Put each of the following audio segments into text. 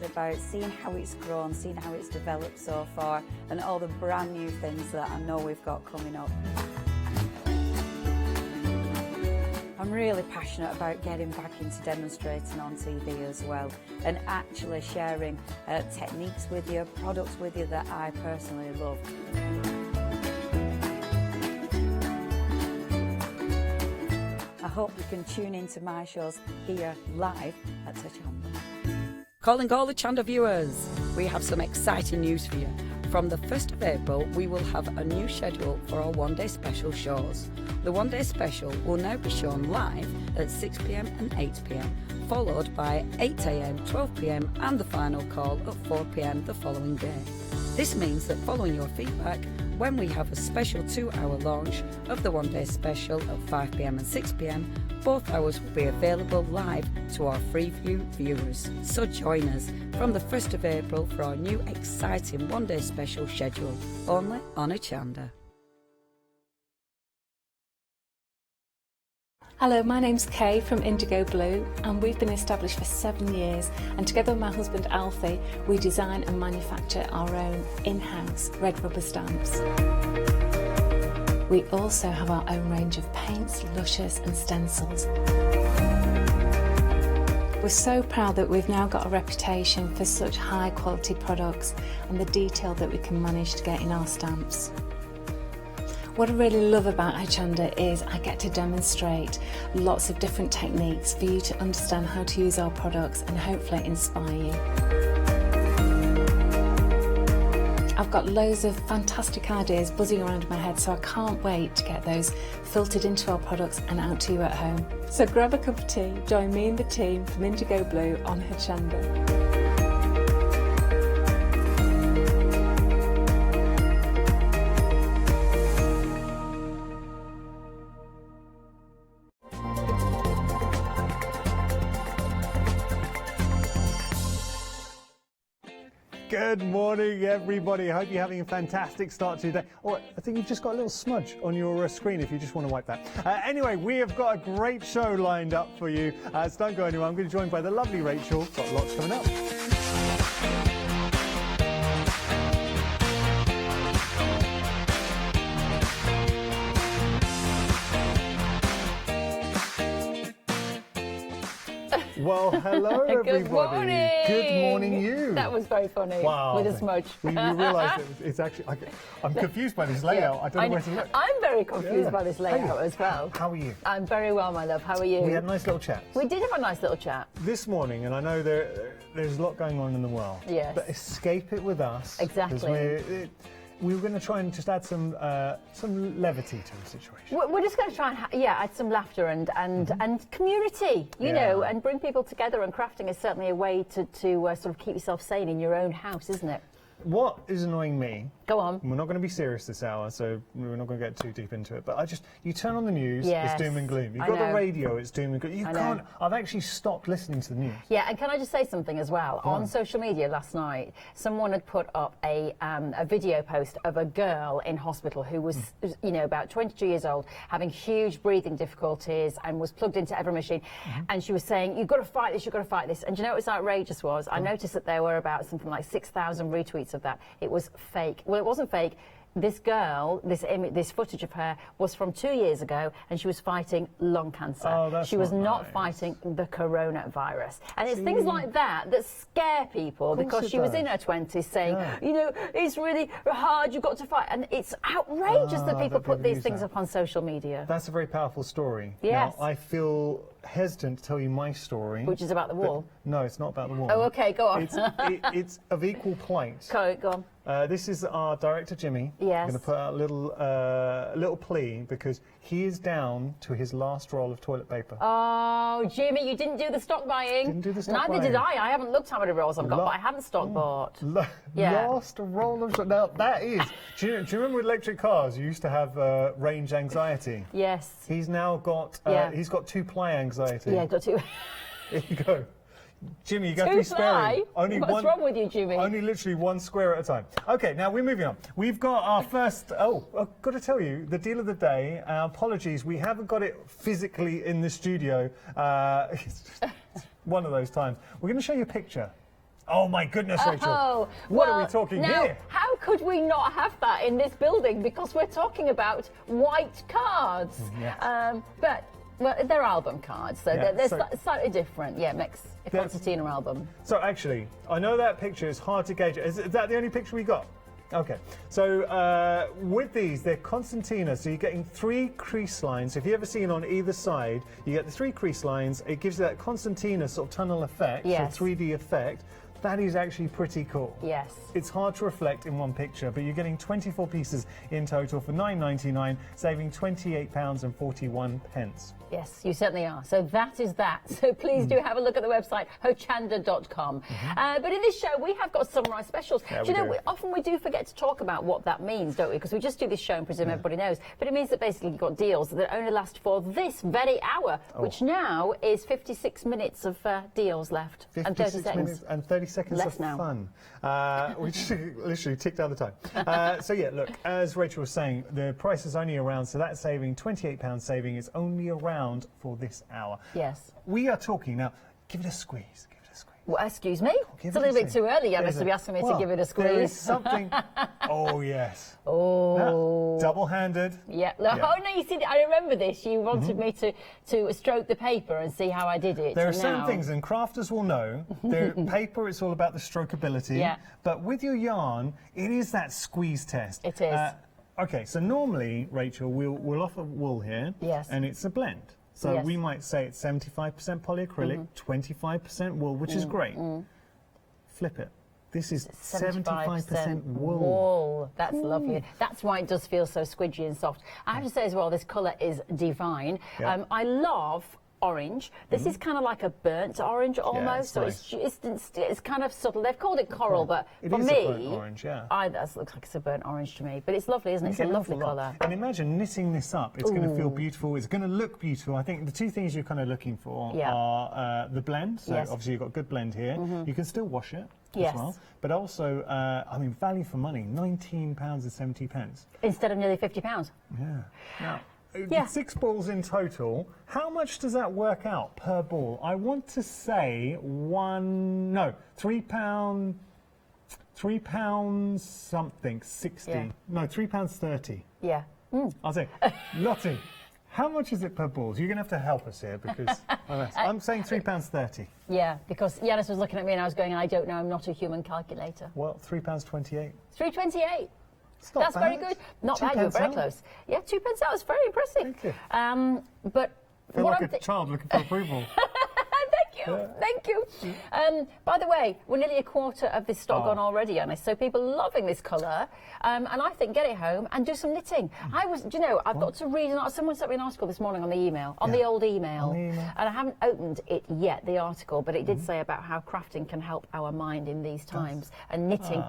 passionate about seeing how it's grown, seeing how it's developed so far, and all the brand new things that I know we've got coming up. I'm really passionate about getting back into demonstrating on TV as well, and actually sharing techniques with you, products with you that I personally love. I hope you can tune into my shows here live at Hochanda. Calling all the Hochanda viewers, we have some exciting news for you. From the 1st of April, we will have a new schedule for our one-day special shows. The one-day special will now be shown live at 6 p.m. and 8 p.m, followed by 8 a.m, 12 p.m, and the final call at 4 p.m. the following day. This means that following your feedback, when we have a special 2-hour launch of the one-day special at 5 p.m. and 6 p.m, both hours will be available live to our Freeview viewers. So join us from the 1st of April for our new exciting one-day special schedule, only on Hochanda. Hello, my name's Kay from Indigo Blue, and we've been established for 7 years, and together with my husband Alfie, we design and manufacture our own in-house red rubber stamps. We also have our own range of paints, lushes and stencils. We're so proud that we've now got a reputation for such high quality products and the detail that we can manage to get in our stamps. What I really love about Hochanda is I get to demonstrate lots of different techniques for you to understand how to use our products and hopefully inspire you. I've got loads of fantastic ideas buzzing around in my head, so I can't wait to get those filtered into our products and out to you at home. So grab a cup of tea, join me and the team from Indigo Blue on Hochanda. Good morning, everybody. I hope you're having a fantastic start to your day. Oh, I think you've just got a little smudge on your screen if you just want to wipe that. Anyway, we have got a great show lined up for you. So don't go anywhere. I'm going to be joined by the lovely Rachel. Got lots coming up. Well, hello everybody. Good morning. Good morning, you. That was very funny. Wow. With a smudge. You realise it's actually. I'm confused by this layout. I don't know where to look. I'm very confused by this layout as well. How are you? I'm very well, my love. How are you? We had a nice little chat. We did have a nice little chat. This morning, and I know there's a lot going on in the world. Yes. But escape it with us. Exactly. We were going to try and just add some levity to the situation. We're just going to try and add some laughter and community, you know, and bring people together. And crafting is certainly a way to sort of keep yourself sane in your own house, isn't it? What is annoying me? Go on. We're not going to be serious this hour, so we're not going to get too deep into it. But you turn on the news, yes, it's doom and gloom. You've got the radio, it's doom and gloom. You can't. I've actually stopped listening to the news. Yeah, and can I just say something as well? On social media last night, someone had put up a video post of a girl in hospital who was, you know, about 22 years old, having huge breathing difficulties and was plugged into every machine. And she was saying, "You've got to fight this. You've got to fight this." And do you know what's outrageous was? I noticed that there were about something like 6,000 retweets of that. It was fake. Well, it wasn't fake. This girl, this footage of her was from 2 years ago, and she was fighting lung cancer. Oh, that's she was not nice. fighting the coronavirus. And it's things like that scare people, because she was in her 20s saying, you know, it's really hard, you've got to fight. And it's outrageous that people put these things up on social media. That's a very powerful story. Yes. Now, I feel hesitant to tell you my story. Which is about the wall. No, it's not about the wall. Oh, okay, go on. It's of equal plight. Go on. This is our director, Jimmy. Yes. I'm going to put out a little plea, because he is down to his last roll of toilet paper. Oh, Jimmy, you didn't do the stock buying. Didn't do the stock Neither buying. did I. I haven't looked how many rolls I've got, but I haven't stock bought. Last roll of... Now, that is... do you remember with electric cars, you used to have range anxiety? Yes. He's now got... he's got two-ply anxiety. Yeah, got two. Here you go. Jimmy, you got to be sparing. What's wrong with you, Jimmy? Only literally one square at a time. Okay, now we're moving on. We've got our first... Oh, I've got to tell you, the deal of the day. Apologies, we haven't got it physically in the studio. It's just one of those times. We're going to show you a picture. Oh my goodness, Rachel. Oh, what well, are we talking now, here? How could we not have that in this building? Because we're talking about white cards. Yes. But, well, they're album cards, so Yeah, they're so- slightly different. Yeah, makes a concertina album. So actually, I know that picture is hard to gauge. Is that the only picture we got? Okay, so with these, they're concertina, so you're getting 3 crease lines. If you ever seen on either side, you get the 3 crease lines. It gives you that concertina sort of tunnel effect, Yes. so 3D effect. That is actually pretty cool. Yes. It's hard to reflect in one picture, but you're getting 24 pieces in total for £9.99, saving £28.41. Yes, you certainly are. So that is that. So please do have a look at the website, hochanda.com. But in this show, we have got sunrise specials. Yeah, do you know, we do. often we do forget to talk about what that means, don't we? Because we just do this show and presume everybody knows. But it means that basically you've got deals that only last for this very hour, which now is 56 minutes of deals left. And 30 56 seconds. minutes and 30 seconds Less of now. fun. We just literally ticked down the time. So yeah, look, as Rachel was saying, the price is only around, so that saving, £28 saving, is only around for this hour. Yes. We are talking now. Give it a squeeze. Give it a squeeze. Well, excuse me? Give It's a it little bit squeeze. too early, Yanis, Is to be it? asking me Well, to give it a squeeze. There is something. Oh yes. Oh. Double-handed. Yeah. Yeah. Oh no, you see, I remember this. You wanted me to stroke the paper and see how I did it. There are and certain now- things, and crafters will know. The paper, it's all about the strokeability. Yeah. But with your yarn, it is that squeeze test. It is. Okay, so normally, Rachel, we'll offer wool here. Yes. And it's a blend. So Yes. we might say it's 75% polyacrylic, 25% wool, which is great. Flip it. This is 75% wool. That's lovely. That's why it does feel so squidgy and soft. I have to say as well, this colour is divine. Yeah. I love orange. This is kind of like a burnt orange almost. it's so it's kind of subtle. They've called it coral, but It for is me, a burnt orange, yeah. that looks like it's a burnt orange to me. But it's lovely, isn't it? You It's a get an lovely awful lot. colour. And imagine knitting this up. It's going to feel beautiful. It's going to look beautiful. I think the two things you're kind of looking for Yeah. are the blend. So Yes. obviously you've got good blend here. You can still wash it Yes. as well. But also, I mean, value for money, £19.70. Instead of nearly £50. Yeah. Now, Yeah. 6 balls in total. How much does that work out per ball? I want to say £3 something, 60. Yeah. No, £3.30. Yeah. I'll say, Lottie, how much is it per ball? You're going to have to help us here because I'm saying £3.30. Yeah, because Yanis was looking at me and I was going, I don't know, I'm not a human calculator. Well, £3.28. £3.28. It's not That's very bad. good. Not £2 bad, you were very out. close. Yeah, 2 pence out is very impressive. Thank you. But Feel what like a child looking for approval. Thank you, thank you. By the way, we're nearly a quarter of this stock gone already, Anna. So people are loving this colour, and I think get it home and do some knitting. Do you know? I've got to read. Someone sent me an article this morning on the email, on the old email, On the email. and I haven't opened it yet, the article, but it did say about how crafting can help our mind in these times, and knitting,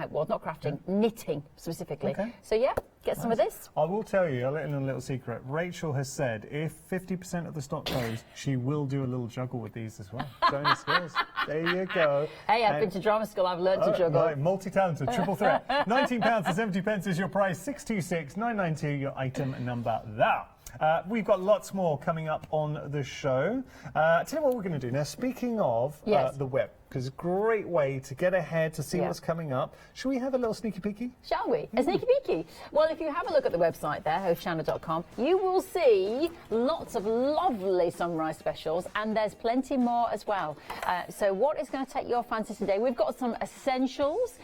well, not crafting, knitting specifically. Okay. So yeah, get some of this. I will tell you, I'll let in a little secret. Rachel has said if 50% of the stock goes, she will do a little juggle with these as well. Showing skills. There you go. Hey, I've been to drama school. I've learned to juggle. Right, multi-talented, triple threat. £19.70 is your price. 626,992 your item number there. We've got lots more coming up on the show. Tell you what we're going to do now. Speaking of Yes. the web, because a great way to get ahead to see Yeah. what's coming up. Should we have a little sneaky peeky? Shall we? A sneaky peeky. Well, if you have a look at the website there, hochanda.com, you will see lots of lovely sunrise specials, and there's plenty more as well. So what is going to take your fancy today? We've got some essentials.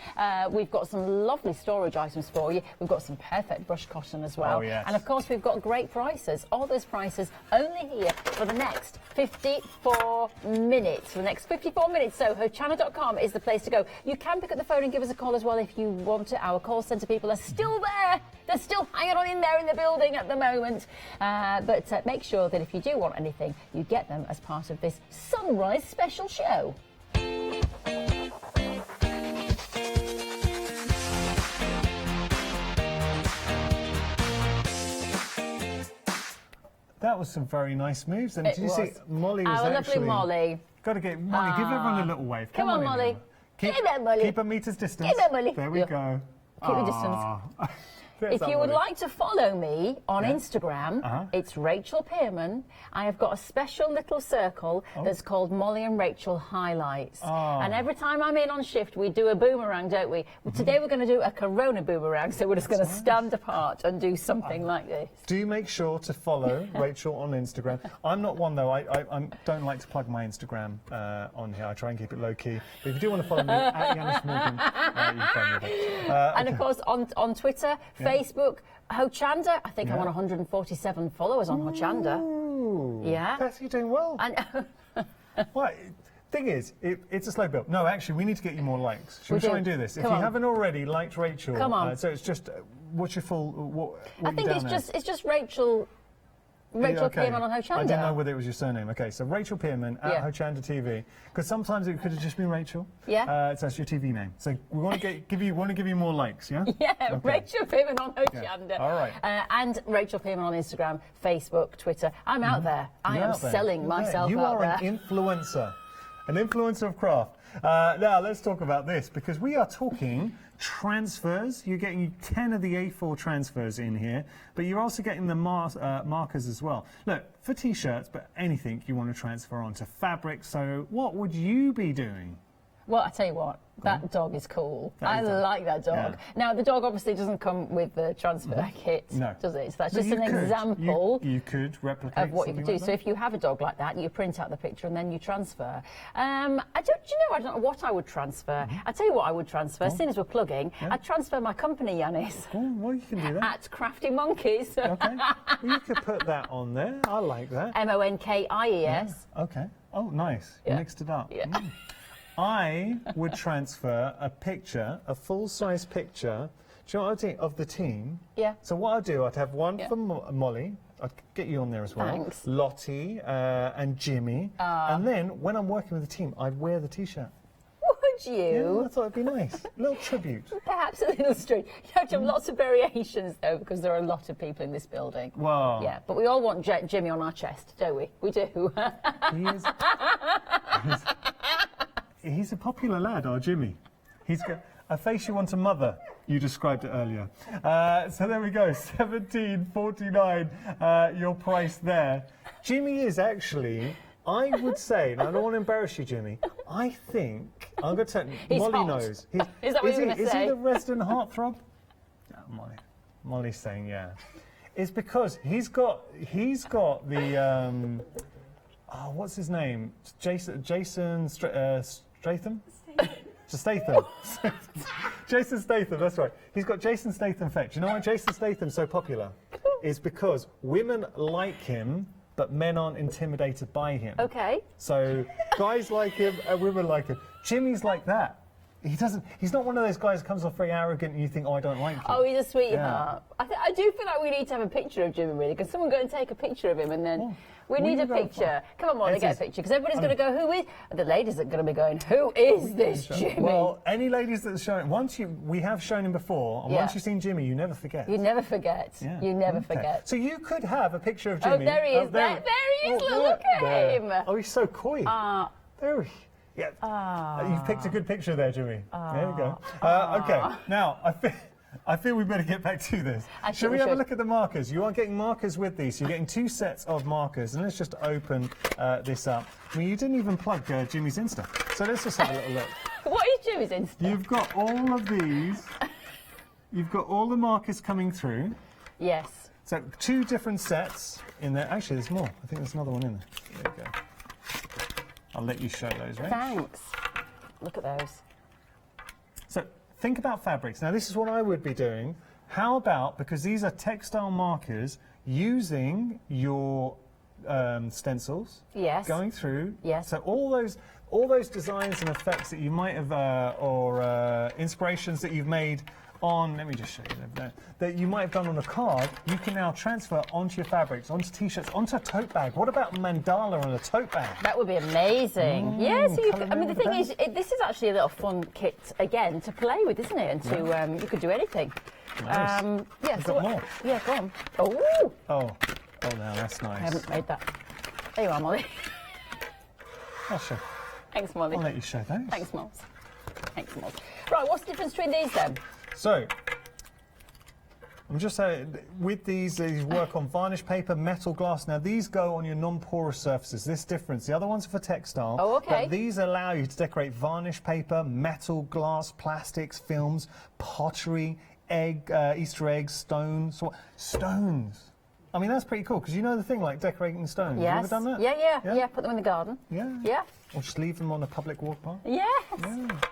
We've got some lovely storage items for you. We've got some perfect brush cotton as well. Oh, yes. And of course, we've got great prices. All those prices only here for the next 54 minutes. For the next 54 minutes. So hochanda.com is the place to go. You can pick up the phone and give us a call as well if you want to. Our call centre people are still there. They're still hanging on in there in the building at the moment. But make sure that if you do want anything, you get them as part of this Sunrise special show. That was some very nice moves. And did you see Molly was Our actually... lovely Molly. Got to get Molly. Give everyone a little wave. Come on, in Molly. now. Keep, Give it, Molly. Keep a meter's distance. Give it, Molly. There we Yeah. go. Keep your distance. Ah. If you would like to follow me on Instagram, Uh-huh. it's Rachel Pearman. I have got a special little circle that's called Molly and Rachel Highlights. Oh. And every time I'm in on shift, we do a boomerang, don't we? Well, today we're going to do a Corona boomerang, so we're just going to stand apart and do something like this. Do make sure to follow Rachel on Instagram. I'm not one, though. I don't like to plug my Instagram on here. I try and keep it low-key. But if you do want to follow me, at Yanis Morgan, you can find me there. And of course, on Twitter, Facebook, Hochanda. I think I'm on 147 followers on Hochanda. Ooh, Yeah. Beth, you're doing well. And Well, thing is, it's a slow build. No, actually, we need to get you more likes. Should we try and do this? Come if you on. haven't already liked Rachel, Come on. So it's just what's your full? What I think it's just Rachel. Rachel Pearman on Hochanda. I didn't know whether it was your surname. Okay, so Rachel Pearman at Hochanda TV. Because sometimes it could have just been Rachel. Yeah. So that's your TV name. So we want to give you more likes. Yeah. Yeah, Okay. Rachel Pearman on Hochanda. Yeah. All right. And Rachel Pearman on Instagram, Facebook, Twitter. I'm out there. I You're am out there. selling Yeah, myself you out are there. an influencer. An influencer of craft. Now, let's talk about this, because we are talking transfers. You're getting 10 of the A4 transfers in here, but you're also getting the markers as well. Look, for T-shirts, but anything you want to transfer onto fabric. So what would you be doing? Well, I tell you what, that dog is cool. I is dog. like that dog. Yeah. Now, the dog obviously doesn't come with the transfer kit, No. does it? So that's No, just you an could. example You could replicate of what you could do. something like So if you have a dog like that, you print out the picture and then you transfer. I don't know what I would transfer. I tell you what I would transfer, as soon as we're plugging, I'd transfer my company, Yanis, Oh, well, you can do that. at Crafty Monkeys. Okay. Well, you could put that on there. I like that. MONKIES. Okay. Oh, nice. You Yeah. mixed it up. Yeah. I would transfer a picture, a full-size picture, do you know what I'd think, of the team. Yeah. So what I'd do, I'd have one Yeah. for Molly. I'd get you on there as well. Thanks. Lottie and Jimmy. And then when I'm working with the team, I'd wear the T-shirt. Would Yeah, you? I thought it'd be nice. A little tribute. Perhaps a little strange. You have to have lots of variations, though, because there are a lot of people in this building. Wow. Yeah, but we all want Jimmy on our chest, don't we? We do. He is. He's a popular lad, our Jimmy. He's got a face you want a mother. You described it earlier. So there we go, $17.49. Your price there. Jimmy is actually, I would say, and I don't want to embarrass you, Jimmy. I think I'm going to tell He's Molly hot. knows. Is that what you're gonna Is say? he the resident heartthrob? No, Molly. Molly's saying yeah. It's because he's got the. Oh, what's his name? Jason Statham? Statham. Jason Statham, that's right. He's got Jason Statham effect. You know why Jason Statham's so popular? It's because women like him, but men aren't intimidated by him. Okay. So guys like him and women like him. Jimmy's like that. He's not one of those guys who comes off very arrogant and you think, oh, I don't like you. Oh, he's a sweetheart. I do feel like we need to have a picture of Jimmy, really. Can someone go and take a picture of him and then... We need you a go picture. for? Come on, Molly, This get a is- picture. Because everybody's going to go, who is... The ladies are going to be going, who is this Jimmy? Well, any ladies that are showing, we have shown him before, and Yeah. once you've seen Jimmy, you never forget. You never forget. Yeah. You never Okay. forget. So you could have a picture of Oh, Jimmy. there he is. There he is. Look at him. Oh, he's so coy. There he Yeah. You've picked a good picture there, Jimmy. There we go. Okay, now I feel we better get back to this. I think Shall we we have a should. look at the markers? You are getting markers with these. You're getting 2 sets of markers, and let's just open this up. I mean, you didn't even plug Jimmy's Insta, so let's just have a little look. What is Jimmy's Insta? You've got all of these. You've got all the markers coming through. Yes. So 2 different sets in there. Actually, there's more. I think there's another one in there. There you go. I'll let you show those, right? Thanks. Look at those. So think about fabrics. Now, this is what I would be doing. How about, because these are textile markers, using your stencils. Yes. Going through. Yes. So all those designs and effects that you might have, or inspirations that you've made on, let me just show you that you might have done on a card, you can now transfer onto your fabrics, onto T-shirts, onto a tote bag. What about mandala on a tote bag? That would be amazing. Yes, colour I mean, the in thing with is, this is actually a little fun kit, again, to play with, isn't it? And to, you could do anything. Nice. Yeah, We've so got more. Yeah, go on. Oh, Oh, now that's nice. I haven't made that. There you are, Molly. I'll show. Thanks, Molly. I'll let you show those. Thanks, Mols. Thanks, Mols. Right, what's the difference between these then? So, I'm just saying, with these work on varnish paper, metal, glass. Now, these go on your non-porous surfaces. This difference. The other ones are for textile. Oh, okay. But these allow you to decorate varnish paper, metal, glass, plastics, films, pottery, Easter eggs, stones. Stones. I mean, that's pretty cool, because you know the thing like decorating stones. Yes. Have you ever done that? Yeah, put them in the garden. Yeah. Or just leave them on a public walk path. Yes.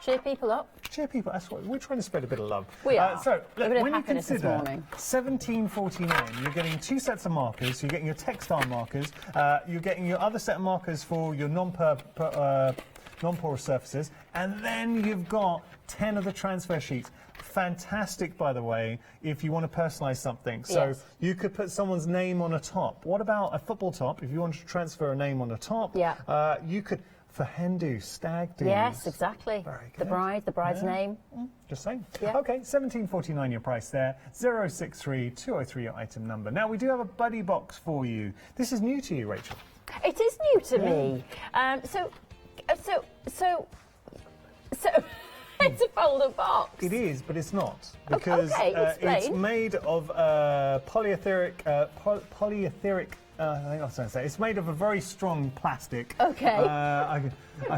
Cheer people up. Cheer people. That's what we're trying to spread a bit of love. We are. So A bit of when you happiness this consider morning. $17.49, you're getting 2 sets of markers. You're getting your textile markers. You're getting your other set of markers for your non-porous surfaces, and then you've got 10 of the transfer sheets. Fantastic, by the way, if you want to personalise something. So you could put someone's name on a top. What about a football top? If you wanted to transfer a name on a top, you could, for hen do, stag do. Yes, exactly. Very good. The bride's name. Just saying. Yeah. Okay, $17.49 your price there. 063 203 your item number. Now we do have a buddy box for you. This is new to you, Rachel. It is new to me. It's a folder box. It is, but it's not, because it's made of polyetheric. I think I was trying to say it's made of a very strong plastic. Okay. I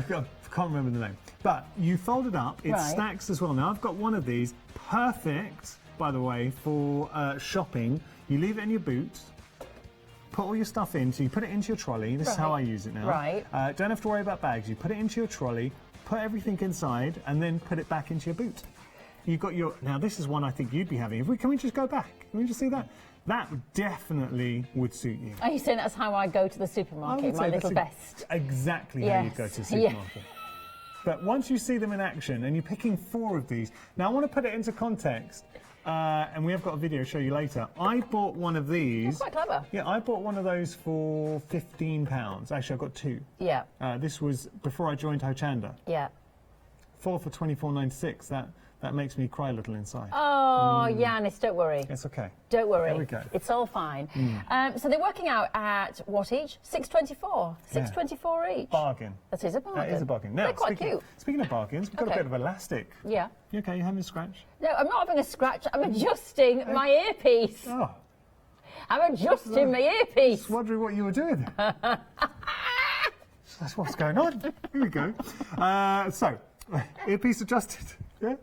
can't remember the name, but you fold it up. It stacks as well. Now I've got one of these, perfect, by the way, for shopping. You leave it in your boot. Put all your stuff in, so you put it into your trolley. This is how I use it now. Right. Don't have to worry about bags. You put it into your trolley, put everything inside, and then put it back into your boot. You've got your. Now this is one I think you'd be having. Can we just go back? Can we just see that? That definitely would suit you. Are you saying that's how I go to the supermarket? My little vest. Exactly how you go to the supermarket. But once you see them in action, and you're picking 4 of these. Now I want to put it into context. And we have got a video to show you later. I bought one of these. That's quite clever. Yeah, I bought one of those for £15. Actually, I got 2. Yeah. This was before I joined Hochanda. Yeah. 4 for £24.96. That makes me cry a little inside. Oh, Yanis, don't worry. It's okay. Don't worry. There we go. It's all fine. So they're working out at what each? $6.24. $6.24 each. Bargain. That is a bargain. That is a bargain. Now, they're quite cute. Speaking of bargains, we've got a bit of elastic. Yeah. You okay? You having a scratch? No, I'm not having a scratch. I'm adjusting my earpiece. Oh. I'm adjusting my earpiece. Just wondering what you were doing there. That's what's going on. Here we go. So, earpiece adjusted. Yeah.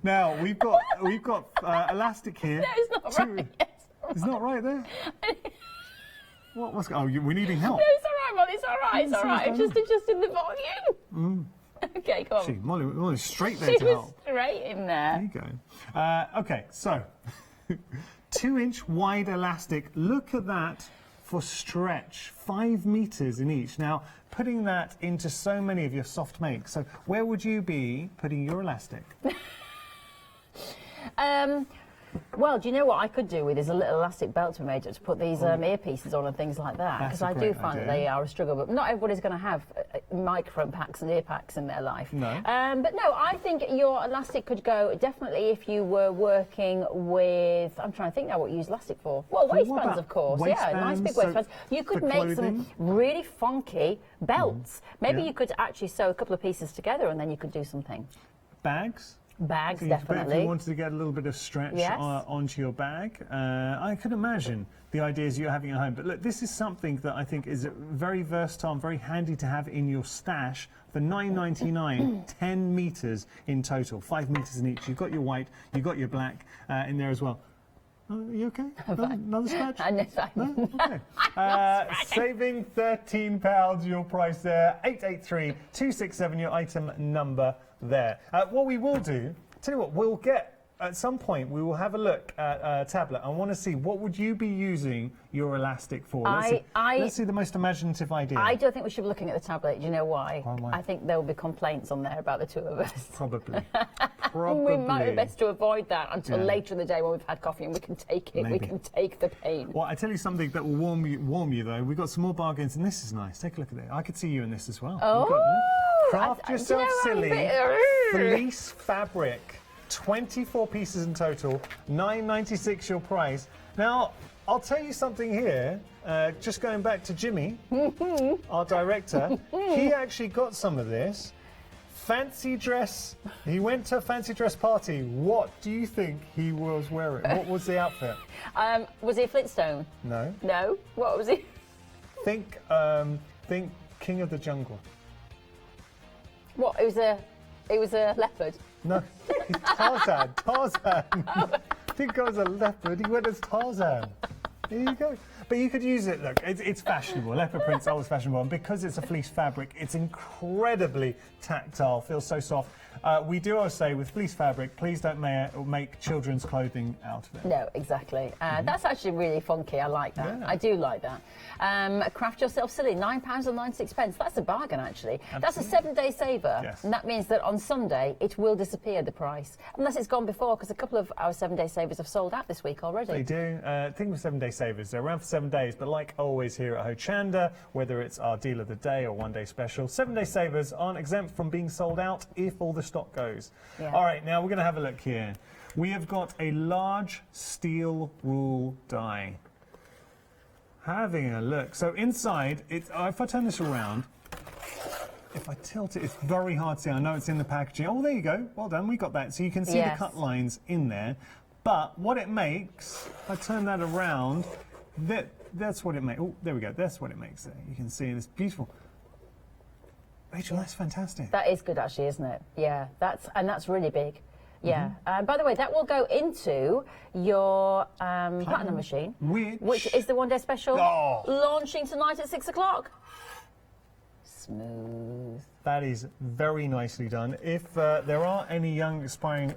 Now we've got elastic here. No, it's not right. It's not right there. What's going on? Oh, we're needing help. No, it's all right, Molly. It's all right. It's all right. I'm just adjusting the volume. Okay, go on. See, Molly's straight there to help. Straight in there. There you go. Okay, so 2-inch wide elastic. Look at that for stretch. 5 meters in each. Now, putting that into so many of your soft makes. So, where would you be putting your elastic? Well, do you know what I could do with is a little elastic belt to made to put these earpieces on and things like that, because I do find that they are a struggle. But not everybody's going to have microphone packs and ear packs in their life. No. But no, I think your elastic could go definitely if you were working with. I'm trying to think now what you use elastic for. Well, waistbands, of course. Yeah, nice big waistbands. You could make some really funky belts. Maybe you could actually sew a couple of pieces together and then you could do something. Bags. Bags, so definitely. If you wanted to get a little bit of stretch onto your bag, I could imagine the ideas you're having at home. But look, this is something that I think is very versatile and very handy to have in your stash for $9.99, 10 meters in total, 5 meters in each. You've got your white, you've got your black in there as well. Are you okay? Another scratch? No? Okay. Saving £13 your price there. 883-267 your item number there. What we will do, tell you what, we'll get at some point we will have a look at a tablet. I want to see what would you be using your elastic for. Let's see the most imaginative idea. I don't think we should be looking at the tablet. Do you know why? Why? I think there will be complaints on there about the two of us. Probably. We might be best to avoid that until later in the day when we've had coffee and we can take it. Maybe. We can take the pain. Well, I tell you something that will warm you though. We've got some more bargains, and this is nice. Take a look at it. I could see you in this as well. Oh! Craft yourself silly. Fleece fabric. 24 pieces in total, $9.96 your price. Now, I'll tell you something here, just going back to Jimmy, our director, he actually got some of this fancy dress. He went to a fancy dress party. What do you think he was wearing? What was the outfit? Was he a Flintstone? No. No. What was he? Think King of the Jungle. What? It was a leopard. No, Tarzan. Tarzan. Think I was a leopard. He went as Tarzan. There you go. But you could use it, look, it's fashionable. Leopard print's always fashionable. And because it's a fleece fabric, it's incredibly tactile, feels so soft. We do always say with fleece fabric, please don't make children's clothing out of it. No, exactly. That's actually really funky. I like that. Yeah. I do like that. Craft yourself silly, £9.96. That's a bargain, actually. Absolutely. That's a 7-day saver. Yes. And that means that on Sunday, it will disappear, the price. Unless it's gone before, because a couple of our 7-day savers have sold out this week already. They do. Think with 7-day savers, they're around for 7 days, but like always here at Hochanda, whether it's our deal of the day or one-day special, 7-day savers aren't exempt from being sold out if all the stock goes. Yeah. All right, now we're going to have a look here. We have got a large steel wool die. Having a look. So inside, if I turn this around, if I tilt it, it's very hard to see. I know it's in the packaging. Oh, there you go. Well done. We got that. So you can see the cut lines in there. But what it makes, if I turn that around, that's what it makes. Oh, there we go. That's what it makes there. You can see it's beautiful. Rachel, that's fantastic. That is good, actually, isn't it? Yeah, that's really big. Yeah. By the way, that will go into your platinum machine, which is the 1-day special, launching tonight at 6 o'clock. Smooth. That is very nicely done. If there are any young aspiring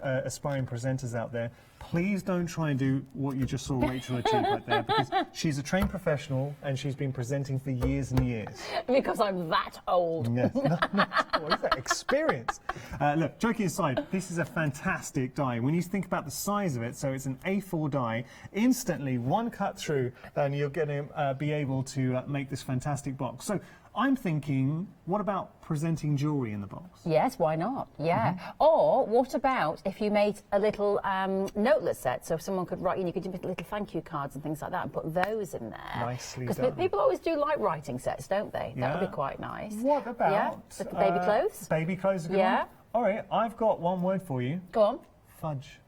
presenters out there, please don't try and do what you just saw Rachel achieve right there, because she's a trained professional and she's been presenting for years and years. Because I'm that old. Yes. No, what is that? Experience. Look, joking aside, this is a fantastic die. When you think about the size of it, so it's an A4 die, instantly one cut through, and you're going to be able to make this fantastic box. So I'm thinking, what about presenting jewellery in the box? Yes, why not? Yeah. Or what about if you made a little notelet set, so if someone could write, you could do little thank you cards and things like that and put those in there. Nicely done. Because people always do like writing sets, don't they? Yeah. That would be quite nice. What about baby clothes? Baby clothes are good. Yeah. One. All right, I've got one word for you. Go on. Fudge.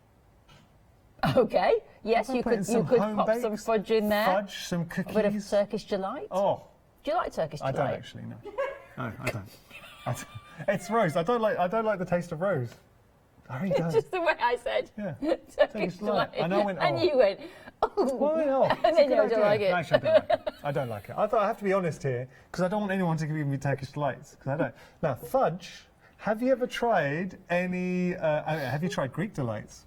Okay. Yes, you could home pop bakes, some fudge in there. Fudge, some cookies. A bit of Turkish delight. Oh. Do you like Turkish delight? I don't actually, no. No, I don't. It's rose. I don't like the taste of rose. I really don't. Just the way I said. Yeah. Turkish delight. And I went, oh. And you went, oh. Well, no. And then you don't like it. Actually, I don't like it. I don't like it. I have to be honest here, because I don't want anyone to give me Turkish delights, because I don't. Now, fudge. Have you ever tried any? Have you tried Greek delights?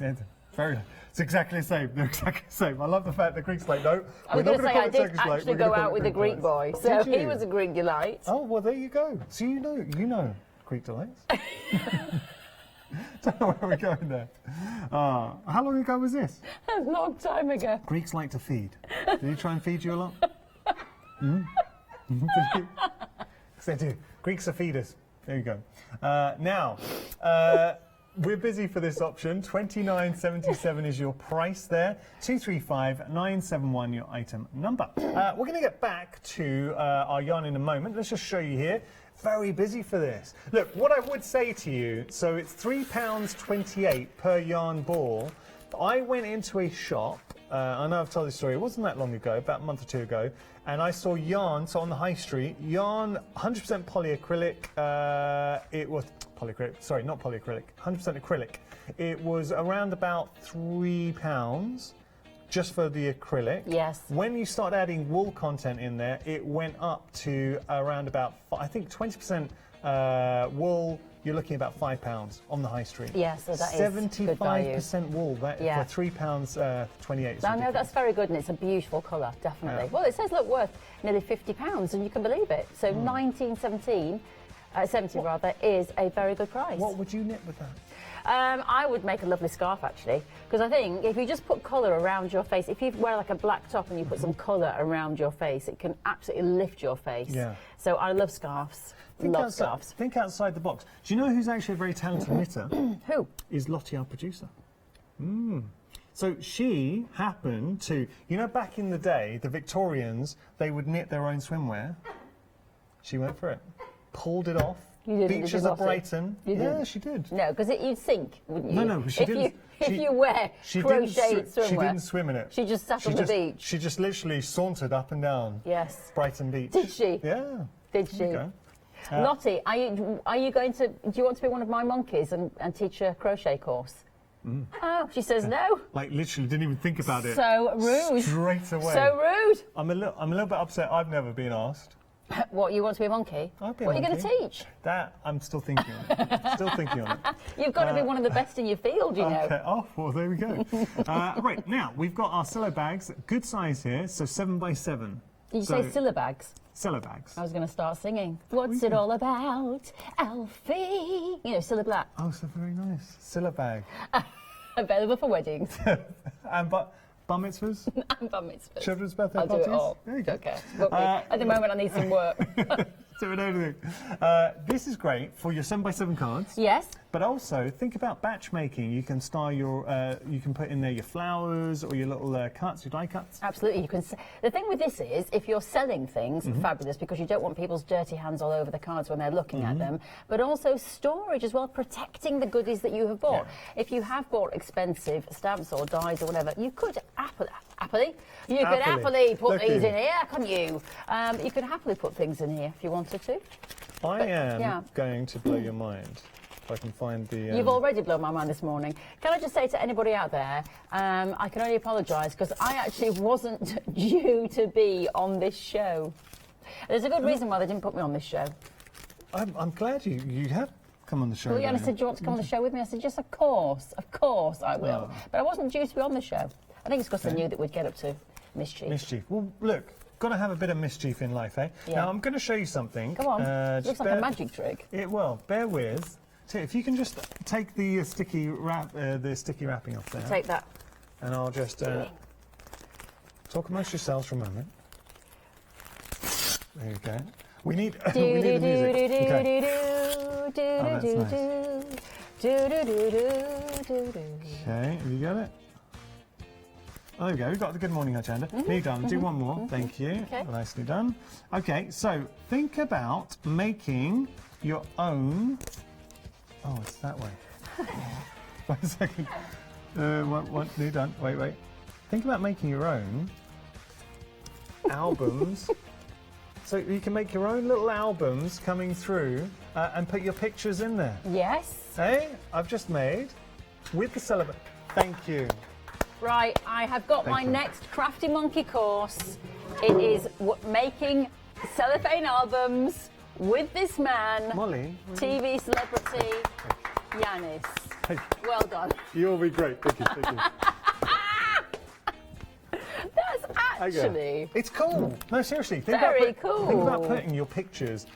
Yeah, very. It's exactly the same. They're exactly the same. I love the fact that Greeks like, no, we're not going to call it Turkish delight. I did actually go out with a Greek boy, so he was a Greek delight. Oh, well, there you go. So you know Greek delights. Don't know where we're going there. How long ago was this? A long time ago. Greeks like to feed. Did he try and feed you a lot? Yes, they do. Greeks are feeders. There you go. Now, we're busy for this option. $29.77 is your price there. 235971 your item number. We're going to get back to our yarn in a moment. Let's just show you here. Very busy for this. Look, what I would say to you, so it's £3.28 per yarn ball. I went into a shop, I know I've told this story, it wasn't that long ago, about a month or two ago, and I saw yarn, so on the high street, yarn 100% polyacrylic, it was polyacrylic, sorry, not polyacrylic, 100% acrylic. It was around about £3 just for the acrylic. Yes. When you start adding wool content in there, it went up to around about, I think 20% wool. You're looking at about £5 on the high street. Yes, so that is good value. 75% wool for £3.28. I know that's very good, and it's a beautiful colour, definitely. Yeah. Well, it says, look, worth nearly £50, and you can believe it. So 1917, 70 rather, is a very good price. What would you knit with that? I would make a lovely scarf, actually, because I think if you just put colour around your face, if you wear like a black top and you put some colour around your face, it can absolutely lift your face. Yeah. So I love scarves. Scarves. Think outside the box. Do you know who's actually a very talented knitter? Who? Is Lottie, our producer. So she happened to, you know, back in the day, the Victorians, they would knit their own swimwear. She went for it. Pulled it off, You didn't, Beaches did you, of Lottie? Brighton. You Yeah, didn't? she did. No, because you'd sink, wouldn't you? No, she didn't. If you wear crocheted swimwear. She didn't swim in it. She just sat on the beach. She just literally sauntered up and down. Yes. Brighton Beach. Did she? Yeah. Did she? There you go. Lottie, are you going to? Do you want to be one of my monkeys and teach a crochet course? Oh, she says no. Like literally didn't even think about it. So rude. Straight away. So rude. I'm a little bit upset. I've never been asked. What, you want to be a monkey? I'll be a What are you monkey. going to teach? That I'm still thinking on it. Still thinking on it. You've got to be one of the best in your field, you know. Okay. Oh, well, there we go. Right, now, we've got our cello bags. Good size here, so 7 by 7. Did you say Scylla bags? Cello bags. I was going to start singing. What's it all about, Alfie? You know, Scylla Black. Oh, so very nice. Cello bag. Available for weddings. And bar mitzvahs? And bar mitzvahs. Children's birthday I'll parties? do it all. There you go. Okay. At the moment, I need some work. Doing everything. This is great for your 7 by 7 cards. Yes. But also, think about batch making. You can style your, you can put in there your flowers or your little cuts, your die cuts. Absolutely. You can. The thing with this is, if you're selling things, Mm-hmm. fabulous, because you don't want people's dirty hands all over the cards when they're looking at them. But also storage as well, protecting the goodies that you have bought. Yeah. If you have bought expensive stamps or dies or whatever, you could happily put Look these you. in here, couldn't you? You could happily put things in here if you wanted to. I am yeah. going to blow your mind. If I can find the... You've already blown my mind this morning. Can I just say to anybody out there, I can only apologise because I actually wasn't due to be on this show. There's a good reason why they didn't put me on this show. I'm glad you have come on the show. Juliana though. said, do you want to come on the show with me? I said, yes, of course I will. Oh. But I wasn't due to be on the show. I think it's because they knew that we'd get up to mischief. Mischief. Well, look, got to have a bit of mischief in life, eh? Yeah. Now, I'm going to show you something. Come on. just Looks like a magic trick. Bear with. So if you can just take the sticky wrapping off there. Take that. And I'll just talk amongst yourselves for a moment. There you go. We need the music. Okay, have you got it? Oh, there we go. We've got the good morning, Hochanda. Nearly done. Do one more. Thank you. Okay. Nicely done. Okay, so think about making your own. Oh, it's that way. 1 second. One, nearly done. Wait. Think about making your own albums. So you can make your own little albums coming through and put your pictures in there. Yes. Hey, I've just made with the celebrate. Thank you. Right, I have got my you. next Crafty Monkey course. It is making cellophane albums with this man, Molly, TV celebrity Yanis. Hey. Well done. you'll be great. Thank you. That's actually It's cool. No, seriously. Think Very about cool. Think about putting your pictures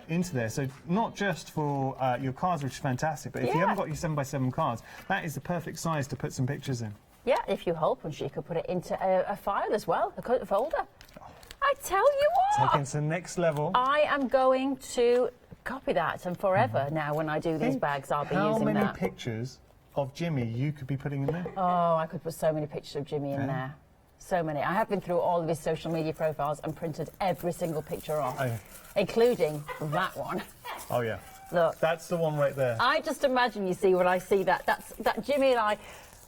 into there. So not just for your cards, which is fantastic, but if you Yeah. haven't got your 7 by 7 cards, that is the perfect size to put some pictures in. yeah. If you help, and she could put it into a file as well, a folder. I tell you what, Taking it to the next level. I am going to copy that, and forever now when I do these Think bags, I'll be how using many that. pictures of Jimmy you could be putting in there? Oh, I could put so many pictures of Jimmy in there. So many. I have been through all of his social media profiles and printed every single picture off, Oh. including that one. Oh yeah. Look, That's the one right there. I just imagine, you see, when I see that, that Jimmy and I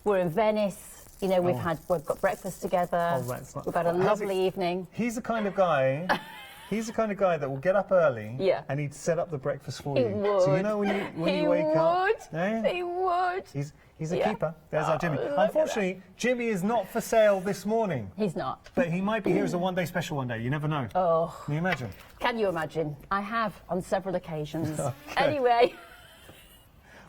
were in Venice. You know, we've got breakfast together. Oh, that's not- We've had a How's it- lovely evening. He's the kind of guy. He's the kind of guy that will get up early. Yeah. And he'd set up the breakfast for He you. would. So you know when you wake up. eh? He would. He's a Yeah. keeper. There's our Jimmy. Oh, look at Unfortunately, Jimmy is not for sale this morning. He's not. But he might be here as a one-day special one day. You never know. Oh, Can you imagine? can you imagine? I have on several occasions. Anyway.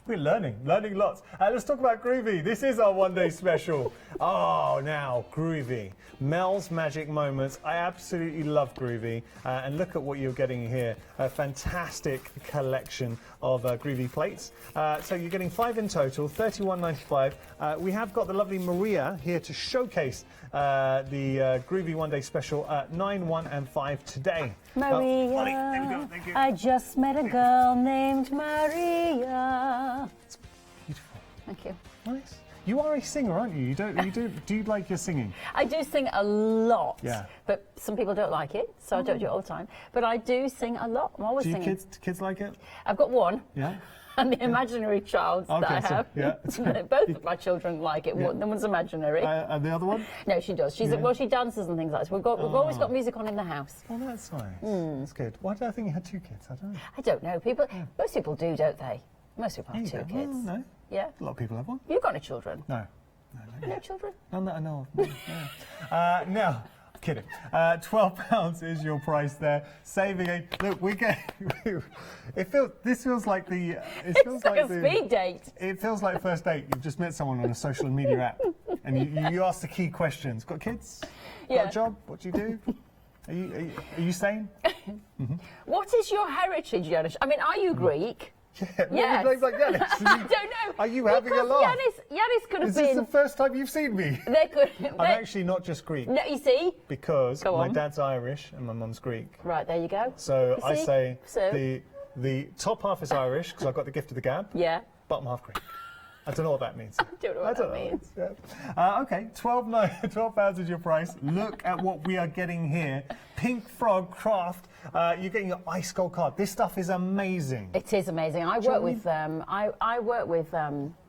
We're learning lots. Let's talk about Groovy. This is our one-day special. Oh, now, Groovy. Mel's Magic Moments. I absolutely love Groovy. And look at what you're getting here. A fantastic collection of Groovy plates. So you're getting 5 in total, $31.95. We have got the lovely Maria here to showcase the Groovy one-day special at 9, 1 and 5 today. Maria, Molly, there we go. Thank you. I just met a girl named Maria. Beautiful. Thank you. Nice. You are a singer, aren't you? Do you like your singing? I do sing a lot, Yeah. but some people don't like it, so I don't do it all the time. But I do sing a lot. I'm always Do your singing. kids like it? I've got one. Yeah. And the imaginary child that I have. Both of my children like it. Yeah. No one's imaginary. And the other one? No, she does. She's well, she dances and things like this. We've always got music on in the house. Oh, that's nice. That's good. Why did I think you had 2 kids? I don't know. I don't know. Most people do, don't they? Most people have There 2 you go. kids. Well, no. Yeah. A lot of people have one. You've got any children? No. No children? None that I know of. No. Now, kidding. £12 is your price there. Saving a look. We get. This feels like the. It feels It's like a speed date. It feels like first date. You've just met someone on a social media app, and you ask the key questions. Got kids? Yeah. Got a job? What do you do? Are you sane? What is your heritage, Yanis? I mean, are you Greek? Yeah. Yes. Like Yanis. I don't know. Are you having a laugh? Yanis could have Is this been. the first time you've seen me? I'm actually not just Greek. No, you see? Because Go my on. dad's Irish and my mum's Greek. Right, there you go. So You I see? say So? the top half is Irish because I got the gift of the gab. Yeah. Bottom half Greek. I don't know what that means. I don't know what that means. Yeah. Okay, £12 is your price. Look at what we are getting here. Pink Frog Craft. You're getting your ice gold card. This stuff is amazing. It is amazing. I worked with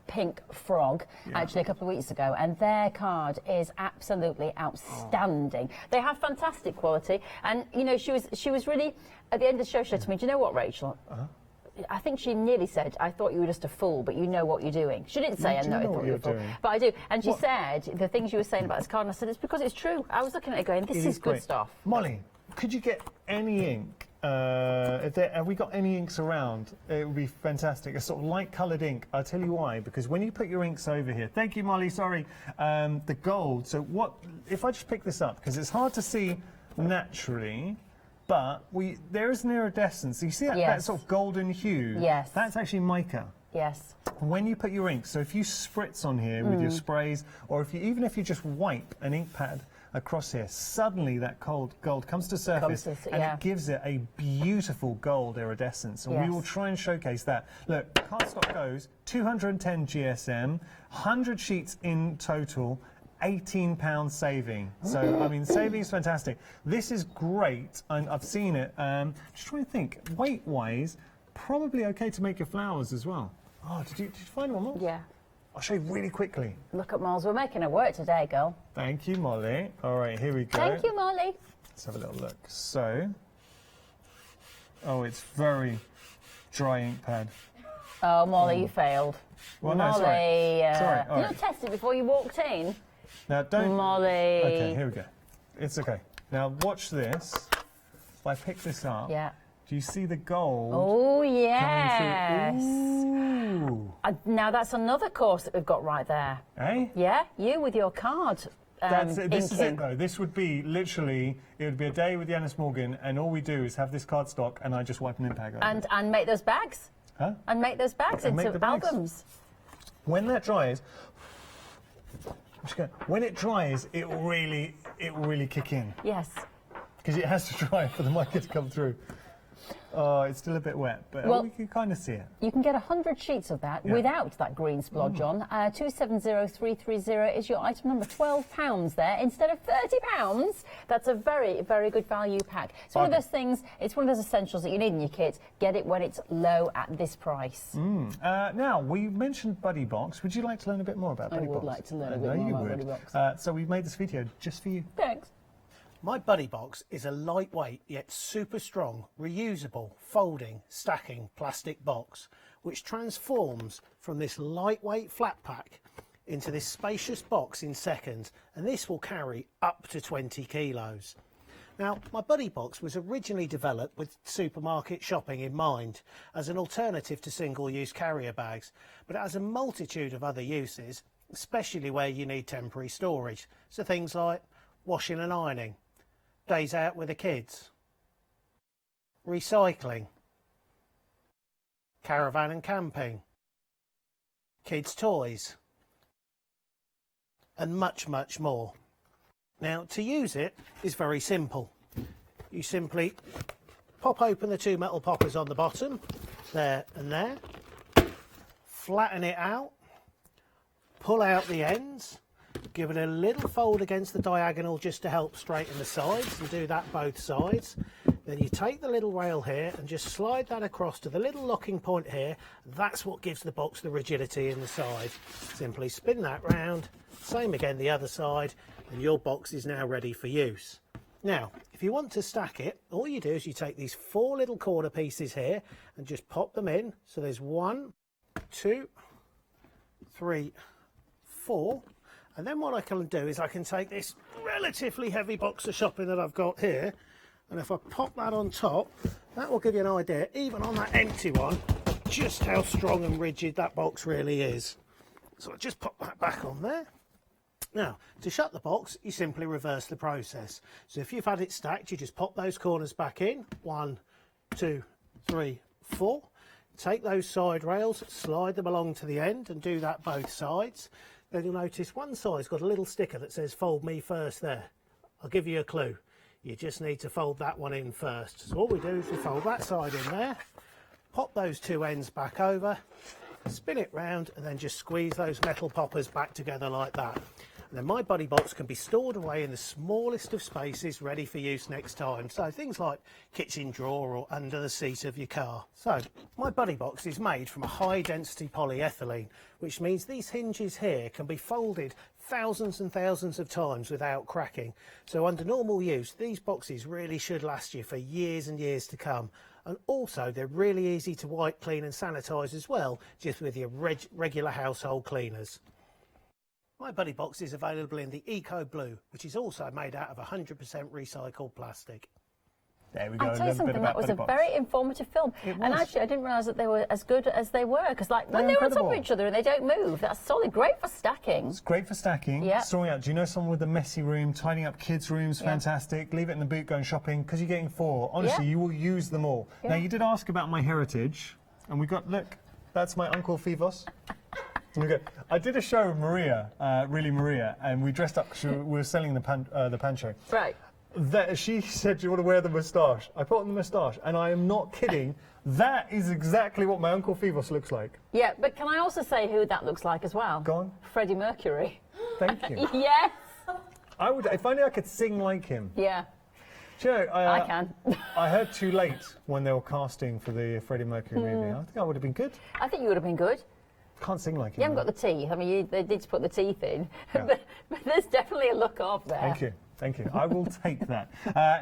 Pink Frog actually a couple of weeks ago, and their card is absolutely outstanding. They have fantastic quality, and you know she was really at the end of the show. She said to me, "Do you know what, Rachel?" I think she nearly said, "I thought you were just a fool, but you know what you're doing." She didn't say, "I know what you're doing," but I do. And she said the things you were saying about this card, and I said, "It's because it's true." I was looking at it going, "This is good great stuff." Molly, could you get any ink? Have we got any inks around? It would be fantastic. A sort of light coloured ink. I'll tell you why. Because when you put your inks over here, thank you, Molly. Sorry, the gold. So what? If I just pick this up, because it's hard to see naturally, but there is an iridescence. You see that sort of golden hue? Yes. That's actually mica. Yes. When you put your ink, so if you spritz on here with your sprays, or even if you just wipe an ink pad across here, suddenly that gold comes to surface and it gives it a beautiful gold iridescence. And we will try and showcase that. Look, cardstock goes 210 GSM, 100 sheets in total, £18 saving. So, I mean, saving is fantastic. This is great. I've seen it. Just trying to think, weight-wise, probably okay to make your flowers as well. Oh, did you find one more? Yeah. I'll show you really quickly. Look at Moles. We're making it work today, girl. Thank you, Molly. All right, here we go. Thank you, Molly. Let's have a little look. So, it's very dry ink pad. Oh, Molly, you failed. Well, no, Molly, sorry. you not tested before you walked in. Now, don't... Molly. Okay, here we go. It's okay. Now, watch this. If I pick this up, do you see the gold? Oh, yes. Ooh. Now, that's another course that we've got right there. Eh? Yeah, you with your card. This is it, though. This would be literally, it would be a day with Yanis Morgan, and all we do is have this cardstock, and I just wipe an ink pad over. And make those bags. Huh? And make those bags into albums. When that dries, when it dries, it will really kick in. Yes. Because it has to dry for the mica to come through. Oh, it's still a bit wet, but we can kind of see it. You can get 100 sheets of that without that green splodge on. 270330 is your item number. £12 there instead of £30. That's a very, very good value pack. It's one of those things, it's one of those essentials that you need in your kit. Get it when it's low at this price. Now, we mentioned Buddy Box. Would you like to learn a bit more about Buddy Box? I would like to learn a bit more about Buddy Box. So we've made this video just for you. Thanks. My Buddy Box is a lightweight yet super strong, reusable, folding, stacking plastic box which transforms from this lightweight flat pack into this spacious box in seconds, and this will carry up to 20 kilos. Now, my Buddy Box was originally developed with supermarket shopping in mind as an alternative to single-use carrier bags, but it has a multitude of other uses, especially where you need temporary storage, so things like washing and ironing, days out with the kids, recycling, caravan and camping, kids' toys, and much, much more. Now, to use it is very simple. You simply pop open the 2 metal poppers on the bottom, there and there, flatten it out, pull out the ends, give it a little fold against the diagonal just to help straighten the sides, and do that both sides. Then you take the little rail here and just slide that across to the little locking point here. That's what gives the box the rigidity in the side. Simply spin that round, same again the other side, and your box is now ready for use. Now, if you want to stack it, all you do is you take these 4 little corner pieces here and just pop them in. So there's 1, 2, 3, 4. And then what I can do is I can take this relatively heavy box of shopping that I've got here, and if I pop that on top, that will give you an idea, even on that empty one, just how strong and rigid that box really is. So I just pop that back on there. Now, to shut the box, you simply reverse the process. So if you've had it stacked, you just pop those corners back in. 1, 2, 3, 4. Take those side rails, slide them along to the end, and do that both sides. Then you'll notice one side's got a little sticker that says fold me first there. I'll give you a clue. You just need to fold that one in first. So all we do is we fold that side in there, pop those 2 ends back over, spin it round, and then just squeeze those metal poppers back together like that. And then my buddy box can be stored away in the smallest of spaces, ready for use next time. So things like kitchen drawer or under the seat of your car. So my buddy box is made from a high density polyethylene, which means these hinges here can be folded thousands and thousands of times without cracking. So under normal use, these boxes really should last you for years and years to come. And also they're really easy to wipe, clean and sanitize as well, just with your regular household cleaners. My buddy box is available in the Eco Blue, which is also made out of 100% recycled plastic. There we go. I'll tell you something, that was a very informative film. And actually, I didn't realise that they were as good as they were, because like when they're on top of each other and they don't move, that's solid. Great for stacking. It's great for stacking. Yeah. Sorting out. Do you know someone with a messy room, tidying up kids' rooms? Fantastic. Leave it in the boot, going shopping, because you're getting 4. Honestly, you will use them all. Now, you did ask about my heritage, and we got, look, that's my Uncle Feefos. I did a show with Maria, Really Maria, and we dressed up because we were selling the pancho. Right. She said, do you want to wear the moustache? I put on the moustache, and I am not kidding. That is exactly what my Uncle Feefos looks like. Yeah, but can I also say who that looks like as well? Go on. Freddie Mercury. Thank you. Yes. I would, if only I could sing like him. Yeah. Do you know, I can. I heard Too Late when they were casting for the Freddie Mercury movie. I think I would have been good. I think you would have been good. Can't sing like him. You haven't got the teeth. I mean, they did put the teeth in. Yeah. but there's definitely a look off there. Thank you. Thank you. I will take that.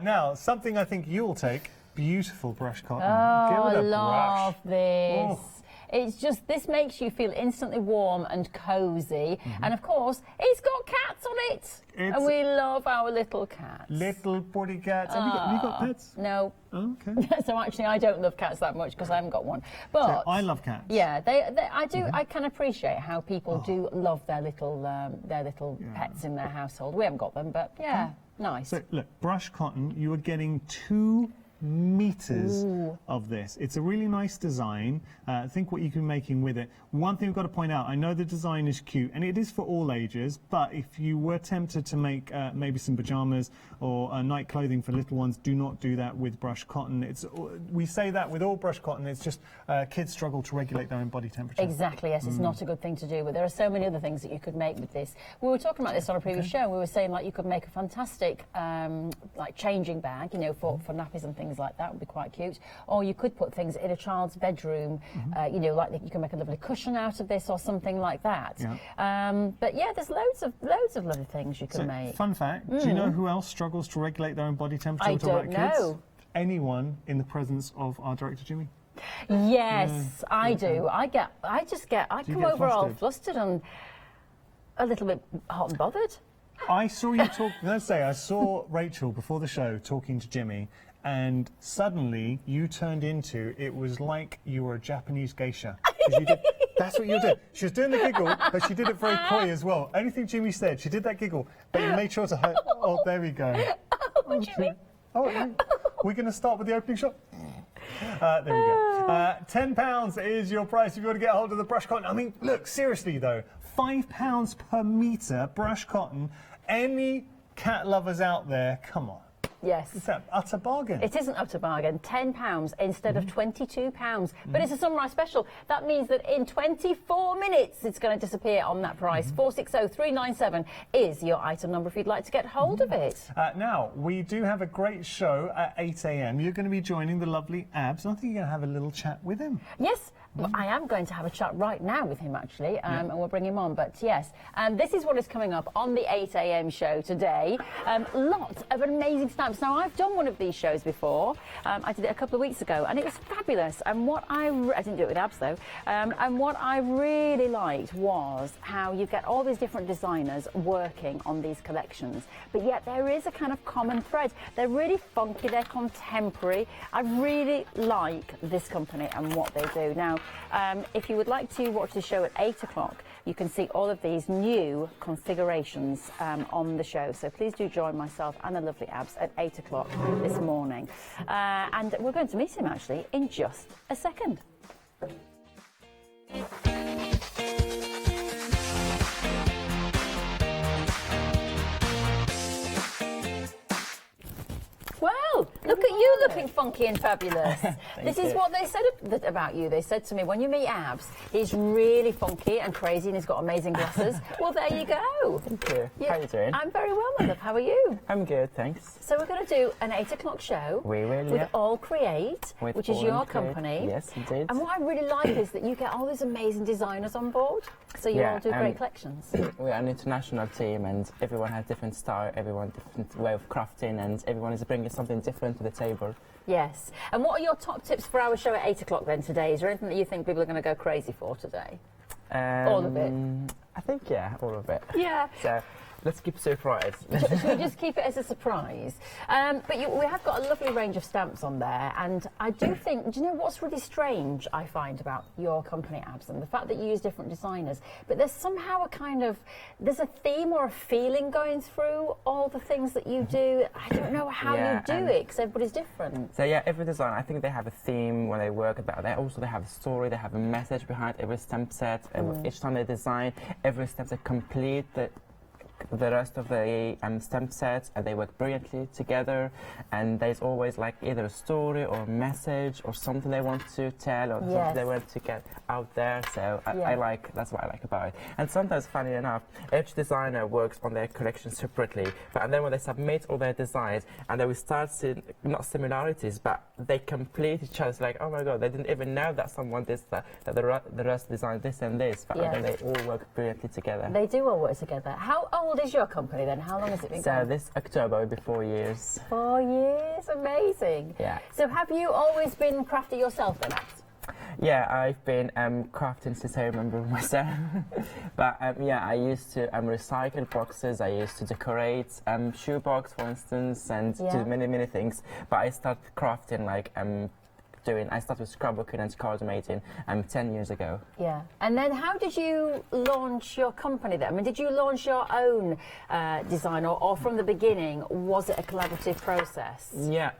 Now, something I think you'll take, beautiful brush cotton. Oh, Give it a I love brush. this. Oh. It's just, this makes you feel instantly warm and cosy. And of course, it's got cats on it. And we love our little cats. Little pretty cats. Have you got pets? No. Oh, okay. So actually, I don't love cats that much because I haven't got one. But I love cats. Yeah, I do. I can appreciate how people do love their little pets in their household. We haven't got them, but yeah, nice. So look, brush cotton. You are getting 2 meters of this. It's a really nice design. Think what you can be making with it. One thing I've got to point out, I know the design is cute and it is for all ages, but if you were tempted to make maybe some pajamas or night clothing for little ones, do not do that with brush cotton. We say that with all brush cotton, it's just kids struggle to regulate their own body temperature. Exactly, yes, it's not a good thing to do, but there are so many other things that you could make with this. We were talking about this on a previous show, and we were saying like you could make a fantastic like changing bag, you know, for nappies and things like that would be quite cute. Or you could put things in a child's bedroom, you know, like you can make a lovely cushion out of this or something like that. Yeah. But yeah, there's loads of lovely things you can make. Fun fact, do you know who else struggles to regulate their own body temperature? I don't know. Kids? Anyone in the presence of our director, Jimmy. Yes, I do. I come over all flustered and a little bit hot and bothered. I saw you talk, let's say, I saw Rachel before the show talking to Jimmy, and suddenly you turned into, it was like you were a Japanese geisha. That's what you did. She was doing the giggle, but she did it very coy as well. Anything Jimmy said, she did that giggle, but you made sure to hurt. Oh, there we go. Oh, Jimmy. Oh, we're going to start with the opening shot. There we go. £10 is your price if you want to get hold of the brush cotton. I mean, look, seriously though, £5 per metre brush cotton. Any cat lovers out there, come on. Yes. It's an utter bargain. It is an utter bargain. £10 instead of £22. But it's a sunrise special. That means that in 24 minutes it's going to disappear on that price. 460397 is your item number if you'd like to get hold of it. Now, we do have a great show at 8 a.m. You're going to be joining the lovely Abs, and I think you're going to have a little chat with him. Yes, well, I am going to have a chat right now with him, actually, and we'll bring him on. But yes, this is what is coming up on the 8 a.m. show today. Lots of amazing stamps. Now, I've done one of these shows before. I did it a couple of weeks ago, and it was fabulous. And what I didn't do it with Abs, though. And what I really liked was how you get all these different designers working on these collections. But yet there is a kind of common thread. They're really funky, they're contemporary. I really like this company and what they do. Now, if you would like to watch the show at 8 o'clock, you can see all of these new configurations on the show. So please do join myself and the lovely Abs at 8 o'clock this morning. And we're going to meet him, actually, in just a second. Well, look at you looking funky and fabulous. This is what they said about you. They said to me, when you meet Abs, he's really funky and crazy and he's got amazing glasses. Well, there you go. Thank you. Yeah. How are you doing? I'm very well, my love. How are you? I'm good, thanks. So we're going to do an 8 o'clock show with All Create, which is your company. Yes, indeed. And what I really like is that you get all these amazing designers on board. So you all do great collections. We're an international team and everyone has different style, everyone different way of crafting, and everyone is bringing something different to the table. Yes. And what are your top tips for our show at 8 o'clock then today? Is there anything that you think people are going to go crazy for today? All of it? I think, yeah, all of it. Yeah. So let's keep it surprise. Should we just keep it as a surprise? But we have got a lovely range of stamps on there, and I do think, do you know what's really strange I find about your company, Abs, and the fact that you use different designers, but there's somehow a kind of, there's a theme or a feeling going through all the things that you do. I don't know how you do it, because everybody's different. So yeah, every designer, I think they have a theme when they work about that. They have a story, they have a message behind every stamp set. Each time they design, every stamp set complete the rest of the stamp sets, and they work brilliantly together, and there's always like either a story or a message or something they want to tell or something they want to get out there. So that's what I like about it. And sometimes, funny enough, each designer works on their collection separately, and then when they submit all their designs and then we start seeing not similarities but they complete each other. It's like, oh my god, they didn't even know that someone did that the rest designed this and this, but then they all work brilliantly together. They do all work together. How old is your company then? How long has it been going? So this October will be 4 years. 4 years? Amazing. Yeah. So have you always been crafty yourself then, Abs? Yeah, I've been crafting since I remember myself. But I used to recycle boxes, I used to decorate shoebox, for instance, and do many things. But I started crafting like I started with scrapbooking and card making 10 years ago. Yeah. And then how did you launch your company then? I mean, did you launch your own design, or from the beginning, was it a collaborative process? Yeah.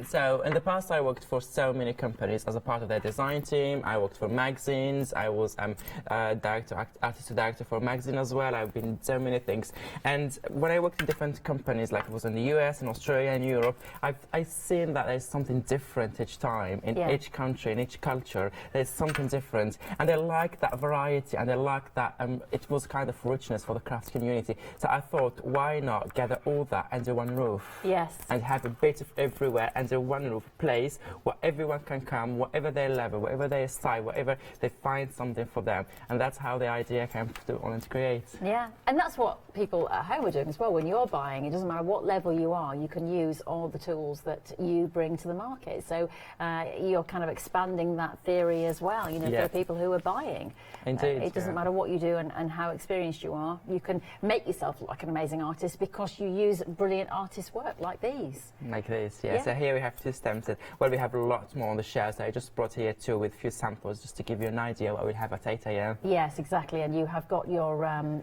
So in the past, I worked for so many companies as a part of their design team. I worked for magazines. I was artistic director for a magazine as well. I've been so many things. And when I worked in different companies, like it was in the US, in Australia, and Europe, I've seen that there's something different each time. In each country, in each culture, there's something different, and they like that variety, and they like that it was kind of richness for the craft community. So I thought, why not gather all that under one roof? Yes. And have a bit of everywhere under one roof, place where everyone can come, whatever their level, whatever their style, whatever they find something for them, and that's how the idea came to want to create. Yeah, and that's what people at home are doing as well. When you're buying, it doesn't matter what level you are, you can use all the tools that you bring to the market. So you're kind of expanding that theory as well, you know, for people who are buying. Indeed. It doesn't matter what you do and how experienced you are. You can make yourself look like an amazing artist because you use brilliant artist work like these. Like this, yeah. So here we have 2 stamps. Well, we have a lot more on the shelf, so I just brought here 2 with a few samples just to give you an idea what we have at 8 a.m. Yes, exactly. And you have got your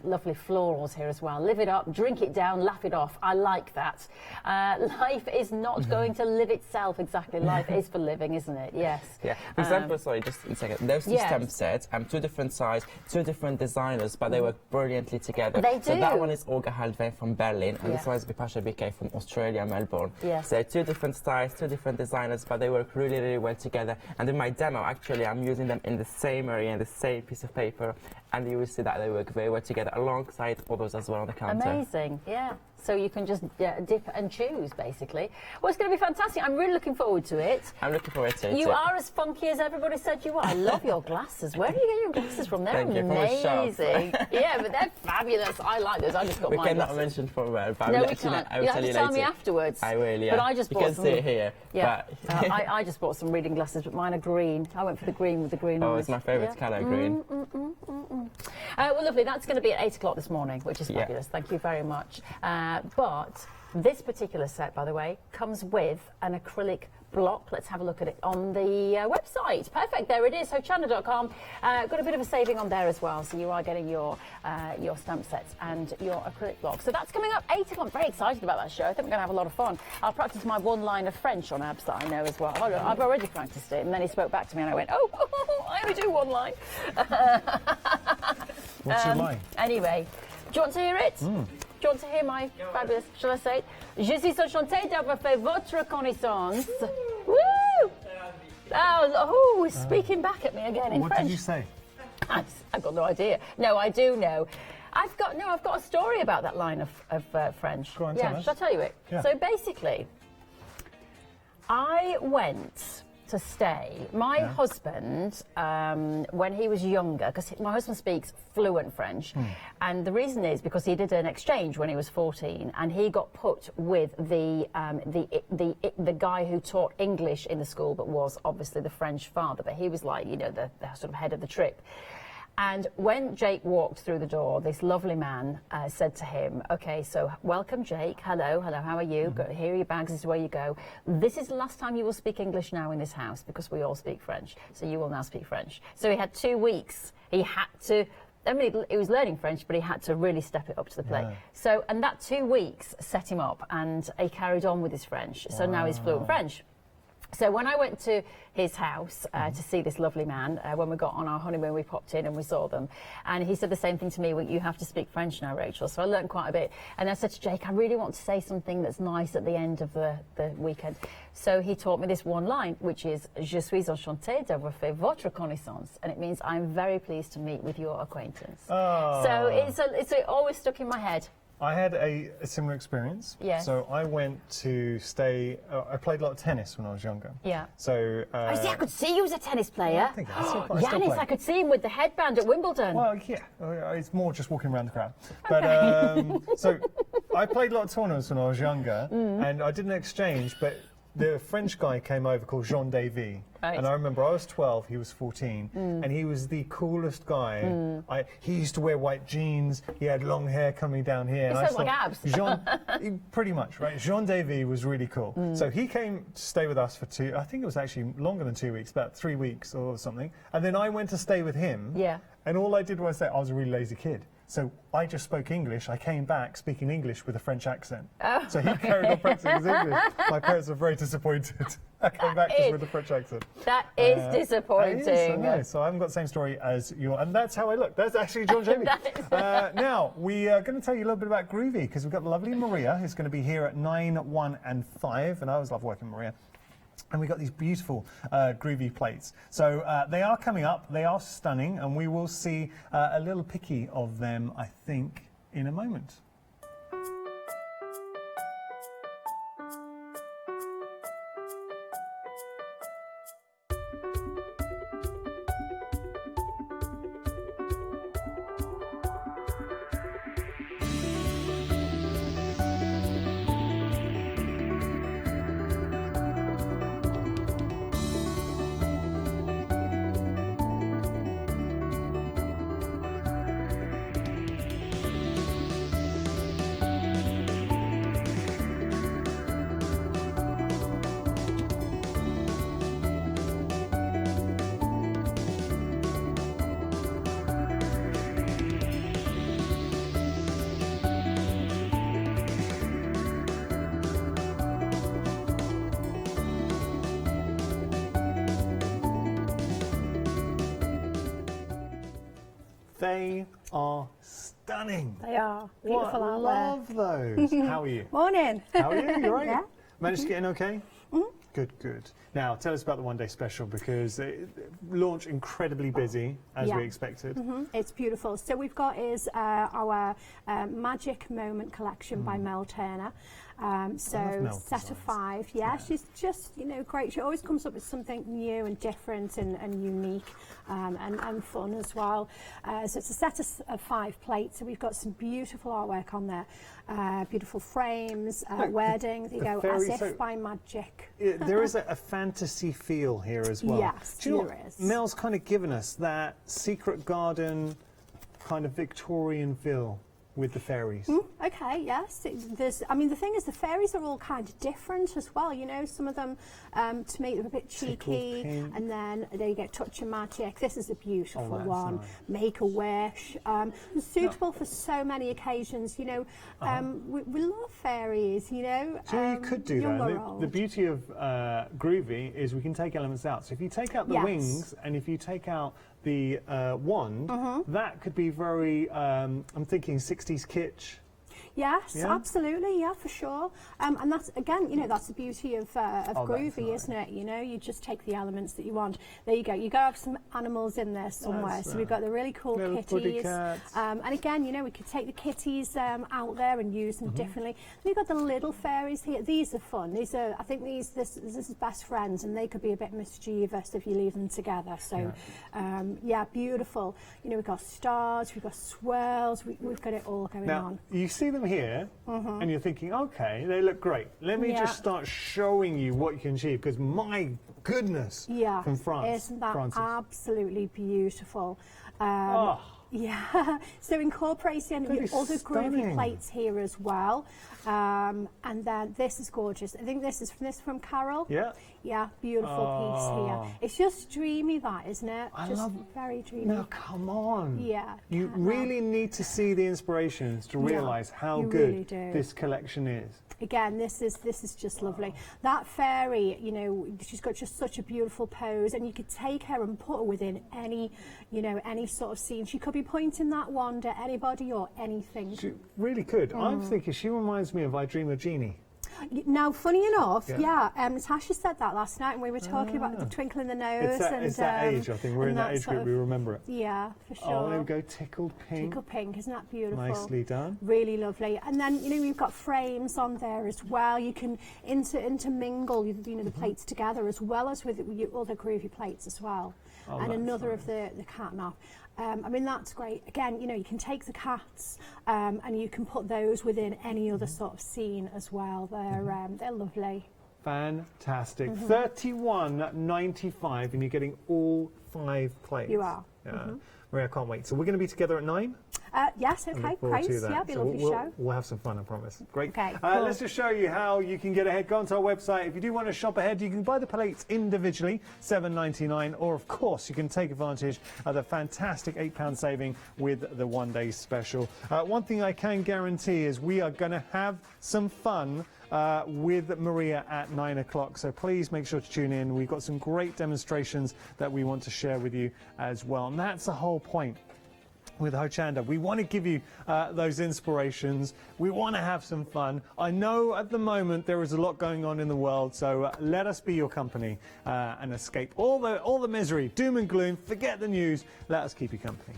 lovely florals here as well. Live it up, drink it down, laugh it off. I like that. Life is not going to live itself, exactly. Life is for living, isn't it? Yes. Yeah. For example, sorry, just a second. Those two stamp sets, two different size, two different designers, but they work brilliantly together. They So do. that one is Olga Haldvein from Berlin, and this one is Bipasha BK from Australia, Melbourne. Yes. So two different styles, two different designers, but they work really, really well together. And in my demo, actually, I'm using them in the same area, in the same piece of paper, and you will see that they work very well together alongside others as well on the counter. Amazing, yeah. So you can just dip and choose, basically. Well, it's going to be fantastic. I'm really looking forward to it. I'm looking forward to it. You are as funky as everybody said you are. I love your glasses. Where do you get your glasses from? They're Thank you, from a shop. amazing. Yeah, but they're fabulous. I like those. I just got We my cannot glasses. mention for where, but No, I will we let you know. can't. I will You tell have you to tell me later. afterwards. I will, yeah. But I just you bought can some. see it here. Yeah, But I just bought some reading glasses, but mine are green. I went for the green with the green eyes. it's my favourite colour, green. Well, lovely. That's going to be at 8 o'clock this morning, which is fabulous. Thank you very much. But this particular set, by the way, comes with an acrylic block. Let's have a look at it on the website. Perfect. There it is, Hochanda.com. Got a bit of a saving on there as well, so you are getting your stamp sets and your acrylic block. So that's coming up 8 o'clock. I'm very excited about that show. I think we're going to have a lot of fun. I'll practice my one line of French on Abs that I know as well. I've already practiced it, and then he spoke back to me and I went, oh, I only do one line. What's your line? Anyway, do you want to hear it? Do you want to hear my fabulous, shall I say it? Je suis enchantée d'avoir fait votre connaissance. Woo! Oh, he's speaking back at me again in What French. did you say? I've got no idea. No, I do know. I've got a story about that line of French. Go on, tell us. Shall I tell you it? Yeah. So basically, I went to stay. My husband, when he was younger, because my husband speaks fluent French, and the reason is because he did an exchange when he was 14, and he got put with the guy who taught English in the school, but was obviously the French father. But he was like, the sort of head of the trip. And when Jake walked through the door, this lovely man said to him, okay, so welcome, Jake. Hello, how are you? Here are your bags, this is where you go. This is the last time you will speak English now in this house, because we all speak French. So you will now speak French. So he had 2 weeks. He had to, he was learning French, but he had to really step it up to the plate. So, and that 2 weeks set him up, and he carried on with his French. So now he's fluent French. So when I went to his house to see this lovely man, when we got on our honeymoon, we popped in and we saw them. And he said the same thing to me, well, you have to speak French now, Rachel. So I learned quite a bit. And I said to Jake, I really want to say something that's nice at the end of the weekend. So he taught me this one line, which is, Je suis enchantée d'avoir fait votre connaissance. And it means, I'm very pleased to meet with your acquaintance. Oh. So it's always stuck in my head. I had a similar experience. Yes. So I went to stay. I played a lot of tennis when I was younger. Yeah. So. I could see you as a tennis player. I think I still Yanis, play. I could see him with the headband at Wimbledon. Well, yeah, it's more just walking around the crowd. But so I played a lot of tournaments when I was younger, and I did an exchange, but the French guy came over called Jean Davy. Right. And I remember I was 12, he was 14, and he was the coolest guy. He used to wear white jeans, he had long hair coming down here. He sounds like Abs. Pretty much, right? Jean Davy was really cool. So he came to stay with us for I think it was actually longer than 2 weeks, about 3 weeks or something. And then I went to stay with him. Yeah. And all I did was say, I was a really lazy kid. So I just spoke English. I came back speaking English with a French accent. Oh. So he carried on practicing his English. My parents were very disappointed. I came back just with a French accent. That is disappointing. It is, I know. So I haven't got the same story as you, and that's how I look. That's actually John Jamie. Now, we are going to tell you a little bit about Groovy, because we've got the lovely Maria, who's going to be here at 9, 1 and 5, and I always love working with Maria. And we've got these beautiful Groovy plates. So they are coming up, they are stunning, and we will see a little picky of them, I think, in a moment. They are stunning. They are beautiful, I aren't love those. How are you? they? Morning. How are you? You all right? Yeah. Managed to get in okay? Good, good. Now, tell us about the one-day special, because it launched incredibly busy, as we expected. It's beautiful. So we've got our Magic Moment collection by Mel Turner. So Mel set designs. of 5. Yeah, she's just, great. She always comes up with something new and different and unique and fun as well. So it's a set of 5 plates. So we've got some beautiful artwork on there. Beautiful frames, wedding, the as fairy- if so- by magic. There is a fantasy feel here as well. Yes, Do you know there what? is. Mel's kind of given us that secret garden kind of Victorian feel with the fairies. Okay, yes. The thing is, the fairies are all kind of different as well. Some of them, to make them a bit cheeky, pink. and then they get touch of magic. This is a beautiful that's one. nice. Make a wish. Suitable for so many occasions. We love fairies. So you could do young that. or The old. beauty of Groovy is we can take elements out. So if you take out the Yes. wings and if you take out the wand, that could be very, I'm thinking 60s kitsch. Yes, Yeah? absolutely, yeah, for sure. And that's, again, that's the beauty of Groovy, nice. isn't it? You just take the elements that you want. There you go. You got to have some animals in there somewhere. That's So we've got the really cool little kitties. puddy And again, we could take the kitties out there and use them differently. We've got the little fairies here. These are fun. This is best friends, and they could be a bit mischievous if you leave them together. So, beautiful. We've got stars, we've got swirls, we've got it all going Now, on. you see them here, and you're thinking, okay, they look great. Let me Yeah. just start showing you what you can achieve, because my goodness, Yeah, from France. isn't that Francis. absolutely beautiful? Oh. Yeah, so incorporating That is the other Groovy stunning. plates here as well. And then this is gorgeous. I think this is from Carol. Yeah. Yeah, beautiful piece here. It's just dreamy, that, isn't it? I just love- very dreamy. Now, come on. Yeah, You can't really need to see the inspirations to realise how you good really do. this collection is. Again, this is just lovely. That fairy, she's got just such a beautiful pose, and you could take her and put her within any sort of scene. She could be pointing that wand at anybody or anything. She really could. I'm thinking she reminds me of I Dream of Jeannie. Now, funny enough, Yeah. Natasha said that last night, and we were talking about the twinkle in the nose. It's that age, I think. We're in that age sort group, of- we remember it. Yeah, for sure. Oh, there we go, tickled pink. Tickle pink, isn't that beautiful? Nicely done. Really lovely. And then, we've got frames on there as well. You can intermingle, the plates together, as well as with your other Groovy plates as well. Oh, and that's another of the cat nap. That's great. Again, you can take the cats and you can put those within any other sort of scene as well. They're lovely. Fantastic. Mm-hmm. $31.95, and you're getting all 5 plates. You are. Yeah. Maria, I can't wait. So we're going to be together at 9? Yes, I okay, look forward great. to that. Yeah, be a So lovely show. We'll have some fun, I promise. Great. Okay, cool. Let's just show you how you can get ahead. Go onto our website. If you do want to shop ahead, you can buy the plates individually, $7.99, or of course you can take advantage of the fantastic £8 saving with the one-day special. One thing I can guarantee is we are going to have some fun with Maria at 9 o'clock. So please make sure to tune in. We've got some great demonstrations that we want to share with you as well. And that's the whole point with Hochanda. We want to give you those inspirations. We want to have some fun. I know at the moment there is a lot going on in the world, so let us be your company and escape all the misery, doom and gloom. Forget the news. Let us keep you company.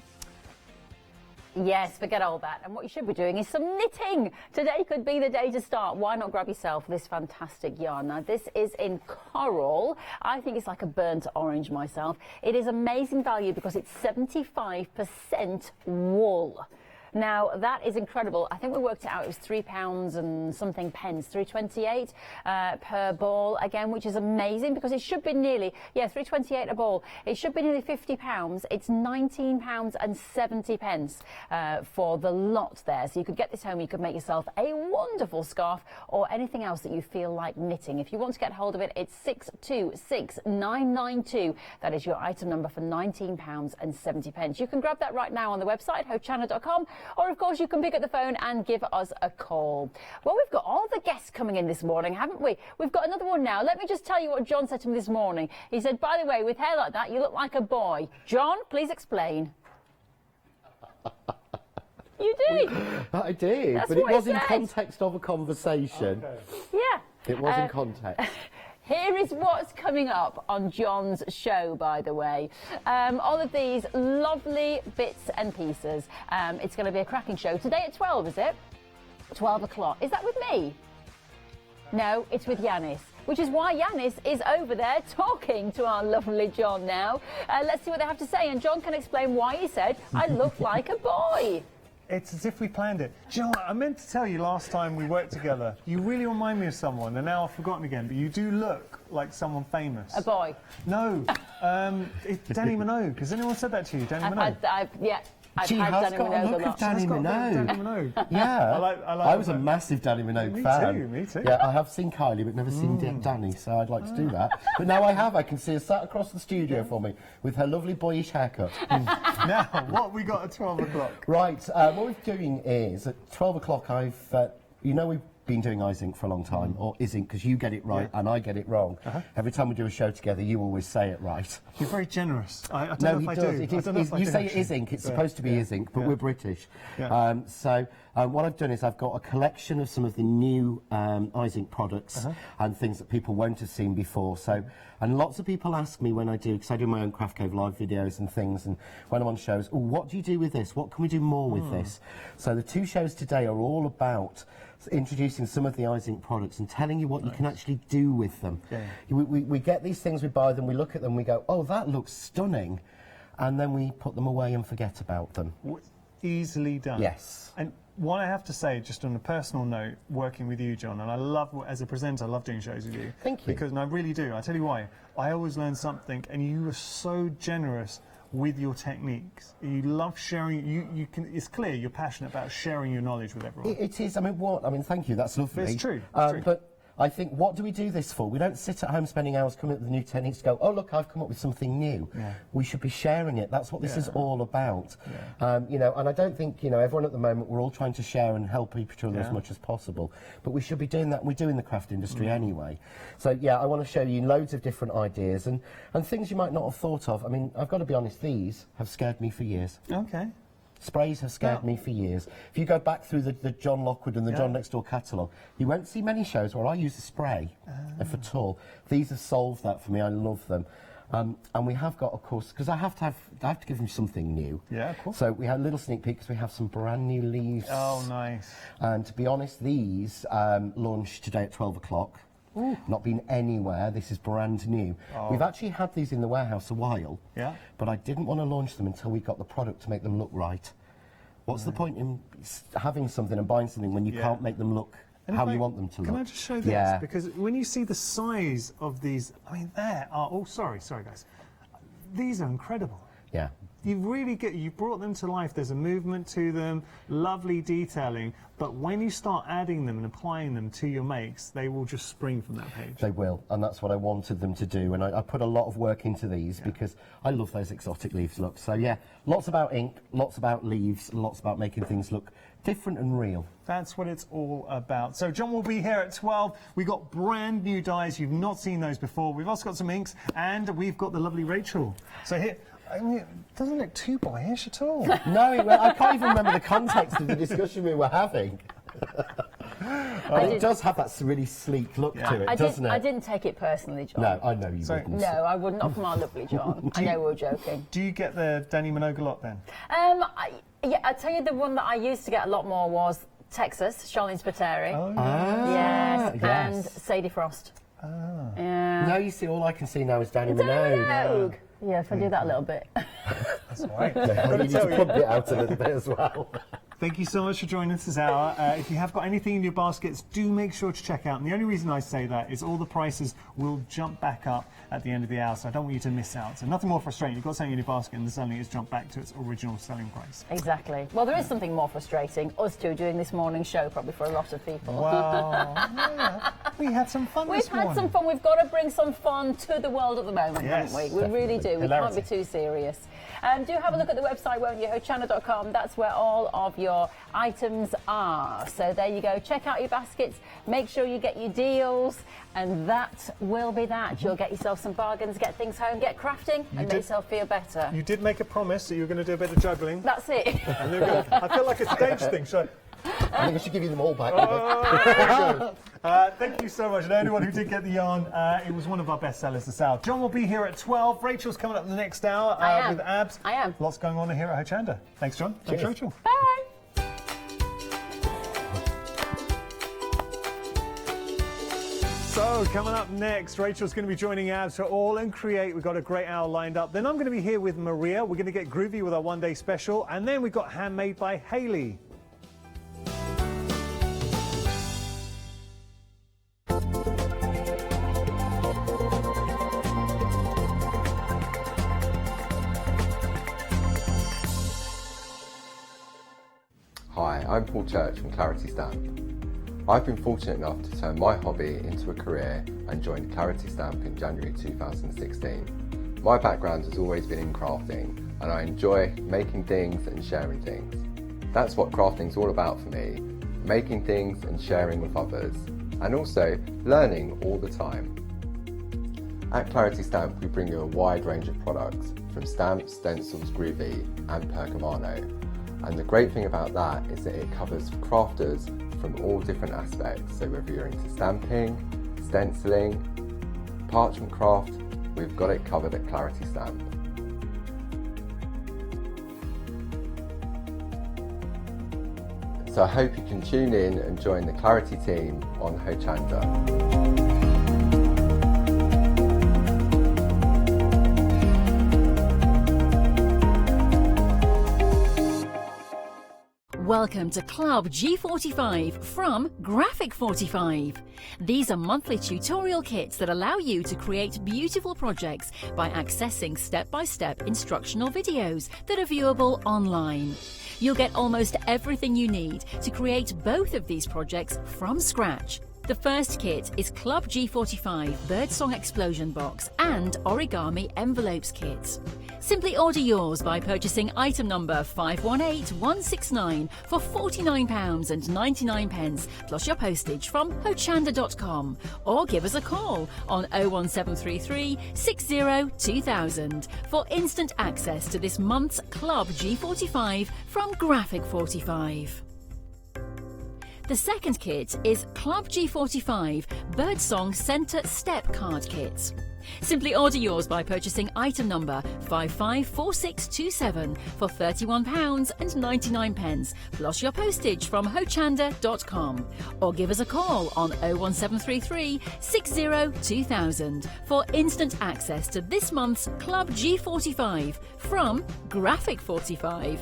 Yes, forget all that. And what you should be doing is some knitting. Today could be the day to start. Why not grab yourself this fantastic yarn? Now, this is in coral. I think it's like a burnt orange myself. It is amazing value because it's 75% wool. Now, that is incredible. I think we worked it out. It was £3 and something pence, 3.28 per ball, again, which is amazing because it should be nearly, £3.28 a ball. It should be nearly £50. It's £19 and 70 pence for the lot there. So you could get this home. You could make yourself a wonderful scarf or anything else that you feel like knitting. If you want to get hold of it, it's 626992. That is your item number for £19 and 70 pence. You can grab that right now on the website, hochanda.com. Or, of course, you can pick up the phone and give us a call. Well, we've got all the guests coming in this morning, haven't we? We've got another one now. Let me just tell you what John said to me this morning. He said, by the way, with hair like that, you look like a boy. John, please explain. did. I did, That's but it what he was in said. context of a conversation. Yeah. It was in context. Here is what's coming up on John's show, by the way. All of these lovely bits and pieces. It's going to be a cracking show. Today at 12, is it? 12 o'clock. Is that with me? No, it's with Yanis. Which is why Yanis is over there talking to our lovely John now. Let's see what they have to say. And John can explain why he said, I look like a boy. It's as if we planned it. Do you know what? I meant to tell you last time we worked together, you really remind me of someone, and now I've forgotten again, but you do look like someone famous. A boy. No, it's Danny Minogue. Has anyone said that to you, Danny Minogue? I've She had has Danny got a Minogue look a lot. of Danny Danny Minogue. Minogue. Yeah, I was a massive Danny Minogue fan. Me too. Yeah, I have seen Kylie, but never seen Danny, so I'd like to do that. But now I have. I can see her sat across the studio for me with her lovely boyish haircut. Now, what have we got at 12 o'clock? Right, what we're doing is at 12 o'clock. We've been doing iZinc for a long time, or iZinc, because you get it right and I get it wrong. Every time we do a show together, you always say it right. You're very generous. I don't No, know he if I does. do. It I is, don't know if I you do, say it actually. is ink. It's supposed to be iZinc, but we're British. Yeah. What I've done is I've got a collection of some of the new iZinc products and things that people won't have seen before. And lots of people ask me when I do, because I do my own Craft Cave live videos and things, and when I'm on shows, oh, what do you do with this? What can we do more with this? So the two shows today are all about introducing some of the iZinc products and telling you what you can actually do with them. Yeah. We get these things, we buy them, we look at them, we go, oh, that looks stunning, and then we put them away and forget about them. Easily done. Yes. And what I have to say, just on a personal note, working with you, John, and I love, as a presenter, I love doing shows with you. Thank you. Because, and I really do. I tell you why. I always learn something, and you are so generous with your techniques. You love sharing. You can. It's clear you're passionate about sharing your knowledge with everyone. It is. I mean, thank you. That's lovely. It's true. But I think, what do we do this for? We don't sit at home spending hours coming up with new techniques to go, oh, look, I've come up with something new. Yeah. We should be sharing it. That's what this is all about. Yeah. And I don't think, everyone at the moment, we're all trying to share and help each other as much as possible. But we should be doing that. We do in the craft industry anyway. So, yeah, I want to show you loads of different ideas and things you might not have thought of. I mean, I've got to be honest, these have scared me for years. Okay. Sprays have scared me for years. If you go back through the John Lockwood and the John Next Door catalogue, you won't see many shows where I use a spray, if at all. These have solved that for me. I love them. And we have got, of course, because I have to give them something new. Yeah, of course. So we had a little sneak peek because we have some brand new leaves. Oh, nice. And to be honest, these launched today at 12 o'clock. Ooh. Not been anywhere. This is brand new. Oh. We've actually had these in the warehouse a while, but I didn't want to launch them until we got the product to make them look right. What's the point in having something and buying something when you can't make them look how you want them to look? Can I just show this? Yeah. Because when you see the size of these, I mean, there are. Oh, sorry, guys. These are incredible. Yeah. You brought them to life. There's a movement to them, lovely detailing. But when you start adding them and applying them to your makes, they will just spring from that page. They will, and that's what I wanted them to do. And I put a lot of work into these because I love those exotic leaves looks. So yeah, lots about ink, lots about leaves, and lots about making things look different and real. That's what it's all about. So John will be here at 12. We've got brand new dyes. You've not seen those before. We've also got some inks, and we've got the lovely Rachel. So here. I mean, it doesn't look too boyish at all. No, I can't even remember the context of the discussion we were having. But it does have that really sleek look to it, doesn't it? I didn't take it personally, John. No, I know you wouldn't. No, I would not from our lovely John. I know we were joking. Do you get the Danny Minogue a lot then? I tell you, the one that I used to get a lot more was Texas, Charlene Spiteri. Oh, yes, and Sadie Frost. Yeah. No, you see, all I can see now is Danny Minogue. Yeah, if I do that a little bit. That's all right. You need to pump it out a little bit as well. Thank you so much for joining us this hour. If you have got anything in your baskets, do make sure to check out. And the only reason I say that is all the prices will jump back up at the end of the hour, so I don't want you to miss out. So nothing more frustrating. You've got something in your basket and suddenly it's jumped back to its original selling price. Exactly. Well, there is something more frustrating. Us two doing this morning show probably for a lot of people. Well, yeah. We had some fun We've this morning. had some fun. We've got to bring some fun to the world at the moment, Yes, haven't we? We really do. We Hilarity. can't be too serious. Do have a look at the website, won't you? Hochanda.com. That's where all of your items are. So there you go. Check out your baskets. Make sure you get your deals. And that will be that. You'll get yourself some bargains, get things home, get crafting, and make yourself feel better. You did make a promise that you were going to do a bit of juggling. That's it. And you're gonna, I feel like a stage thing, so... I think I should give you them all back. Thank you so much. And anyone who did get the yarn, it was one of our best sellers to sell. John will be here at 12. Rachel's coming up in the next hour with Abs. I am. Lots going on here at Hochanda. Thanks, John. Thanks, Rachel. Bye. So, coming up next, Rachel's going to be joining Abs for All and Create. We've got a great hour lined up. Then I'm going to be here with Maria. We're going to get groovy with our one-day special. And then we've got Handmade by Hayley. Hi, I'm Paul Church from Clarity Stamp. I've been fortunate enough to turn my hobby into a career and joined Clarity Stamp in January 2016. My background has always been in crafting and I enjoy making things and sharing things. That's what crafting's all about for me, making things and sharing with others, and also learning all the time. At Clarity Stamp we bring you a wide range of products from stamps, stencils, Groovy and Pergamano. And the great thing about that is that it covers crafters from all different aspects. So whether you're into stamping, stenciling, parchment craft, we've got it covered at Clarity Stamp. So I hope you can tune in and join the Clarity team on Hochanda. Welcome to Club G45 from Graphic 45. These are monthly tutorial kits that allow you to create beautiful projects by accessing step-by-step instructional videos that are viewable online. You'll get almost everything you need to create both of these projects from scratch. The first kit is Club G45 Birdsong Explosion Box and Origami Envelopes Kit. Simply order yours by purchasing item number 518169 for £49.99 plus your postage from hochanda.com, or give us a call on 01733 60 2000 for instant access to this month's Club G45 from Graphic 45. The second kit is Club G45 Birdsong Centre Step Card Kit. Simply order yours by purchasing item number 554627 for £31.99 plus your postage from hochanda.com, or give us a call on 01733 60 2000 for instant access to this month's Club G45 from Graphic 45.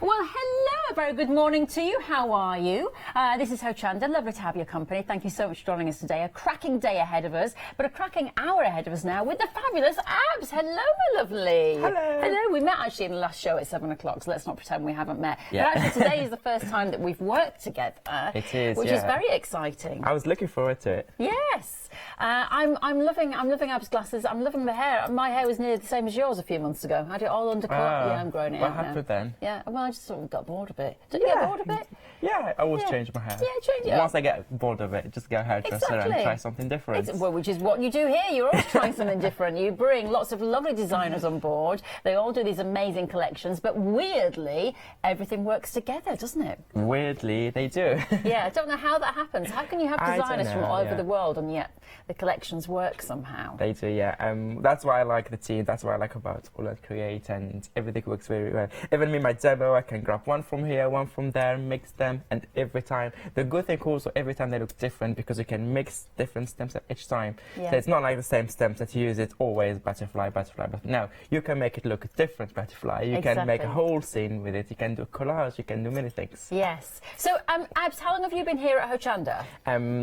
Well, hello, a very good morning to you. How are you? This is Hochanda. Lovely to have your company. Thank you so much for joining us today. A cracking day ahead of us, but a cracking hour ahead of us now with the fabulous Abs. Hello, my lovely. Hello. Hello. We met actually in the last show at 7 o'clock, so let's not pretend we haven't met. Yeah. But actually today is the first time that we've worked together. It is, which yeah. is very exciting. I was looking forward to it. Yes. I'm loving Ab's glasses. I'm loving the hair. My hair was nearly the same as yours a few months ago. I had it all undercut. Yeah, I'm growing it what out now. happened then? Yeah, well, I just sort of got bored of it. Did you get bored of it? Yeah, I always Yeah. change my hair. Yeah, change it. Once I get bored of it, just go hairdresser and try something different. Well, which is what you do here. You're always trying something different. You bring lots of lovely designers on board. They all do these amazing collections, but weirdly, everything works together, doesn't it? Weirdly, they do. Yeah, I don't know how that happens. How can you have I don't designers from know, all over yeah. the world and yet the collections work somehow? They do, yeah. That's why I like the team. That's what I like about All and Create, and everything works very well. Even me, my demo, I can grab one from here, one from there, mix them, and every time. The good thing also, every time they look different because you can mix different stem sets each time. Yeah. So it's not like the same stem set, you use it always butterfly, butterfly, but no, you can make it look a different butterfly. You can make a whole scene with it, you can do a collage, you can do many things. Yes. So, Abs, how long have you been here at Hochanda?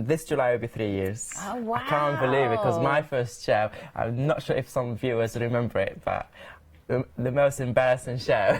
This July will be 3 years. Oh, wow. I can't believe it, because my first show, I'm not sure if some viewers remember it, but the most embarrassing show.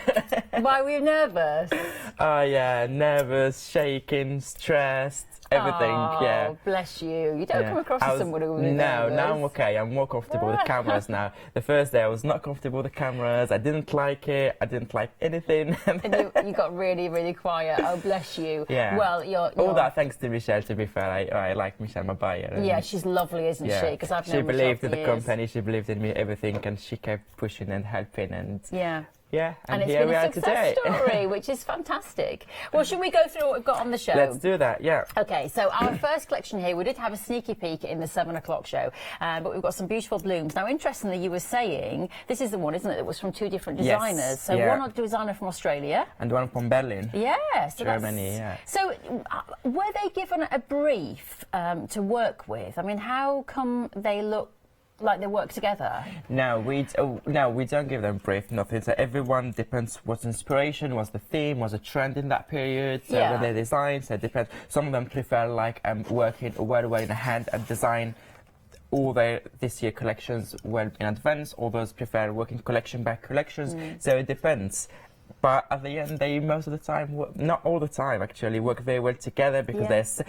Why were you nervous? Oh yeah, nervous, shaking, stressed, everything. Yeah. Bless you. You don't come across as someone who was nervous. No, now I'm okay. I'm more comfortable with the cameras now. The first day I was not comfortable with the cameras. I didn't like it. I didn't like anything. And you got really, really quiet. Oh, bless you. Yeah. Well, you're all that thanks to Michelle. To be fair, I like Michelle, my buyer. Yeah, she's lovely, isn't she? Because I've known she believed in Michelle the for years. company. She believed in me, everything, and she kept pushing and helping. And yeah, and it's here been we a are success today. story, which is fantastic. Well, should we go through what we've got on the show? Let's do that, yeah. Okay, so our first collection here, we did have a sneaky peek in the 7 o'clock show, but we've got some beautiful blooms. Now, interestingly, you were saying, this is the one, isn't it? It was from 2 different designers. Yes, so one designer from Australia. And one from Berlin. Yeah. So Germany, yeah. So were they given a brief to work with? I mean, how come they look like they work together? No, we don't give them brief, nothing. So everyone depends what's inspiration, what's the theme, what's the trend in that period. So when they design, so it depends. Some of them prefer like working right away in a hand and design all their this year collections well in advance. Others prefer working collection by collections. So it depends. But at the end, they most of the time, not all the time actually, work very well together because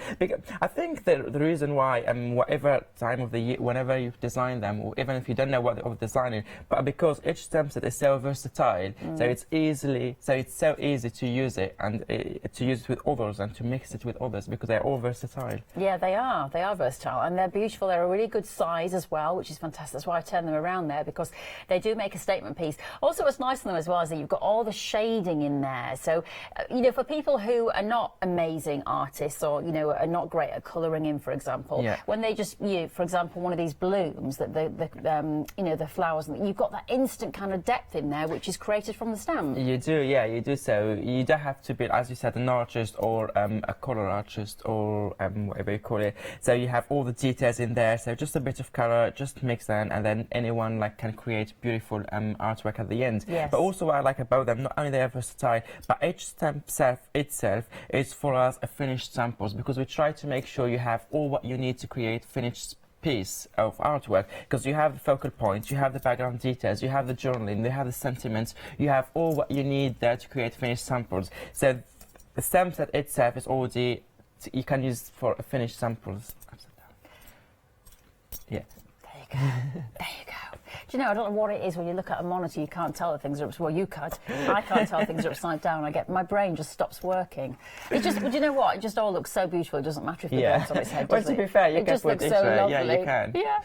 I think the reason why, whatever time of the year, whenever you design them, or even if you don't know what they're designing, but because each stem set is so versatile, so it's so easy to use it and to use it with others and to mix it with others because they're all versatile. Yeah, they are. They are versatile and they're beautiful. They're a really good size as well, which is fantastic. That's why I turn them around there because they do make a statement piece. Also, what's nice on them as well is that you've got all the shading in there. So, for people who are not amazing artists or, are not great at colouring in, for example, when they just, for example, one of these blooms, that the flowers, you've got that instant kind of depth in there, which is created from the stamp. You do, yeah, you do. So you don't have to be, as you said, an artist or a colour artist or whatever you call it. So you have all the details in there. So just a bit of colour, just mix them, and then anyone can create beautiful artwork at the end. Yes. But also what I like about them, not only they are versatile, but each stamp itself is for us a finished samples because we try to make sure you have all what you need to create finished piece of artwork because you have the focal points, you have the background details, you have the journaling, you have the sentiments, you have all what you need there to create finished samples. So the stamp set itself is already, you can use for finished samples. Yeah. There you go. There you go. Do you know, I don't know what it is when you look at a monitor, you can't tell that things are well, you could. I can't tell things are upside down. My brain just stops working. It just, do you know what? It just all looks so beautiful. It doesn't matter if the bird's on its head, does Well, it? to be fair, you it can just put looks so lovely. Yeah, you can. Yeah.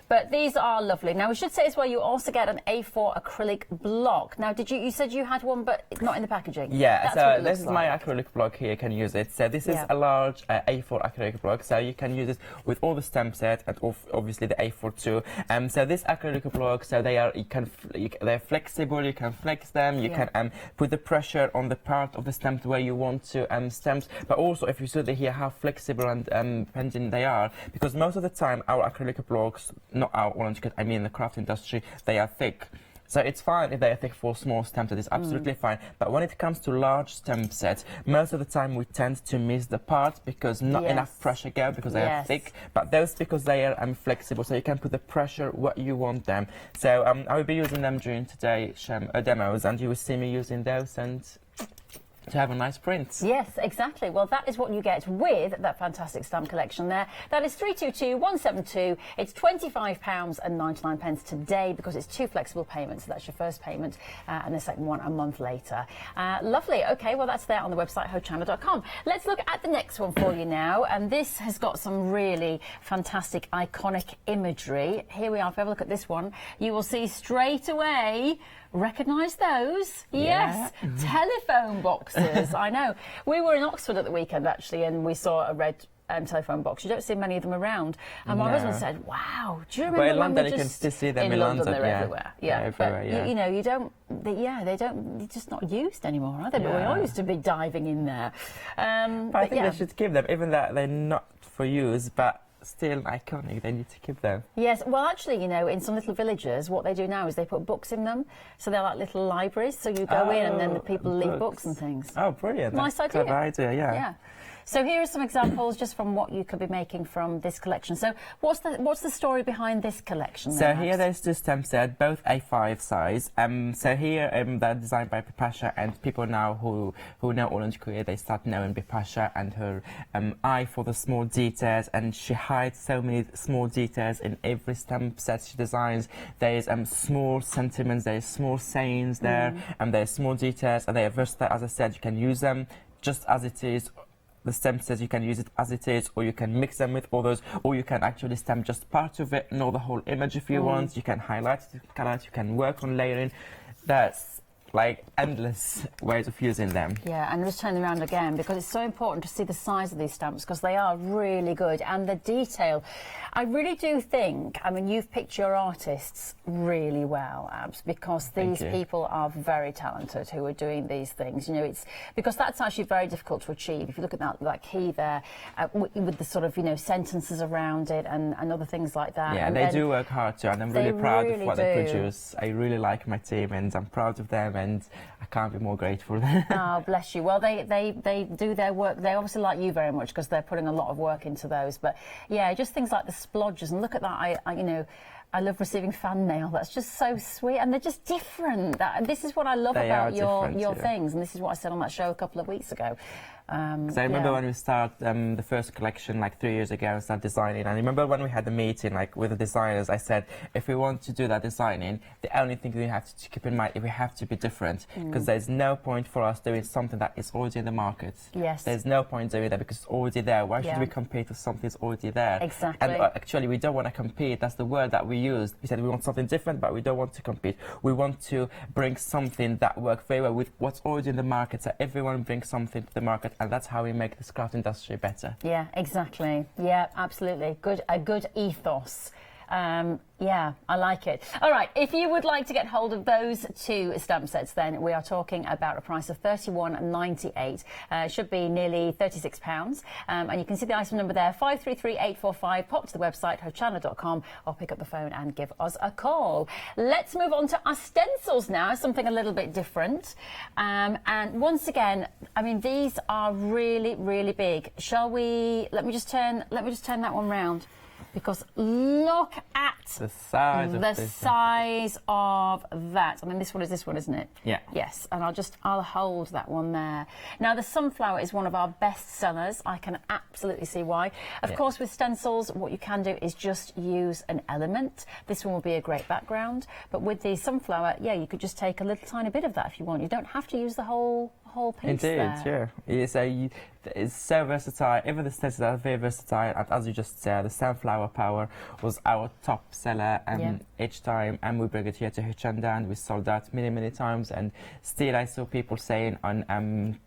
But these are lovely. Now, we should say as well, you also get an A4 acrylic block. Now, you said you had one, but not in the packaging? Yeah, That's so this is my acrylic block here, you can use it. So this is a large A4 acrylic block, so you can use it with all the stamp set and obviously the A4 too. So this acrylic block, so they're flexible, you can flex them, you can put the pressure on the part of the stamp where you want to stamps, but also if you see here how flexible and pendant they are, because most of the time our acrylic blocks, not our orange cut, I mean the craft industry, they are thick. So it's fine if they are thick for small stamp sets, it's absolutely fine. But when it comes to large stamp sets, most of the time we tend to miss the part because not enough pressure go because they are thick. But those because they are flexible, so you can put the pressure what you want them. So I will be using them during today's demos, and you will see me using those and to have a nice print. Yes, exactly. Well, that is what you get with that fantastic stamp collection there. That is 322172. It's £25.99 today because it's 2 flexible payments. So that's your first payment and the second one a month later. Lovely. Okay, well, that's there on the website, hochanda.com. Let's look at the next one for you now. And this has got some really fantastic, iconic imagery. Here we are. If we have a look at this one, you will see straight away. Recognise those? Yes. Telephone boxes. I know. We were in Oxford at the weekend, actually, and we saw a red telephone box. You don't see many of them around. And my husband said, "Wow, do you remember Well, in when London we you just can still see them in in London? London, They're yeah. everywhere. Yeah, Yeah, everywhere, but yeah. you know, you don't. They don't. They're just not used anymore, are they? But we all used to be diving in there. But I think they should keep them, even though they're not for use, but still iconic. They need to keep them. Yes, well, actually, you know, in some little villages, what they do now is they put books in them, so they're like little libraries. So you go in, and then the people leave books and things. Oh, brilliant! Nice That's idea. Clever idea, yeah. Yeah. So here are some examples just from what you could be making from this collection. So what's the story behind this collection? So then, here there's two stamp sets, both A5 size. So here they're designed by Bipasha, and people now who know Orange Korea, they start knowing Bipasha and her eye for the small details, and she hides so many small details in every stamp set she designs. There's small sentiments, there's small sayings there, and there's small details, and they are versatile. As I said, you can use them just as it is. The stamp says you can use it as it is, or you can mix them with others, or you can actually stamp just part of it, not the whole image if you want. You can highlight it, you can work on layering. That's like endless ways of using them. Yeah, and just turn them around again, because it's so important to see the size of these stamps, because they are really good, and the detail. I really do think, I mean, you've picked your artists really well, Abs, because these people are very talented who are doing these things. You know, it's because that's actually very difficult to achieve. If you look at that key there, with the sort of, you know, sentences around it and other things like that. Yeah, and they do work hard too, and I'm really proud of what they produce. I really like my team, and I'm proud of them, and I can't be more grateful. Oh, bless you. Well, they do their work. They obviously like you very much, because they're putting a lot of work into those. But yeah, just things like the splodges, and look at that. You know, I love receiving fan mail. That's just so sweet, and they're just different. This is what I love about your things, and this is what I said on that show a couple of weeks ago. So I remember when we started the first collection like 3 years ago and started designing, and I remember when we had the meeting like with the designers, I said, if we want to do that designing, the only thing we have to keep in mind is we have to be different, because there's no point for us doing something that is already in the market. Yes. There's no point doing that, because it's already there. Why should we compete with something that's already there? Exactly. And actually we don't want to compete. That's the word that we used. We said we want something different, but we don't want to compete. We want to bring something that works very well with what's already in the market, so everyone brings something to the market, and that's how we make this craft industry better. Yeah, exactly. Yeah, absolutely. A good ethos. Yeah, I like it. All right, if you would like to get hold of those two stamp sets, then we are talking about a price of £31.98. Should be nearly £36. And you can see the item number there, 533845. Pop to the website, hochanda.com, or pick up the phone and give us a call. Let's move on to our stencils now, something a little bit different. And once again, I mean, these are really, really big. Shall we? Let me just turn that one round. Because look at the size of that. I mean, this one is this one, isn't it? Yeah. Yes, and I'll hold that one there. Now, the sunflower is one of our best sellers. I can absolutely see why. Of course, with stencils, what you can do is just use an element. This one will be a great background. But with the sunflower, yeah, you could just take a little tiny bit of that if you want. You don't have to use the whole piece. Indeed, yeah. It's so versatile. Even the stencils are very versatile. And as you just said, the Sunflower Power was our top seller each time, and we bring it here to Hochanda, and we sold out many, many times. And still, I saw people saying on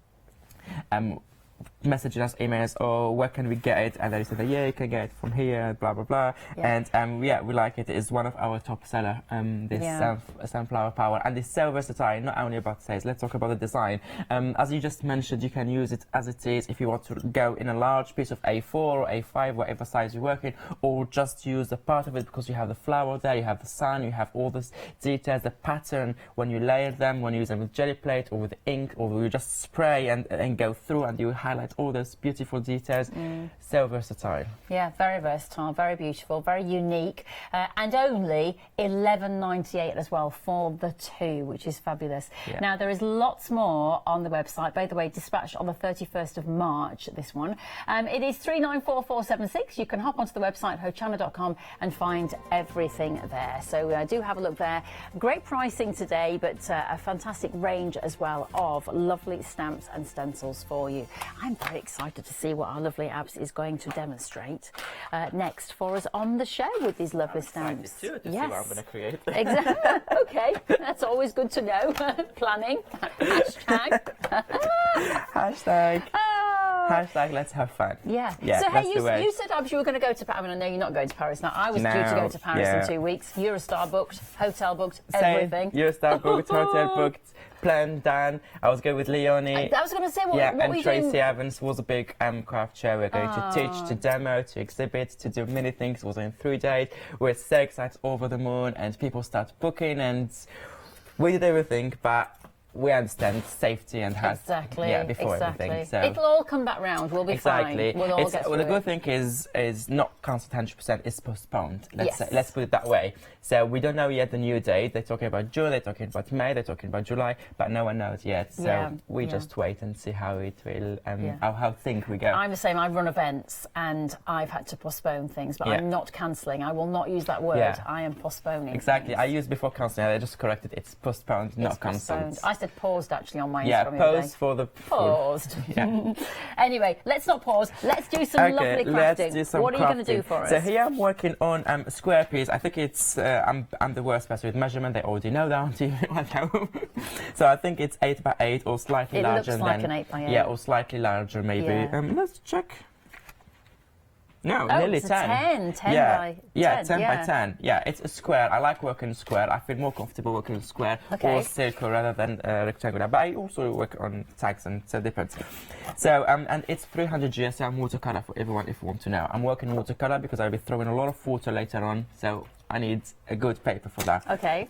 messaging us, emails, oh, where can we get it? And they said, yeah, you can get it from here, blah, blah, blah. Yeah. And yeah, we like it. It's one of our top seller, this Sunflower Power. And it's so versatile, not only about sales. Let's talk about the design. As you just mentioned, you can use it as it is if you want to go in a large piece of A4 or A5, whatever size you're working, or just use the part of it because you have the flower there, you have the sun, you have all this details, the pattern, when you layer them, when you use them with jelly plate or with ink, or you just spray and go through and you highlight all those beautiful details. So versatile. Yeah, very versatile, very beautiful, very unique, and only $11.98 as well for the two, which is fabulous. Yeah. Now, there is lots more on the website. By the way, dispatched on the 31st of March, this one. It is 394476. You can hop onto the website, hochanda.com, and find everything there. So do have a look there. Great pricing today, but a fantastic range as well of lovely stamps and stencils for you. I'm very excited to see what our lovely Abs is going to demonstrate next for us on the show with these lovely stamps. I'm excited too to see what I'm going to create. Exactly. Okay, that's always good to know. Planning. Hashtag. Hashtag. Hashtag let's have fun. Yeah. Yeah, so, that's hey, the way. you said you were going to go to Paris. I mean, I know you're not going to Paris now. I was due to go to Paris in 2 weeks. Eurostar booked, hotel booked, everything. Eurostar booked, hotel booked, plan done. I was going with Leonie. I was going to say, what and were you Tracy doing? Evans was a big craft show. We're going to teach, to demo, to exhibit, to do many things. It was in 3 days. We're so excited, over the moon, and people start booking, and we did everything, but we understand safety and health before everything. So it'll all come back round. We'll be fine. We'll all get through the good thing is not cancelled 100%. It's postponed. Let's put it that way. So we don't know yet the new date. They're talking about June. They're talking about May. They're talking about July. But no one knows yet. So we just wait and see how it will. How things we go. I'm the same. I run events and I've had to postpone things, but I'm not cancelling. I will not use that word. Yeah. I am postponing. Exactly. things. I used before cancelling. I just corrected. It's postponed, not cancelled. I said paused actually on my Instagram. Pause for the paused. Anyway, let's not pause. Let's do some lovely crafting. Let's do some what are you going to do for us? So here I'm working on square piece. I think it's I'm the worst person with measurement. They already know that, aren't you? So I think it's 8 by 8 or slightly larger. It looks like an 8 by 8. Yeah, or slightly larger maybe. Yeah. Let's check. No, oh, nearly it's 10. 10 by 10. 10 by 10. Yeah, it's a square. I like working square. I feel more comfortable working square or circle rather than rectangular. But I also work on tags, and so it depends. So, and it's 300 GSM watercolor for everyone if you want to know. I'm working watercolor because I'll be throwing a lot of water later on, so I need a good paper for that. Okay.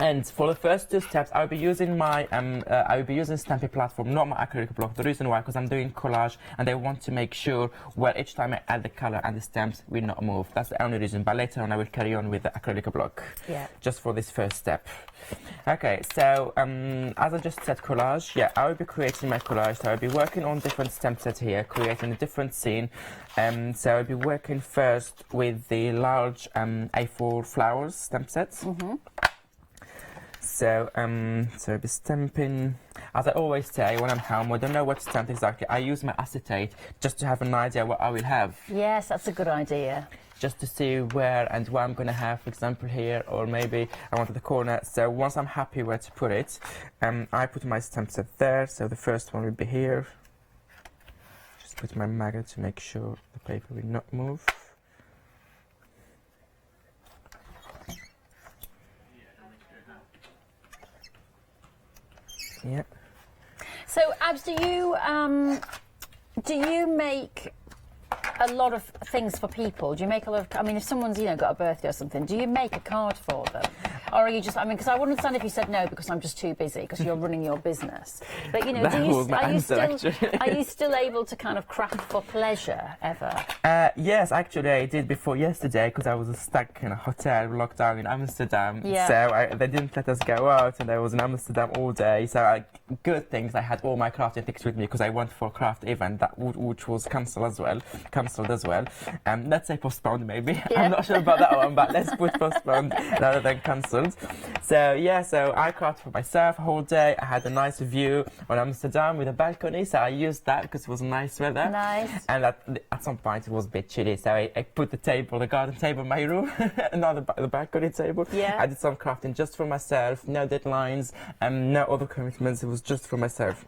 And for the first 2 steps, I'll be using my Stampy platform, not my acrylic block. The reason why, because I'm doing collage, and I want to make sure where each time I add the color and the stamps will not move. That's the only reason. But later on, I will carry on with the acrylic block. Yeah. Just for this first step. Okay. So as I just said, collage. Yeah, I will be creating my collage. So I'll be working on different stamp sets here, creating a different scene. So I'll be working first with the large A4 flowers stamp sets. So, so I'll be stamping, as I always say when I'm home, I don't know what to stamp exactly, I use my acetate just to have an idea what I will have. Yes, that's a good idea. Just to see where and what I'm going to have, for example, here, or maybe I want the corner. So once I'm happy where to put it, I put my stamp set there, so the first one will be here. Just put my magnet to make sure the paper will not move. Yeah. So, Abs, do you make a lot of things for people? Do you make a lot of? I mean, if someone's got a birthday or something, do you make a card for them, or are you just? I mean, because I wouldn't understand if you said no because I'm just too busy because you're running your business. But are you still able to kind of craft for pleasure ever? Yes, actually, I did before yesterday because I was stuck in a hotel locked down in Amsterdam. Yeah. So they didn't let us go out, and I was in Amsterdam all day. So good things. I had all my crafting things with me because I went for a craft event which was cancelled as well. Let's say postponed maybe. Yeah. I'm not sure about that one, but let's put postponed rather than cancelled. So yeah, so I crafted for myself a whole day. I had a nice view on Amsterdam with a balcony, so I used that because it was nice weather. Nice. And at some point it was a bit chilly, so I put the garden table in my room, not the balcony table. Yeah. I did some crafting just for myself, no deadlines, no other commitments. It was just for myself.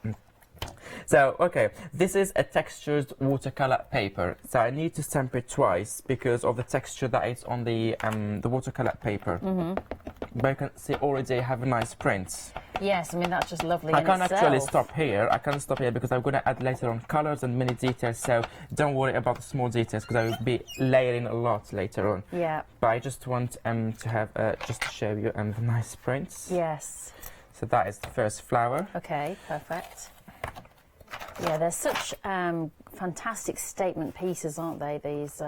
So, okay, this is a textured watercolor paper. So I need to stamp it twice because of the texture that is on the watercolor paper. But you can see already I have a nice print. Yes, I mean, that's just lovely I in can't itself. actually stop here. I can't stop here because I'm going to add later on colors and many details. So don't worry about the small details because I will be layering a lot later on. Yeah. But I just want to have, just to show you the nice prints. Yes. So that is the first flower. Okay, perfect. Yeah, they're such fantastic statement pieces, aren't they? These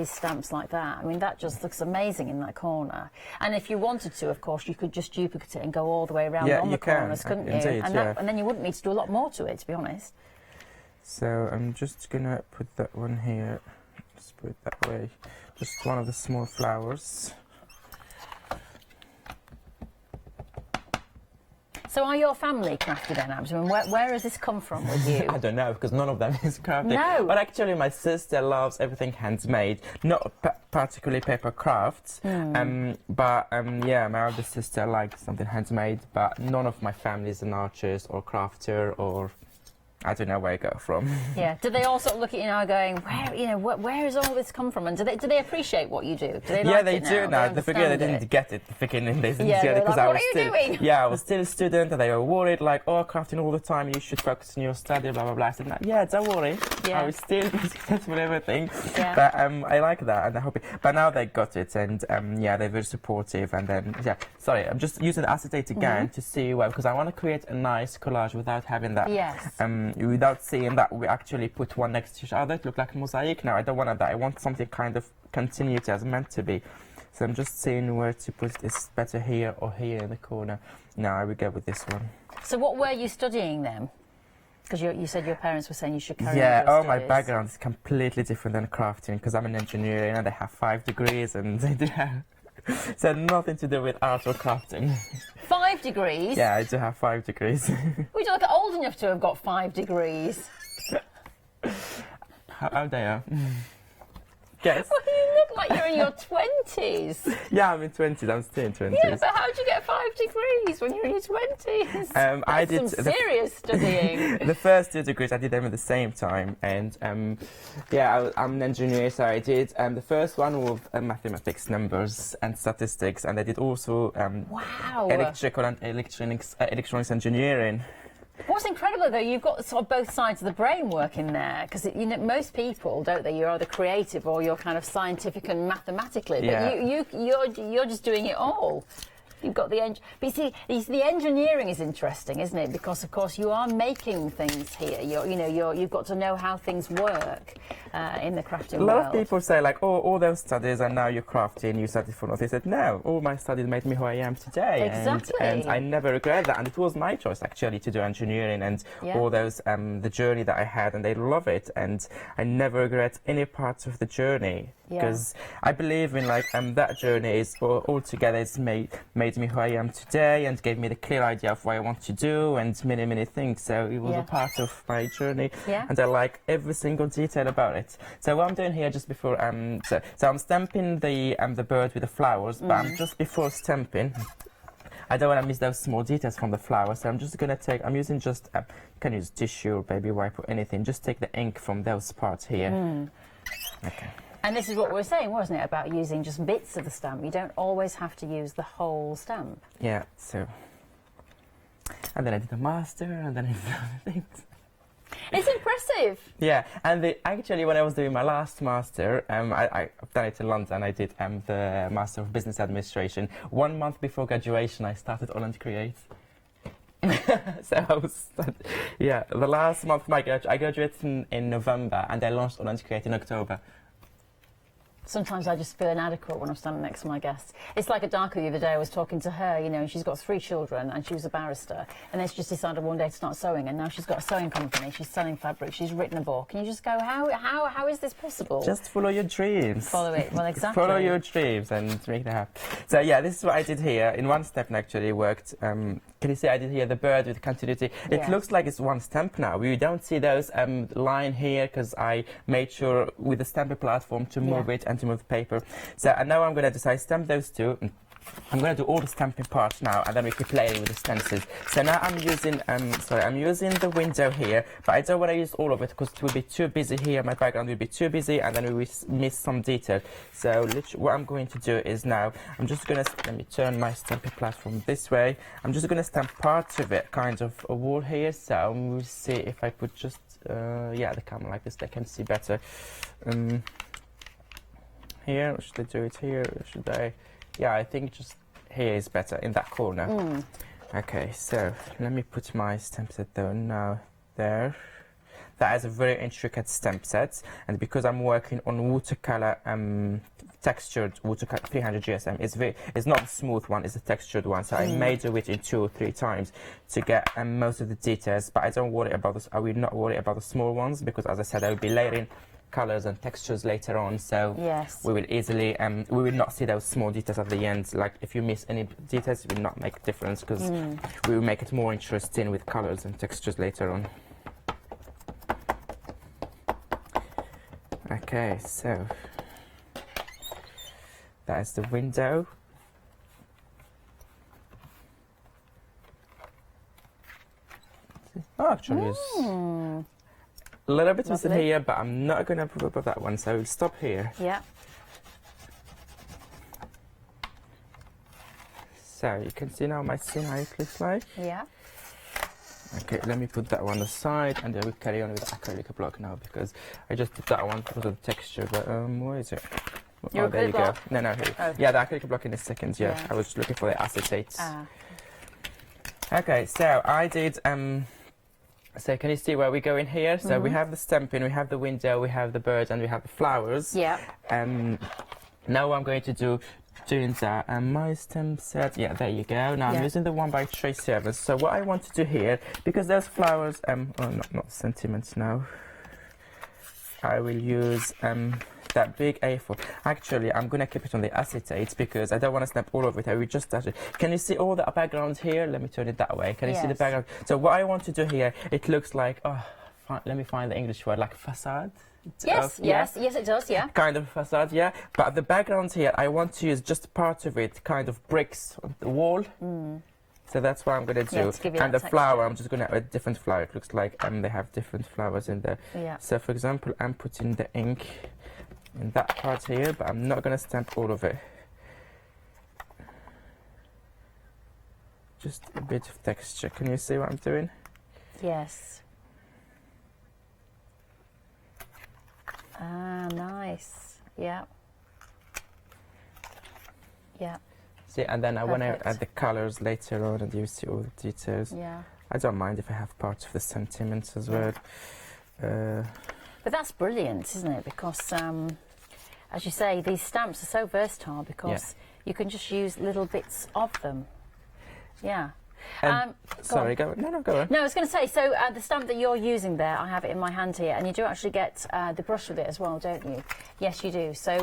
stamps like that. I mean, that just looks amazing in that corner. And if you wanted to, of course, you could just duplicate it and go all the way around on the corners, couldn't you? Indeed, and then you wouldn't need to do a lot more to it, to be honest. So I'm just gonna put that one here. Just put it that way. Just one of the small flowers. So are your family crafty then, Abs? I mean, where has this come from with you? I don't know, because none of them is crafty. No. But actually, my sister loves everything handmade, not particularly paper crafts. But yeah, my older sister likes something handmade, but none of my family is an artist or crafter or I don't know where I got it from. Yeah. Do they all sort of look at you now going, where has all this come from? And do they appreciate what you do? Do they Yeah, like they it do now. At the beginning, they didn't get it. At the beginning, they didn't get it because I what was are you still, doing? yeah, I was still a student, and they were worried, like, oh, crafting all the time. You should focus on your study, blah blah blah. I said, no, yeah, don't worry. Yeah. I was still successful in everything. Yeah. But I like that, and I hope. But now they got it, and yeah, they're very supportive. And then yeah, sorry, I'm just using the acetate again to see because I want to create a nice collage without having that. Yes. Without seeing that we actually put one next to each other, it look like a mosaic. Now I don't want that. I want something kind of continuity as meant to be. So I'm just seeing where to put it. Is better here or here in the corner? No, I will go with this one. So what were you studying then? Because you said your parents were saying you should carry on Yeah, with your my studies. background is completely different than crafting because I'm an engineer and they have 5 degrees and they do have so nothing to do with art or crafting. 5 degrees? Yeah, I do have 5 degrees. Would you look old enough to have got 5 degrees? How they are? Guess. Well, you look like you're in your 20s. Yeah, I'm in 20s. I'm still in 20s. Yeah, but how'd you get 5 degrees when you're in your 20s? I did some serious studying. The first 2 degrees I did them at the same time, and yeah, I'm an engineer, so I did the first one with mathematics, numbers, and statistics, and I did also wow. electrical and electronics engineering. What's incredible though, you've got sort of both sides of the brain working there, because you know most people, don't they? You're either creative or you're kind of scientific and mathematically. But Yeah. you're just doing it all. You've got but you see, the engineering is interesting, isn't it? Because of course you are making things here. You've got to know how things work in the crafting world. A lot of people say like, oh, all those studies and now you're crafting, you studied for nothing. I said, no, all my studies made me who I am today. Exactly. And I never regret that. And it was my choice actually to do engineering and all those, the journey that I had, and they love it. And I never regret any parts of the journey. Because I believe in like that journey is all together. It's made me who I am today and gave me the clear idea of what I want to do and many things. So it was a part of my journey, and I like every single detail about it. So what I'm doing here just before so I'm stamping the bird with the flowers, but I'm just before stamping. I don't want to miss those small details from the flowers, so I'm just going to I'm using just, you can use tissue or baby wipe or anything, just take the ink from those parts here. Okay. And this is what we were saying, wasn't it, about using just bits of the stamp. You don't always have to use the whole stamp. Yeah, so... And then I did the master, and then I did other things. It's impressive. Yeah, and actually when I was doing my last master, I've done it in London. I did the Master of Business Administration. 1 month before graduation, I started Holland Create. So I was, yeah, the last month of my I graduated in November, and I launched Holland Create in October. Sometimes I just feel inadequate when I'm standing next to my guests. It's like a Darko the other day. I was talking to her, and she's got 3 children and she was a barrister. And then she just decided one day to start sewing, and now she's got a sewing company. She's selling fabric. She's written a book. And you just go, how is this possible? Just follow your dreams. Follow it. Well, exactly. Follow your dreams and make them happen. So yeah, this is what I did here. In one step, actually worked. Can you see I did here the bird with continuity? It looks like it's one stamp now. We don't see those line here because I made sure with the stamping platform to move it and to move the paper. So and now I'm going to decide stamp those two. I'm going to do all the stamping parts now, and then we keep playing with the stencils. So now I'm using, I'm using the window here, but I don't want to use all of it because it will be too busy here. My background will be too busy, and then we will miss some detail. So literally, what I'm going to do is now, I'm just going to, let me turn my stamping platform this way. I'm just going to stamp parts of it, kind of a wall here. So we'll see if I put just, the camera like this, they can see better. Here, or should I do it here, or should I? Yeah, I think just here is better, in that corner. Okay, so let me put my stamp set down now there. That is a very intricate stamp set, and because I'm working on watercolor, textured watercolor 300 GSM, it's not a smooth one, it's a textured one. So I may do it in 2 or 3 times to get most of the details, but I don't worry about this. I will not worry about the small ones because, as I said, I will be layering colors and textures later on, so we will easily we will not see those small details at the end. Like if you miss any details, it will not make a difference because we will make it more interesting with colors and textures later on. Okay, so that is the window. Oh, actually, it's a little bit missing here, but I'm not going to put above that one, so we'll stop here. Yeah. So you can see now my scene how it looks like. Yeah. Okay, let me put that one aside, and then we carry on with the acrylic block now, because I just did that one because of the texture, but where is it? Your oh, there you block? go. No, here. Oh. Yeah, the acrylic block in a second, yeah. I was just looking for the acetates. Okay, so I did, so can you see where we go in here? So we have the stamping, we have the window, we have the bird, and we have the flowers. Yeah. Now what I'm going to do, doing that, my stamp set, yeah, there you go. Now I'm using the 1x3 So what I want to do here, because there's flowers, oh, not sentiments now. I will use that big A4. Actually, I'm going to keep it on the acetate because I don't want to stamp all of it. I will just touch it. Can you see all the background here? Let me turn it that way. Can you see the background? So what I want to do here, it looks like, let me find the English word, like facade. Yes, yes, it does, yeah. Kind of facade, yeah. But the background here, I want to use just part of it, kind of bricks on the wall. So that's what I'm going to do. And the flower, I'm just going to have a different flower. It looks like they have different flowers in there. Yeah. So for example, I'm putting the ink in that part here, but I'm not going to stamp all of it. Just a bit of texture. Can you see what I'm doing? Yes. Ah, nice. Yeah. Yeah. See, and then I want to add the colors later on, and you see all the details. Yeah. I don't mind if I have parts of the sentiments as well. But that's brilliant, isn't it? Because, as you say, these stamps are so versatile because you can just use little bits of them. Yeah. Sorry, go on. No, go on. No, I was going to say, so the stamp that you're using there, I have it in my hand here, and you do actually get the brush with it as well, don't you? Yes, you do. So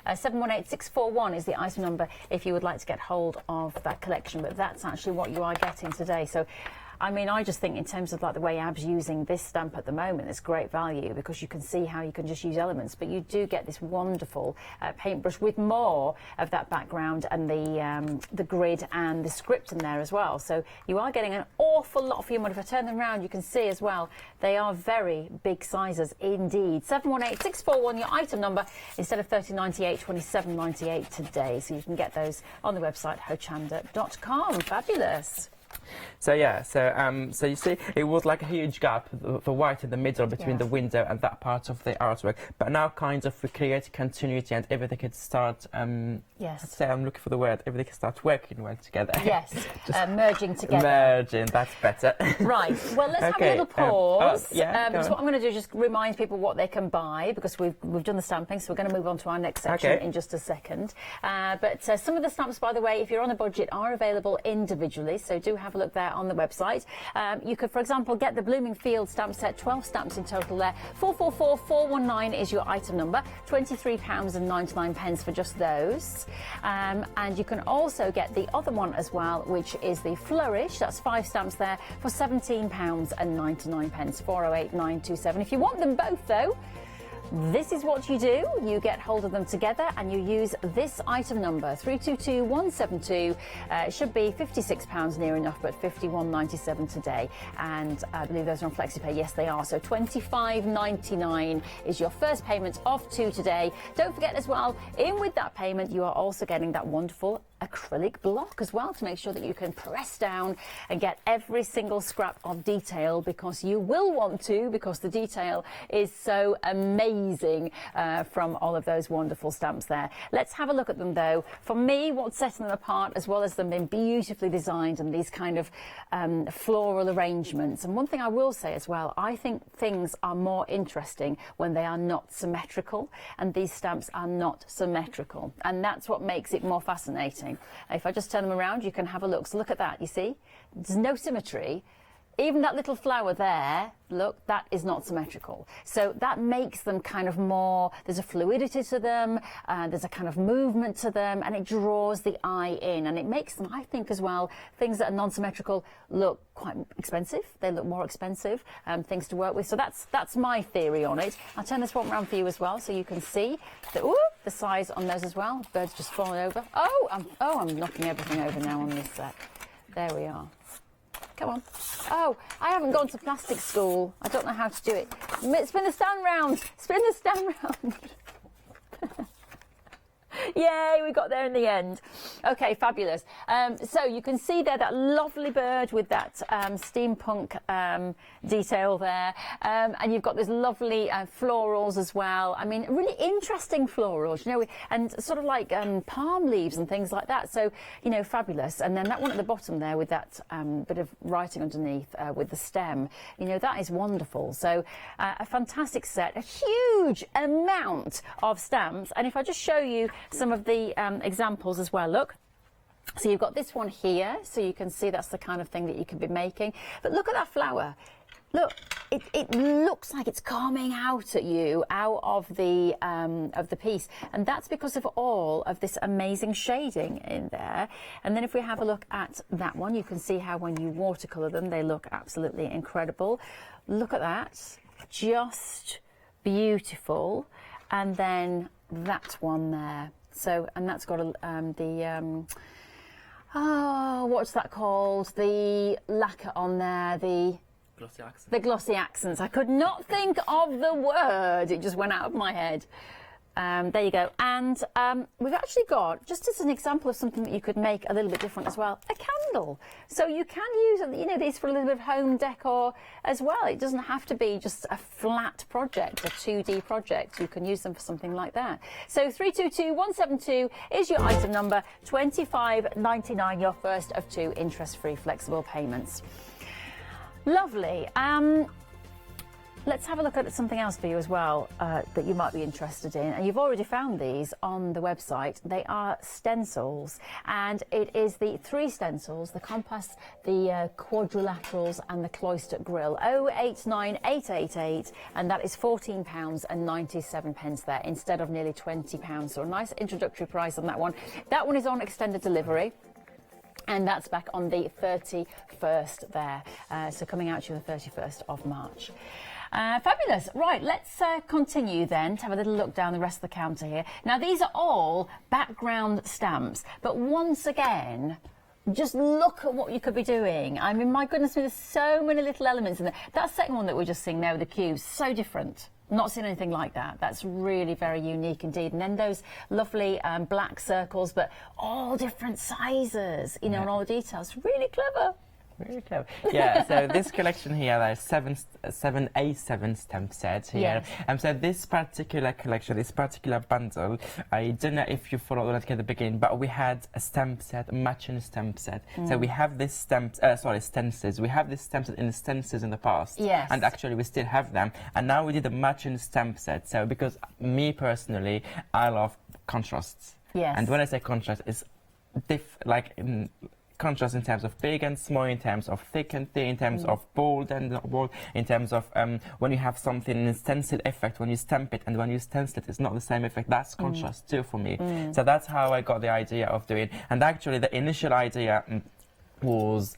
718641 is the item number if you would like to get hold of that collection, but that's actually what you are getting today. So, I mean, I just think in terms of like the way Ab's using this stamp at the moment, it's great value because you can see how you can just use elements, but you do get this wonderful paintbrush with more of that background and the grid and the script in there as well. So you are getting an awful lot for your money. If I turn them around, you can see as well, they are very big sizes indeed. 718641, your item number, instead of 30.98, 27.98 today. So you can get those on the website, hochanda.com. Fabulous. So yeah, so you see, it was like a huge gap for white in the middle between the window and that part of the artwork. But now, kind of, we create continuity and everything can start. Let's say I'm looking for the word. Everything can start working well together. Yes, merging together. Merging, that's better. Right. Well, let's have a little pause. Because what I'm going to do is just remind people what they can buy because we've done the stamping, so we're going to move on to our next section in just a second. But some of the stamps, by the way, if you're on a budget, are available individually. So do have a look there on the website. You could, for example, get the Bloomingfield stamp set, 12 stamps in total there. 444419 is your item number, £23.99 for just those. And you can also get the other one as well, which is the Flourish. That's 5 stamps there for £17.99, 408927. If you want them both, though, this is what you do. You get hold of them together and you use this item number, 322172. It should be £56 near enough, but £51.97 today. And I believe those are on FlexiPay. Yes, they are. So £25.99 is your first payment of 2 today. Don't forget as well, in with that payment, you are also getting that wonderful acrylic block as well to make sure that you can press down and get every single scrap of detail, because you will want to, because the detail is so amazing from all of those wonderful stamps there. Let's have a look at them though. For me, what's setting them apart, as well as them being beautifully designed and these kind of floral arrangements, and one thing I will say as well, I think things are more interesting when they are not symmetrical, and these stamps are not symmetrical, and that's what makes it more fascinating. If I just turn them around, you can have a look. So look at that, you see? There's no symmetry. Even that little flower there, look, that is not symmetrical. So that makes them kind of more, there's a fluidity to them, there's a kind of movement to them, and it draws the eye in. And it makes them, I think as well, things that are non-symmetrical look quite expensive. They look more expensive, things to work with. So that's my theory on it. I'll turn this one around for you as well, so you can see the size on those as well. Bird's just fallen over. I'm knocking everything over now on this set. There we are. Come on. Oh, I haven't gone to plastic school. I don't know how to do it. Spin the stand round. Spin the stand round. Yay, we got there in the end. Okay, fabulous. So you can see there that lovely bird with that steampunk detail there. And you've got those lovely florals as well. I mean, really interesting florals, you know, and sort of like palm leaves and things like that. So, you know, fabulous. And then that one at the bottom there with that bit of writing underneath with the stem, you know, that is wonderful. So a fantastic set, a huge amount of stamps. And if I just show you some of the examples as well, look. So you've got this one here, so you can see that's the kind of thing that you could be making. But look at that flower. Look, it looks like it's coming out at you out of the piece, and that's because of all of this amazing shading in there. And then if we have a look at that one, you can see how when you watercolor them, they look absolutely incredible. Look at that, just beautiful. And then that one there. So, and that's got what's that called? The lacquer on there, the Glossy accents. The glossy accents. I could not think of the word. It just went out of my head. There you go. And we've actually got, just as an example of something that you could make a little bit different as well, a candle. So you can use, you know, these for a little bit of home decor as well. It doesn't have to be just a flat project, a 2D project. You can use them for something like that. So 322172 is your item number, $25.99, your first of 2 interest-free flexible payments. Lovely. Let's have a look at something else for you as well that you might be interested in. And you've already found these on the website. They are stencils, and it is the 3 stencils, the compass, the quadrilaterals and the cloister grill. 089888, and that is £14.97 there instead of nearly £20. So a nice introductory price on that one. That one is on extended delivery. And that's back on the 31st there. So coming out to you the 31st of March. Fabulous. Right, let's continue then to have a little look down the rest of the counter here. Now, these are all background stamps, but once again, just look at what you could be doing. I mean, my goodness me, there's so many little elements in there. That second one that we're just seeing there with the cubes, so different. Not seen anything like that. That's really very unique indeed. And then those lovely black circles, but all different sizes, you know, and all the details. Really clever. Really clever. Yeah, so this collection here, there's seven A7 stamp sets here. Yes. So this particular collection, this particular bundle, I don't know if you followed at the beginning, but we had a stamp set, a matching stamp set. So we have this stencils. We have this stamp set in the stencils in the past. Yes. And actually we still have them. And now we did a matching stamp set. So because me personally, I love contrasts. Yes. And when I say contrast, it's contrast in terms of big and small, in terms of thick and thin, in terms of bold and not bold, in terms of when you have something in a stencil effect, when you stamp it, and when you stencil it, it's not the same effect. That's contrast too for me. So that's how I got the idea of doing. And actually the initial idea was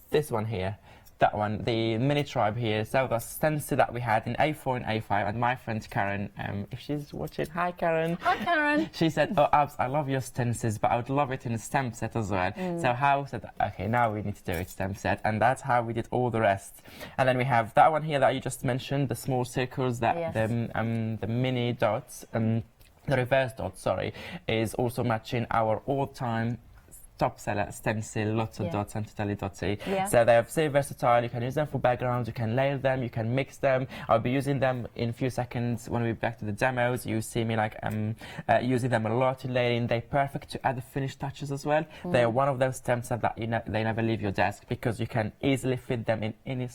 this one here. That one, the mini tribe here. So the stencil that we had in A4 and A5, and my friend Karen, if she's watching, hi Karen. Hi Karen. She said, "Oh, Abs, I love your stencils, but I would love it in a stamp set as well." So how said, okay, now we need to do it stamp set, and that's how we did all the rest. And then we have that one here that you just mentioned, the small circles, that the mini dots, the reverse dots, sorry, is also matching our all-time top seller stencil, lots of dots and totally dotty. So they are very versatile. You can use them for backgrounds, you can layer them, you can mix them. I'll be using them in a few seconds when we're back to the demos. You see me like using them a lot in layering. They're perfect to add the finished touches as well. They are one of those stamp sets that they never leave your desk because you can easily fit them in any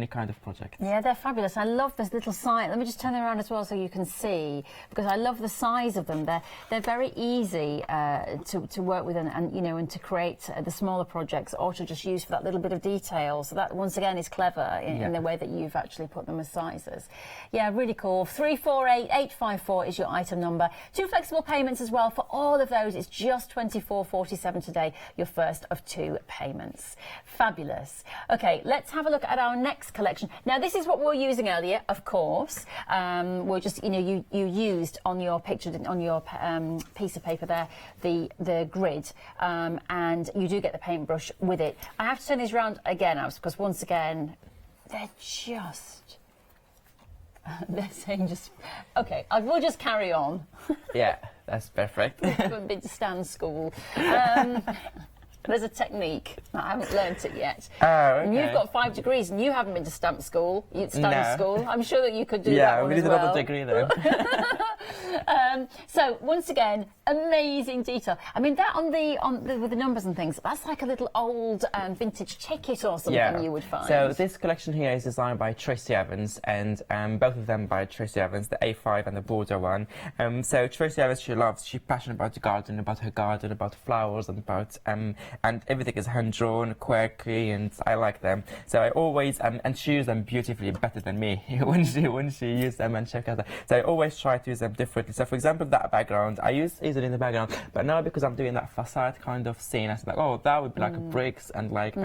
kind of project. Yeah, they're fabulous. I love this little size. Let me just turn them around as well so you can see, because I love the size of them. They're very easy to work with and you know, and to create the smaller projects, or to just use for that little bit of detail. So that once again is clever in the way that you've actually put them as sizes. Yeah, really cool. 348854 is your item number. 2 flexible payments as well for all of those. It's just $24.47 today, your first of 2 payments. Fabulous. Okay, let's have a look at our next collection. Now, this is what we were using earlier, of course. We're just, you know, you used on your picture, on your piece of paper there, the grid. and you do get the paintbrush with it. I have to turn these around again, because once again, they're just... They're saying just... OK, we'll just carry on. Yeah, that's perfect. I haven't been to stand school. There's a technique. I haven't learnt it yet. Oh, okay. And you've got 5 degrees and you haven't been to stamp school. School. I'm sure that you could do that Yeah, one we as need well. another degree though. So once again, amazing detail. I mean, that with the numbers and things, that's like a little old vintage ticket or something you would find. So this collection here is designed by Tracy Evans, and both of them by Tracy Evans, the A5 and the border one. So Tracy Evans, she's passionate about the garden, about her garden, about flowers, and about and everything is hand-drawn, quirky, and I like them. So I always and she used them beautifully, better than me when she used them and check out that. So I always try to use them differently. So for example, that background, I used it in the background, but now because I'm doing that facade kind of scene, I said like, oh, that would be like bricks and like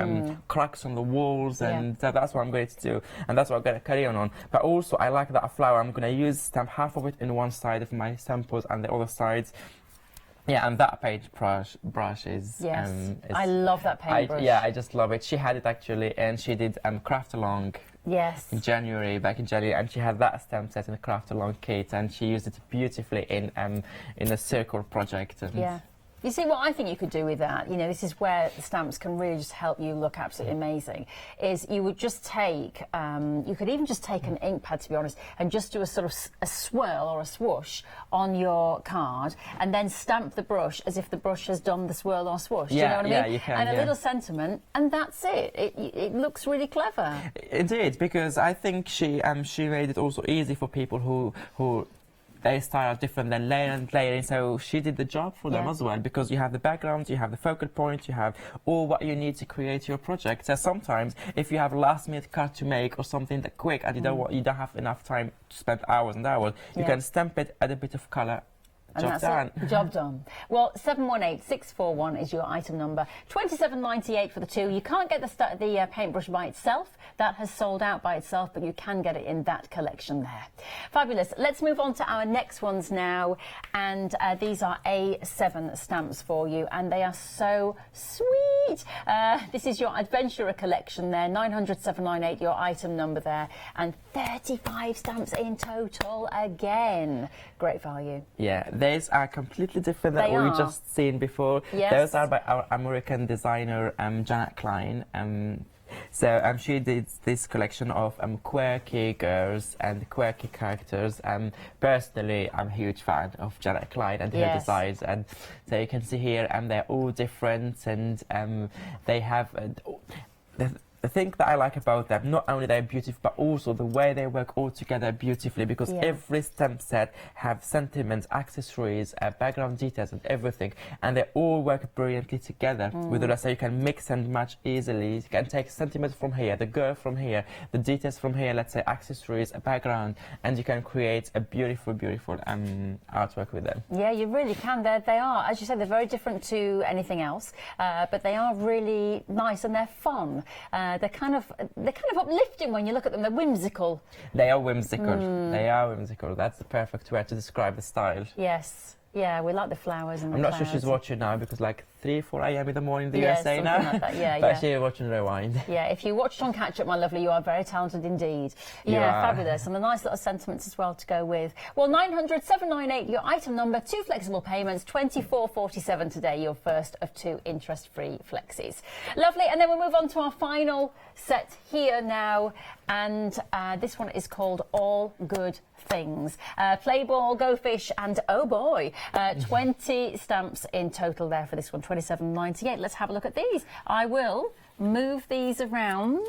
cracks on the walls, and so that's what I'm going to do, and that's what I'm going to carry on. But also, I like that flower. I'm going to use stamp half of it in one side of my samples and the other sides. Yeah, and that paintbrush is... Yes, I love that paintbrush. I just love it. She had it actually, and she did craft along. Yes. Back in January, and she had that stamp set in the craft along kit, and she used it beautifully in a circle project. And yeah. You see, what I think you could do with that, you know, this is where the stamps can really just help you look absolutely amazing, is you would just take, you could even just take an ink pad, to be honest, and just do a sort of a swirl or a swoosh on your card, and then stamp the brush as if the brush has done the swirl or swoosh. Do you know what I mean? Yeah, you can. And a little sentiment, and that's it. It looks really clever. Indeed, because I think she made it also easy for people who their style are different than layering, so she did the job for them as well, because you have the background, you have the focal point, you have all what you need to create your project. So sometimes if you have a last minute cut to make or something that quick and you don't have enough time to spend hours and hours, you can stamp it, add a bit of colour. And Job done. Job done. Well, 718641 is your item number. $27.98 for the two. You can't get the paintbrush by itself. That has sold out by itself, but you can get it in that collection there. Fabulous. Let's move on to our next ones now. And these are A7 stamps for you, and they are so sweet. This is your Adventurer collection there. 900,798, your item number there. And 35 stamps in total again. Great value. Yeah. These are completely different than what we just seen before. Yes. Those are by our American designer Janet Klein. So she did this collection of quirky girls and quirky characters. Personally, I'm a huge fan of Janet Klein and her designs. And so you can see here, they're all different, and they have... The thing that I like about them, not only they're beautiful, but also the way they work all together beautifully, because every stamp set have sentiments, accessories, background details and everything, and they all work brilliantly together with the rest. So you can mix and match easily. You can take sentiments from here, the girl from here, the details from here, let's say accessories, a background, and you can create a beautiful, beautiful artwork with them. Yeah, you really can. They are, as you said, they're very different to anything else, but they are really nice and they're fun. They're kind of uplifting when you look at them. They're whimsical. They are whimsical. They are whimsical. That's the perfect way to describe the style. Yes. Yeah, we like the flowers and the I'm not clouds. sure she's watching now, because like 3, 4 a.m. in the morning in the USA now. Like that. Yeah, but she's watching Rewind. Yeah, if you watched on Catch Up, my lovely, you are very talented indeed. Yeah, fabulous. And the nice little sentiments as well to go with. Well, 900,798, your item number, 2 flexible payments, $24.47 today, your first of 2 interest-free flexis. Lovely. And then we'll move on to our final set here now. And this one is called All Good Things. Play ball, go fish, and oh boy, 20 stamps in total there for this one, $27.98. Let's have a look at these. I will move these around.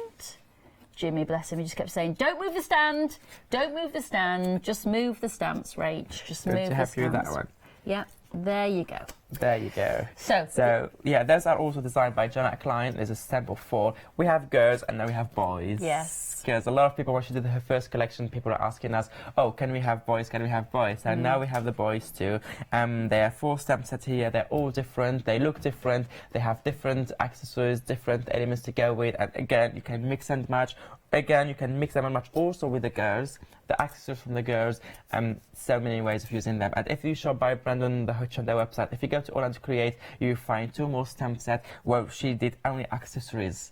Jimmy, bless him, he just kept saying, don't move the stand, don't move the stand, just move the stamps, Rach, just move the stamps. To help you with that one. Yeah, there you go. There you go. So yeah, those are also designed by Janet Klein. There's a stamp of 4. We have girls and now we have boys. Yes. Because a lot of people, when she did her first collection, people are asking us, oh, can we have boys? Can we have boys? And now we have the boys too. There are 4 stamp sets here. They're all different. They look different. They have different accessories, different elements to go with. And again, you can mix and match. Again, you can mix them and match also with the girls, the accessories from the girls, so many ways of using them. And if you shop by Brandon, the Hochanda website, if you go go to Hochanda to create, you find 2 more stamp sets where she did only accessories.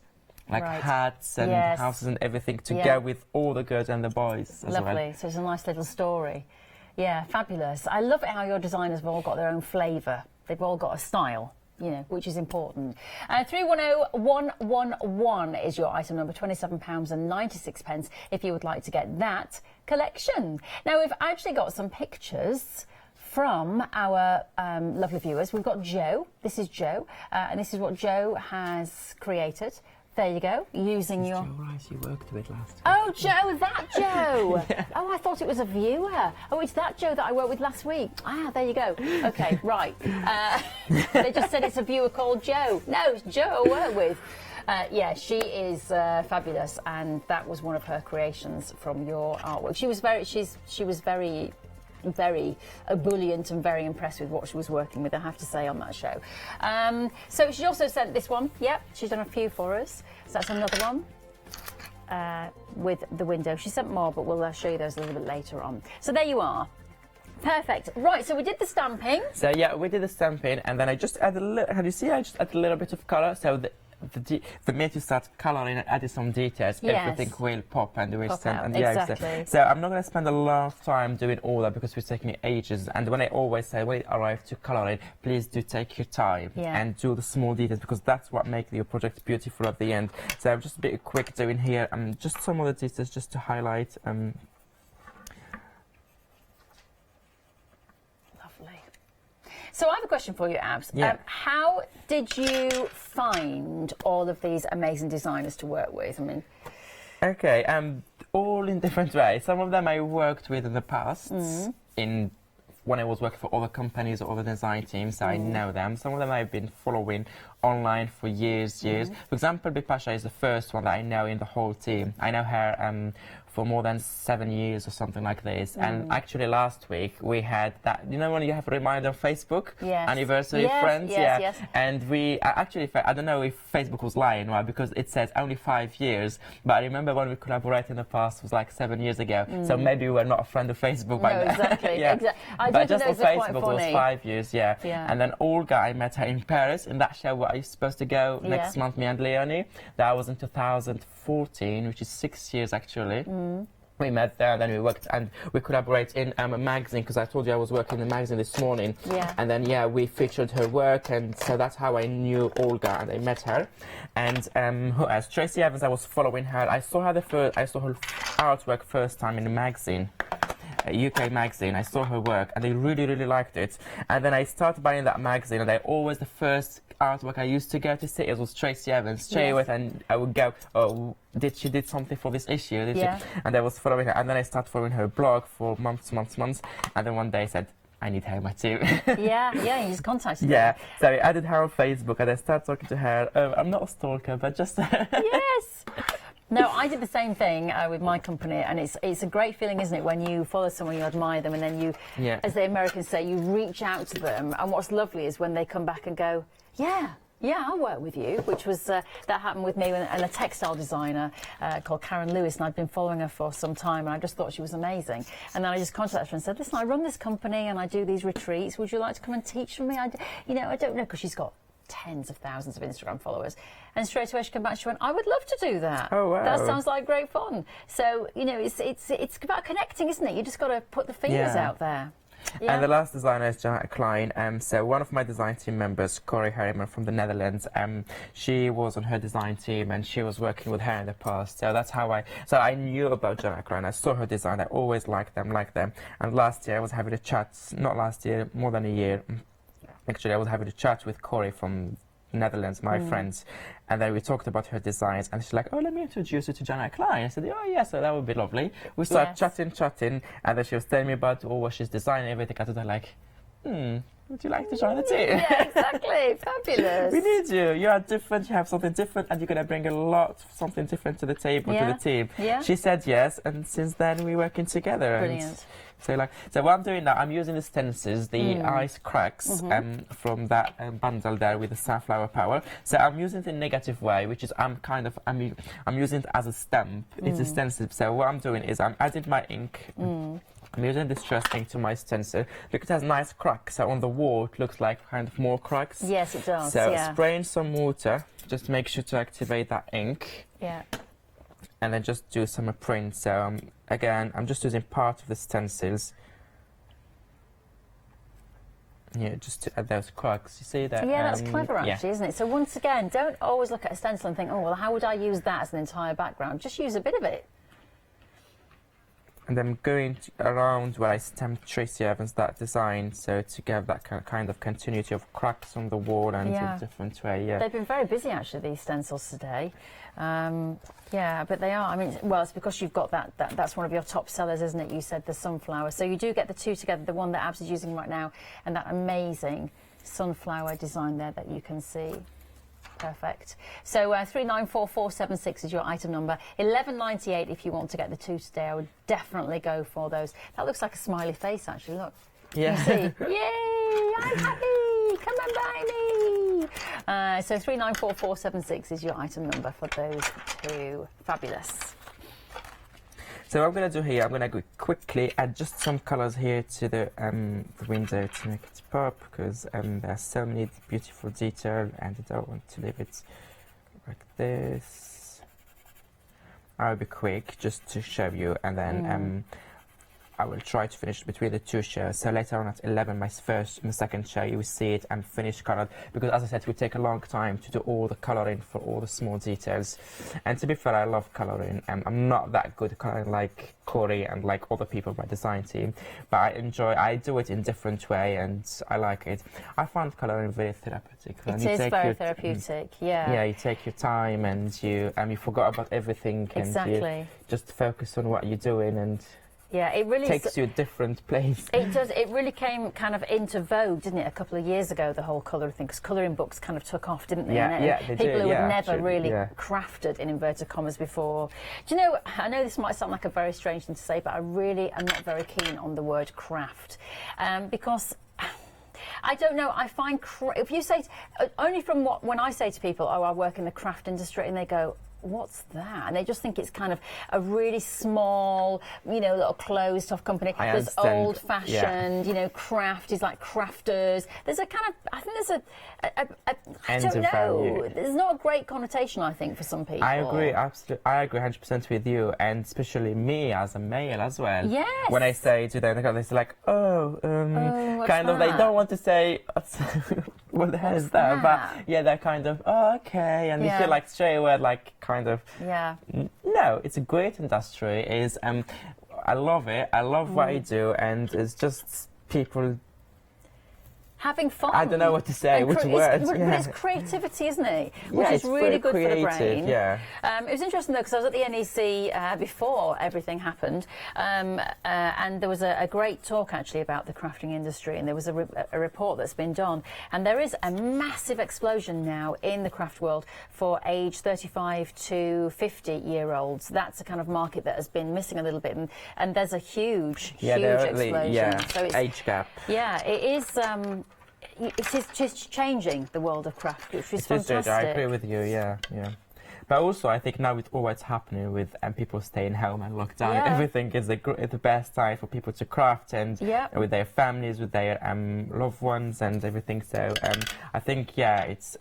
Like hats and houses and everything to go with all the girls and the boys as well. Lovely. So it's a nice little story. Yeah, fabulous. I love it how your designers have all got their own flavour. They've all got a style, you know, which is important. 310111 is your item number, £27.96 if you would like to get that collection. Now, we've actually got some pictures from our lovely viewers. We've got Joe. This is Joe, and this is what Joe has created. There you go, using your... Joe Rice you worked with last week. Oh, Joe, that Joe! Oh, I thought it was a viewer. Oh, it's that Joe that I worked with last week. Ah, there you go. OK, right. They just said it's a viewer called Joe. No, it's Joe I work with. Yeah, she is fabulous, and that was one of her creations from your artwork. She was very ebullient and very impressed with what she was working with, I have to say, on that show. So she also sent this one. Yep, she's done a few for us. So that's another one with the window. She sent more, but we'll show you those a little bit later on. So there you are. Perfect. Right, so we did the stamping. So yeah, we did the stamping, and then I just added a little, can you see I just added a little bit of colour? So the minute you start colouring and adding some details, everything will pop and will stand. And exactly. So I'm not going to spend a lot of time doing all that because it's taking me ages. And when I always say when it arrives to colouring, please do take your time and do the small details, because that's what makes your project beautiful at the end. So I'm just a bit quick doing here, just some of the details just to highlight. So I have a question for you, Abs. How did you find all of these amazing designers to work with? I mean, okay, all in different ways. Some of them I worked with in the past, when I was working for other companies or other design teams, so I know them. Some of them I've been following online for years. For example, Bipasha is the first one that I know in the whole team. I know her for more than 7 years or something like this. And actually last week we had that, you know when you have a reminder on Facebook? Anniversary friends? Yes. And we actually, I don't know if Facebook was lying, right? Because it says only 5 years. But I remember when we collaborated in the past, it was like 7 years ago. So maybe we were not a friend of Facebook. No, exactly. But just on Facebook was 5 years, And then Olga, I met her in Paris in that show where I was supposed to go next month, me and Leonie. That was in 2014, which is 6 years actually. We met there, then we worked and we collaborate in a magazine, because I told you I was working in the magazine this morning. And then we featured her work, and so that's how I knew Olga and I met her. And who else? Tracy Evans, I was following her. I saw her artwork first time in a magazine. A UK magazine. I saw her work and I really liked it. And then I started buying that magazine, and the first artwork I used to go to see it was Tracy Evans. And I would go, oh, she did something for this issue, did she? And I was following her, and then I started following her blog for months. And then one day I said, I need her in my team. You just contacted her. So I added her on Facebook and I started talking to her. I'm not a stalker, but just... Yes! No, I did the same thing with my company, and it's a great feeling, isn't it, when you follow someone, you admire them, and then you, as the Americans say, you reach out to them. And what's lovely is when they come back and go, yeah, I'll work with you, which was, that happened with me and a textile designer called Karen Lewis, and I'd been following her for some time, and I just thought she was amazing. And then I just contacted her and said, listen, I run this company and I do these retreats. Would you like to come and teach from me? I don't know, because she's got tens of thousands of Instagram followers. And straight away she came back and she went, I would love to do that. Oh, wow. That sounds like great fun. So, it's about connecting, isn't it? You just got to put the feelers out there. And the last designer is Janet Klein. So one of my design team members, Corey Harriman from the Netherlands, she was on her design team and she was working with her in the past. So that's how I knew about Janet Klein. I saw her design. I always liked them. And last year I was having a chat, not last year, more than a year. Actually, I was having a chat with Corey from Netherlands, my friends, and then we talked about her designs, and she's like, oh, let me introduce you to Janet Klein. I said, oh, yeah, so that would be lovely. We started chatting, and then she was telling me about what she's designing, everything. I was like, would you like to join the team? Yeah, exactly. Fabulous. We need you. You are different, you have something different, and you're going to bring something different to the table, to the team. Yeah. She said yes, and since then we're working together. Brilliant. So what I'm doing now, I'm using the stencils, the ice cracks from that bundle there with the sunflower power. So I'm using it in a negative way, which is I'm using it as a stamp. It's a stencil. So what I'm doing is I'm adding my ink I'm using Distress ink to my stencil. Look, it has nice cracks. So on the wall, it looks like kind of more cracks. Yes, it does. So yeah. spray in some water. Just make sure to activate that ink. Yeah. And then just do some print. So again, I'm just using part of the stencils. Yeah, just to add those cracks. You see that? Yeah, that's clever actually, isn't it? So once again, don't always look at a stencil and think, oh, well, how would I use that as an entire background? Just use a bit of it. And I'm going around where I stamped Tracy Evans that design, so to give that kind of continuity of cracks on the wall and a different way. Yeah. They've been very busy actually, these stencils today. Yeah, but they are. I mean, well, it's because you've got that's one of your top sellers, isn't it? You said the sunflower. So you do get the two together, the one that Abs is using right now, and that amazing sunflower design there that you can see. Perfect. So 394476 is your item number. 11.98 if you want to get the two today. I would definitely go for those. That looks like a smiley face, actually. Look. Yeah. You see? Yay! I'm happy. Come and buy me. So 394476 is your item number for those two. Fabulous. So what I'm going to do here, I'm going to quickly add just some colours here to the window to make it pop, because there are so many beautiful details and I don't want to leave it like this. I'll be quick just to show you, and then I will try to finish between the two shows. So later on at 11, my second show, you will see it and finish coloured. Because as I said, it will take a long time to do all the colouring for all the small details. And to be fair, I love colouring. I'm not that good at colouring like Corey and like other people in my design team. But I do it in different way and I like it. I find colouring very therapeutic. It is very therapeutic, yeah. Yeah, you take your time and you forgot about everything. Exactly. And you just focus on what you're doing and yeah, it really takes you a different place. It does. It really came kind of into vogue, didn't it, a couple of years ago, the whole colouring thing, because colouring books kind of took off, didn't they? Yeah, they people do, who had never actually, really crafted, in inverted commas, before. Do you know, I know this might sound like a very strange thing to say, but I really am not very keen on the word craft, because I don't know, I find, if you say, only from when I say to people, oh, I work in the craft industry, and they go, what's that? And they just think it's kind of a really small, you know, little closed off company. There's old-fashioned, you know, craft is like crafters. There's a kind of, I think there's I don't know. There's not a great connotation, I think, for some people. I agree, absolutely. I agree 100% with you, and especially me as a male as well. Yes. When I say to them, they're like, kind of, they don't want to say, what the hell is that? But yeah, they're kind of, oh, okay, and they feel like straight away, like, kind of, no, it's a great industry. I love it. I love what I do, and it's just people having fun. I don't know what to say, which words. But it's creativity, isn't it? Which is really good for the brain. Yeah. It was interesting, though, because I was at the NEC before everything happened, and there was a great talk, actually, about the crafting industry, and there was a report that's been done, and there is a massive explosion now in the craft world for age 35 to 50-year-olds. That's a kind of market that has been missing a little bit, and there's a huge explosion. So it's, age gap. Yeah, it is. It is just changing the world of craft, which is fantastic. I agree with you, yeah. But also, I think now with all what's happening with people staying home and lockdown, everything is the best time for people to craft and with their families, with their loved ones and everything. So I think, it's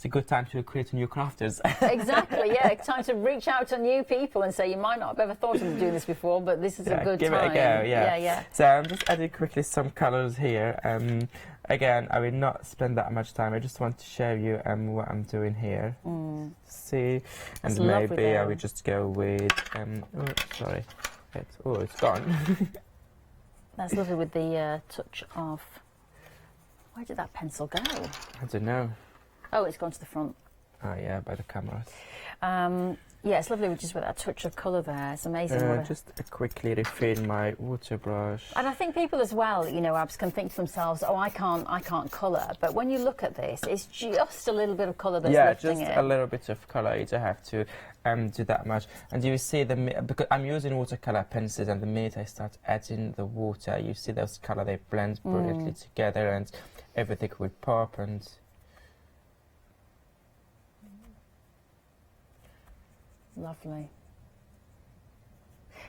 a good time to create new crafters. Exactly, yeah. It's time to reach out to new people and say, you might not have ever thought of doing this before, but this is a good give time. Give it a go, yeah. So I'm just adding quickly some colours here. Again, I will not spend that much time. I just want to show you what I'm doing here. See? And maybe I will just go with... sorry. It's gone. That's lovely with the touch of... Where did that pencil go? I don't know. Oh, it's gone to the front. Oh, yeah, by the cameras. Yeah, it's lovely just with that touch of colour there. It's amazing. Just quickly refill my water brush. And I think people as well, you know, Abs, can think to themselves, oh, I can't colour. But when you look at this, it's just a little bit of colour that's lifting it. Yeah, just a little bit of colour. You don't have to do that much. And you see because I'm using watercolour pencils, and the minute I start adding the water, you see those colour, they blend brilliantly together, and everything will pop. And lovely.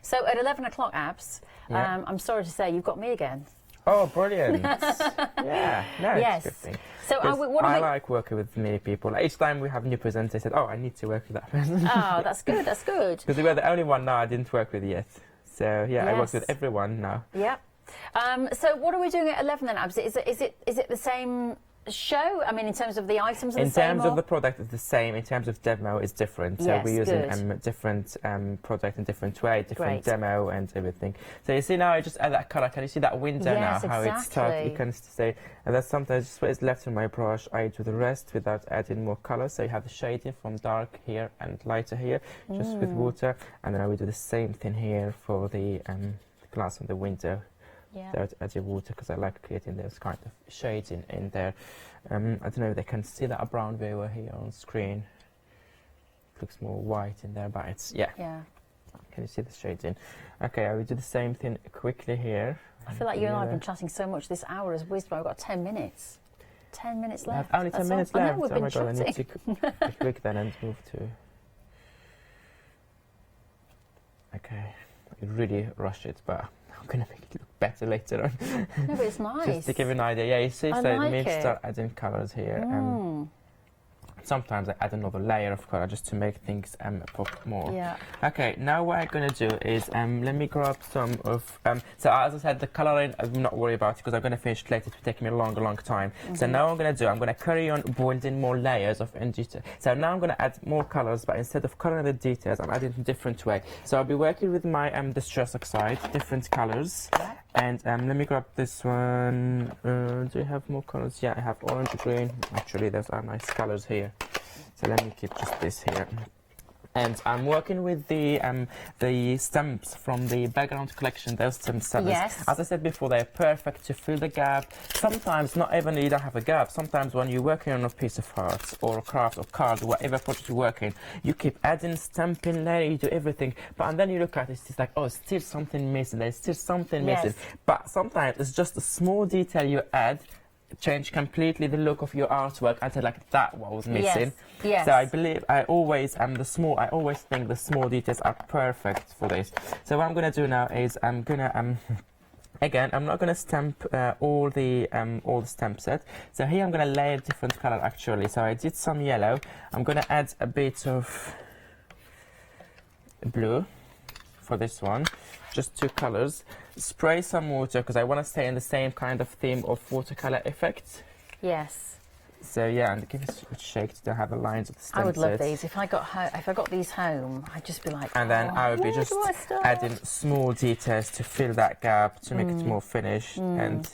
So at 11 o'clock, Abs, Yeah. I'm sorry to say, you've got me again. Oh, brilliant. Yeah, no, Yes. it's a good thing. So I like working with many people. Like, each time we have new presenters, I said, oh, I need to work with that person. Oh, that's good, that's good. Because we're the only one now I didn't work with yet. So, yeah, I work with everyone now. Yep. So what are we doing at 11 then, Abs? Is it the same show? I mean, in terms of the items are the same? In terms of the product, it's the same. In terms of demo, it's different. So we're using different product in different way, different demo and everything. So you see now, I just add that color. Can you see that window now? How it starts? You can see, and that's sometimes just what is left in my brush. I do the rest without adding more color. So you have the shading from dark here and lighter here, just with water. And then I will do the same thing here for the glass on the window. Without adding water, because I like creating those kind of shades in there. I don't know if they can see that brown viewer here on screen. It looks more white in there, but it's Can you see the shades in? Okay, I will do the same thing quickly here. I feel like you and I have been chatting so much. This hour has whizzed by. We've got 10 minutes. 10 minutes left. Only 10 minutes left. I know, we've been my God, I need to be quick then and move to. Okay, I really rush it, but I'm going to make it look better later on. No, but it's nice. Just to give you an idea. Yeah, you see, so like maybe it. start adding colours here. Sometimes I add another layer of colour just to make things pop more. Yeah. Okay, now what I'm going to do is let me grab some of... so as I said, the colouring, I'm not worried about it because I'm going to finish it later. It will take me a long time. So now what I'm going to do, I'm going to carry on building more layers of detail. So now I'm going to add more colours, but instead of colouring the details, I'm adding a different way. So I'll be working with my Distress Oxide, different colours. And let me grab this one. Do you have more colours? Yeah, I have orange, green. Actually, those are nice colours here. So let me keep just this here. And I'm working with the stamps from the background collection, those stamp sellers. Yes. As I said before, they're perfect to fill the gap. Sometimes, not even you don't have a gap. Sometimes when you're working on a piece of art or a craft or card, whatever project you're working, you keep adding, stamping, layer, you do everything. But and then you look at it, it's like, oh, still something missing. There's still something missing. But sometimes it's just a small detail you add, change completely the look of your artwork until like that was missing. Yes. So I believe I always think the small details are perfect for this. So what I'm gonna do now is I'm gonna again, I'm not gonna stamp all the stamp set. So here I'm gonna layer different color actually. So I did some yellow. I'm gonna add a bit of blue for this one. Just two colors. Spray some water because I want to stay in the same kind of theme of watercolor effect. Yes. So yeah, and give it a shake to have the lines of the stamp I would love set. these. If I got these home, I'd just be like. And then I would be just adding small details to fill that gap to make it more finished and.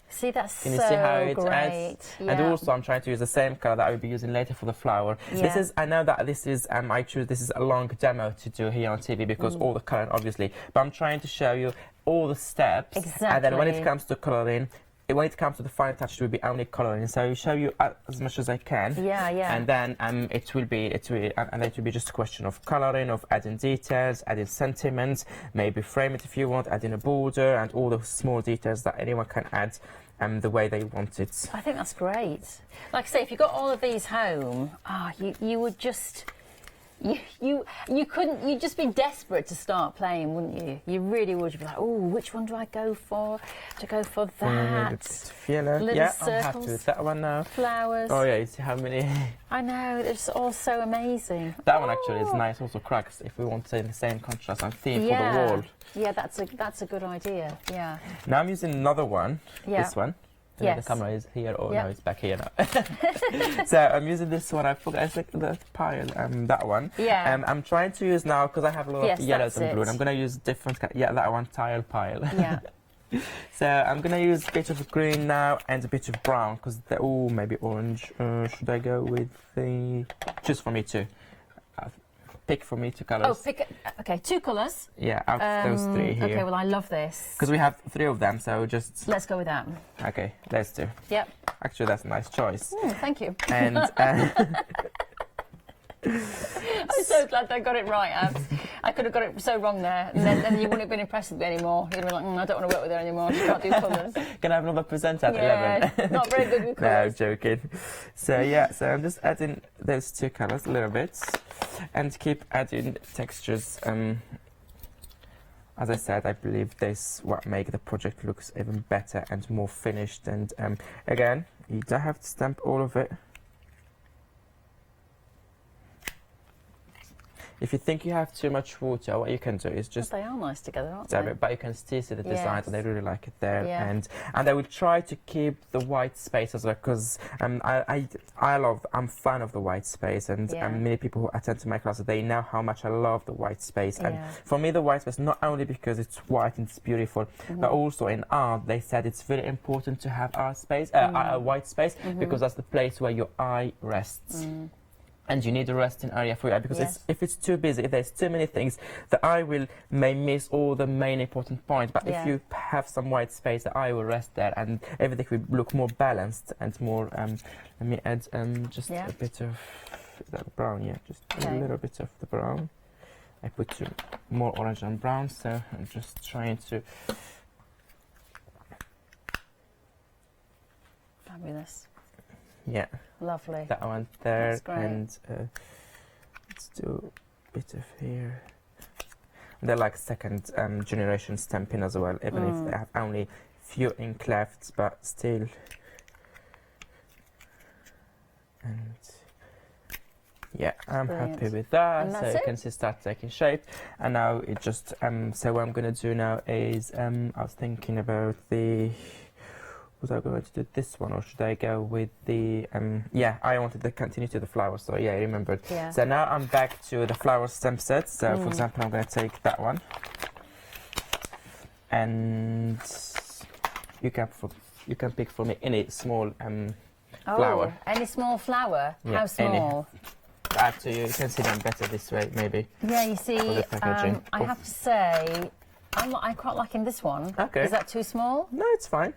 See, that's Can you see how it great. adds? And also, I'm trying to use the same color that I will be using later for the flower. This is, I know that this is, this is a long demo to do here on TV because all the coloring, obviously. But I'm trying to show you all the steps. Exactly. And then when it comes to coloring, when it comes to the final touch, it will be only coloring. So I show you as much as I can. Yeah. And then it will be just a question of coloring, of adding details, adding sentiments, maybe frame it if you want, adding a border, and all the small details that anyone can add. The way they want it. I think that's great. Like I say, if you got all of these home, you would just, you couldn't, you'd just be desperate to start playing, wouldn't you? You really would. You'd be like, oh, which one do I go for? To go for that. Yellow. Little Yeah, circles, I'm happy with that one now. Flowers. Oh yeah, you see how many? I know, it's all so amazing. That one actually is nice. Also cracks if we want to say the same contrast and theme for the wall. Yeah, that's a good idea. Yeah. Now I'm using another one. Yeah. This one. Yes. The camera is here. Oh no, it's back here now. So I'm using this one. I forgot. I think the pile. That one. Yeah. I'm trying to use now because I have a lot of yellows and blue. And I'm gonna use different. Yeah, that one tile pile. Yeah. So I'm gonna use a bit of green now and a bit of brown because maybe orange. Should I go with the? Choose for me too. Pick for me two colours. Oh, okay, two colours. Yeah, out of those three here. Okay, well, I love this. Because we have three of them, so just... Let's go with that. Okay, let's do. Yep. Actually, that's a nice choice. Thank you. And... I'm so glad I got it right, Abs. I could have got it so wrong there, and then you wouldn't have been impressed with me anymore. You'd have been like, I don't want to work with her anymore. She can't do colours. Can I have another presenter at 11? Not very good with colours. No, joking. So yeah, so I'm just adding those two colours a little bit, and keep adding textures as I said, I believe this what make the project looks even better and more finished. And again, you don't have to stamp all of it. If you think you have too much water, what you can do is just... They are nice together, aren't they? they? But you can still see the designs, and I really like it there. Yeah. And I will try to keep the white space as well, because I'm fan of the white space, and many people who attend to my classes, they know how much I love the white space. And for me, the white space, not only because it's white and it's beautiful, but also in art, they said it's very important to have art space, a white space, because that's the place where your eye rests. And you need a resting area for your eye, because if it's too busy, if there's too many things, the eye may miss all the main important points. But if you have some white space, the eye will rest there, and everything will look more balanced and more. Let me add just a bit of that brown. Just a little bit of the brown. I put more orange and brown, so I'm just trying to. Fabulous. Yeah. Lovely. That one there. That's great. And let's do a bit of here. They're like second generation stamping as well, even if they have only few ink left, but still. And yeah, I'm happy with that. So you can see start taking shape. And now it just so what I'm gonna do now is I was thinking about the. Was I going to do this one, or should I go with the I wanted to continue to the flowers, so I remembered. So now I'm back to the flower stamp set. So for example, I'm going to take that one, and you can pick for me any small flower. Any small flower? How small? Up to you. You can see them better this way, maybe. Yeah, you see, I have to say, I'm quite liking this one. Okay. Is that too small? No, it's fine.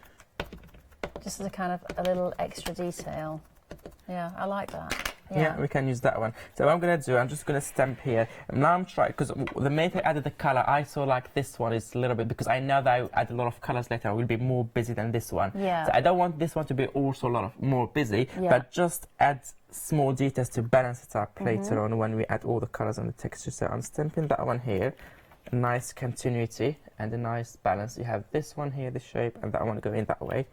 Just as a kind of a little extra detail. Yeah, I like that. Yeah, we can use that one. So what I'm going to do, I'm just going to stamp here. And now I'm trying, because the main thing I added the colour, I saw like this one is a little bit, because I know that I add a lot of colours later, I will be more busy than this one. Yeah. So I don't want this one to be also a lot of more busy, but just add small details to balance it up later on when we add all the colours and the texture. So I'm stamping that one here. A nice continuity and a nice balance. You have this one here, the shape, and that one going that way.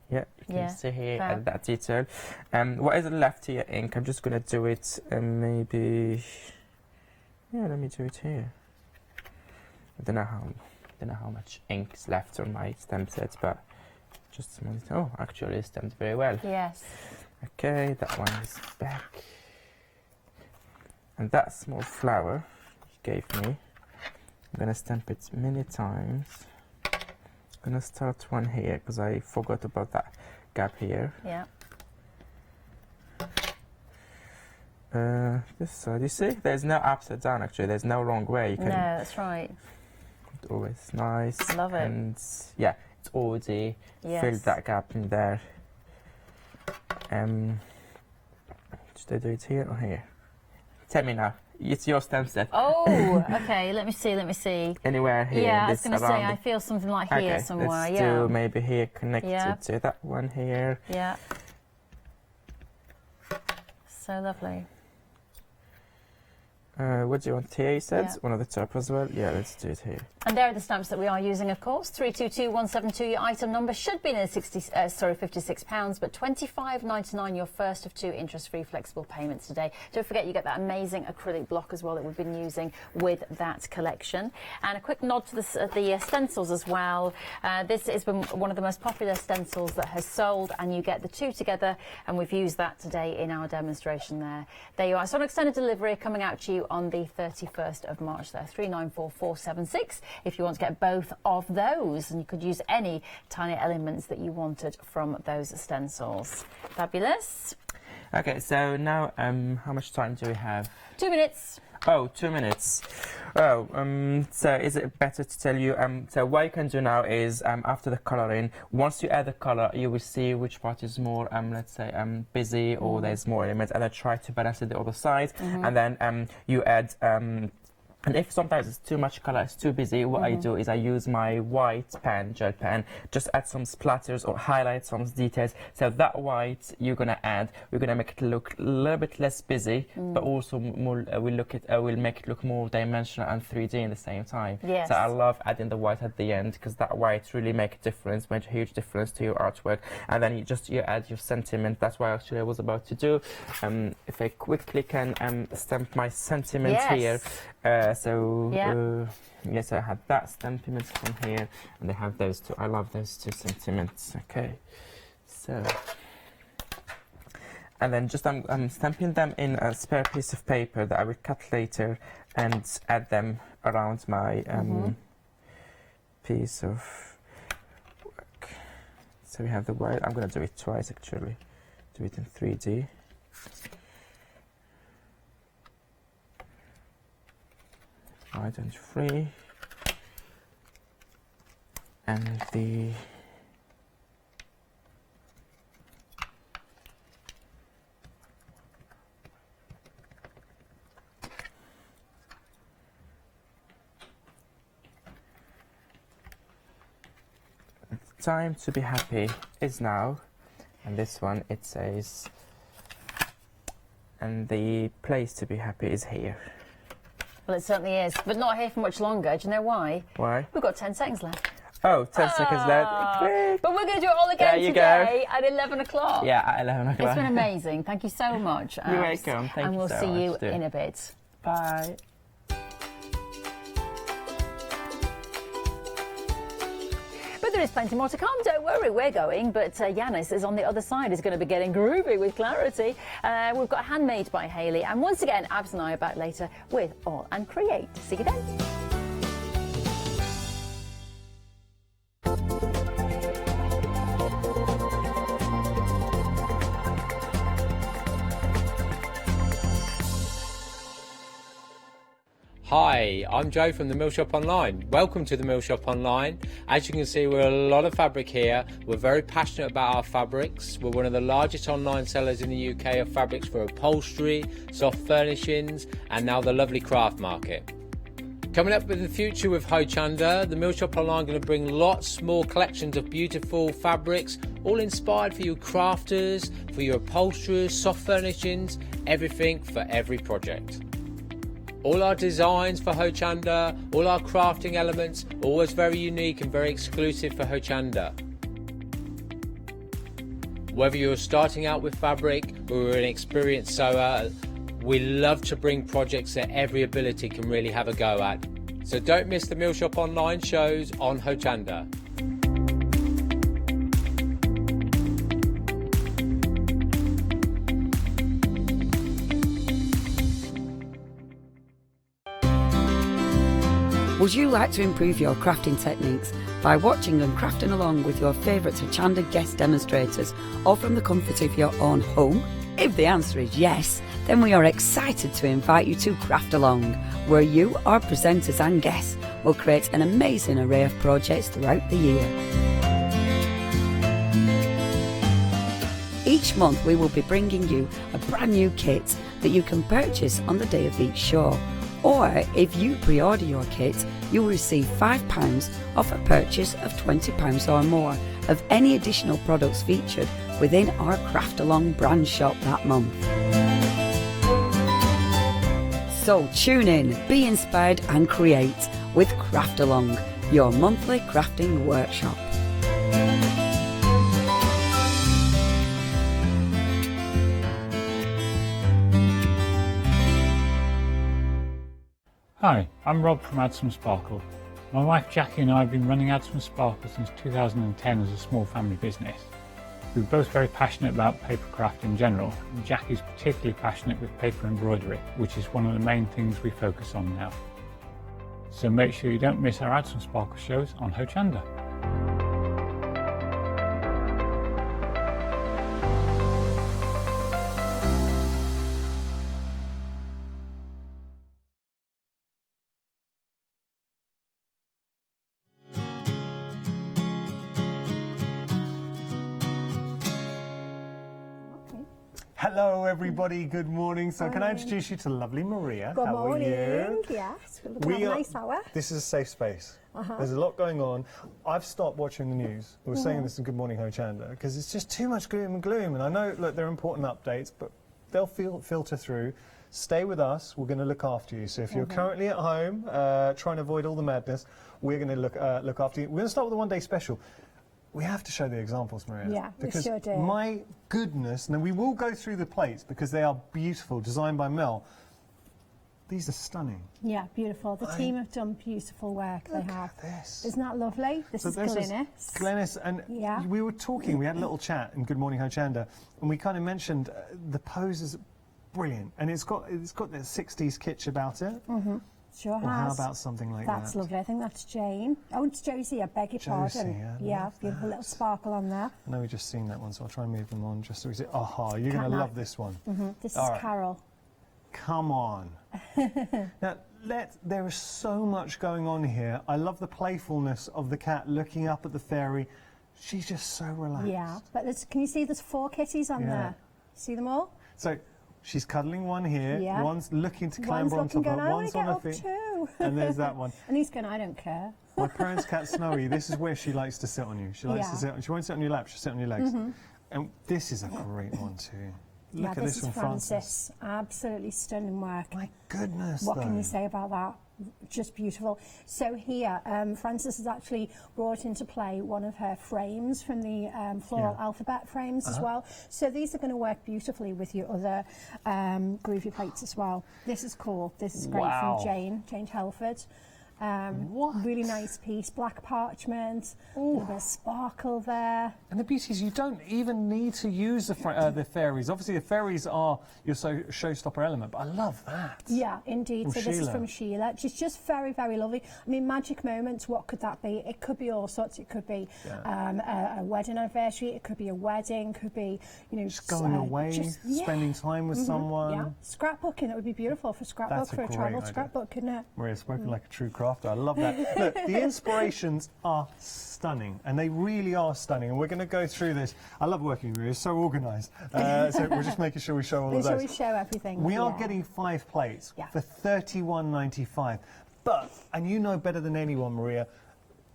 Yeah, you can see here and that detail. What is left here, ink? I'm just gonna do it maybe. Yeah, let me do it here. I don't know how much ink is left on my stamp set, but just some. Oh, actually, it's stamped very well. Yes. Okay, that one is back. And that small flower you gave me, I'm gonna stamp it many times. I'm gonna start one here because I forgot about that gap here. Yeah. This side, you see, there's no upside down actually. There's no wrong way. You can. No, that's right. It's always nice. Love it. And yeah, it's already filled that gap in there. Should I do it here or here? Tell me now. It's your stamp set. Oh, okay. Let me see. Anywhere here. Yeah, I was going to say, I feel something like here somewhere. Let's do maybe here connected to that one here. Yeah. So lovely. What do you want here, you said? One at the top as well? Yeah, let's do it here. And there are the stamps that we are using, of course. 322172, your item number should be near £56, but £25.99, your first of 2 interest-free flexible payments today. Don't forget, you get that amazing acrylic block as well that we've been using with that collection. And a quick nod to the stencils as well. This has been one of the most popular stencils that has sold, and you get the two together, and we've used that today in our demonstration there. There you are. So on extended delivery coming out to you on the 31st of March there, 394476. If you want to get both of those, and you could use any tiny elements that you wanted from those stencils. Fabulous. Okay, so now how much time do we have? 2 minutes. Oh, 2 minutes. Oh, so is it better to tell you? So what you can do now is after the colouring, once you add the colour, you will see which part is more, let's say, busy, or there's more elements, and then try to balance it the other side, and then you add And if sometimes it's too much color, it's too busy, what I do is I use my white pen, gel pen, just add some splatters or highlight some details. So that white we're gonna make it look a little bit less busy, but also more, we'll make it look more dimensional and 3D in the same time. Yes. So I love adding the white at the end, because that white really makes a difference, makes a huge difference to your artwork. And then you add your sentiment. That's what actually I was about to do. If I quickly can stamp my sentiment here. Yes, I had that sentiment from here, and I have those two. I love those two sentiments. Okay, so, and then just I'm stamping them in a spare piece of paper that I will cut later and add them around my piece of work. So we have the white. I'm gonna do it twice actually. Do it in 3D. White and free, and the time to be happy is now, and this one it says, and the place to be happy is here. Well, it certainly is, but not here for much longer. Do you know why? Why? We've got 10 seconds left. Oh, 10 seconds left. Quick. But we're going to do it all again today at 11 o'clock. Yeah, at 11 o'clock. It's been amazing. Thank you so much. You're welcome. Thank you so much. And we'll see you in a bit. Bye. But there is plenty more to come, don't worry, we're going. But Yanis is on the other side, is going to be getting groovy with Clarity. We've got Handmade by Hayley. And once again, Abs and I are back later with All and Create. See you then. Hi, I'm Joe from the Mill Shop Online. Welcome to the Mill Shop Online. As you can see, we're a lot of fabric here. We're very passionate about our fabrics. We're one of the largest online sellers in the UK of fabrics for upholstery, soft furnishings, and now the lovely craft market. Coming up in the future with Hochanda, the Mill Shop Online are going to bring lots more collections of beautiful fabrics, all inspired for you crafters, for your upholsterers, soft furnishings, everything for every project. All our designs for Hochanda, all our crafting elements, always very unique and very exclusive for Hochanda. Whether you're starting out with fabric or you're an experienced sewer, we love to bring projects that every ability can really have a go at. So don't miss the Mill Shop Online shows on Hochanda. Would you like to improve your crafting techniques by watching and crafting along with your favourite Hochanda guest demonstrators, or from the comfort of your own home? If the answer is yes, then we are excited to invite you to Craft Along, where you, our presenters and guests, will create an amazing array of projects throughout the year. Each month we will be bringing you a brand new kit that you can purchase on the day of each show. Or if you pre-order your kit, you will receive £5 off a purchase of £20 or more of any additional products featured within our Craft Along brand shop that month. So tune in, be inspired and create with Craft Along, your monthly crafting workshop. Hi, I'm Rob from Add Some Sparkle. My wife Jackie and I have been running Add Some Sparkle since 2010 as a small family business. We're both very passionate about papercraft in general, and Jackie's particularly passionate with paper embroidery, which is one of the main things we focus on now. So make sure you don't miss our Add Some Sparkle shows on Hochanda. Hello, everybody. Good morning. So, can I introduce you to lovely Maria? Good How morning. are you? Yes, we have a nice hour. This is a safe space. There's a lot going on. I've stopped watching the news. We were saying this in Good Morning Hochanda because it's just too much gloom and gloom. And I know, look, they're important updates, but they'll filter through. Stay with us. We're going to look after you. So if you're currently at home trying to avoid all the madness, we're going to look after you. We're going to start with the one-day special. We have to show the examples, Maria. Yeah, because we sure do. My goodness, and we will go through the plates because they are beautiful, designed by Mel. These are stunning. Yeah, beautiful. The team have done beautiful work. They have. Look at this. Isn't that lovely? This is Glynis. Glynis, and we were talking, we had a little chat in Good Morning Hochanda, and we kind of mentioned the pose is brilliant, and it's got the 60s kitsch about it. Sure Or has. how about something like that? That's lovely. I think that's Jane. Oh, it's Josie. I beg your pardon. Yeah, beautiful little sparkle on there. I know we've just seen that one, so I'll try and move them on just so we see. Aha, you're going to love this one. This is Carol. Come on. Now, there is so much going on here. I love the playfulness of the cat looking up at the fairy. She's just so relaxed. Yeah, but can you see there's 4 kitties on there? See them all? So she's cuddling one here. Yeah. One's looking to clamber on top of her. One's on her feet. And there's that one. And he's going, I don't care. My parents' cat Snowy, this is where she likes to sit on you. She likes to sit. She won't sit on your lap. She'll sit on your legs. And this is a great one too. Look at this from Francis. Absolutely stunning work. My goodness. What can you say about that? Just beautiful. So here, Frances has actually brought into play one of her frames from the floral alphabet frames as well. So these are going to work beautifully with your other Groovy plates as well. This is cool. This is great from Jane Telford. Really nice piece, black parchment, a little bit of sparkle there. And the beauty is you don't even need to use the fairies. Obviously the fairies are your showstopper element, but I love that. Yeah, indeed. From so this is from Sheila. She's just very, very lovely. I mean, magic moments, what could that be? It could be all sorts. It could be a wedding anniversary, it could be a wedding, it could be, you know... Just going away, spending time with someone. Yeah, scrapbooking, that would be beautiful for scrapbook, for a travel scrapbook, couldn't it? Maria's spoken like a true crafter. I love that. Look, the inspirations are stunning, and they really are stunning, and we're going to go through this. I love working with you. It's so organised. So we're just making sure we show all of those. Make sure we show everything. We are getting 5 plates for $31.95. But, and you know better than anyone, Maria,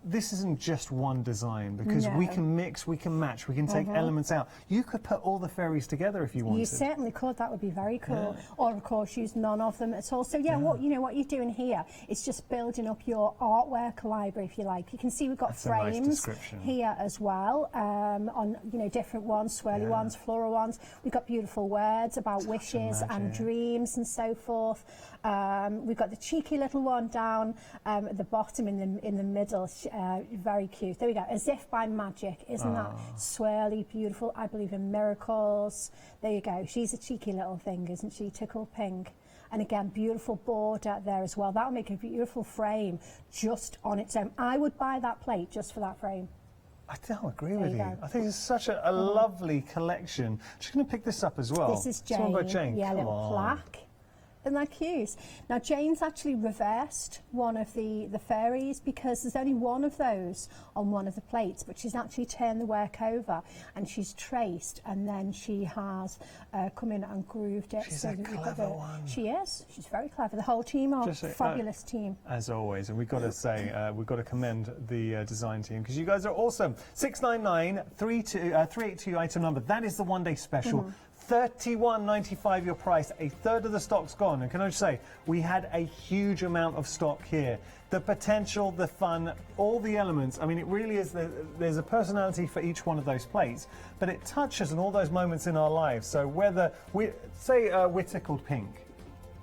this isn't just one design, because we can mix, we can match, we can take elements out. You could put all the fairies together if you wanted. You certainly could. That would be very cool. Or of course use none of them at all. So what you're doing here is just building up your artwork library, if you like. You can see we've got frames here as well, on different ones, swirly ones, floral ones. We've got beautiful words about wishes and dreams and so forth. We've got the cheeky little one down at the bottom in the middle. Very cute. There we go. As if by magic. Isn't that swirly, beautiful? I believe in miracles. There you go. She's a cheeky little thing, isn't she? Tickle pink. And again, beautiful border there as well. That'll make a beautiful frame just on its own. I would buy that plate just for that frame. I don't agree with you. I think it's such a lovely collection. I'm just going to pick this up as well. This is Jane. It's one by Jane. Yeah, little plaque. Isn't that cute? Now, Jane's actually reversed one of the fairies because there's only one of those on one of the plates, but she's actually turned the work over and she's traced, and then she has come in and grooved it. She's a clever one. She is. She's very clever. The whole team are a fabulous team. As always, and we've got to say, we've got to commend the design team, because you guys are awesome. 699-382 item number. That is the one-day special. $31.95 your price. A third of the stock's gone. And can I just say, we had a huge amount of stock here. The potential, the fun, all the elements. I mean, it really is, there's a personality for each one of those plates, but it touches on all those moments in our lives. So whether we're tickled pink,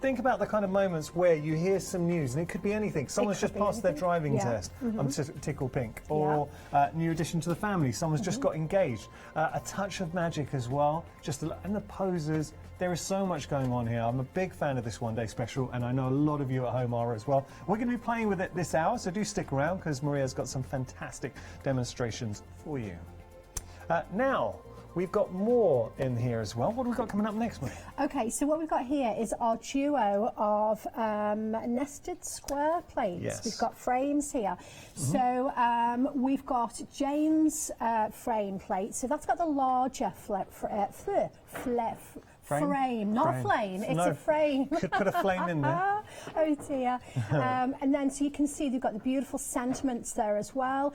think about the kind of moments where you hear some news, and it could be anything. Someone's just passed their driving test. I'm tickled pink. Or new addition to the family. Someone's just got engaged. A touch of magic as well. And the poses. There is so much going on here. I'm a big fan of this one-day special, and I know a lot of you at home are as well. We're going to be playing with it this hour, so do stick around, because Maria's got some fantastic demonstrations for you. Now, we've got more in here as well. What have we got coming up next, Maria? Okay, so what we've got here is our duo of nested square plates. Yes. We've got frames here. So we've got Frame, not flame. It's a frame. Could put a flame in there. Oh dear. And then so you can see they've got the beautiful sentiments there as well.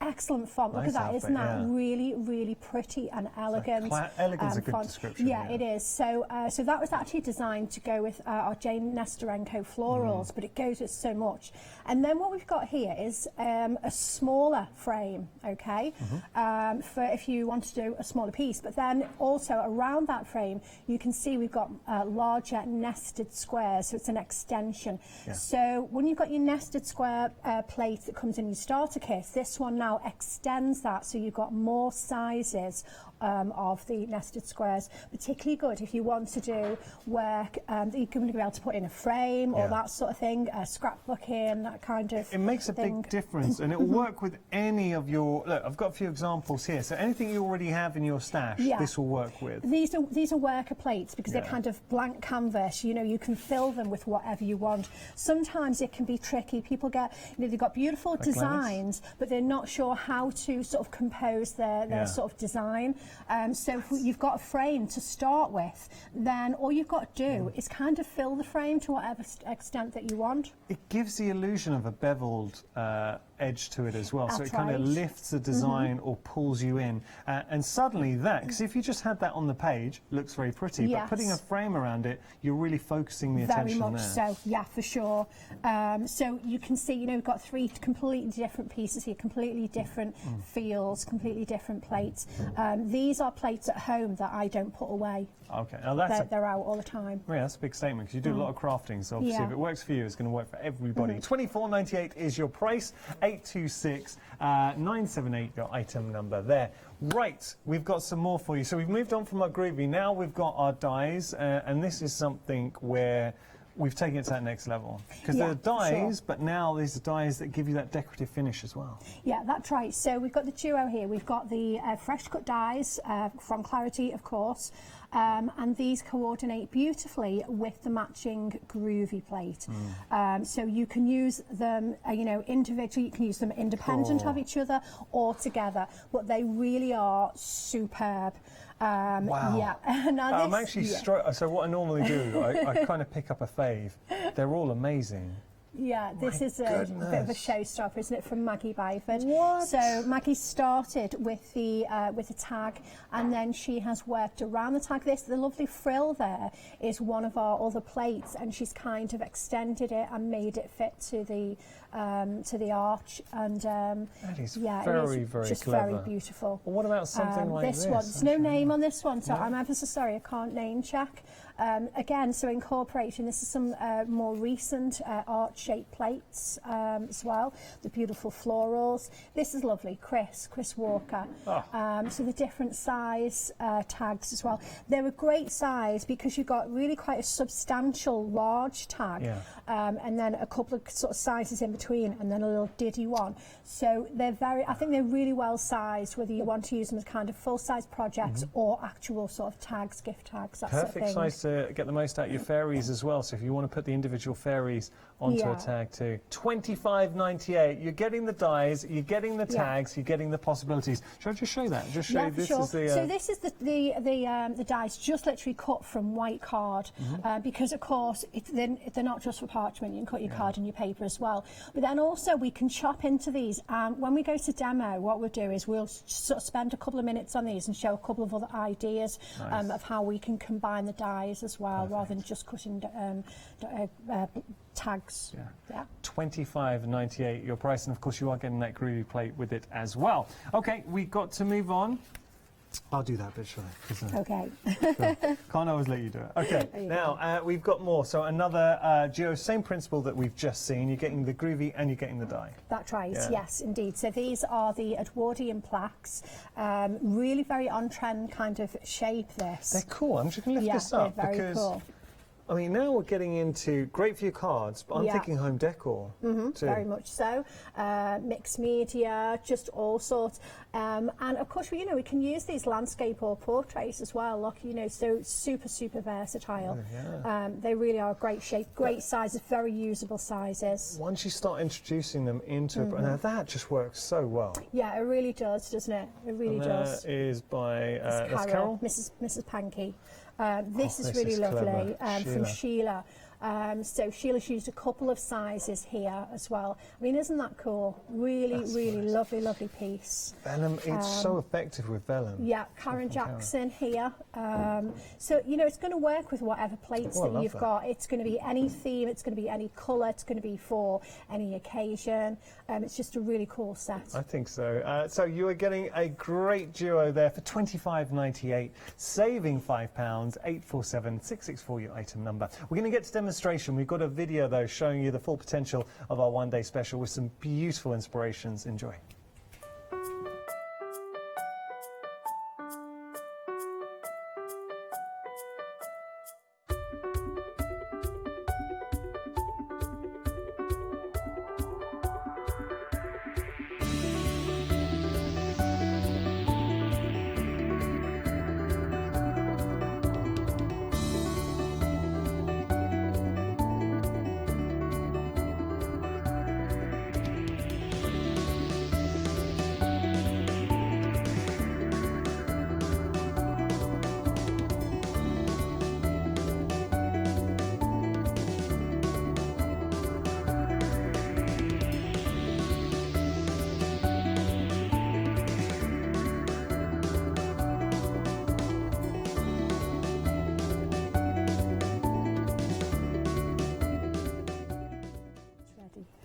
Excellent font. Look Nice at that. Isn't that outfit, yeah. really, really pretty and elegant? Elegant's a good font. description. Yeah, it is. So so that was actually designed to go with our Jane Nestorenko florals, but it goes with so much. And then what we've got here is a smaller frame, okay, for if you want to do a smaller piece. But then also around that frame, you can see we've got larger nested squares, so it's an extension. Yeah. So when you've got your nested square plate that comes in your starter kit, this one now extends that, so you've got more sizes of the nested squares. Particularly good if you want to do work that you're going to be able to put in a frame or that sort of thing, scrapbooking, that kind of It makes a thing. big difference, and it will work with any of your... Look, I've got a few examples here. So anything you already have in your stash, this will work with. These are worker plates because they're kind of blank canvas. You know, you can fill them with whatever you want. Sometimes it can be tricky. People get, you know, they've got beautiful designs, but they're not sure how to sort of compose their sort of design. So if you've got a frame to start with, then all you've got to do is kind of fill the frame to whatever extent that you want. It gives the illusion of a beveled edge to it as well. So it kind of lifts the design or pulls you in. And suddenly that, because if you just had that on the page, it looks very pretty. But putting a frame around it, you're really focusing the attention there. Very much so, yeah, for sure. So you can see, you know, we've got three completely different pieces here, completely different feels, completely different plates. These are plates at home that I don't put away. Okay, now that's they're out all the time. Yeah, that's a big statement because you do a lot of crafting, so obviously if it works for you, it's going to work for everybody. $24.98 is your price, 826 978 your item number there. Right, we've got some more for you. So we've moved on from our Groovy, now we've got our dies, and this is something where we've taken it to that next level. Because they're dies, but now these are dies that give you that decorative finish as well. Yeah, that's right. So we've got the duo here. We've got the fresh cut dies from Clarity, of course, and these coordinate beautifully with the matching Groovy plate. So you can use them, you know, individually. You can use them independent of each other or together, but they really are superb. Wow. Yeah. Now I'm actually so what I normally do, I kind of pick up a fave. They're all amazing. Yeah, this is a bit of a showstopper, isn't it, from Maggie Byford? What? So Maggie started with the tag, and then she has worked around the tag. The lovely frill there is one of our other plates, and she's kind of extended it and made it fit to the arch. And that is yeah, very, it is very just clever. very beautiful. Well, what about something like this one? There's no name on this one, so No. I'm ever so sorry, I can't name check. Again, so incorporation, this is some more recent art-shaped plates as well, the beautiful florals. This is lovely, Chris Walker. So the different size tags as well. They're a great size because you've got really quite a substantial large tag, and then a couple of sort of sizes in between, and then a little diddy one. So they're I think they're really well sized, whether you want to use them as kind of full-size projects or actual sort of tags, gift tags, that sort of thing. Perfect size to get the most out of your fairies as well. So if you want to put the individual fairies onto a tag too. $25.98. You're getting the dies, you're getting the tags, you're getting the possibilities. Should I just show that? Just show you this is the. So this is the dies just literally cut from white card because of course they're not just for parchment. You can cut your card and your paper as well. But then also we can chop into these. When we go to demo, what we'll do is we'll sort of spend a couple of minutes on these and show a couple of other ideas of how we can combine the dies as well, rather than just cutting tags. Yeah. $25.98 your price, and of course you are getting that Groovy plate with it as well. Okay, we've got to move on. I'll do that bit, shall I? Okay. Can't always let you do it. Okay, now we've got more. So another duo, same principle that we've just seen. You're getting the Groovy and you're getting the die. That's right, yes, indeed. So these are the Edwardian plaques. Really very on-trend kind of shape, this. They're cool. I'm just going to lift this up they're very because... cool. I mean, now we're getting into great for your cards, but I'm thinking home decor too. Very much so. Mixed media, just all sorts. And of course, we can use these landscape or portraits as well. Look, so super versatile. They really are great shape, great sizes, very usable sizes. Once you start introducing them into now that just works so well. Yeah, it really does, doesn't it? It really does. That is by that's Carol. Mrs. Pankey. This is really lovely from Sheila. So Sheila's used a couple of sizes here as well. I mean, isn't that cool? Really lovely, lovely piece. Vellum, it's so effective with vellum. Yeah, Karen Jackson here. So, you know, it's going to work with whatever plates that you've got. It's going to be any theme, it's going to be any colour, it's going to be for any occasion. It's just a really cool set. I think so. So you are getting a great duo there for £25.98, saving £5, 847 664 your item number. We're going to get to demonstration. We've got a video though showing you the full potential of our one-day special with some beautiful inspirations. Enjoy.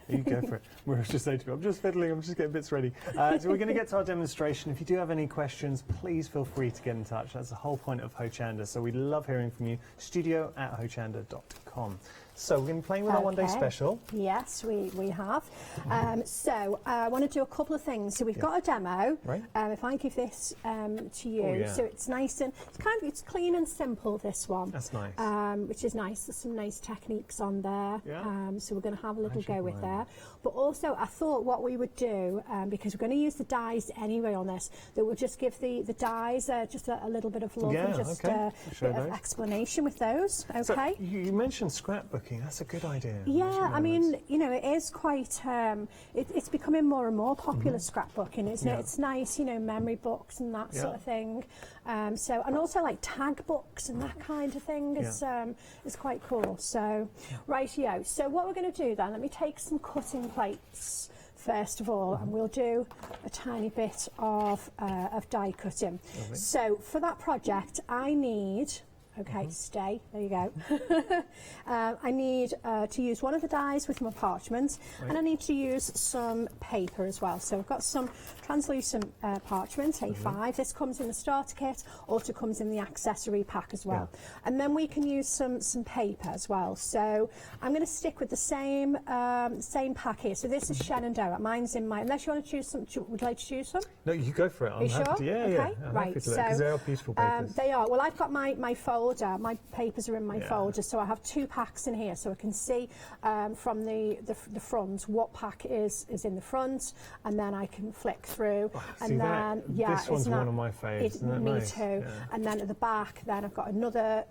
You go for it. We're just saying to me, I'm just fiddling, I'm just getting bits ready. So we're going to get to our demonstration. If you do have any questions, please feel free to get in touch. That's the whole point of Hochanda. So we love hearing from you. studio@hochanda.com. So we're going to be playing with our one-day special. Yes, we have. So I want to do a couple of things. So we've got a demo. Right. If I give this to you, so it's nice and it's clean and simple. This one. That's nice. Which is nice. There's some nice techniques on there. Yeah. So we're going to have a little go with there. But also, I thought what we would do, because we're going to use the dies anyway on this, that we'll just give the dies just a little bit of love and just a bit of explanation with those. Okay. So you mentioned scrapbooking. That's a good idea. Yeah, I mean, you know, it is quite, it's becoming more and more popular, scrapbooking, isn't it? It's nice, you know, memory books and that sort of thing. So, and also like tag books and that kind of thing is quite cool. So, rightio. So what we're going to do then, let me take some cutting plates first of all, and we'll do a tiny bit of die cutting. So for that project, I need... Okay, stay. There you go. I need to use one of the dies with my parchment, and I need to use some paper as well. So I've got some translucent parchment, A5. This comes in the starter kit, also comes in the accessory pack as well. And then we can use some paper as well. So I'm going to stick with the same pack here. So this is Shenandoah. Mine's in my... Unless you want to choose some... Would you like to choose some? No, you go for it. I'm happy to, yeah. I'm happy to, because they are beautiful papers. They are. Well, I've got my folder. My papers are in my folder, so I have two packs in here, so I can see from the front what pack is in the front, and then I can flick through. And then this one's one of my favourites. Me too. Yeah. And then at the back, then I've got another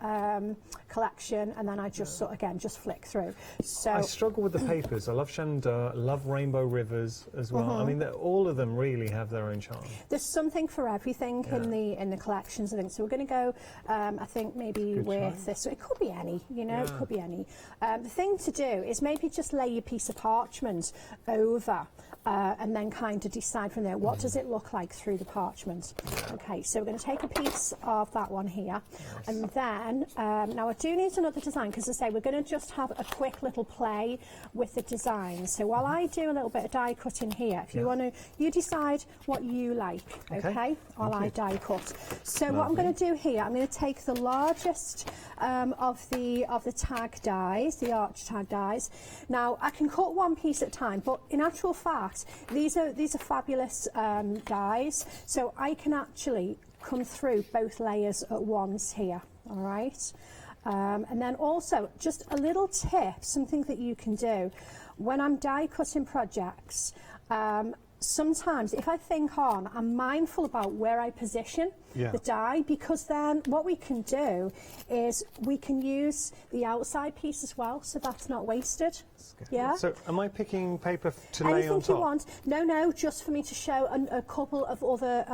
collection, and then I just just flick through. So I struggle with the papers. I love Shenandoah, love Rainbow Rivers as well. I mean, all of them really have their own charm. There's something for everything in the collections, I think. So we're going to go, I think maybe with this. So it could be any, you know, it could be any. The thing to do is maybe just lay your piece of parchment over and then kind of decide from there, what does it look like through the parchment? Okay, so we're going to take a piece of that one here. And then, now I do need another design, because as I say, we're going to just have a quick little play with the design. So while I do a little bit of die cutting here, if you want to, you decide what you like, okay? While I die cut. So what I'm going to do here, I'm going to take the largest of the tag dies, the arch tag dies. Now I can cut one piece at a time, but in actual fact, these are fabulous dies, so I can actually come through both layers at once here. All right. And then also just a little tip, something that you can do when I'm die cutting projects. Sometimes if I think I'm mindful about where I position. the dye, because then what we can do is we can use the outside piece as well, so that's not wasted. Yeah. So am I picking paper to lay on Anything top? you want. No, just for me to show a couple of other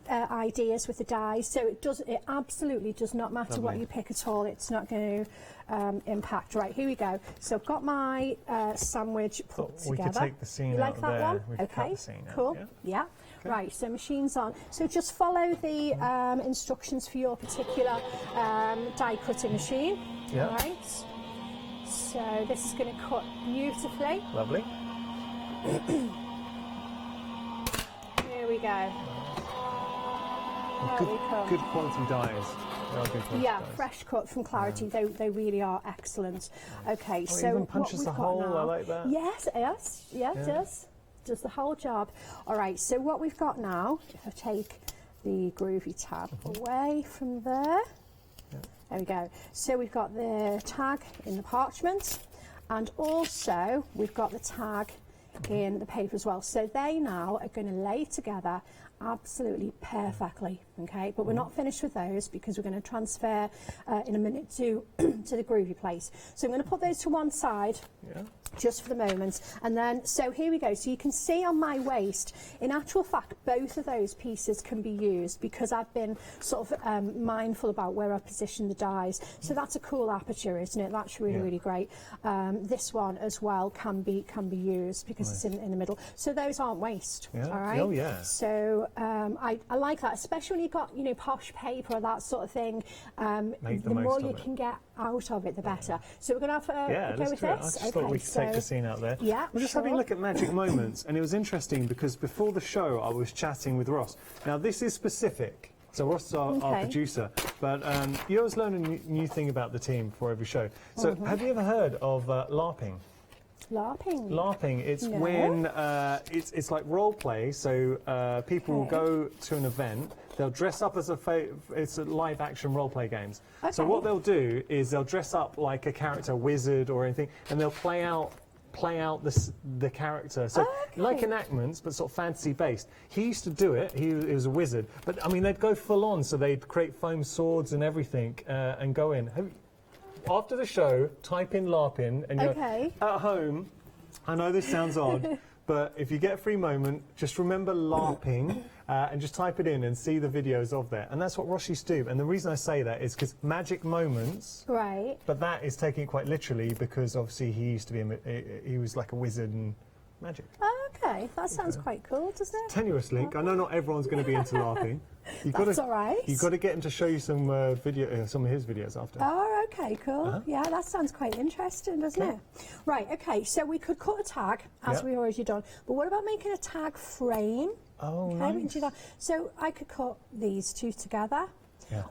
ideas with the dyes. So it absolutely does not matter what you pick at all. It's not going to impact. Right, here we go. So I've got my sandwich put together. We could take the scene you like out that there. one? We could cut Okay, the scene out, cool. yeah. Okay. Right, so machine's on. So just follow the instructions for your particular die cutting machine. Yeah. Right. So this is going to cut beautifully. Lovely. Here we go. Good quality dyes. They are good quality dyes. Fresh cut from Clarity. They really are excellent. Okay, so even punches the hole. now, I like that. Yes, it does. Does the whole job. All right, so what we've got now, if I take the Groovy tab away from there, there we go. So we've got the tag in the parchment, and also we've got the tag in the paper as well. So they now are going to lay together absolutely perfectly, okay? But we're not finished with those because we're going to transfer in a minute to the Groovy place. So I'm going to put those to one side. Just for the moment, and then so here we go. So you can see on my waist, in actual fact, both of those pieces can be used because I've been sort of mindful about where I position the dies. So that's a cool aperture, isn't it? That's really great. This one as well can be used because it's in the middle. So those aren't waste. All right. Oh yeah. So I like that, especially when you've got posh paper or that sort of thing. The more you can get out of it, the better. So we're going to have a go with this. I just thought we could take the scene out there. Yeah, I'm just having a look at Magic Moments, and it was interesting because before the show I was chatting with Ross. Now this is specific, so Ross is our producer, but you always learn a new thing about the team for every show. So have you ever heard of LARPing? LARPing? LARPing, it's when it's like role play, so people will go to an event, they'll dress up as it's a live action role play games. So what they'll do is they'll dress up like a character, wizard or anything, and they'll play out the character. So like enactments, but sort of fantasy based. He used to do it, he was a wizard, but I mean they'd go full on, so they'd create foam swords and everything and go in. After the show, type in LARPing and you're at home. I know this sounds odd, but if you get a free moment, just remember LARPing and just type it in and see the videos of that. And that's what Ross used to do. And the reason I say that is because Magic Moments, but that is taking it quite literally because obviously he used to be, he was like a wizard and magic. Okay, that sounds quite cool, doesn't it? Tenuous link. I know not everyone's going to be into LARPing. That's all right. You've got to get him to show you some some of his videos after. Oh, okay, cool. Yeah, that sounds quite interesting, doesn't it? Right, okay, so we could cut a tag, as we already done, but what about making a tag frame? Oh, okay, we can do that. So I could cut these two together,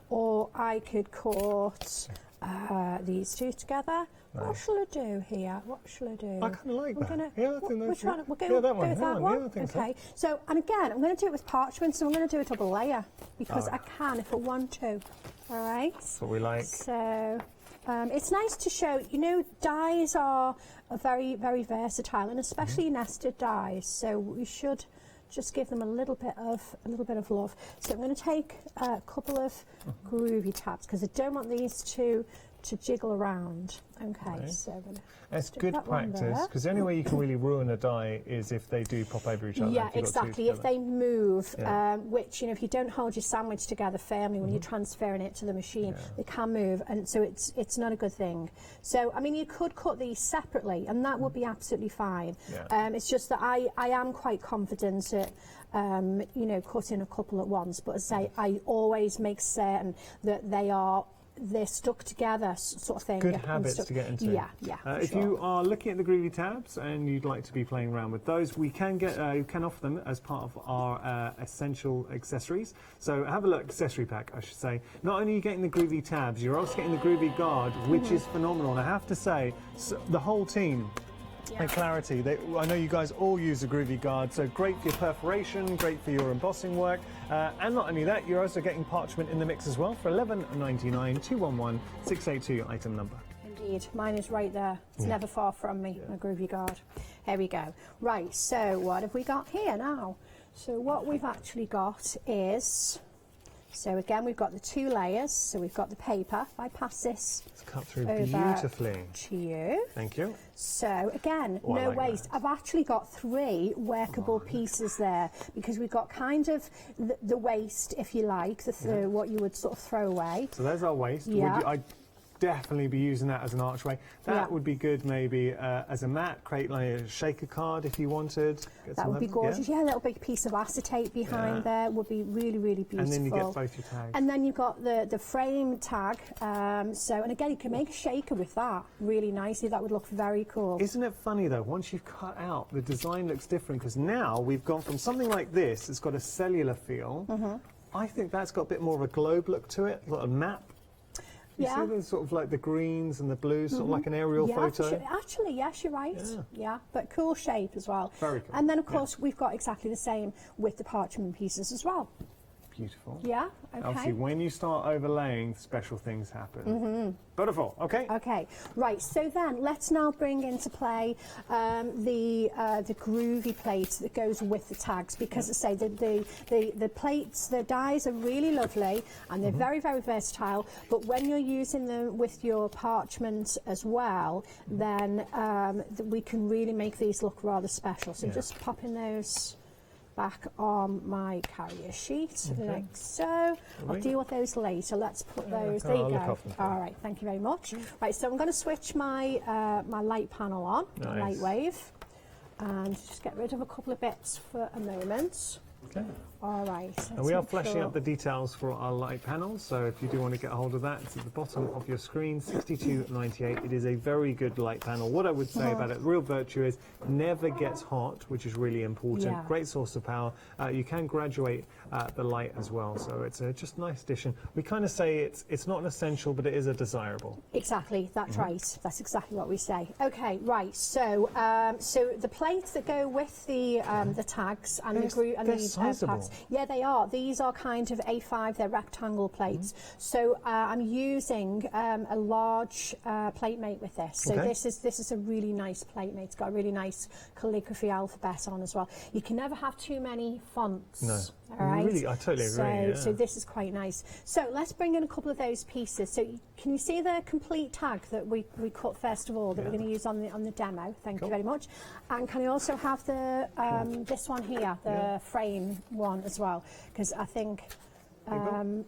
or I could cut these two together. What shall I do here? What shall I do? I kind of like that. I think that's which one? We'll go that one. with that one. Yeah, I think okay. So, and again, I'm going to do it with parchment, so I'm going to do a double layer because I can if I want to. All right. That's what we like. So, it's nice to show. Dies are very, very versatile, and especially nested dies. So we should just give them a little bit of love. So I'm going to take a couple of Groovy tabs because I don't want these to jiggle around. Okay, so it's good practice because the only way you can really ruin a die is if they do pop over each other. Yeah, exactly. If they move, which if you don't hold your sandwich together firmly when you're transferring it to the machine, they can move, and so it's not a good thing. So I mean, you could cut these separately, and that would be absolutely fine. It's just that I am quite confident at cutting a couple at once, but as I say, I always make certain that they're stuck together, sort of thing. Good habits to get into. If you are looking at the Groovy tabs and you'd like to be playing around with those, we can offer them as part of our essential accessories. So have a look, accessory pack, I should say. Not only are you getting the Groovy tabs, you're also getting the Groovy guard, which is phenomenal. And I have to say, the whole team. And Clarity, I know you guys all use the Groovy guard, so great for your perforation, great for your embossing work, and not only that, you're also getting parchment in the mix as well for $11.99, 211 682 item number. Indeed, mine is right there. It's never far from me, my Groovy guard. Here we go. Right, so what have we got here now? So what we've actually got is So again, we've got the 2 layers. So we've got the paper. If I pass this It's cut through over beautifully. to you. Thank you. So again, Oh, I no like waste. that. I've actually got 3 workable pieces there, because we've got kind of the waste, if you like, what you would sort of throw away. So there's our waste. Yeah. I'd definitely be using that as an archway. That Yeah. would be good maybe as a mat, create like a shaker card if you wanted. Get That some would be of- gorgeous. Yeah, a little big piece of acetate behind there would be really, really beautiful. And then you get both your tags. And then you've got the frame tag. And again, you can make a shaker with that really nicely. That would look very cool. Isn't it funny though, once you've cut out, the design looks different, because now we've gone from something like this, it's got a cellular feel. I think that's got a bit more of a globe look to it, like a map. You Yeah. see the sort of like the greens and the blues, sort of like an aerial photo? Actually, yes, you're right. Yeah, but cool shape as well. Very cool. And then, of course, we've got exactly the same with the parchment pieces as well. Beautiful. Yeah, Obviously, okay. when you start overlaying, special things happen. Beautiful, okay. Okay, right, so then let's now bring into play the Groovy plate that goes with the tags, because as I say, the plates, the dies are really lovely and they're very, very versatile, but when you're using them with your parchment as well, then we can really make these look rather special. So just popping those back on my carrier sheet, like so. I'll deal with those later. Let's put those. There you I'll look go. after them. All right, thank you very much. Right, so I'm going to switch my my light panel on, my light wave, and just get rid of a couple of bits for a moment. Okay. All right. And we are fleshing up the details for our light panels, so if you do want to get a hold of that, it's at the bottom of your screen, 62.98. It is a very good light panel. What I would say about it, the real virtue is never gets hot, which is really important. Yeah. Great source of power. You can graduate the light as well, so it's just a nice addition. We kind of say it's not an essential, but it is a desirable. Exactly, that's right. That's exactly what we say. Okay, right. So, so the plates that go with the tags and the sizable. tags, yeah, they are. These are kind of A5. They're rectangle plates. So I'm using a large plate mate with this. So this is a really nice plate mate. It's got a really nice calligraphy alphabet on as well. You can never have too many fonts. No. All right. Really, I totally agree. So this is quite nice. So let's bring in a couple of those pieces. So can you see the complete tag that we cut first of all that we're going to use on the demo? Thank you very much. And can I also have the this one here, the frame one as well? Because I think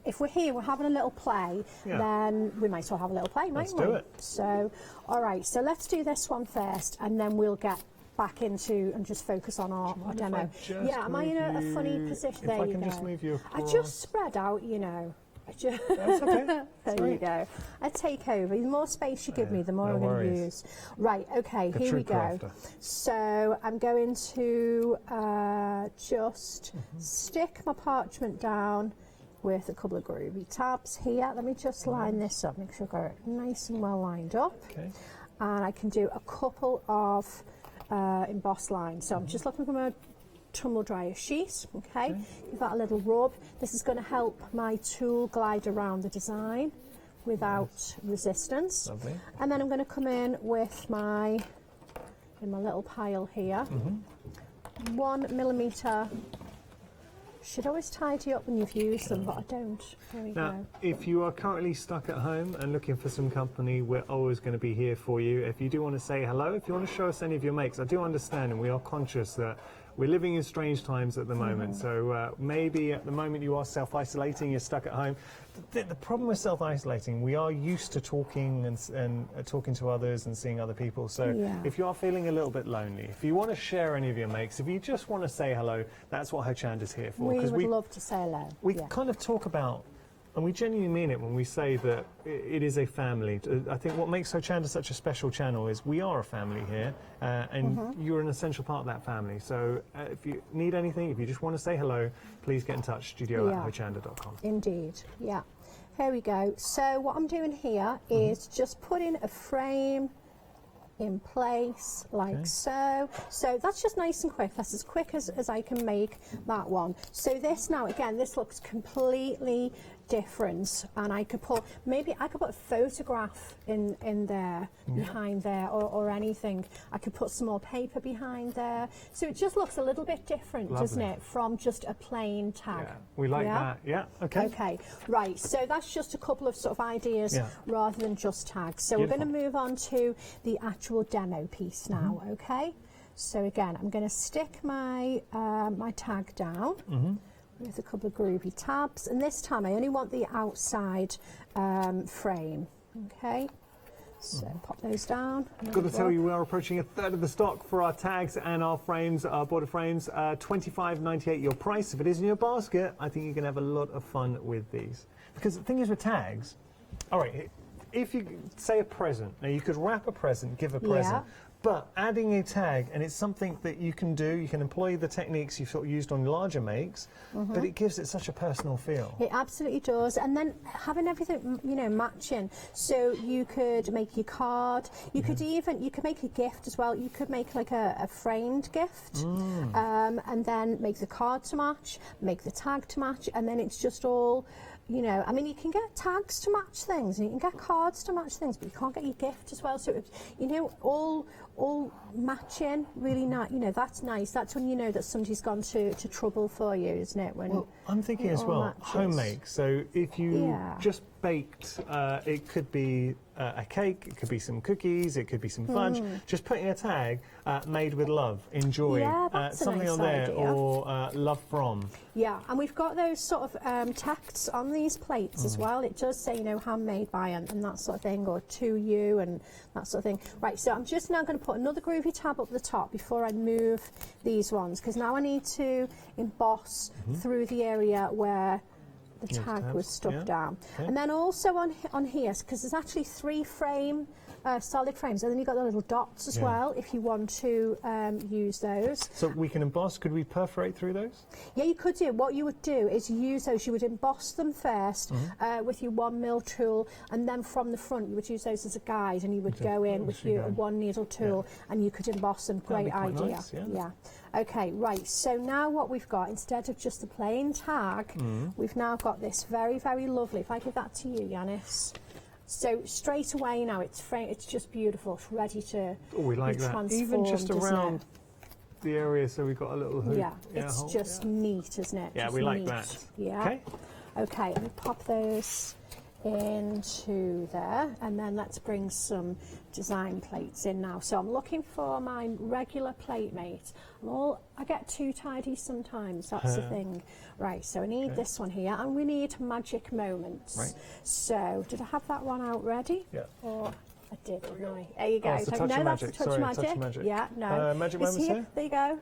if we're here, we're having a little play, then we might as well have a little play, mightn't we? Let's do it. So, all right. So let's do this one first, and then we'll get back into and just focus on our demo. Yeah, am I in a funny position? There you go. Just move you across. I just spread out, you know. That's okay. There you go. I take over. The more space you give me, the more I'm going to use. Right, okay, here we go. So I'm going to just stick my parchment down with a couple of groovy tabs here. Let me just line this up, make sure I've got it nice and well lined up. Okay. And I can do a couple of embossed lines. So I'm just looking for my tumble dryer sheet, okay? Give that a little rub. This is going to help my tool glide around the design without resistance. Lovely. And then I'm going to come in with in my little pile here, 1 millimetre. Should always tidy up when you've used them, but I don't. There we Now, go. if you are currently stuck at home and looking for some company, we're always going to be here for you. If you do want to say hello, if you want to show us any of your makes, I do understand, and we are conscious that we're living in strange times at the moment. So maybe at the moment you are self-isolating, you're stuck at home. The problem with self-isolating, we are used to talking and talking to others and seeing other people. So if you are feeling a little bit lonely, if you want to share any of your makes, if you just want to say hello, that's what Hochanda's here for. We would love to say hello. We kind of talk about, and we genuinely mean it when we say that it is a family. I think what makes Hochanda such a special channel is we are a family here, and you're an essential part of that family. So if you need anything, if you just want to say hello, please get in touch, studio@hochanda.com. Indeed, yeah. Here we go. So what I'm doing here is just putting a frame in place like so. So that's just nice and quick. That's as quick as I can make that one. So this now, again, this looks completely different, and I could put a photograph in there, behind there, or anything. I could put some more paper behind there, so it just looks a little bit different, doesn't it, from just a plain tag. Yeah, we like that. Yeah, okay. Okay, right, so that's just a couple of sort of ideas rather than just tags. So Beautiful. we're going to move on to the actual demo piece now, okay? So again, I'm going to stick my my tag down with a couple of groovy tabs, and this time I only want the outside frame, okay? So pop those down. Got to tell you, we are approaching a third of the stock for our tags and our frames, our border frames. $25.98 your price. If it is in your basket, I think you can have a lot of fun with these. Because the thing is with tags, all right, if you say a present, now you could wrap a present, give a present, but adding a tag, and it's something that you can do, you can employ the techniques you've sort of used on larger makes, but it gives it such a personal feel. It absolutely does, and then having everything, you know, matching. So you could make your card, you could make a gift as well. You could make like a framed gift, and then make the card to match, make the tag to match, and then it's just all, you know, I mean, you can get tags to match things, and you can get cards to match things, but you can't get your gift as well. So, it's, you know, all matching, really nice. You know, that's nice. That's when you know that somebody's gone to trouble for you, isn't it? When I'm thinking as well, home make. So if you just baked, it could be a cake, it could be some cookies, it could be some fudge. Just putting a tag, made with love, enjoy, something nice on there, idea. or love from. Yeah, and we've got those sort of texts on these plates as well. It does say, you know, handmade by and that sort of thing, or to you and that sort of thing. Right, so I'm just now going to put another groovy tab up the top before I move these ones, because now I need to emboss through the area where the tag was stuck down. Okay. And then also on here, because there's actually 3 solid frames, and then you've got the little dots as well if you want to use those. So we can emboss, could we perforate through those? Yeah, you could do. What you would do is use those, you would emboss them first with your 1mm tool, and then from the front you would use those as a guide, and you would go in with your 1 needle tool and you could emboss them. Great idea. Nice, yeah. Okay, right, so now what we've got, instead of just a plain tag, we've now got this very, very lovely, if I give that to you, Yanis. So straight away now it's just beautiful. It's ready to we like be that. transformed. Even just around the area, so we've got a little hoop. Yeah, it's just neat, isn't it? Yeah, just we like neat. that. Yeah. Okay, let me pop those into there, and then let's bring some design plates in now. So I'm looking for my regular plate mate. I get too tidy sometimes, that's the thing. Right, so I need this one here, and we need magic moments. Right. So did I have that one out ready? Yeah. Or I did, didn't I? There you go. Oh, it's a touch of magic. That's a touch of magic. Yeah, no. Magic moments here? There you go.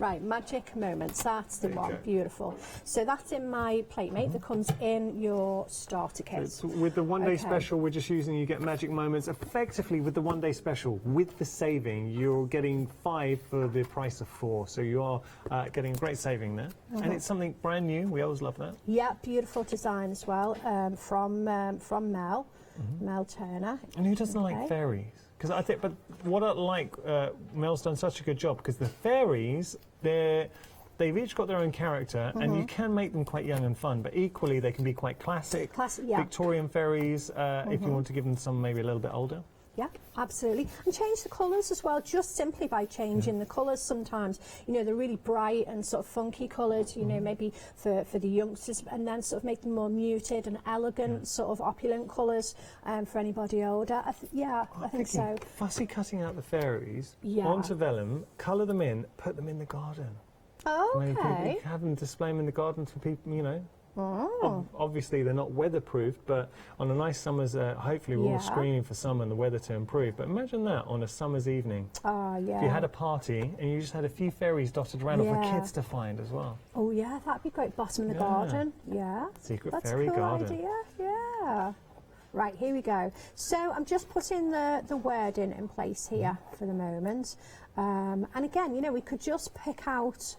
Right, magic moments, that's the one. Beautiful. So that's in my plate mate that comes in your starter kit. So with the one day special, we're just using, you get magic moments. Effectively, with the one day special, with the saving, you're getting 5 for the price of 4. So you are getting a great saving there. And it's something brand new. We always love that. Yeah, beautiful design as well from Mel Turner. And who doesn't like fairies? Because I think, but what I like, Mel's done such a good job, because the fairies, they've each got their own character, and you can make them quite young and fun, but equally they can be quite classic, Victorian fairies, if you want to give them some maybe a little bit older. Yeah, absolutely. And change the colours as well, just simply by changing the colours sometimes. You know, they're really bright and sort of funky coloured, you know, maybe for the youngsters, and then sort of make them more muted and elegant, sort of opulent colours for anybody older. I think so. Fussy cutting out the fairies onto vellum, colour them in, put them in the garden. Oh, okay. Have them display them in the garden for people, you know. Obviously they're not weatherproof, but on a nice summer's, hopefully we're all screening for summer and the weather to improve, but imagine that on a summer's evening. If you had a party and you just had a few fairies dotted around for kids to find as well. Oh yeah, that'd be great. Bottom of the garden. Yeah. Secret That's fairy a cool garden. Idea. Yeah. Right, here we go. So I'm just putting the wording in place here for the moment. And again, you know, we could just pick out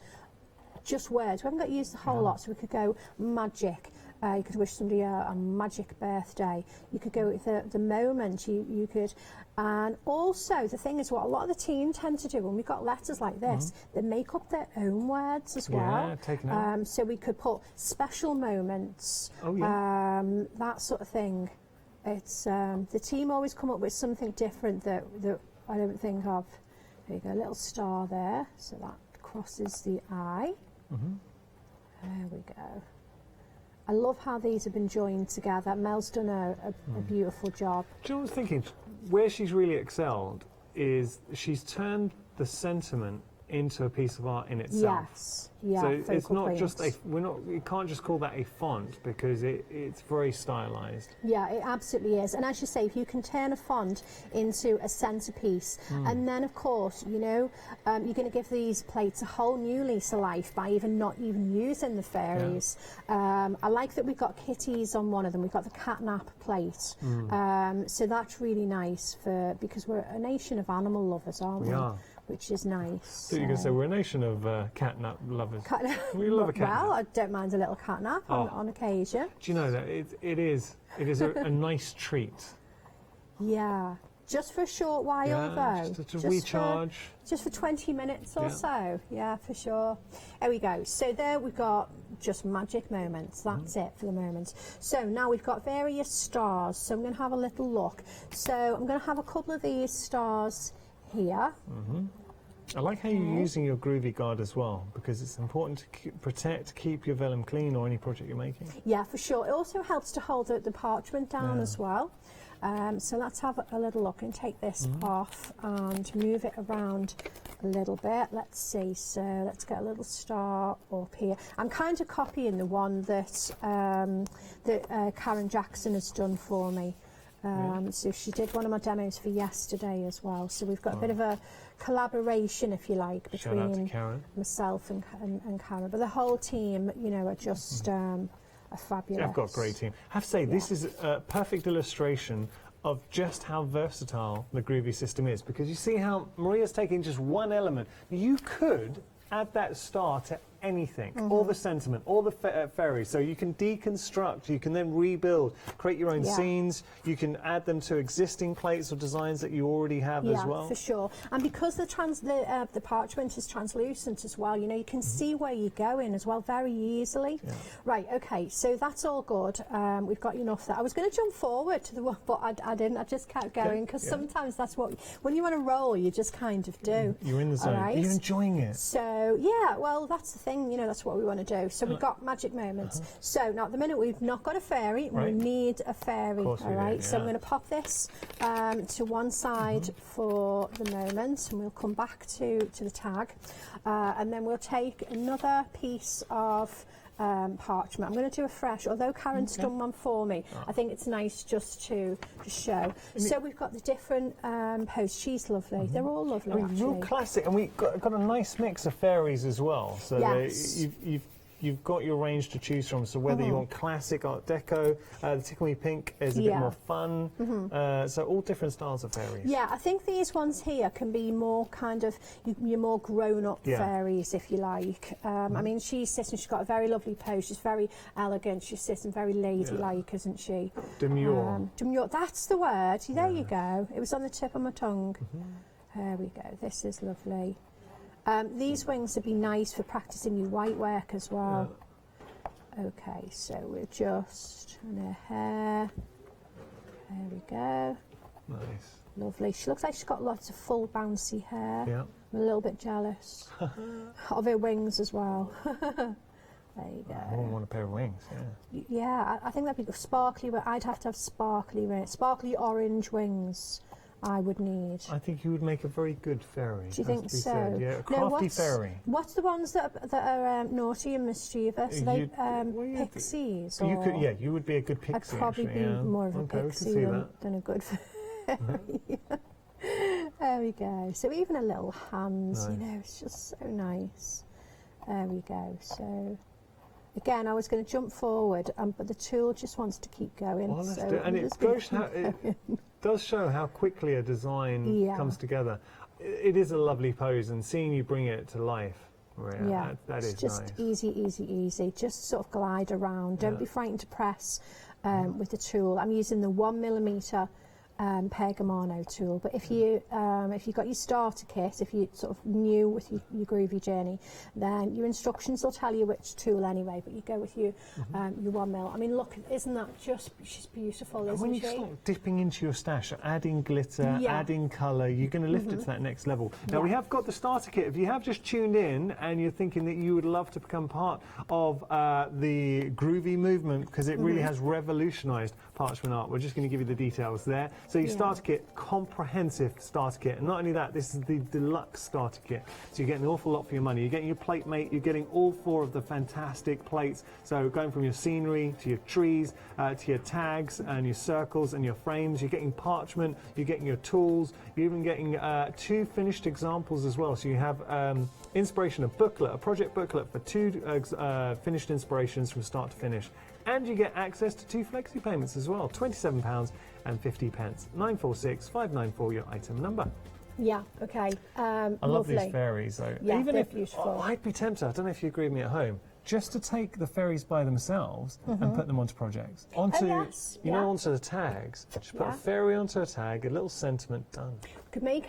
just words. We haven't got to use the whole lot, so we could go magic, You could wish somebody a magic birthday. You could go with the moment. You could, and also the thing is, what a lot of the team tend to do when we've got letters like this, they make up their own words as well. Yeah, take note. So we could put special moments, that sort of thing. It's the team always come up with something different that I don't think of. There you go, a little star there, so that crosses the eye. There we go. I love how these have been joined together. Mel's done a beautiful job. Do you know what I was thinking? Where she's really excelled is she's turned the sentiment into a piece of art in itself. Yes, yeah. So it's not point. just you can't just call that a font because it's very stylized. Yeah, it absolutely is. And as you say, if you can turn a font into a centerpiece, and then of course, you know, you're going to give these plates a whole new lease of life by not even using the fairies. I like that we've got kitties on one of them. We've got the catnap plate. So that's really nice because we're a nation of animal lovers, aren't we? We are. Which is nice. So you can say we're a nation of catnap lovers. We love a catnap. Well, I don't mind a little catnap on occasion. Do you know that it is a nice treat. Yeah, just for a short while though. Just to recharge. Just for 20 minutes or so. Yeah, for sure. There we go. So there we've got just magic moments. That's it for the moment. So now we've got various stars. So I'm going to have a little look. So I'm going to have a couple of these stars here. I like how you're using your Groovy guard as well, because it's important to keep your vellum clean or any project you're making. Yeah, for sure. It also helps to hold the parchment down as well. So let's have a little look and take this off and move it around a little bit. Let's see. So let's get a little star up here. I'm kind of copying the one that Karen Jackson has done for me. So she did one of my demos for yesterday as well. So we've got a bit of a collaboration, if you like, between myself and Karen. But the whole team, you know, are just are fabulous. Yeah, I've got a great team. I have to say, this is a perfect illustration of just how versatile the Groovy system is, because you see how Maria's taking just one element. You could add that star to anything, all the sentiment, all the fairies. So you can deconstruct, you can then rebuild, create your own scenes, you can add them to existing plates or designs that you already have as well. Yeah, for sure. And because the parchment is translucent as well, you know, you can see where you're going as well very easily. Right, okay, so that's all good. We've got enough there. I was going to jump forward to the one, but I didn't. I just kept going because sometimes that's what, when you're on a roll, you just kind of do. You're in the zone. Right? You're enjoying it. So, yeah, well, that's the thing. You know, that's what we want to do. So we've got magic moments. So now at the minute we've not got a fairy. We need a fairy. All right. So I'm going to pop this to one side for the moment, and we'll come back to the tag, and then we'll take another piece of parchment. I'm going to do a fresh, although Karen's done one for me. I think it's nice just to show. So we've got the different posts. She's lovely. They're all lovely, actually. Real classic, and we've got a nice mix of fairies as well. So you've got your range to choose from. So whether you want classic Art Deco, the Tickle Me Pink is a bit more fun. So all different styles of fairies. Yeah, I think these ones here can be more kind of your more grown-up fairies, if you like. I mean, she's sitting. She's got a very lovely pose. She's very elegant. She's sitting very ladylike, isn't she? Demure. Demure. That's the word. There you go. It was on the tip of my tongue. There we go. This is lovely. These wings would be nice for practicing your white work as well. Okay, so we're just on her hair. There we go. Nice. Lovely. She looks like she's got lots of full bouncy hair. Yeah. I'm a little bit jealous of her wings as well. There you go. I want a pair of wings, Yeah, I think that'd be sparkly, but I'd have to have sparkly orange wings. I would need. I think you would make a very good fairy. Do you think so? Said. Yeah, a crafty fairy. What's the ones that are naughty and mischievous? Are they pixies? You could, you would be a good pixie. I'd probably be more of a pixie than a good fairy. There we go. So even a little hand, you know, it's just so nice. There we go. So. Again, I was going to jump forward, but the tool just wants to keep going. Well, let's do it. And it does show how quickly a design comes together. It is a lovely pose, and seeing you bring it to life Maria. Yeah, that it's is just nice. easy. Just sort of glide around. Don't be frightened to press with the tool. I'm using the 1mm Pergamano tool, but if you got your starter kit, if you're sort of new with your Groovy journey, then your instructions will tell you which tool anyway, but you go with your 1mm. I mean, look, isn't that she's beautiful, isn't when you she? start dipping into your stash, adding glitter, adding colour, you're going to lift it to that next level. Now we have got the starter kit. If you have just tuned in and you're thinking that you would love to become part of the Groovy movement, because it really has revolutionised parchment art, we're just going to give you the details there. So your starter kit, comprehensive starter kit, and not only that, this is the deluxe starter kit. So you're getting an awful lot for your money. You're getting your plate mate, you're getting all 4 of the fantastic plates. So going from your scenery to your trees, to your tags and your circles and your frames, you're getting parchment, you're getting your tools, you're even getting 2 finished examples as well. So you have inspiration, a booklet, a project booklet for 2 finished inspirations from start to finish. And you get access to 2 flexi payments as well, £27 and 50 pence. 946 594 your item number. Yeah, okay. I love these fairies though. Yeah, Even they're if beautiful. I'd be tempted, I don't know if you agree with me at home, just to take the fairies by themselves and put them onto projects. Onto onto the tags. Just put a fairy onto a tag, a little sentiment, done. Could make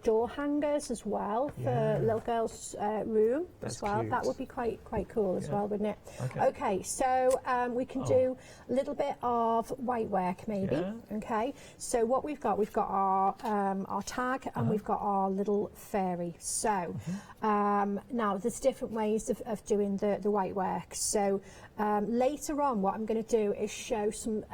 door hangers as well for little girls' room as well. Cute. That would be quite cool as well, wouldn't it? Okay. Okay, so we can do a little bit of white work maybe. Yeah. Okay, so what we've got our tag and we've got our little fairy. So now there's different ways of doing the white work. So later on, what I'm going to do is show some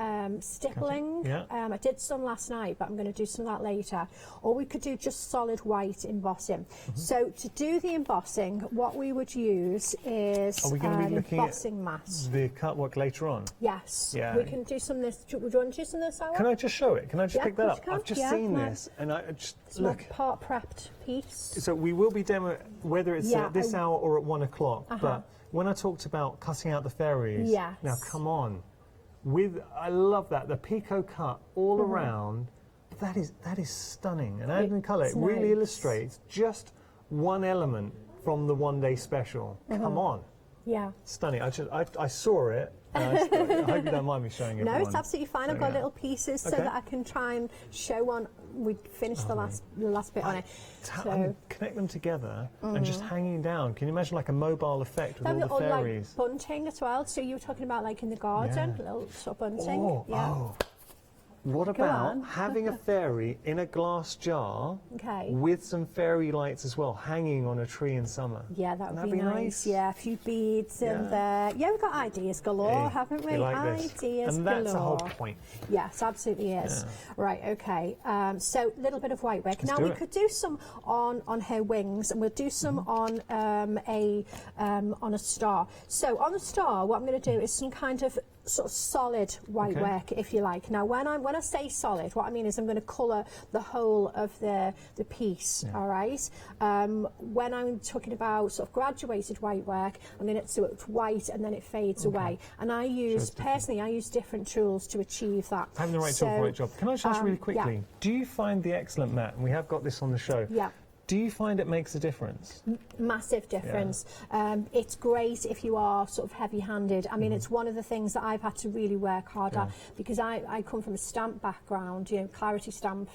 stippling. Yeah. I did some last night, but I'm going to do some of that later. Or we could do just solid white embossing. So to do the embossing, what we would use is Are we going to be looking embossing at mat. the cut work later on? Yes. Yeah. We can do some of this. Would you want to do some of this, Sarah? Can I just show it? Can I just Yeah, pick that of up? course you I've can. just Yeah, seen come on. this, and I just It's look. my part prepped piece. So we will be demo whether it's at this hour or at 1 o'clock. But when I talked about cutting out the fairies, Yes. now come on, I love that the Pico cut all around. That is stunning, and adding colour. It really illustrates just one element from the one-day special. Come on, Yeah. stunning. I saw it. And I hope you don't mind me showing it. No, it's absolutely fine. I've got yeah. little pieces so Okay. that I can try and show on. We finished the last bit on it. Connect them together and just hanging down. Can you imagine like a mobile effect with all the fairies? Like bunting as well. So you were talking about like in the garden, little sort of bunting. What about having a fairy in a glass jar with some fairy lights as well, hanging on a tree in summer? Yeah, that would be nice. Yeah, a few beads in there. Yeah, we've got ideas galore, haven't we? Like Ideas and galore. that's the whole point. Yes, absolutely is. Right, okay. So a little bit of white work. Now we could do some on her wings, and we'll do some on a star. So on the star, what I'm going to do is some kind of sort of solid white work, if you like. Now, when I say solid, what I mean is I'm going to colour the whole of the piece. All right. When I'm talking about sort of graduated white work, I'm going to so it's white and then it fades away. And I use different tools to achieve that. Having the right tool for the right job. Can I just ask really quickly? Do you find the excellent mat? And we have got this on the show. Yeah. Do you find it makes a difference? Massive difference. It's great if you are sort of heavy-handed. I mean, it's one of the things that I've had to really work hard at because I come from a stamp background, Clarity Stamp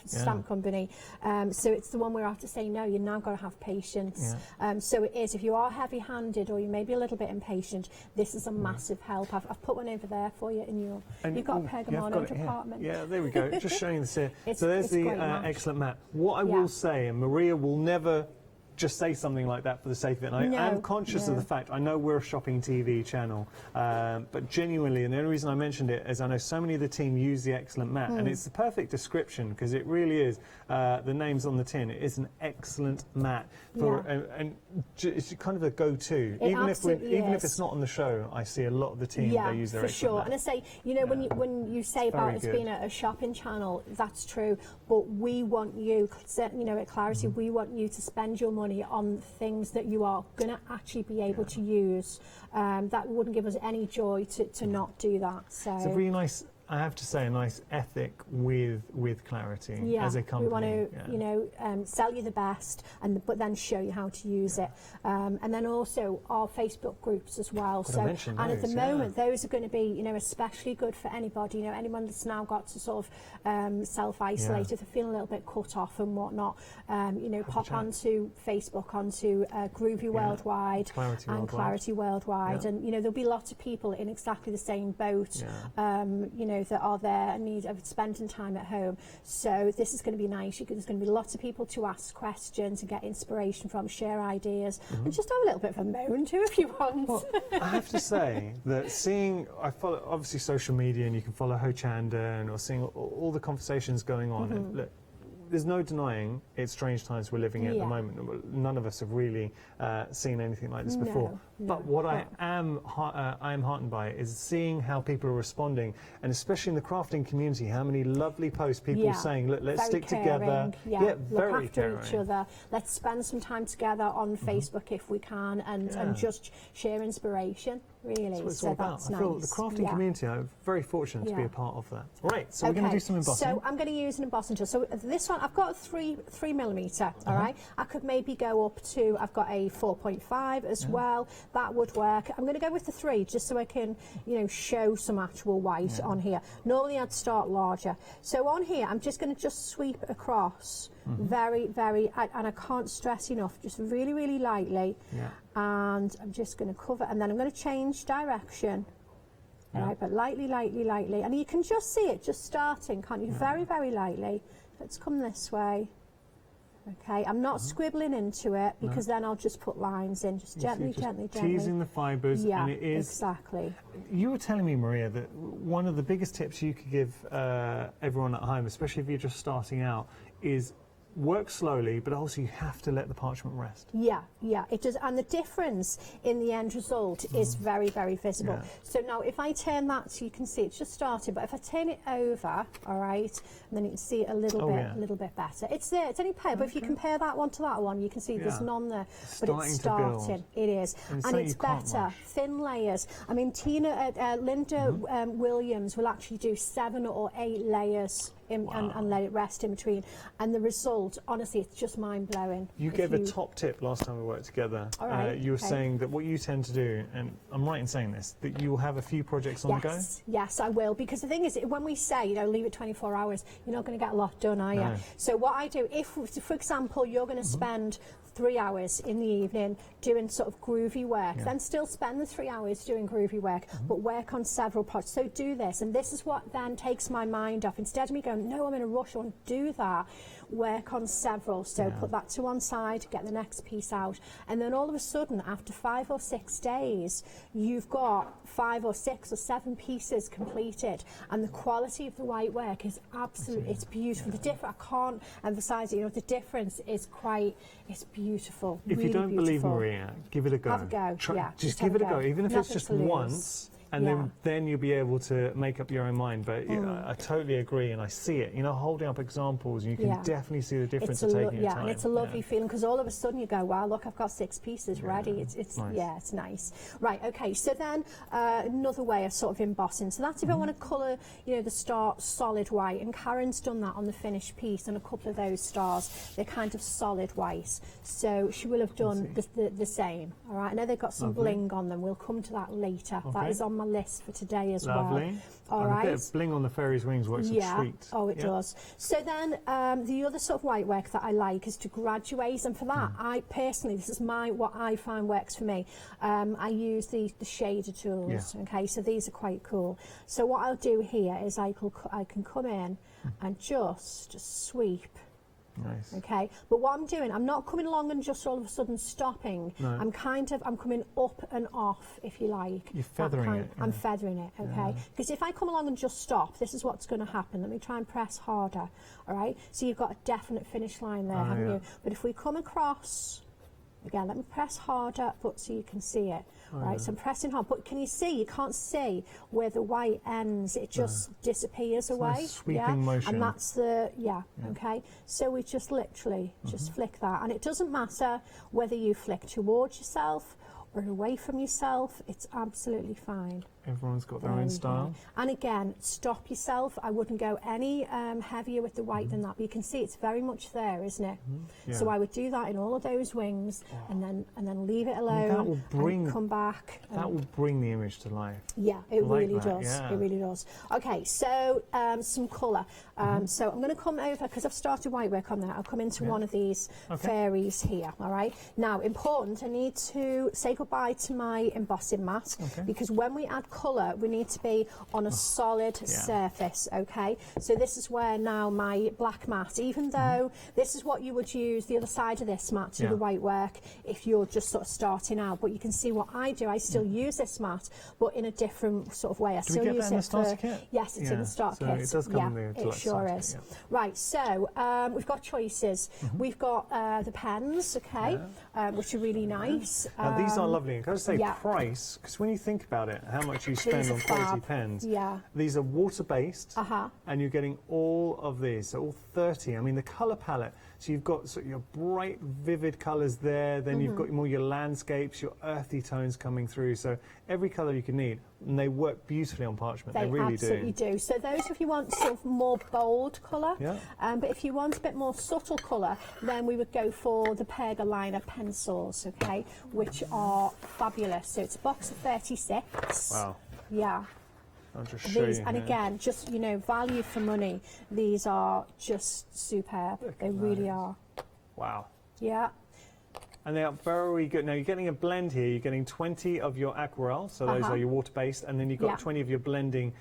company. So it's the one where I have to say, no, you've now got to have patience. So it is, if you are heavy-handed or you may be a little bit impatient, this is a massive help. I've put one over there for you in your, you've got a Pergamano department. Yeah, there we go. Just showing this here. So there's the excellent mat. What I will say, and Maria will never just say something like that for the sake of it. And I am conscious of the fact, I know we're a shopping TV channel, but genuinely, and the only reason I mentioned it is I know so many of the team use the excellent mat, and it's the perfect description because it really is, the name's on the tin, it is an excellent mat. And it's kind of a go-to. Even if it's not on the show, I see a lot of the team, they use their excellent mat. And I say, when you say about us being a shopping channel, that's true, but we want you, at Clarity, we want you to spend your money on things that you are going to actually be able to use. That wouldn't give us any joy to not do that. So it's a really nice I have to say, a nice ethic with Clarity as a company. We want to, you know, sell you the best, but then show you how to use it. And then also our Facebook groups as well. And at the moment, those are going to be, you know, especially good for anybody. You know, anyone that's now got to sort of self-isolate, if they're feeling a little bit cut off and whatnot. You know, pop onto Facebook, onto Groovy Worldwide and Clarity Worldwide, and you know, there'll be lots of people in exactly the same boat. You know, that are there and need of spending time at home. So this is going to be nice. There's going to be lots of people to ask questions and get inspiration from, share ideas, and just have a little bit of a moan too if you want. Well, I have to say that I follow obviously social media, and you can follow Hochanda, and or seeing all the conversations going on. And look, there's no denying it's strange times we're living in at the moment. None of us have really seen anything like this before. But what I am heartened by is seeing how people are responding, and especially in the crafting community, how many lovely posts people saying, look, let's stick together. Look after each other. Let's spend some time together on Facebook if we can, and just share inspiration. Really, that's what it's so all about. that's I feel the crafting community, I'm very fortunate to be a part of that. Right, so we're going to do some embossing. So I'm going to use an embossing tool. So this one, I've got a 3mm, all right? I could maybe go up to, I've got a 4.5 as well. That would work. I'm going to go with the 3 just so I can, you know, show some actual white on here. Normally I'd start larger. So on here, I'm just going to sweep across very, very, and I can't stress enough, just really, really lightly. And I'm just going to cover, and then I'm going to change direction. Right, but lightly, lightly, lightly. And you can just see it just starting, can't you? Very, very lightly. Let's come this way. Okay, I'm not squibbling into it because then I'll just put lines in, just gently, gently, gently. Teasing the fibres, and it is... exactly. You were telling me, Maria, that one of the biggest tips you could give everyone at home, especially if you're just starting out, is work slowly, but also you have to let the parchment rest. Yeah, it does, and the difference in the end result is very, very visible. So now if I turn that, so you can see it's just started, but if I turn it over, all right, and then you can see it a little bit better. It's there, it's only pale, but if you compare that one to that one, you can see there's none there, but it's starting. It is, and it's better, thin layers. I mean, Linda Williams will actually do 7 or 8 layers and let it rest in between, and the result, honestly, it's just mind-blowing. You gave a top tip last time we worked together. You were saying that what you tend to do, and I'm right in saying this, that you will have a few projects on the go? Yes, I will, because the thing is, when we say, you know, leave it 24 hours, you're not going to get a lot done, are you? So what I do, if, for example, you're going to spend 3 hours in the evening doing sort of groovy work, then still spend the 3 hours doing groovy work, but work on several projects. So do this, and this is what then takes my mind off. Instead of me going, no, I'm in a rush, I want to do that, work on several. So put that to one side, get the next piece out, and then all of a sudden, after 5 or 6 days, you've got 5 or 6 or 7 pieces completed, and the quality of the white work is absolutely, it's beautiful. The difference, I can't emphasize it, you know, the difference is it's beautiful. If really you don't believe Maria, give it a go. Have a go. Just give it a go, even if it's just once. And then you'll be able to make up your own mind. But I totally agree, and I see it. You know, holding up examples, you can definitely see the difference of taking your time. And it's a lovely feeling, because all of a sudden you go, wow, look, I've got 6 pieces ready. It's nice. It's nice. Right, okay, so then another way of sort of embossing. So that's if I want to colour, you know, the star solid white, and Karen's done that on the finished piece, and a couple of those stars, they're kind of solid white. So she will have done the same, all right? I know they've got some bling on them. We'll come to that later. That is on my list for today as well. All right. A bit of bling on the fairy's wings works a treat. Oh, it does. So then the other sort of white work that I like is to graduate, and for that, I personally, this is what I find works for me. I use the shader tools. Okay, so these are quite cool. So what I'll do here is I can come in and just sweep. Nice. Okay, but what I'm doing, I'm not coming along and just all of a sudden stopping. I'm coming up and off, if you like. You're feathering it. I'm feathering it, okay? Because if I come along and just stop, this is what's going to happen. Let me try and press harder, all right? So you've got a definite finish line there, haven't you? But if we come across, again, let me press harder, but so you can see it. Right, so I'm pressing hard, but can you see? You can't see where the white ends. It just disappears away. Nice sweeping motion. And that's the okay. So we just literally just flick that, and it doesn't matter whether you flick towards yourself or away from yourself. It's absolutely fine. Everyone's got their There own we go. style. And again, stop yourself. I wouldn't go any heavier with the white than that. But you can see it's very much there, isn't it? So Yeah. I would do that in all of those wings, and then leave it that alone. will bring- and come back. That will bring the image to life. Yeah, it I like really that, does. yeah. It really does. Okay, so some colour. So I'm going to come over, because I've started white work on that, I'll come into one of these fairies here, all right? Now, important, I need to say goodbye to my embossing mat, because when we add colour, we need to be on a solid surface, okay? So this is where now my black mat, even though this is what you would use the other side of this mat to do the white work if you're just sort of starting out, but you can see what I do. I still use this mat, but in a different sort of way. I Do still we get use that in the it starter for... kit? Yes, it's in the start so kit. it does come in the it deluxe sure starter is. kit, Right, so we've got choices. We've got the pens, okay, which are really nice. Now these are lovely. And can I say yeah. price? Because when you think about it, how much you spend are on quality fab. pens, Yeah. these are water-based, and you're getting all of these, so all 30. I mean, the colour palette. So you've got sort of your bright, vivid colours there. Then you've got more your landscapes, your earthy tones coming through. So every colour you can need, and they work beautifully on parchment. They really absolutely do. So those, if you want sort of more bold colour, Yeah. But if you want a bit more subtle colour, then we would go for the Pergaliner pencils, okay, which are fabulous. So it's a box of 36. Wow. Yeah. I'll just show These, you and here. again, just, you know, value for money. These are just superb. They really are. Wow. Yeah. And they are very good. Now you're getting a blend here. You're getting 20 of your aquarelle, so those are your water-based, and then you've got 20 of your blending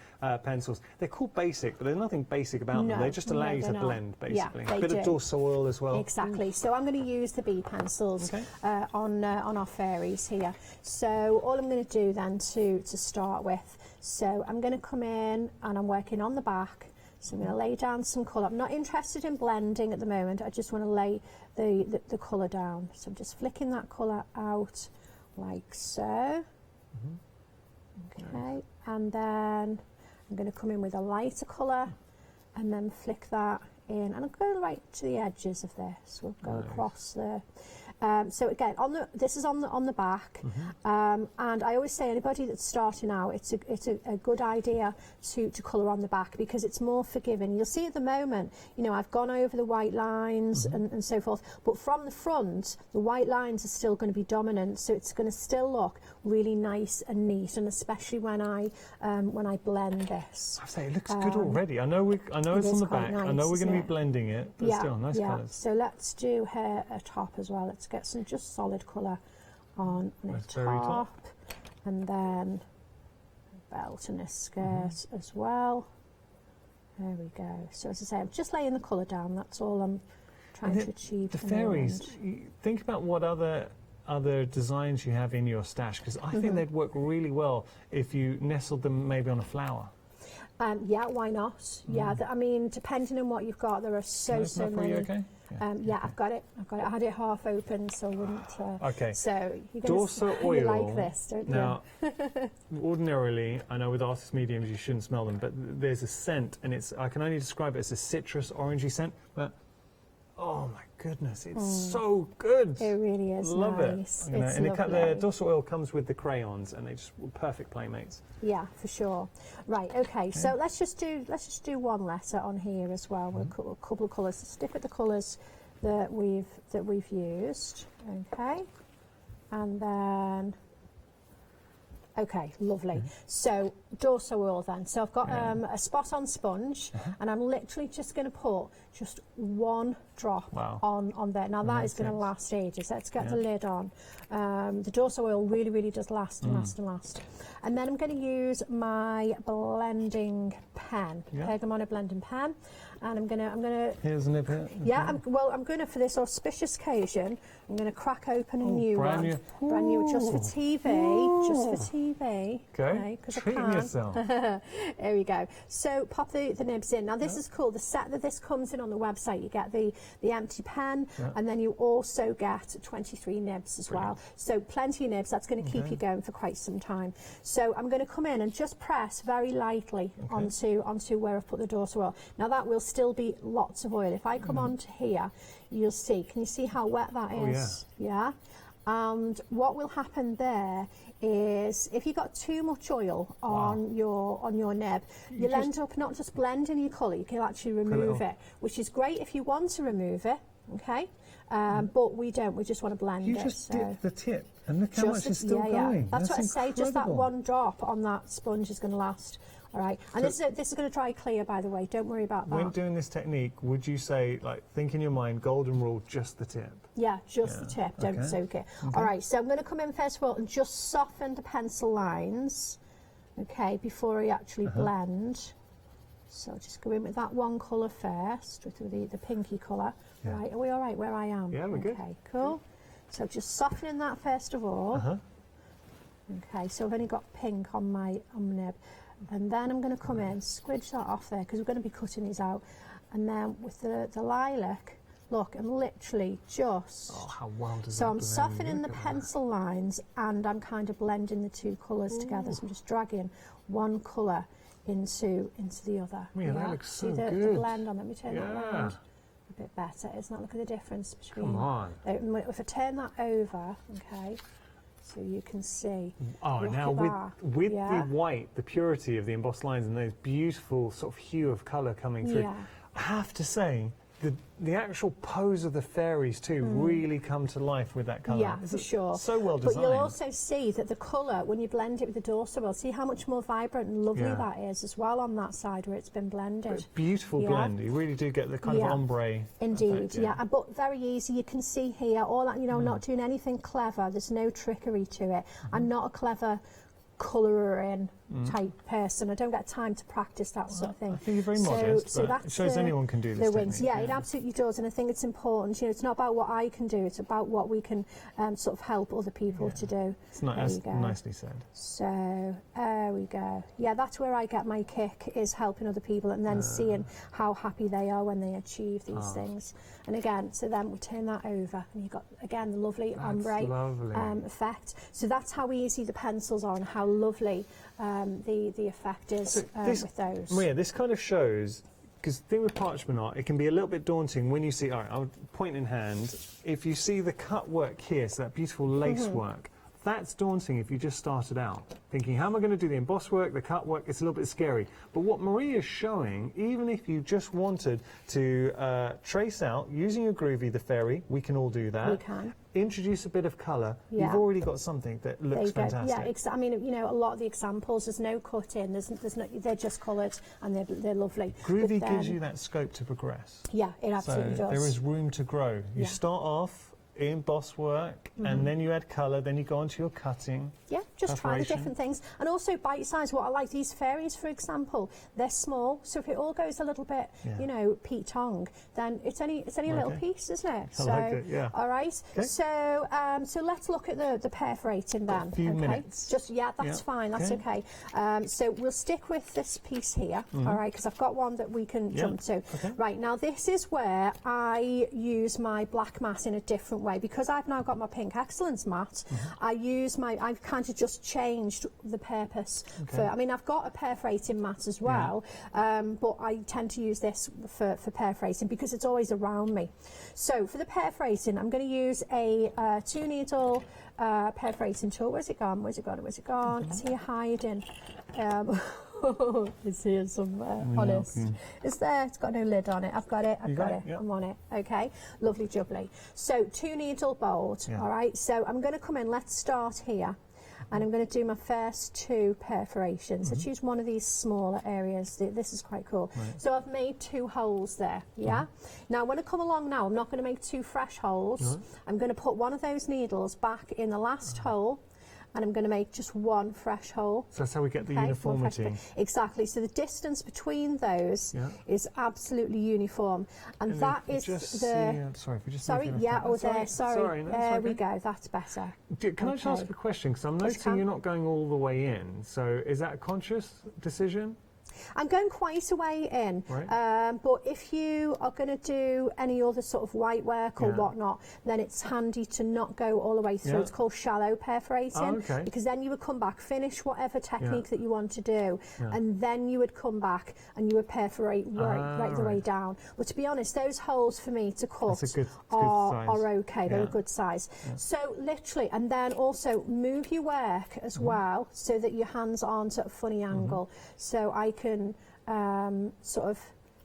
pencils. They're called basic, but there's nothing basic about them. They just allow you to blend, basically. Yeah, a bit of Dorso oil as well. Exactly. So I'm going to use the bee pencils on our fairies here. So all I'm going to do then to start with, so I'm going to come in and I'm working on the back. So I'm going to lay down some colour. I'm not interested in blending at the moment. I just want to lay the colour down. So I'm just flicking that colour out like so. Okay. And then I'm going to come in with a lighter colour and then flick that in. And I'm going right to the edges of this. We'll go across there. So again, this is on the back, and I always say anybody that's starting out, it's a good idea to colour on the back because it's more forgiving. You'll see at the moment, you know, I've gone over the white lines and so forth, but from the front, the white lines are still going to be dominant, so it's going to still look really nice and neat, and especially when I blend this. I say it looks good already. I know it's on the back. Nice, I know we're going to be it? blending it, but still nice colours. So let's do her top as well. Let's get some just solid colour on the top, and then a belt and a skirt as well. There we go. So as I say, I'm just laying the colour down. That's all I'm trying to achieve. The fairies. Think about what other designs you have in your stash, because I think they'd work really well if you nestled them maybe on a flower. Yeah, why not? Yeah, I mean, depending on what you've got, there are so many. Okay? Yeah, I've got it. I had it half open, so I wouldn't. Okay. So you're Dorso you oil. like this, don't now, ordinarily, I know with artist mediums you shouldn't smell them, but there's a scent, and I can only describe it as a citrus orangey scent. But oh my goodness, it's so good. It really is. Love nice. it. It's And lovely. the Dorso oil comes with the crayons, and they just were perfect playmates. Yeah, for sure. Right. Okay. So let's just do one letter on here as well. With a couple of colours. Stick with the colours that we've used. Okay. And then. Okay, lovely. So Dorso oil then. So I've got a spot on sponge, and I'm literally just going to put just one drop on there. Now that is going to last ages. Let's get the lid on. The Dorso oil really does last and last and last. And then I'm going to use my blending pen, Pergamino blending pen, and I'm gonna. Here's a nib here. Yeah, I'm going to, for this auspicious occasion, I'm going to crack open a new brand one. new. Brand new, just for TV. Just for TV. Okay, 'cause I treating can. yourself. There we go. So pop the nibs in. Now this is cool. The set that this comes in on the website, you get the empty pen, and then you also get 23 nibs as well. So plenty of nibs. That's going to keep you going for quite some time. So I'm going to come in and just press very lightly onto where I've put the Dorso oil. Now that will still be lots of oil. If I come onto here, you'll see. Can you see how wet that is? Yeah. And what will happen there is if you've got too much oil on your nib, you'll end up not just blending your colour, you can actually remove it, which is great if you want to remove it, okay? But we don't, we just want to blend it. You just dip the tip and look how much is still going. That's what I say, just that incredible. one drop on that sponge is going to last. All right, and this is going to dry clear, by the way. Don't worry about that. When doing this technique, would you say, like, think in your mind, golden rule, just the tip? Yeah, just the tip. Don't soak it. All right, so I'm going to come in first of all and just soften the pencil lines, okay, before I actually blend. So I'll just go in with that one colour first, with the pinky colour. Right, are we all right where I am? Yeah, we're good. Okay, cool. So just softening that first of all. Okay, so I've only got pink on my nib. And then I'm going to come in, squidge that off there, because we're going to be cutting these out. And then with the lilac, look, I'm literally just... Oh, how well does So that I'm blend? softening the Look at pencil lines, and I'm kind of blending the two colours together. So I'm just dragging one colour into the other. Yeah, that looks so See the good. blend on, let me turn that around a bit better. It's not, look at the difference between... Come on. If I turn that over, okay, so you can see. Oh, look now at with that. the white, the purity of the embossed lines and those beautiful sort of hue of colour coming through, I have to say, the actual pose of the fairies too really come to life with that colour. Yeah, for sure. So well designed. But you'll also see that the colour, when you blend it with the dorsal wheel, see how much more vibrant and lovely that is as well on that side where it's been blended. Beautiful blend. You really do get the kind of ombre. Indeed, effect, but very easy. You can see here, all that, you know, not doing anything clever. There's no trickery to it. I'm not a clever colouring type person. I don't get time to practice that sort of thing. I think you're very modest, so but that's it shows anyone can do this wings. technique, Yeah, it absolutely does, and I think it's important. You know, it's not about what I can do; it's about what we can sort of help other people to do. It's not as nicely said. So there we go. Yeah, that's where I get my kick, is helping other people and then seeing how happy they are when they achieve these things. And again, so then we turn that over, and you've got again the lovely ombre effect. So that's how easy the pencils are and how lovely the effect is with those. Maria, this kind of shows, because the thing with parchment art, it can be a little bit daunting when you see, all right, I'll point in hand, if you see the cut work here, so that beautiful lace work, that's daunting if you just started out thinking, how am I going to do the emboss work, the cut work? It's a little bit scary. But what Maria's showing, even if you just wanted to trace out, using your Groovy, the fairy, we can all do that. We can. Introduce a bit of colour, you've already got something that looks fantastic. Yeah, I mean, you know, a lot of the examples, there's no cut in, there's no, they're just coloured and they're lovely. Groovy gives you that scope to progress. Yeah, it absolutely does. There is room to grow. You start off emboss work, and then you add colour, then you go on to your cutting. Yeah, just try the different things. And also bite size. What I like, these fairies, for example, they're small, so if it all goes a little bit, you know, Pete-tong, then it's only a little piece, isn't it? I like it, yeah. All right. Okay. So so let's look at the perforating then. A few minutes. Just that's fine. That's okay. So we'll stick with this piece here. All right, because I've got one that we can jump to. Okay. Right, now this is where I use my black mat in a different way, because I've now got my pink excellence mat. I've kind of just changed the purpose for, I mean, I've got a perforating mat as well, but I tend to use this for perforating because it's always around me. So for the perforating, I'm going to use a 2 needle perforating tool. Where's it gone? Where's it gone? Where's it gone? It's here hiding. It's here somewhere, honest. It's there, it's got no lid on it. I've got it, I've got it. I'm on it. Okay, lovely jubbly. So 2 needle bolt, all right? So I'm going to come in, let's start here. And I'm going to do my first 2 perforations. So choose one of these smaller areas. This is quite cool. So I've made 2 holes there, Now when I come along now, I'm not going to make 2 fresh holes. I'm going to put one of those needles back in the last hole, and I'm going to make just 1 fresh hole. So that's how we get the uniformity. Exactly. So the distance between those is absolutely uniform, and that is the. Sorry, if we just. Sorry, there. Sorry, no, there we go. That's better. Can I just ask a question? Because I'm noticing you're not going all the way in. So is that a conscious decision? I'm going quite a way in, but if you are going to do any other sort of white work or whatnot, then it's handy to not go all the way through. It's called shallow perforating, because then you would come back, finish whatever technique that you want to do, and then you would come back and you would perforate right the way down. But to be honest, those holes for me to cut are okay. They're a good size. So literally, and then also move your work as well, so that your hands aren't at a funny angle. So I can sort of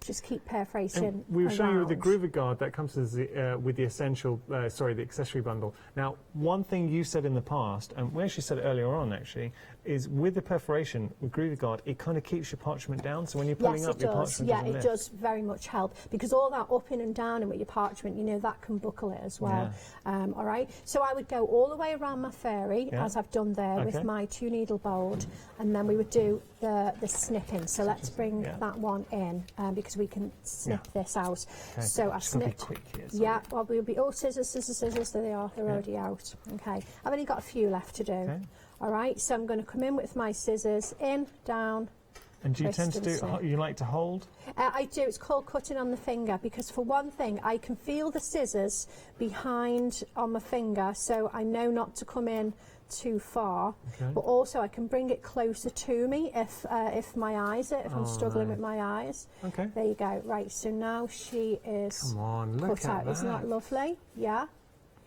just keep perforating. And we were showing you the Groovy guard that comes with the essential, the accessory bundle. Now, one thing you said in the past, and we actually said it earlier on actually, is with the perforation, with Groovy guard, it kind of keeps your parchment down. So when you're pulling up your parchment, it does very much help, because all that up in and down and with your parchment, you know, that can buckle it as well. All right. So I would go all the way around my fairy, as I've done there with my 2 needle bolt, and then we would do the snipping. So let's bring that one in, because we can snip this out. So I snipped. Well, we'll be scissors. There they are. They're already out. Okay. I've only got a few left to do. All right, so I'm going to come in with my scissors, in, down. And do you tend to do, you like to hold? I do. It's called cutting on the finger, because for one thing, I can feel the scissors behind on my finger, so I know not to come in too far. But also I can bring it closer to me if my eyes, if I'm struggling with my eyes. There you go. Right, so now she is cut out. Isn't that lovely? Yeah.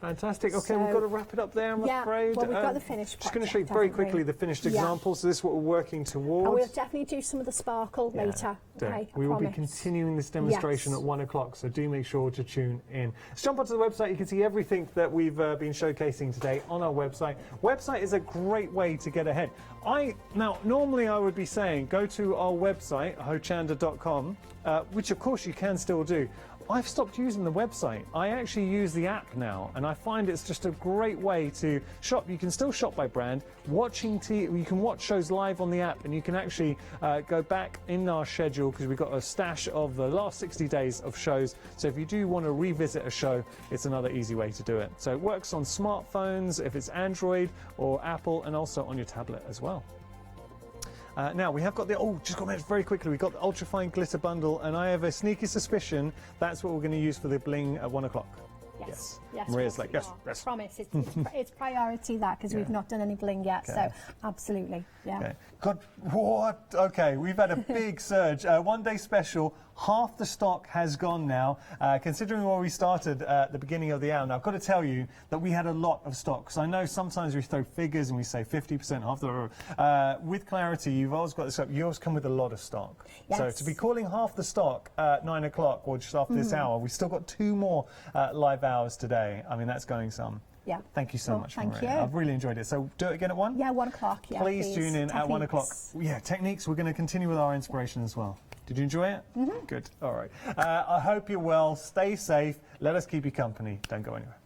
Fantastic. Okay, we've got to wrap it up there, I'm afraid. Well, we've got the finished Just going to show you very quickly the finished example. So this is what we're working towards. And we'll definitely do some of the sparkle later. Okay, we will be continuing this demonstration at 1 o'clock, so do make sure to tune in. Let's jump onto the website. You can see everything that we've been showcasing today on our website. Website is a great way to get ahead. Now, normally I would be saying go to our website, hochanda.com, which of course you can still do. I've stopped using the website. I actually use the app now, and I find it's just a great way to shop. You can still shop by brand. Watching TV, you can watch shows live on the app, and you can actually go back in our schedule, because we've got a stash of the last 60 days of shows. So if you do want to revisit a show, it's another easy way to do it. So it works on smartphones, if it's Android or Apple, and also on your tablet as well. Now, we have got just got to mention very quickly, we've got the ultrafine glitter bundle, and I have a sneaky suspicion that's what we're going to use for the bling at 1 o'clock. Yes. Maria's like, yes. Promise, it's priority that, because we've not done any bling yet, so absolutely, God, what? Okay, we've had a big surge. 1 day special, half the stock has gone now, considering where we started at the beginning of the hour. Now, I've got to tell you that we had a lot of stock, because I know sometimes we throw figures and we say 50% off. With Clarity, you've always got this up. You always come with a lot of stock. So to be calling half the stock at 9 o'clock or just after this hour, we've still got 2 more live hours today. I mean, that's going some. Thank you so much, thank Maria. you. I've really enjoyed it. So do it again at 1? 1 o'clock, Please tune in at 1 o'clock. Techniques. We're going to continue with our inspiration as well. Did you enjoy it? Good. All right. I hope you're well. Stay safe. Let us keep you company. Don't go anywhere.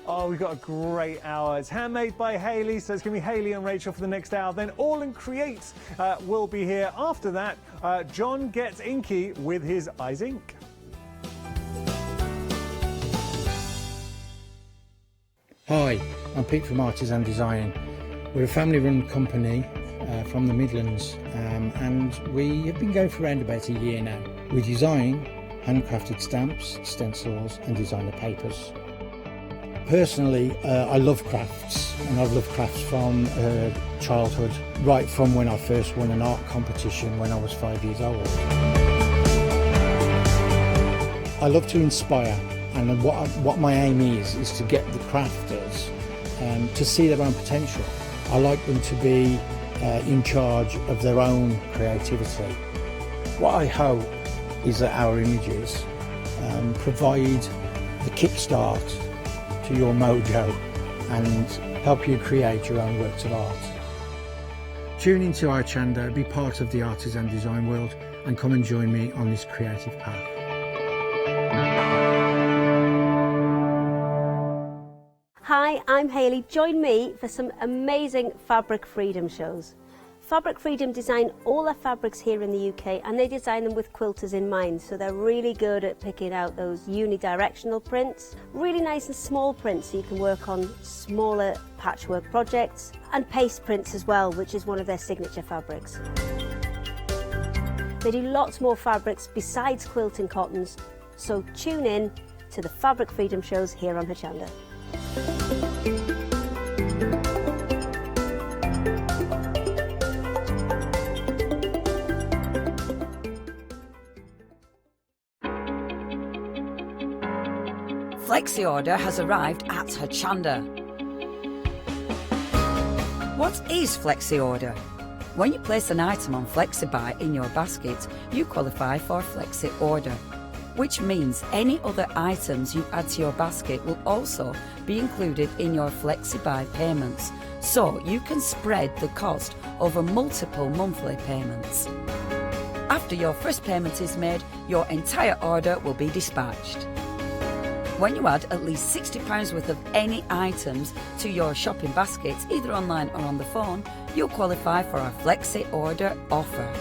Oh, we've got a great hour. It's handmade by Hayley, so it's going to be Hayley and Rachel for the next hour. Then All and Create will be here. After that, John gets inky with his Eyes Ink. Hi, I'm Pete from Artisan Design. We're a family-run company from the Midlands, and we have been going for around about a year now. We design handcrafted stamps, stencils and designer papers. Personally, I love crafts, and I've loved crafts from childhood, right from when I first won an art competition when I was 5 years old. I love to inspire, and what my aim is to get the crafters to see their own potential. I like them to be in charge of their own creativity. What I hope is that our images provide the kickstart to your mojo and help you create your own works of art. Tune into Hochanda, be part of the artisan design world, and come and join me on this creative path. Hi, I'm Hayley. Join me for some amazing fabric freedom shows. Fabric Freedom design all their fabrics here in the UK, and they design them with quilters in mind, so they're really good at picking out those unidirectional prints, really nice and small prints so you can work on smaller patchwork projects, and paste prints as well, which is one of their signature fabrics. They do lots more fabrics besides quilting cottons, so tune in to the Fabric Freedom shows here on Hochanda. Flexi Order has arrived at Hochanda. What is Flexi Order? When you place an item on FlexiBuy in your basket, you qualify for Flexi Order, which means any other items you add to your basket will also be included in your FlexiBuy payments, so you can spread the cost over multiple monthly payments. After your first payment is made, your entire order will be dispatched. When you add at least £60 worth of any items to your shopping basket, either online or on the phone, you'll qualify for our Flexi Order offer.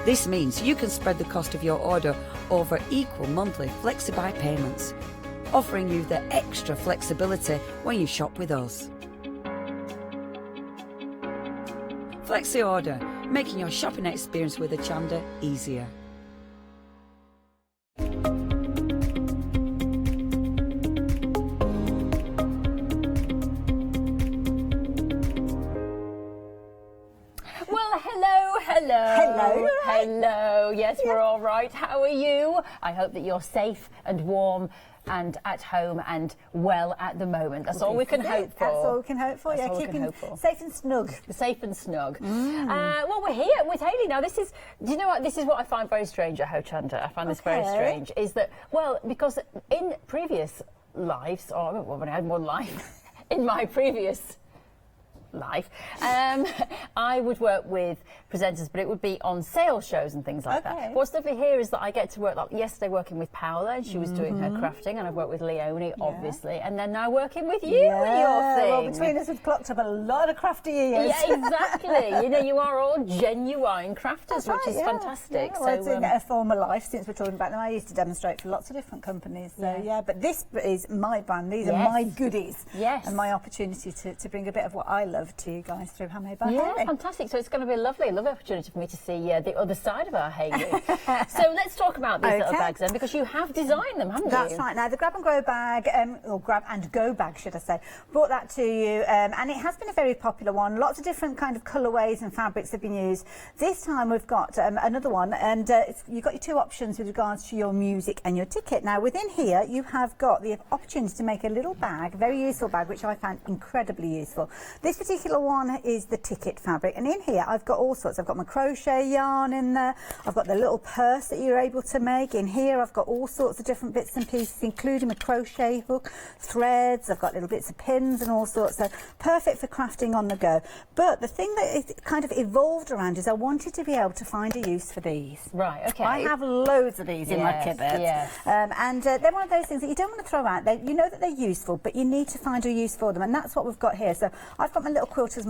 This means you can spread the cost of your order over equal monthly FlexiBuy payments, offering you the extra flexibility when you shop with us. Flexi Order, making your shopping experience with Hochanda easier. Hello. Yes, we're all right. How are you? I hope that you're safe and warm and at home and well at the moment. That's all we can hope for. That's all we can hope for. That's Keeping safe and snug. Safe and snug. Well, we're here with Hayley now. Do you know what? This is what I find very strange at Hochanda. I find this very strange. Is that, well, because in previous lives, or when I had one life, in my previous life, I would work with presenters, but it would be on sales shows and things like that. What's lovely here is that I get to work, like yesterday working with Paola, and she was doing her crafting, and I've worked with Leonie, obviously, and then now working with you with your thing. Well, between us we've clocked up a lot of crafty years. Yeah, exactly. You know, you are all genuine crafters, which is fantastic. Yeah, well, in a former life, since we're talking about them, I used to demonstrate for lots of different companies. So but this is my brand. These are my goodies. Yes. And my opportunity to bring a bit of what I love to you guys through Handmade by Hayley. Yeah, fantastic. So it's going to be a lovely opportunity for me to see the other side of our Hayley. So let's talk about these little bags then, because you have designed them, haven't you? That's right. Now, the Grab and Grow bag, or Grab and Go bag, should I say, brought that to you, and it has been a very popular one. Lots of different kind of colourways and fabrics have been used. This time we've got another one, and you've got your two options with regards to your music and your ticket. Now, within here, you have got the opportunity to make a little bag, a very useful bag, which I found incredibly useful. This particular one is the ticket fabric, and in here I've got all sorts. I've got my crochet yarn in there, I've got the little purse that you're able to make. In here I've got all sorts of different bits and pieces, including a crochet hook, threads, I've got little bits of pins and all sorts, so perfect for crafting on the go. But the thing that it kind of evolved around is I wanted to be able to find a use for these. Right, okay. I have loads of these in my cupboard, and they're one of those things that you don't want to throw out. You know that they're useful, but you need to find a use for them, and that's what we've got here. So I've got my little Quilters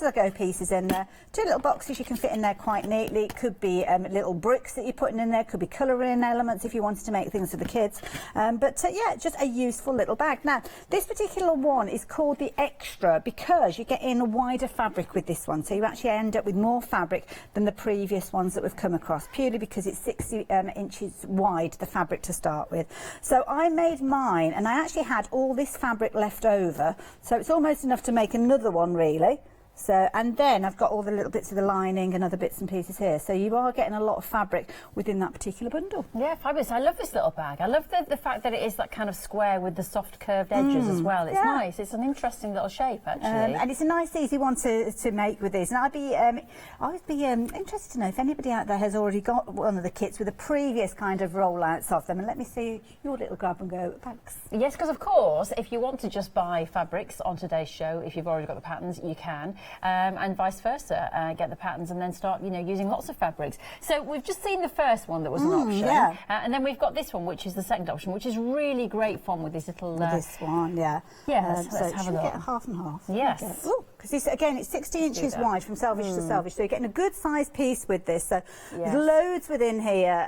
Go pieces in there, two little boxes you can fit in there quite neatly. It could be little bricks that you're putting in there, could be colouring elements if you wanted to make things for the kids, yeah, just a useful little bag. Now, this particular one is called the Extra because you get in a wider fabric with this one, so you actually end up with more fabric than the previous ones that we've come across, purely because it's 60 inches wide, the fabric to start with. So I made mine, and I actually had all this fabric left over, so it's almost enough to make another one, really. So, and then I've got all the little bits of the lining and other bits and pieces here. So you are getting a lot of fabric within that particular bundle. Yeah, fabulous. I love this little bag. I love the fact that it is that kind of square with the soft curved edges as well. It's nice. It's an interesting little shape, actually. And it's a nice, easy one to make with this. And I'd be interested to know if anybody out there has already got one of the kits with the previous kind of rollouts of them. And let me see your little Grab and Go bags. Yes, because of course, if you want to just buy fabrics on today's show, if you've already got the patterns, you can. And vice versa, get the patterns and then start, using lots of fabrics. So we've just seen the first one that was an option, and then we've got this one, which is the second option, which is really great fun with this little. This one, let's have a look. Get half and half. Yes. Ooh. Because this, again, it's 60 inches wide from selvage to selvage, so you're getting a good sized piece with this. So there's loads within here.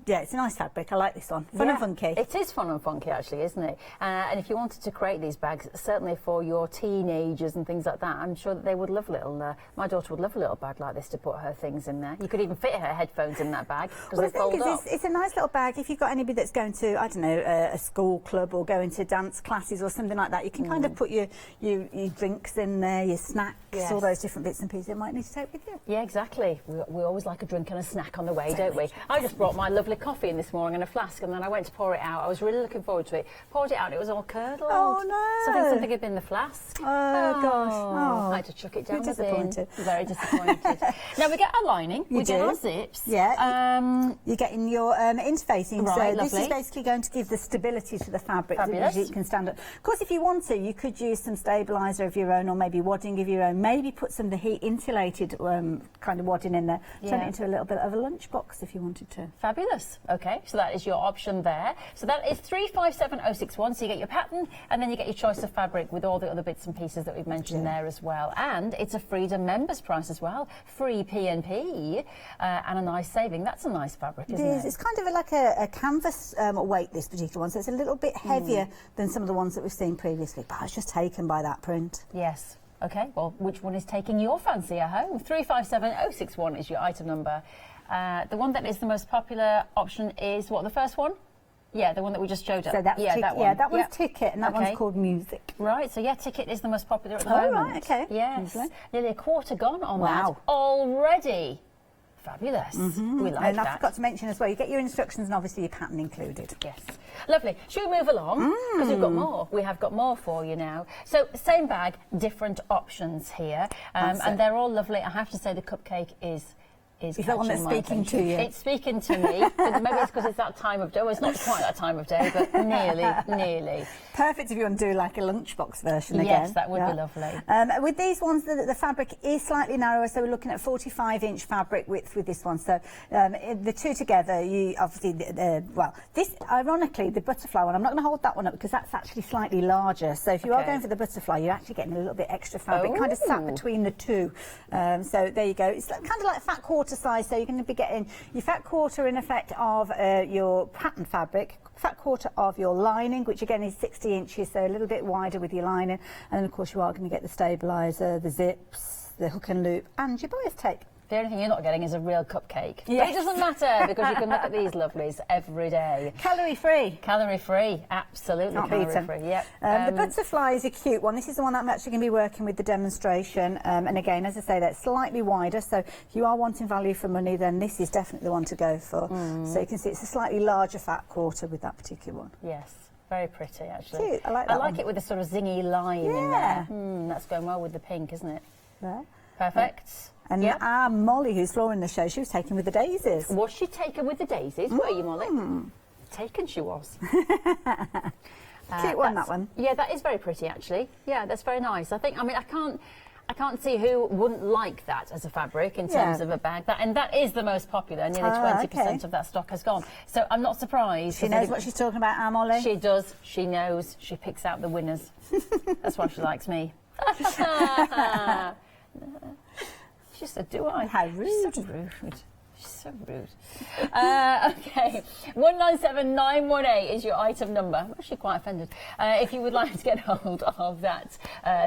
Yeah, it's a nice fabric. I like this one. Fun and funky. It is fun and funky, actually, isn't it? And if you wanted to create these bags, certainly for your teenagers and things like that, I'm sure that they would love little. My daughter would love a little bag like this to put her things in there. You could even fit her headphones in that bag because they fold up. It's a nice little bag. If you've got anybody that's going to, I don't know, a school club or going to dance classes or something like that, you can kind of put your drinks in there, your snacks, all those different bits and pieces you might need to take with you. Yeah, exactly. We always like a drink and a snack on the way, don't we? I just brought my lovely coffee in this morning in a flask, and then I went to pour it out. I was really looking forward to it. Poured it out, and it was all curdled. Oh no! So I think something had been in the flask. Oh gosh! I had to chuck it down. Disappointed. Very disappointed. Now we get our lining. We get our zips. Yeah. You're getting your interfacing. Right, so this is basically going to give the stability to the fabric. Fabulous. So it can stand up. Of course, if you want to, you could use some stabiliser of your own, or maybe wadding of your own. Maybe put some of the heat insulated kind of wadding in there. Turn it into a little bit of a lunchbox if you wanted to. Fabulous. Okay, so that is your option there. So that is 357061. So you get your pattern, and then you get your choice of fabric with all the other bits and pieces that we've mentioned there as well. And it's a Freedom members price as well. Free P&P and a nice saving. That's a nice fabric, isn't it? It's kind of like a canvas weight, this particular one. So it's a little bit heavier than some of the ones that we've seen previously. But I was just taken by that print. Yes. Okay, well, which one is taking your fancy at home? 357061 is your item number. The one that is the most popular option is what, the first one? Yeah, the one that we just showed up. So that's that one. Yeah, that one's Ticket, and that one's called Music. Right, so Ticket is the most popular at the moment. Right, okay. Yes, nearly a quarter gone on that already. Fabulous. We like and that. I forgot to mention as well, you get your instructions and obviously your pattern included. Yes. Lovely. Should we move along? Because we've got more. We have got more for you now. So, same bag, different options here. And they're all lovely. I have to say the cupcake is that one that's speaking to you? It's speaking to me. Maybe it's because it's that time of day. Well, it's not quite that time of day, but nearly. Perfect if you want to do like a lunchbox version again. Yes, that would be lovely. With these ones, the fabric is slightly narrower, so we're looking at 45-inch fabric width with this one. So the two together, you obviously, this, ironically, the butterfly one, I'm not going to hold that one up because that's actually slightly larger. So if you are going for the butterfly, you're actually getting a little bit extra fabric, kind of sat between the two. So there you go. It's kind of like fat quarter size, so you're going to be getting your fat quarter in effect of your pattern fabric, fat quarter of your lining, which again is 60 inches, so a little bit wider with your lining, and then of course you are going to get the stabiliser, the zips, the hook and loop, and your bias tape. The only thing you're not getting is a real cupcake. Yes. But it doesn't matter because you can look at these lovelies every day. Calorie free. Calorie free, absolutely calorie free. Yep. The butterfly is a cute one. This is the one that I'm actually going to be working with the demonstration. And again, as I say, that's slightly wider. So if you are wanting value for money, then this is definitely the one to go for. So you can see it's a slightly larger fat quarter with that particular one. Yes. Very pretty, actually. Cute. I like that. I like it with a sort of zingy line in there. That's going well with the pink, isn't it? Yeah. Perfect. And our Molly, who's flooring the show, she was taken with the daisies. Was she taken with the daisies? Were you, Molly? Taken she was. Cute one, that one. Yeah, that is very pretty, actually. Yeah, that's very nice. I can't see who wouldn't like that as a fabric in terms of a bag. And that is the most popular. Nearly 20% of that stock has gone. So I'm not surprised. She knows what she's talking about, our Molly. She does. She knows. She picks out the winners. That's why she likes me. She said, do I? How rude. She's so rude. She's so rude. Okay, 197918 is your item number. I'm actually quite offended. If you would like to get hold of that,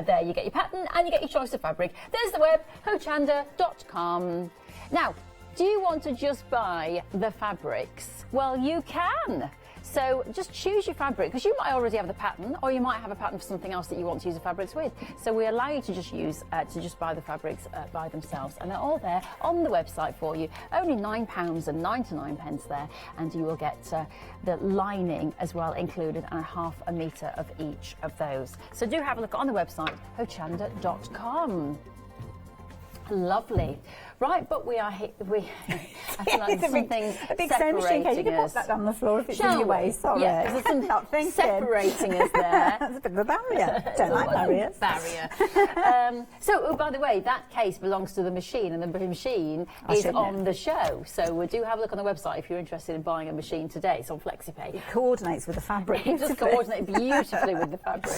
there you get your pattern and you get your choice of fabric. There's the web, hochanda.com. Now, do you want to just buy the fabrics? Well, you can. So just choose your fabric, because you might already have the pattern, or you might have a pattern for something else that you want to use the fabrics with. So we allow you to just buy the fabrics by themselves, and they're all there on the website for you. Only £9.99 there, and you will get the lining as well included, and 1/2 metre of each of those. So do have a look on the website, hochanda.com. Lovely. Right, but we are I feel like there's some things a big sewing machine case. You can put that on the floor if it's in your way. Sorry. Yeah, there's some not thinking. separating us there. That's a bit of a barrier. Don't like barriers. Barrier. So, by the way, that case belongs to the machine, and the machine is on the show. So do have a look on the website if you're interested in buying a machine today. It's on FlexiPay. It coordinates with the fabric. It does coordinate beautifully with the fabric.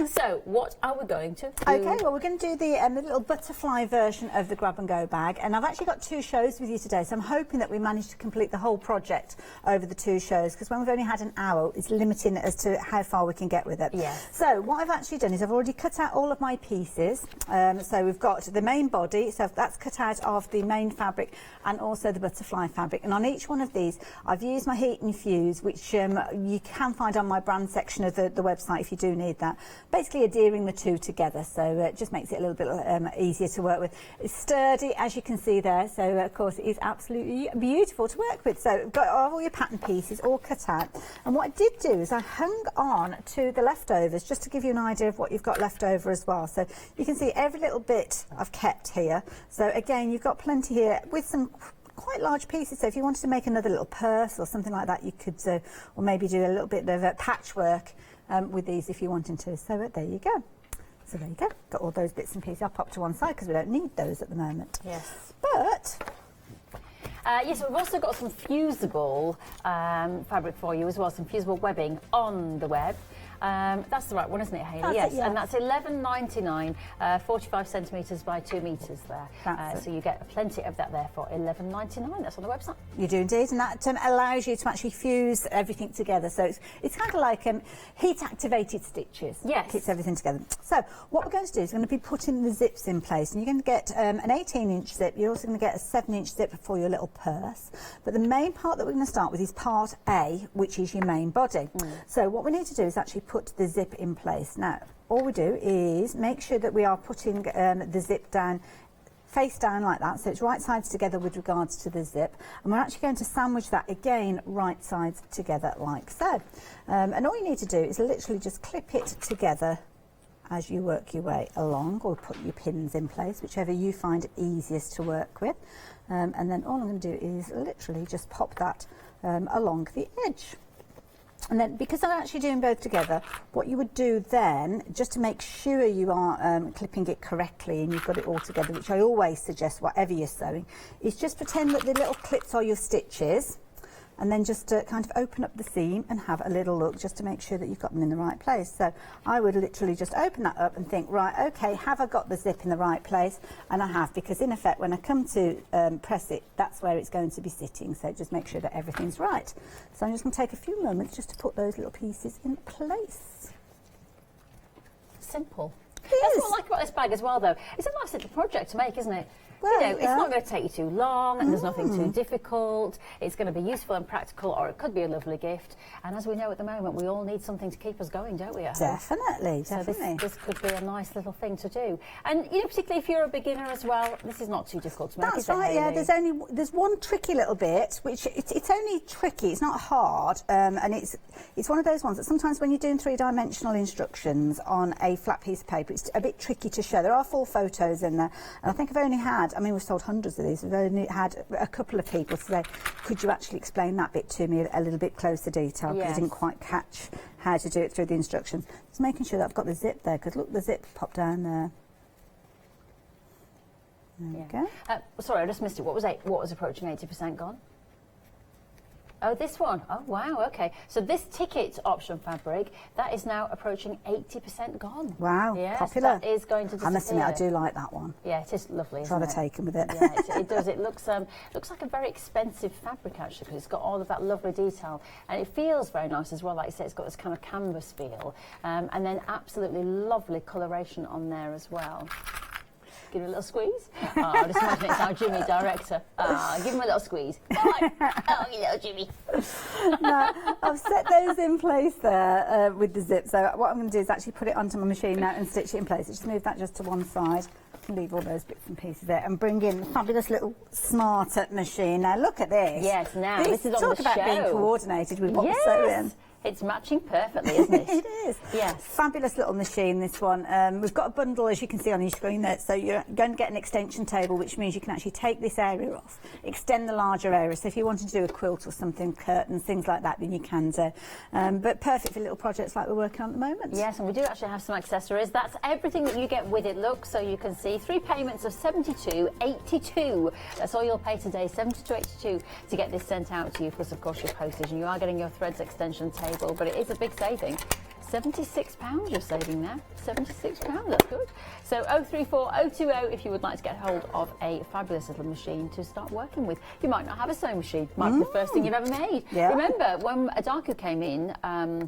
So, what are we going to do? Okay, well, we're going to do the little butterfly version of the grab and go bag, and I've actually got 2 shows with you today, so I'm hoping that we manage to complete the whole project over the 2 shows, because when we've only had an hour, it's limiting as to how far we can get with it. Yes. So what I've actually done is I've already cut out all of my pieces. So we've got the main body, so that's cut out of the main fabric, and also the butterfly fabric. And on each one of these, I've used my heat and fuse, which you can find on my brand section of the website if you do need that. Basically adhering the 2 together, so it just makes it a little bit easier to work with. It's sturdy, as you can see there, so of course it is absolutely beautiful to work with. So got all your pattern pieces all cut out, and what I did do is I hung on to the leftovers just to give you an idea of what you've got left over as well. So you can see every little bit I've kept here. So again, you've got plenty here with some quite large pieces, so if you wanted to make another little purse or something like that, you could or maybe do a little bit of patchwork with these if you wanted to. So there you go. So there you go. Got all those bits and pieces. I'll pop to one side because we don't need those at the moment. Yes. But yes, we've also got some fusible fabric for you as well, some fusible webbing on the web. That's the right one, isn't it, Hayley? That's yes, and that's $11.99, 45 centimetres by 2 metres there. So you get plenty of that there for $11.99. That's on the website. You do indeed, and that allows you to actually fuse everything together. So it's kind of like heat-activated stitches. Yes. Keeps everything together. So what we're going to do is we're going to be putting the zips in place, and you're going to get an 18-inch zip. You're also going to get a 7-inch zip for your little purse. But the main part that we're going to start with is part A, which is your main body. So what we need to do is actually put the zip in place. Now, all we do is make sure that we are putting the zip down, face down like that, so it's right sides together with regards to the zip, and we're actually going to sandwich that again right sides together like so. And all you need to do is literally just clip it together as you work your way along, or put your pins in place, whichever you find easiest to work with. And then all I'm going to do is literally just pop that along the edge. And then, because I'm actually doing both together, what you would do then, just to make sure you are clipping it correctly and you've got it all together, which I always suggest whatever you're sewing, is just pretend that the little clips are your stitches, and then just kind of open up the seam and have a little look just to make sure that you've got them in the right place. So I would literally just open that up and think, right, okay, have I got the zip in the right place? And I have, because in effect when I come to press it, that's where it's going to be sitting. So just make sure that everything's right. So I'm just going to take a few moments just to put those little pieces in place. Simple. That's what I like about this bag as well, though. It's a nice little project to make, isn't it? Well, you know, it's not going to take you too long, and there's nothing too difficult. It's going to be useful and practical, or it could be a lovely gift. And as we know at the moment, we all need something to keep us going, don't we? Definitely, so definitely. This could be a nice little thing to do. And you know, particularly if you're a beginner as well, this is not too difficult to make. That's right. Yeah, there's one tricky little bit, which it's only tricky. It's not hard, and it's one of those ones that sometimes when you're doing 3-dimensional instructions on a flat piece of paper, it's a bit tricky to show. There are full photos in there, and I think I've only had, I mean, we've sold hundreds of these. We've only had a couple of people say, could you actually explain that bit to me a little bit closer detail, because I didn't quite catch how to do it through the instructions. Just making sure that I've got the zip there, because look, the zip popped down there. There we go. Sorry, I just missed it. What was approaching 80% gone? Oh, this one. Oh, wow, okay. So this ticket option fabric, that is now approaching 80% gone. Wow, yes, popular. That is going to disappear. I must admit, I do like that one. Yeah, it is lovely, isn't Rather taken with it. Yeah, it does. It looks like a very expensive fabric, actually, because it's got all of that lovely detail. And it feels very nice as well. Like you say, it's got this kind of canvas feel. And then absolutely lovely coloration on there as well. Give him a little squeeze. Oh, just imagine it's our Jimmy director. Give him a little squeeze. Oh, you little Jimmy. Now, I've set those in place there with the zip. So what I'm going to do is actually put it onto my machine now and stitch it in place. Just move that just to one side. Leave all those bits and pieces there and bring in the fabulous little smarter machine. Now look at this. Yes, now this is on the show. Talk about being coordinated with what we're sewing. It's matching perfectly, isn't it? It is. Yes. Fabulous little machine, this one. We've got a bundle, as you can see on your screen there, so you're going to get an extension table, which means you can actually take this area off, extend the larger area. So if you wanted to do a quilt or something, curtains, things like that, then you can do. But perfect for little projects like we're working on at the moment. Yes, and we do actually have some accessories. That's everything that you get with it. Look, so you can see 3 payments of $72.82. That's all you'll pay today, $72.82, to get this sent out to you, plus of course your postage, and you are getting your threads extension table, but it is a big saving. £76 you're saving now. £76, that's good. So 034020 if you would like to get hold of a fabulous little machine to start working with. You might not have a sewing machine, might be the first thing you've ever made. Yeah. Remember when Adaku came in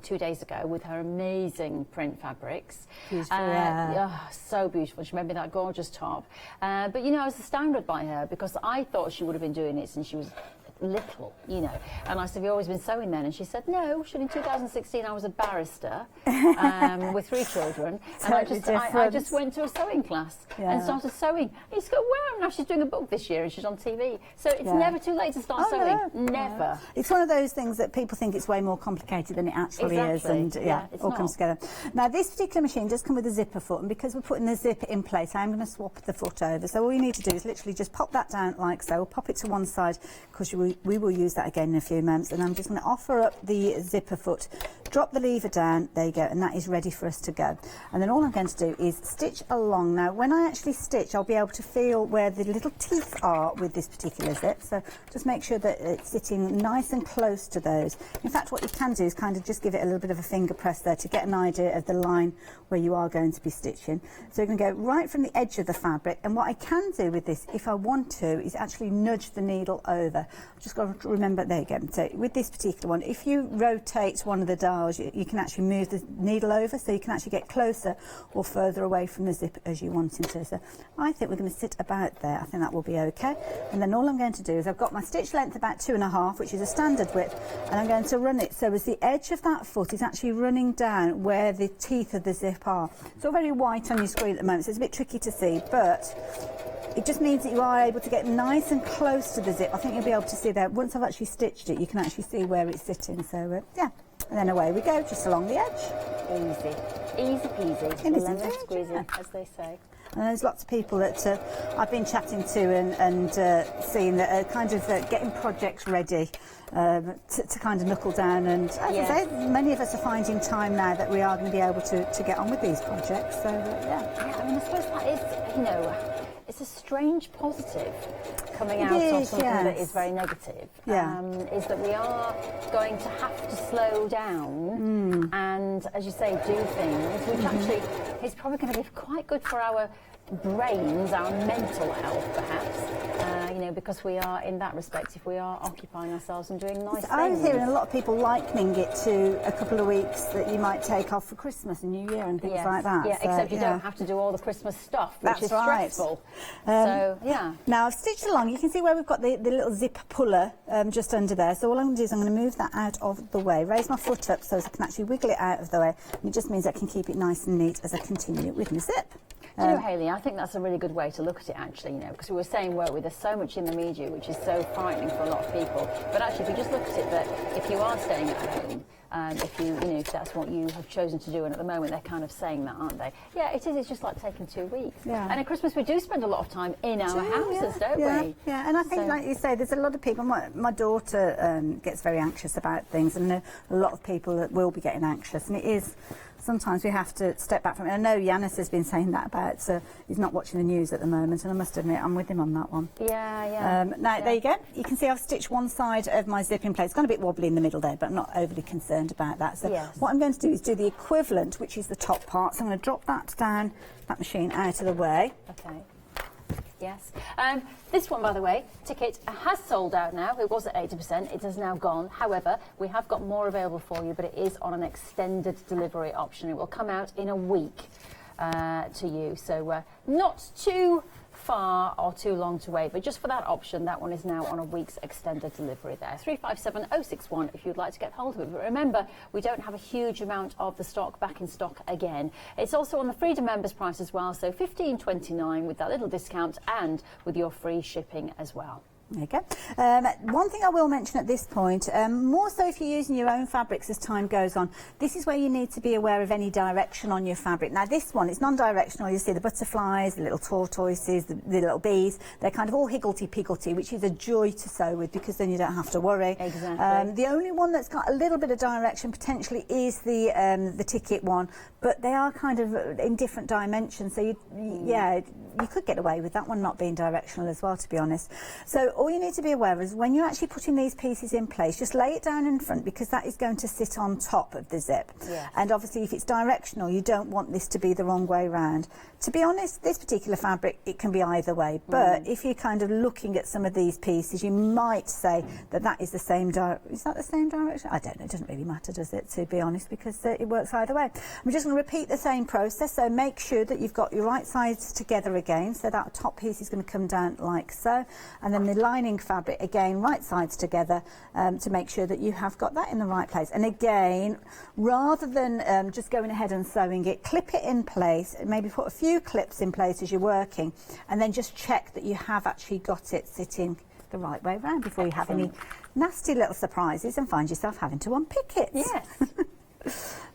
2 days ago with her amazing print fabrics. Beautiful, so beautiful. She made me that gorgeous top. But you know, I was astounded by her because I thought she would have been doing it since she was little, you know. And I said, have you always been sewing then? And she said, no, in 2016 I was a barrister with 3 children. And I just went to a sewing class and started sewing. And you just go, wow, now she's doing a book this year and she's on TV. So it's never too late to start sewing. No. Never. It's one of those things that people think it's way more complicated than it actually is. And it all comes together. Now, this particular machine does come with a zipper foot, and because we're putting the zipper in place, I'm going to swap the foot over. So all you need to do is literally just pop that down like so, pop it to one side, because we will use that again in a few moments, and I'm just going to offer up the zipper foot, drop the lever down, there you go, and that is ready for us to go. And then all I'm going to do is stitch along. Now when I actually stitch, I'll be able to feel where the little teeth are with this particular zip, so just make sure that it's sitting nice and close to those. In fact, what you can do is kind of just give it a little bit of a finger press there to get an idea of the line where you are going to be stitching. So you're going to go right from the edge of the fabric, and what I can do with this, if I want to, is actually nudge the needle over. I've just got to remember, there you go. So with this particular one, if you rotate one of the dials, you can actually move the needle over, so you can actually get closer or further away from the zip as you want to. So I think we're going to sit about there. I think that will be okay. And then all I'm going to do is I've got my stitch length about 2.5, which is a standard width, and I'm going to run it so as the edge of that foot is actually running down where the teeth of the zip are. It's all very white on your screen at the moment, so it's a bit tricky to see, but it just means that you are able to get nice and close to the zip. I think you'll be able to see there. Once I've actually stitched it, you can actually see where it's sitting. So, yeah. And then away we go, just along the edge. Easy peasy. Lemon squeezy, as they say. And there's lots of people that I've been chatting to and seeing that are kind of getting projects ready to kind of knuckle down. And as I say, many of us are finding time now that we are going to be able to get on with these projects. So, I mean, I suppose that is, you know, it's a strange positive coming out of something that is very negative, is that we are going to have to slow down and, as you say, do things, which actually is probably going to be quite good for our brains, our mental health, perhaps, you know, because we are, in that respect, if we are occupying ourselves and doing nice things. I was hearing a lot of people likening it to a couple of weeks that you might take off for Christmas and New Year and things like that. Yeah, so, except you don't have to do all the Christmas stuff, which is stressful. So, Now, I've stitched along. You can see where we've got the little zip puller just under there. So all I'm going to do is I'm going to move that out of the way, raise my foot up so I can actually wiggle it out of the way. And it just means I can keep it nice and neat as I continue with my zip. Do you know, Hayley, I think that's a really good way to look at it, actually, you know, because we were saying, weren't we, there's so much in the media which is so frightening for a lot of people. But actually, if you just look at it, that if you are staying at home, if that's what you have chosen to do, and at the moment they're kind of saying that, aren't they? Yeah, it is. It's just like taking 2 weeks. Yeah. And at Christmas we do spend a lot of time in our houses, don't we? Yeah, and I think, like you say, there's a lot of people. My daughter gets very anxious about things, and a lot of people that will be getting anxious, and it is. Sometimes we have to step back from it. I know Yanis has been saying that about, he's not watching the news at the moment, and I must admit, I'm with him on that one. Now, there you go. You can see I've stitched one side of my zip in place. It's gone a bit wobbly in the middle there, but I'm not overly concerned about that. So what I'm going to do is do the equivalent, which is the top part. So I'm going to drop that down, that machine out of the way. Okay. Yes. This one, by the way, ticket has sold out now. It was at 80%. It has now gone. However, we have got more available for you, but it is on an extended delivery option. It will come out in a week to you. So not too far or too long to wait, but just for that option, that one is now on a week's extended delivery there. 357061 if you'd like to get hold of it. But remember, we don't have a huge amount of the stock back in stock again. It's also on the Freedom members price as well, so $15.29 with that little discount and with your free shipping as well. There you go. One thing I will mention at this point, more so if you're using your own fabrics as time goes on, this is where you need to be aware of any direction on your fabric. Now this one, it's non-directional. You see the butterflies, the little tortoises, the little bees. They're kind of all higgledy-piggledy, which is a joy to sew with because then you don't have to worry. Exactly. The only one that's got a little bit of direction potentially is the ticket one, but they are kind of in different dimensions. So you could get away with that one not being directional as well, to be honest. So all you need to be aware of is when you're actually putting these pieces in place, just lay it down in front because that is going to sit on top of the zip. Yes. And obviously if it's directional, you don't want this to be the wrong way round. To be honest, this particular fabric, it can be either way, but if you're kind of looking at some of these pieces, you might say that that is the same is that the same direction? I don't know, it doesn't really matter, does it, to be honest, because it works either way. I'm just going to repeat the same process, so make sure that you've got your right sides together again, so that top piece is going to come down like so, and then the lining fabric again, right sides together, to make sure that you have got that in the right place. And again, rather than just going ahead and sewing it, clip it in place, maybe put a few clips in place as you're working, and then just check that you have actually got it sitting the right way around before you have any nasty little surprises and find yourself having to unpick it. Yes.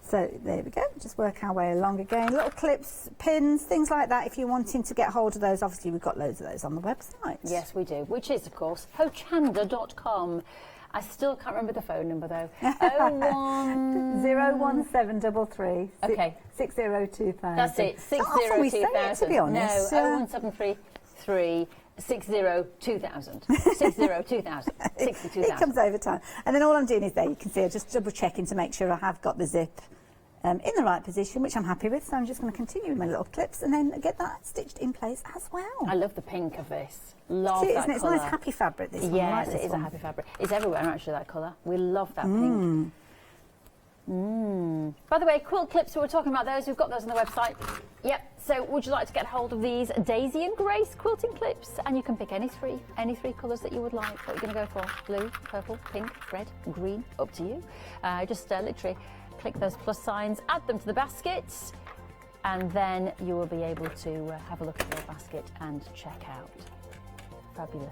So there we go, just work our way along again. Little clips, pins, things like that. If you're wanting to get hold of those, obviously we've got loads of those on the website. Yes, we do, which is, of course, hochanda.com. I still can't remember the phone number, though. 01733 okay. 602,000. That's it, 602,000. To be honest. No, 01733 602000. 602000. 62,000. It comes over time. And then all I'm doing is there, you can see, I'm just double checking to make sure I have got the zip in the right position, which I'm happy with. So I'm just going to continue with my little clips and then get that stitched in place as well. I love the pink of this. Love that colour. It's a nice happy fabric, this one. Yes, like it is one. a happy fabric. It's everywhere, actually, that colour. We love that pink. By the way, quilt clips, we were talking about those. We've got those on the website. Yep. So would you like to get hold of these Daisy and Grace quilting clips? And you can pick any three colours that you would like. What you're going to go for? Blue, purple, pink, red, green, up to you. Just literally click those plus signs, add them to the basket, and then you will be able to have a look at your basket and check out. Fabulous.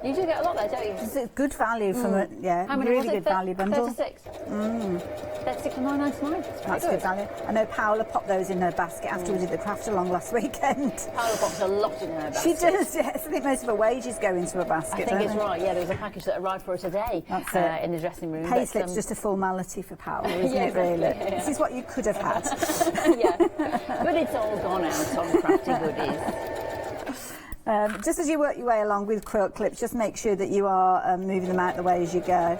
You do get a lot there, don't you? It's good value from it, yeah. How many really was it? good value bundle. 36. 36.99. That's good value. I know Paola popped those in her basket after we did the craft along last weekend. Paola pops a lot in her basket. She does, yes. I think most of her wages go into a basket. I think it's right, yeah. There was a package that arrived for her today in the dressing room. Payslip's just a formality for Paola, isn't it, really? Yeah. This is what you could have had. Yeah, but it's all gone out on crafty goodies. Just as you work your way along with quilt clips, just make sure that you are moving them out the way as you go.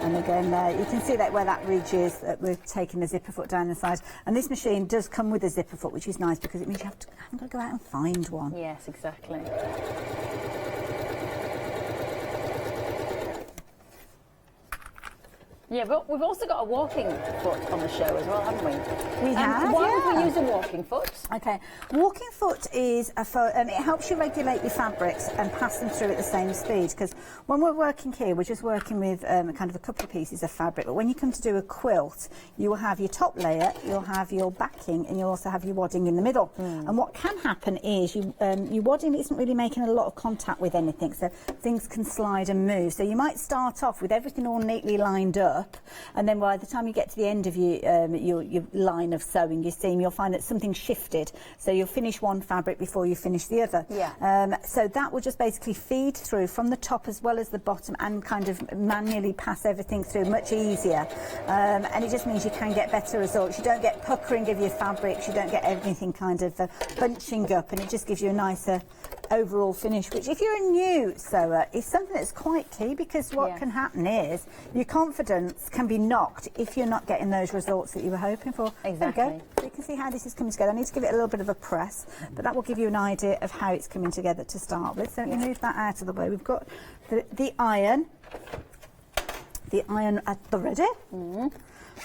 And again, you can see that where that ridge is, that we're taking the zipper foot down the side. And this machine does come with a zipper foot, which is nice because it means you haven't got to go out and find one. Yes, exactly. Yeah, but we've also got a walking foot on the show as well, haven't we? We have, Why would we use a walking foot? Okay, walking foot is it helps you regulate your fabrics and pass them through at the same speed, because when we're working here, we're just working with kind of a couple of pieces of fabric, but when you come to do a quilt, you will have your top layer, you'll have your backing, and you'll also have your wadding in the middle. And what can happen is your wadding isn't really making a lot of contact with anything, so things can slide and move. So you might start off with everything all neatly lined up, and then by the time you get to the end of your line of sewing, your seam, you'll find that something shifted. So you'll finish one fabric before you finish the other. Yeah. So that will just basically feed through from the top as well as the bottom and kind of manually pass everything through much easier. And it just means you can get better results. You don't get puckering of your fabrics, you don't get everything kind of bunching up, and it just gives you a nicer overall finish, which if you're a new sewer is something that's quite key, because what can happen is your confidence can be knocked if you're not getting those results that you were hoping for. Exactly. There we go. So you can see how this is coming together. I need to give it a little bit of a press, but that will give you an idea of how it's coming together to start with. So let me move that out of the way. We've got the iron at the ready.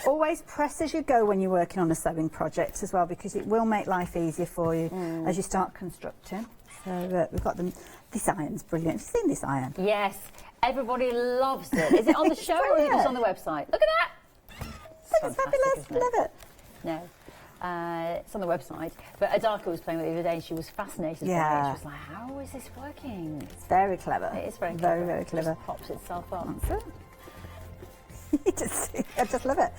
Always press as you go when you're working on a sewing project as well, because it will make life easier for you as you start constructing. So we've got them. This iron's brilliant. Have you seen this iron? Yes, everybody loves it. Is it on the show or is it just on the website? Look at that! It's fabulous. Love it. No. It's on the website. But Adaka was playing with it the other day and she was fascinated by it. She was like, how is this working? It's very clever. It is very clever. Very, very clever. It just pops itself up. That's it. I just love it.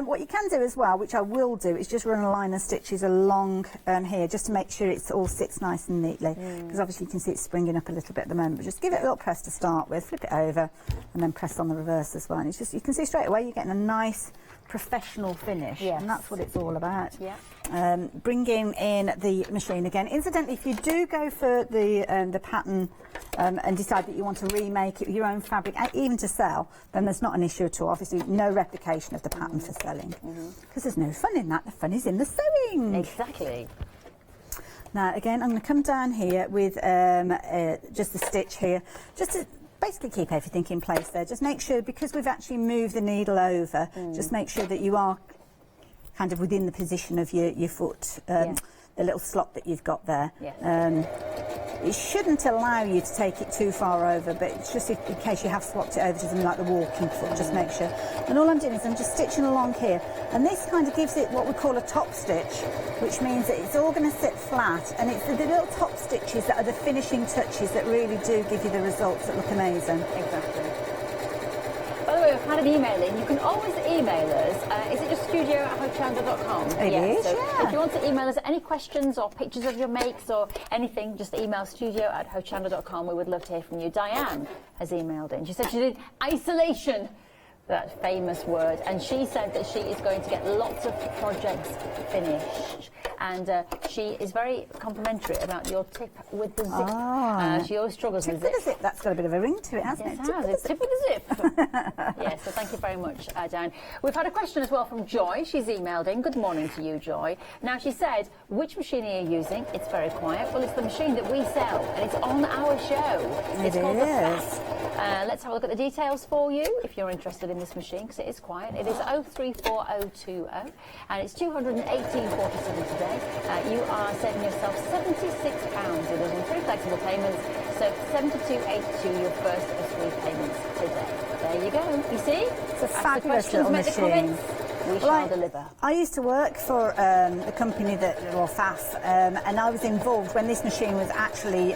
What you can do as well, which I will do, is just run a line of stitches along here just to make sure it all sits nice and neatly, because obviously you can see it's springing up a little bit at the moment, but just give it a little press to start with, flip it over and then press on the reverse as well, and it's just, you can see straight away you're getting a nice professional finish, and that's what it's all about. Bringing in the machine again. Incidentally, if you do go for the pattern and decide that you want to remake it with your own fabric, even to sell, then there's not an issue at all. Obviously, no replication of the pattern for selling, because there's no fun in that. The fun is in the sewing. Exactly. Now, again, I'm going to come down here with just a stitch here, just to basically keep everything in place there. Just make sure, because we've actually moved the needle over, just make sure that you are kind of within the position of your foot, the little slot that you've got there. It shouldn't allow you to take it too far over, but it's just in case you have swapped it over to something like the walking foot, just make sure. And all I'm doing is I'm just stitching along here, and this kind of gives it what we call a top stitch, which means that it's all going to sit flat, and it's the little top stitches that are the finishing touches that really do give you the results that look amazing. Exactly. By the way, we've had an email in. You can always email us. Is it just studio@hochanda.com? It is, so yeah. if you want to email us any questions or pictures of your makes or anything, just email studio@hochanda.com. We would love to hear from you. Diane has emailed in. She said she did isolation, that famous word, and she said that she is going to get lots of projects finished. And she is very complimentary about your tip with the zip. She always struggles with zip. That's got a bit of a ring to it, hasn't it? Yes, it has. It's tip with the zip. Yes, so thank you very much, Dan. We've had a question as well from Joy. She's emailed in. Good morning to you, Joy. Now, she said, which machine are you using? It's very quiet. Well, it's the machine that we sell, and it's on our show. It's called the Fast. Let's have a look at the details for you, if you're interested in this machine, because it is quiet. It is 034020, and it's 218.47 today. You are saving yourself £76 with us on 3 flexible payments, so £72.82 your first of 3 payments today. There you go. You see? It's a fabulous little machine. We shall deliver. I used to work for the company that, or FAF, and I was involved when this machine was actually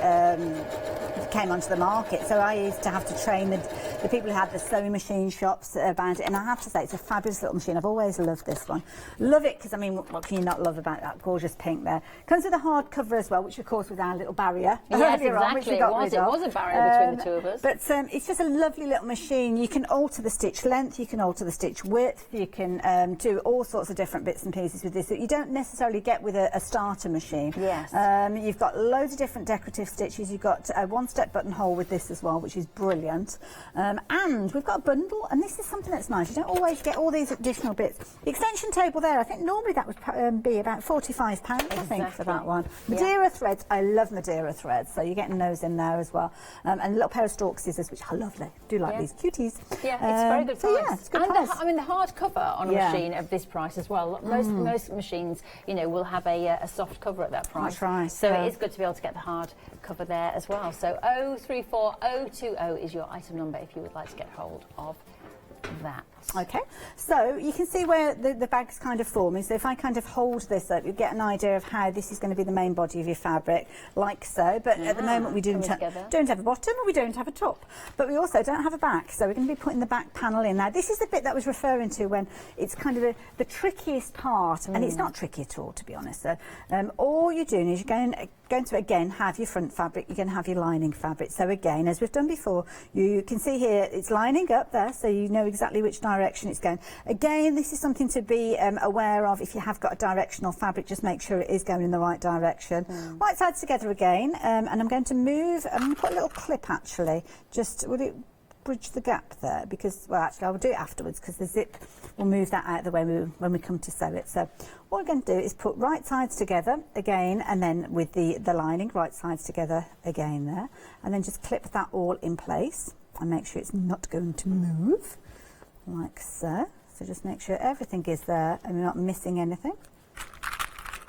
came onto the market. So I used to have to train the people who had the sewing machine shops about it, and I have to say it's a fabulous little machine. I've always loved this one. Love it because, I mean, what can you not love about that gorgeous pink there? Comes with a hard cover as well, which of course was our little barrier. Yes, exactly. It was a barrier between the two of us. But it's just a lovely little machine. You can alter the stitch length, you can alter the stitch width, you can do all sorts of different bits and pieces with this that you don't necessarily get with a starter machine. Yes. You've got loads of different decorative stitches. You've got a one-step buttonhole with this as well, which is brilliant. And we've got a bundle, and this is something that's nice. You don't always get all these additional bits. The extension table there, I think normally that would be about £45, I think, for that one. Madeira threads, I love Madeira threads, so you're getting those in there as well. And a little pair of stalk scissors, which are lovely. Do like these cuties. Yeah, it's very good price. Yeah, it's good and price. I mean, the hard cover on a machine of this price as well. Most machines, you know, will have a soft cover at that price. That's right. So it is good to be able to get the hard cover there as well. So 034020 is your item number if you would like to get hold of that. Okay, so you can see where the bag's kind of forming. So if I kind of hold this up, you get an idea of how this is going to be the main body of your fabric, like so. But at the moment we don't have a bottom and we don't have a top. But we also don't have a back, so we're going to be putting the back panel in. Now this is the bit that I was referring to when it's kind of the trickiest part, and it's not tricky at all, to be honest. So all you're doing is you're going to again have your front fabric, you're going to have your lining fabric. So again, as we've done before, you can see here it's lining up there, so you know exactly which direction it's going. Again, this is something to be aware of. If you have got a directional fabric, just make sure it is going in the right direction. Right sides together again, and I'm going to move, I'm going to put a little clip actually, just, will it bridge the gap there? Because, well, actually I will do it afterwards because the zip will move that out of the way when we come to sew it. So what we're going to do is put right sides together again, and then with the lining, right sides together again there, and then just clip that all in place and make sure it's not going to move. Like so. So just make sure everything is there and we're not missing anything.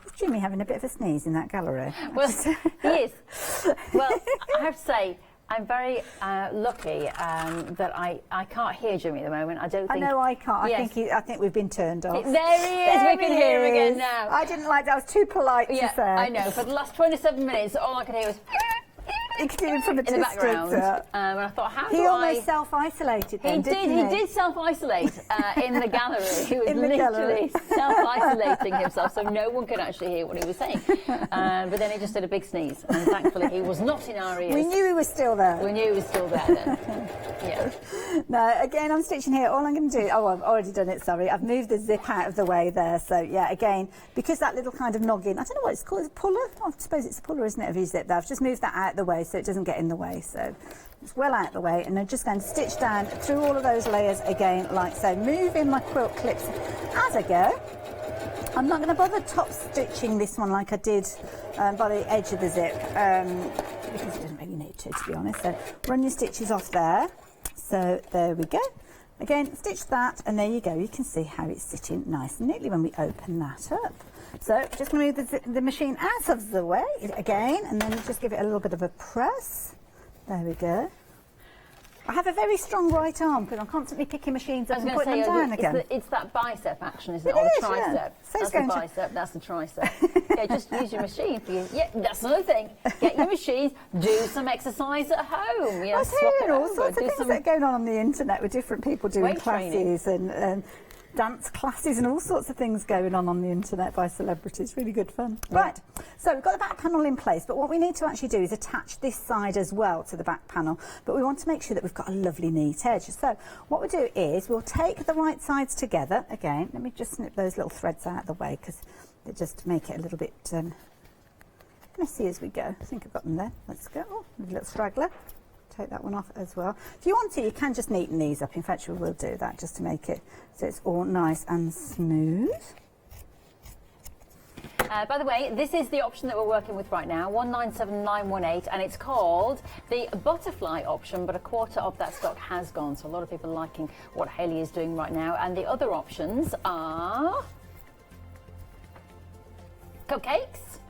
Is Jimmy having a bit of a sneeze in that gallery? Well, he is. Well, I have to say, I'm very lucky that I can't hear Jimmy at the moment. I don't think... I know I can't. Yes. I think we've been turned off. There he is. We can hear him again now. I didn't like that. I was too polite to say. I know. For the last 27 minutes, all I could hear was... You could hear him from a in the background. And I thought, how do I... He almost self-isolated then, didn't he? He did self-isolate in the gallery. He was literally self-isolating himself, so no one could actually hear what he was saying. But then he just did a big sneeze, and thankfully he was not in our ears. We knew he was still there. We knew he was still there then. Yeah. No, again, I'm stitching here. All I'm going to do... Oh, I've already done it, sorry. I've moved the zip out of the way there. So, yeah, again, because that little kind of noggin... I don't know what it's called. It's a puller? I suppose it's a puller, isn't it, of your zip there. I've just moved that out of the way so it doesn't get in the way. So it's well out of the way, and I'm just going to stitch down through all of those layers again, like so. Moving my quilt clips as I go. I'm not going to bother top stitching this one like I did by the edge of the zip, because it doesn't really need to be honest. So run your stitches off there. So there we go. Again, stitch that, and there you go. You can see how it's sitting nice and neatly when we open that up. So just going to move the machine out of the way again, and then just give it a little bit of a press. There we go. I have a very strong right arm because I'm constantly picking machines up and putting them down again. It's that bicep action, isn't it? Or the tricep. Yeah. That's the bicep, that's the tricep. Yeah, just use your machine for you. Yeah, that's another thing. Get your machines, do some exercise at home. I'm hearing all sorts of things that are going on the internet with different people doing classes and dance classes and all sorts of things going on the internet by celebrities. Really good fun. Yeah. Right, so we've got the back panel in place, but what we need to actually do is attach this side as well to the back panel, but we want to make sure that we've got a lovely neat edge. So what we'll do is we'll take the right sides together. Again, let me just snip those little threads out of the way because they just make it a little bit messy as we go. I think I've got them there. Let's go. Oh, a little straggler. Take that one off as well. If you want to, you can just neaten these up. In fact, we will do that just to make it so it's all nice and smooth. By the way, this is the option that we're working with right now, 197918, and it's called the butterfly option, but a quarter of that stock has gone, so a lot of people are liking what Hayley is doing right now. And the other options are cupcakes.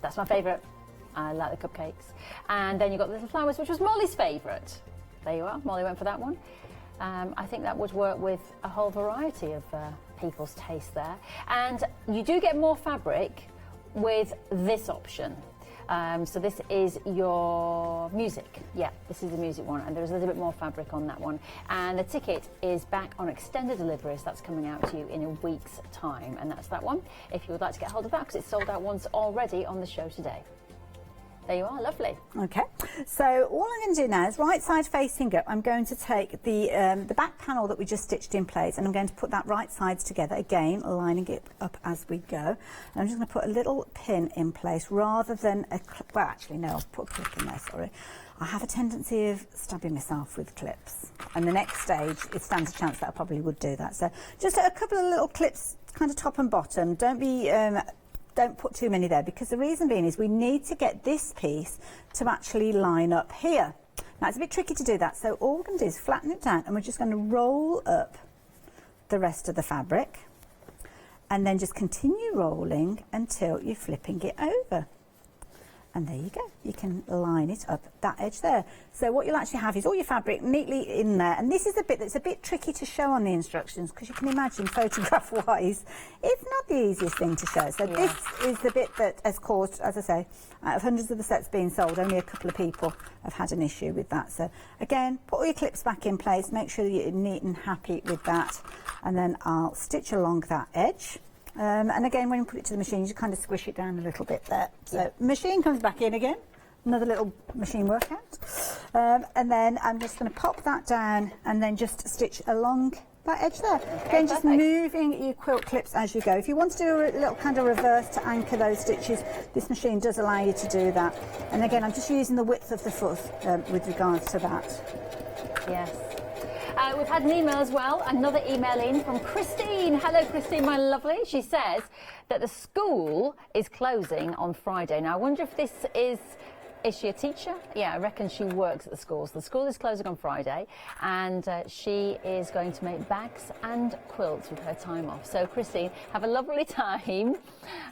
That's my favourite. I like the cupcakes. And then you've got the little flowers, which was Molly's favourite. There you are. Molly went for that one. I think that would work with a whole variety of people's taste there. And you do get more fabric with this option. So this is your music. Yeah, this is the music one, and there's a little bit more fabric on that one. And the ticket is back on extended delivery, so that's coming out to you in a week's time. And that's that one, if you would like to get hold of that, because it's sold out once already on the show today. There you are, lovely. Okay, so all I'm going to do now is right side facing up. I'm going to take the back panel that we just stitched in place, and I'm going to put that right sides together again, lining it up as we go. And I'm just going to put a little pin in place rather than a clip. Well, actually, no, I'll put a clip in there. Sorry. I have a tendency of stabbing myself with clips, and the next stage it stands a chance that I probably would do that. So just a couple of little clips, kind of top and bottom. Don't put too many there, because the reason being is we need to get this piece to actually line up here. Now it's a bit tricky to do that, so all we're going to do is flatten it down, and we're just going to roll up the rest of the fabric, and then just continue rolling until you're flipping it over. And there you go, you can line it up that edge there. So what you'll actually have is all your fabric neatly in there, and this is the bit that's a bit tricky to show on the instructions, because you can imagine photograph wise it's not the easiest thing to show. So this is the bit that has caused, as I say, out of hundreds of the sets being sold, only a couple of people have had an issue with that. So again, put all your clips back in place, make sure that you're neat and happy with that, and then I'll stitch along that edge. And again, when you put it to the machine, you kind of squish it down a little bit there. So machine comes back in again, another little machine workout. And then I'm just going to pop that down and then just stitch along that edge there. Again, just moving your quilt clips as you go. If you want to do a little kind of reverse to anchor those stitches, this machine does allow you to do that. And again, I'm just using the width of the foot with regards to that. Yes. We've had an email as well, another email in from Christine. Hello, Christine, my lovely. She says that the school is closing on Friday. Now, I wonder if this is she a teacher? Yeah, I reckon she works at the school. So the school is closing on Friday, and she is going to make bags and quilts with her time off. So, Christine, have a lovely time,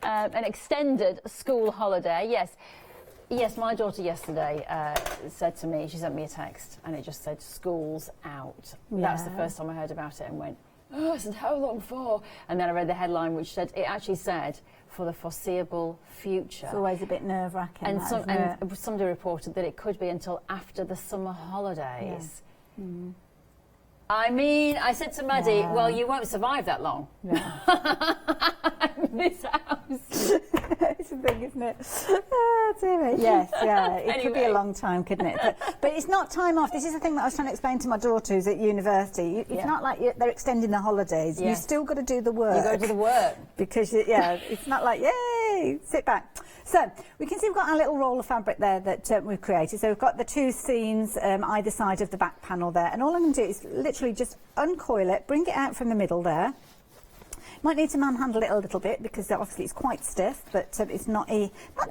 an extended school holiday. Yes. Yes, my daughter yesterday said to me, she sent me a text, and it just said, "School's out." That's the first time I heard about it and went, oh, I said, how long for? And then I read the headline, which said, it actually said, for the foreseeable future. It's always a bit nerve-wracking. And somebody reported that it could be until after the summer holidays. Yeah. Mm. I mean, I said to Maddie, well, you won't survive that long. Yeah. This house. It's a thing, isn't it? Oh, dear me. Yes, yeah. It could be a long time, couldn't it? But it's not time off. This is the thing that I was trying to explain to my daughter who's at university. It's not like they're extending the holidays. You've still got to do the work. You've got to do the work. Because, it's not like, yay, sit back. So, we can see we've got our little roll of fabric there that we've created. So, we've got the two scenes either side of the back panel there. And all I'm going to do is literally just uncoil it, bring it out from the middle there. Might need to manhandle it a little bit because obviously it's quite stiff, but it's not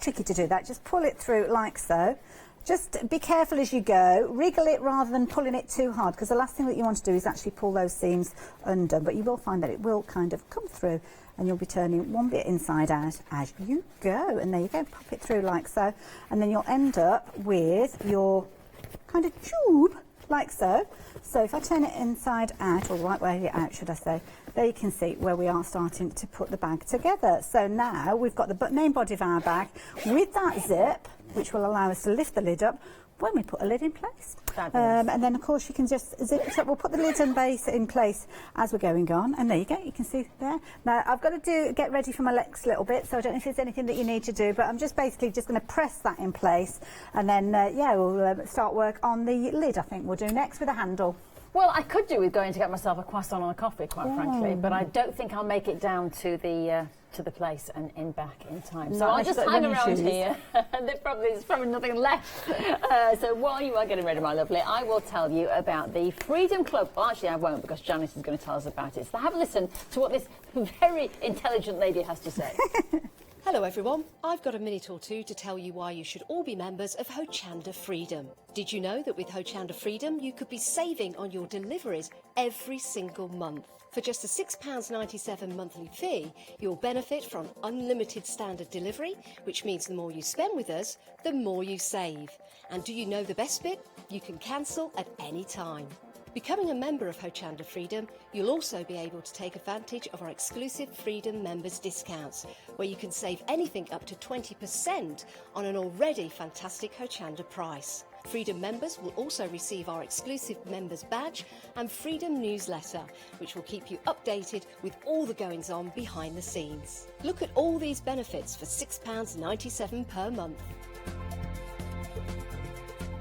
tricky to do that. Just pull it through like so. Just be careful as you go. Wriggle it rather than pulling it too hard, because the last thing that you want to do is actually pull those seams undone. But you will find that it will kind of come through, and you'll be turning one bit inside out as you go. And there you go, pop it through like so. And then you'll end up with your kind of tube like so. So if I turn it inside out, or right way out should I say, there you can see where we are starting to put the bag together. So now we've got the main body of our bag with that zip, which will allow us to lift the lid up when we put a lid in place. And then of course you can just zip it up. We'll put the lid and base in place as we're going on, and there you go, you can see there. Now I've got to get ready for my legs a little bit, so I don't know if there's anything that you need to do, but I'm just basically just going to press that in place, and then we'll start work on the lid. I think we'll do next with a handle. Well, I could do with going to get myself a croissant and a coffee, quite frankly, but I don't think I'll make it down to the place and back in time. So I'll just hang around here. There's probably nothing left. So while you are getting ready, my lovely, I will tell you about the Freedom Club. Well, actually, I won't, because Janice is going to tell us about it. So have a listen to what this very intelligent lady has to say. Hello everyone, I've got a minute or two to tell you why you should all be members of Hochanda Freedom. Did you know that with Hochanda Freedom you could be saving on your deliveries every single month? For just a £6.97 monthly fee, you'll benefit from unlimited standard delivery, which means the more you spend with us, the more you save. And do you know the best bit? You can cancel at any time. Becoming a member of Hochanda Freedom, you'll also be able to take advantage of our exclusive Freedom members discounts, where you can save anything up to 20% on an already fantastic Hochanda price. Freedom members will also receive our exclusive members badge and Freedom newsletter, which will keep you updated with all the goings on behind the scenes. Look at all these benefits for £6.97 per month.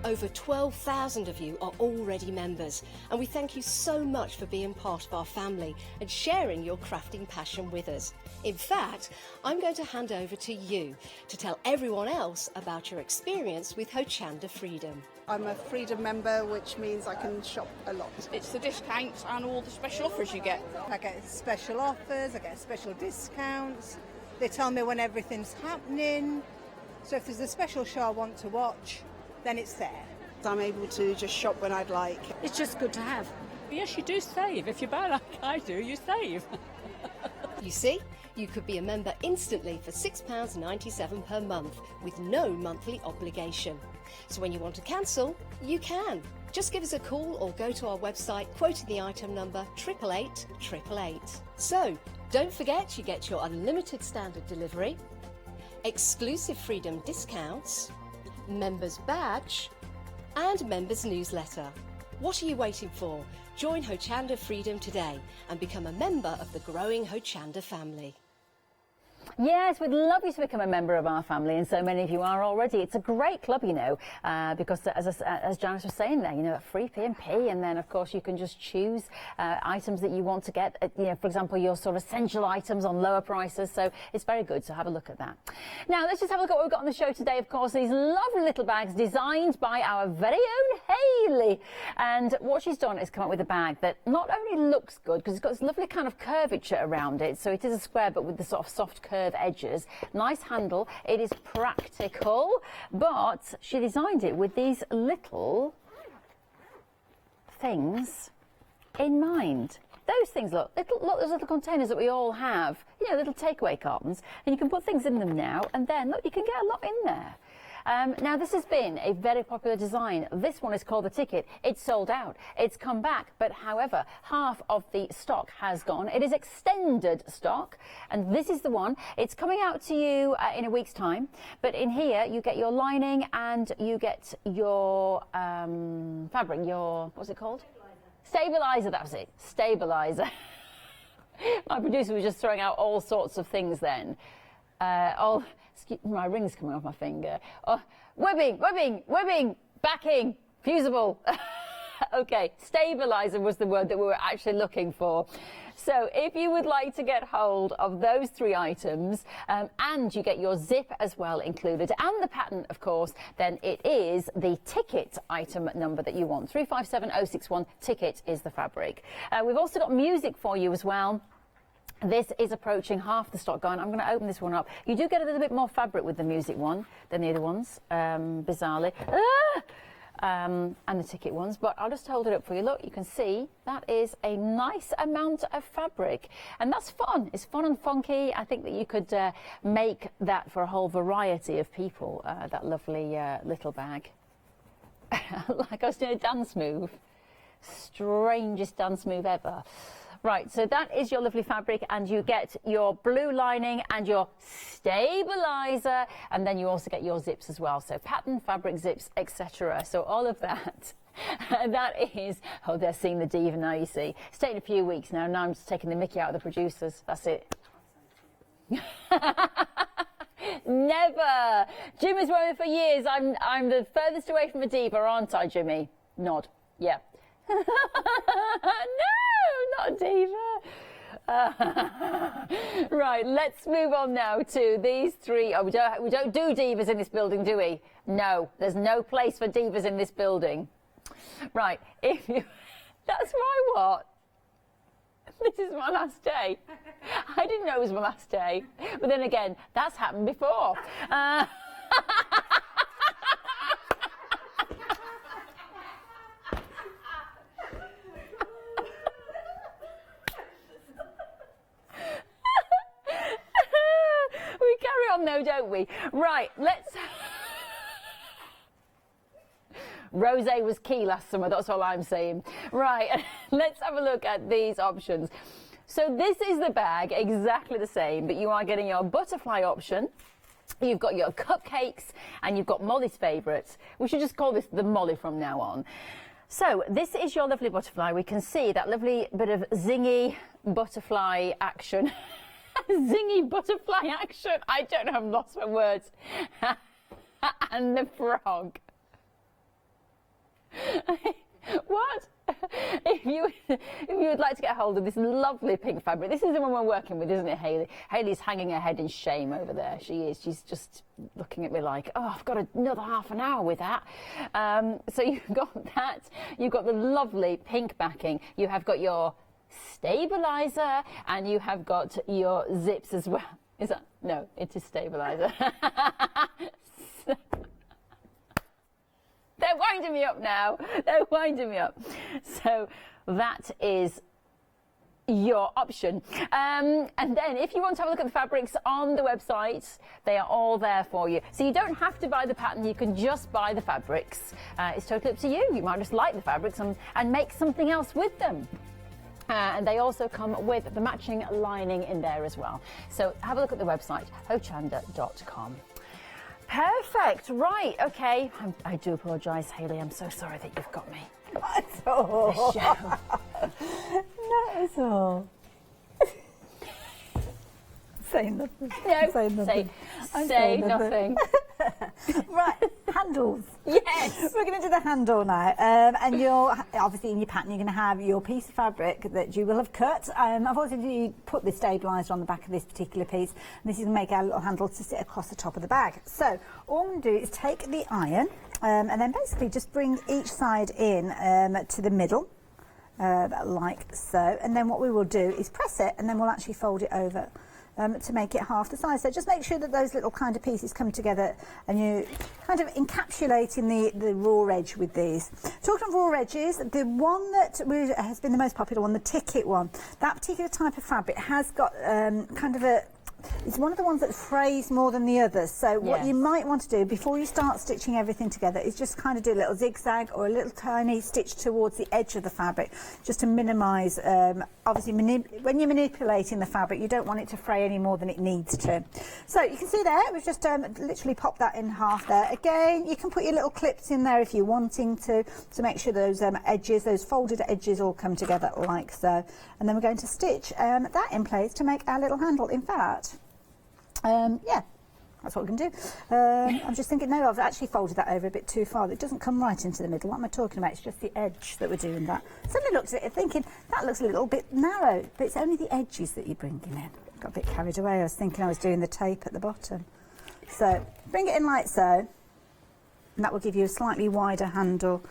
Over 12,000 of you are already members, and we thank you so much for being part of our family and sharing your crafting passion with us. In fact, I'm going to hand over to you to tell everyone else about your experience with Hochanda Freedom. I'm a Freedom member, which means I can shop a lot. It's the discounts and all the special offers you get. I get special offers, I get special discounts. They tell me when everything's happening. So if there's a special show I want to watch, then it's there. I'm able to just shop when I'd like. It's just good to have. Yes, you do save. If you buy like I do, you save. You see, you could be a member instantly for £6.97 per month with no monthly obligation. So when you want to cancel, you can. Just give us a call or go to our website quoting the item number 888 So, don't forget you get your unlimited standard delivery, exclusive Freedom discounts, members badge and members newsletter. What are you waiting for? Join Hochanda Freedom today and become a member of the growing Hochanda family. Yes, we'd love you to become a member of our family, and so many of you are already. It's a great club, you know, because as Janice was saying there, you know, free P&P, and then of course you can just choose items that you want to get, you know, for example, your sort of essential items on lower prices, so it's very good, so have a look at that. Now, let's just have a look at what we've got on the show today. Of course, these lovely little bags designed by our very own Hayley, and what she's done is come up with a bag that not only looks good, because it's got this lovely kind of curvature around it, so it is a square but with the sort of soft curve edges, nice handle, it is practical, but she designed it with these little things in mind. Those things, look, those little containers that we all have, you know, little takeaway cartons, and you can put things in them now, and then, look, you can get a lot in there. Now, this has been a very popular design. This one is called the Ticket. It's sold out. It's come back, but however, half of the stock has gone. It is extended stock, and this is the one. It's coming out to you in a week's time, but in here you get your lining and you get your fabric, your, what's it called? Stabilizer, that was it. Stabilizer. My producer was just throwing out all sorts of things then. My ring's coming off my finger. Oh, webbing, backing, fusible. Okay, stabilizer was the word that we were actually looking for. So if you would like to get hold of those 3 items, and you get your zip as well included, and the pattern, of course, then it is the Ticket item number that you want. 357061, Ticket is the fabric. We've also got music for you as well. This is approaching half the stock gone. I'm going to open this one up. You do get a little bit more fabric with the music one than the other ones, bizarrely. And the Ticket ones, but I'll just hold it up for you. Look, you can see that is a nice amount of fabric, and that's fun. It's fun and funky. I think that you could make that for a whole variety of people, that lovely little bag. Like I was doing a dance move. Strangest dance move ever. Right, so that is your lovely fabric, and you get your blue lining and your stabilizer, and then you also get your zips as well. So pattern, fabric, zips, etc. So all of that. That is, oh, they're seeing the diva now, you see. It's taken a few weeks now. Now I'm just taking the mickey out of the producers. That's it. Never. Jim has worn it for years. I'm the furthest away from a diva, aren't I, Jimmy? Nod. Yeah. No, not a diva. Right, let's move on now to these 3. Oh, we don't do divas in this building, do we? No, there's no place for divas in this building. Right, if you... That's my what? This is my last day. I didn't know it was my last day. But then again, that's happened before. We carry on though, don't we? Right, let's... Rosé was key last summer, that's all I'm saying. Right, let's have a look at these options. So this is the bag, exactly the same, but you are getting your butterfly option. You've got your cupcakes, and you've got Molly's favourites. We should just call this the Molly from now on. So this is your lovely butterfly. We can see that lovely bit of zingy butterfly action. Zingy butterfly action. I don't know, I've lost my words. And the frog. What? If you would like to get hold of this lovely pink fabric, this is the one we're working with, isn't it, Hayley? Hayley's hanging her head in shame over there. She is. She's just looking at me like, oh, I've got another half an hour with that. So you've got that. You've got the lovely pink backing. You have got your stabilizer, and you have got your zips as well. Is that? No, it is stabilizer. They're winding me up now. They're winding me up. So that is your option. And then if you want to have a look at the fabrics on the website, they are all there for you. So you don't have to buy the pattern, you can just buy the fabrics. It's totally up to you. You might just like the fabrics and make something else with them. And they also come with the matching lining in there as well. So have a look at the website, hochanda.com. Perfect. Right. Okay. I do apologise, Hayley. I'm so sorry that you've got me. Not at all. Not at all. Say nothing. No. Say nothing. Say nothing. Right. Handles. Yes. We're going to do the handle now. And you're obviously in your pattern, you're going to have your piece of fabric that you will have cut. I've already put the stabiliser on the back of this particular piece. And this is going to make our little handle to sit across the top of the bag. So all I'm going to do is take the iron and then basically just bring each side in to the middle, like so. And then what we will do is press it, and then we'll actually fold it over. To make it half the size. So just make sure that those little kind of pieces come together and you kind of encapsulating the raw edge with these. Talking of raw edges, the one that has been the most popular one, the Ticket one, that particular type of fabric has got kind of it's one of the ones that frays more than the others. So what you might want to do before you start stitching everything together is just kind of do a little zigzag or a little tiny stitch towards the edge of the fabric, just to minimise, obviously when you're manipulating the fabric, you don't want it to fray any more than it needs to. So you can see there, we've just literally popped that in half there. Again, you can put your little clips in there if you're wanting to make sure those edges, those folded edges all come together like so. And then we're going to stitch that in place to make our little handle. In fact, yeah, that's what we're going to do. I'm just thinking, no, I've actually folded that over a bit too far. It doesn't come right into the middle. What am I talking about? It's just the edge that we're doing that. Suddenly looked at it thinking, that looks a little bit narrow, but it's only the edges that you're bringing in. Got a bit carried away. I was thinking I was doing the tape at the bottom. So bring it in like so, and that will give you a slightly wider handle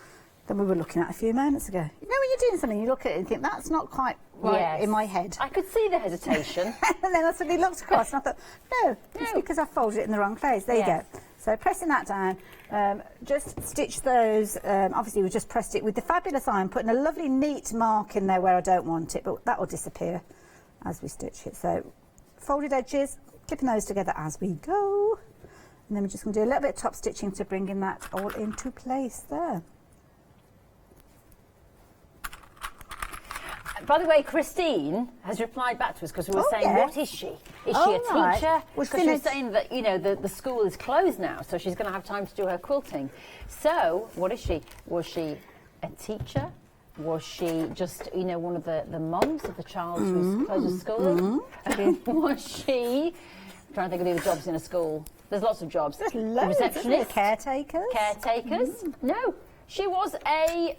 than we were looking at a few moments ago. You know when you're doing something, you look at it and think, that's not quite right in my head. I could see the hesitation. And then I suddenly looked across and I thought, no, it's because I folded it in the wrong place. There you go. So pressing that down, just stitch those. Obviously we just pressed it with the fabulous iron, putting a lovely neat mark in there where I don't want it, but that will disappear as we stitch it. So folded edges, clipping those together as we go. And then we're just going to do a little bit of top stitching to bring in that all into place there. By the way, Christine has replied back to us because we were saying, what is she? Is she a teacher? Because she was saying that, you know, the school is closed now, so she's going to have time to do her quilting. So, what is she? Was she a teacher? Was she just, you know, one of the mums of the child who's closed at school? Was she... I'm trying to think of the other jobs in a school. There's lots of jobs. There's loads, receptionists. Caretakers. Caretakers. No, she was a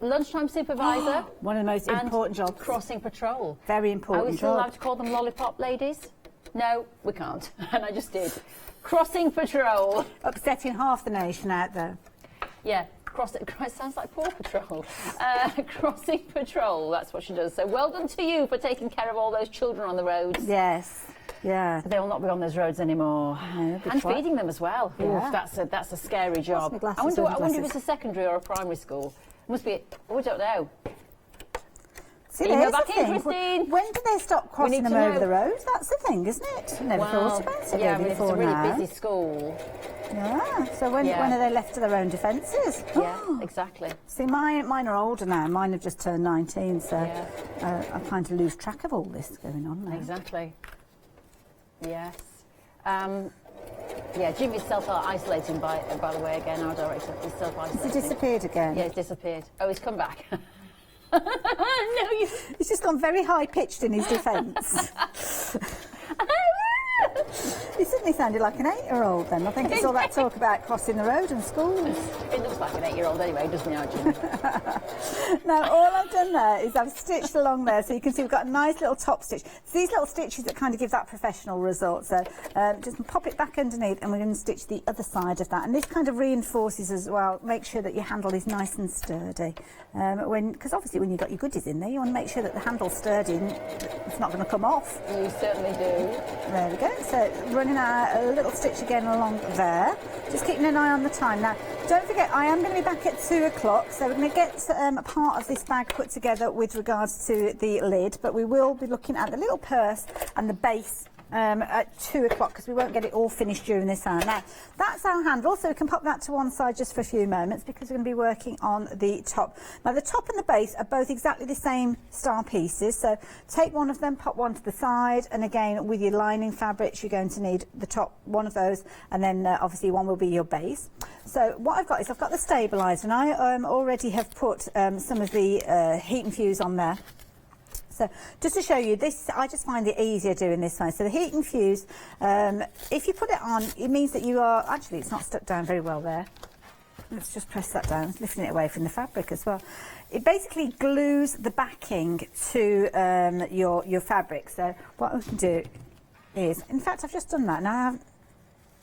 lunchtime supervisor. One of the most important jobs. Crossing patrol. Very important Are we still allowed to call them lollipop ladies? No, we can't. And I just did. Crossing patrol. Upsetting half the nation out there. Yeah. It sounds like Paw Patrol. Crossing patrol, that's what she does. So well done to you for taking care of all those children on the roads. Yes, yeah. They will not be on those roads anymore. No, and feeding them as well. Yeah. Oof, that's a scary job. I wonder if it's a secondary or a primary school. Must be, we don't know. See, there's the thing. When do they stop crossing them over the road? That's the thing, isn't it? I never thought about it. Yeah, it's a really busy school. Yeah, so when are they left to their own devices? Yeah, exactly. See, mine are older now. Mine have just turned 19, so I kind of lose track of all this going on now. Exactly. Yes. Yeah, Jimmy's self-isolating, by the way, again, our director. He's self-isolating. Has he disappeared again? Yeah, he's disappeared. Oh, he's come back. No, he's just gone very high-pitched in his defence. He suddenly sounded like an 8-year-old then. I think it's all that talk about crossing the road and schools. It looks like an 8-year-old anyway, doesn't it, Jimmy? Now, all I've done there is I've stitched along there, so you can see we've got a nice little top stitch. It's these little stitches that kind of give that professional result. So just pop it back underneath and we're going to stitch the other side of that. And this kind of reinforces as well, make sure that your handle is nice and sturdy. Because obviously when you've got your goodies in there, you want to make sure that the handle's sturdy and it's not going to come off. You certainly do. There we go. So running a little stitch again along there. Just keeping an eye on the time. Now, don't forget, I am going to be back at 2 o'clock, so we're going to get a part of this bag put together with regards to the lid, but we will be looking at the little purse and the base at 2 o'clock because we won't get it all finished during this hour. Now, that's our handle, so we can pop that to one side just for a few moments because we're going to be working on the top. Now, the top and the base are both exactly the same style pieces, so take one of them, pop one to the side, and again, with your lining fabrics, you're going to need the top, one of those, and then obviously one will be your base. So what I've got is I've got the stabiliser, and I already have put some of the heat and fuse on there. So just to show you this, I just find it easier doing this one. So the heat and fuse, if you put it on, it means that you are, actually it's not stuck down very well there. Let's just press that down, lifting it away from the fabric as well. It basically glues the backing to your fabric. So what we can do is, in fact I've just done that. Now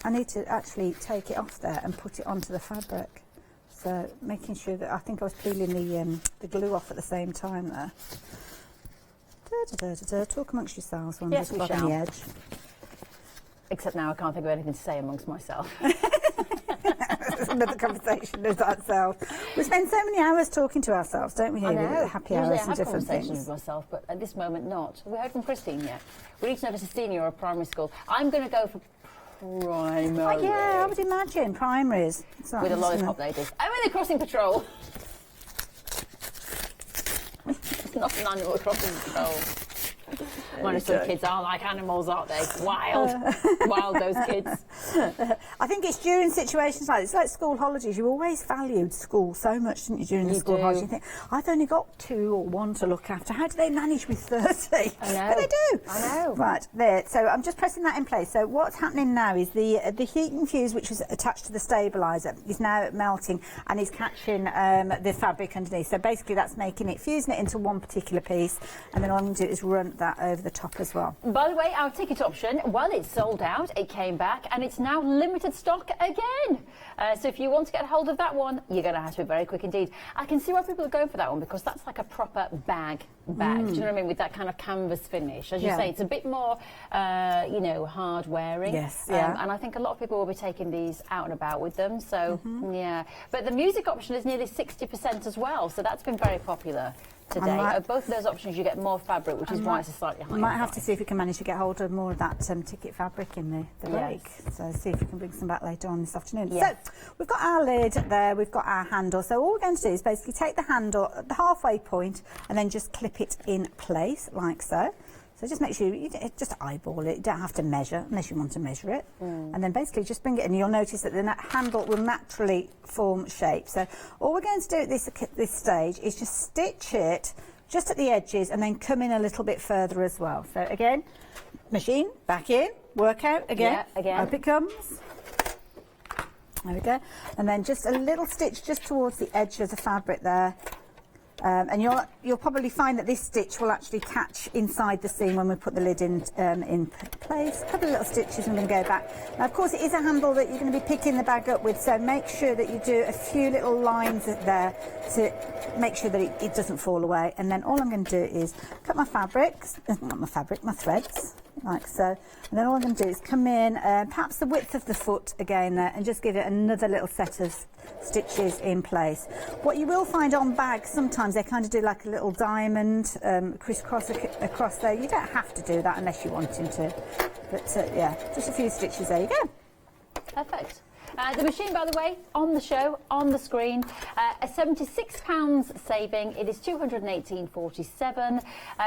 I need to actually take it off there and put it onto the fabric. So making sure that, I think I was peeling the glue off at the same time there. Talk amongst yourselves when yes, we shall. On the edge. Except now I can't think of anything to say amongst myself. That's another conversation as ourselves. We spend so many hours talking to ourselves, don't we? I know. Happy Usually hours I and have different conversations things. with myself, but at this moment not. Have we heard from Christine yet? We need to know if it's a senior or a primary school. I'm going to go for primary. Oh, yeah, I would imagine primaries. With a lollipop ladies. I'm in the crossing patrol. It's not an animal crossing patrol. Mind some kids are like animals, aren't they? Wild. Wild, those kids. I think it's during situations like this, like school holidays, you always valued school so much, didn't you, during the school holidays? You think, I've only got 2 or 1 to look after. How do they manage with 30? I know. But they do. I know. Right, there. So I'm just pressing that in place. So what's happening now is the heating fuse, which was attached to the stabiliser, is now melting and is catching the fabric underneath. So basically that's making it, fusing it into one particular piece, and then all I'm going to do is run that over the top as well. By the way, our ticket option, well, it's sold out. It came back and it's now limited stock again. So if you want to get hold of that one, you're going to have to be very quick indeed. I can see why people are going for that one, because that's like a proper bag. Do you know what I mean? With that kind of canvas finish. As you say, it's a bit more, you know, hard wearing. Yes, yeah. And I think a lot of people will be taking these out and about with them. So, yeah. But the music option is nearly 60% as well. So that's been very popular today. Both of those options you get more fabric, which is why it's a slightly higher. We might have to see if we can manage to get hold of more of that ticket fabric in the break. So see if we can bring some back later on this afternoon. Yes. So we've got our lid there, we've got our handle. So all we're going to do is basically take the handle at the halfway point and then just clip it in place like so. So just make sure you just eyeball it. You don't have to measure unless you want to measure it. And then basically just bring it in. You'll notice that the handle will naturally form shape. So all we're going to do at this stage is just stitch it just at the edges and then come in a little bit further as well. So again, machine, back in, work out again. Yeah, again. Up it comes. There we go. And then just a little stitch just towards the edge of the fabric there. And you'll probably find that this stitch will actually catch inside the seam when we put the lid in place. A couple of little stitches and then go back. Now, of course, it is a handle that you're going to be picking the bag up with, so make sure that you do a few little lines there to make sure that it doesn't fall away. And then all I'm going to do is cut my fabrics, not my fabric, my threads, like so. And then all I'm going to do is come in, perhaps the width of the foot again there, and just give it another little set of stitches in place. What you will find on bags, sometimes they kind of do like a little diamond crisscross across there. You don't have to do that unless you want him to. But yeah, just a few stitches, there you go. Perfect. The machine, by the way, on the show, on the screen, a £76 saving. It is £218.47.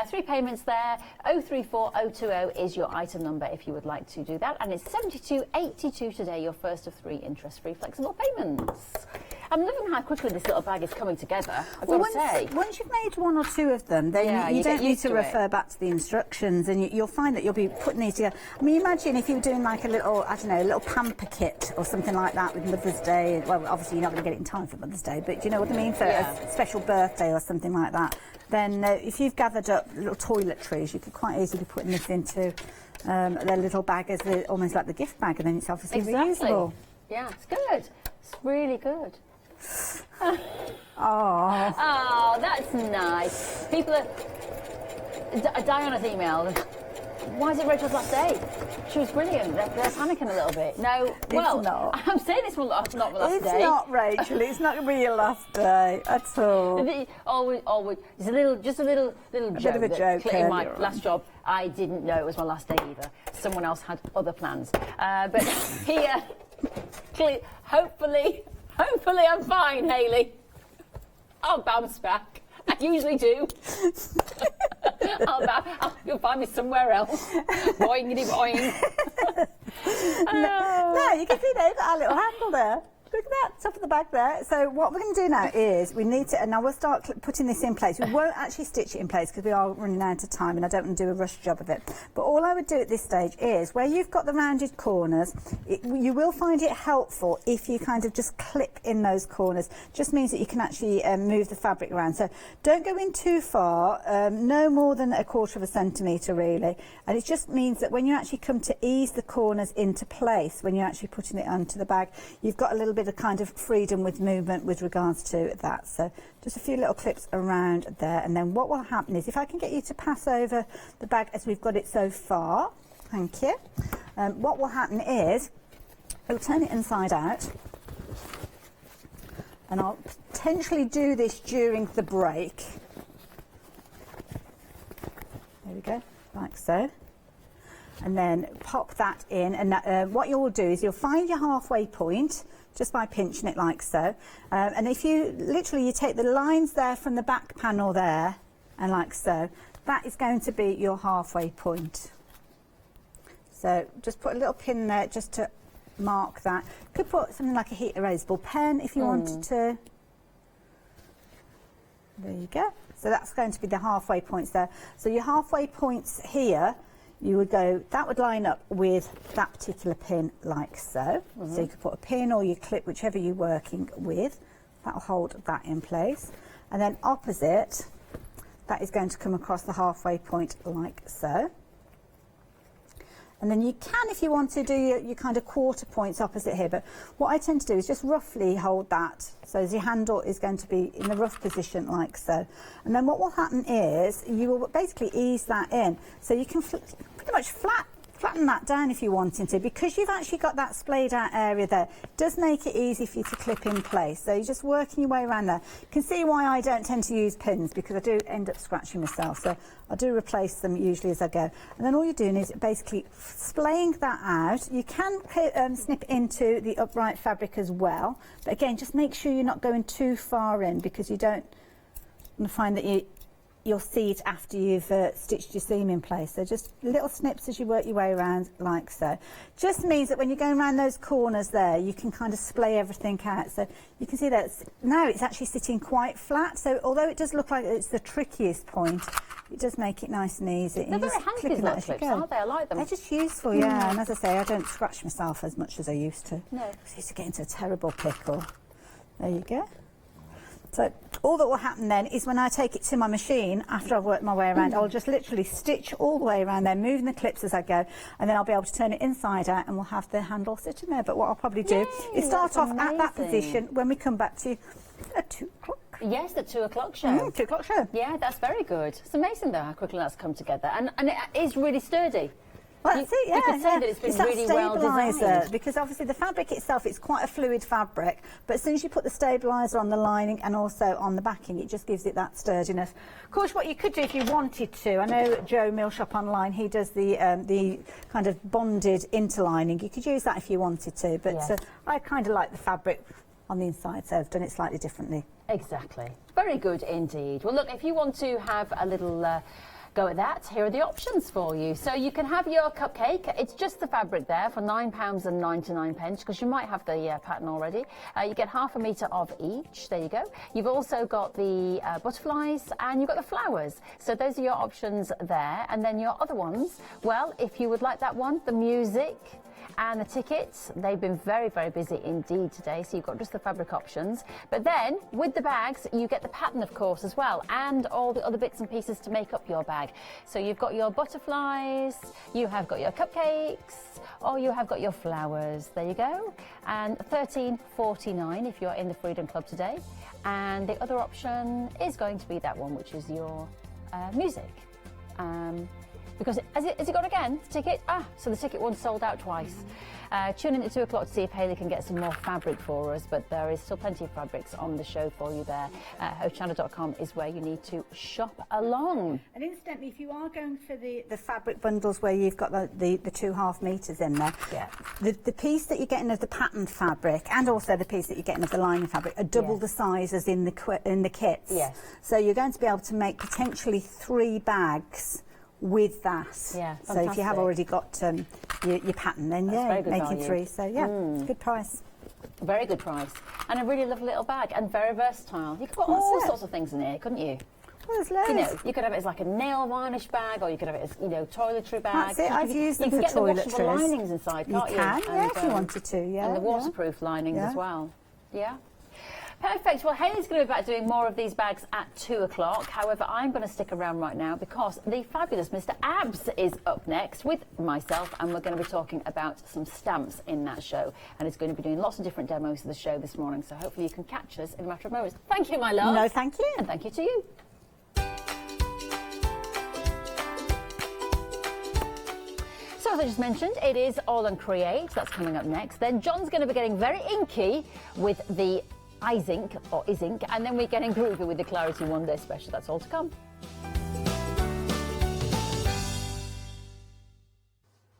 3 payments there. 034020 is your item number if you would like to do that. And it's £72.82 today, your first of 3 interest-free flexible payments. I'm loving how quickly this little bag is coming together, I've got to say. Once you've made 1 or 2 of them, then you don't need to refer back to the instructions, and you'll find that you'll be putting these together. I mean, imagine if you were doing like a little, I don't know, a little pamper kit or something like that with Mother's Day. Well, obviously you're not going to get it in time for Mother's Day, but do you know what I mean? For a special birthday or something like that. Then if you've gathered up little toiletries, you could quite easily be putting this into their little bag as almost like the gift bag, and then it's obviously reusable. Yeah, it's good. It's really good. Oh, that's nice. People are... Diana's emailed. Why is it Rachel's last day? She was brilliant. They're panicking a a little bit. No, well, not. I'm saying this was not my last day. It's not, Rachel. It's not going to be your last day at all. Always, it's just a little joke. Bit of a joke. In my last job, I didn't know it was my last day either. Someone else had other plans. But here, hopefully I'm fine, Hayley. I'll bounce back. I usually do. You'll find me somewhere else. Boingity boing. No, you can see they've got our little handle there. Look at that, top of the bag there. So what we're going to do now is we need to, and now we'll start putting this in place. We won't actually stitch it in place because we are running out of time and I don't want to do a rush job of it. But all I would do at this stage is where you've got the rounded corners, you will find it helpful if you kind of just clip in those corners. Just means that you can actually move the fabric around. So don't go in too far, no more than 1/4 centimetre really. And it just means that when you actually come to ease the corners into place, when you're actually putting it onto the bag, you've got a little bit of kind of freedom with movement with regards to that. So just a few little clips around there, and then what will happen is if I can get you to pass over the bag as we've got it so far, thank you. What will happen is we'll turn it inside out, and I'll potentially do this during the break. There we go, like so. And then pop that in, and what you'll do is you'll find your halfway point just by pinching it like so. And if you literally, you take the lines there from the back panel there, and like so, that is going to be your halfway point. So just put a little pin there just to mark that. Could put something like a heat erasable pen if you wanted to. There you go. So that's going to be the halfway points there. So your halfway points here, you would go, that would line up with that particular pin like so. So you could put a pin or you clip, whichever you're working with. That'll hold that in place. And then opposite, that is going to come across the halfway point like so. And then you can, if you want to, do your kind of quarter points opposite here. But what I tend to do is just roughly hold that. So your handle is going to be in the rough position like so. And then what will happen is you will basically ease that in. So you can pretty much flatten that down if you wanted to. Because you've actually got that splayed out area there, it does make it easy for you to clip in place. So you're just working your way around there. You can see why I don't tend to use pins, because I do end up scratching myself. So I do replace them usually as I go. And then all you're doing is basically splaying that out. You can snip into the upright fabric as well. But again, just make sure you're not going too far in, because you don't want to find that you'll see it after you've stitched your seam in place. So just little snips as you work your way around like so. Just means that when you're going around those corners there, you can kind of splay everything out. So you can see that now it's actually sitting quite flat. So although it does look like it's the trickiest point, it does make it nice and easy. They're very handy, these little clips, aren't they? I like them. They're just useful, yeah. And as I say, I don't scratch myself as much as I used to. No. I used to get into a terrible pickle. There you go. So all that will happen then is when I take it to my machine, after I've worked my way around, I'll just literally stitch all the way around there, moving the clips as I go, and then I'll be able to turn it inside out and we'll have the handle sitting there. But what I'll probably do is start off at that position when we come back to at 2 o'clock. Yes, the 2 o'clock show. 2 o'clock show. Yeah, that's very good. It's amazing though how quickly that's come together, and it is really sturdy. Well, that's it, yeah. You could say that it's been really well designed. Because obviously the fabric itself, it's quite a fluid fabric, but as soon as you put the stabiliser on the lining and also on the backing, it just gives it that sturdiness. Of course, what you could do if you wanted to, I know Joe Millshop Online, he does the kind of bonded interlining. You could use that if you wanted to, but I kind of like the fabric on the inside, so I've done it slightly differently. Exactly. Very good indeed. Well, look, if you want to have a little go at that, here are the options for you. So you can have your cupcake. It's just the fabric there for £9.99, because you might have the pattern already. You get half a metre of each. There you go. You've also got the butterflies and you've got the flowers. So those are your options there. And then your other ones, well, if you would like that one, the music and the tickets, they've been very, very busy indeed today, so you've got just the fabric options. But then, with the bags, you get the pattern, of course, as well, and all the other bits and pieces to make up your bag. So you've got your butterflies, you have got your cupcakes, or you have got your flowers. There you go. And £13.49 if you're in the Freedom Club today. And the other option is going to be that one, which is your music. Because has it gone again, the ticket? So the ticket one's sold out twice. Tune in at 2 o'clock to see if Hayley can get some more fabric for us, but there is still plenty of fabrics on the show for you there. Hochanda.com is where you need to shop along. And incidentally, if you are going for the fabric bundles where you've got the 2.5 metres in there, the piece that you're getting of the patterned fabric and also the piece that you're getting of the lining fabric are double the size as in the kits. Yes. So you're going to be able to make potentially 3 bags with that. Yeah, so if you have already got your pattern, then making value. 3. So it's a good price. Very good price, and a really lovely little bag, and very versatile. You could put all sorts of things in here, couldn't you? Well, there's loads. You know, you could have it as like a nail varnish bag, or you could have it as toiletry bag. That's it. I've used them for toiletries. You can get the washable linings inside, can't you? You can, if you wanted to. Yeah, and the waterproof linings as well. Yeah. Perfect. Well, Hayley's going to be back doing more of these bags at 2 o'clock. However, I'm going to stick around right now because the fabulous Mr. Abs is up next with myself, and we're going to be talking about some stamps in that show. And he's going to be doing lots of different demos of the show this morning, so hopefully you can catch us in a matter of moments. Thank you, my love. No, thank you. And thank you to you. So as I just mentioned, it is All and Create. That's coming up next. Then John's going to be getting very inky with the Izink, or Izink, and then we're getting groovy with the Clarity One Day Special. That's all to come.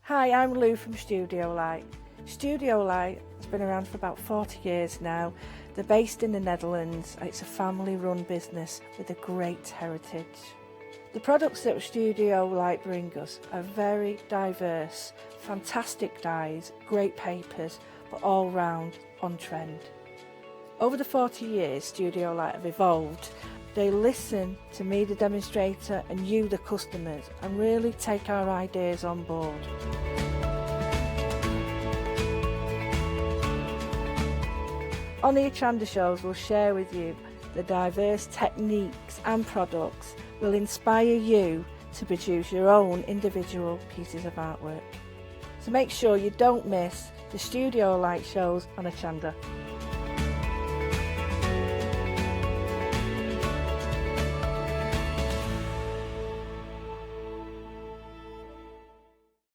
Hi, I'm Lou from Studio Light. Studio Light has been around for about 40 years now. They're based in the Netherlands. It's a family-run business with a great heritage. The products that Studio Light bring us are very diverse, fantastic dyes, great papers, but all round on trend. Over the 40 years Studio Light have evolved. They listen to me, the demonstrator, and you, the customers, and really take our ideas on board. On the Hochanda shows, we'll share with you the diverse techniques and products will inspire you to produce your own individual pieces of artwork. So make sure you don't miss the Studio Light shows on Hochanda.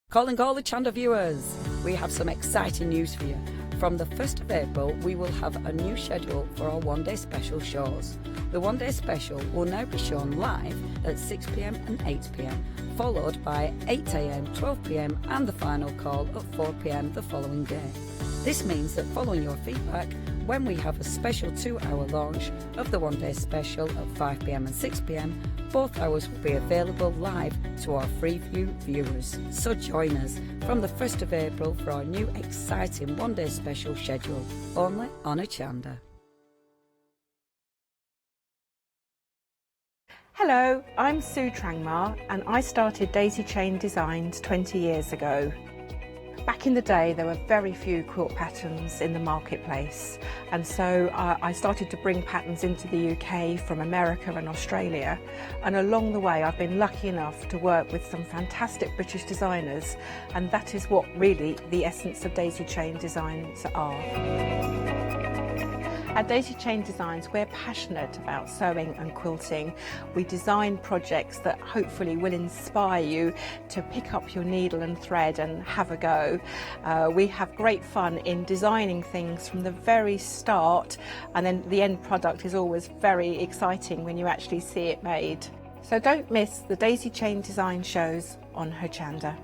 Calling all the Hochanda viewers, we have some exciting news for you. From the 1st of April, we will have a new schedule for our one-day special shows. The one-day special will now be shown live at 6 p.m. and 8 p.m, followed by 8 a.m, 12 p.m, and the final call at 4 p.m. the following day. This means that following your feedback, when we have a special 2-hour launch of the one-day special at 5 p.m. and 6 p.m, both hours will be available live to our Freeview viewers. So join us from the 1st of April for our new exciting one-day special schedule, only on Hochanda. Hello, I'm Sue Trangmar and I started Daisy Chain Designs 20 years ago. Back in the day there were very few quilt patterns in the marketplace, and so I started to bring patterns into the UK from America and Australia, and along the way I've been lucky enough to work with some fantastic British designers, and that is what really the essence of Daisy Chain Designs are. At Daisy Chain Designs, we're passionate about sewing and quilting. We design projects that hopefully will inspire you to pick up your needle and thread and have a go. We have great fun in designing things from the very start, and then the end product is always very exciting when you actually see it made. So don't miss the Daisy Chain Design shows on Hochanda.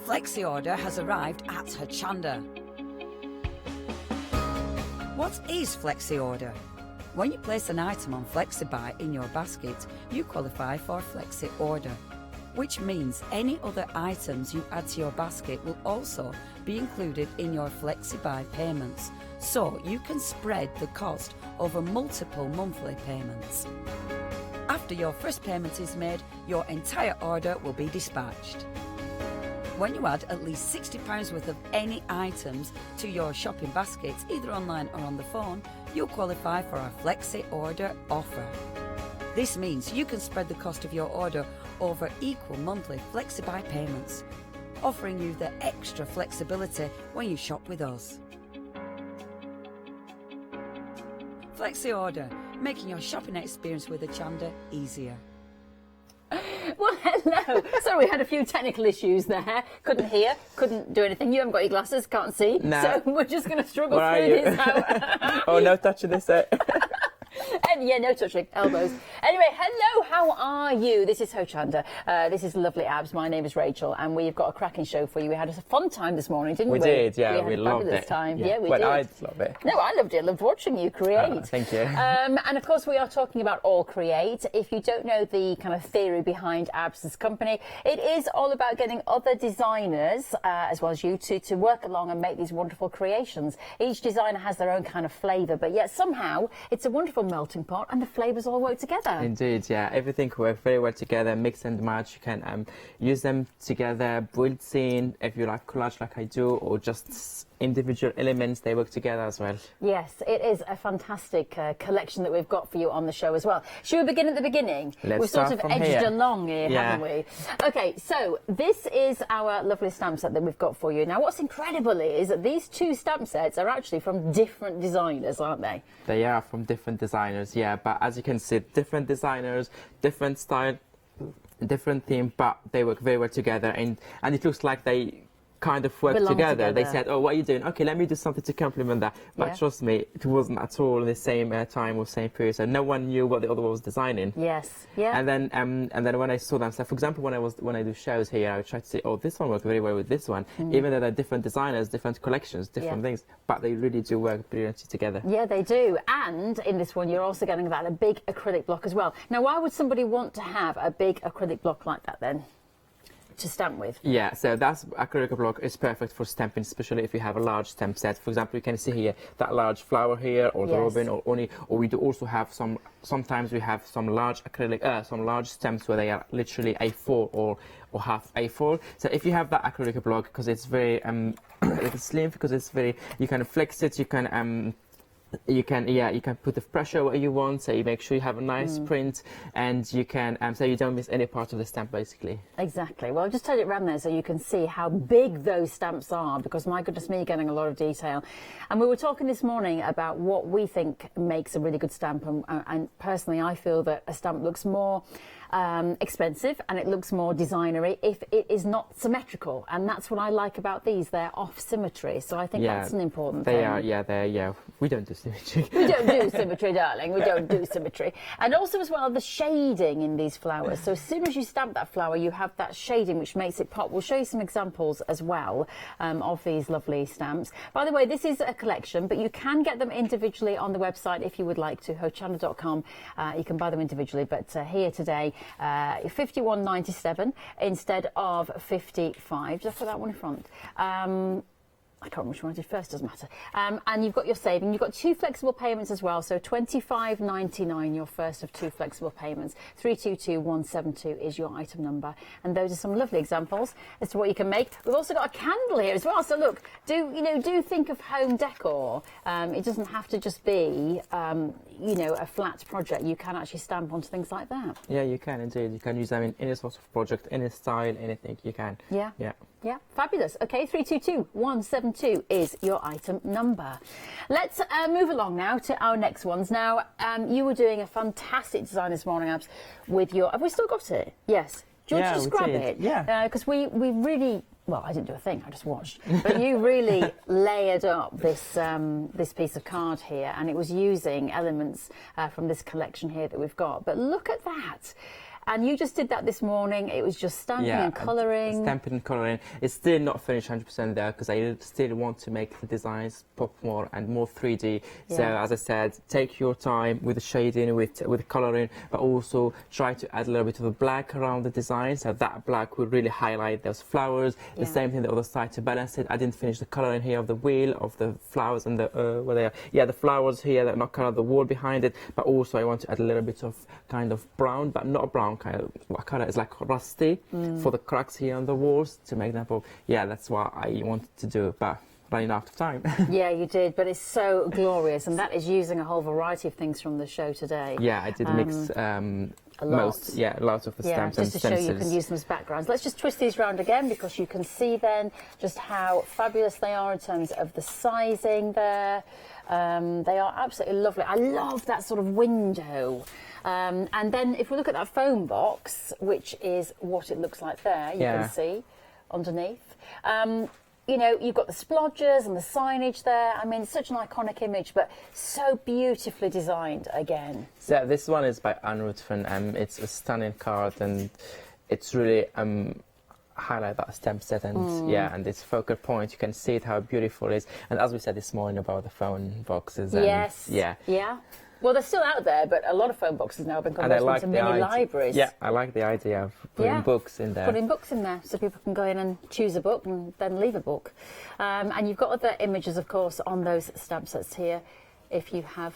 Flexi order has arrived at Hochanda. What is Flexi order? When you place an item on FlexiBuy in your basket, you qualify for Flexi order, which means any other items you add to your basket will also be included in your FlexiBuy payments, so you can spread the cost over multiple monthly payments. After your first payment is made, your entire order will be dispatched. When you add at least £60 worth of any items to your shopping baskets, either online or on the phone, you'll qualify for our Flexi Order offer. This means you can spread the cost of your order over equal monthly FlexiBuy payments, offering you the extra flexibility when you shop with us. Flexi Order, making your shopping experience with Hochanda easier. Well, hello. Sorry, we had a few technical issues there. Couldn't hear, couldn't do anything. You haven't got your glasses, can't see. No. So we're just going to struggle through this now. Oh, no touching this. Yeah, no touching, elbows. Anyway, hello, how are you? This is Hochanda. This is Lovely Abs. My name is Rachel, and we've got a cracking show for you. We had a fun time this morning, didn't we? We did, yeah. We loved it. Time. Yeah, we well, did. I loved it. No, I loved it. I loved watching you create. Thank you. And of course, we are talking about All Create. If you don't know the kind of theory behind Abs' company, it is all about getting other designers, as well as you, to work along and make these wonderful creations. Each designer has their own kind of flavour, but yet somehow it's a wonderful melting pot, and the flavours all work together. Indeed, yeah. Everything works very well together, mix and match. You can use them together, build scene, if you like collage like I do, or just individual elements, they work together as well. Yes, it is a fantastic collection that we've got for you on the show as well. Should we begin at the beginning? Let's We've sort start of from edged here. along here, haven't we? Okay, so this is our lovely stamp set that we've got for you. Now, what's incredible is that these two stamp sets are actually from different designers, aren't they? They are from different designers, yeah, but as you can see, different designers, different style, different theme, but they work very well together, and it looks like they kind of work together. They said, oh, what are you doing? Okay, let me do something to complement that. But trust me, it wasn't at all in the same time or same period, so no one knew what the other one was designing. Yes, yeah. And then when I saw them, so for example, when I do shows here, I try to say, oh, this one works very well with this one, even though they're different designers, different collections, different things, but they really do work brilliantly together. Yeah, they do. And in this one, you're also getting that a big acrylic block as well. Now, why would somebody want to have a big acrylic block like that then? To stamp with? Yeah, so that's acrylic block is perfect for stamping, especially if you have a large stamp set. For example, you can see here that large flower here, or the robin, or oni, or we do also have sometimes we have some large acrylic, some large stamps where they are literally A4 or half A4. So if you have that acrylic block, because it's very it's slim, because it's very, you can flex it, you can put the pressure where you want, so you make sure you have a nice print, and you can so you don't miss any part of the stamp basically. Exactly. Well, I'll just turn it around there so you can see how big those stamps are, because my goodness me, you're getting a lot of detail. And we were talking this morning about what we think makes a really good stamp, and personally I feel that a stamp looks more expensive and it looks more designery if it is not symmetrical, and that's what I like about these. They're off symmetry, so I think that's an important thing. They are, we don't do symmetry. We don't do symmetry, darling. We don't do symmetry. And also as well, the shading in these flowers. So as soon as you stamp that flower, you have that shading which makes it pop. We'll show you some examples as well of these lovely stamps. By the way, this is a collection, but you can get them individually on the website if you would like to, hochanda.com. You can buy them individually, but here today, $51.97 instead of $55. Just for that one in front. I can't remember which one I did first, doesn't matter. And you've got your saving. You've got two flexible payments as well, so $25.99, your first of two flexible payments. 322172 is your item number. And those are some lovely examples as to what you can make. We've also got a candle here as well, so look, do think of home decor. It doesn't have to just be, a flat project. You can actually stamp onto things like that. Yeah, you can indeed. You can use them in any sort of project, any style, anything you can. Yeah. Yeah. Yeah, fabulous. Okay, 322172 is your item number. Let's move along now to our next ones. Now, you were doing a fantastic design this morning, Abs, with your... Have we still got it? Yes. Do you want to just grab it? Yeah. Because we really... Well, I didn't do a thing, I just watched. But you really layered up this this piece of card here, and it was using elements from this collection here that we've got. But look at that. And you just did that this morning. It was just stamping and colouring. Stamping and colouring. It's still not finished 100% there, because I still want to make the designs pop more and more 3D. Yeah. So as I said, take your time with the shading, with colouring, but also try to add a little bit of a black around the design, so that black will really highlight those flowers. The same thing the other side to balance it. I didn't finish the colouring here of the wheel, of the flowers and the where they are. Yeah, the flowers here that are not coloured, the wall behind it. But also I want to add a little bit of kind of brown, but not a brown kind of what colour is like rusty for the cracks here on the walls to make them pop. Yeah, that's what I wanted to do, but running out of time. Yeah, you did, but it's so glorious, and that is using a whole variety of things from the show today. Yeah, I did mix lots of the stamps and just to show you can use them as backgrounds. Let's just twist these round again, because you can see then just how fabulous they are in terms of the sizing there. They are absolutely lovely. I love that sort of window. And then if we look at that foam box, which is what it looks like there, you can see underneath. You've got the splodgers and the signage there. I mean, it's such an iconic image, but so beautifully designed again. So this one is by Anne Ruthven. It's a stunning card, and it's really highlight that stamp set, and and this focal point. You can see it, how beautiful it is. And as we said this morning about the phone boxes. Yeah. Well, they're still out there, but a lot of phone boxes now have been converted into mini libraries. Yeah, I like the idea of putting books in there. Putting books in there, so people can go in and choose a book and then leave a book. And you've got other images, of course, on those stamp sets here, if you have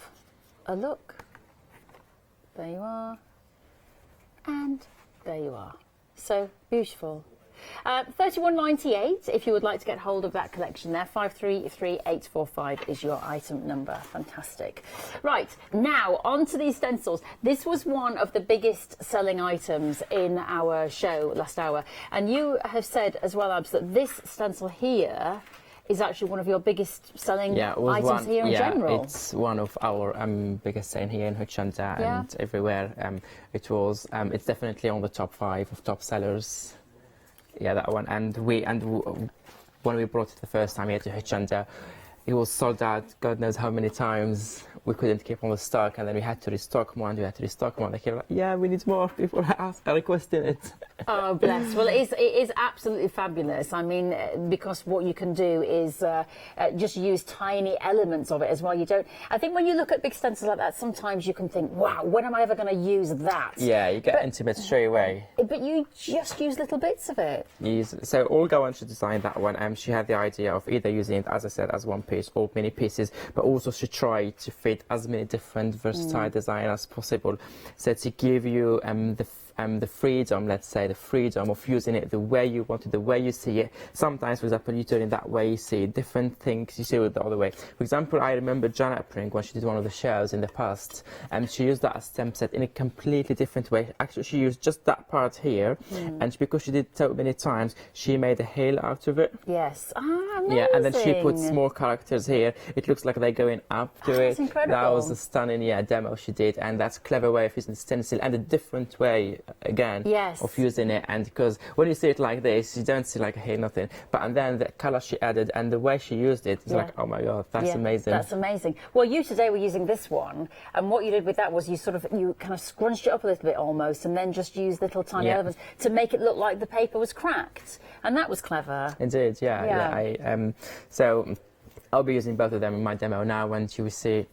a look. There you are. And there you are. So beautiful. 31.98 if you would like to get hold of that collection there. 533845 is your item number. Fantastic. Right, now on to these stencils. This was one of the biggest selling items in our show last hour, and you have said as well, Abs, that this stencil here is actually one of your biggest selling items here in general. It's one of our biggest selling here in Hochanda and everywhere. It's definitely on the top 5 of top sellers. Yeah, that one. And when we brought it the first time here to Hochanda, it was sold out God knows how many times. We couldn't keep on the stock, and then we had to restock more, and we had to restock more. They came like, yeah, we need more. People are requesting it. Oh, bless. Well, it is absolutely fabulous. I mean, because what you can do is just use tiny elements of it as well. I think when you look at big stencils like that, sometimes you can think, wow, when am I ever going to use that? Yeah, you get intimate straight away. But you just use little bits of it. So Olga, when she designed that one, she had the idea of either using it, as I said, as one piece or many pieces, but also she tried to fit as many different versatile designs as possible. So to give you the freedom, let's say, the freedom of using it the way you want it, the way you see it. Sometimes, for example, you turn it that way, you see different things, you see it the other way. For example, I remember Janet Pring, when she did one of the shows in the past, and she used that stem set in a completely different way. Actually, she used just that part here, and because she did so many times, she made a hail out of it. Yes. Amazing. Yeah, and then she puts more characters here. It looks like they're going up to it. That's incredible. That was a stunning demo she did, and that's a clever way of using the stencil and a different way again of using it. And because when you see it like this, you don't see like hey nothing, and then the color she added and the way she used it, it's like, oh my god, that's amazing. That's amazing. Well, you today were using this one, and what you did with that was you kind of scrunched it up a little bit almost, and then just used little tiny elements to make it look like the paper was cracked, and that was clever. Indeed, so I'll be using both of them in my demo now, and you will see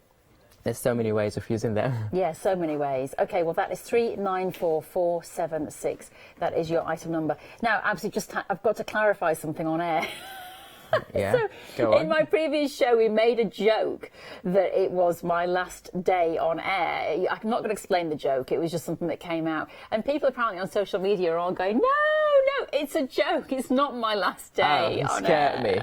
there's so many ways of using them. Yeah, so many ways. Okay, well, that is 394476. That is your item number. Now, absolutely, I've got to clarify something on air. Yeah, so go on. In my previous show, we made a joke that it was my last day on air. I'm not going to explain the joke. It was just something that came out. And people apparently on social media are all going, no, it's a joke. It's not my last day on air. Scared me.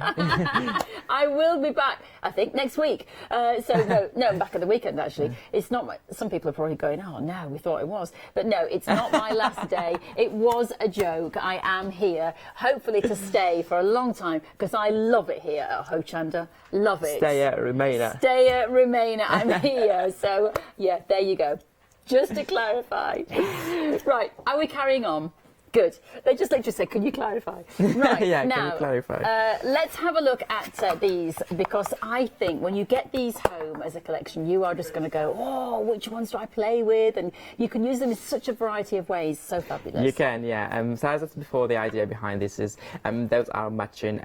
I will be back, I think, next week. So, no, back at the weekend, actually. It's not some people are probably going, oh, no, we thought it was. But no, it's not my last day. It was a joke. I am here, hopefully to stay for a long time, because I love it here at Hochanda. Love it. Stay at Remainer. Stay at Remainer. I'm here. So, yeah, there you go. Just to clarify. Right, are we carrying on? Good. They just literally said, can you clarify? Right, yeah, now, can you clarify? Let's have a look at these, because I think when you get these home as a collection, you are just going to go, oh, which ones do I play with? And you can use them in such a variety of ways. So fabulous. You can, yeah. So as I said before, the idea behind this is those are matching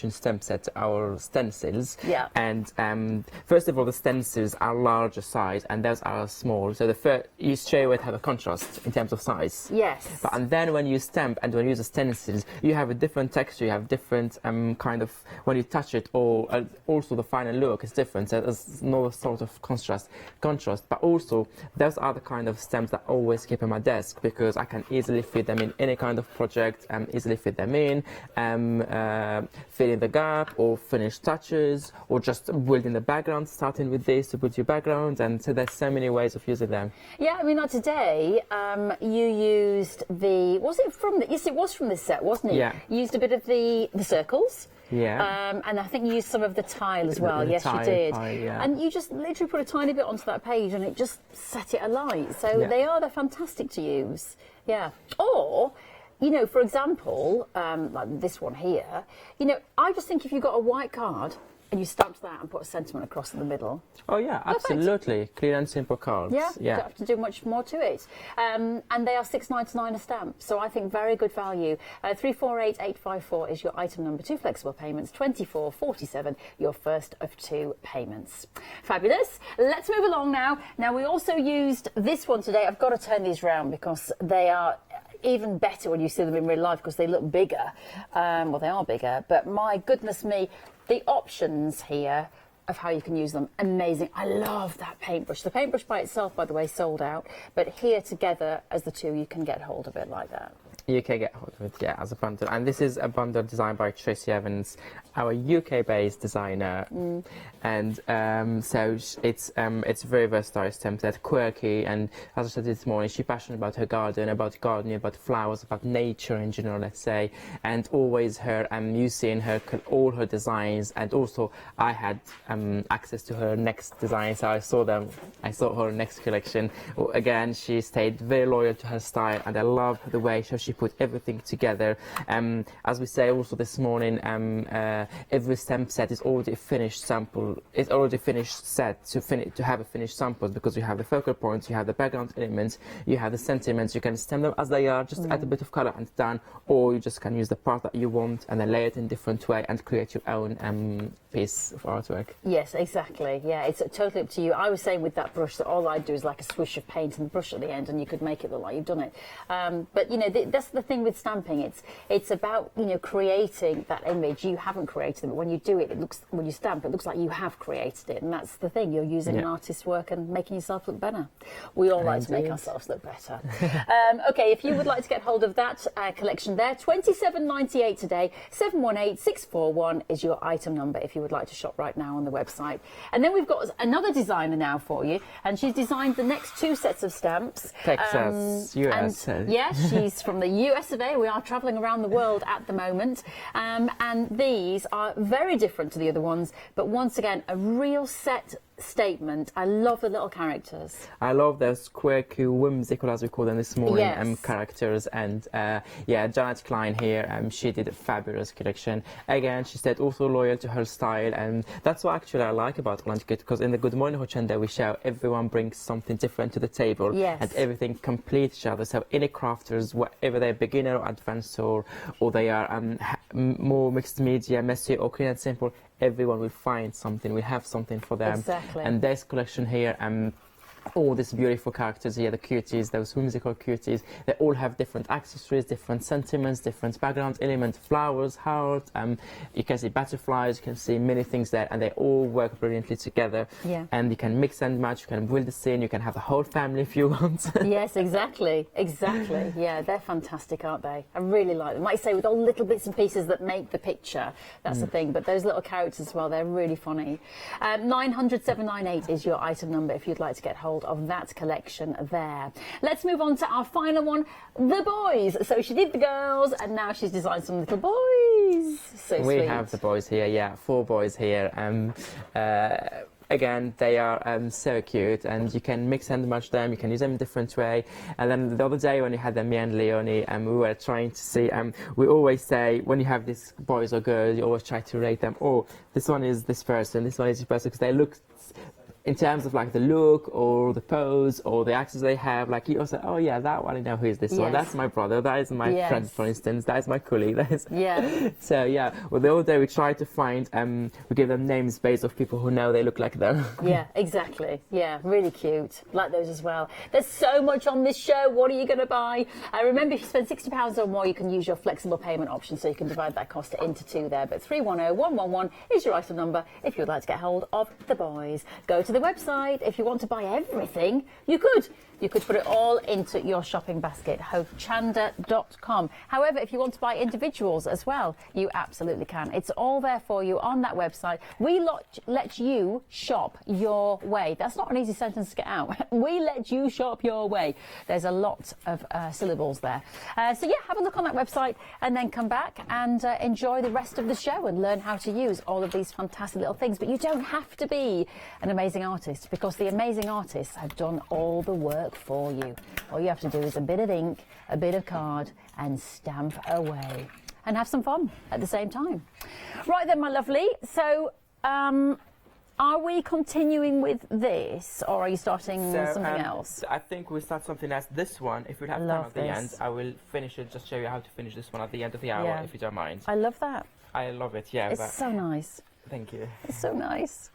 stem sets, our stencils. Yeah. And first of all, the stencils are larger size, and those are small. So the first, you straight away have a contrast in terms of size. Yes. And then when you stamp and when you use the stencils, you have a different texture, you have different kind of, when you touch it, or also the final look is different. So there's no sort of contrast. But also, those are the kind of stamps that I always keep on my desk, because I can easily fit them in any kind of project, easily fit them in, fill in the gap, or finish touches, or just build in the background, starting with this to build your background. And so there's so many ways of using them. Yeah, I mean, like today, you used was it from the, yes, it was from this set, wasn't it? Yeah. You used a bit of the circles. Yeah. And I think you used some of the tile as well. The yes, tile, you did. yeah. And you just literally put a tiny bit onto that page, and it just set it alight. So they're fantastic to use. Yeah. Or, you know, for example, like this one here, you know, I just think if you've got a white card and you stamped that and put a sentiment across in the middle. Oh yeah, absolutely. Clear and simple cards. Yeah, you don't have to do much more to it. And they are $6.99 a stamp, so I think very good value. 348854 is your item number. 2 flexible payments, $24.47, your first of 2 payments. Fabulous. Let's move along now. Now, we also used this one today. I've got to turn these round because they are even better when you see them in real life, because they look bigger. Well, they are bigger, but my goodness me, the options here of how you can use them. Amazing. I love that paintbrush. The paintbrush by itself, by the way, sold out, but here together as the two, you can get hold of it like that. You can get hold of it, yeah, as a bundle. And this is a bundle designed by Tracy Evans, our UK-based designer. And so it's very versatile, stem set, quirky, and as I said this morning, she's passionate about her garden, about gardening, about flowers, about nature in general, let's say. And always her, you see in her all her designs, and also I had access to her next design, so I saw her next collection. Again, she stayed very loyal to her style, and I love the way she put everything together. As we say also this morning, every stamp set is already a finished sample. It's already finished set to have a finished sample, because you have the focal points, you have the background elements, you have the sentiments. You can stamp them as they are, just add a bit of color and done, or you just can use the part that you want and then lay it in different way and create your own piece of artwork. Yes, exactly. Yeah, it's totally up to you. I was saying with that brush that all I'd do is like a swish of paint and the brush at the end, and you could make it look like you've done it. But you know, that's the thing with stamping. It's about, you know, creating that image. You haven't created it, but when you do it, when you stamp, it looks like you have created it, and that's the thing. You're using an artist's work and making yourself look better. We all like to make ourselves look better. Okay, if you would like to get hold of that collection there, £27.98 today. 718641 is your item number if you would like to shop right now on the website. And then we've got another designer now for you, and she's designed the next two sets of stamps. Texas, US. And, yeah, she's from the US of A. We are travelling around the world at the moment, and these are very different to the other ones, but once again, a real set statement. I love the little characters. I love those quirky, whimsical, as we call them this morning, characters. And yeah, Janet Klein here, she did a fabulous collection. Again, she stayed also loyal to her style, and that's what actually I like about Hochanda, because in the Good Morning Hochanda we show everyone brings something different to the table, and everything completes each other. So any crafters, whatever they're beginner or advanced, or they are more mixed media, messy or clean and simple, everyone will find something. We have something for them. Exactly. And this collection here, all these beautiful characters here, the cuties, those whimsical cuties, they all have different accessories, different sentiments, different background elements, flowers, heart, you can see butterflies, you can see many things there, and they all work brilliantly together. And you can mix and match, you can build the scene, you can have the whole family if you want. Yes, exactly. Yeah, they're fantastic, aren't they? I really like them. Like I say, with all little bits and pieces that make the picture, that's the thing, but those little characters as well, they're really funny. 900-798 is your item number if you'd like to get hold of that collection there. Let's move on to our final one, the boys. So she did the girls, and now she's designed some little boys. So we sweet. have the boys here, yeah, 4 boys here. Again, they are so cute, and you can mix and match them, you can use them in a different way. And then the other day when you had them, me and Leonie, we were trying to see, we always say, when you have these boys or girls, you always try to rate them, oh, this one is this person, this one is this person, because they look, in terms of like the look or the pose or the accents they have, like you also, oh yeah, that one, I know who is this one, that's my brother, that is my friend, for instance, that is my colleague, that is... So yeah, well, the other day we tried to find, we give them names based off people who know they look like them. Yeah, exactly. Yeah, really cute. Like those as well. There's so much on this show. What are you going to buy? Remember, if you spend £60 or more, you can use your flexible payment option, so you can divide that cost into 2 there. But 310111 is your item number if you'd like to get hold of the boys. Go to the website. If you want to buy everything, you could. You could put it all into your shopping basket, hochanda.com. However, if you want to buy individuals as well, you absolutely can. It's all there for you on that website. We let you shop your way. That's not an easy sentence to get out. We let you shop your way. There's a lot of syllables there. So yeah, have a look on that website and then come back and enjoy the rest of the show and learn how to use all of these fantastic little things. But you don't have to be an amazing artist, because the amazing artists have done all the work for you. All you have to do is a bit of ink, a bit of card, and stamp away and have some fun at the same time. Right then, my lovely, so are we continuing with this, or are you starting something else? I think we'll start something else. This one, if we have time at the end, I will finish it, just show you how to finish this one at the end of the hour, if you don't mind. I love that. I love it, yeah. It's so nice. Thank you. It's so nice.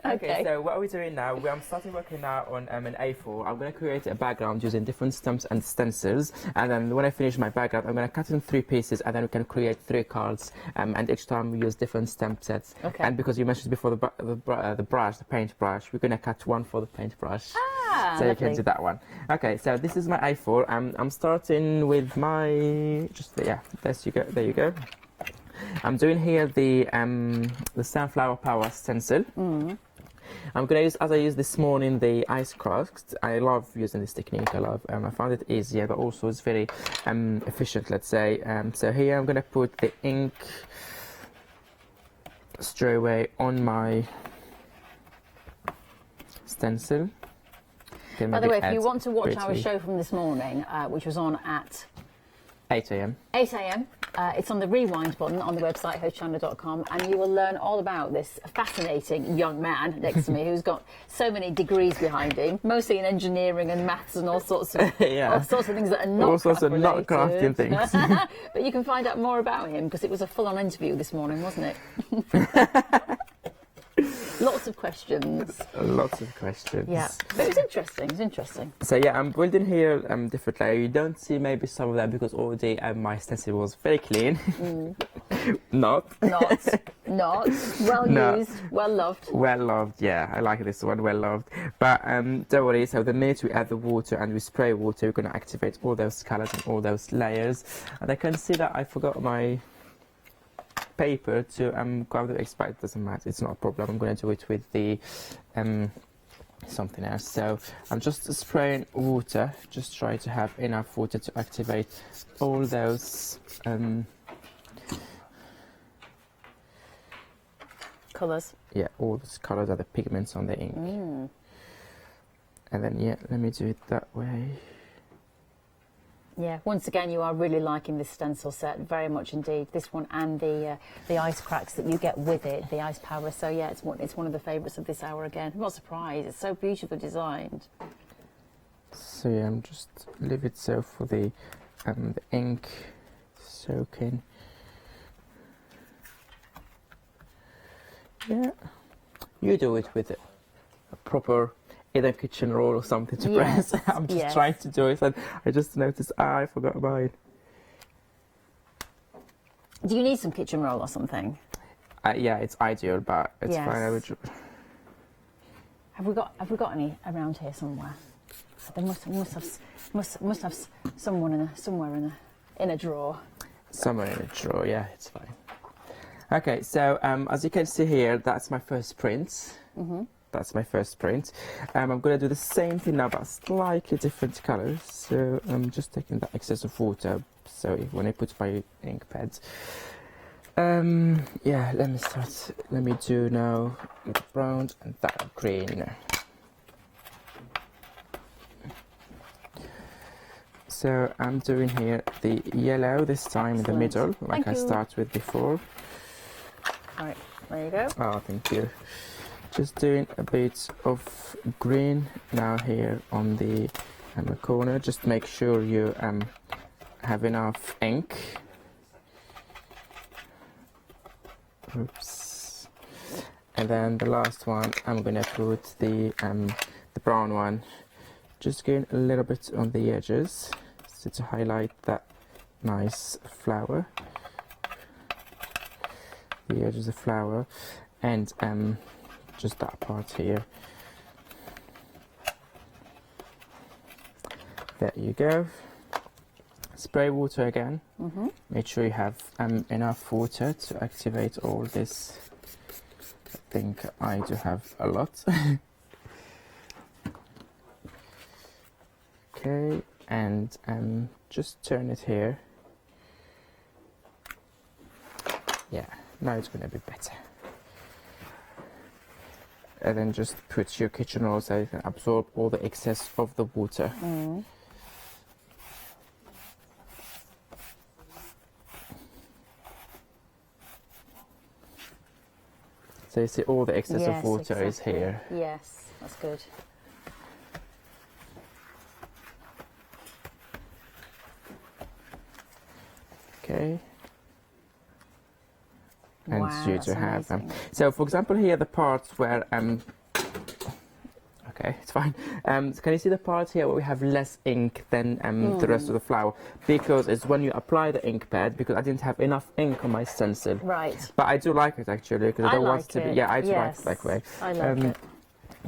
Okay, so what are we doing now? I'm starting working now on an A4. I'm going to create a background using different stamps and stencils, and then when I finish my background, I'm going to cut it in 3 pieces, and then we can create 3 cards. And each time we use different stamp sets. Okay. And because you mentioned before the brush, the paint brush, we're going to cut one for the paint brush. Ah, so lovely. you can do that one. Okay, so this is my A4. I'm starting with my there you go. I'm doing here the Sunflower Power stencil. I'm going to use, as I used this morning, the ice craft. I love using this technique. I found it easier, but also it's very efficient, let's say. So here I'm going to put the ink straight away on my stencil. By the way, if you want to watch our show from this morning, which was on at 8 a.m. 8 a.m. It's on the rewind button on the website hochanda.com, and you will learn all about this fascinating young man next to me who's got so many degrees behind him, mostly in engineering and maths and all sorts of all sorts of things that are not all sorts of not crafting things. But you can find out more about him because it was a full-on interview this morning, wasn't it? Lots of questions. Lots of questions. Yeah, but it was interesting. It was interesting. So yeah, I'm building here different layers. You don't see maybe some of them because already my stencil was very clean. Not well used, well loved. Well loved, yeah. I like this one, well loved. But don't worry. So the minute we add the water and we spray water, we're going to activate all those colors and all those layers. And I can see that I forgot my paper to grab the expiry. It doesn't matter, it's not a problem. I'm going to do it with the something else. So I'm just spraying water, just try to have enough water to activate all those colours. Yeah, all those colours are the pigments on the ink. And then yeah, let me do it that way. Yeah, once again, you are really liking this stencil set, very much indeed. This one and the ice cracks that you get with it, the ice powder. So yeah, it's one of the favourites of this hour again. I'm not surprised. It's so beautifully designed. So yeah, I'm just leave it so for the ink soaking. Yeah, you do it with a proper either kitchen roll or something to press. I'm just trying to do it, and I just noticed I forgot mine. Do you need some kitchen roll or something? Yeah, it's ideal, but it's fine. I would. Have we got any around here somewhere? There must have someone somewhere in a drawer. Somewhere in a drawer, yeah, it's fine. Okay, so as you can see here, that's my first print. That's my first print. I'm going to do the same thing now, but slightly different colours. So I'm just taking that excess of water. So when I put my ink pads, yeah, let me start. Let me do now the brown and that green. So I'm doing here the yellow this time in the middle, like I started with before. All right, there you go. Oh, thank you. Just doing a bit of green now here on the corner. Just make sure you have enough ink. Oops. And then the last one, I'm gonna put the brown one. Just going a little bit on the edges, so to highlight that nice flower. The edges of flower, and just that part here. There you go. Spray water again. Make sure you have enough water to activate all this. I think I do have a lot. Okay, and just turn it here. Yeah, now it's going to be better. And then just put your kitchen roll so you can absorb all the excess of the water. So you see all the excess of water is here. Yes, that's good. Okay. and Wow, you that's to have. amazing. So, for example, here the parts where okay, it's fine. Can you see the part here where we have less ink than the rest of the flower? Because it's when you apply the ink pad, because I didn't have enough ink on my stencil. Right. But I do like it actually, because I don't want it to be. Yeah, I do like it that way. I like it.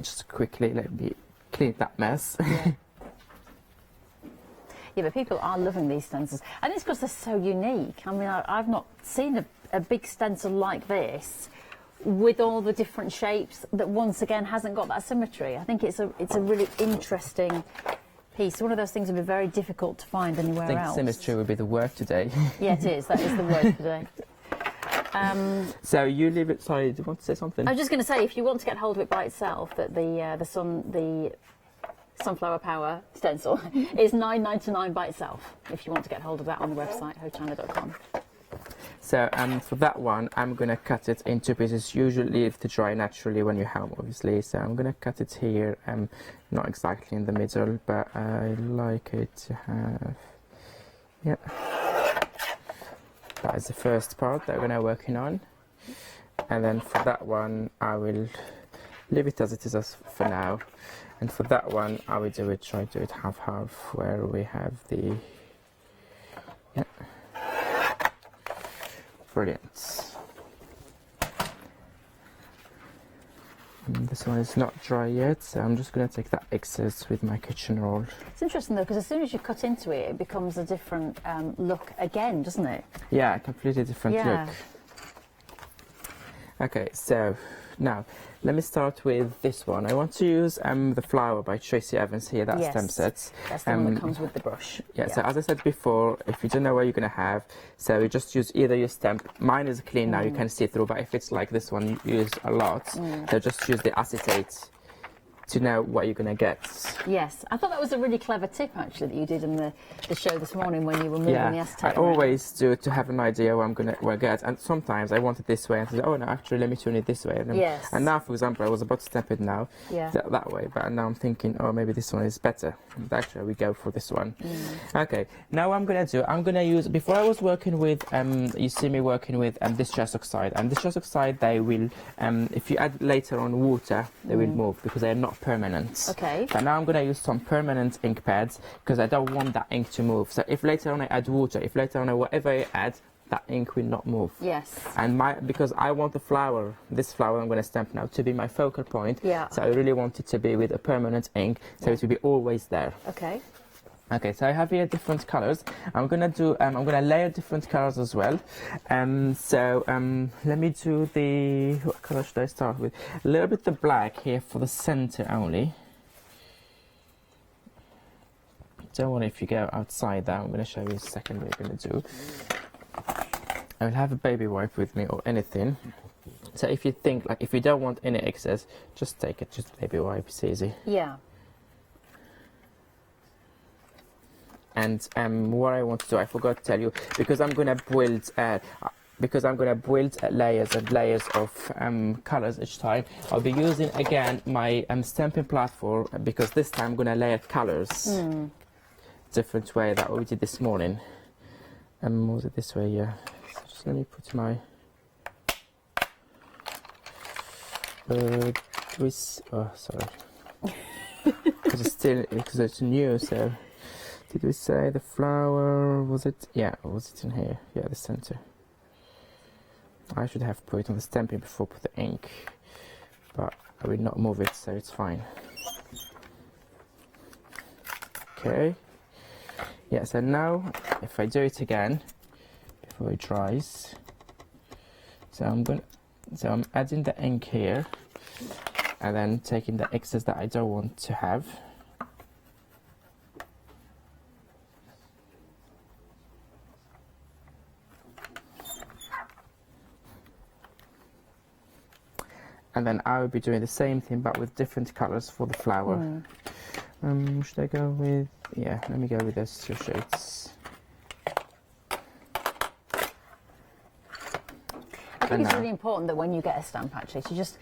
Just quickly, let me clean that mess. Yeah, but people are loving these stencils. And it's because they're so unique. I mean, I've not seen a big stencil like this with all the different shapes that, once again, hasn't got that symmetry. I think it's a really interesting piece. One of those things would be very difficult to find anywhere else. I think symmetry would be the word today. Yeah, it is. That is the word today. So you leave it. Sorry, do you want to say something? I was just going to say, if you want to get hold of it by itself, that the Sunflower Power stencil is $9.99 by itself. If you want to get hold of that on the website, hochanda.com. So for that one, I'm going to cut it into pieces. Usually leave to dry naturally when you ham, obviously. So I'm going to cut it here, not exactly in the middle, but I like it to have, yeah. That is the first part that we're going to working on. And then for that one, I will leave it as it is for now. And for that one, I will try to do it half-half, where we have the, yeah. Brilliant. And this one is not dry yet, so I'm just going to take that excess with my kitchen roll. It's interesting though, because as soon as you cut into it, it becomes a different look again, doesn't it? Yeah, a completely different look. Okay, so now let me start with this one. I want to use the flower by Tracy Evans here, that stamp set. That's the one that comes with the brush. Yeah, so as I said before, if you don't know what you're going to have, so you just use either your stamp. Mine is clean now, you can see through, but if it's like this one, you use a lot, so just use the acetate to know what you're going to get. Yes, I thought that was a really clever tip actually that you did in the show this morning when you were moving the acetate. I always do to have an idea what I'm going to get, and sometimes I want it this way and say, oh no, actually let me tune it this way. And now, for example, I was about to stamp it now that way, but now I'm thinking, oh, maybe this one is better. But actually, we go for this one. Okay, now what I'm going to use, before I was working with, you see me working with distress oxide, and distress oxide, they will, if you add later on water, they will move because they are not permanent. Okay. But now I'm going to use some permanent ink pads because I don't want that ink to move. So if later on I add water, if later on whatever I add, that ink will not move. Yes. And because I want the flower, this flower I'm going to stamp now, to be my focal point. Yeah. So I really want it to be with a permanent ink, so it will be always there. Okay. Okay, so I have here different colors. I'm gonna layer different colors as well. Let me do what color should I start with? A little bit the black here for the center only. Don't worry if you go outside that. I'm gonna show you a second what you're gonna do. I will have a baby wipe with me or anything. So if you think, like, if you don't want any excess, just take it, just baby wipe, it's easy. Yeah. And what I want to do, I forgot to tell you, because I'm going to build layers and layers of colors each time, I'll be using again my stamping platform, because this time I'm going to layer colors different way that we did this morning. Was it this way? Yeah. So just let me put my sorry, because it's new, so. Did we say the flower, was it? Yeah, was it in here? Yeah, the center. I should have put it on the stamping before put the ink, but I will not move it, so it's fine. Okay. Yeah, so now, if I do it again, before it dries, so I'm adding the ink here, and then taking the excess that I don't want to have. And then I will be doing the same thing, but with different colors for the flower. Should I go with? Yeah, let me go with those two shades. I think it's really important that when you get a stamp, actually, to just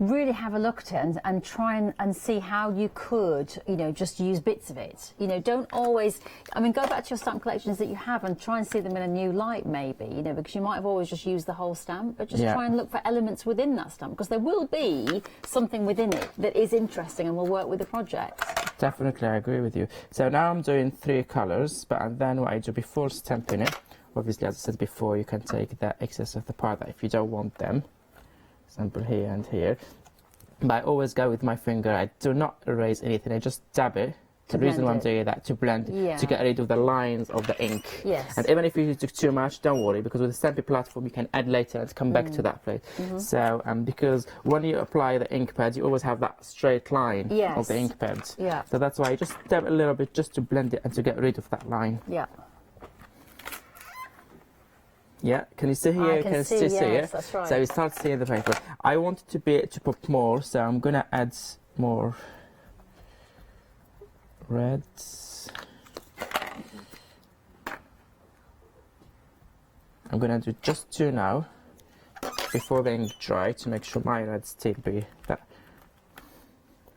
really have a look at it and try and see how you could, you know, just use bits of it. You know, don't always, I mean, go back to your stamp collections that you have and try and see them in a new light, maybe, you know, because you might have always just used the whole stamp, but just try and look for elements within that stamp, because there will be something within it that is interesting and will work with the project. Definitely, I agree with you. So now I'm doing 3 colours, but then what I do before stamping it, obviously, as I said before, you can take the excess of the part that if you don't want them, example here and here, but I always go with my finger. I do not erase anything, I just dab it. The reason why I'm doing that, to blend, to get rid of the lines of the ink. Yes. And even if you took too much, don't worry, because with the stamping platform you can add later and come back to that place. So because when you apply the ink pad, you always have that straight line of the ink pad. So that's why you just dab a little bit just to blend it and to get rid of that line. Yeah, can you see here? I can see, see it? that's right. So you start seeing the paper. I want it to pop more, so I'm gonna add more reds. I'm gonna do just 2 now, before the ink dry, to make sure my reds still be that.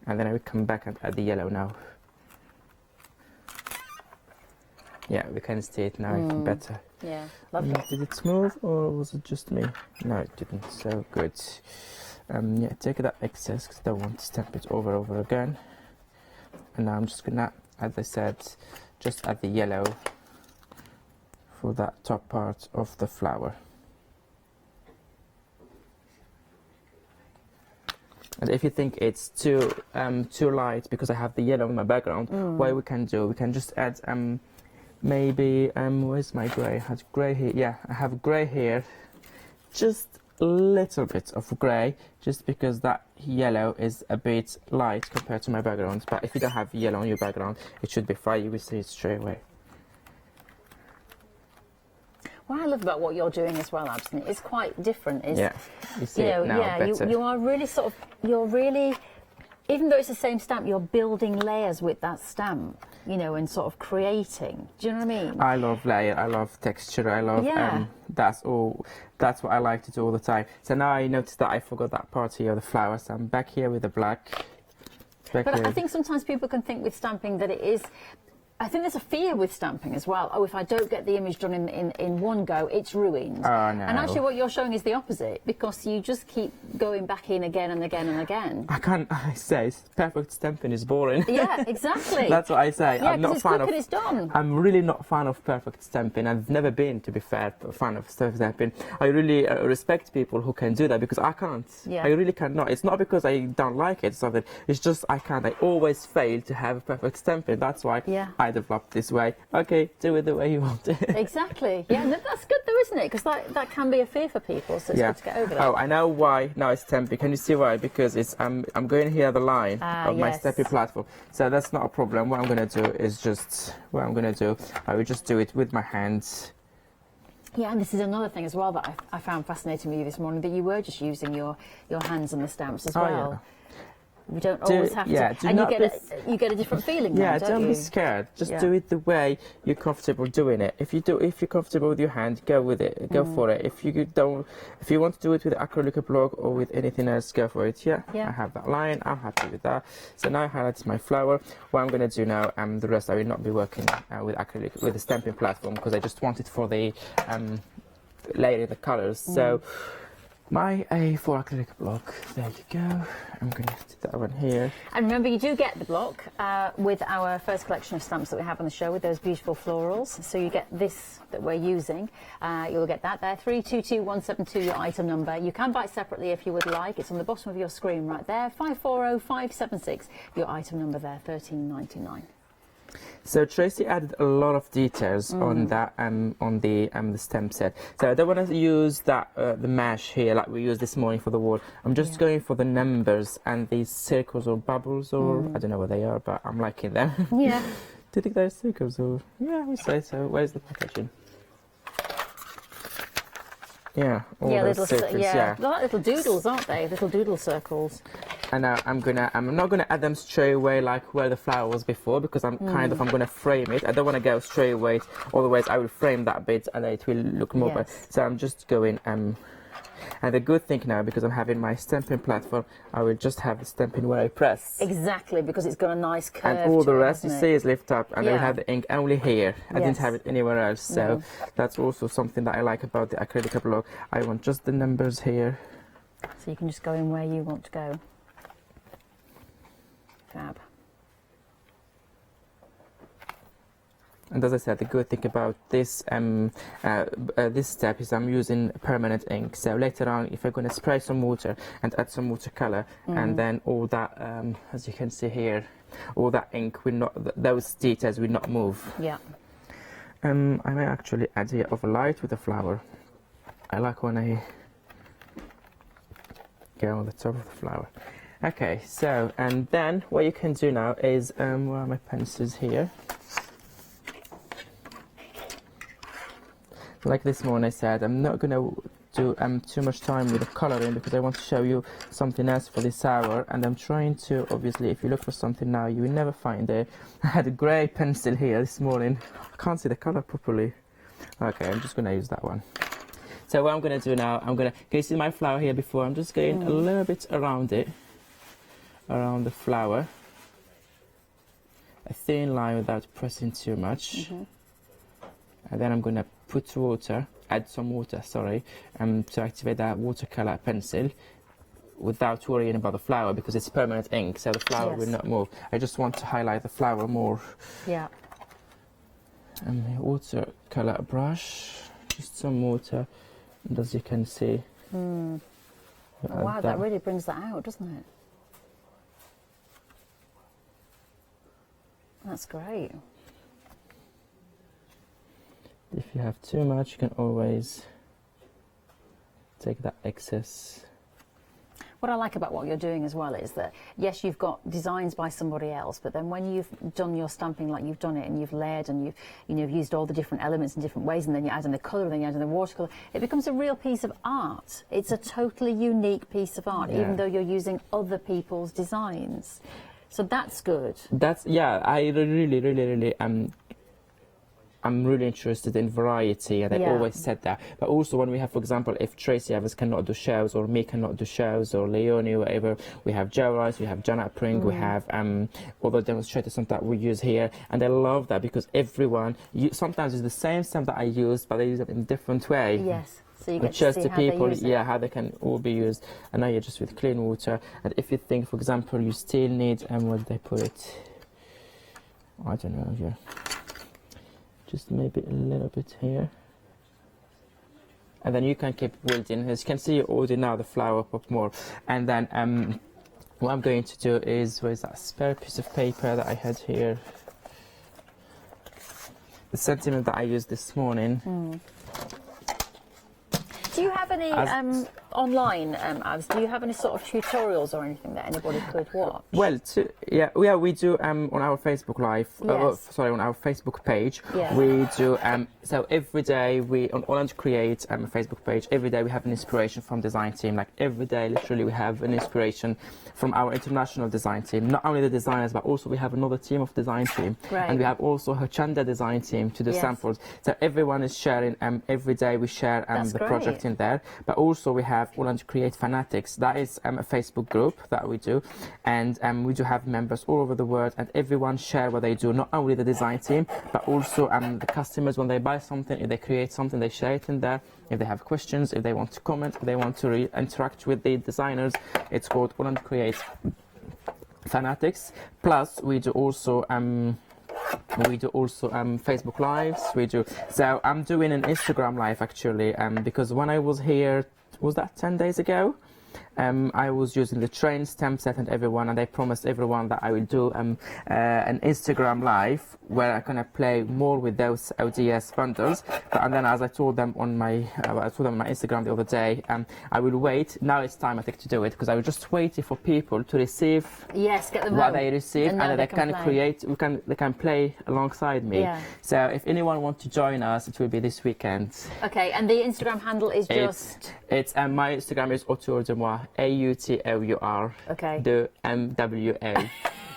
And then I will come back and add the yellow now. Yeah, we can see it now even better. Yeah, lovely. Did it smooth or was it just me? No, it didn't. So good. Yeah, take that excess because I don't want to stamp it over again. And now I'm just gonna, as I said, just add the yellow for that top part of the flower. And if you think it's too light because I have the yellow in my background, what we can do, we can just add maybe where's my grey? I had grey here. Yeah, I have grey here. Just a little bit of grey, just because that yellow is a bit light compared to my background. But if you don't have yellow on your background, it should be fine. You will see it straight away. What I love about what you're doing as well, Abson, is quite different. Is, you see it now better. You are really sort of, you're really, even though it's the same stamp, you're building layers with that stamp, you know, and sort of creating. Do you know what I mean? I love layer, I love texture, I love, that's what I like to do all the time. So now I noticed that I forgot that part here, the flower, so I'm back here with the black. But I think sometimes people can think with stamping that it is, I think there's a fear with stamping as well. Oh, if I don't get the image done in one go, it's ruined. Oh, no. And actually what you're showing is the opposite, because you just keep going back in again and again and again. I say perfect stamping is boring. Yeah, exactly. That's what I say. Yeah, I'm not a fan of. It's done. I'm really not a fan of perfect stamping. I've never been, to be fair, a fan of stamping. I really respect people who can do that, because I can't. Yeah. I really cannot. It's not because I don't like it or something. It's just I can't. I always fail to have perfect stamping. That's why I developed this way. Okay, do it the way you want it. Exactly. Yeah, no, that's good though, isn't it? Because that can be a fear for people, so it's good to get over that. Oh, I know why now it's stamping. Can you see why? Because it's I'm going here the line of my stamping platform. So that's not a problem. What I'm going to do is just I will just do it with my hands. Yeah, and this is another thing as well that I found fascinating with you this morning, that you were just using your hands on the stamps as well. Yeah. You don't always have to, and you get a different feeling. Yeah, then, don't be you? scared. Just do it the way you're comfortable doing it. If you're comfortable with your hand, go with it. Go for it. If you want to do it with acrylic block or with anything else, go for it. Yeah. I have that line. I'm happy with that. So now I highlighted my flower. What I'm going to do now, the rest I will not be working with acrylic with the stamping platform, because I just want it for the layering the colors. So. My A4 acrylic block, there you go. I'm going to do that one here. And remember, you do get the block with our first collection of stamps that we have on the show with those beautiful florals. So you get this that we're using. You'll get that there, 322172, your item number. You can buy it separately if you would like. It's on the bottom of your screen right there, 540576, your item number there, $13.99. So Tracy added a lot of details on that on the stamp set. So I don't want to use that the mesh here like we used this morning for the wall. I'm just going for the numbers and these circles or bubbles, or I don't know what they are, but I'm liking them. Yeah. Do you think they're circles or? Yeah, we say so. Where's the packaging? Yeah, all those circles. They're like little doodles, aren't they? Little doodle circles. And I'm not gonna add them straight away like where the flower was before, because I'm gonna frame it. I don't want to go straight away, otherwise I will frame that bit and it will look more. So I'm just going And the good thing now, because I'm having my stamping platform, I will just have the stamping where I press. Exactly, because it's got a nice curve. And all the to it, rest you hasn't see it? is lift up, and I will have the ink only here. I didn't Yes. have it anywhere else, so No. that's also something that I like about the acrylic block. I want just the numbers here. So you can just go in where you want to go. Fab. And as I said, the good thing about this this step is I'm using permanent ink. So later on, if I'm going to spray some water and add some watercolor, and then all that, as you can see here, all that ink will not, those details will not move. Yeah. I may actually add here overlight with the flower. I like when I go on the top of the flower. Okay, so, and then what you can do now is, where are my pencils here? Like this morning I said, I'm not going to do too much time with the colouring because I want to show you something else for this hour, and I'm trying to, obviously, if you look for something now, you will never find it. I had a grey pencil here this morning. I can't see the colour properly. Okay, I'm just going to use that one. So what I'm going to do now, can you see my flower here before? I'm just going a little bit around it, around the flower. A thin line without pressing too much. And then I'm going to put water, add some water, sorry, to activate that watercolor pencil without worrying about the flower because it's permanent ink, so the flower will not move. I just want to highlight the flower more. Yeah. And the watercolor brush, just some water, and as you can see. Oh, wow, that really brings that out, doesn't it? That's great. If you have too much, you can always take that excess. What I like about what you're doing as well is that, yes, you've got designs by somebody else, but then when you've done your stamping like you've done it and you've layered and you've used all the different elements in different ways, and then you add in the colour and then you add in the watercolour, it becomes a real piece of art. It's a totally unique piece of art, even though you're using other people's designs. So that's good. I really I'm really interested in variety, and I always said that. But also when we have, for example, if Tracy Evans cannot do shows, or me cannot do shows, or Leonie, whatever, we have Joe Rice, we have Janet Pring, we have other demonstrators that we use here, and I love that because everyone, sometimes it's the same stamp that I use, but they use it in a different way. Yes. So you get to see to how people, they use it. how they can all be used. And now you're just with clean water. And if you think, for example, you still need, where did they put it? I don't know here. Just maybe a little bit here. And then you can keep building. As you can see already now the flower pop more. And then what I'm going to do is, where's that spare piece of paper that I had here? The sentiment that I used this morning. Do you have any online, Abs? Do you have any sort of tutorials or anything that anybody could watch? Well, we do on our Facebook Live. On our Facebook page, we do. So every day we on Holland Create Facebook page. Every day we have an inspiration from design team. Like every day, literally, we have an inspiration from our international design team. Not only the designers, but also we have another team of design team, and we have also Hochanda design team to do samples. So everyone is sharing. Every day we share the project in there, but also we have Holland Create Fanatics. That is a Facebook group that we do, and we do have members all over the world, and everyone share what they do. Not only the design team, but also the customers. When they buy something, if they create something, they share it in there. If they have questions, if they want to comment, if they want to interact with the designers, it's called Holland Create Fanatics. Plus, we do also Facebook Lives. So I'm doing an Instagram Live actually, because when I was here, was that 10 days ago? I was using the train stamp set and everyone, and I promised everyone that I will do an Instagram Live where I'm gonna play more with those ODS bundles. And then, as I told them on my Instagram the other day, I will wait. Now it's time, I think, to do it, because I was just waiting for people to receive get them what home. they receive, and they can create. They can play alongside me. Yeah. So if anyone wants to join us, it will be this weekend. Okay, and the Instagram handle is just. It's my Instagram is Autour de Moi, AUTOUR. Okay. De MWA.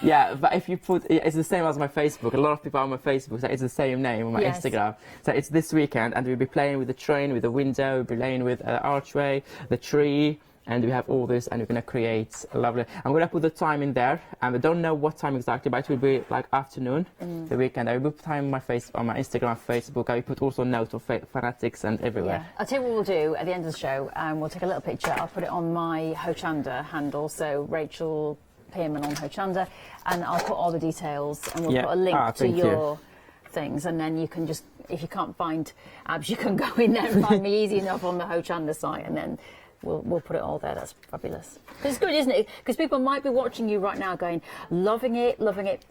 Yeah, but if you put, it's the same as my Facebook. A lot of people on my Facebook, so it's the same name on my Instagram. So it's this weekend, and we'll be playing with the train, with the window, we'll be playing with archway, the tree, and we have all this, and we're going to create a lovely... I'm going to put the time in there, and I don't know what time exactly, but it will be like afternoon, the weekend. I will put time on my Instagram, Facebook. I will put also notes of fanatics and everywhere. I'll tell you what we'll do at the end of the show. We'll take a little picture. I'll put it on my Hochanda handle, so Rachel Pearman on Hochanda, and I'll put all the details, and we'll put a link to your things, and then you can just, if you can't find abs, you can go in there and find me easy enough on the Hochanda site, and then we'll put it all there. That's fabulous. It's good, isn't it? Because people might be watching you right now going, loving it,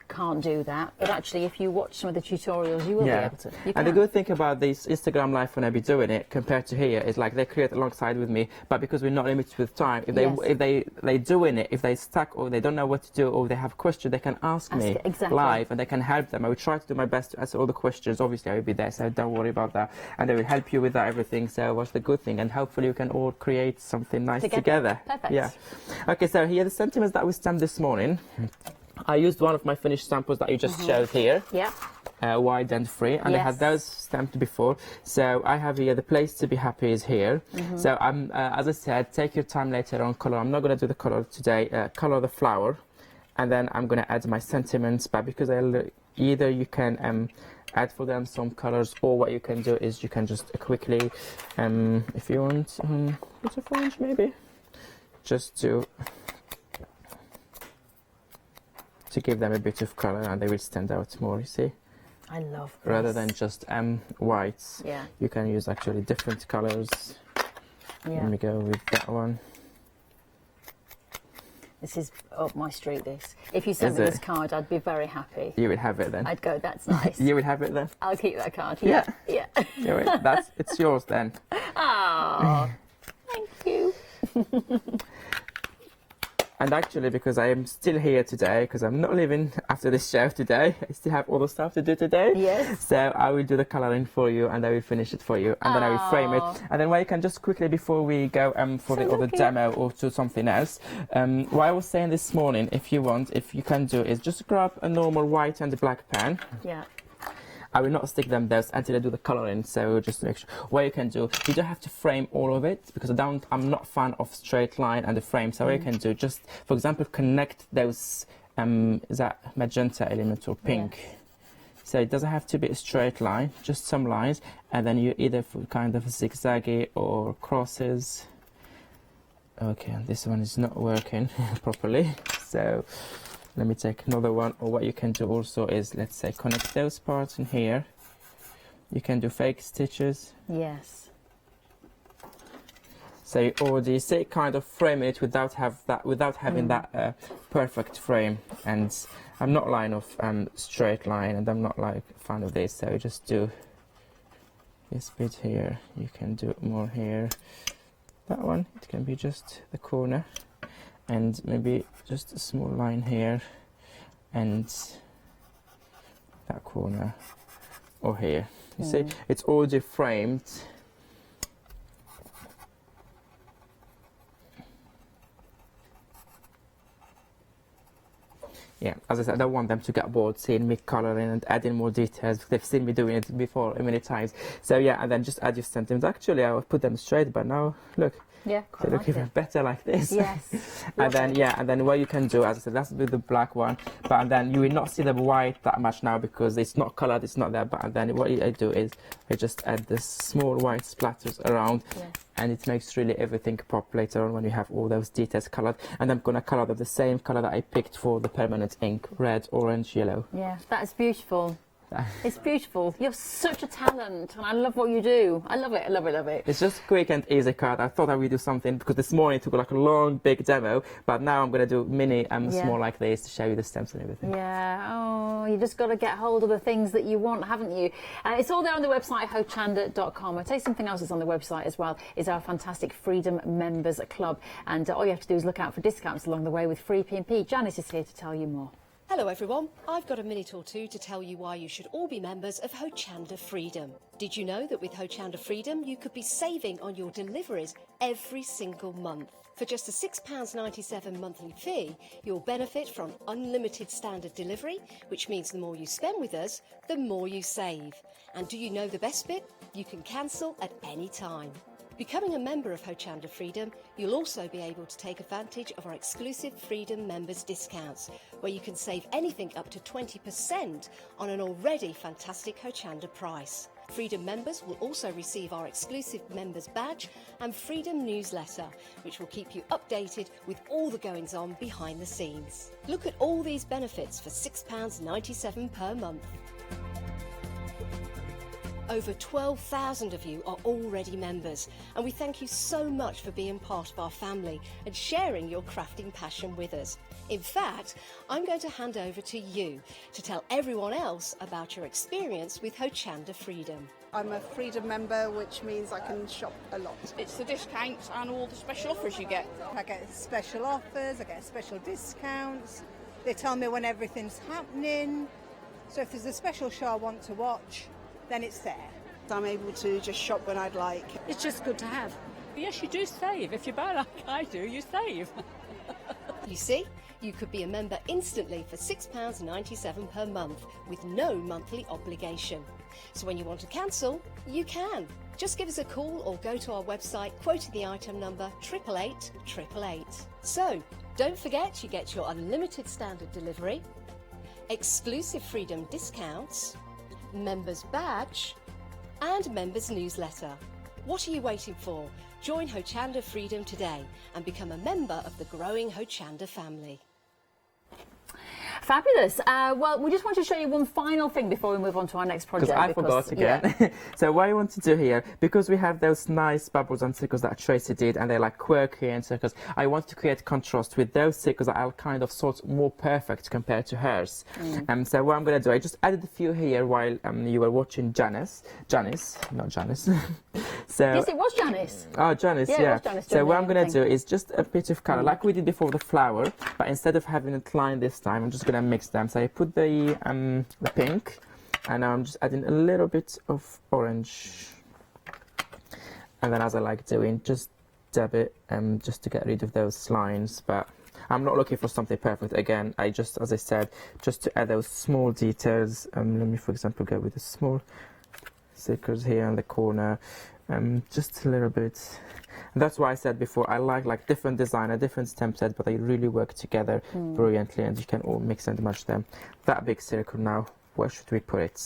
can't do that. But actually, if you watch some of the tutorials, you will be able to. And the good thing about this Instagram Live when I be doing it compared to here is like they create alongside with me, but because we're not limited with time, if they doing it, if they stuck or they don't know what to do or they have questions, they can ask me live and they can help them. I will try to do my best to answer all the questions. Obviously, I will be there, so don't worry about that. And they will help you with that everything. So what's the good thing? And hopefully you can all create something nice together. Perfect. Yeah. Okay, so here are the sentiments that we stamped this morning. I used one of my finished samples that you just showed here. Yeah. Wide and free, and I had those stamped before. So I have here the place to be happy is here. So I'm, as I said, take your time later on color. I'm not going to do the color today. Color the flower, and then I'm going to add my sentiments. But because either you can add for them some colors, or what you can do is you can just quickly, if you want, bit of orange maybe, just to give them a bit of color, and they will stand out more. You see. I love this. Rather than just whites, you can use actually different colors. Let me go with that one. This is up my street, this. If you sent me this card, I'd be very happy. You would have it then? I'd go, that's nice. You would have it then? I'll keep that card, yeah. It's yours then. Oh, thank you. And actually, because I am still here today, because I'm not leaving after this show today, I still have all the stuff to do today. Yes. So I will do the colouring for you, and I will finish it for you, and then I will frame it. And then what you can just quickly, before we go for the other demo or to something else, what I was saying this morning, if you can do is just grab a normal white and black pen. Yeah. I will not stick them there until I do the colouring, so just to make sure what you can do. You don't have to frame all of it, because I'm not a fan of straight line and the frame, so what you can do, just for example, connect those, is that magenta element or pink? Yeah. So it doesn't have to be a straight line, just some lines, and then you either kind of zigzaggy or crosses. Okay, this one is not working properly, so let me take another one. Or what you can do also is, let's say, connect those parts in here. You can do fake stitches. Yes. So you already say kind of frame it without having that perfect frame. And I'm not line of straight line, and I'm not like a fan of this. So you just do this bit here. You can do more here. That one, it can be just the corner. And maybe just a small line here, and that corner, or here. You see, it's already framed. Yeah, as I said, I don't want them to get bored seeing me colouring and adding more details. They've seen me doing it before many times. So yeah, and then just add your sentiments. Actually, I would put them straight, but now, look. Yeah, they look even better like this. Yes. And then what you can do, as I said, that's with the black one. But then you will not see the white that much now because it's not coloured, it's not there. But then what I do is I just add the small white splatters around, and it makes really everything pop later on when you have all those details coloured. And I'm gonna colour them the same colour that I picked for the permanent ink: red, orange, yellow. Yeah, that is beautiful. It's beautiful. You're such a talent, and I love what you do. I love it. I love it. Love it. It's just quick and easy card. I thought I would do something because this morning it took like a long, big demo, but now I'm going to do mini and small like this to show you the stems and everything. Yeah. Oh, you just got to get hold of the things that you want, haven't you? It's all there on the website, hochanda.com. I'll tell you something else that's on the website as well, is our fantastic Freedom Members Club. And all you have to do is look out for discounts along the way with free P&P. Janice is here to tell you more. Hello everyone, I've got a minute or two to tell you why you should all be members of Hochanda Freedom. Did you know that with Hochanda Freedom you could be saving on your deliveries every single month? For just a £6.97 monthly fee, you'll benefit from unlimited standard delivery, which means the more you spend with us, the more you save. And do you know the best bit? You can cancel at any time. Becoming a member of Hochanda Freedom, you'll also be able to take advantage of our exclusive Freedom members discounts, where you can save anything up to 20% on an already fantastic Hochanda price. Freedom members will also receive our exclusive members badge and Freedom newsletter, which will keep you updated with all the goings on behind the scenes. Look at all these benefits for £6.97 per month. Over 12,000 of you are already members, and we thank you so much for being part of our family and sharing your crafting passion with us. In fact, I'm going to hand over to you to tell everyone else about your experience with Hochanda Freedom. I'm a Freedom member, which means I can shop a lot. It's the discounts and all the special offers you get. I get special offers, I get special discounts. They tell me when everything's happening. So if there's a special show I want to watch, then it's there. I'm able to just shop when I'd like. It's just good to have. Yes, you do save. If you buy like I do, you save. You see, you could be a member instantly for £6.97 per month with no monthly obligation. So when you want to cancel, you can. Just give us a call or go to our website quoting the item number 888 888. So, don't forget you get your unlimited standard delivery, exclusive Freedom discounts, members badge and members newsletter. What are you waiting for? Join Hochanda Freedom today and become a member of the growing Hochanda family. Fabulous. Well, we just want to show you one final thing before we move on to our next project. Because I forgot again. Yeah. So what I want to do here, because we have those nice bubbles and circles that Tracy did, and they're like quirky and circles, I want to create contrast with those circles that are kind of sort more perfect compared to hers. So what I'm going to do, I just added a few here while you were watching Janice, not Janice. So, yes, it was Janice. Oh, Janice, yeah. It was Janice, so what I'm going to do is just a bit of colour, like we did before the flower, but instead of having it line this time, I'm just going to mix them. So I put the pink, and now I'm just adding a little bit of orange, and then as I like doing, just dab it just to get rid of those lines. But I'm not looking for something perfect. Again, I just, as I said, just to add those small details. Let me, for example, go with the small circles here in the corner, just a little bit. And that's why I said before, I like different design, a different stamp set, but they really work together brilliantly, and you can all mix and match them. That big circle now, where should we put it?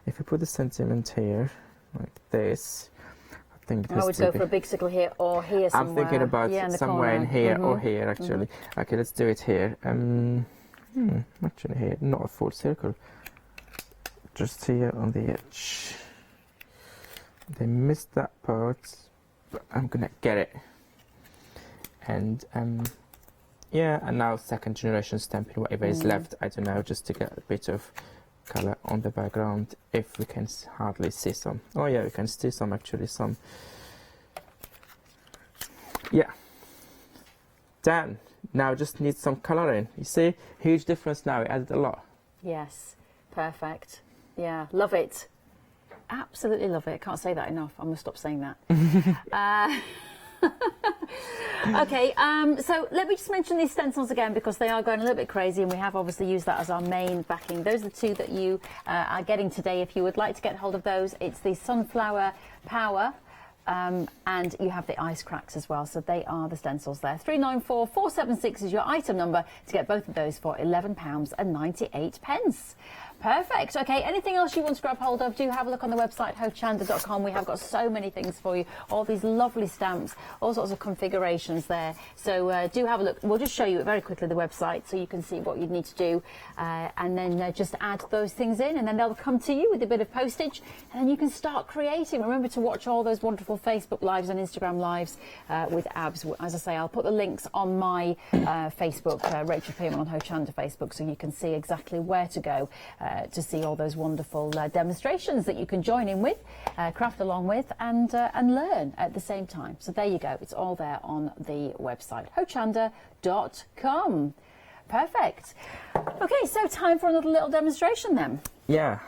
If we put the sentiment here, like this, I think I would go for a big circle here or here somewhere. I'm thinking about somewhere in here or here, actually. Okay, let's do it here. Actually here, not a full circle. Just here on the edge. They missed that part, but I'm gonna get it. And yeah, and now second generation stamping, whatever is left, I don't know, just to get a bit of color on the background, if we can hardly see some. Oh yeah, we can see some, actually, some. Yeah, done. Now just need some color in. You see, huge difference now, it added a lot. Yes, perfect. Yeah, love it. Absolutely love it. Can't say that enough. I'm going to stop saying that. Okay, so let me just mention these stencils again, because they are going a little bit crazy, and we have obviously used that as our main backing. Those are the two that you are getting today. If you would like to get hold of those, it's the Sunflower Power, and you have the ice cracks as well. So they are the stencils there. 394476 is your item number to get both of those for £11.98. Perfect. Okay, anything else you want to grab hold of, do have a look on the website, hochanda.com. We have got so many things for you, all these lovely stamps, all sorts of configurations there. So do have a look. We'll just show you very quickly the website so you can see what you'd need to do, and then just add those things in, and then they'll come to you with a bit of postage, and then you can start creating. Remember to watch all those wonderful Facebook Lives and Instagram Lives with Abs. As I say, I'll put the links on my Facebook, Rachel Pearman on Hochanda Facebook, so you can see exactly where to go to see all those wonderful demonstrations that you can join in with, craft along with, and learn at the same time. So there you go. It's all there on the website, hochanda.com. Perfect. Okay, so time for another little demonstration then. Yeah.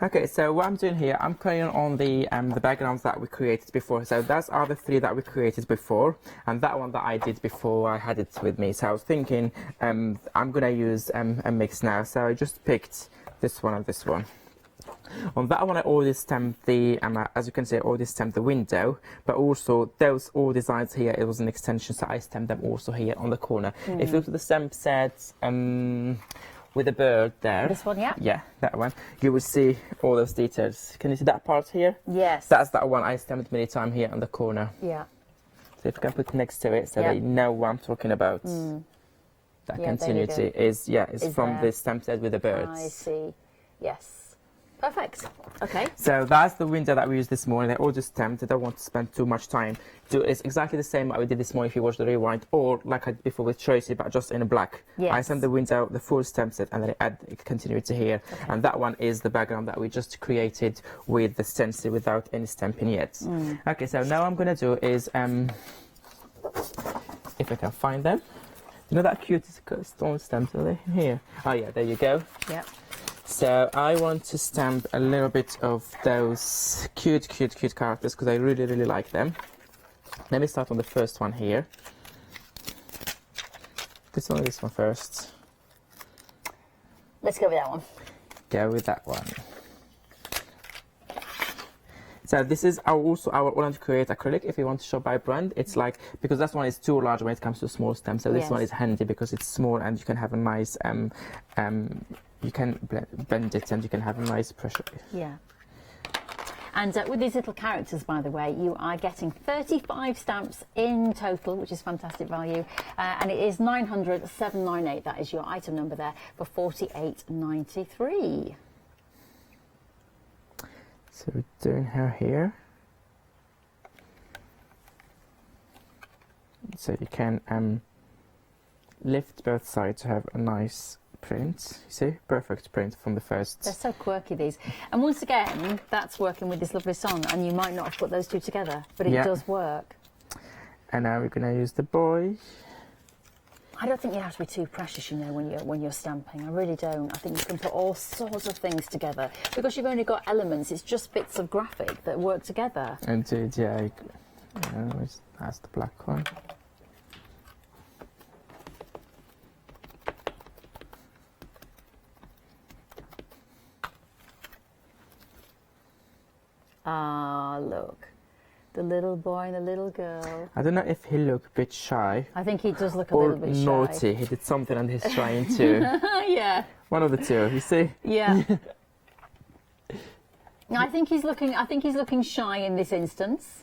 Okay, so what I'm doing here, I'm carrying on the backgrounds that we created before. So those are the 3 that we created before, and that one that I did before I had it with me. So I was thinking I'm gonna use a mix now. So I just picked this one and this one. On that one I already stamped the, as you can see, I already stamped the window, but also those all designs here, it was an extension, so I stamped them also here on the corner. If you look at the stamp set, with a bird there. This one, yeah? Yeah, that one. You will see all those details. Can you see that part here? Yes. That's that one I stamped many times here on the corner. Yeah. So if you can put it next to it so they know what I'm talking about. That continuity is from there. the stamp set with the birds. I see. Yes. Perfect. Okay. So that's the window that we used this morning. I all just stamped. I don't want to spend too much time. It's exactly the same that we did this morning if you watch the rewind, or like I did before with Tracy, but just in black. Yes. I stamped the window, the full stamp set, and then I add continuity here. Okay. And that one is the background that we just created with the stencil without any stamping yet. Okay, so now I'm going to do is, if I can find them. You know that cute stone stamps, are they here? Oh yeah, there you go. Yep. So I want to stamp a little bit of those cute characters because I really like them. Let me start on the first one here. This one first. Let's go with that one. Go with that one. So this is also our Orange Create acrylic. If you want to shop by brand, it's like, because that one is too large when it comes to small stamps. So this one is handy because it's small and you can have a nice you can bend it and you can have a nice pressure. Yeah. And with these little characters, by the way, you are getting 35 stamps in total, which is fantastic value. And it is 900,798. That is your item number there for $48.93. So we're doing her here. So you can lift both sides to have a nice print. You see, perfect print from the first. They're so quirky, these. And once again, that's working with this lovely song, and you might not have put those two together, but it does work. And now we're going to use the boy. I don't think you have to be too precious, you know, when you're stamping. I really don't. I think you can put all sorts of things together because you've only got elements. It's just bits of graphic that work together. Indeed, yeah. That's the black one. Ah, look. The little boy and the little girl. I don't know if he looked a bit shy. I think he does look a little bit shy. Or naughty. He did something and he's trying to. Yeah. One of the two, you see? Yeah. I think he's looking shy in this instance.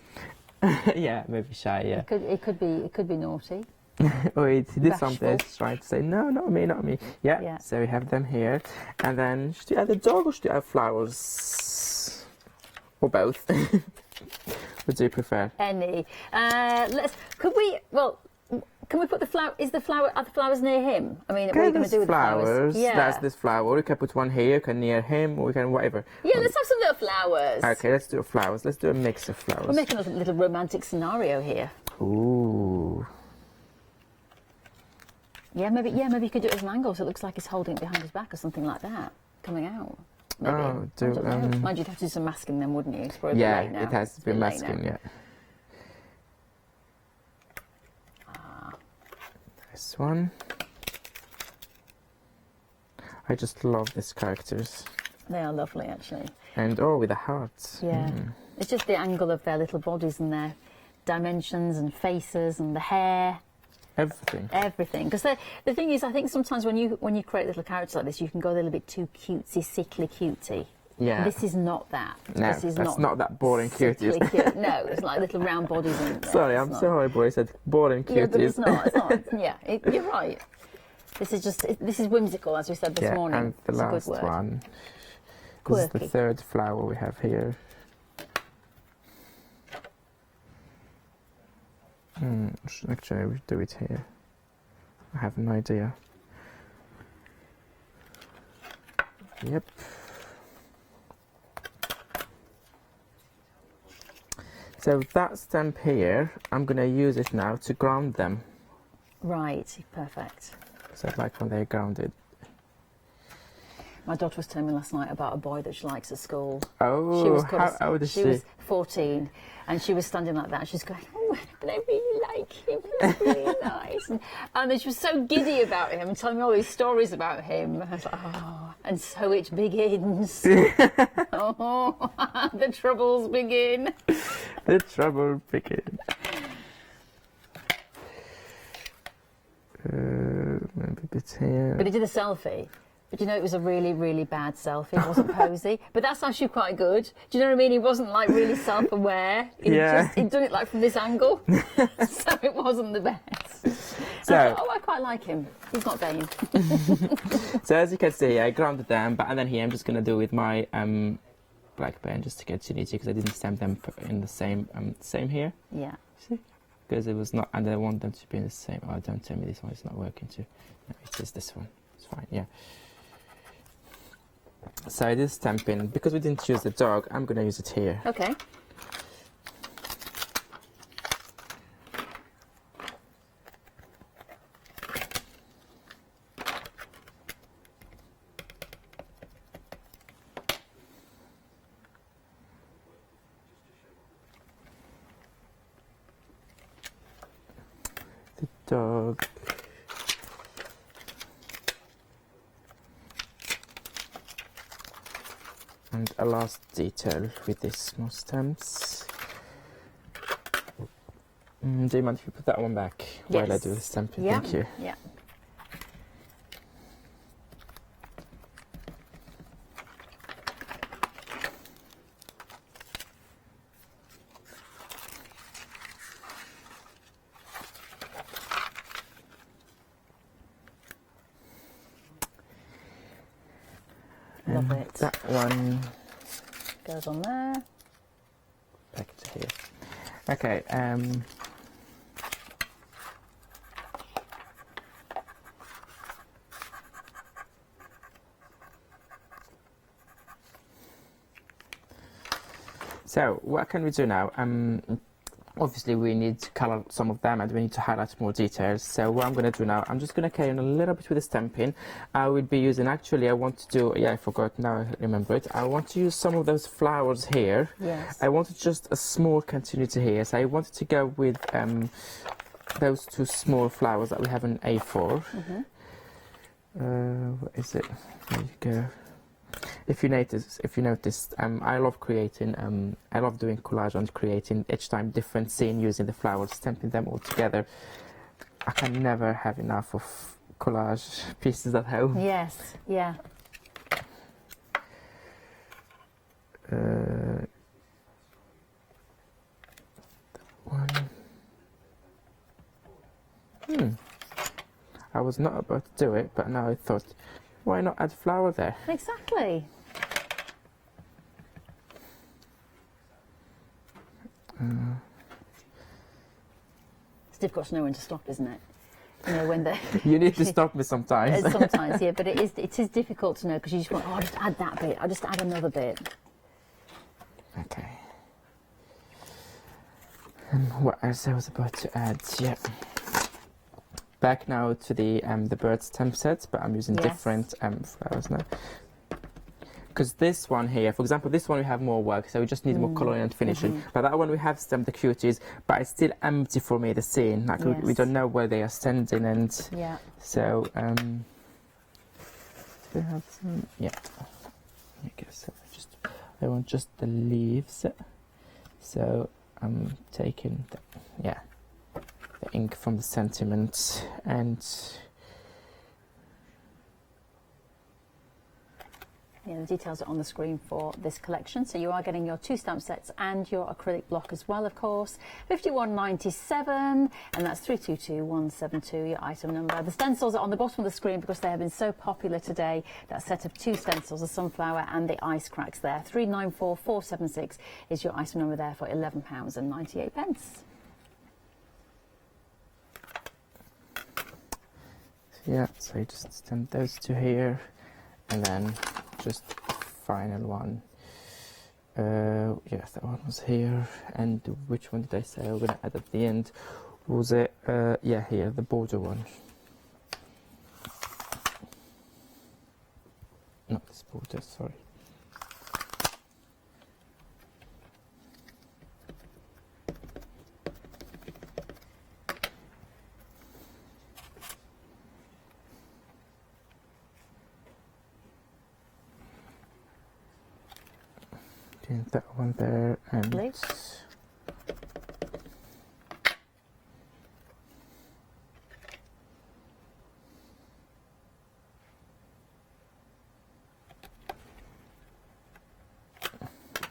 Yeah, maybe shy, yeah. It could be naughty. Or he did Bashful. something, he's trying to say, no, not me, not me. Yeah, so we have them here. And then, should you add the dog or should you add flowers? Or both? What do you prefer? Any. Can we put the flower? Are the flowers near him? I mean, what are you going to do with flowers? the flowers? Yeah. That's this flower. We can put one here, we can near him, or we can whatever. Yeah, let's have some little flowers. Okay, let's do flowers. Let's do a mix of flowers. We're making a little romantic scenario here. Ooh. Yeah, maybe you could do it as an angle so it looks like he's holding it behind his back or something like that, coming out. Maybe. Oh, mind you'd have to do some masking then, wouldn't you? It's probably late now. It has to be masking, yeah. This one. I just love these characters. They are lovely, actually. And with the hearts. Yeah. It's just the angle of their little bodies and their dimensions and faces and the hair. Everything. Everything. Because the thing is, I think sometimes when you create little characters like this, you can go a little bit too cutesy, sickly cutesy. Yeah. This is not that. No, this is that's not that boring cuties. Cute. No, it's like little round bodies. And, sorry, I'm so horrible. I said boring cuties. Yeah, but it's not. It's not. Yeah, you're right. This is whimsical, as we said this morning. And the last one. This is the third flower we have here. Actually, we do it here. I have no idea. Yep. So that stamp here, I'm going to use it now to ground them. Right, perfect. So like when they're grounded. My daughter was telling me last night about a boy that she likes at school. Oh, how old is she? She was 14, and she was standing like that, and she's going, oh, and I really like him, he's really nice. And then she was so giddy about him, and telling me all these stories about him. I was like, oh, and so it begins. Oh, the troubles begin. The trouble begins. Maybe a bit here. But he did a selfie. But you know, it was a really, really bad selfie. It wasn't posy. But that's actually quite good. Do you know what I mean? He wasn't like really self-aware. He'd done it like from this angle. So it wasn't the best. So, I thought, oh, I quite like him. He's not vain. So as you can see, I grounded them, but and then here I'm just going to do with my black pen just to get unity because I didn't stamp them in the same here. Yeah. See? Because it was not, and I want them to be in the same. Oh, don't tell me this one is not working too. No, it is this one. It's fine, yeah. So this stamping, because we didn't use the dog, I'm going to use it here. Okay. The dog. And a last detail with these small stamps. Do you mind if you put that one back while I do the stamping? Yeah. Thank you. Yeah. Love it. That one goes on there. Back to here. Okay. So what can we do now? Obviously we need to color some of them and we need to highlight more details. So what I'm going to do now, I'm just going to carry on a little bit with the stamping. I will be using, actually I want to do, yeah I forgot, now I remember it. I want to use some of those flowers here. Yes. I wanted just a small continuity here. So I wanted to go with those two small flowers that we have in A4. What is it? There you go. If you noticed, I love creating, I love doing collage and creating each time different scene using the flowers, stamping them all together. I can never have enough of collage pieces at home. Yes, yeah. I was not about to do it, but now I thought, why not add flower there? Exactly. It's difficult to know when to stop, isn't it? You know, when the you need to stop me sometimes. Sometimes, yeah, but it is difficult to know because you just want, oh, I'll just add that bit, I'll just add another bit. Okay. And what else I was about to add? Yeah. Back now to the bird stamp sets, but I'm using different flowers now. Because this one here, for example, this one we have more work, so we just need more colouring and finishing. But that one we have stamped the cuties, but it's still empty for me, the scene. Like we don't know where they are standing, and so do we have some? Yeah. Okay, so I want just the leaves. So I'm taking the ink from the sentiment and. Yeah, the details are on the screen for this collection. So you are getting your 2 stamp sets and your acrylic block as well, of course. £51.97, and that's 322172, your item number. The stencils are on the bottom of the screen because they have been so popular today. That set of 2 stencils, the sunflower and the ice cracks there. 394476 is your item number there for £11.98. Yeah, so you just stamp those 2 here, and then just final one. Yes, that one was here. And which one did I say I'm going to add at the end? Was it, yeah, here, the border one. Not this border, sorry. Doing that one there, and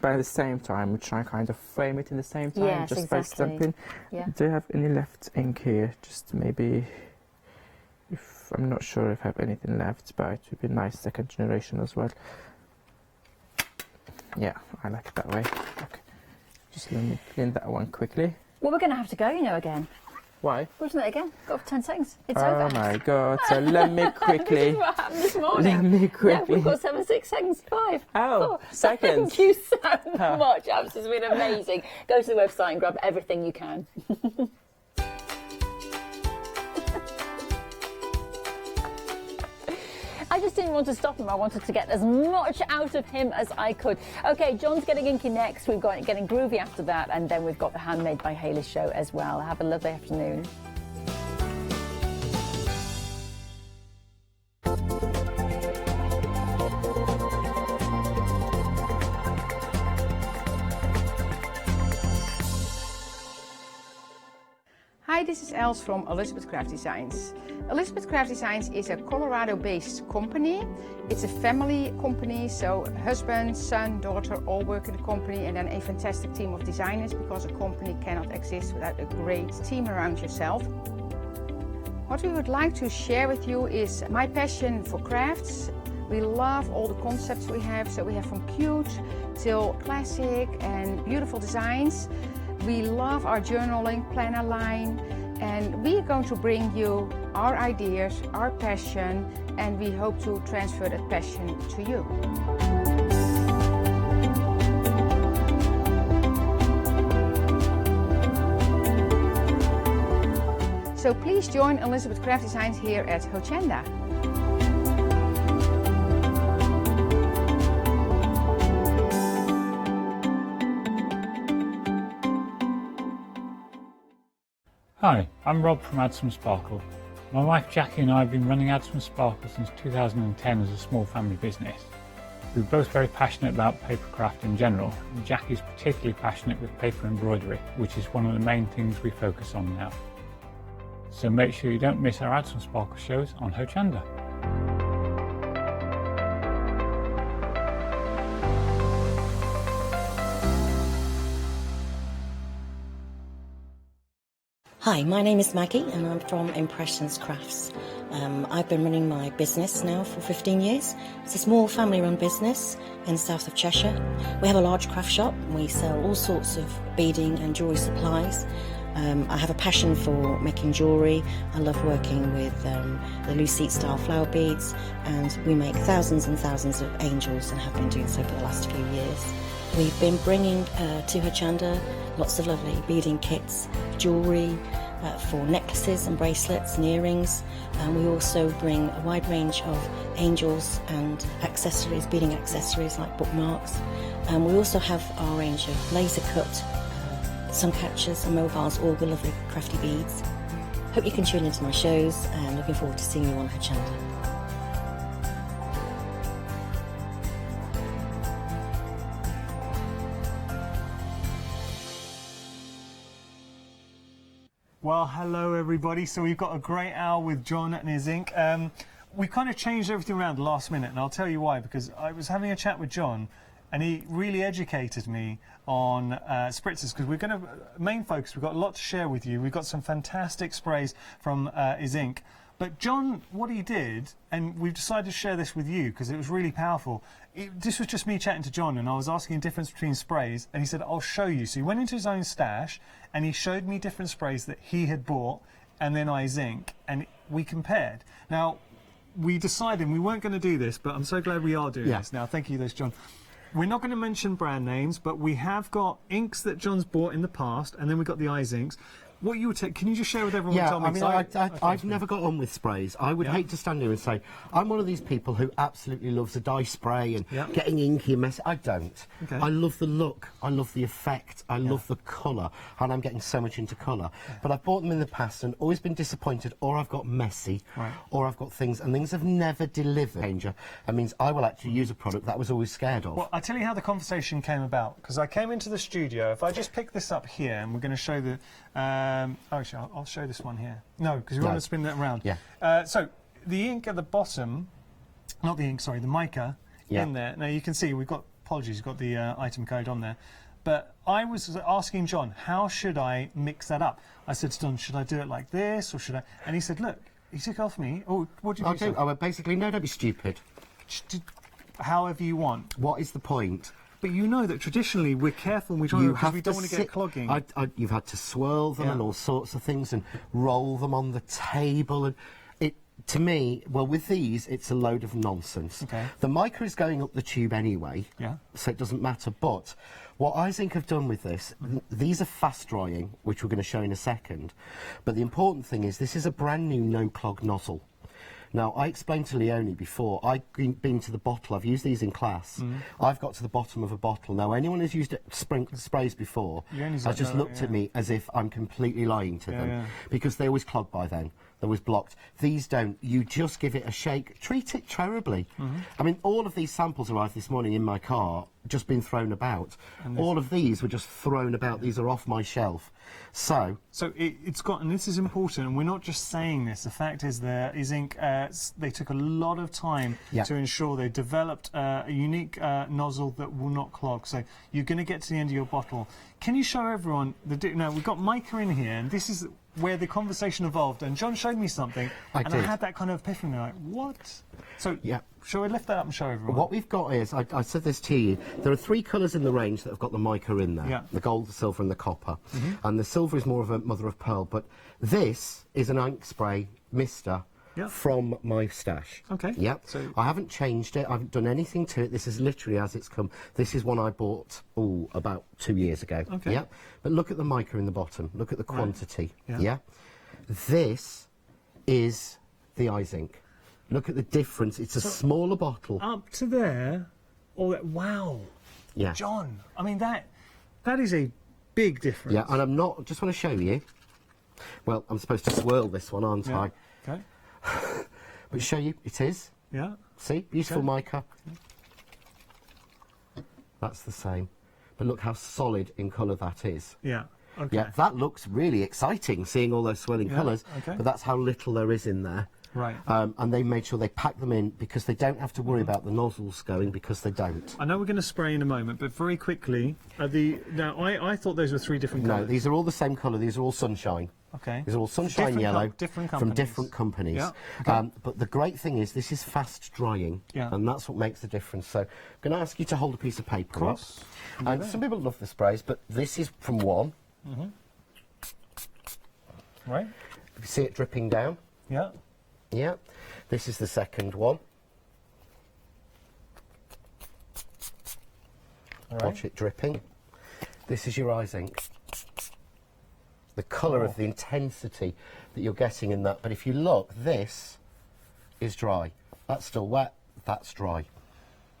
but at the same time we try and kind of frame it in the same time, Yes, just by exactly. stamping. Yeah. Do you have any left ink here? Just maybe, if I'm not sure if I have anything left, but it would be nice second generation as well. Yeah, I like it that way. Okay. Just let me clean that one quickly. Well, we're going to have to go, you know, again. Why? Wasn't it again? Got for 10 seconds. It's Oh over. my god, so let me quickly. This is what happened this morning. Let me quickly. Yeah, we've got 7, 6 seconds, 5. Oh, seconds. Thank you so much. Abs, it's been amazing. Go to the website and grab everything you can. I just didn't want to stop him. I wanted to get as much out of him as I could. Okay, John's getting inky next. We've got getting groovy after that, and then we've got the Handmade by Hayley show as well. Have a lovely afternoon. Hi, this is Els from Elizabeth Craft Designs. Elizabeth Craft Designs is a Colorado-based company. It's a family company, so husband, son, daughter all work in the company, and then a fantastic team of designers, because a company cannot exist without a great team around yourself. What we would like to share with you is my passion for crafts. We love all the concepts we have, so we have from cute till classic and beautiful designs. We love our journaling planner line, and we are going to bring you our ideas, our passion, and we hope to transfer that passion to you. So please join Elizabeth Craft Designs here at Hochanda. Hi, I'm Rob from Add Some Sparkle. My wife Jackie and I have been running Add Some Sparkle since 2010 as a small family business. We're both very passionate about papercraft in general, and Jackie's particularly passionate with paper embroidery, which is one of the main things we focus on now. So make sure you don't miss our Add Some Sparkle shows on Hochanda. Hi, my name is Maggie and I'm from Impressions Crafts. I've been running my business now for 15 years. It's a small family-run business in the south of Cheshire. We have a large craft shop. We sell all sorts of beading and jewellery supplies. I have a passion for making jewellery. I love working with the loose seat style flower beads, and we make thousands and thousands of angels and have been doing so for the last few years. We've been bringing to Hochanda lots of lovely beading kits, jewellery for necklaces and bracelets and earrings, and we also bring a wide range of angels and accessories, beading accessories like bookmarks, and we also have our range of laser cut sun catchers and mobiles, all the lovely crafty beads. Hope you can tune into my shows, and looking forward to seeing you on Hochanda. Well, hello everybody. So we've got a great hour with John and his ink. We kind of changed everything around last minute, and I'll tell you why, because I was having a chat with John and he really educated me on spritzers, because we're going to main focus. We've got a lot to share with you. We've got some fantastic sprays from his ink. But John, what he did, and we've decided to share this with you because it was really powerful. This was just me chatting to John, and I was asking the difference between sprays, and he said, I'll show you. So he went into his own stash and he showed me different sprays that he had bought, and then his ink, and we compared. Now, we decided we weren't going to do this, but I'm so glad we are doing this now. Thank you, John. We're not going to mention brand names, but we have got inks that John's bought in the past, and then we've got the eyes inks. what you would take, can you just share with everyone? Yeah, Tell me, I've never got on with sprays. I would hate to stand here and say, I'm one of these people who absolutely loves a dye spray and getting inky and messy. I don't. Okay. I love the look, I love the effect, I love the colour, and I'm getting so much into colour. But I've bought them in the past and always been disappointed, or I've got messy, or I've got things, and things have never delivered. Danger. That means I will actually use a product that I was always scared of. Well, I'll tell you how the conversation came about, because I came into the studio. If I just pick this up here, and we're going to show the... actually, I'll show this one here. No, because we want to spin that around. Yeah. So, the ink at the bottom, not the ink, sorry, the mica in there. Now, you can see we've got, apologies, we've got the item code on there. But I was asking John, how should I mix that up? I said to John, should I do it like this, or should I... And he said, look, he took off me. Oh, what do you do? Oh, basically, no, don't be stupid. However you want. What is the point? But you know that traditionally we're careful and we don't want to get clogging. You've had to swirl them and all sorts of things and roll them on the table. And to me, well, with these, it's a load of nonsense. Okay. The mica is going up the tube anyway, so it doesn't matter. But what Izinc have done with this, these are fast drying, which we're going to show in a second. But the important thing is this is a brand new no-clog nozzle. Now, I explained to Leonie before, I've been to the bottle, I've used these in class, I've got to the bottom of a bottle. Now, anyone who's used sprays before has just looked at me as if I'm completely lying to them, because they always clog by then. They're always blocked. These don't. You just give it a shake. Treat it terribly. I mean, all of these samples arrived this morning in my car, just been thrown about. All of these were just thrown about. These are off my shelf. So it's got, and this is important, and we're not just saying this. The fact is there is ink, they took a lot of time to ensure they developed a unique nozzle that will not clog. So you're going to get to the end of your bottle. Can you show everyone now we've got mica in here, and this is where the conversation evolved, and John showed me something, I had that kind of epiphany, like, what? So, shall we lift that up and show everyone? What we've got is, I said this to you, there are 3 colours in the range that have got the mica in there, the gold, the silver and the copper. And the silver is more of a mother of pearl, but this is an ink spray mister from my stash. Okay. Yep. So I haven't changed it, I haven't done anything to it, this is literally as it's come. This is one I bought, about 2 years ago. Okay. Yep. But look at the mica in the bottom, look at the quantity. Yeah. This is the Izinc. Look at the difference, it's a smaller bottle. Up to there, wow. Yeah. John, I mean, that is a big difference. Yeah, and I'm not, just want to show you, well, I'm supposed to swirl this one, aren't I? Okay. But show you, it is. Yeah. See, beautiful mica. That's the same. But look how solid in colour that is. Yeah. Okay. Yeah, that looks really exciting, seeing all those swirling colours. Okay. But that's how little there is in there. Right. And they made sure they packed them in because they don't have to worry about the nozzles going, because they don't. I know we're going to spray in a moment, but very quickly, now I thought those were 3 different colours. No, these are all the same colour. These are all sunshine. Okay. These are all sunshine yellow from different companies. Yeah. Okay. But the great thing is this is fast drying, and that's what makes the difference. So I'm going to ask you to hold a piece of paper up. And some people love the sprays, but this is from one. Right. You see it dripping down? Yeah. Yeah. This is the second one. Right. Watch it dripping. This is your Izinc. The colour of the intensity that you're getting in that. But if you look, this is dry. That's still wet, that's dry.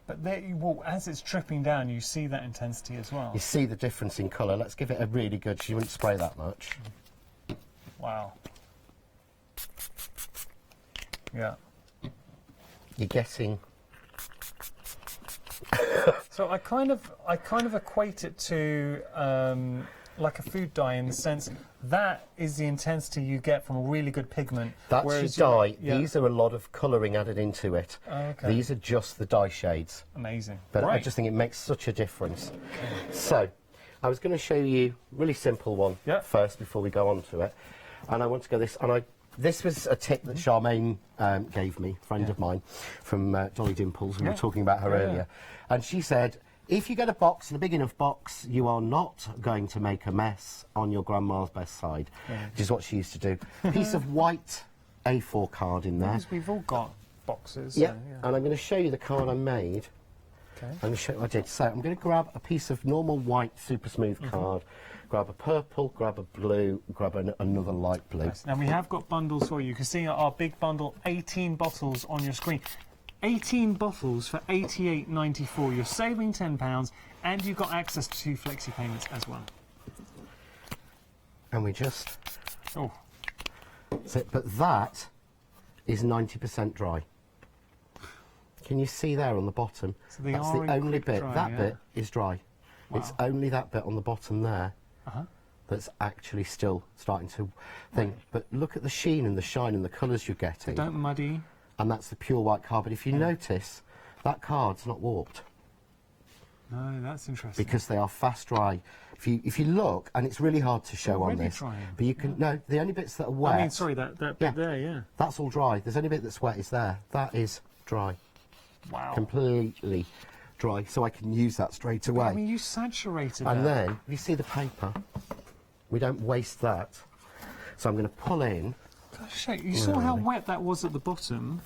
But there, as it's dripping down, you see that intensity as well. You see the difference in colour. Let's give it a really good, you wouldn't spray that much. Wow. Yeah. You're getting... So I kind of equate it to like a food dye, in the sense that is the intensity you get from a really good pigment. That's your dye. These are a lot of colouring added into it. Okay. These are just the dye shades. Amazing. But I just think it makes such a difference. So, I was going to show you a really simple one first before we go on to it. And I want to go this, and this was a tip that Charmaine gave me, a friend of mine, from Dolly Dimples. We were talking about her earlier. And she said, if you get a box, and a big enough box, you are not going to make a mess on your grandma's best side, which is what she used to do. A piece of white A4 card in there. Because we've all got boxes. Yeah, and I'm going to show you the card I made. Okay. I'm going to show you what I did. So I'm going to grab a piece of normal white super smooth card, grab a purple, grab a blue, grab another light blue. Yes. Now we have got bundles for you. You can see our big bundle, 18 bottles on your screen. 18 bottles for £88.94. You're saving £10 and you've got access to flexi payments as well. And we just... Oh. So, but that is 90% dry. Can you see there on the bottom? So they That's are the in only quick bit. dry, That yeah. bit is dry. Wow. It's only that bit on the bottom there that's actually still starting to thing. But look at the sheen and the shine and the colours you're getting. They don't muddy. And that's the pure white card. But if you notice, that card's not warped. No, that's interesting. Because they are fast dry. If you look, and it's really hard to show on Already this, drying. but you can no. The only bits that are wet. I mean, sorry, that bit there, yeah. That's all dry. There's only bit that's wet is there. That is dry. Wow. Completely dry. So I can use that straight away. I mean, you saturated and that. then, if you see the paper, we don't waste that. So I'm going to pull in. Gosh, you saw how wet that was at the bottom.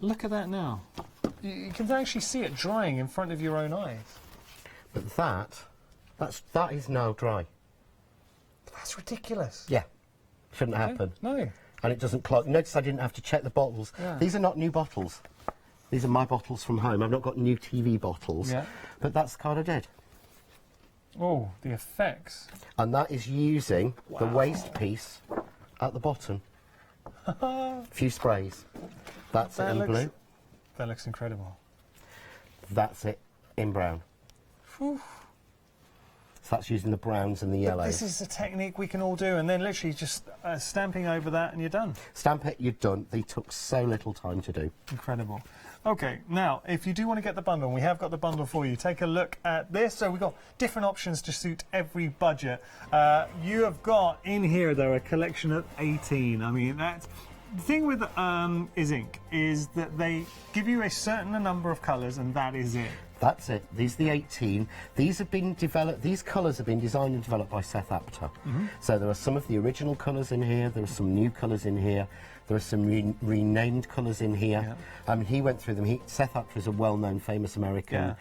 Look at that now. You can actually see it drying in front of your own eyes. But that is now dry. That's ridiculous. Yeah. Shouldn't happen. No. And it doesn't clog. Notice I didn't have to check the bottles. Yeah. These are not new bottles. These are my bottles from home. I've not got new TV bottles. Yeah. But that's the card I did. Oh, the effects. And that is using the waste piece at the bottom. A few sprays. That's it in blue. That looks incredible. That's it in brown. Whew. So that's using the browns and the yellows. This is a technique we can all do, and then literally just stamping over that and you're done. Stamp it, you're done. They took so little time to do. Incredible. Okay, now, if you do want to get the bundle, and we have got the bundle for you, take a look at this. So we've got different options to suit every budget. You have got in here, though, a collection of 18. I mean, that's... The thing with Ink is that they give you a certain number of colours, and that is it. That's it. These are the 18. These have been developed. These colours have been designed and developed by Seth Apter. So there are some of the original colours in here. There are some new colours in here. There are some renamed colours in here. He went through them. Seth Apter is a well-known, famous American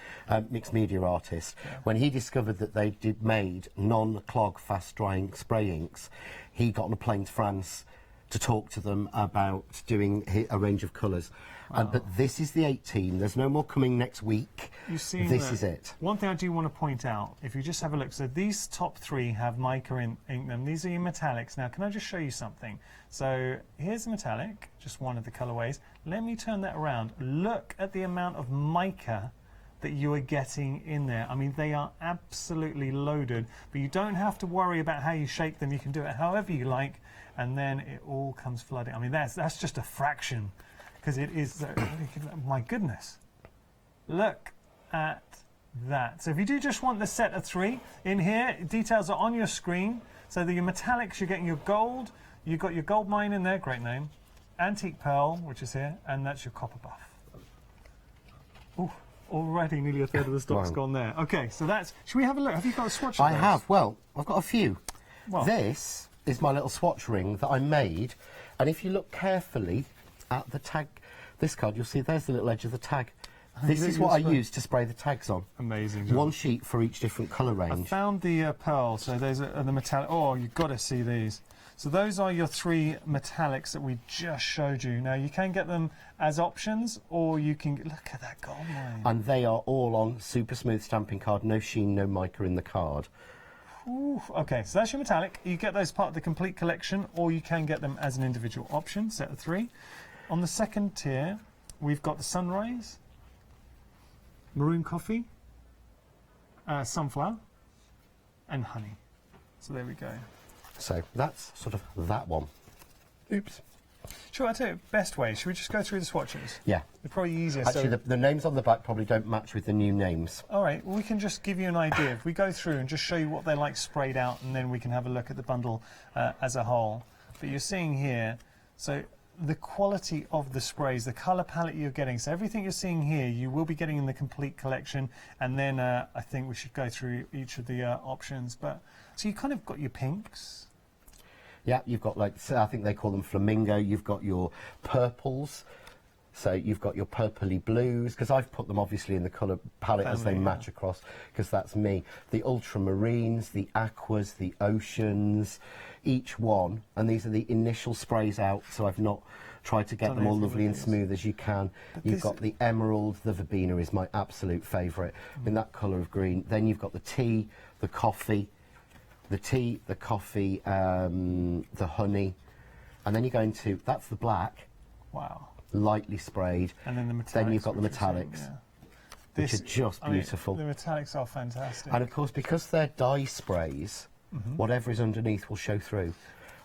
mixed media artist. When he discovered that they made non-clog, fast-drying spray inks, he got on a plane to France to talk to them about doing a range of colours. But this is the 18. There's no more coming next week. This is it. One thing I do want to point out, if you just have a look, so these top three have mica in them. These are your metallics. Now, can I just show you something? So here's the metallic, just one of the colourways. Let me turn that around. Look at the amount of mica that you are getting in there. I mean, they are absolutely loaded, but you don't have to worry about how you shake them. You can do it however you like, and then it all comes flooding. I mean, that's just a fraction, because it is, my goodness. Look at that. So if you do just want the set of three, in here, details are on your screen. So your metallics, you're getting your gold, you've got your gold mine in there, great name, antique pearl, which is here, and that's your copper buff. Ooh. Already nearly a third of the stock's gone there. Okay, so that's... Should we have a look? Have you got a swatch of I those? have. Well, I've got a few. Well. This is my little swatch ring that I made. And if you look carefully at the tag, this card, you'll see there's the little edge of the tag. This is what I use to spray the tags on. Amazing. One sheet for each different colour range. I found the pearl, so there's the metallic... Oh, you've got to see these. So those are your three metallics that we just showed you. Now, you can get them as options, or you can... Look at that gold mine. And they are all on super smooth stamping card, no sheen, no mica in the card. Ooh, okay, so that's your metallic. You get those part of the complete collection, or you can get them as an individual option, set of three. On the second tier, we've got the sunrise, maroon coffee, sunflower, and honey. So there we go. So that's sort of that one. Oops. Sure, I'll tell you best way. Should we just go through the swatches? Yeah. They're probably easier. Actually, so the names on the back probably don't match with the new names. all right, well, we can just give you an idea. If we go through and just show you what they're like sprayed out, and then we can have a look at the bundle as a whole. But you're seeing here, so the quality of the sprays, the colour palette you're getting. So everything you're seeing here, you will be getting in the complete collection. And then I think we should go through each of the options. But so you kind of got your pinks. Yeah, you've got, like, I think they call them flamingo. You've got your purples, So you've got your purpley blues, because I've put them obviously in the colour palette as they match across, because that's me. The ultramarines, the aquas, the oceans, each one, and these are the initial sprays out, so I've not tried to get them all lovely and smooth as you can. You've got the emerald, the verbena is my absolute favourite, in that colour of green. Then you've got the tea, the coffee, the honey, and then you go into, that's the black. Wow. Lightly sprayed. And then the metallics. Then you've got the metallics, which are just beautiful. The metallics are fantastic. And of course, because they're dye sprays, whatever is underneath will show through,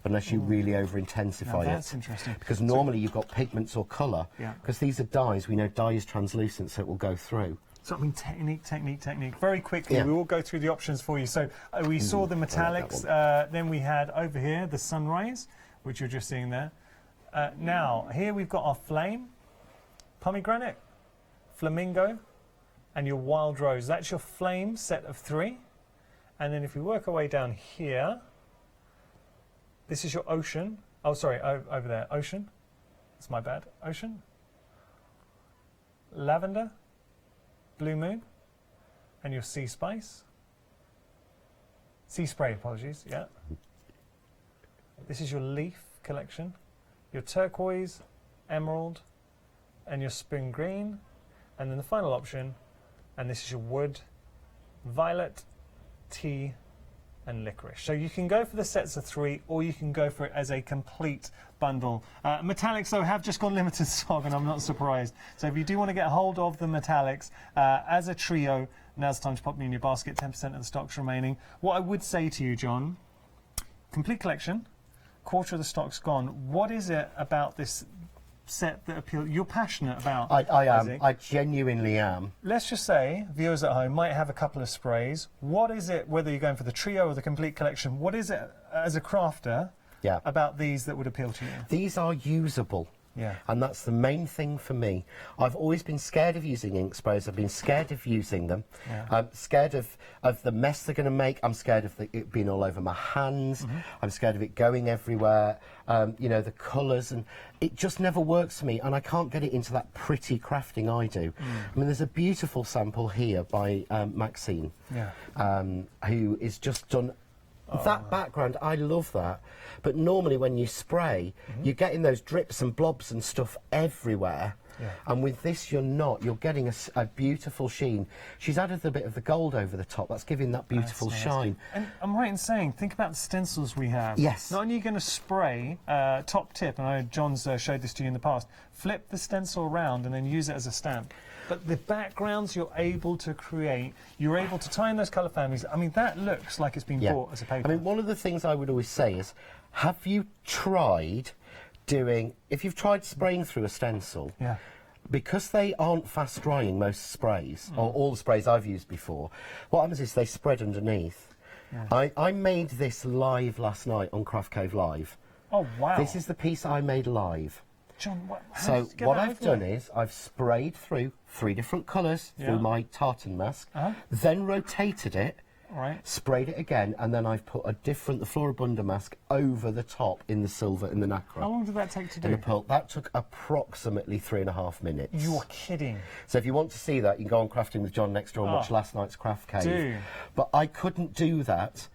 unless you really over-intensify it. That's interesting. Because normally you've got pigments or colour. Because these are dyes, we know dye is translucent, so it will go through. So, I mean, technique. Very quickly, we will go through the options for you. So, we saw the metallics, then we had over here the sunrise, which you're just seeing there. Now, here we've got our flame, pomegranate, flamingo, and your wild rose. That's your flame set of 3. And then if we work our way down here, this is your ocean. Oh, sorry, over there, ocean. That's my bad. Ocean. Lavender, blue moon, and your sea spice. Sea spray, apologies, yeah. This is your leaf collection. Your turquoise, emerald, and your spring green. And then the final option, and this is your wood, violet, tea, and licorice. So you can go for the sets of 3, or you can go for it as a complete bundle. Metallics, though, have just gone limited stock, and I'm not surprised. So if you do want to get hold of the metallics as a trio, now's the time to pop them in your basket. 10% of the stock's remaining. What I would say to you, John, complete collection, quarter of the stock's gone. What is it about this set that appeals? You're passionate about. I am. I genuinely am. Let's just say viewers at home might have a couple of sprays. What is it, whether you're going for the trio or the complete collection, what is it as a crafter about these that would appeal to you? These are usable. Yeah. And that's the main thing for me. I've always been scared of using ink sprays. I've been scared of using them. I'm scared of the mess they're going to make. I'm scared of it being all over my hands. I'm scared of it going everywhere. You know, the colours, and it just never works for me, and I can't get it into that pretty crafting I do. I mean, there's a beautiful sample here by Maxine, who is just done. That background, I love that. But normally when you spray, you're getting those drips and blobs and stuff everywhere. And with this, you're not. You're getting a beautiful sheen. She's added a bit of the gold over the top. That's giving that beautiful shine. And I'm right in saying, think about the stencils we have. Yes. Not only are you going to spray, top tip, and I know John's showed this to you in the past, flip the stencil around and then use it as a stamp. But the backgrounds you're able to create, you're able to tie in those colour families. I mean, that looks like it's been bought as a paper. I mean, one of the things I would always say is, have you tried doing, if you've tried spraying through a stencil, because they aren't fast drying, most sprays, or all the sprays I've used before, what happens is they spread underneath. I made this live last night on Craft Cave Live. Oh, wow. This is the piece I made live. John, so what I've done is I've sprayed through 3 different colours through my tartan mask, then rotated it, sprayed it again, and then I've put the Floribunda mask over the top in the silver in the nacre. How long did that take to do? In the pearl. That took approximately 3.5 minutes. You're kidding. So if you want to see that, you can go on Crafting with John next door and watch last night's Craft Cave. Do. But I couldn't do that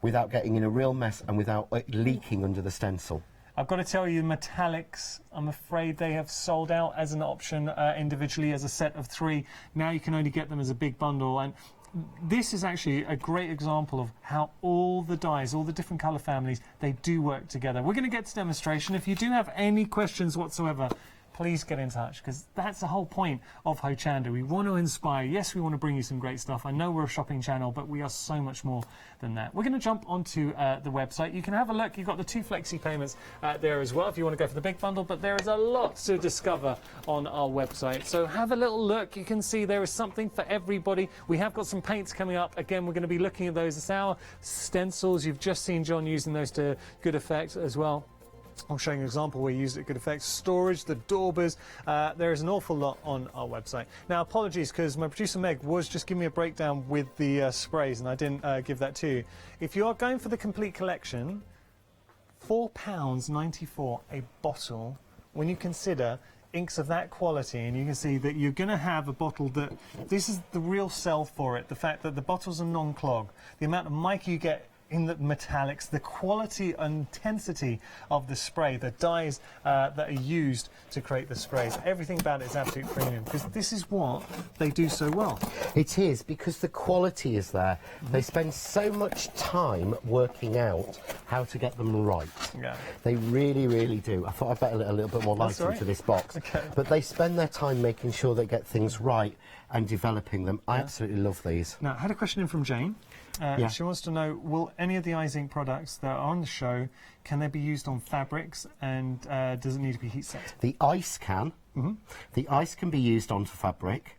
without getting in a real mess and without it leaking under the stencil. I've got to tell you, metallics, I'm afraid they have sold out as an option individually as a set of 3. Now you can only get them as a big bundle. And this is actually a great example of how all the dyes, all the different colour families, they do work together. We're going to get to demonstration. If you do have any questions whatsoever, please get in touch, because that's the whole point of Hochanda. We want to inspire. Yes, we want to bring you some great stuff. I know we're a shopping channel, but we are so much more than that. We're going to jump onto the website. You can have a look. You've got the 2 flexi payments there as well if you want to go for the big bundle, but there is a lot to discover on our website. So have a little look. You can see there is something for everybody. We have got some paints coming up. Again, we're going to be looking at those. It's our stencils. You've just seen John using those to good effect as well. I'm showing you an example where you use it at good effect. Storage, the daubers, there is an awful lot on our website. Now, apologies, because my producer Meg was just giving me a breakdown with the sprays, and I didn't give that to you. If you are going for the complete collection, £4.94 a bottle, when you consider inks of that quality, and you can see that you're going to have a bottle that, this is the real sell for it, the fact that the bottles are non-clog, the amount of mica you get in the metallics, the quality and intensity of the spray, the dyes that are used to create the sprays. Everything about it is absolute premium, because this is what they do so well. It is, because the quality is there. They spend so much time working out how to get them right. Yeah. They really, really do. I thought I'd better let a little bit more light into this box. Okay. But they spend their time making sure they get things right and developing them. I absolutely love these. Now, I had a question in from Jane. Yeah. She wants to know, will any of the Eyes Ink products that are on the show, can they be used on fabrics, and does it need to be heat set? The ice can. The ice can be used onto fabric,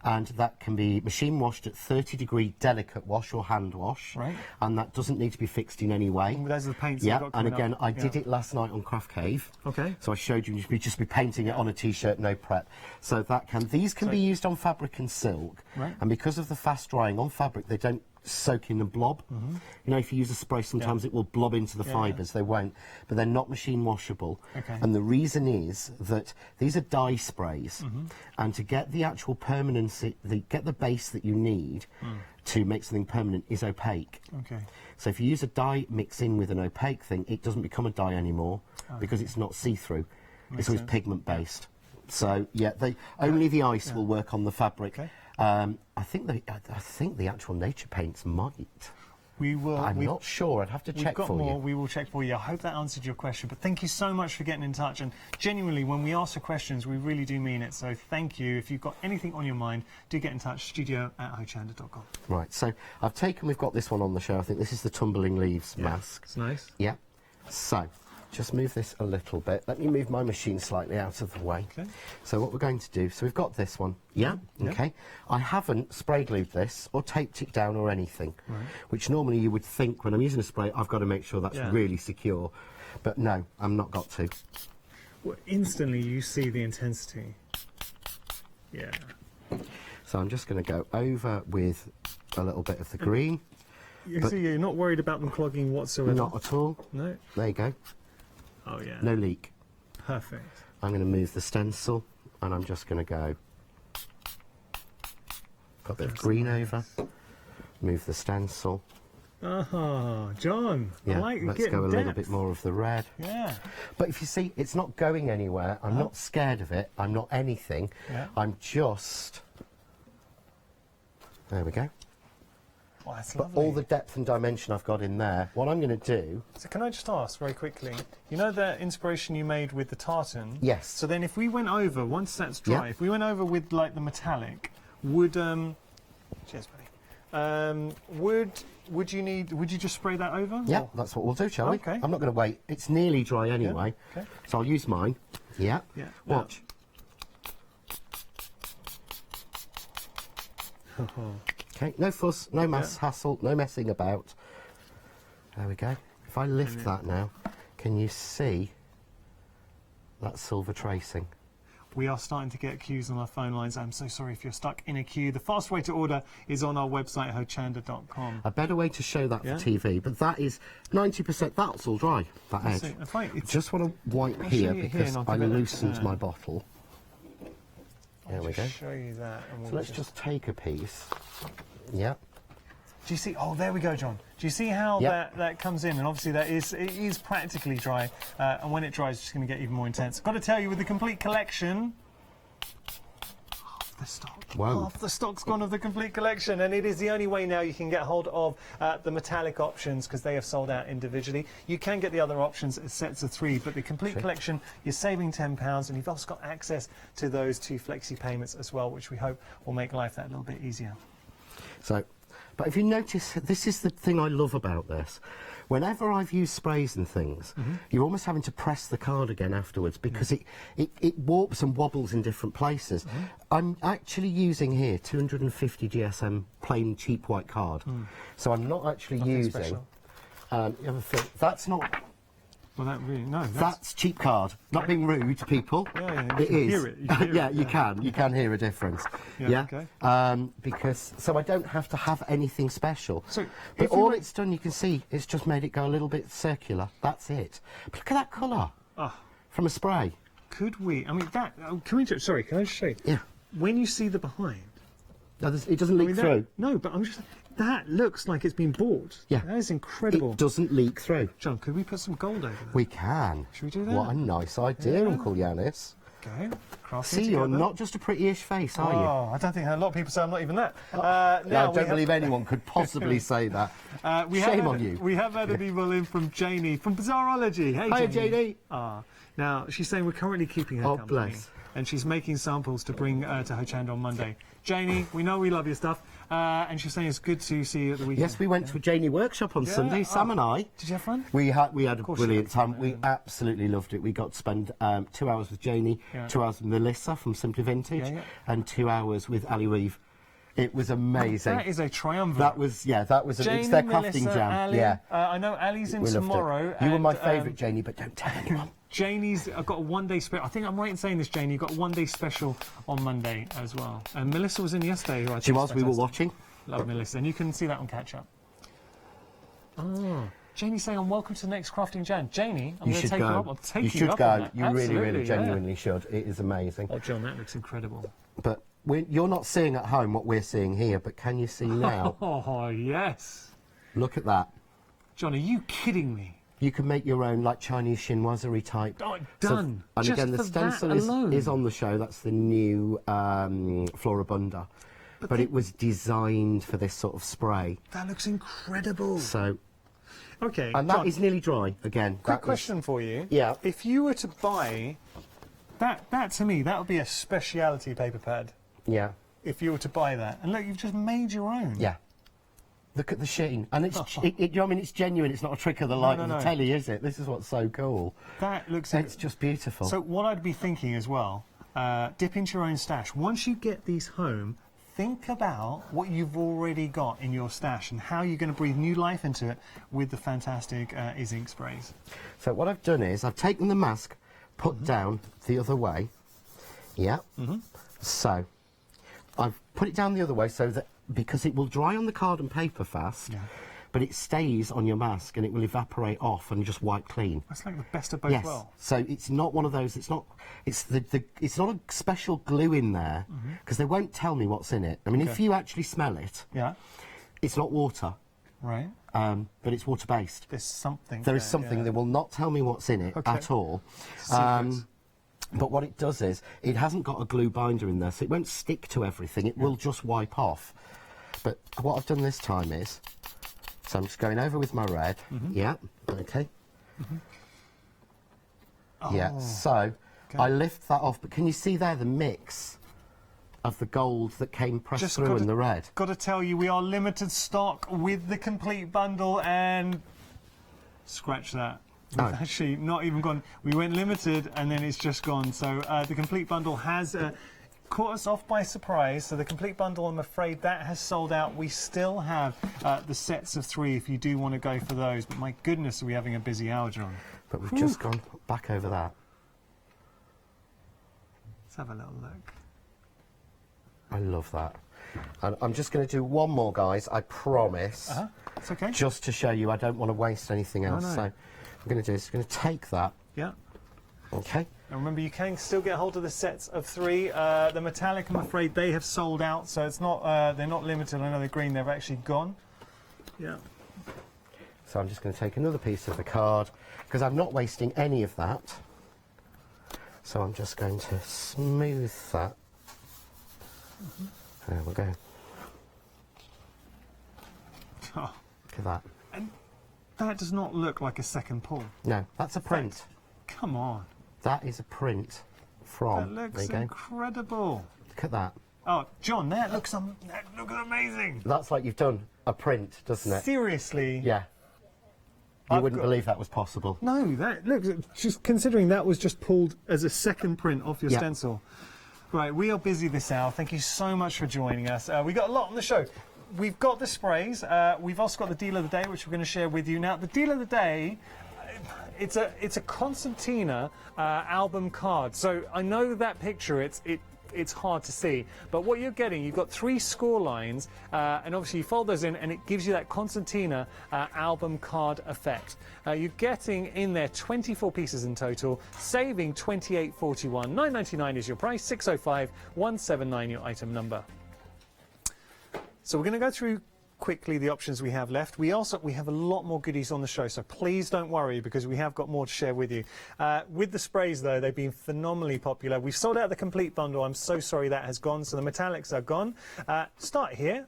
and that can be machine washed at 30-degree delicate wash or hand wash, and that doesn't need to be fixed in any way. Those are the paints. Yeah, you've got and coming again, up. I did it last night on Craft Cave. Okay. So I showed you, you'd just be painting it on a t-shirt, no prep. So that can, these can be used on fabric and silk, and because of the fast drying on fabric, they don't soak in and blob. You know, if you use a spray, sometimes it will blob into the fibres. They won't, but they're not machine washable. And the reason is that these are dye sprays, and to get the actual permanency, get the base that you need to make something permanent is opaque. So if you use a dye mix in with an opaque thing, it doesn't become a dye anymore because it's not see-through. It's always pigment based. So yeah, only the ice will work on the fabric. I think the actual nature paints might. We will. I'm not sure. I'd have to check for you. We will check for you. I hope that answered your question. But thank you so much for getting in touch. And genuinely, when we ask for questions, we really do mean it. So thank you. If you've got anything on your mind, do get in touch. studio@hochanda.com. Right. So we've got this one on the show. I think this is the tumbling leaves mask. It's nice. Yeah. So just move this a little bit. Let me move my machine slightly out of the way. Okay. So what we're going to do, so we've got this one. Yeah. Okay. I haven't spray glued this or taped it down or anything, which normally you would think when I'm using a spray, I've got to make sure that's really secure. But no, I'm not got to. Well, instantly you see the intensity. Yeah. So I'm just going to go over with a little bit of the green. You see, you're not worried about them clogging whatsoever? Not at all. No. There you go. Oh, yeah. No leak. Perfect. I'm going to move the stencil, and I'm just going to go. Got a bit of green over. Move the stencil. John. Yeah, I like let's go a little bit more of the red. Yeah. But if you see, it's not going anywhere. I'm not scared of it. I'm not anything. I'm just. There we go. Oh, that's but lovely. all the depth and dimension I've got in there, what I'm going to do... So can I just ask very quickly, you know the inspiration you made with the tartan? Yes. So then if we went over, once that's dry, if we went over with like the metallic, would... cheers, buddy. Would you just spray that over? Yeah, or? that's what we'll do, shall we? Okay. I'm not going to wait. It's nearly dry anyway. Okay. So I'll use mine. Yeah. Watch. Okay, no fuss, no hassle, no messing about. There we go. If I lift that now, can you see that silver tracing? We are starting to get queues on our phone lines. I'm so sorry if you're stuck in a queue. The fast way to order is on our website, hochanda.com. A better way to show that for TV, but that is 90%, that's all dry, that edge. I just want to wipe here because I loosened my bottle. There we go. Show you that. And So let's just take a piece. Yeah. Do you see? Oh, there we go, John. Do you see how that comes in? And obviously it is practically dry. And when it dries, it's just going to get even more intense. I've got to tell you, with the complete collection, half the stock. Wow. Half the stock's gone of the complete collection, and it is the only way now you can get hold of the metallic options because they have sold out individually. You can get the other options as sets of 3, but the complete collection, you're saving £10, and you've also got access to those 2 flexi payments as well, which we hope will make life that little bit easier. So, but if you notice, this is the thing I love about this. Whenever I've used sprays and things, you're almost having to press the card again afterwards because it warps and wobbles in different places. I'm actually using here 250 GSM plain cheap white card. So I'm not actually using... that's not... Well, that really, no. That's cheap card. Not being rude to people. It is. Hear it. You can hear it. You can hear a difference. Okay. Because so I don't have to have anything special. So but all it's done, you can see, it's just made it go a little bit circular. That's it. But look at that colour from a spray. could we? I mean, that. Can we just? Sorry, can I just show you? Yeah. When you see the behind, it doesn't leak through. No, but I'm just. That looks like it's been bought. Yeah. That is incredible. It doesn't leak through. John, could we put some gold over there? We can. Should we do that? What a nice idea, Uncle Yanis. Okay. See, you're not just a pretty-ish face, are you? Oh, I don't think a lot of people say I'm not even that. I don't believe anyone could possibly say that. Shame on you. We have had an email in from Janie from Bizarreology. Hey, Hi, Janie. Now, she's saying we're currently keeping her company. Bless. And she's making samples to bring to Hochanda on Monday. Janie, we know we love your stuff. And she's saying it's good to see you at the weekend. Yes, we went to a Janie workshop on Sunday, Sam and I. Did you have fun? We had a brilliant time. We absolutely loved it. We got to spend 2 hours with Janie, 2 hours with Melissa from Simply Vintage, and 2 hours with Ali Reeve. It was amazing. That is a triumvirate. That was Janie, it's their crafting Melissa, jam. Ali, yeah. I know Ali's in We loved tomorrow. it. You were my and, favourite, Janie, but don't tell anyone. Janie's got a one-day special. I think I'm right in saying this, Janie. You've got a one-day special on Monday as well. And Melissa was in yesterday. Who I She was. We were watching. Love Melissa. And you can see that on Catch Up. Oh. Janie's saying, I'm welcome to the next Crafting Jam. Janie, I'm going to take you up. I'm taking you should up go. on that. You really, genuinely should. It is amazing. Oh, John, that looks incredible. But you're not seeing at home what we're seeing here, but can you see now? Oh, yes. Look at that. John, are you kidding me? You can make your own, like, Chinese chinoiserie type. Oh, done. And Just again, the for stencil that is on the show. That's the new Floribunda. But it was designed for this sort of spray. That looks incredible. So... Okay, and that is nearly dry again. Quick question for you. Yeah. If you were to buy that to me, that would be a speciality paper pad. Yeah. If you were to buy that, and look, you've just made your own. Yeah. Look at the sheen, and it's I mean, it's genuine. It's not a trick of the light of the telly, is it? This is what's so cool. That looks. It's just beautiful. So what I'd be thinking as well, dip into your own stash. Once you get these home, think about what you've already got in your stash and how you're going to breathe new life into it with the fantastic ink sprays. So what I've done is I've taken the mask, put down the other way. Yeah. So I've put it down the other way so that because it will dry on the card and paper fast. Yeah. But it stays on your mask and it will evaporate off and just wipe clean. That's like the best of both worlds. So it's not one of those. It's not. It's it's not a special glue in there because they won't tell me what's in it. I mean, if you actually smell it, it's not water. Right. But it's water based. There's something. There is something. They will not tell me what's in it at all. But what it does is it hasn't got a glue binder in there, so it won't stick to everything. It will just wipe off. But what I've done this time is. So I'm just going over with my red. Yeah, okay. Yeah, so I lift that off, but can you see there the mix of the gold that came pressed through in the red? Got to tell you, we are limited stock with the complete bundle, and scratch that. We've actually not even gone. We went limited, and then it's just gone. So the complete bundle has... caught us off by surprise, so the complete bundle, I'm afraid that has sold out. We still have the sets of 3 if you do want to go for those, but my goodness, are we having a busy hour, John. But we've just gone back over that. Let's have a little look. I love that. And I'm just going to do one more, guys, I promise. It's okay. Just to show you I don't want to waste anything else. No. So I'm going to do is going to take that. Yeah. Okay. And remember, you can still get hold of the sets of 3. The metallic, I'm afraid, they have sold out, so it's not. They're not limited. I know the green, they've actually gone. Yeah. So I'm just going to take another piece of the card because I'm not wasting any of that. So I'm just going to smooth that. There we go. Oh. Look at that. And that does not look like a second pull. No, that's a print. Come on. That is a print from. That looks incredible. Look at that. Oh, John, that looks amazing. That's like you've done a print, doesn't it? Seriously? Yeah. You wouldn't believe that was possible. No, that look. Just considering that was just pulled as a second print off your stencil. Right, we are busy this hour. Thank you so much for joining us. We got a lot on the show. We've got the sprays. We've also got the deal of the day, which we're going to share with you now. The deal of the day. It's a Constantina album card. So I know that picture. it's hard to see. But what you're getting, you've got 3 score lines, and obviously you fold those in, and it gives you that concertina album card effect. You're getting in there 24 pieces in total, saving $28.41. $9.99 is your price. 605-179 your item number. So we're going to go through quickly the options we have left. We have a lot more goodies on the show, so please don't worry, because we have got more to share with you. With the sprays though, they've been phenomenally popular. We've sold out the complete bundle. I'm so sorry that has gone, so the metallics are gone. Start here.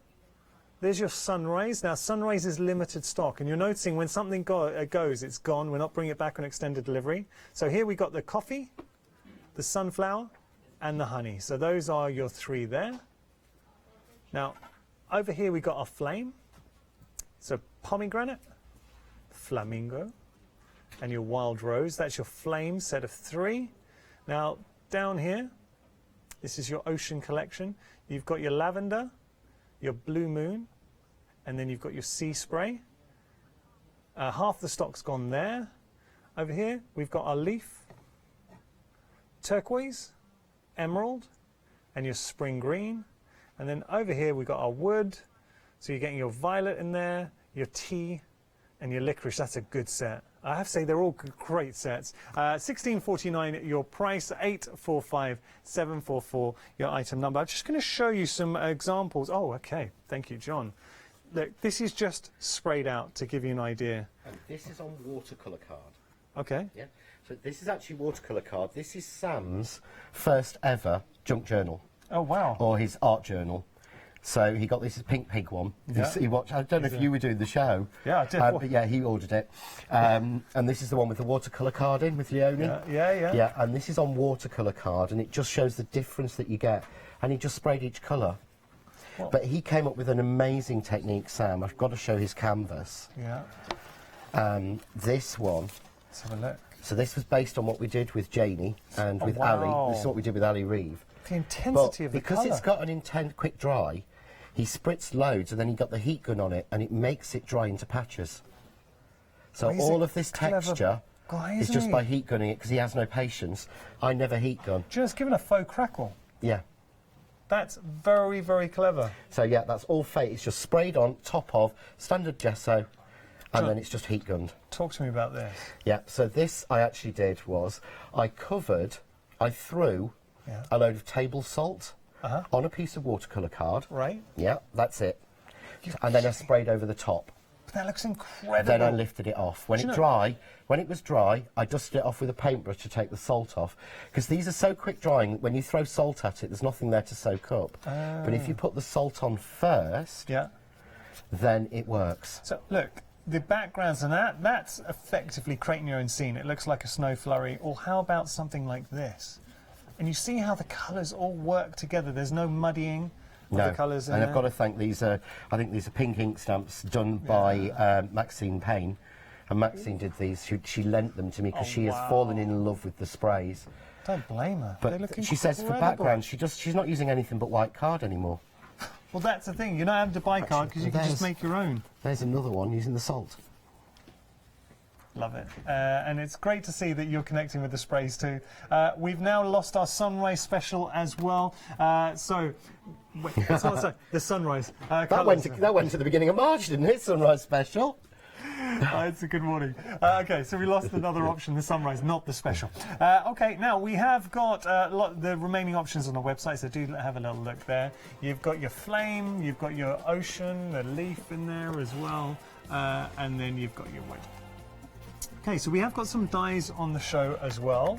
There's your Sunrise. Now Sunrise is limited stock, and you're noticing when something goes, it's gone. We're not bringing it back on extended delivery. So here we got the coffee, the sunflower, and the honey. So those are your 3 there. Now over here we got our flame, so pomegranate, flamingo, and your wild rose. That's your flame set of 3. Now down here, this is your ocean collection. You've got your lavender, your blue moon, and then you've got your sea spray. Half the stock's gone there. Over here we've got our leaf, turquoise, emerald, and your spring green. And then over here we've got our wood, so you're getting your violet in there, your tea, and your licorice. That's a good set. I have to say they're all great sets. $16.49 your price, $845-744 your item number. I'm just going to show you some examples. Oh, okay. Thank you, John. Look, this is just sprayed out to give you an idea. And this is on watercolour card. Okay. Yeah. So this is actually watercolour card. This is Sam's first ever junk journal. Oh, wow. Or his art journal. So he got this Pink Pig one. Yeah. He watched, I don't know if you were doing the show. Yeah, I did. But yeah, he ordered it. And this is the one with the watercolour card in, with Leone. Yeah. Yeah, and this is on watercolour card, and it just shows the difference that you get. And he just sprayed each colour. What? But he came up with an amazing technique, Sam. I've got to show his canvas. Yeah. This one. Let's have a look. So this was based on what we did with Janie and with wow. Ali. This is what we did with Ali Reeve. The intensity of the because colour. it's got an intense quick dry, he spritzed loads and then he got the heat gun on it, and it makes it dry into patches. So Oh, he's all a of this clever texture guy, is isn't just he? by heat gunning it, because he has no patience. I never heat gun. Just given a faux crackle. Yeah. That's very, very clever. So yeah, that's all fake. It's just sprayed on top of standard gesso, and then it's just heat gunned. Talk to me about this. Yeah, so this I actually did was, I threw a load of table salt on a piece of watercolour card. Right. Yeah, that's it. And then I sprayed over the top. But that looks incredible. Then I lifted it off. When Do you it know- was dry, I dusted it off with a paintbrush to take the salt off. Because these are so quick drying, when you throw salt at it, there's nothing there to soak up. But if you put the salt on first, then it works. So look, the backgrounds and that's effectively creating your own scene. It looks like a snow flurry. Or how about something like this? And you see how the colours all work together. There's no muddying of the colours in and there. I've got to thank these, I think these are pink ink stamps done by Maxine Payne. And Maxine did these. She lent them to me because she has fallen in love with the sprays. Don't blame her. They look But she says for incredible. background, she's not using anything but white card anymore. Well, that's the thing. You're not having to buy card because you can just make your own. There's another one using the salt. Love it. And it's great to see that you're connecting with the sprays too. We've now lost our sunrise special as well. Wait, it's not the sunrise. That went to the beginning of March, didn't it? Sunrise special. It's a good morning. Okay, so we lost another option, the sunrise, not the special. Okay, now we have got the remaining options on the website, so do have a little look there. You've got your flame, you've got your ocean, the leaf in there as well, and then you've got your wood. Okay, so we have got some dies on the show as well.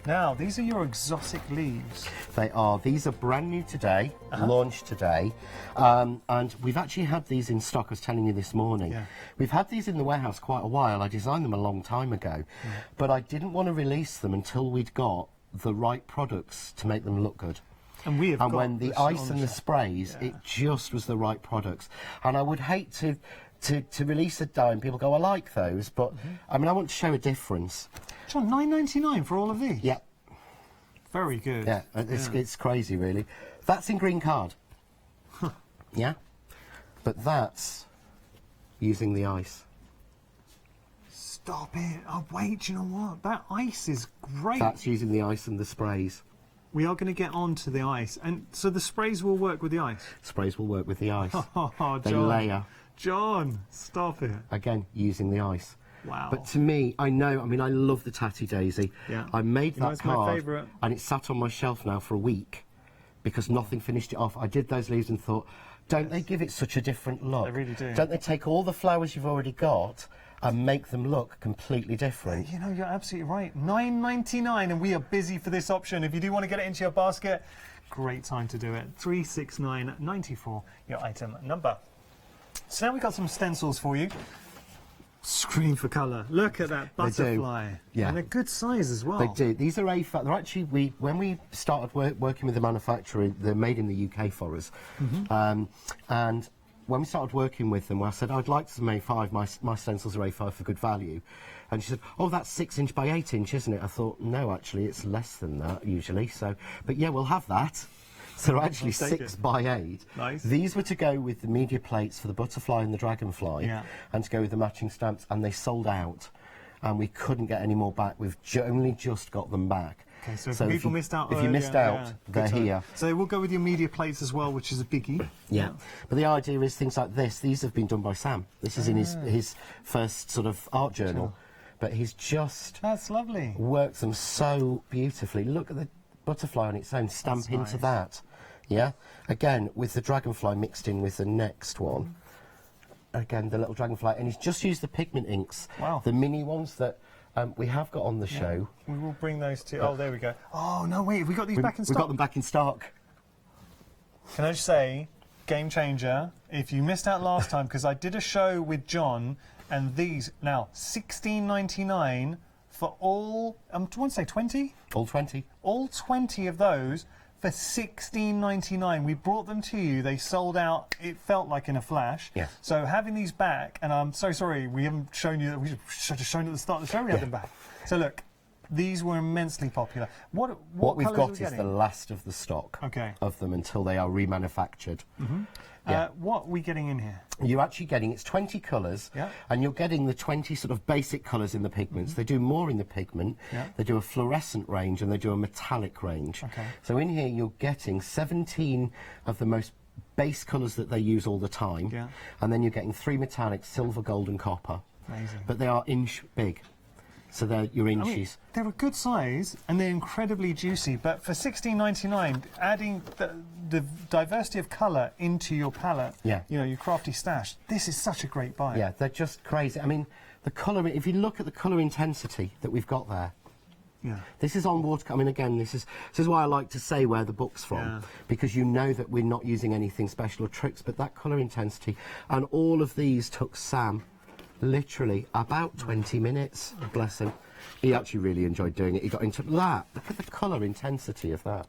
Now, these are your exotic leaves. They are. These are brand new today, launched today. And we've actually had these in stock, I was telling you this morning. Yeah. We've had these in the warehouse quite a while. I designed them a long time ago. But I didn't want to release them until we'd got the right products to make them look good. And we have got when the this ice on and the sprays, it just was the right products. And I would hate to release a die and people go, I like those, but I mean, I want to show a difference. John, $9.99 for all of these? Yeah. Very good. Yeah, it's crazy, really. That's in green card. Yeah? But that's using the ice. Stop it. Oh, wait, do you know what? That ice is great. That's using the ice and the sprays. we are going to get on to the ice. And so the sprays will work with the ice? Sprays will work with the ice. Oh, They John. layer. John, stop it. Again, using the ice. Wow. But to me, I love the Tatty Daisy. Yeah. I made that it's my card, favourite. and it's sat on my shelf now for a week because nothing finished it off. I did those leaves and thought, don't they give it such a different look? They really do. Don't they take all the flowers you've already got and make them look completely different? You know, you're absolutely right. $9.99, and we are busy for this option. If you do want to get it into your basket, great time to do it. 36994, your item number. So now we've got some stencils for you. Scream for colour. Look at that butterfly. Yeah. And they're good size as well. They do. These are A5. They're actually, when we started working with the manufacturer, they're made in the UK for us. And when we started working with them, I said, I'd like some A5. My stencils are A5 for good value. And she said, oh, that's 6 inch by 8 inch, isn't it? I thought, no, actually, it's less than that usually. So, but yeah, we'll have that. So they're actually 6 by 8. Nice. These were to go with the media plates for the butterfly and the dragonfly, and to go with the matching stamps, and they sold out, and we couldn't get any more back. We've only just got them back. Okay, so if people missed out if you missed out, they're here. So they will go with your media plates as well, which is a biggie. Yeah. But the idea is things like this. These have been done by Sam. This is in his first sort of art journal. But he's just... That's lovely. Worked them so beautifully. Look at the butterfly on its own. Stamp into that. Yeah. Again, with the dragonfly mixed in with the next one. Again, the little dragonfly. And he's just used the pigment inks. Wow. The mini ones that we have got on the show. We will bring those to... Oh, there we go. Oh, no, wait. Have we got these back in stock? We've got them back in stock. Can I just say, game changer, if you missed out last time, because I did a show with John, and these, now, $16.99 for all, do you want to say 20? All 20. All 20 of those for $16.99. We brought them to you. They sold out, it felt like in a flash. Yeah. So having these back, and I'm so sorry, we haven't shown you, we should have shown at the start of the show we had them back. So look, these were immensely popular. What we've colours got are we is getting? the last of the stock of them until they are remanufactured. What are we getting in here? You're actually getting, it's 20 colours, and you're getting the 20 sort of basic colours in the pigments. They do more in the pigment. They do a fluorescent range and they do a metallic range. So in here you're getting 17 of the most base colours that they use all the time, and then you're getting 3 metallics, silver, gold and copper. Amazing. But they are inch big. So they're your inches. I mean, they're a good size and they're incredibly juicy, but for $16.99, adding the diversity of colour into your palette, you know, your crafty stash, this is such a great buy. Yeah, they're just crazy. I mean, the colour, if you look at the colour intensity that we've got there, this is on watercolour. I mean, again, this is why I like to say where the book's from, because you know that we're not using anything special or tricks, but that colour intensity, and all of these took Sam literally about 20 minutes, bless him. He actually really enjoyed doing it. He got into that. Look at the colour intensity of that.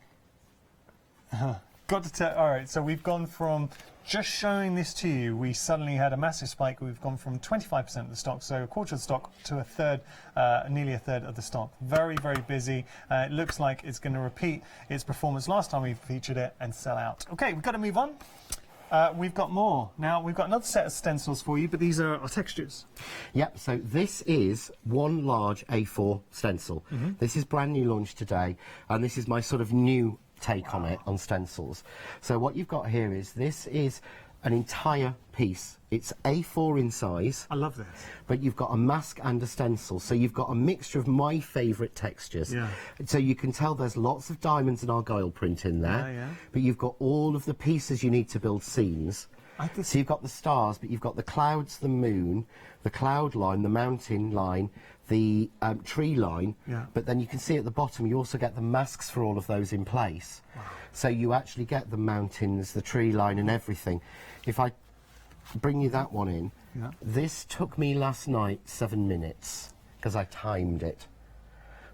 Got to tell, all right, so we've gone from just showing this to you, we suddenly had a massive spike. We've gone from 25% of the stock, so a quarter of the stock, to a third, nearly a third of the stock. Very, very busy. It looks like it's going to repeat its performance last time we featured it and sell out. Okay, we've got to move on. We've got more. Now, we've got another set of stencils for you, but these are our textures. Yep, so this is one large A4 stencil. This is brand new launch today, and this is my sort of new take on it, on stencils. So what you've got here is, this is an entire piece. It's A4 in size. I love this. But you've got a mask and a stencil, so you've got a mixture of my favourite textures. So you can tell there's lots of diamonds and argyle print in there, but you've got all of the pieces you need to build scenes. So you've got the stars, but you've got the clouds, the moon, the cloud line, the mountain line, the tree line, but then you can see at the bottom you also get the masks for all of those in place. So you actually get the mountains, the tree line and everything. If I bring you that one in, this took me last night 7 minutes because I timed it.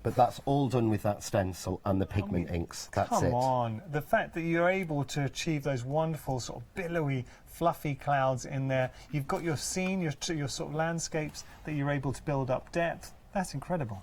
But that's all done with that stencil and the pigment inks. That's it. Come on. The fact that you're able to achieve those wonderful sort of billowy, fluffy clouds in there. You've got your scene, your sort of landscapes that you're able to build up depth. That's incredible.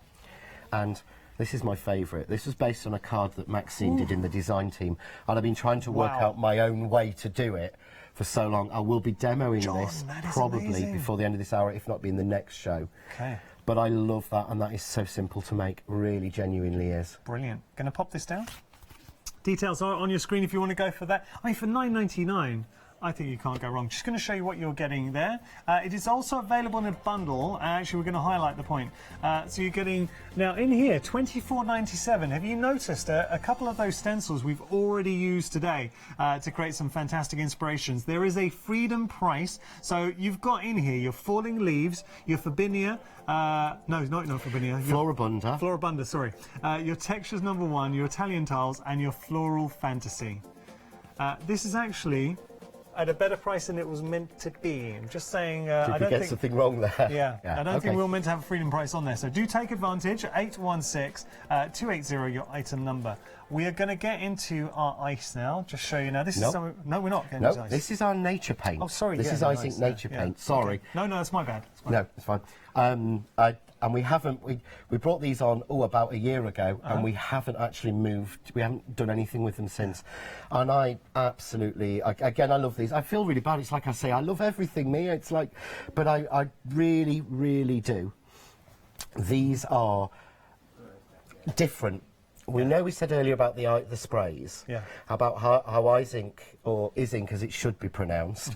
And this is my favourite. This was based on a card that Maxine did in the design team. And I've been trying to work out my own way to do it for so long. I will be demoing this probably before the end of this hour, if not be in the next show. Okay. But I love that, and that is so simple to make. Really, genuinely is. Brilliant. Going to pop this down? Details are on your screen if you want to go for that. I mean, for $9.99, I think you can't go wrong. Just going to show you what you're getting there. It is also available in a bundle. Actually, we're going to highlight the point. So you're getting, now in here, $24.97. Have you noticed a couple of those stencils we've already used today to create some fantastic inspirations? There is a freedom price. So you've got in here your falling leaves, your Fabinia, no, not Fabinia. Floribunda. Floribunda, sorry. Your textures #1, your Italian tiles, and your floral fantasy. This is actually at a better price than it was meant to be. I'm just saying, I don't think something wrong there. Yeah, I don't think we were meant to have a freedom price on there. So do take advantage. 816-280 your item number. We are going to get into our ice now. Just show you now. This is something. No, we're not getting into ice. This is our nature paint. Oh, sorry. This is Ice Ink nature paint. Sorry. Okay. No, that's my bad. No, it's fine. And we haven't. We brought these on about a year ago, and we haven't actually moved. We haven't done anything with them since. And I absolutely, again, I love these. I feel really bad. It's like I say, I love everything, Mia. It's like, but I really, really do. These are different. We know we said earlier about the sprays. Yeah. About how Ice Ink, or Is Ink as it should be pronounced.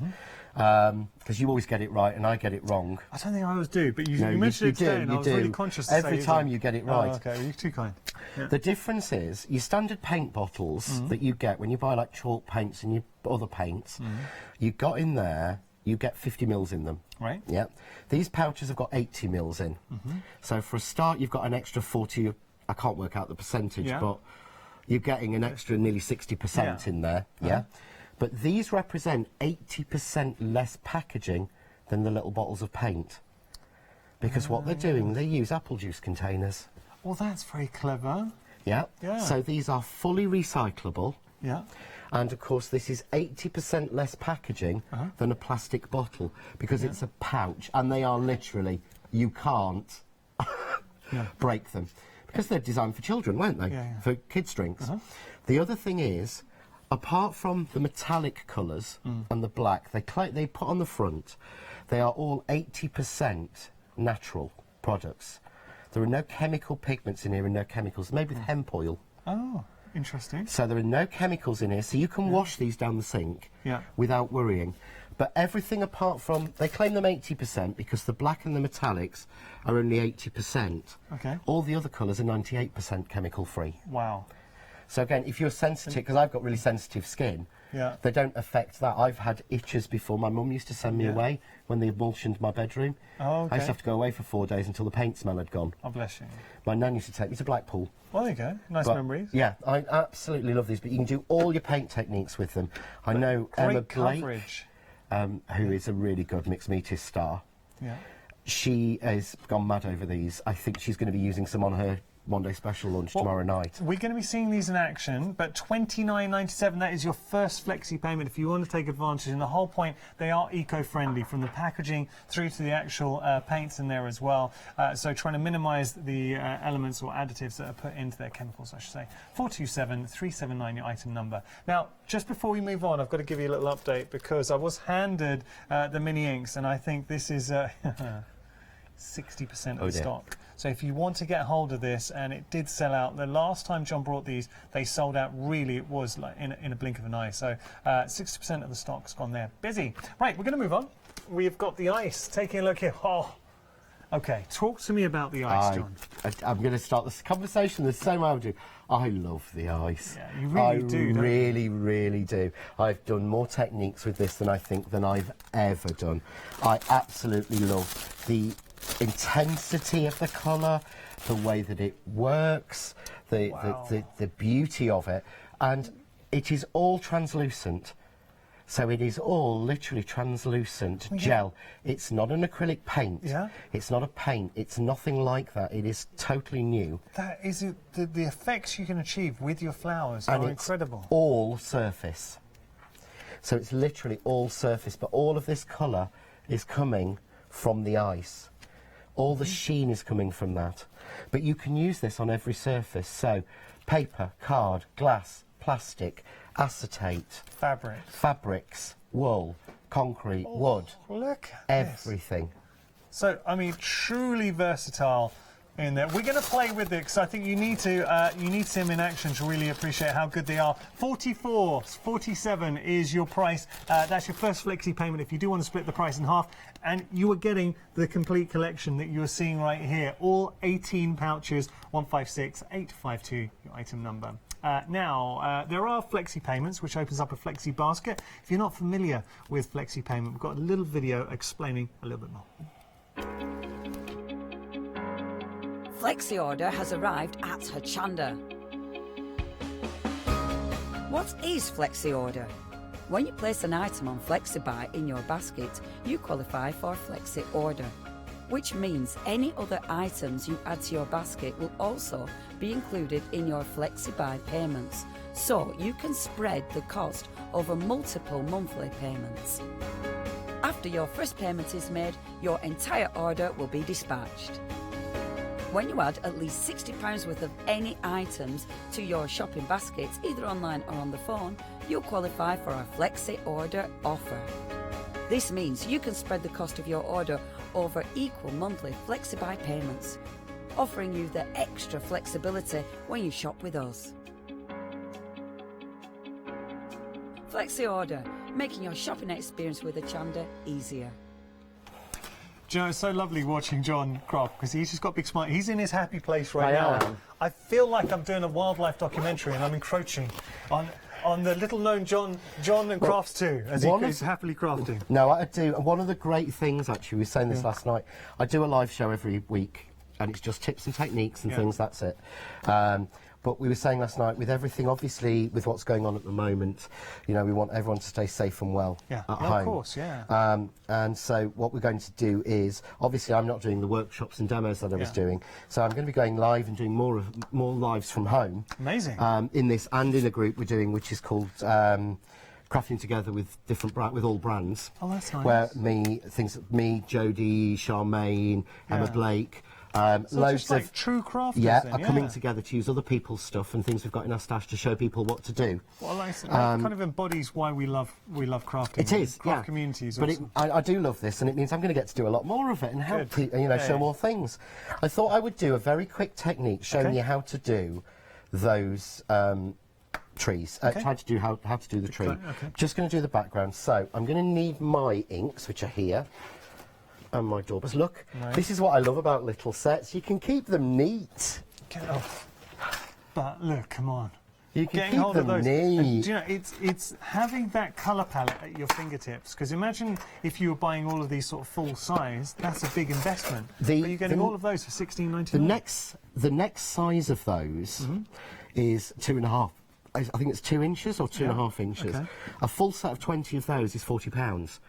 Because you always get it right and I get it wrong. I don't think I always do, but you mentioned it today and I was really conscious to every time you get it right. Oh, okay, you're too kind. Yeah. The difference is your standard paint bottles that you get when you buy like chalk paints and other paints, you got in there, you get 50 mils in them. Right. Yeah. These pouches have got 80 mils in. So for a start, you've got an extra 40, I can't work out the percentage, but you're getting an extra nearly 60% in there. Yeah. But these represent 80% less packaging than the little bottles of paint. Because what they're doing, they use apple juice containers. Well, that's very clever. Yeah. So these are fully recyclable. Yeah. And of course, this is 80% less packaging than a plastic bottle because it's a pouch, and they are literally, you can't break them. Because they're designed for children, weren't they? For kids' drinks. The other thing is, apart from the metallic colours and the black, they put on the front, they are all 80% natural products. There are no chemical pigments in here and no chemicals, maybe with hemp oil. Oh, interesting. So there are no chemicals in here, so you can wash these down the sink without worrying. But everything apart from, they claim them 80% because the black and the metallics are only 80%. Okay. All the other colours are 98% chemical free. Wow. So again, if you're sensitive, because I've got really sensitive skin, they don't affect that. I've had itches before. My mum used to send me away when they emulsioned my bedroom. Oh, okay. I used to have to go away for 4 days until the paint smell had gone. Oh, bless you. My nan used to take me to Blackpool. Well, there you go. Nice memories. Yeah, I absolutely love these, but you can do all your paint techniques with them. I know Emma Blake, who is a really good mixed media star. Yeah. She has gone mad over these. I think she's going to be using some on her one-day special launch tomorrow night. We're going to be seeing these in action, but $29.97, that is your first flexi payment if you want to take advantage. And the whole point, they are eco-friendly, from the packaging through to the actual paints in there as well. So trying to minimise the elements or additives that are put into their chemicals, I should say. 427-379, your item number. Now, just before we move on, I've got to give you a little update because I was handed the mini inks, and I think this is 60% of the stock. So if you want to get hold of this, and it did sell out. The last time John brought these, they sold out really, it was like in a blink of an eye. So 60% of the stock's gone there. Busy. Right, we're going to move on. We've got the ice. Taking a look here. Oh, okay. Talk to me about the ice, John. I'm going to start this conversation the same way I do. I love the ice. Yeah, you really do, don't you? Really do. I've done more techniques with this than I think than I've ever done. I absolutely love the intensity of the colour, the way that it works, the beauty of it, and it is all translucent. So it is all literally translucent gel. It's not an acrylic paint. It's not a paint. It's nothing like that. It is totally new. That is it. The effects you can achieve with your flowers are incredible. All surface. So it's literally all surface, but all of this colour is coming from the ice. All the sheen is coming from that. But you can use this on every surface. So paper, card, glass, plastic, acetate, fabrics, wool, concrete, wood. Look at everything. This. So, I mean, truly versatile in there. We're going to play with it because I think you need to see them in action to really appreciate how good they are. 47 is your price. That's your first flexi payment if you do want to split the price in half. And you are getting the complete collection that you're seeing right here. All 18 pouches, 156852, your item number. Now, there are flexi payments, which opens up a flexi basket. If you're not familiar with flexi payment, we've got a little video explaining a little bit more. Flexi order has arrived at Hochanda. What is Flexi order? When you place an item on FlexiBuy in your basket, you qualify for Flexi order, which means any other items you add to your basket will also be included in your FlexiBuy payments, so you can spread the cost over multiple monthly payments. After your first payment is made, your entire order will be dispatched. When you add at least £60 worth of any items to your shopping baskets, either online or on the phone, you'll qualify for our Flexi order offer. This means you can spread the cost of your order over equal monthly FlexiBuy payments, offering you the extra flexibility when you shop with us. Flexi order, making your shopping experience with Hochanda easier. Do you know, it's so lovely watching John Croft because he's just got a big smile. He's in his happy place right now. I feel like I'm doing a wildlife documentary and I'm encroaching on the little-known John and Crofts too, as he's happily crafting. No, I do. And one of the great things, actually, we were saying this last night, I do a live show every week, and it's just tips and techniques and things, that's it. But we were saying last night, with everything, obviously, with what's going on at the moment, you know, we want everyone to stay safe and well at home. Of course, yeah. And so what we're going to do is, obviously, I'm not doing the workshops and demos that I was doing, so I'm going to be going live and doing more lives from home. Amazing. In this and in a group we're doing, which is called Crafting Together with with all brands. Oh, that's nice. Where me, Jodie, Charmaine, Emma Blake. So loads just like of true crafters are coming together to use other people's stuff and things we've got in our stash to show people what to do. Well, that kind of embodies why we love crafting. It is, craft communities. But I do love this, and it means I'm going to get to do a lot more of it and help people, show more things. I thought I would do a very quick technique showing you how to do those trees. Try to do how to do the tree. Just going to do the background. So I'm going to need my inks, which are here. And my daubers. Look, this is what I love about little sets. You can keep them neat. Get it off. But look, come on. You can Getting keep hold them of those. neat. And, you know, it's having that colour palette at your fingertips. Because imagine if you were buying all of these sort of full size. That's a big investment. But you're getting all of those for $16.99. The next size of those is 2.5. I think it's 2 inches or 2.5 inches. Okay. A full set of 20 of those is £40.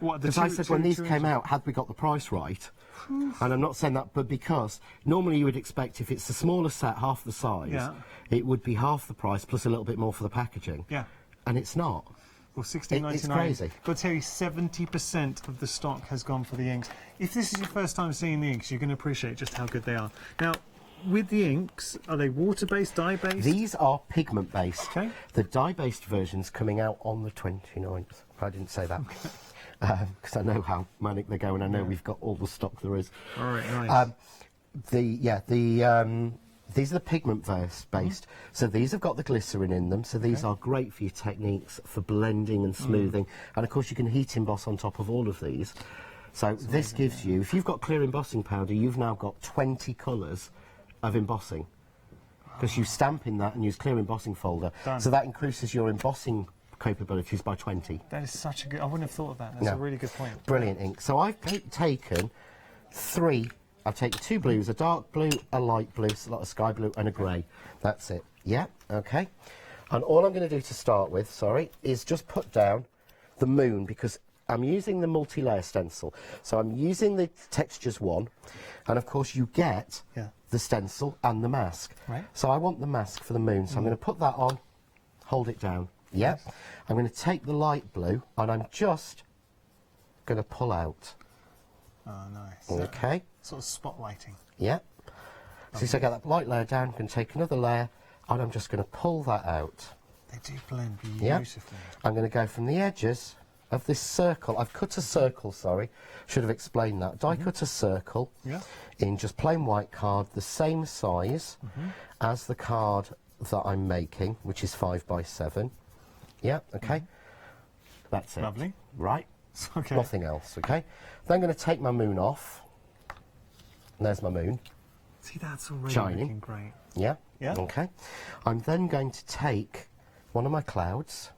What, because I said when these came out, had we got the price right, and I'm not saying that, but because normally you would expect if it's the smaller set, half the size, it would be half the price plus a little bit more for the packaging. Yeah. And it's not. Well, $16.99. It's crazy. Got to tell you, 70% of the stock has gone for the inks. If this is your first time seeing the inks, you're going to appreciate just how good they are. Now, with the inks, are they water-based, dye-based? These are pigment-based. Okay. The dye-based version's coming out on the 29th. I didn't say that. Because I know how manic they go, and I know we've got all the stock there is. All right, nice. These are the pigment based. So these have got the glycerin in them. So these are great for your techniques for blending and smoothing. And of course, you can heat emboss on top of all of these. So this gives you, if you've got clear embossing powder, you've now got 20 colours of embossing. Because you stamp in that and use clear embossing folder. Done. So that increases your embossing capabilities by 20. That is such a good... I wouldn't have thought of that. That's a really good point. Brilliant ink. So I've taken 3. I've taken 2 blues, a dark blue, a light blue, a lot of sky blue, and a grey. That's it. Yeah, okay. And all I'm going to do to start with, is just put down the moon, because I'm using the multi-layer stencil. So I'm using the textures 1, and of course you get the stencil and the mask. Right. So I want the mask for the moon, so I'm going to put that on, hold it down. Yeah, I'm going to take the light blue and I'm just going to pull out. Oh, nice. Okay. Sort of spotlighting. Yeah. So I get that light layer down, I'm going to take another layer and I'm just going to pull that out. They do blend beautifully. I'm going to go from the edges of this circle. I've cut a circle, sorry, should have explained that. Die cut a circle in just plain white card, the same size as the card that I'm making, which is 5 by 7. Yeah, okay. That's it. Lovely. Right. Okay. Nothing else, okay? Then I'm going to take my moon off. And there's my moon. See, that's already shining. looking great. Yeah. Yeah. Okay. I'm then going to take one of my clouds,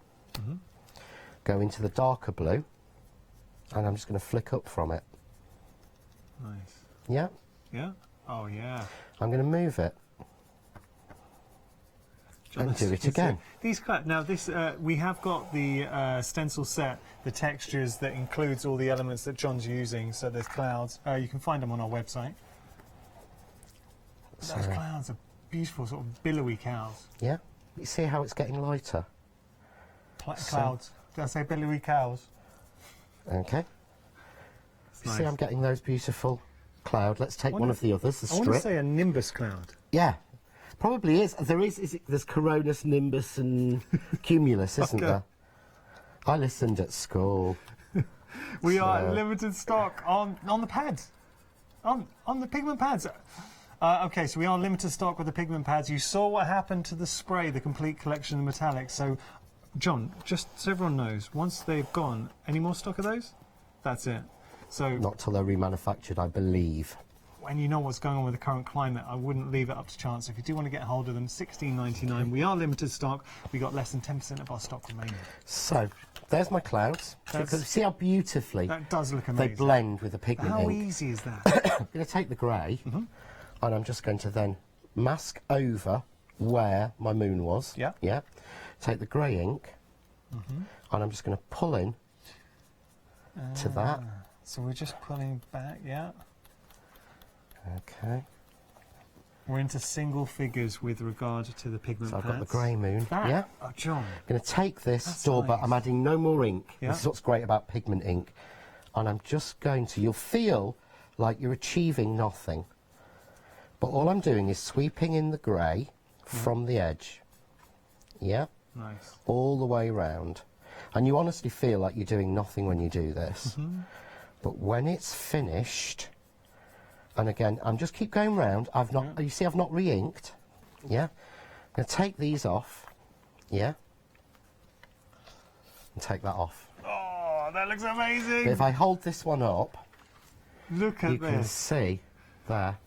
go into the darker blue, and I'm just going to flick up from it. Nice. Yeah. Yeah. Oh, yeah. I'm going to move it. And do it again. These now this we have got the stencil set, the textures that includes all the elements that John's using. So there's clouds. You can find them on our website. Those clouds are beautiful, sort of billowy clouds. Yeah. You see how it's getting lighter? Clouds. Did I say billowy cows? Okay. You Nice. see I'm getting those beautiful cloud. Let's take one of the others, the I strip. want to say a nimbus cloud. Yeah. Probably is. There's Coronus, Nimbus and Cumulus, isn't there? I listened at school. We are limited stock on the pads. On the pigment pads. Okay, so we are limited stock with the pigment pads. You saw what happened to the spray, the complete collection of metallics. So, John, just so everyone knows, once they've gone, any more stock of those? That's it. So not till they're remanufactured, I believe. And you know what's going on with the current climate, I wouldn't leave it up to chance. If you do want to get hold of them, $16.99. We are limited stock. We got less than 10% of our stock remaining. So, there's my clouds. See how beautifully that does look amazing. They blend with the pigment How ink. easy is that? I'm going to take the grey, and I'm just going to then mask over where my moon was. Yeah. Yeah. Take the grey ink, and I'm just going to pull in to that. So we're just pulling back, yeah. Okay. We're into single figures with regard to the pigment So I've pads. got the grey moon. That, yeah. Oh, John. I'm going to take this store, but nice. I'm adding no more ink. Yeah. This is what's great about pigment ink. And I'm just going to, you'll feel like you're achieving nothing. But all I'm doing is sweeping in the grey from the edge. Yeah? Nice. All the way round. And you honestly feel like you're doing nothing when you do this. But when it's finished, and again, I'm just keep going round. I've not, you see, I've not re-inked. Yeah? I'm going to take these off. Yeah? And take that off. Oh, that looks amazing. But if I hold this one up, look at you can see there.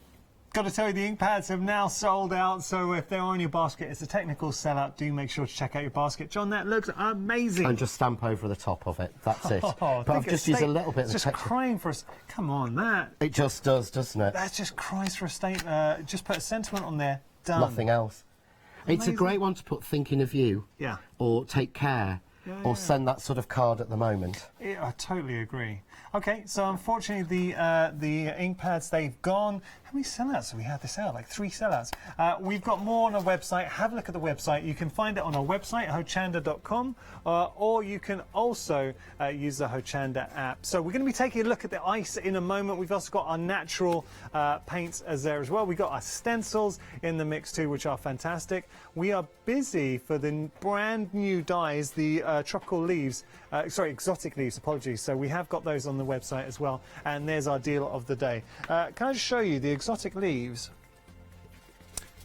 Got to tell you, the ink pads have now sold out, so if they're on your basket, it's a technical sellout. Do make sure to check out your basket. John, that looks amazing. And just stamp over the top of it. That's it. Oh, But I've just used a little bit of just texture. crying for us. Come on, that. It just does, doesn't it? That just cries for a statement. Just put a sentiment on there. Done. Nothing else. It's a Amazing. great one to put thinking of you. Yeah. Or take care. Or send that sort of card at the moment. Yeah, I totally agree. Okay, so unfortunately the ink pads, they've gone. How many sellouts have we had this out? Like 3 sellouts. We've got more on our website. Have a look at the website. You can find it on our website, hochanda.com, or you can also use the Hochanda app. So we're going to be taking a look at the ice in a moment. We've also got our natural paints as there as well. We've got our stencils in the mix too, which are fantastic. We are busy for the brand new dyes, the tropical leaves, exotic leaves, apologies. So we have got those on the website as well, and there's our deal of the day. Can I just show you the exotic leaves?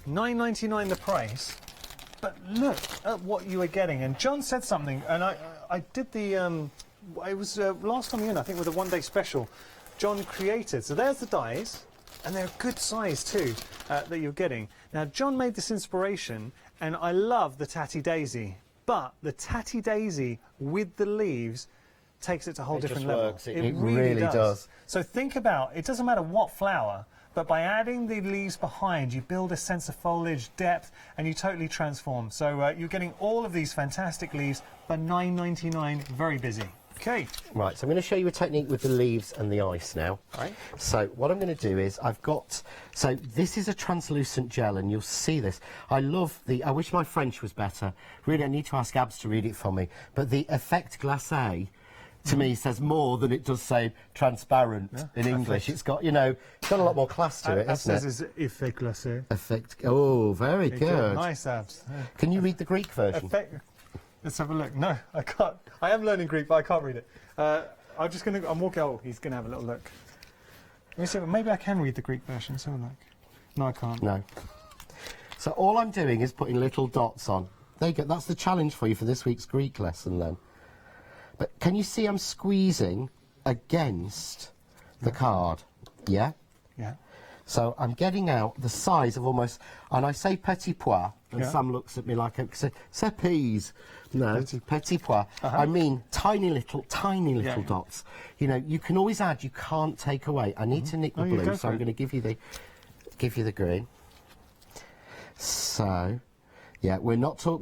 $9.99 the price, but look at what you are getting. And John said something, and I did the it was last time you in, I think, with a one-day special John created. So there's the dies, and they're a good size too that you're getting. Now John made this inspiration, and I love the Tatty Daisy, but the Tatty Daisy with the leaves takes it to a whole different level. Works. It really does. So think about, it doesn't matter what flower, but by adding the leaves behind, you build a sense of foliage, depth, and you totally transform. So you're getting all of these fantastic leaves for $9.99, very busy. Okay. Right, so I'm going to show you a technique with the leaves and the ice now. Right. So what I'm going to do is so this is a translucent gel, and you'll see this. I wish my French was better. Really, I need to ask Abs to read it for me. But the effect glacé, to me, says more than it does say transparent in English. It's got, it's got a lot more class to it, hasn't it? This is effect glacé. Effect. Oh, very good. Nice, Abs. Yeah. Can you read the Greek version? Let's have a look. No, I can't. I am learning Greek, but I can't read it. I'm walking. Oh, he's going to have a little look. Let me see. Maybe I can read the Greek version. Let's have a look. No, I can't. No. So all I'm doing is putting little dots on. There you go. That's the challenge for you for this week's Greek lesson then. But can you see I'm squeezing against the card? Yeah? Yeah. So I'm getting out the size of almost, and I say petit pois, and Yeah. Sam looks at me like, c'est peas. No, petit pois. I mean tiny little Yeah. dots. You know, you can always add, you can't take away. I need to nick the Oh, yeah, blue, go so for I'm it. going to give you the green. So, yeah, we're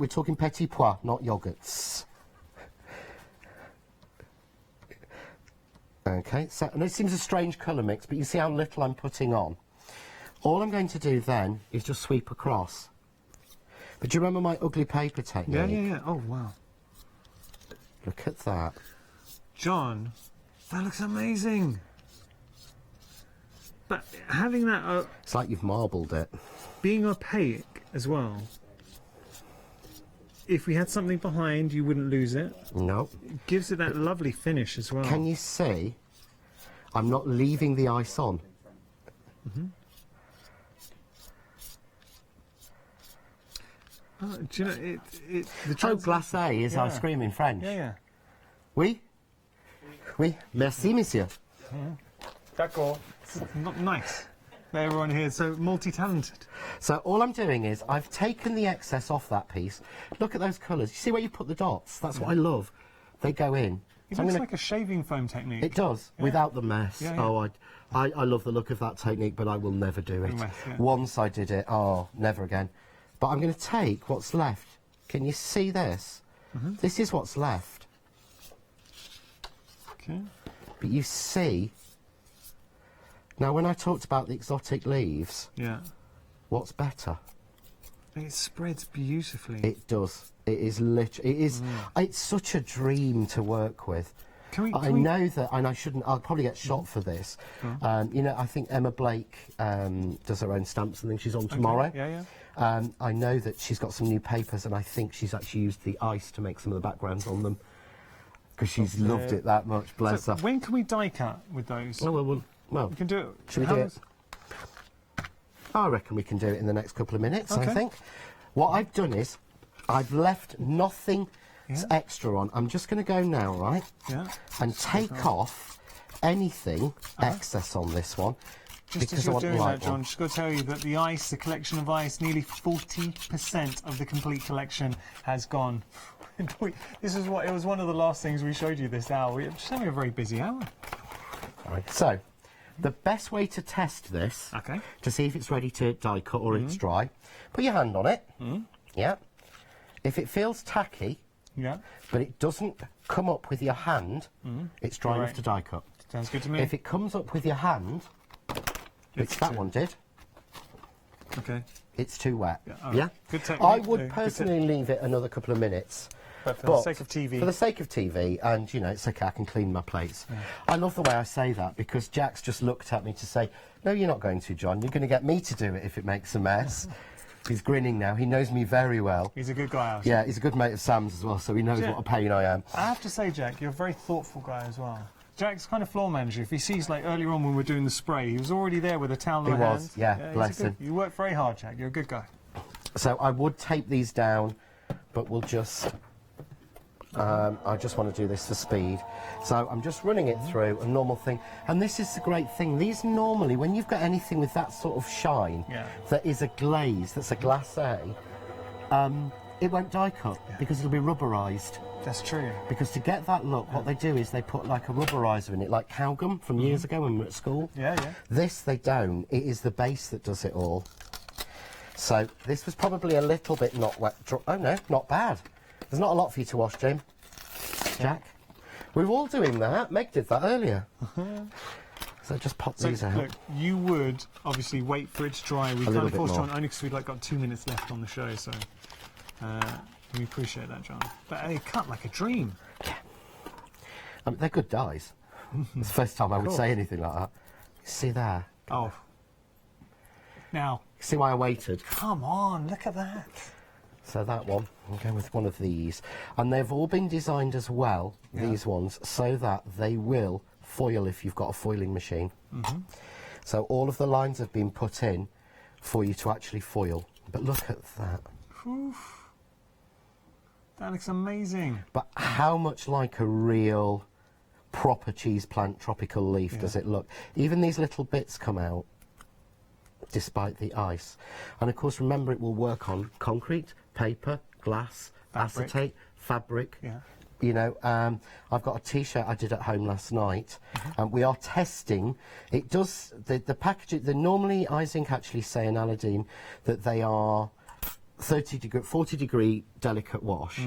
talking petit pois, not yogurts. Okay, so, and it seems a strange colour mix, but you see how little I'm putting on. All I'm going to do then is just sweep across. But do you remember my ugly paper technique? Yeah. Oh, wow. Look at that. John, that looks amazing. But having that... It's like you've marbled it. Being opaque as well. If we had something behind, you wouldn't lose it. No. It gives it that lovely finish as well. Can you see? I'm not leaving the ice on. Oh, do you know, the glacé is ice cream in French. Yeah. Oui? Oui. Merci, monsieur. D'accord. Not nice. Everyone here is so multi-talented. So all I'm doing is I've taken the excess off that piece. Look at those colours. You see where you put the dots? That's what I love. They go in. It So I'm looks gonna- like a shaving foam technique. It does, Yeah. without the mess. Yeah, yeah. Oh, I love the look of that technique, but I will never do it. The mess, yeah. Once I did it, oh, never again. But I'm going to take what's left. Can you see this? This is what's left. Okay. But you see, now when I talked about the exotic leaves, Yeah. what's better? It spreads beautifully. It does. It is literally. It is. It's such a dream to work with. I know that, and I shouldn't. I'll probably get shot for this. You know, I think Emma Blake does her own stamps and things. She's on tomorrow. Yeah. I know that she's got some new papers, and I think she's actually used the ice to make some of the backgrounds on them because she's loved it that much. Bless So her. when can we die cut with those? Oh, well, we can do it. Should we do it? I reckon we can do it in the next couple of minutes. I Okay. think. What I've done is, I've left nothing extra on. I'm just going to go now, right? Yeah. And take off anything excess on this one. Just because as I you're want the doing right that, John, one. just got to tell you that the ice, the collection of ice, nearly 40% of the complete collection has gone. This is what it was one of the last things we showed you this hour. We're just having a very busy hour. Right. So, the best way to test this, to see if it's ready to die cut or it's dry, put your hand on it. Yeah. If it feels tacky, but it doesn't come up with your hand, it's dry enough Right. to die cut. Sounds good to me. If it comes up with your hand, which that one did, Okay. it's too wet. all right. Yeah? Good technique. I Yeah, would good personally leave it another couple of minutes. But for the sake of TV. For the sake of TV, and, you know, it's okay, I can clean my plates. I love the way I say that, because Jack's just looked at me to say, no, you're not going to, John. You're going to get me to do it if it makes a mess. He's grinning now. He knows me very well. He's a good guy, Alison. Yeah, he's a good mate of Sam's as well, so he knows Yeah. what a pain I am. I have to say, Jack, you're a very thoughtful guy as well. Jack's kind of floor manager. If he sees, like, earlier on when we were doing the spray, he was already there with a towel in He hand. was, yeah, bless him. You work very hard, Jack. You're a good guy. So I would tape these down, but we'll just... I just want to do this for speed. So I'm just running it through, a normal thing. And this is the great thing. These normally, when you've got anything with that sort of shine, that is a glaze, that's a glacé, it won't die cut because it'll be rubberised. That's true. Because to get that look, what they do is they put like a rubberiser in it, like cow gum from years ago when we were at school. Yeah. This they don't. It is the base that does it all. So this was probably a little bit not wet. Oh no, not bad. There's not a lot for you to wash, Jim. Jack. We're all doing that. Meg did that earlier. So just pop these out. Look, you would obviously wait for it to dry. We A kind little of bit forced more. John only because we've like got 2 minutes left on the show, so we appreciate that, John. But they cut like a dream. I mean, they're good dyes. It's the first time I would Cool. say anything like that. See there? Oh. Now. See why I waited? Come on, look at that. So that one, I'll go with one of these. And they've all been designed as well, these ones, so that they will foil if you've got a foiling machine. So all of the lines have been put in for you to actually foil. But look at that. Oof. That looks amazing. But how much like a real proper cheese plant tropical leaf does it look? Even these little bits come out despite the ice. And of course, remember, it will work on concrete, paper, glass, acetate, fabric. You know, I've got a T-shirt I did at home last night, and we are testing. It does, the packaging, normally iZinc actually say in Aladdin that they are 40 degree delicate wash.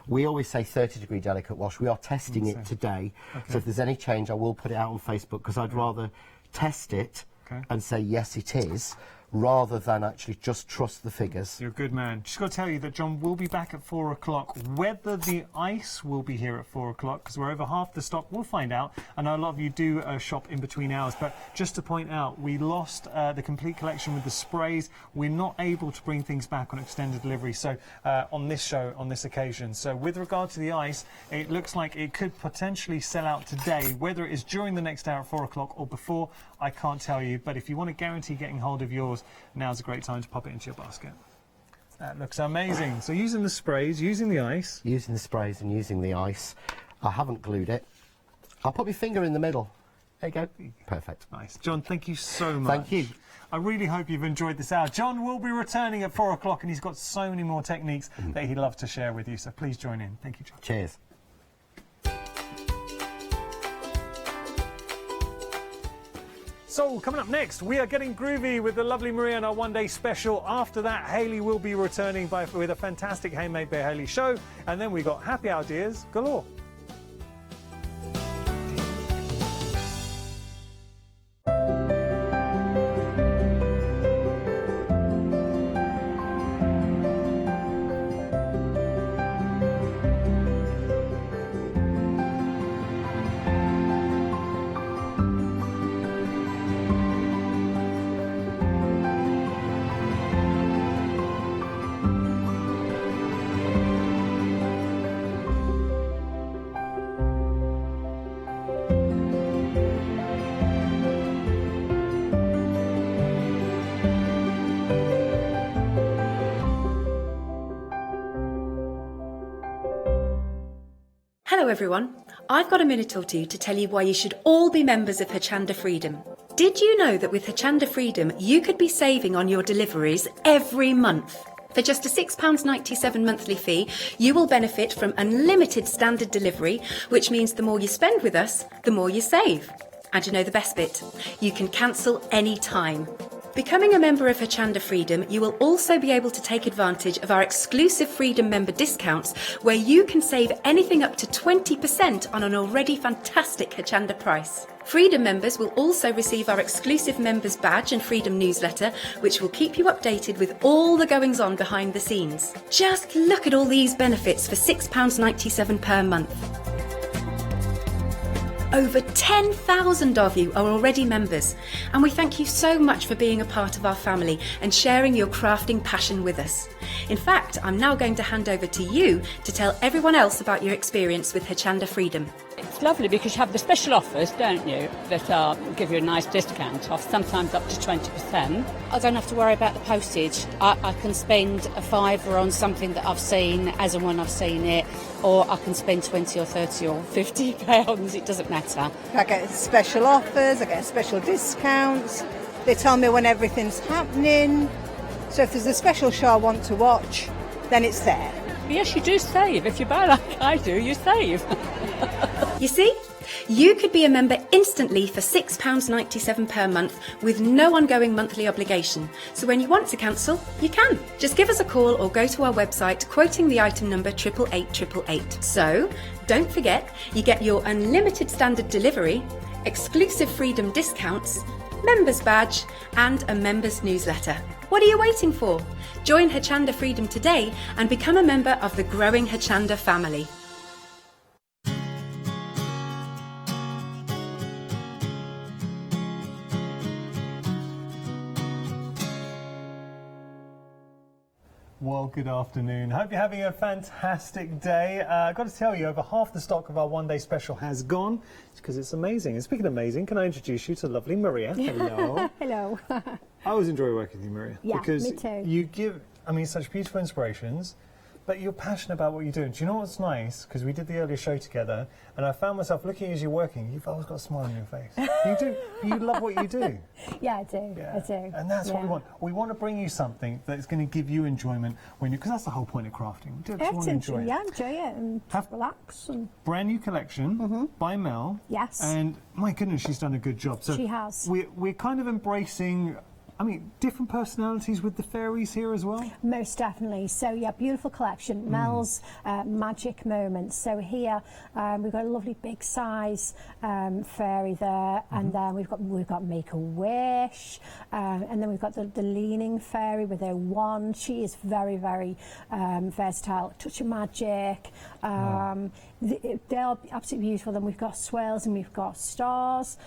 We always say 30 degree delicate wash. We are testing it today. So if there's any change, I will put it out on Facebook, because I'd rather test it and say yes it is, rather than actually just trust the figures. You're a good man. Just got to tell you that John will be back at 4 o'clock. Whether the ice will be here at 4 o'clock, because we're over half the stock, we'll find out. I know a lot of you do shop in between hours, but just to point out, we lost the complete collection with the sprays. We're not able to bring things back on extended delivery, so on this show, on this occasion. So with regard to the ice, it looks like it could potentially sell out today. Whether it is during the next hour at 4 o'clock or before, I can't tell you. But if you want to guarantee getting hold of yours, now's a great time to pop it into your basket. That looks amazing. So using the sprays, using the ice. Using the sprays and using the ice. I haven't glued it. I'll put my finger in the middle. There you go. Perfect. Nice. John, thank you so much. Thank you. I really hope you've enjoyed this hour. John will be returning at 4 o'clock, and he's got so many more techniques that he'd love to share with you. So please join in. Thank you, John. Cheers. So, coming up next, we are getting groovy with the lovely Maria on our one-day special. After that, Hayley will be returning with a fantastic Handmade by Hayley show. And then we got happy ideas galore. Hello everyone, I've got a minute or two to tell you why you should all be members of Hochanda Freedom. Did you know that with Hochanda Freedom you could be saving on your deliveries every month? For just a £6.97 monthly fee, you will benefit from unlimited standard delivery, which means the more you spend with us, the more you save. And you know the best bit, you can cancel any time. Becoming a member of Hochanda Freedom, you will also be able to take advantage of our exclusive Freedom member discounts, where you can save anything up to 20% on an already fantastic Hochanda price. Freedom members will also receive our exclusive members badge and Freedom newsletter, which will keep you updated with all the goings on behind the scenes. Just look at all these benefits for £6.97 per month. Over 10,000 of you are already members, and we thank you so much for being a part of our family and sharing your crafting passion with us. In fact, I'm now going to hand over to you to tell everyone else about your experience with Hochanda Freedom. It's lovely because you have the special offers, don't you, that give you a nice discount off, sometimes up to 20%. I don't have to worry about the postage. I can spend a £5 on something that I've seen as and when I've seen it, or I can spend 20 or 30 or £50, it doesn't matter. I get special offers, I get special discounts. They tell me when everything's happening. So if there's a special show I want to watch, then it's there. Yes, you do save. If you buy like I do, you save. You see? You could be a member instantly for £6.97 per month with no ongoing monthly obligation. So when you want to cancel, you can. Just give us a call or go to our website quoting the item number 88888. So don't forget, you get your unlimited standard delivery, exclusive Freedom discounts, members badge and a members newsletter. What are you waiting for? Join Hochanda Freedom today and become a member of the growing Hochanda family. well, good afternoon. Hope you're having a fantastic day. I've got to tell you, over half the stock of our one-day special has gone. It's because it's amazing. And speaking of amazing, can I introduce you to lovely Maria? Hello. Hello. I always enjoy working with you, Maria. Yeah, because me too. you give, such beautiful inspirations, but you're passionate about what you're doing. Do you know what's nice? Because we did the earlier show together, and I found myself looking as you're working, you've always got a smile on your face. You do. You love what you do. Yeah, I do. Yeah. I do. And that's what we want. We want to bring you something that's going to give you enjoyment when you, because that's the whole point of crafting. We just want to enjoy it. Yeah, enjoy it and relax. And brand new collection by Mel. Yes. And my goodness, she's done a good job. So she has. We're kind of embracing, different personalities with the fairies here as well? Most definitely. So, yeah, beautiful collection. Mel's magic moments. So here we've got a lovely big size fairy there, and then we've got Make-A-Wish, and then we've got the leaning fairy with her wand. She is very, very versatile. Touch of magic. They're absolutely beautiful. Then we've got swirls and we've got stars.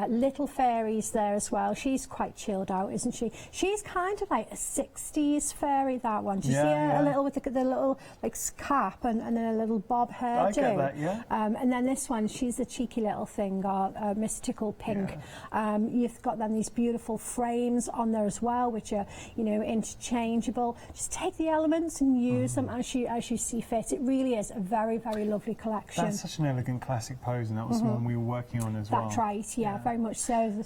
Little fairies there as well. She's quite chilled out, isn't she? She's kind of like a 60s fairy, that one. Do you see her a little with the little like cap and then a little bob hairdo? I get that, yeah. And then this one, she's a cheeky little thing, mystical pink. Yeah. You've got then these beautiful frames on there as well, which are interchangeable. Just take the elements and use them as you see fit. It really is a very, very lovely collection. That's such an elegant classic pose, and that was one we were working on as well. That's right, yeah, very much so.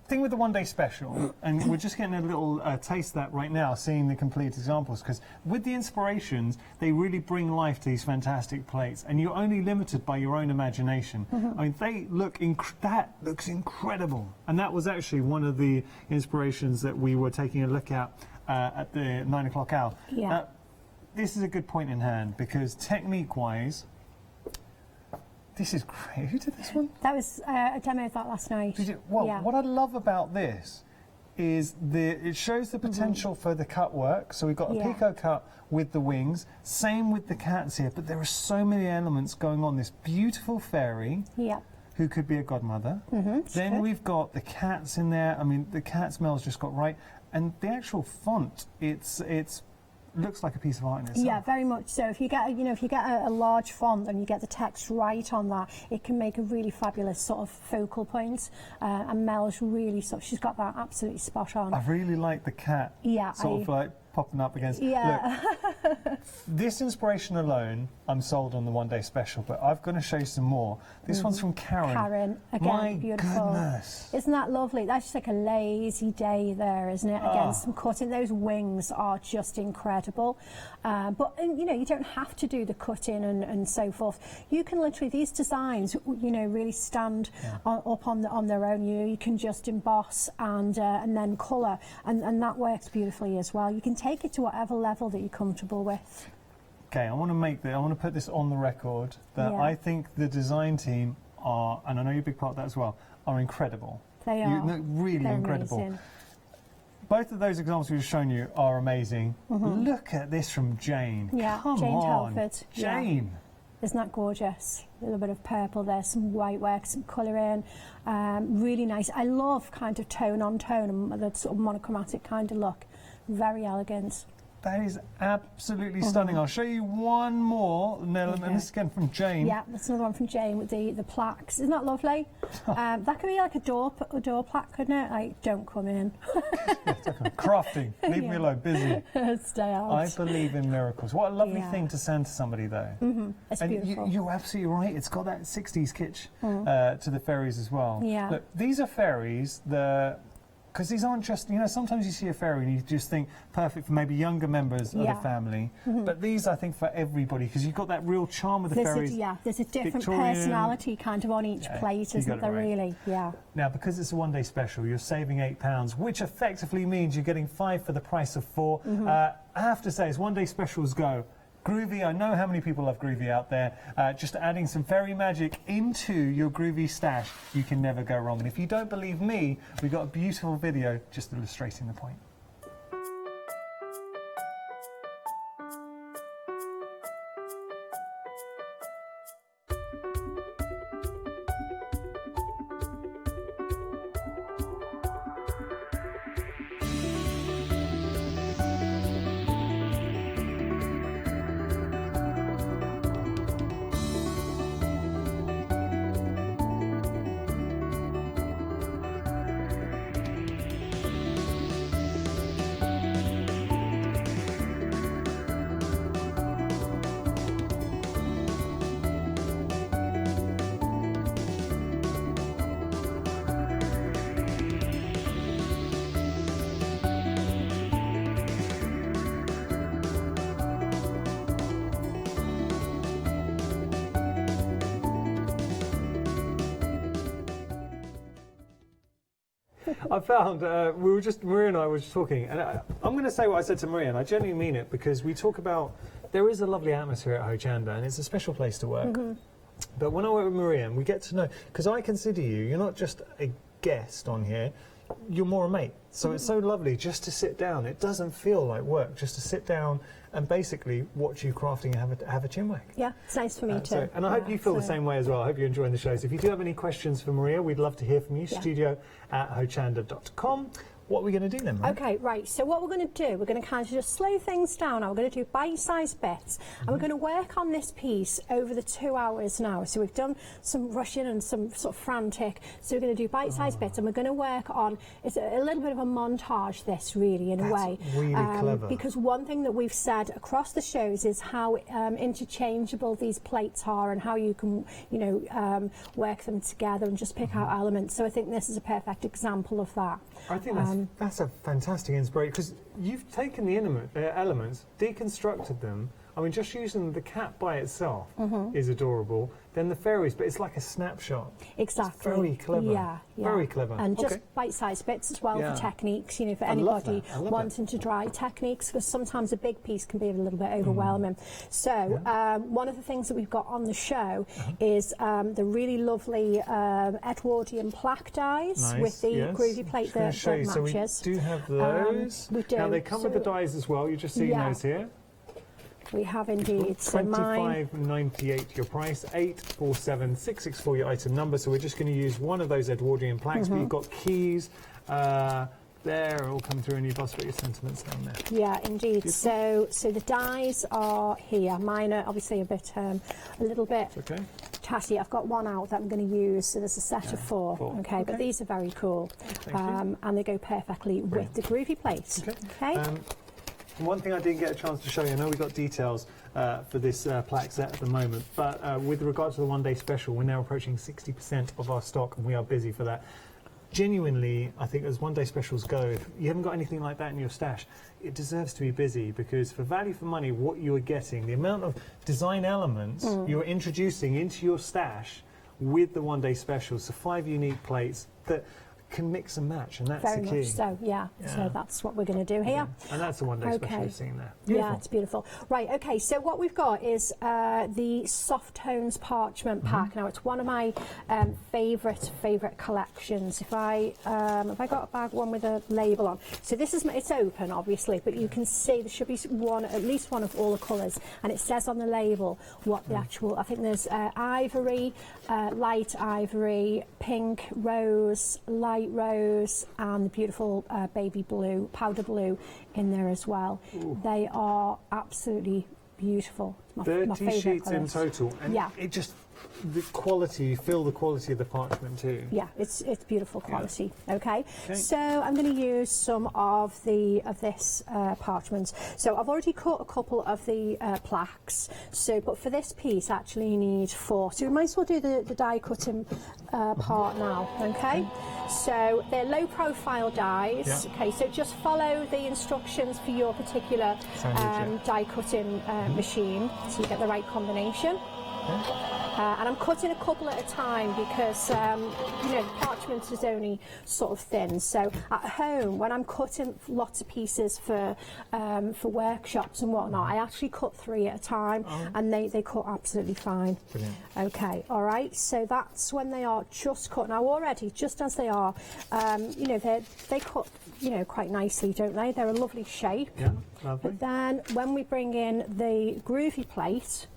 Thing with the one-day special, and we're just getting a little taste of that right now, seeing the complete examples, because with the inspirations, they really bring life to these fantastic plates, and you're only limited by your own imagination. They look, that looks incredible, and that was actually one of the inspirations that we were taking a look at the 9 o'clock hour. Yeah. This is a good point in hand, because technique-wise, this is great. Who did this one? That was a demo of that last night. Did you? Well, what I love about this is it shows the potential for the cut work. So we've got a picot cut with the wings. Same with the cats here, but there are so many elements going on. This beautiful fairy. Yeah. Who could be a godmother. Then we've got the cats in there. The cat smells just got right. And the actual font, it's looks like a piece of art in itself. Yeah, very much so. If you get a large font and you get the text right on that, it can make a really fabulous sort of focal point. And Mel's really she's got that absolutely spot on. I really like the cat. Yeah, sort of like popping up against. Yeah. Look, this inspiration alone, I'm sold on the one-day special, but I've got to show you some more. This one's from Karen. Karen, again, My beautiful. Goodness. Isn't that lovely? That's just like a lazy day there, isn't it? Again, some cutting. Those wings are just incredible. But you don't have to do the cutting and so forth. You can literally, these designs, really stand up on their own. You can just emboss and then colour, and that works beautifully as well. You can take it to whatever level that you're comfortable with. Okay, I want to put this on the record that I think the design team are, and I know you're a big part of that as well, are incredible. They are. Really They're incredible. Amazing. Both of those examples we've shown you are amazing. Look at this from Jane. Yeah, Come Jane on. Telford. Jane. Yeah. Isn't that gorgeous? A little bit of purple there, some white work, some colouring. Really nice. I love kind of tone on tone, and the sort of monochromatic kind of look. Very elegant. That is absolutely stunning. I'll show you one more, and this is again from Jane. Yeah, that's another one from Jane with the plaques. Isn't that lovely? That could be like a door plaque, couldn't it? Like, don't come in. Crafting, leave me alone, busy. Stay out. I believe in miracles. What a lovely thing to send to somebody, though. It's and beautiful. You're absolutely right. It's got that 60s kitsch to the fairies as well. Yeah. Look, these are fairies because these aren't just, sometimes you see a fairy and you just think perfect for maybe younger members of the family. But these, I think, for everybody, because you've got that real charm with the fairies. There's a different Victorian personality kind of on each plate, isn't there, really? Yeah. Now, because it's a one-day special, you're saving £8, which effectively means you're getting 5 for the price of 4. I have to say, as one-day specials go, Groovy, I know how many people love Groovy out there. Just adding some fairy magic into your Groovy stash, you can never go wrong. And if you don't believe me, we've got a beautiful video just illustrating the point. I found, Maria and I were just talking, and I'm going to say what I said to Maria, and I genuinely mean it, because we talk about, there is a lovely atmosphere at Hochanda, and it's a special place to work. But when I work with Maria, and we get to know, because I consider you're not just a guest on here, you're more a mate. So it's so lovely just to sit down. It doesn't feel like work, just to sit down and basically watch you crafting and have a chinwag. Yeah, it's nice for me too. And I hope you feel the same way as well. I hope you're enjoying the shows. If you do have any questions for Maria, we'd love to hear from you. studio@hochanda.com. What are we going to do then, Maria? Okay, right. So what we're going to do, we're going to kind of just slow things down. Now we're going to do bite-sized bits, and we're going to work on this piece over the 2 hours now. So we've done some rushing and some sort of frantic. So we're going to do bite-sized bits, and we're going to work on. It's a little bit of a montage. This really, in a way, really clever. Because one thing that we've said across the shows is how interchangeable these plates are, and how you can, work them together and just pick out elements. So I think this is a perfect example of that. I think that's a fantastic inspiration, because you've taken the elements, deconstructed them. I mean, just using the cat by itself is adorable. Then the fairies, but it's like a snapshot. Exactly. It's very clever. Yeah. Very clever. And just bite-sized bits as well for techniques, for anybody wanting to try techniques, because sometimes a big piece can be a little bit overwhelming. So one of the things that we've got on the show is the really lovely Edwardian plaque dies with the groovy plate that matches. So we do have those. We do. Now they come with the dies as well. You're just seeing those here. We have indeed. So $25.98 your price, 847664 your item number. So we're just going to use one of those Edwardian plaques, but you've got keys there, all come through, and you've also got your sentiments down there. Yeah, indeed. Beautiful. So the dies are here. Mine are obviously a little bit tatty. I've got one out that I'm going to use. So there's a set of four. Okay, but these are very cool, and they go perfectly with the groovy plate. Okay. One thing I didn't get a chance to show you, I know we've got details for this plaque set at the moment, but with regard to the one-day special, we're now approaching 60% of our stock, and we are busy for that. Genuinely, I think as one-day specials go, if you haven't got anything like that in your stash, it deserves to be busy, because for value for money, what you are getting, the amount of design elements you're introducing into your stash with the one-day specials, so 5 unique plates that can mix and match, and that's very the key. Much so, yeah. So that's what we're going to do here. And that's the one-day special you've seen there. Beautiful. Yeah, it's beautiful. Right, okay, so what we've got is the Soft Tones Parchment Pack. Now, it's one of my favourite collections. If I got a bag one with a label on. So this is, it's open, obviously, but you can see there should be at least one of all the colours, and it says on the label what the actual, I think there's ivory, light ivory, pink, rose, light rose, and the beautiful baby blue, powder blue in there as well. Ooh. They are absolutely beautiful. My 30 sheets in total, and it just, the quality, you feel the quality of the parchment too. Yeah, it's beautiful quality. Okay, so I'm going to use some of this parchment. So I've already cut a couple of the plaques. So, but for this piece, actually, you need 4. So we might as well do the die cutting part now. Okay, so they're low profile dies. Yeah. Okay, so just follow the instructions for your particular die cutting machine, so you get the right combination. And I'm cutting a couple at a time because, the parchment is only sort of thin. So at home, when I'm cutting lots of pieces for workshops and whatnot, I actually cut 3 at a time, and they cut absolutely fine. Brilliant. Okay, all right. So that's when they are just cut. Now already, just as they are, they cut, quite nicely, don't they? They're a lovely shape. Yeah, lovely. But then when we bring in the groovy plate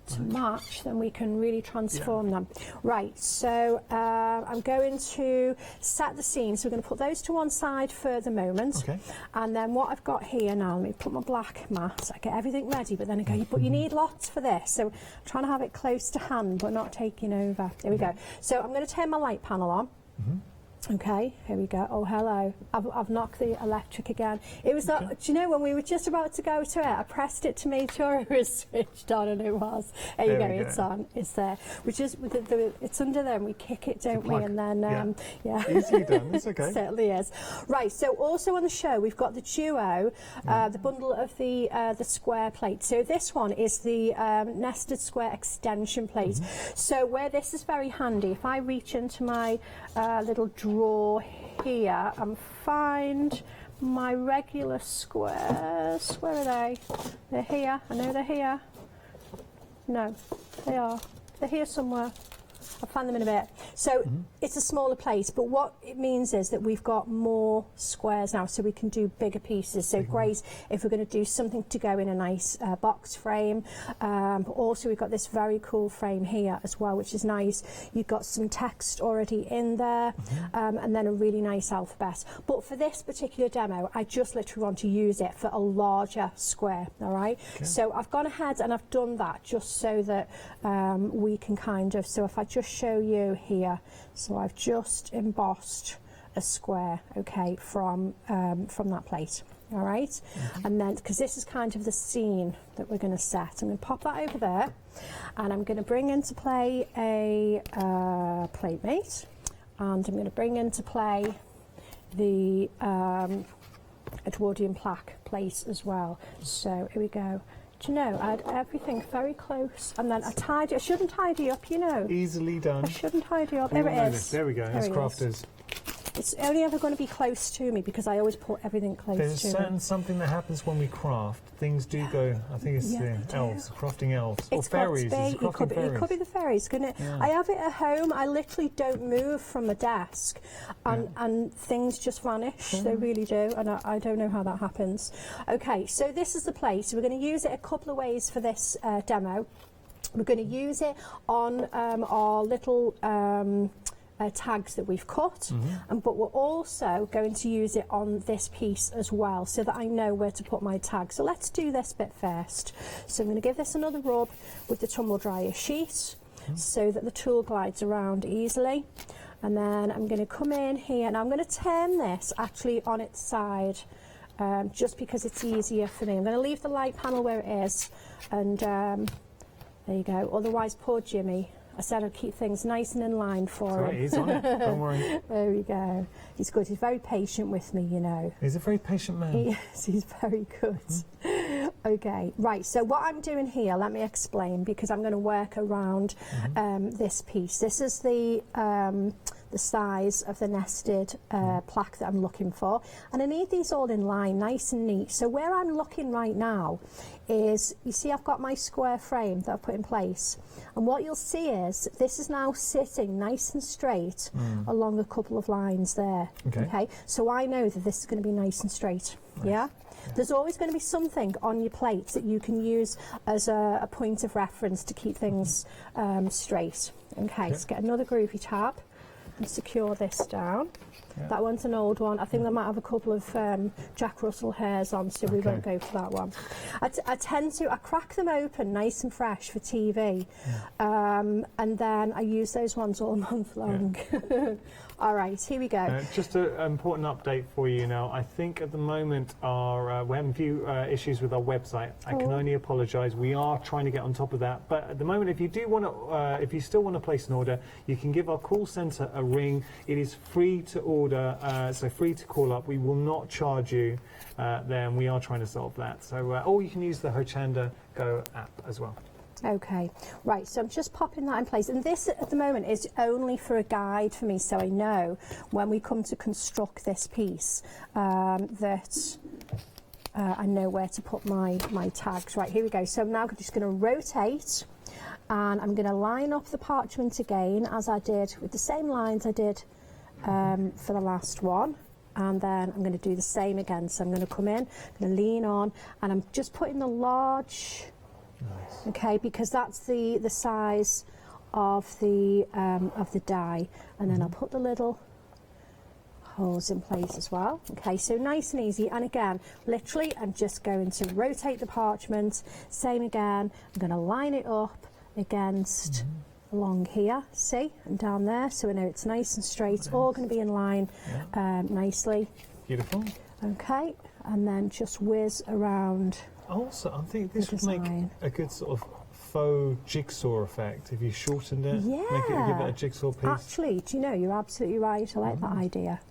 to match, then we can really transform them. Right, so I'm going to set the scene. So we're going to put those to one side for the moment. Okay. And then what I've got here now, let me put my black mat. I get everything ready, but then I go, but you need lots for this. So I'm trying to have it close to hand, but not taking over. Here we go. So I'm going to turn my light panel on. Okay, here we go. Oh, hello. I've knocked the electric again. It was that, do you know, when we were just about to go to it, I pressed it to make sure it was switched on, and it was. There you go, it's on, it's there. We just, it's under there, and we kick it, don't we? And then, Easily done, it's okay. It certainly is. Right, so also on the show, we've got the duo, the bundle of the square plate. So this one is the nested square extension plate. So where this is very handy, if I reach into my little drawer drawer here and find my regular squares. Where are they? They're here. I know they're here. No, they are. They're here somewhere. I'll find them in a bit. So it's a smaller place, but what it means is that we've got more squares now, so we can do bigger pieces. So great if we're going to do something to go in a nice box frame. But also we've got this very cool frame here as well, which is nice. You've got some text already in there, and then a really nice alphabet. But for this particular demo, I just literally want to use it for a larger square, all right? Okay. So I've gone ahead and I've done that just so that we can kind of, so if I just show you here, so I've just embossed a square, okay, from that plate, all right? And then, because this is kind of the scene that we're going to set, I'm going to pop that over there, and I'm going to bring into play a platemate, and I'm going to bring into play the Edwardian plaque plate as well. So here we go. Do you know, I had everything very close, and then I shouldn't tidy up, you know. Easily done. I shouldn't tidy up. There it is. There we go, as crafters. It's only ever going to be close to me because I always put everything close to me. There's something that happens when we craft. Things do go, I think it's the elves, crafting elves. Or fairies. It could be the fairies, couldn't it? Yeah. I have it at home. I literally don't move from the desk and things just vanish. They really do, and I don't know how that happens. Okay, so this is the plate. We're going to use it a couple of ways for this demo. We're going to use it on our little tags that we've cut, but we're also going to use it on this piece as well, so that I know where to put my tag. So let's do this bit first. So I'm going to give this another rub with the tumble dryer sheet so that the tool glides around easily, and then I'm going to come in here and I'm going to turn this actually on its side, just because it's easier for me. I'm going to leave the light panel where it is, and there you go. Otherwise, poor Jimmy, I said I'd keep things nice and in line for him. He's on it, don't worry. There we go. He's good. He's very patient with me, you know. He's a very patient man. Yes, he's very good. Okay, right, so what I'm doing here, let me explain, because I'm going to work around this piece. This is the size of the nested plaque that I'm looking for, and I need these all in line, nice and neat. So where I'm looking right now is, you see I've got my square frame that I've put in place, and what you'll see is this is now sitting nice and straight along a couple of lines there. Okay, so I know that this is going to be nice and straight. Yeah. There's always going to be something on your plate that you can use as a point of reference to keep things straight. Okay, let's get another Groovy tab and secure this down. That one's an old one. I think they might have a couple of Jack Russell hairs on, so we won't go for that one. I crack them open nice and fresh for TV, and then I use those ones all month long. All right, here we go. Just an important update for you now. I think at the moment we're having a few issues with our website. I can only apologise. We are trying to get on top of that. But at the moment, if you do want to, if you still want to place an order, you can give our call centre a ring. It is free to order, so free to call up. We will not charge you there, and we are trying to solve that. So, or you can use the Hochanda Go app as well. Okay, right, so I'm just popping that in place, and this at the moment is only for a guide for me, so I know when we come to construct this piece that I know where to put my tags. Right, here we go. So I'm now just going to rotate, and I'm going to line up the parchment again as I did with the same lines I did for the last one. And then I'm going to do the same again. So I'm going to come in, I'm going to lean on, and I'm just putting the large. Nice. Okay, because that's the size of the die, and then I'll put the little holes in place as well. Okay, so nice and easy. And again, literally, I'm just going to rotate the parchment. Same again. I'm going to line it up against along here, see, and down there, so we know it's nice and straight. It's all going to be in line nicely. Beautiful. Okay, and then just whiz around. Also, I think this would make a good sort of faux jigsaw effect if you shortened it. Yeah. Give it a jigsaw piece. Actually, do you know, you're absolutely right. I like that idea.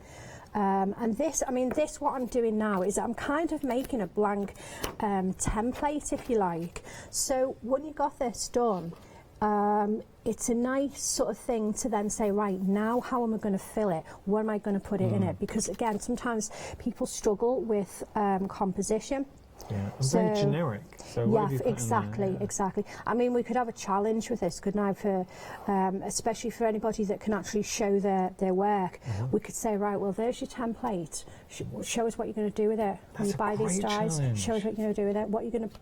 And this, I mean, what I'm doing now is I'm kind of making a blank template, if you like. So when you got this done, it's a nice sort of thing to then say, right, now how am I going to fill it? What am I going to put it in it? Because again, sometimes people struggle with composition. Yeah, very generic. So what have you put exactly, in there? exactly. I mean, we could have a challenge with this, couldn't I? For especially for anybody that can actually show their work, we could say, right, well, there's your template. Show us what you're going to do with it. When you buy these dies, show us what you're going to do with it. What you're going to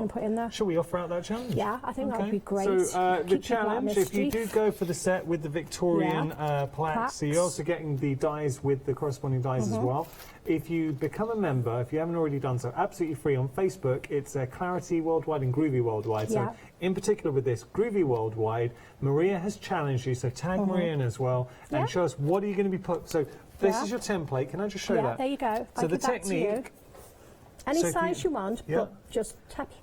put in there. Shall we offer out that challenge? Yeah, I think that would be great. So the challenge, if you do go for the set with the Victorian plaques, so you're also getting the dies with the corresponding dies as well. If you become a member, if you haven't already done so, absolutely free on Facebook. It's Clarity Worldwide and Groovy Worldwide. So in particular with this Groovy Worldwide, Maria has challenged you, so tag Maria in as well and show us what are you going to be put. So this is your template. Can I just show that? There you go. So the technique. Any size you want, but just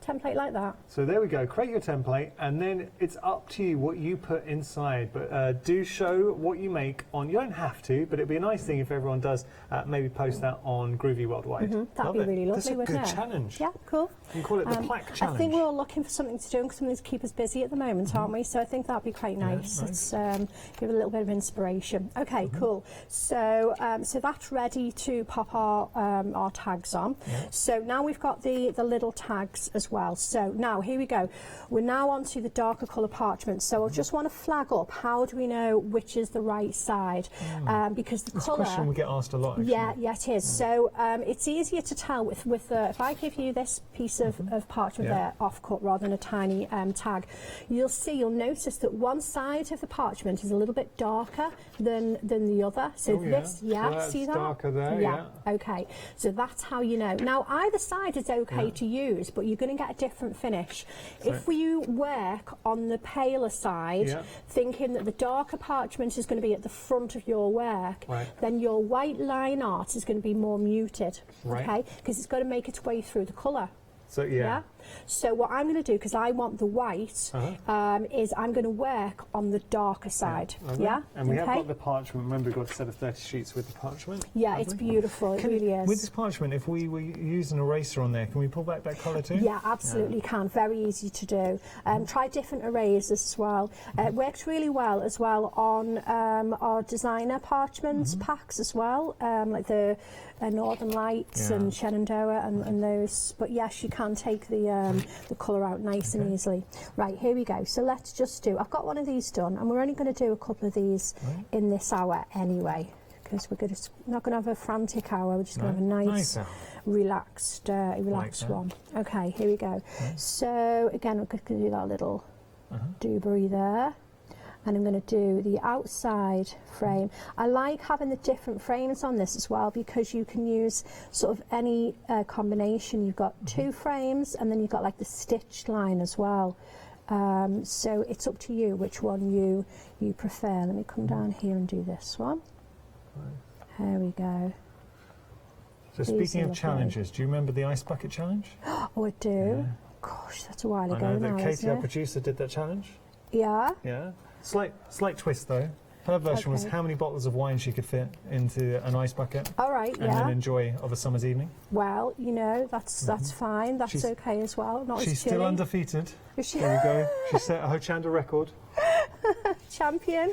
template like that. So there we go, create your template, and then it's up to you what you put inside. But do show what you make on, you don't have to, but it'd be a nice thing if everyone does maybe post that on Groovy Worldwide. That'd be really lovely, That's a wouldn't good it? challenge. Yeah, cool. You can call it the plaque challenge. I think we're all looking for something to do and something to keep us busy at the moment, aren't we? So I think that'd be quite nice. It's give a little bit of inspiration. Okay, cool. So so that's ready to pop our tags on. So now we've got the little tags as well. So now here we go. We're now onto the darker colour parchment. So I just want to flag up, how do we know which is the right side? Because the colour... It's a question we get asked a lot, actually. Yeah, it is. So it's easier to tell with if I give you this piece of parchment there, off-cut, rather than a tiny tag, you'll notice that one side of the parchment is a little bit darker than the other. So this, so that's see that? darker there, Okay, so that's how you know. Now, either side is okay to use, but you're going to get a different finish. If you work on the paler side, thinking that the darker parchment is going to be at the front of your work, then your white line art is going to be more muted, okay? Because it's got to make its way through the colour. So So what I'm going to do, because I want the white, is I'm going to work on the darker side. And we have got the parchment. Remember, we've got a set of 30 sheets with the parchment. Yeah, it's beautiful. It really is. With this parchment, if we use an eraser on there, can we pull back that colour too? Yeah, absolutely can. Very easy to do. Try different erasers as well. It works really well as well on our designer parchment packs as well, like the Northern Lights and Shenandoah and those. But yes, you can take the colour out nice and easily. Right, here we go. So let's just do, I've got one of these done, and we're only going to do a couple of these in this hour anyway, because we're not going to have a frantic hour, we're just going to have a nice relaxed one. Okay, here we go. So again, we're going to do that little doobry there. And I'm going to do the outside frame. I like having the different frames on this as well, because you can use sort of any combination. You've got two frames, and then you've got like the stitched line as well. So it's up to you which one you prefer. Let me come down here and do this one. There we go. So speaking of challenges, do you remember the ice bucket challenge? Oh, I do. Gosh, that's a while ago I know now, that Katie, isn't our it? producer, did that challenge. Yeah? Yeah. Slight twist though. Her version was how many bottles of wine she could fit into an ice bucket. All right, and then enjoy of a summer's evening. Well, you know, that's fine. That's okay as well. Not she's as chilly. still undefeated. Is she? There we go. She set a Hochanda record. Champion.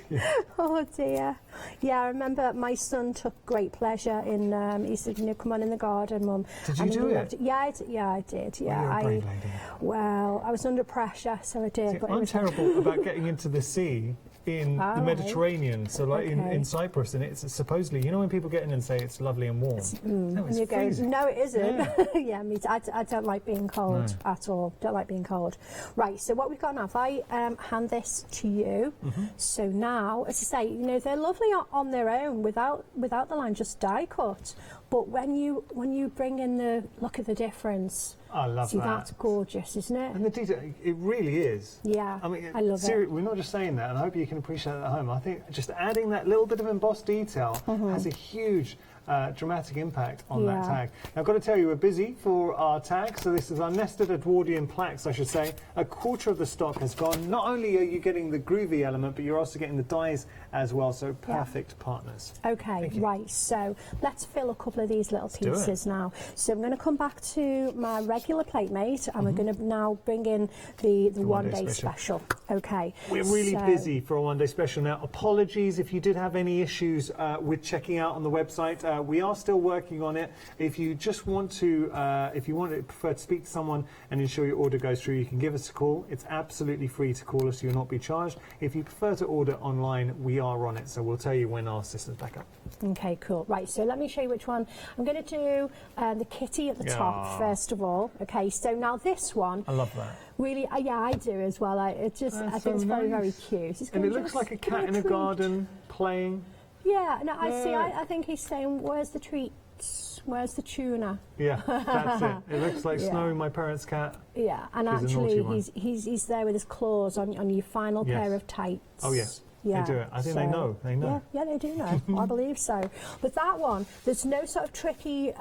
Oh dear. Yeah, I remember my son took great pleasure in. He said, "You know, come on in the garden, Mum." Did you do it? Yeah, I did. Yeah, Well, you're a brave lady. Well, I was under pressure, so I did. See, but I'm terrible about getting into the sea in the Mediterranean, so like in Cyprus, and it's supposedly, you know, when people get in and say it's lovely and warm. No, it's freezing. No, it isn't. Yeah, me too. I don't like being cold at all. Don't like being cold. Right, so what we've got now, if I hand this to you, so now, as I say, you know, they're lovely on their own without the line, just die cut. But when you bring in the look at the difference, I love see, that. that's gorgeous, isn't it? And the detail, it really is. Yeah, I mean, I love it. We're not just saying that, and I hope you can appreciate it at home. I think just adding that little bit of embossed detail has a huge dramatic impact on that tag. Now, I've got to tell you, we're busy for our tag, so this is our nested Edwardian plaques, I should say. A quarter of the stock has gone. Not only are you getting the groovy element, but you're also getting the dies as well, so perfect partners. Okay, right, so let's fill a couple of these little pieces now. So I'm going to come back to my regular plate mate, and we're going to now bring in the one-day special. Okay. We're really busy for a one-day special now. Apologies if you did have any issues with checking out on the website. We are still working on it. If you just want to, prefer to speak to someone and ensure your order goes through, you can give us a call. It's absolutely free to call us. You'll not be charged. If you prefer to order online, we are on it, so we'll tell you when our system's back up. Okay, cool. Right, so let me show you which one. I'm going to do the kitty at the top first of all. Okay, so now this one. I love that. Really, yeah, I do as well. I think it's very, very cute. And it looks like a cat in a garden playing. Yeah, no, I think he's saying, "Where's the treats? Where's the tuna?" Yeah, that's it. It looks like Snow, my parents' cat. Yeah, and actually, he's there with his claws on your final pair of tights. Oh yeah. Yeah, they do it. I think they know. They know. Yeah, they do know. I believe so. But that one, there's no sort of tricky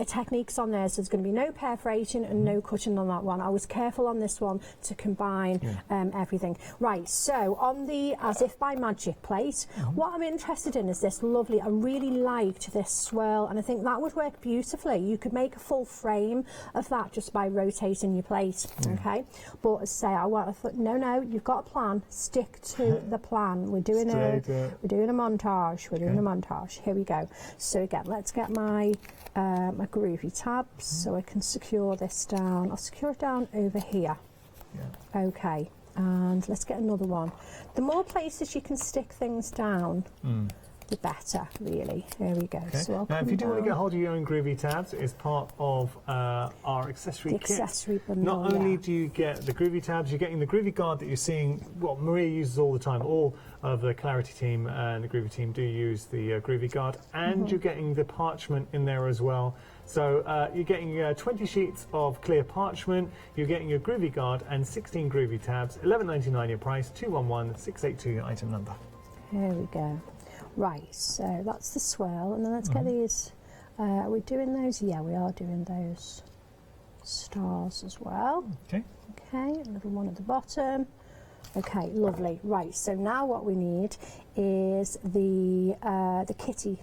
techniques on there. So there's going to be no perforating and no cutting on that one. I was careful on this one to combine everything. Right, so on the As If by Magic plate, what I'm interested in is this lovely, I really liked this swirl, and I think that would work beautifully. You could make a full frame of that just by rotating your plate, okay? But as I say, I thought, no, you've got a plan. Stick to the plan. We're doing a montage. We're doing a montage. Here we go. So again, let's get my my groovy tabs so I can secure this down. I'll secure it down over here. Okay, and let's get another one. The more places you can stick things down, the better, really. Here we go. Okay. So now, if you do want to get hold of your own groovy tabs, it's part of our accessory kit. Accessory bundle, Not only do you get the groovy tabs, you're getting the groovy guard that you're seeing, what Maria uses all the time. All of the Clarity team and the groovy team do use the groovy guard, and you're getting the parchment in there as well. So you're getting 20 sheets of clear parchment, you're getting your groovy guard and 16 groovy tabs, $11.99 your price, 211682 your item number. Here we go. Right, so that's the swirl, and then let's get these. Are we doing those? Yeah, we are doing those stars as well. Okay. Okay, a little one at the bottom. Okay, lovely. Right, so now what we need is the kitty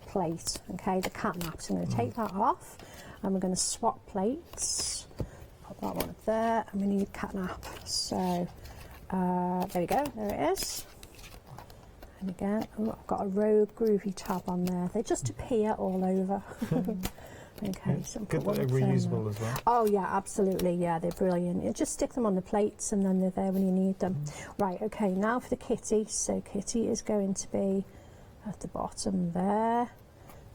plate. Okay, the cat nap. So I'm going to take that off, and we're going to swap plates. Pop that one up there, and we need cat nap. So there we go. There it is. And again, I've got a rogue groovy tab on there. They just appear all over. Okay, so good that they're reusable as well. Oh yeah, absolutely. Yeah, they're brilliant. You just stick them on the plates, and then they're there when you need them. Right. Okay. Now for the kitty. So kitty is going to be at the bottom there.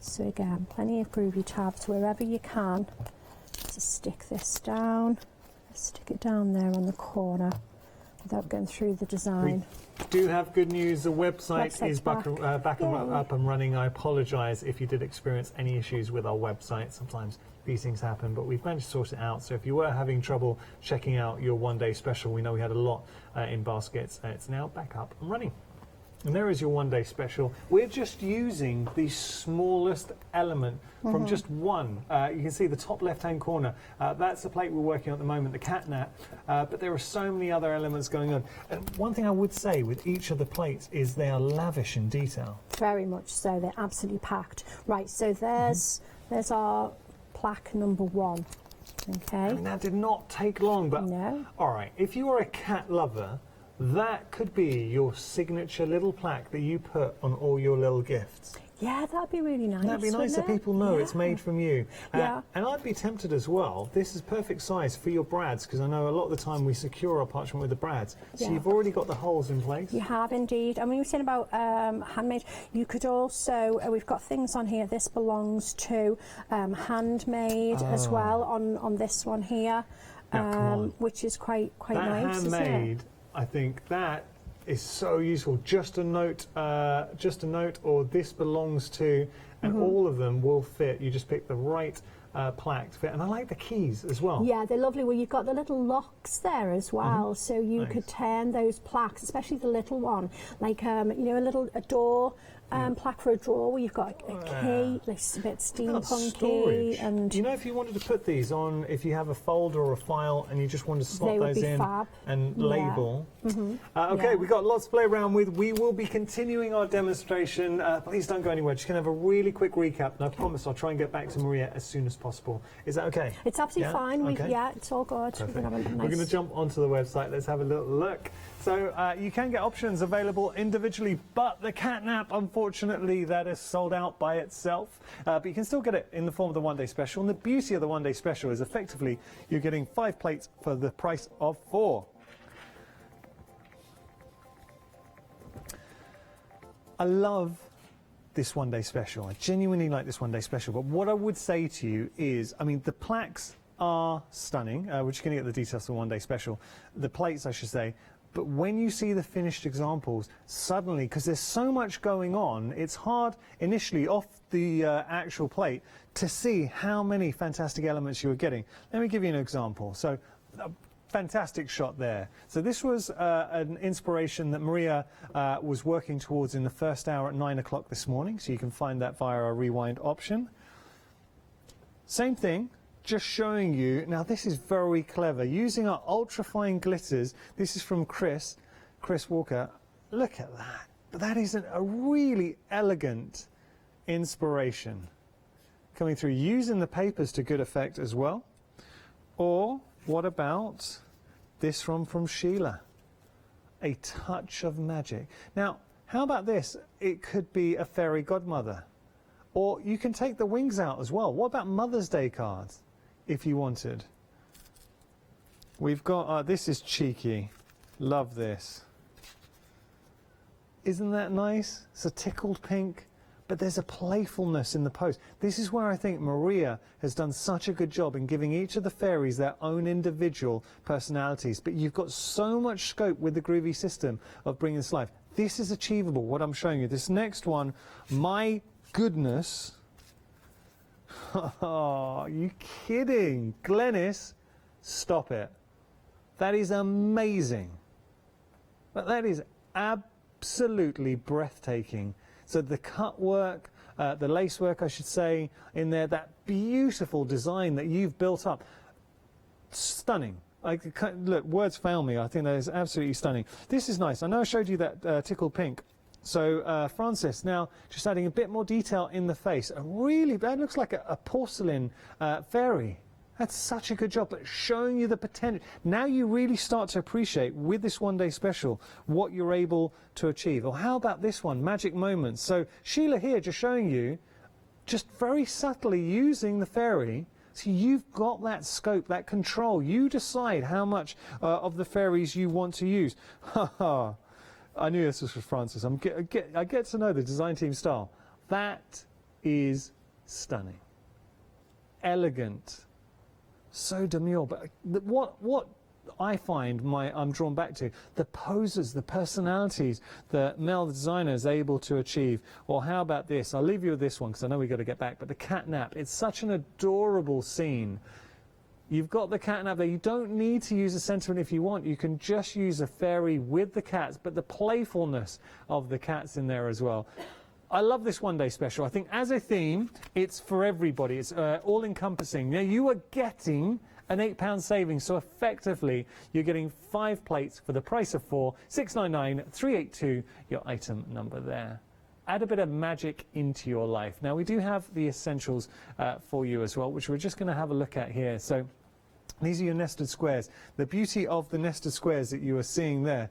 So again, plenty of groovy tabs wherever you can to stick this down. Stick it down there on the corner without going through the design. We do have good news. The website is back up and running. I apologise if you did experience any issues with our website. Sometimes these things happen, but we've managed to sort it out. So if you were having trouble checking out your one-day special, we know we had a lot in baskets. It's now back up and running. And there is your one-day special. We're just using the smallest element from just one. You can see the top left-hand corner. That's the plate we're working on at the moment, the catnap. But there are so many other elements going on. And one thing I would say with each of the plates is they are lavish in detail. Very much so. They're absolutely packed. Right, so there's our plaque number 1. Okay. I mean, that did not take long, but no. All right, if you are a cat lover, that could be your signature little plaque that you put on all your little gifts. Yeah, that'd be really nice. That'd be nice that people know it's made from you. Yeah. And I'd be tempted as well. This is perfect size for your brads, because I know a lot of the time we secure our parchment with the brads. So you've already got the holes in place. You have indeed. I mean, we were saying about handmade. You could also, we've got things on here. This belongs to handmade as well on this one here, which is quite nice. Handmade, isn't it? I think that is so useful. Just a note, or this belongs to, and all of them will fit. You just pick the right plaque to fit. And I like the keys as well. Yeah, they're lovely. Well, you've got the little locks there as well, so you could turn those plaques, especially the little one, like you know, a door plaque for a drawer where you've got a key, it's a bit steampunky. And you know, if you wanted to put these on, if you have a folder or a file and you just want to slot those in fab. and label. Mm-hmm. Okay, we've got lots to play around with. We will be continuing our demonstration. Please don't go anywhere. Just going to have a really quick recap, and I promise I'll try and get back to Maria as soon as possible. Is that okay? It's absolutely fine. Okay. It's all good. We're going to jump onto the website. Let's have a little look. So you can get options available individually, but the catnap, unfortunately, that is sold out by itself. But you can still get it in the form of the one-day special. And the beauty of the one-day special is effectively you're getting 5 plates for the price of 4. I love this one-day special. I genuinely like this one-day special. But what I would say to you is, I mean, the plaques are stunning. We're just going to get the details of the one-day special. The plates, I should say. But when you see the finished examples, suddenly, because there's so much going on, it's hard initially off the actual plate to see how many fantastic elements you are getting. Let me give you an example. So, a fantastic shot there. So this was an inspiration that Maria was working towards in the first hour at 9 o'clock this morning. So you can find that via our rewind option. Same thing. Just showing you, now this is very clever, using our ultra-fine glitters. This is from Chris Walker. Look at that. That is a really elegant inspiration coming through, using the papers to good effect as well. Or what about this from Sheila? A touch of magic. Now, how about this? It could be a fairy godmother. Or you can take the wings out as well. What about Mother's Day cards? If you wanted. We've got, this is cheeky. Love this. Isn't that nice? It's a tickled pink, but there's a playfulness in the post. This is where I think Maria has done such a good job in giving each of the fairies their own individual personalities. But you've got so much scope with the Groovy system of bringing this life. This is achievable, what I'm showing you. This next one, my goodness. Oh, are you kidding? Glenys, stop it. That is amazing. But that is absolutely breathtaking. So the cut work, the lace work, I should say, in there, that beautiful design that you've built up. Stunning. Look, words fail me. I think that is absolutely stunning. This is nice. I know I showed you that tickled pink. So Francis, now just adding a bit more detail in the face. That looks like a porcelain fairy. That's such a good job, but showing you the potential. Now you really start to appreciate, with this one-day special, what you're able to achieve. Or how about this one, Magic Moments? So Sheila here just showing you, just very subtly using the fairy. So you've got that scope, that control. You decide how much of the fairies you want to use. Ha ha. I knew this was for Francis. I get to know the design team style. That is stunning. Elegant. So demure. But what I find I'm drawn back to, the poses, the personalities that Mel, the designer, is able to achieve. Well, how about this? I'll leave you with this one because I know we've got to get back. But the catnap, it's such an adorable scene. You've got the catnap there. You don't need to use a sentiment if you want. You can just use a fairy with the cats, but the playfulness of the cats in there as well. I love this one-day special. I think as a theme, it's for everybody. It's all-encompassing. Now, you are getting an £8 savings, so effectively, you're getting 5 plates for the price of 4, 699 382, your item number there. Add a bit of magic into your life. Now, we do have the essentials for you as well, which we're just going to have a look at here. So these are your nested squares. The beauty of the nested squares that you are seeing there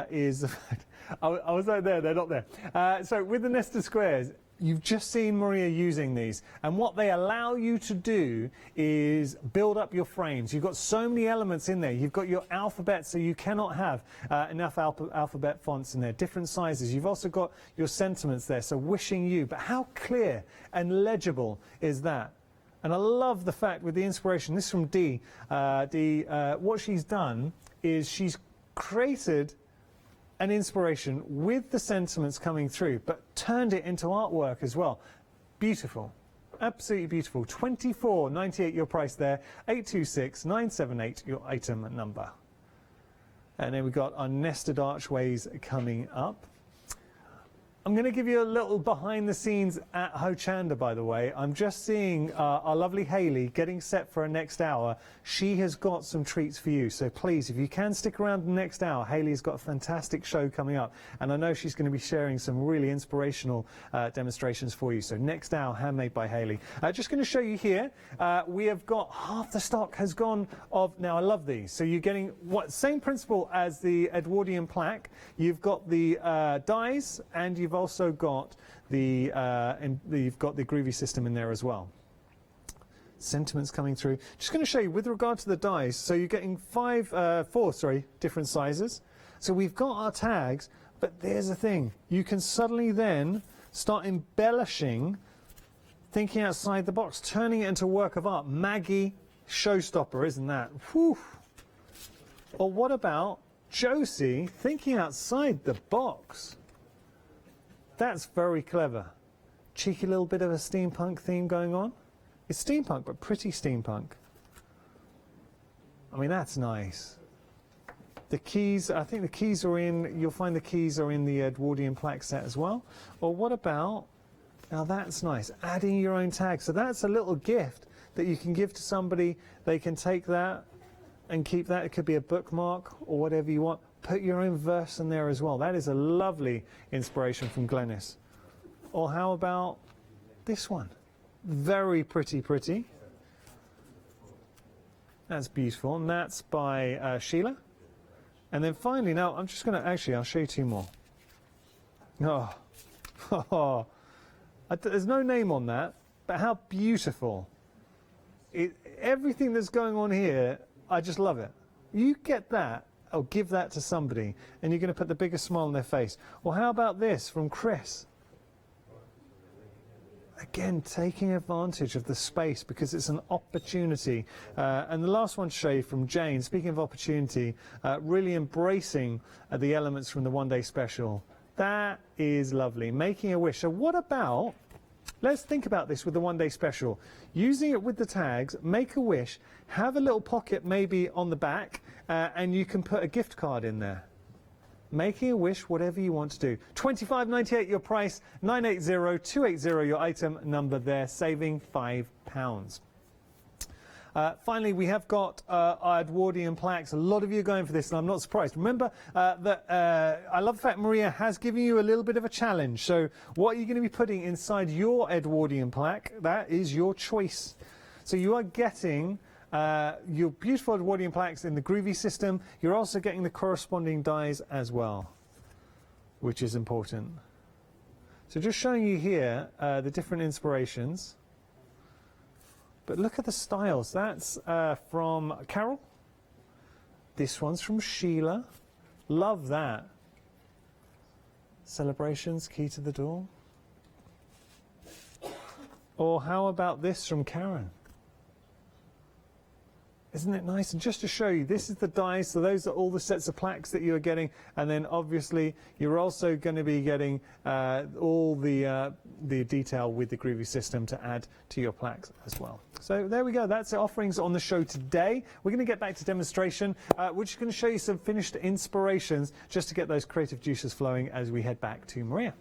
is the fact, I was right there, they're not there. So with the nested squares, you've just seen Maria using these, and what they allow you to do is build up your frames. You've got so many elements in there. You've got your alphabet, so you cannot have enough alphabet fonts in there, different sizes. You've also got your sentiments there, so wishing you, but how clear and legible is that? And I love the fact with the inspiration, this is from Dee. What she's done is she's created an inspiration with the sentiments coming through, but turned it into artwork as well. Beautiful. Absolutely beautiful. £24.98 your price there. 826-978 your item number. And then we've got our nested archways coming up. I'm going to give you a little behind the scenes at Hochanda, by the way. I'm just seeing our lovely Hayley getting set for her next hour. She has got some treats for you, so please, if you can stick around the next hour, Hayley's got a fantastic show coming up, and I know she's going to be sharing some really inspirational demonstrations for you. So next hour, handmade by Hayley. Just going to show you here, we have got half the stock has gone of, now I love these, so you're getting what same principle as the Edwardian plaque. You've got the dies, and you've also got the you've got the Groovy system in there as well. Sentiments coming through. Just going to show you with regard to the dies. So you're getting four different sizes. So we've got our tags, but there's the thing. You can suddenly then start embellishing, thinking outside the box, turning it into a work of art. Maggie, showstopper, isn't that? Whew. Or what about Josie thinking outside the box? That's very clever. Cheeky little bit of a steampunk theme going on. It's steampunk, but pretty steampunk. I mean, that's nice. The keys, I think the keys are in, you'll find the keys are in the Edwardian plaque set as well. Or what about, now that's nice, adding your own tag. So that's a little gift that you can give to somebody. They can take that and keep that. It could be a bookmark or whatever you want. Put your own verse in there as well. That is a lovely inspiration from Glennis. Or how about this one? Very pretty. That's beautiful, and that's by Sheila. And then finally, now I'm just going to, actually, I'll show you two more. Oh, there's no name on that, but how beautiful. Everything that's going on here, I just love it. You get that, or give that to somebody, and you're going to put the biggest smile on their face. Or how about this from Chris? Again, taking advantage of the space because it's an opportunity. And the last one to show you from Jane, speaking of opportunity, really embracing the elements from the one-day special. That is lovely. Making a wish. So what about, let's think about this with the one-day special. Using it with the tags, make a wish, have a little pocket maybe on the back, and you can put a gift card in there. Making a wish, whatever you want to do. $25.98 your price, 980-280 your item number there, saving £5. Finally, we have got our Edwardian plaques. A lot of you are going for this, and I'm not surprised. Remember that I love the fact Maria has given you a little bit of a challenge. So what are you going to be putting inside your Edwardian plaque? That is your choice. So you are getting your beautiful Edwardian plaques in the Groovy system. You're also getting the corresponding dies as well, which is important. So just showing you here the different inspirations. But look at the styles. That's from Carol. This one's from Sheila. Love that. Celebrations, key to the door. Or how about this from Karen? Isn't it nice? And just to show you, this is the dies, so those are all the sets of plaques that you are getting, and then obviously you're also going to be getting all the detail with the Groovy system to add to your plaques as well. So there we go, that's the offerings on the show today. We're going to get back to demonstration. We're just going to show you some finished inspirations just to get those creative juices flowing as we head back to Maria.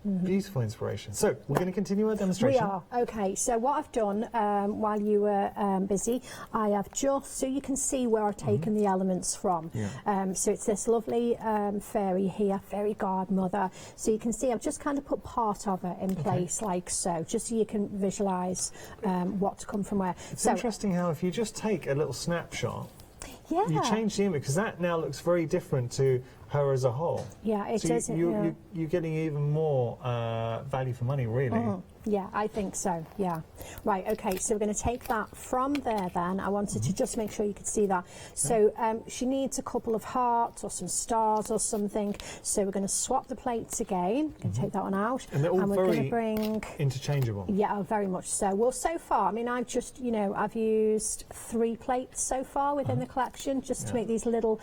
Beautiful inspiration. So we're going to continue our demonstration. We are. Okay, so what I've done while you were busy, I have just, so you can see where I've taken the elements from. Yeah. So it's this lovely fairy here, fairy godmother. So you can see I've just kind of put part of it in place like so, just so you can visualise what to come from where. It's interesting how if you just take a little snapshot, you change the image, because that now looks very different to her as a whole. Yeah, it so does. You're getting even more value for money, really. Yeah, I think so, yeah. Right, okay, so we're going to take that from there then. I wanted to just make sure you could see that. So she needs a couple of hearts or some stars or something. So we're going to swap the plates again. Going to take that one out. And they're all we're very going to bring interchangeable. Yeah, very much so. Well, so far, I mean, I've just, I've used 3 plates so far within the collection just to make these little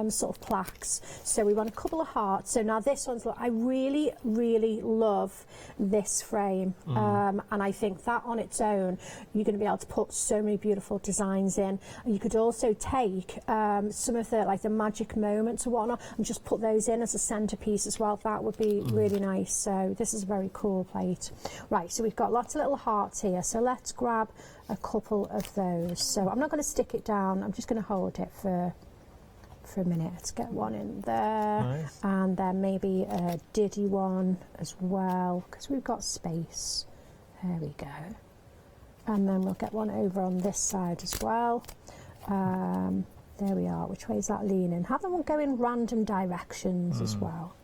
sort of plaques. So we want a couple of hearts. So now this one's, look, I really, really love this frame. And I think that on its own, you're going to be able to put so many beautiful designs in. And you could also take some of the magic moments or whatnot and just put those in as a centerpiece as well. That would be really nice. So this is a very cool plate. Right, so we've got lots of little hearts here. So let's grab a couple of those. So I'm not going to stick it down. I'm just going to hold it for a minute. Let's get one in there, and then maybe a diddy one as well, because we've got space. There we go. And then we'll get one over on this side as well. There we are. Which way is that leaning? Have them go in random directions as well.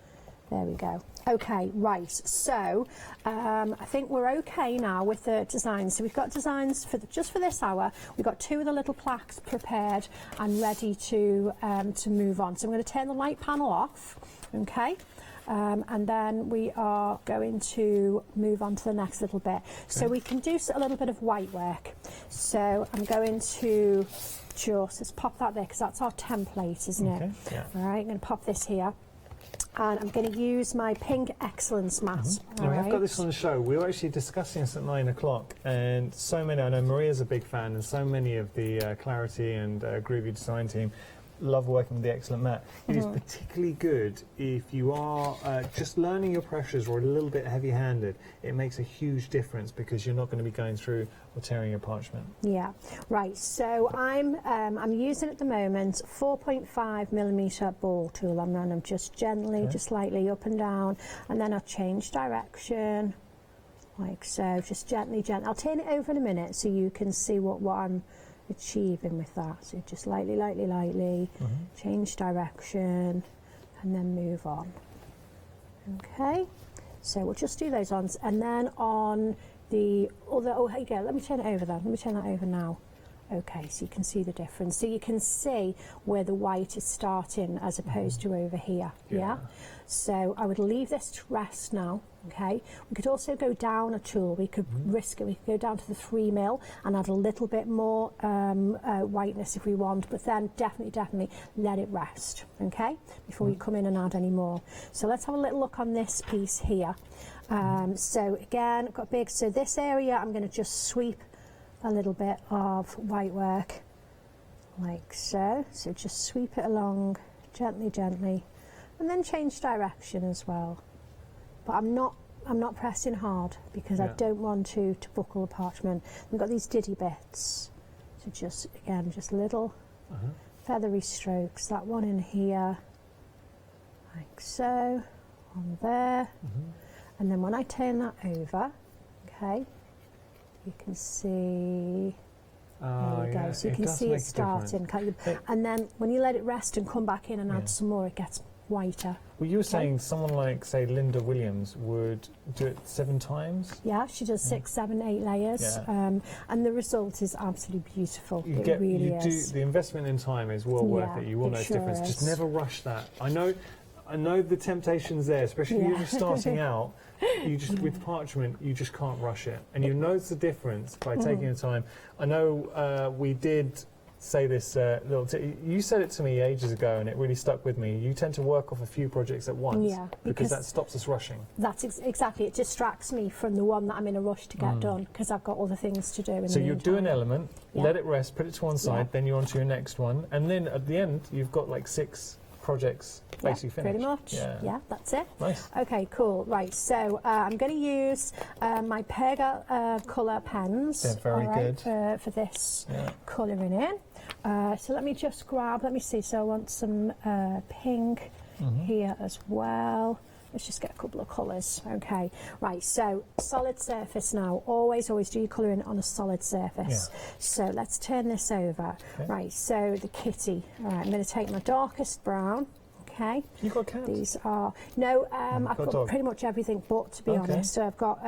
There we go. Okay, right, so I think we're okay now with the designs. So we've got designs for just for this hour. We've got 2 of the little plaques prepared and ready to move on. So I'm going to turn the light panel off, okay? And then we are going to move on to the next little bit. So we can do a little bit of white work. So I'm going to just pop that there, because that's our template, isn't it? Yeah. All right, I'm going to pop this here. And I'm going to use my pink excellence mat. Now, I've got this on the show. We were actually discussing this at 9 o'clock, and so many, I know Maria's a big fan, and so many of the Clarity and Groovy design team love working with the excellent mat. It is particularly good if you are just learning your pressures or a little bit heavy-handed. It makes a huge difference because you're not going to be going through or tearing your parchment. Yeah, right. So I'm using at the moment 4.5mm ball tool. I'm running just gently, just lightly up and down, and then I'll change direction like so, just gently. I'll turn it over in a minute so you can see what I'm achieving with that. So just lightly, change direction, and then move on. Okay, so we'll just do those ones, and then on the other, here you go, let me turn it over then, let me turn that over now. Okay, so you can see the difference. So you can see where the white is starting as opposed to over here, yeah? So I would leave this to rest now, okay? We could also go down a tool. We could risk it. We could go down to the 3mm and add a little bit more whiteness if we want, but then definitely let it rest, okay? Before we come in and add any more. So let's have a little look on this piece here. So again, I've got big, so this area I'm going to just sweep a little bit of white work like so. So just sweep it along gently, and then change direction as well. But I'm not pressing hard because I don't want to buckle the parchment. We've got these diddy bits. So just again, just little feathery strokes. That one in here, like so, on there. And then when I turn that over, okay, you can see, there we go. So you can see it starting. And then when you let it rest and come back in and add some more, it gets whiter. Well, you were saying someone like, say, Linda Williams would do it 7 times? Yeah, she does 6, 7, 8 layers. And the result is absolutely beautiful. It really is. The investment in time is well worth it. You will notice difference. Just never rush that. I know the temptation's there, especially if you're just starting out. You just with parchment, you just can't rush it, and you notice the difference by taking the time. I know we did say this you said it to me ages ago, and it really stuck with me. You tend to work off a few projects at once, because that stops us rushing. That's exactly. It distracts me from the one that I'm in a rush to get done, because I've got other things to do. So you do an element, let it rest, put it to one side, then you're on to your next one, and then at the end you've got like 6 project's basically finished. Pretty much. Yeah, that's it. Nice. Okay, cool. Right, so I'm going to use my Pega colour pens. They're very good. For this colouring in. So let me just grab, let me see, so I want some pink here as well. Let's just get a couple of colours. Okay, right, so solid surface now. Always do your colouring on a solid surface. So let's turn this over. Okay. Right, so the kitty. All right, I'm going to take my darkest brown. Okay. You've got cats? These are I've got pretty much everything, but to be honest, so I've got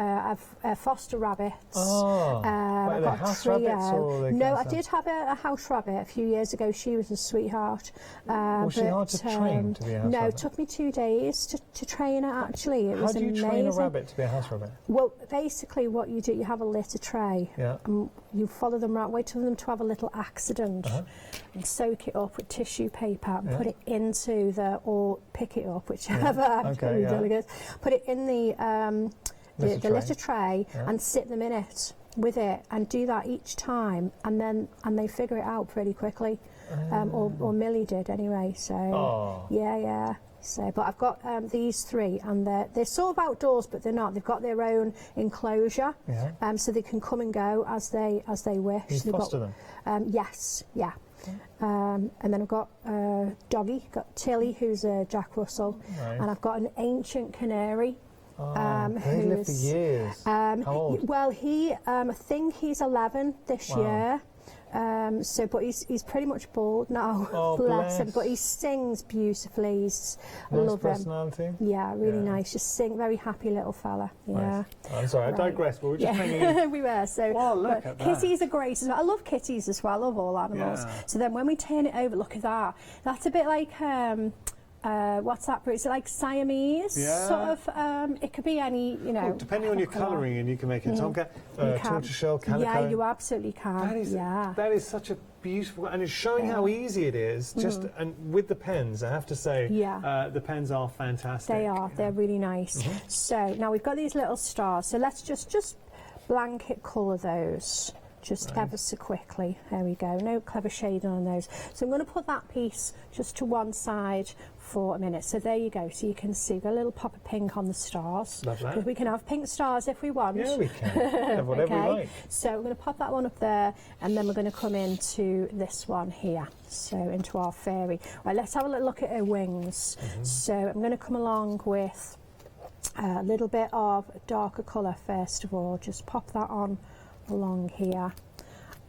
foster rabbits. Are they house rabbits or no, I did have a house rabbit a few years ago. She was a sweetheart. Was she hard to train to be a house rabbit? No, it took me 2 days to train her. Actually, it was amazing. How do you train a rabbit to be a house rabbit? Well, basically, what you do, you have a litter tray. And you follow them around, wait for them to have a little accident, and soak it up with tissue paper and put it into or pick it up, whichever. Put it in the litter tray and sit them in it with it, and do that each time, and they figure it out pretty quickly. Or Millie did anyway. So yeah. So, but I've got these three, and they're sort of outdoors, but they're not. They've got their own enclosure, so they can come and go as they wish. You foster them? Yes, yeah. And then I've got Doggy, got Tilly, who's a Jack Russell, and I've got an ancient canary. He's lived for years. How old? Well, I think he's 11 this year. But he's pretty much bald now. Bless him. But he sings beautifully. I love personality. Him. Yeah, really nice. Just very happy little fella. Yeah. Nice. I'm sorry, I digress. But we're just hanging. We were. So look at that. Kitties are great as well. I love kitties as well. I love all animals. So then when we turn it over, look at that. That's a bit like what's that? It's like Siamese sort of. It could be any, depending on your colouring, and you can make a tomcat, tortoiseshell, calico. Yeah, you absolutely can. That is such a beautiful, and it's showing how easy it is. Just and with the pens, I have to say, the pens are fantastic. They are. They're really nice. So now we've got these little stars. So let's just blanket colour those. Just ever so quickly. There we go. No clever shading on those. So I'm going to put that piece just to one side for a minute. So there you go. So you can see, got a little pop of pink on the stars. Lovely. Because we can have pink stars if we want. Yeah, we can. Have whatever we like. So we're going to pop that one up there, and then we're going to come into this one here. So into our fairy. Right, let's have a little look at her wings. So I'm going to come along with a little bit of darker colour first of all. Just pop that on along here,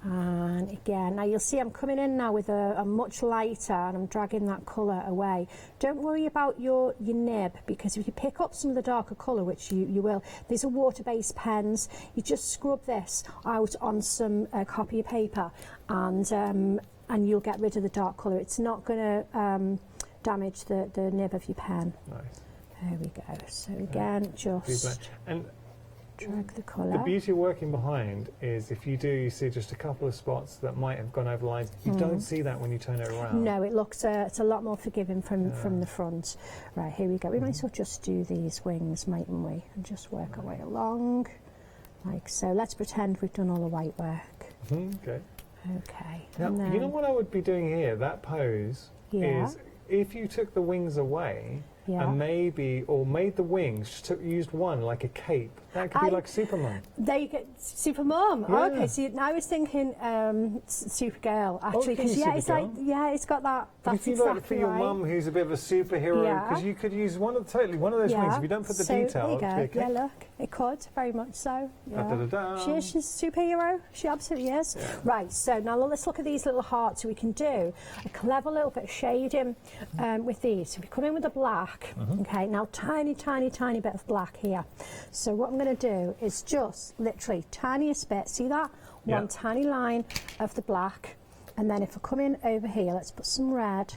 and again, now you'll see I'm coming in now with a much lighter, and I'm dragging that colour away. Don't worry about your nib, because if you pick up some of the darker colour, which you will, these are water-based pens, you just scrub this out on some copy paper, and you'll get rid of the dark colour. It's not going to damage the nib of your pen. Nice. There we go. So again, just drag the colour. The beauty of working behind is if you see just a couple of spots that might have gone over lines, you don't see that when you turn it around. No, it looks it's a lot more forgiving from the front. Right, here we go. We might as well just do these wings, mightn't we? And just work our way along, like so. Let's pretend we've done all the white work. Okay. Okay. Now, then, you know what I would be doing here? That pose is if you took the wings away and made the wings, used one like a cape. That could be like Superman. There you go, Supermom. Yeah. Okay, so I was thinking Supergirl actually, because it's like it's got that. But if you look for your mum, who's a bit of a superhero, because you could use one of those wings. If you don't put the detail, there you go. Yeah, look, it could very much so. Yeah. She's a superhero. She absolutely is. Yeah. Right. So now let's look at these little hearts. So we can do a clever little bit of shading with these. So we come in with the black. Okay. Now tiny bit of black here. So what I'm going to do is just literally tiniest bit. See that? One tiny line of the black, and then if I come in over here, let's put some red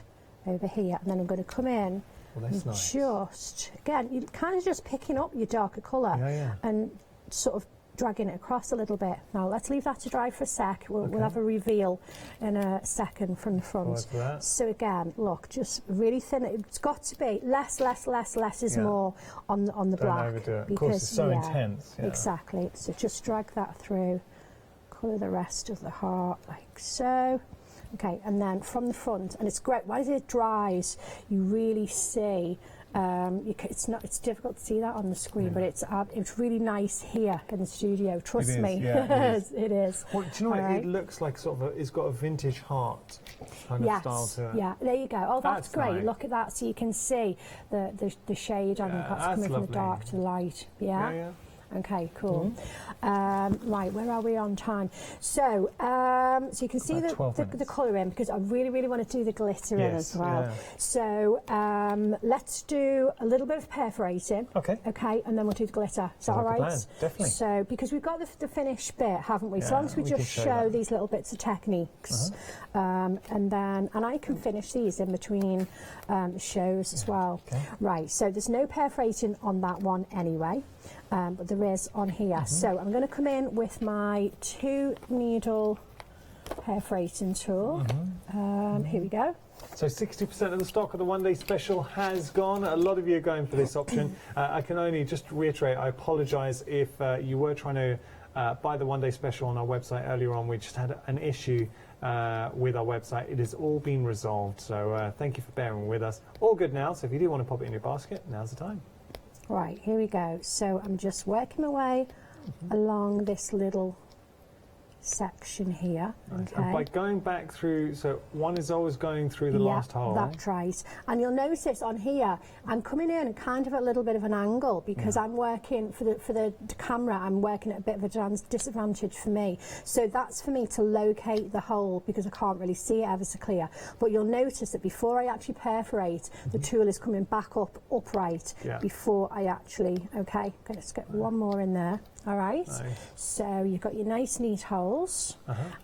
over here, and then I'm going to come in and just again, you're kind of just picking up your darker colour and sort of dragging it across a little bit. Now let's leave that to dry for a sec. We'll have a reveal in a second from the front. So again, look, just really thin. It's got to be less is more on the black. Don't overdo it. Of course, it's so intense. Exactly. So just drag that through. Colour the rest of the heart like so. Okay, and then from the front, and it's great, as it dries, you really see, it's difficult to see that on the screen, but it's really nice here in the studio, trust me. Yeah, it is. Well, do you know what, it looks like sort of, it's got a vintage heart kind of style to it. Yeah, there you go. Oh, that's great. Nice. Look at that, so you can see the shade on it, that's coming from the dark to the light. Yeah. Okay, cool. Right, where are we on time? So, so you can see the colour in, because I really want to do the glitter in as well. Yeah. So let's do a little bit of perforating. Okay. Okay, and then we'll do the glitter. Is that all right? Plan. Definitely. So, because we've got the finished bit, haven't we? So long as we just show these little bits of techniques, and I can finish these in between the shows as well. Okay. Right, so there's no perforating on that one anyway. But there is on here. So I'm going to come in with my 2 needle perforating tool. Here we go. So 60% of the stock of the one day special has gone. A lot of you are going for this option. I can only just reiterate, I apologise if you were trying to buy the one day special on our website earlier on. We just had an issue with our website. It has all been resolved. So thank you for bearing with us. All good now. So if you do want to pop it in your basket, now's the time. Right, here we go. So I'm just working my way along this little section here. Nice. And by going back through, so one is always going through the last hole. That's right. And you'll notice on here, I'm coming in kind of a little bit of an angle, because I'm working for the camera, I'm working at a bit of a disadvantage for me. So that's for me to locate the hole, because I can't really see it ever so clear. But you'll notice that before I actually perforate, the tool is coming back up upright before I actually, okay, let's get one more in there. All right, so you've got your nice neat holes,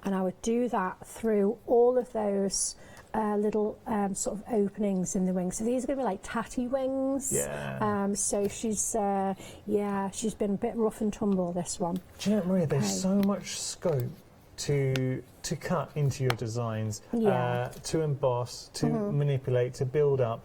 and I would do that through all of those little sort of openings in the wings. So these are going to be like tatty wings. Yeah. So she's been a bit rough and tumble, this one. Do you know, Maria, there's so much scope to cut into your designs, to emboss, to manipulate, to build up.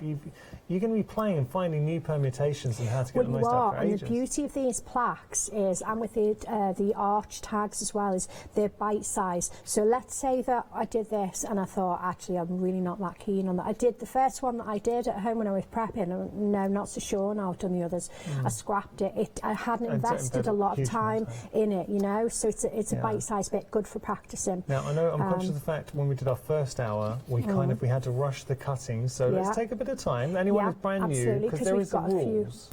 You're going to be playing and finding new permutations and how to get the most out for ages. And the beauty of these plaques is, and with the arch tags as well, is they're bite size. So let's say that I did this and I thought, actually, I'm really not that keen on that. I did the first one that I did at home when I was prepping. No, not so sure now I've done the others. I scrapped it. I hadn't invested a lot of time in it, you know. So it's a bite size bit, good for practicing. Now I know I'm conscious of the fact when we did our first hour, we we had to rush the cutting. So let's take a bit of time. Anyone who's brand new, because there is the rules.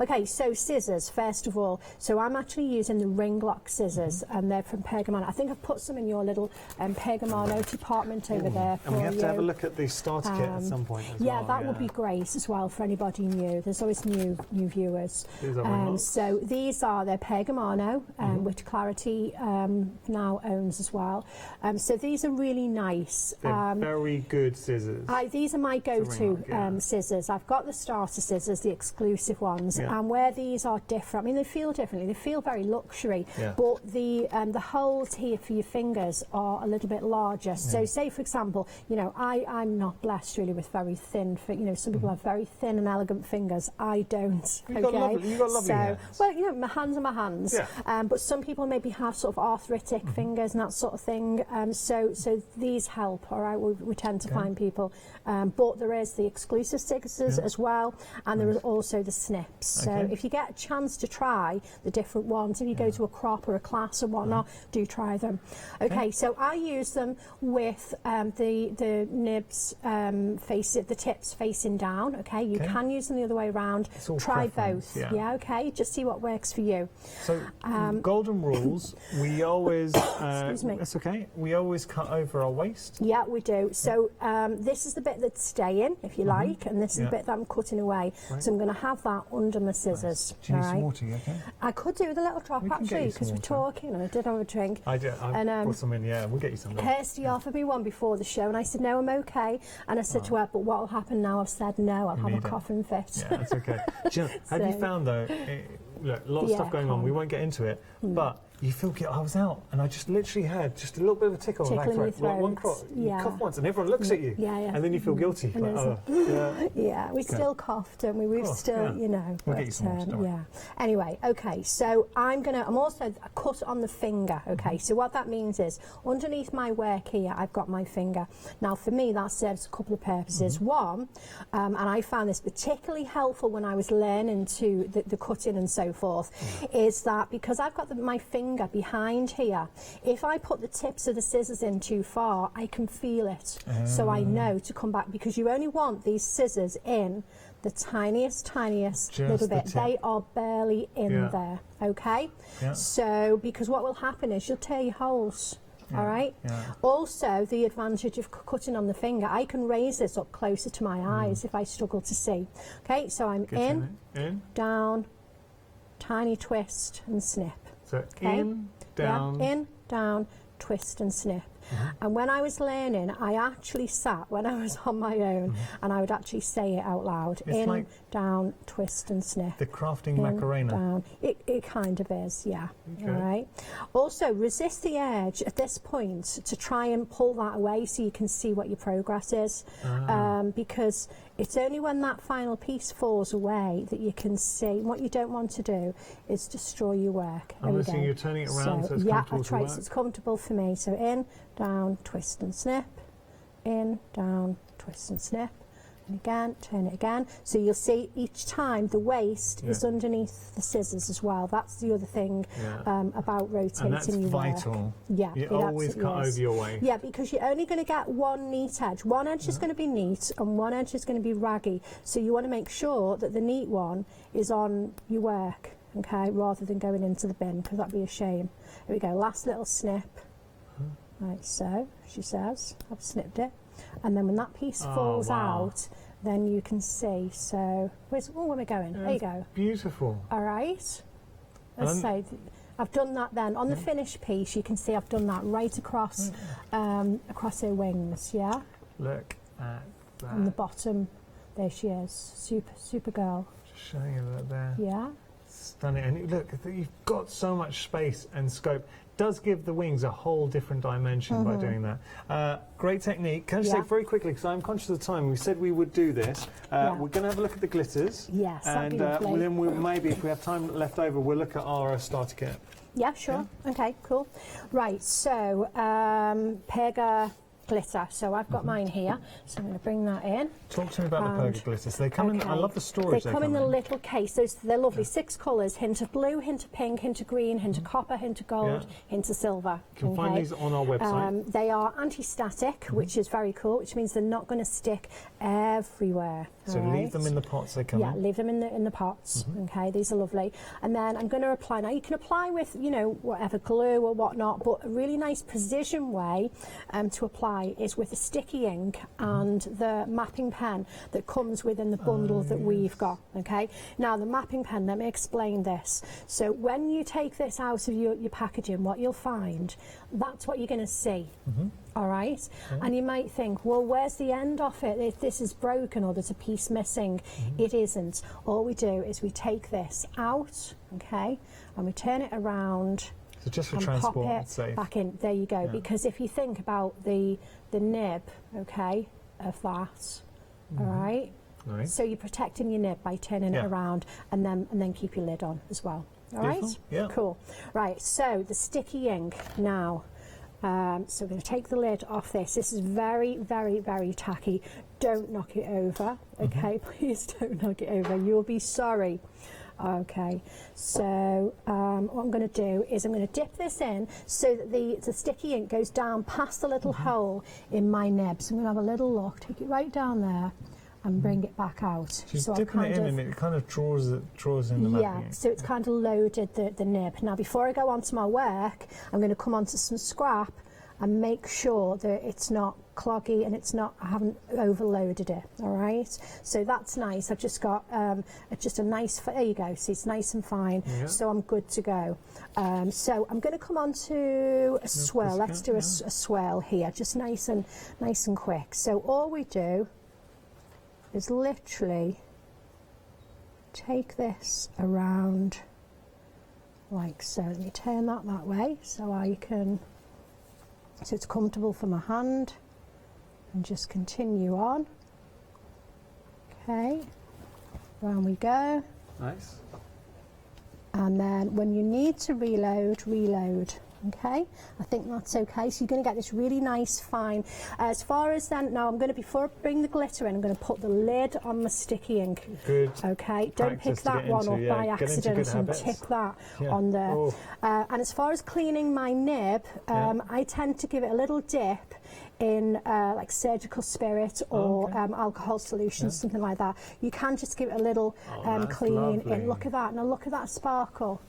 Okay, so scissors first of all. So I'm actually using the ring lock scissors, and they're from Pergamano. I think I've put some in your little Pergamano department over there. And we have to have a look at the starter kit at some point as well. That would be great as well for anybody new. There's always new viewers. So these are their Pergamano, which Clarity now owns as well. So these are really nice. They're very good scissors. These are my go-to scissors. I've got the starter scissors, the exclusive ones, and where these are different, I mean, they feel differently. They feel very luxury, but the holes here for your fingers are a little bit larger. So say, for example, you know, I'm not blessed really with very thin, you know, some people have very thin and elegant fingers. I don't. You've got lovely hands. Well, you know, my hands are my hands. But some people maybe have sort of arthritic fingers and that sort of thing. So these help, all right? We tend to find people. But there is the exclusive scissors as well, and there is also the snips. So if you get a chance to try the different ones, if you go to a crop or a class or whatnot, do try them. Okay, so I use them with the nibs the tips facing down. Okay, you can use them the other way around. Try both. Okay, just see what works for you. So golden rules. We always excuse me. That's okay. We always cut over our waist. Yeah, we do. So this is the bit that's staying, if you like, and this is the bit that I'm cutting away. So I'm going to have that under my scissors. Do you need some water? Okay. I could do with a little drop actually, because we're talking, and I did have a drink. I did. I brought some in. Yeah, we'll get you some. Kirsty offered me one before the show, and I said no, I'm okay. And I said to her, but what will happen now? I've said no. I'll have a coughing fit. Yeah, that's okay. Have you found though? Look, a lot of stuff going on. We won't get into it, but you feel guilty. I was out and I just literally had just a little bit of a tickle on my throat. Like one cough, you cough once and everyone looks at you. And then you feel guilty. Like, yeah, we still coughed, don't we? We've still, you know. We'll get you some more, yeah. Anyway, okay, so I'm also a cut on the finger, okay? So what that means is, underneath my work here, I've got my finger. Now, for me, that serves a couple of purposes. One, and I found this particularly helpful when I was learning to the cutting and so forth, is that because I've got my finger behind here, if I put the tips of the scissors in too far, I can feel it. So I know to come back, because you only want these scissors in the tiniest little bit. They are barely in there, okay? So, because what will happen is you'll tear your holes. All right. Also, the advantage of cutting on the finger, I can raise this up closer to my eyes if I struggle to see. Okay, so I'm in, down, tiny twist and snip. So in, down, twist and snip. And when I was learning, I actually sat, when I was on my own, and I would actually say it out loud. It's in, like down, twist and snip. The crafting in, Macarena. Down. It kind of is, yeah. Okay. All right. Also, resist the edge at this point to try and pull that away so you can see what your progress is. Because it's only when that final piece falls away that you can see. What you don't want to do is destroy your work. I'm listening, you're turning it around so it's yeah, comfortable that's to right, work. so it's comfortable for me. So in, down, twist and snip. In, down, twist and snip. And again, turn it again. So you'll see each time the waist is underneath the scissors as well. That's the other thing about rotating and that's your vital. work. Yeah, you always cut over your waist. Yeah, because you're only going to get one neat edge. One edge is going to be neat and one edge is going to be raggy. So you want to make sure that the neat one is on your work, okay, rather than going into the bin, because that'd be a shame. Here we go, last little snip. Like so, she says, I've snipped it. And then when that piece falls out, then you can see. So, where am I going? There you go. Beautiful. All right. Let's say, I've done that then. On the finished piece, you can see I've done that right across, across her wings, yeah? Look at that. On the bottom, there she is. Super girl. Just showing you that there. Yeah. Stunning. And look, you've got so much space and scope. Does give the wings a whole different dimension by doing that. Great technique. Can I just say very quickly, because I'm conscious of the time, we said we would do this. We're going to have a look at the glitters. Yes, and then we'll maybe, if we have time left over, we'll look at our starter kit. Yeah, sure. Yeah. Okay, cool. Right, so Pega glitter. So I've got mine here, so I'm going to bring that in. Talk to me about the Pega glitters. They come in, I love the storage they come in the little case. They're lovely, 6 colours, hint of blue, hint of pink, hint of green, hint of copper, hint of gold, hint of silver. You can find these on our website. They are anti-static, which is very cool, which means they're not going to stick everywhere. So leave them in the pots they come in? Yeah, leave them in the pots. Okay, these are lovely. And then I'm going to apply, now you can apply with, you know, whatever glue or whatnot, but a really nice precision way to apply is with the sticky ink and the mapping pen that comes within the bundle that we've got. Okay, now the mapping pen, let me explain this. So when you take this out of your packaging, what you'll find, that's what you're going to see. All right, and you might think, well, where's the end of it? If this is broken or there's a piece missing, it isn't. All we do is we take this out, okay, and we turn it around. So just for and transport, pop it's safe. Back in. There you go. Because if you think about the nib, okay, of that, all right. So you're protecting your nib by turning it around, and then keep your lid on as well. All right. Yeah. Cool. Right. So the sticky ink now. So we're going to take the lid off this. This is very, very, very tacky. Don't knock it over, okay? Please don't knock it over. You'll be sorry. Okay, so what I'm going to do is I'm going to dip this in so that the sticky ink goes down past the little hole in my nib. So I'm going to have a little look, take it right down there and bring it back out. She's so dipping it in and it kind of draws in the mapping ink. So it's kind of loaded the nib. Now before I go on to my work, I'm going to come on to some scrap and make sure that it's not cloggy and I haven't overloaded it, all right? So that's nice. I've just got just a nice, there you go, see it's nice and fine, so I'm good to go. So I'm going to come on to a swirl. Let's do a swirl here, just nice and quick. So all we do is literally take this around like so. Let me turn that way so it's comfortable for my hand, and just continue on. Okay, round we go. Nice. And then when you need to reload. Okay, I think that's okay. So you're going to get this really nice fine. As far as then, now I'm going to, before I bring the glitter in, I'm going to put the lid on my sticky ink. Good. Okay, don't pick that one up by accident and tip that on there. Oh. And as far as cleaning my nib, I tend to give it a little dip in like surgical spirit or alcohol solution, something like that. You can just give it a little cleaning in. Look at that. Now look at that sparkle.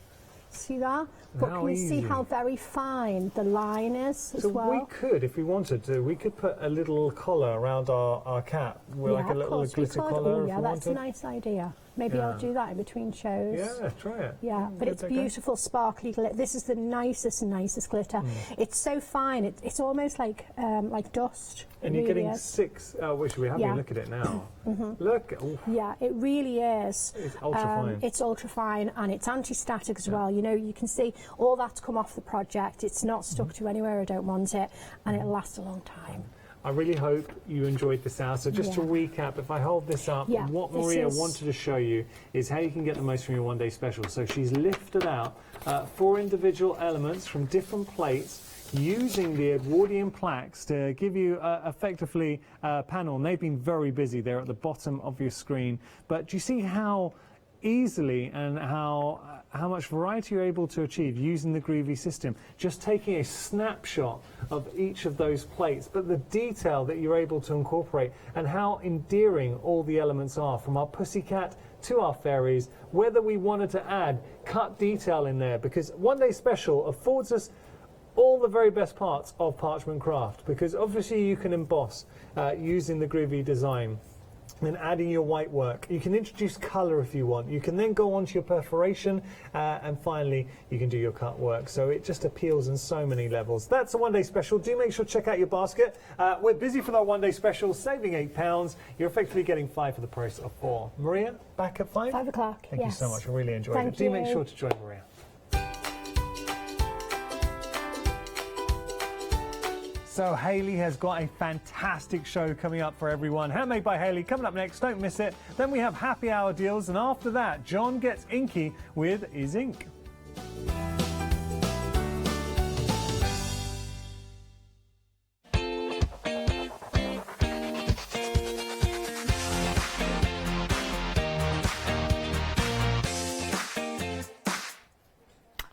See that? But can you see how very fine the line is as well? We could, if we wanted to, we could put a little collar around our cap, with like a little glitter collar. Oh, yeah, that's a nice idea. Maybe I'll do that in between shows. Yeah, try it. Yeah, but it's beautiful, sparkly glitter. This is the nicest glitter. It's so fine. It's almost like dust. And you're getting 6. Which we have. Look at it now. Look. Oof. Yeah, it really is. It's ultra fine. It's ultra fine, and it's anti-static as well. You know, you can see all that's come off the project. It's not stuck to anywhere I don't want it, and it'll last a long time. I really hope you enjoyed this hour. So just to recap, if I hold this up, what Maria wanted to show you is how you can get the most from your one-day special. So she's lifted out 4 individual elements from different plates using the Edwardian plaques to give you effectively a panel. And they've been very busy. They're at the bottom of your screen. But do you see how easily and how much variety you're able to achieve using the Groovy system, just taking a snapshot of each of those plates, but the detail that you're able to incorporate and how endearing all the elements are, from our pussycat to our fairies, whether we wanted to add cut detail in there, because one day special affords us all the very best parts of parchment craft, because obviously you can emboss using the Groovy design. And adding your white work. You can introduce colour if you want. You can then go on to your perforation, and finally you can do your cut work. So it just appeals on so many levels. That's a one-day special. Do make sure to check out your basket. We're busy for that one-day special, saving £8. You're effectively getting 5 for the price of 4. Maria, back at 5? 5 o'clock, Thank you so much. I really enjoyed it. Do make sure to join Maria. So Hayley has got a fantastic show coming up for everyone. Handmade by Hayley coming up next. Don't miss it. Then we have happy hour deals, and after that, John gets inky with his ink.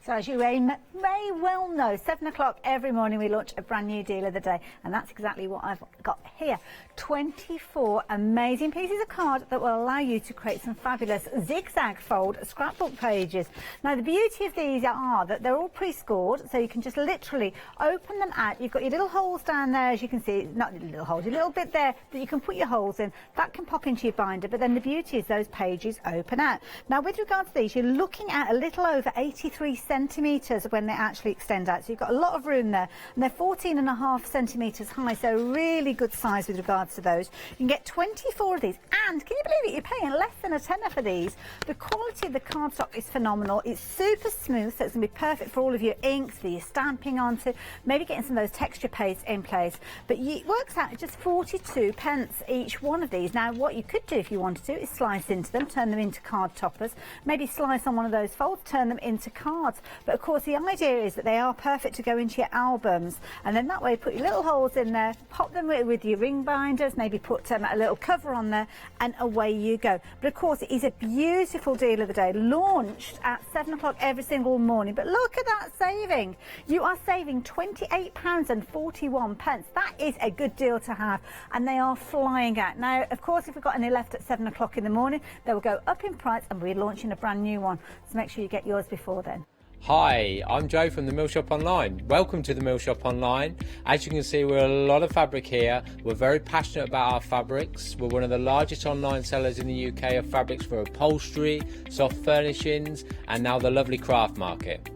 So as you may well know, 7 o'clock every morning we launch a brand new deal of the day, and that's exactly what I've got here. 24 amazing pieces of card that will allow you to create some fabulous zigzag fold scrapbook pages. Now the beauty of these are that they're all pre-scored, so you can just literally open them out. You've got your little holes down there, as you can see, not little holes, your little bit there that you can put your holes in. That can pop into your binder, but then the beauty is those pages open out. Now with regard to these, you're looking at a little over 83 centimetres when they actually extend out, so you've got a lot of room there, and they're 14.5 centimetres high, so really good size with regards to those. You can get 24 of these, and can you believe it, you're paying less than a tenner for these. The quality of the cardstock is phenomenal. It's super smooth, so it's going to be perfect for all of your inks, for your stamping onto, maybe getting some of those texture pastes in place. But it works out at just 42 pence each one of these. Now what you could do if you wanted to is slice into them, turn them into card toppers, maybe slice on one of those folds, turn them into cards. But of course the idea is that they are perfect to go into your albums, and then that way put your little holes in there, pop them with your ring binders, maybe put a little cover on there, and away you go. But of course it is a beautiful deal of the day, launched at 7 o'clock every single morning. But look at that saving. You are saving £28.41. That is a good deal to have, and they are flying out. Now of course if we've got any left at 7 o'clock in the morning, they will go up in price, and we're launching a brand new one, so make sure you get yours before then. Hi, I'm Joe from the Mill Shop Online. Welcome to the Mill Shop Online. As you can see, we're a lot of fabric here. We're very passionate about our fabrics. We're one of the largest online sellers in the UK of fabrics for upholstery, soft furnishings, and now the lovely craft market.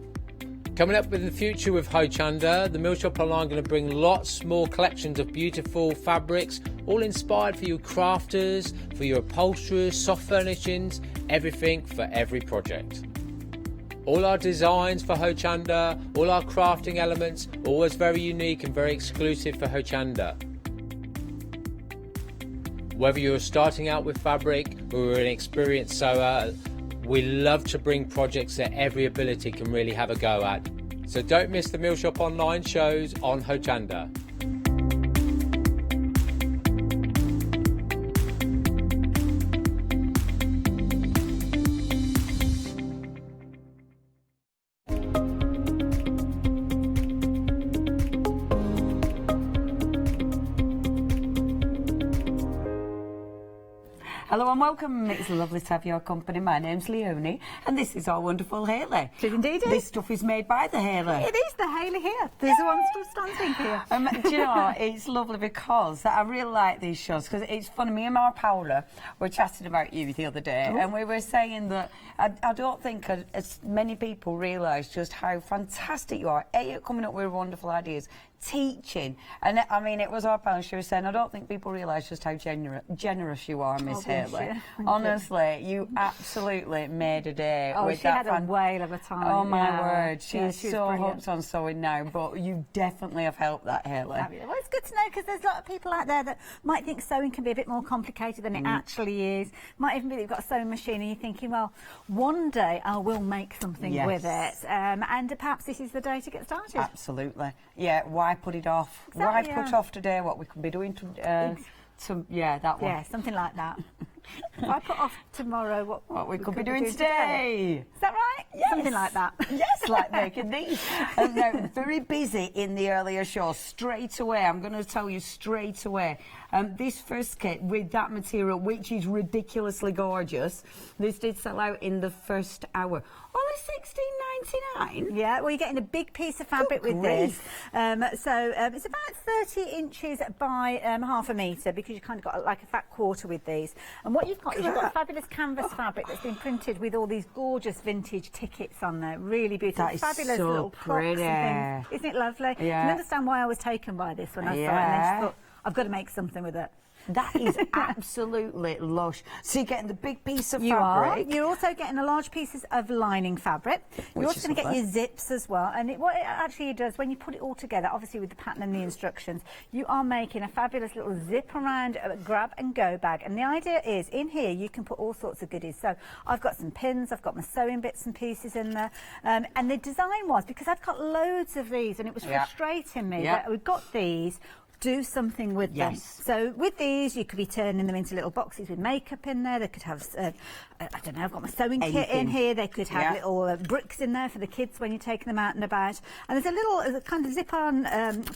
Coming up in the future with Hochanda, the Mill Shop Online going to bring lots more collections of beautiful fabrics, all inspired for you crafters, for your upholsterers, soft furnishings, everything for every project. All our designs for Hochanda, all our crafting elements, always very unique and very exclusive for Hochanda. Whether you're starting out with fabric or you're an experienced sewer, we love to bring projects that every ability can really have a go at. So don't miss the Mill Shop Online shows on Hochanda. Hello and welcome. It's lovely to have your company. My name's Leonie and this is our wonderful Hayley. Indeed. This stuff is made by the Hayley. It is the Hayley here. There's one standing here. Do you know, it's lovely because I really like these shows because it's funny. Me and Mara Paula were chatting about you the other day and we were saying that I don't think as many people realise just how fantastic you are. At coming up with wonderful ideas, teaching, and I mean it was our panel. She was saying I don't think people realise just how generous you are, Miss Hayley. Honestly, you absolutely made a day. Oh, with she that had a whale of a time. Oh my word, she's she's so brilliant. hooked on sewing now. But you definitely have helped that, Hayley. Well, it's good to know because there's a lot of people out there that might think sewing can be a bit more complicated than it actually is. Might even be that you've got a sewing machine and you're thinking, well, one day I will make something with it, and perhaps this is the day to get started. Absolutely. Yeah. Why put it off? Exactly, Why put off today what we could be doing that one. Yeah, something like that. If I put off tomorrow what we could be doing today. Is that right? Yes. Something like that. Yes, like making these. Now, very busy in the earlier show. Straight away, I'm going to tell you straight away. This first kit with that material, which is ridiculously gorgeous, this did sell out in the first hour. Only $16.99. Yeah, well, you're getting a big piece of fabric with this. So it's about 30 inches by half a metre because you've kind of got like a fat quarter with these. And what you've got is you've got a fabulous canvas fabric that's been printed with all these gorgeous vintage tickets on there. Really beautiful. That is fabulous so little pretty. clocks and things. Isn't it lovely? Yeah. You can understand why I was taken by this when I saw it and I thought, I've got to make something with it. That is absolutely lush. So you're getting the big piece of You fabric. are. You're also getting the large pieces of lining fabric. You're also going to get your zips as well. And what it actually does, when you put it all together, obviously with the pattern and the instructions, you are making a fabulous little zip around grab and go bag. And the idea is, in here, you can put all sorts of goodies. So I've got some pins, I've got my sewing bits and pieces in there. And the design was, because I'd got loads of these and it was frustrating me that we've got these, do something with them. So with these, you could be turning them into little boxes with makeup in there. They could have, I don't know, I've got my sewing kit in here. They could have little bricks in there for the kids when you're taking them out and about. And there's a little kind of zip-on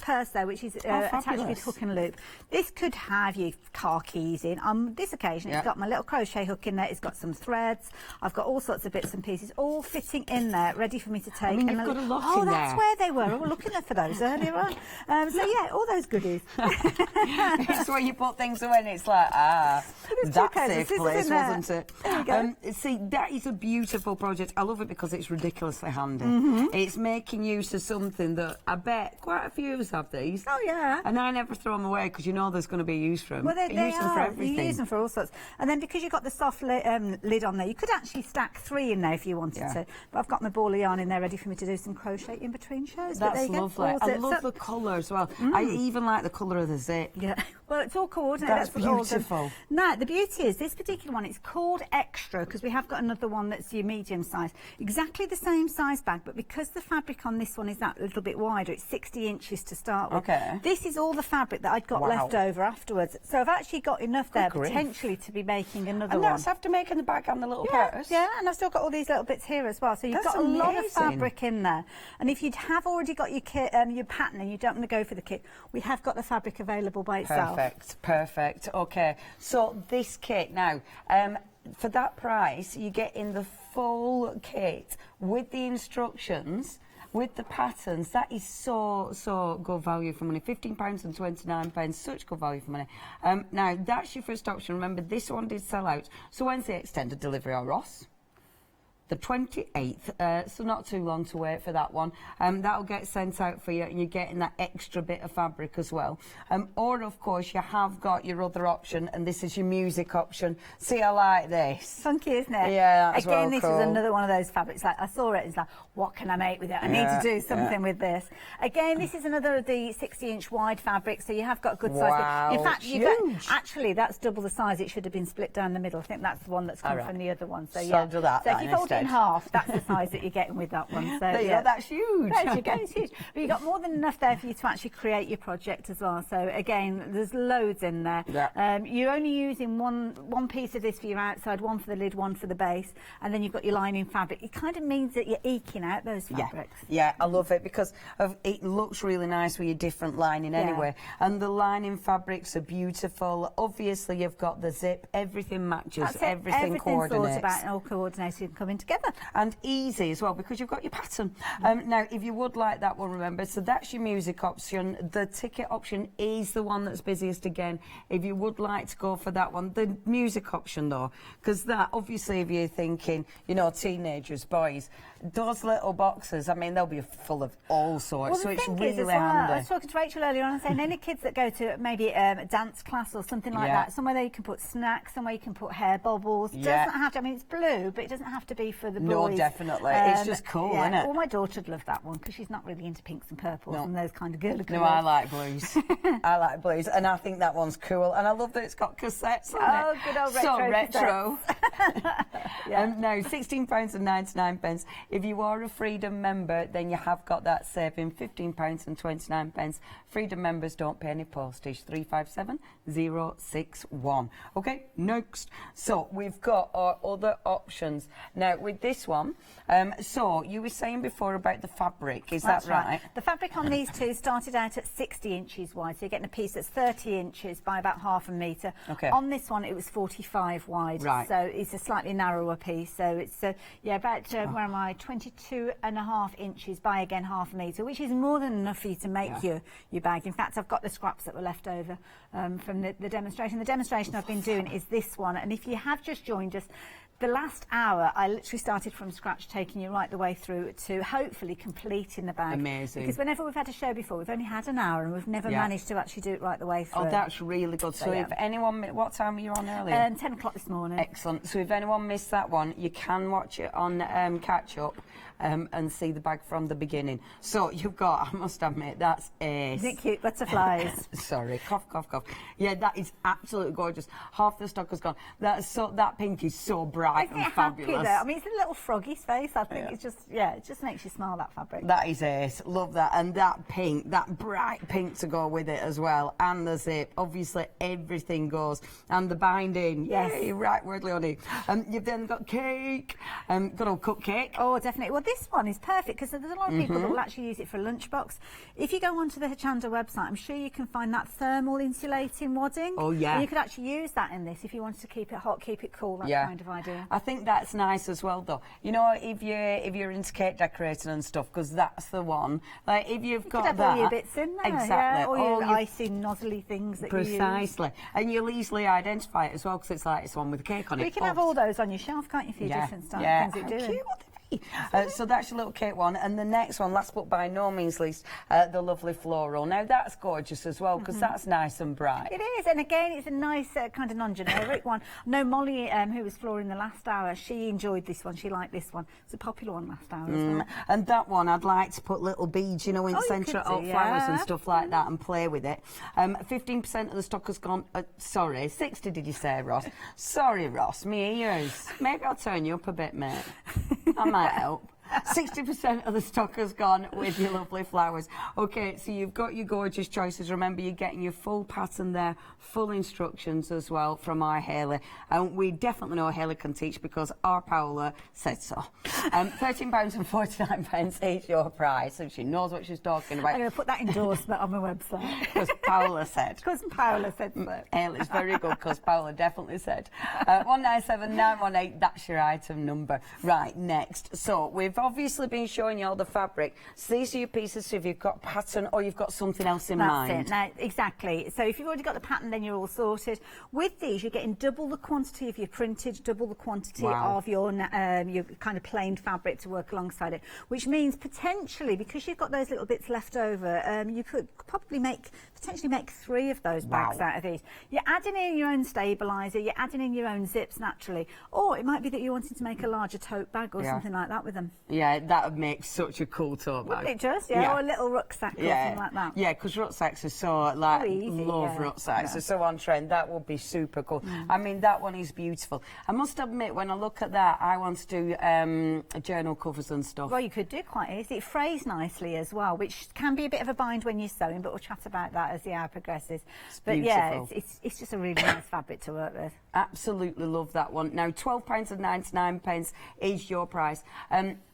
purse there, which is attached with hook and loop. This could have your car keys in. On this occasion, it's got my little crochet hook in there. It's got some threads. I've got all sorts of bits and pieces, all fitting in there, ready for me to take. I mean, you've got a lot in there. That's where they were. I was looking for those earlier on. So yeah, all those goodies. It's where you put things away and it's like, that's a safe place, wasn't it? There you go. See, that is a beautiful project. I love it because it's ridiculously handy. It's making use of something that I bet quite a few of us have these. Oh, yeah. And I never throw them away because you know there's going to be use for them. Well, they use them for are. everything. You use them for all sorts. And then because you've got the soft lid on there, you could actually stack 3 in there if you wanted to. But I've got my ball of yarn in there ready for me to do some crochet in between shows. That's lovely. I love the colour as well. I even like the colour of the zip. Yeah, well, it's all coordinated. That's beautiful. Now, the beauty is this particular one, it's called Extra because we have got another one that's your medium size. Exactly the same size bag, but because the fabric on this one is that little bit wider, it's 60 inches to start with. Okay. This is all the fabric that I'd got left over afterwards. So I've actually got enough there potentially to be making another one. And that's after making the bag and the little purse? Yeah, and I've still got all these little bits here as well. So you've got a lot of fabric in there. And if you have already got your kit, your pattern, and you don't want to go for the kit, we have got the fabric available by itself. Perfect. Okay, so this kit now, for that price, you get in the full kit with the instructions, with the patterns. That is so good value for money. £15 and £29, such good value for money. Now, that's your first option. Remember, this one did sell out. So when's the extended delivery, or Ross? the 28th, so not too long to wait for that one. That'll get sent out for you, and you're getting that extra bit of fabric as well. Or, of course, you have got your other option, and this is your music option. See, I like this. Funky, isn't it? Yeah, that's Again, well this cool. is another one of those fabrics. Like, I saw it, it's like, what can I make with it? I need to do something with this. Again, this is another of the 60-inch wide fabric, so you have got a good size. Wow, In fact, huge. Actually, that's double the size. It should have been split down the middle. I think that's the one that's come All right. from the other one. So, So yeah. do that So if then you fold it in instead. half, that's the size that you're getting with that one. So There you yeah, go, that's huge. There you go, it's huge. But you've got more than enough there for you to actually create your project as well. So again, there's loads in there. Yeah. You're only using one piece of this for your outside, one for the lid, one for the base, and then you've got your lining fabric. It kind of means that you're eking out those fabrics. Yeah, I love it because it looks really nice with your different lining anyway. And the lining fabrics are beautiful. Obviously, you've got the zip. Everything matches. That's it. Everything coordinates. Thought about and all coordinated and coming together. And easy as well because you've got your pattern. Now, if you would like that one, remember, so that's your music option. The ticket option is the one that's busiest again. If you would like to go for that one, the music option though, because that, obviously, if you're thinking, you know, teenagers, boys, those little boxes, I mean, they'll be full of all sorts, Well, so the it's thing really is as well, handy. I was talking to Rachel earlier on and saying any kids that go to maybe a dance class or something like Yeah. that, somewhere there you can put snacks, somewhere you can put hair bubbles. Yeah. Doesn't have to, I mean, it's blue, but it doesn't have to be for the No, boys. definitely. It's just cool, yeah. isn't it? Well, my daughter'd love that one because she's not really into pinks and purples and those kind of girly colours. No, I like blues. I like blues, and I think that one's cool. And I love that it's got cassettes on Oh, it. good old So retro retro. Now, £16.99. If you are a Freedom member, then you have got that saving, £15.29. Freedom members don't pay any postage. 357061. Okay, next. So we've got our other options. Now, with this one, so you were saying before about the fabric, is That's that right? The fabric on these two started out at 60 inches wide, so you're getting a piece that's 30 inches by about half a metre. Okay. On this one, it was 45 wide, Right. so it's a slightly narrower piece. So it's, yeah, about, where am I, 22.5 inches by, again, half a metre, which is more than enough for you to make your bag. In fact, I've got the scraps that were left over from the demonstration. The demonstration I've been doing is this one, and if you have just joined us, the last hour, I literally started from scratch, taking you right the way through to hopefully completing the bag. Amazing. Because whenever we've had a show before, we've only had an hour and we've never managed to actually do it right the way through. Oh, that's really good. So if anyone, what time were you on earlier? 10 o'clock this morning. Excellent. So if anyone missed that one, you can watch it on Catch Up and see the bag from the beginning. So you've got, I must admit, that's ace. Isn't it cute? Butterflies. Sorry, cough, cough, cough. Yeah, that is absolutely gorgeous. Half the stock has gone. That pink is so bright Isn't and it happy fabulous. though? I mean, it's a little froggy's face. I think it's just, it just makes you smile, that fabric. That is ace. Love that. And that pink, that bright pink to go with it as well. And the zip. Obviously, everything goes. And the binding. Yes. Yay, right word, Leonie. You've then got cake. Good old cupcake. Oh, definitely. Well, this one is perfect because there's a lot of people that will actually use it for a lunchbox. If you go onto the Hochanda website, I'm sure you can find that thermal insulating wadding. Oh, yeah. And you could actually use that in this if you wanted to keep it hot, keep it cool, that kind of idea. I think that's nice as well, though. You know, if you're into cake decorating and stuff, because that's the one. Like if you've got could have that, all your bits in there, exactly, yeah, all your your icing, nozzly things that precisely, and you'll easily identify it as well because it's like it's one with a cake on you it. You can have all those on your shelf, can't you, for your different styles, things How you're doing. cute would they be? So that's your little cake one, and the next one, last but by no means least, the lovely floral. Now that's gorgeous as well because that's nice and bright. It is, and again, it's a nice kind of non-generic one. No, Molly, who was flooring the last hour, she enjoyed this one. She liked this one. It's a popular one last hour as well. And that one, I'd like to put little beads, you know, in the centre of flowers and stuff like that, and play with it. 15% of the stock has gone. Sorry, 60 did you say, Ross? Sorry, Ross, me ears. Maybe I'll turn you up a bit, mate. I might help. 60% of the stock has gone with your lovely flowers. Okay, so you've got your gorgeous choices. Remember, you're getting your full pattern there, full instructions as well from our Hayley. And we definitely know Hayley can teach because our Paola said so. £13.49 is your price, and she knows what she's talking about. I'm going to put that endorsement on my website. Because Paola said. Because Paola said so. Hayley's very good because Paola definitely said. 197918, that's your item number. Right, next. So we've we've obviously been showing you all the fabric. So these are your pieces, so if you've got pattern or you've got something else in mind. That's it. Now, exactly. So if you've already got the pattern, then you're all sorted. With these, you're getting double the quantity of your printed, double the quantity of your kind of plain fabric to work alongside it, which means potentially, because you've got those little bits left over, you could probably potentially make 3 of those bags out of these. You're adding in your own stabiliser, you're adding in your own zips naturally, or it might be that you're wanting to make a larger tote bag or something like that with them. Yeah, that would make such a cool tote bag. It does, or a little rucksack or something like that. Yeah, because rucksacks are so, like, easy, love rucksacks. They're so on trend. That would be super cool. I mean, that one is beautiful. I must admit, when I look at that, I want to do journal covers and stuff. Well, you could do quite easy. It frays nicely as well, which can be a bit of a bind when you're sewing, but we'll chat about that as the hour progresses. But yeah, it's just a really nice fabric to work with. Absolutely love that one. Now, £12.99 is your price.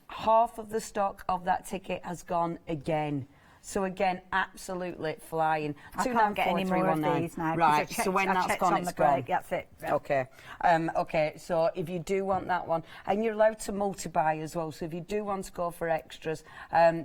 Half of the stock of that ticket has gone again. So again, absolutely flying. I can't get any more of these now. Right, so when that's gone, it's gone. That's it. Okay. Okay, so if you do want that one, and you're allowed to multi-buy as well, so if you do want to go for extras,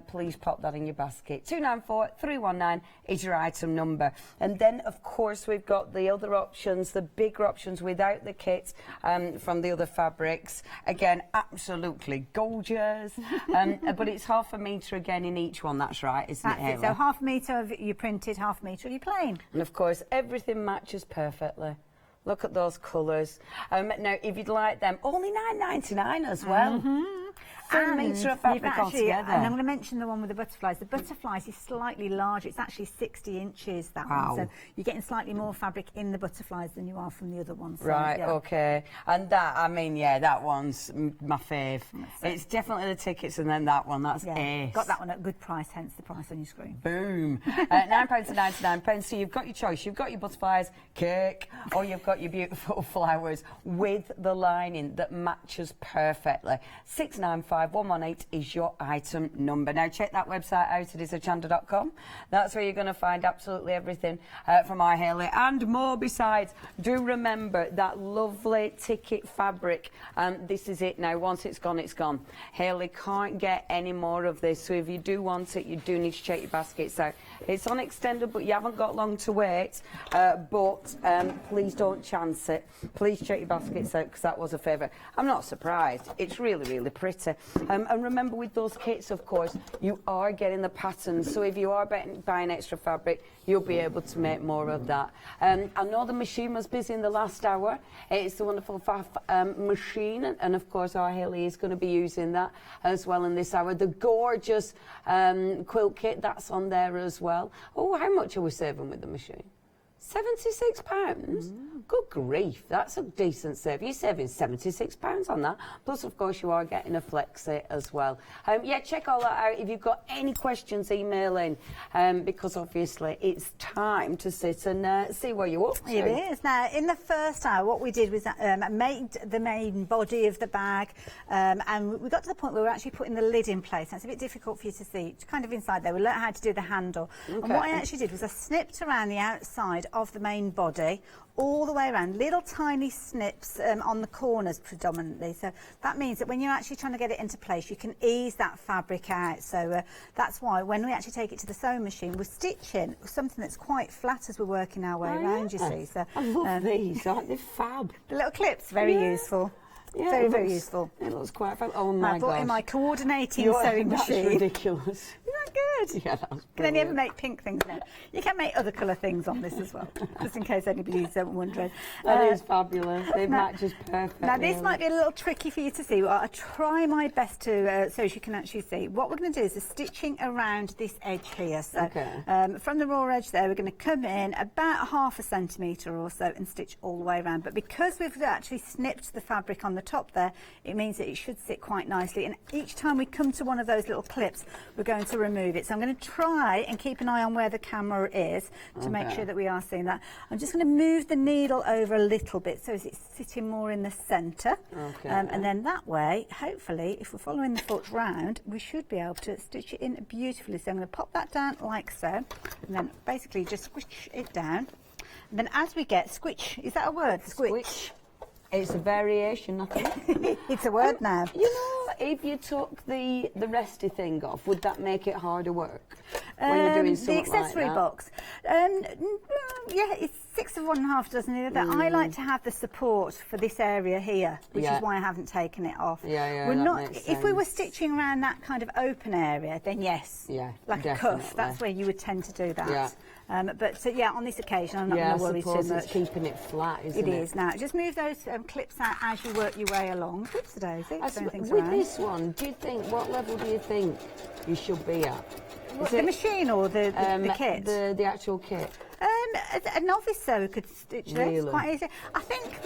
please pop that in your basket. 294319 is your item number. And then, of course, we've got the other options, the bigger options without the kit from the other fabrics. Again, absolutely gorgeous. But it's half a metre again in each one, that's right, isn't That's it. So half a metre of your printed, half a metre of your plain. And of course, everything matches perfectly. Look at those colours. Now, if you'd like them, only $9.99 as well. For a metre of fabric altogether. And I'm going to mention the one with the butterflies. The butterflies is slightly larger. It's actually 60 inches, that one. So you're getting slightly more fabric in the butterflies than you are from the other ones. So, right, okay. And that, I mean, yeah, that one's my fave. It's definitely the tickets and then that one, that's ace. Got that one at a good price, hence the price on your screen. Boom. £9.99. So you've got your choice. You've got your butterflies, cake, or you've got your beautiful flowers with the lining that matches perfectly. 695118 is your item number. Now check that website out, it is hochanda.com. That's where you're going to find absolutely everything from our Hayley and more besides. Do remember that lovely ticket fabric. This is it now. Once it's gone, it's gone. Hayley can't get any more of this, so if you do want it, you do need to check your baskets out. It's on extended, but you haven't got long to wait. But please don't chance it. Please check your baskets out, because that was a favourite. I'm not surprised. It's really, really pretty. And remember, with those kits, of course, you are getting the patterns. So if you are buying extra fabric, you'll be able to make more of that. I know the machine was busy in the last hour. It's the wonderful machine, and of course our Hayley is going to be using that as well in this hour. The gorgeous quilt kit, that's on there as well. Oh, how much are we saving with the machine? £76? Good grief, that's a decent save. You're saving £76 on that. Plus, of course, you are getting a flexi as well. Yeah, check all that out. If you've got any questions, email in, because obviously it's time to sit and see where you're up to. It is. Now, in the first hour, what we did was made the main body of the bag, and we got to the point where we were actually putting the lid in place. That's a bit difficult for you to see. It's kind of inside there. We learned how to do the handle. Okay. And what I actually did was I snipped around the outside of the main body all the way around, little tiny snips on the corners predominantly. So that means that when you're actually trying to get it into place, you can ease that fabric out. So that's why when we actually take it to the sewing machine, we're stitching something that's quite flat as we're working our way around, you see. So I love these, aren't they fab? The little clips, very useful. Yeah, very, very useful. It looks quite fun. Oh my god! I bought in my coordinating sewing machine. That's ridiculous. Isn't that good? Yeah, that's brilliant. Can only ever make pink things now. You can make other colour things on this as well, just in case anybody's wondering. That is fabulous. It matches perfectly. Now this might be a little tricky for you to see. Well, I'll try my best to so you can actually see. What we're going to do is the stitching around this edge here. So from the raw edge there, we're going to come in about ½ centimetre or so and stitch all the way around. But because we've actually snipped the fabric on the top there, it means that it should sit quite nicely. And each time we come to one of those little clips, we're going to remove it. So I'm going to try and keep an eye on where the camera is to make sure that we are seeing that. I'm just going to move the needle over a little bit so it's sitting more in the centre. And then that way, hopefully, if we're following the foot round, we should be able to stitch it in beautifully. So I'm going to pop that down like so, and then basically just squish it down. And then as we get, squitch, is that a word? Squitch. It's a variation, I think. It's a word now. You know, if you took the resty thing off, would that make it harder work when you're doing something the accessory like that? box. Yeah, it's 6 of 1 and 1/2 dozen of that. I like to have the support for this area here, which is why I haven't taken it off. Yeah, we're that not. makes If we were sense. stitching around that kind of open area, then yes, like a cuff. That's where you would tend to do that. Yeah. But yeah, on this occasion, I'm not going to worry too I suppose much. it's keeping it flat, isn't it? It is. Now, just move those clips out as you work your way along. Oops, daisy. With this one, do you think, what level do you think you should be at? What, the machine or the kit? The actual kit. A novice sewer could stitch this Really? quite easily. I think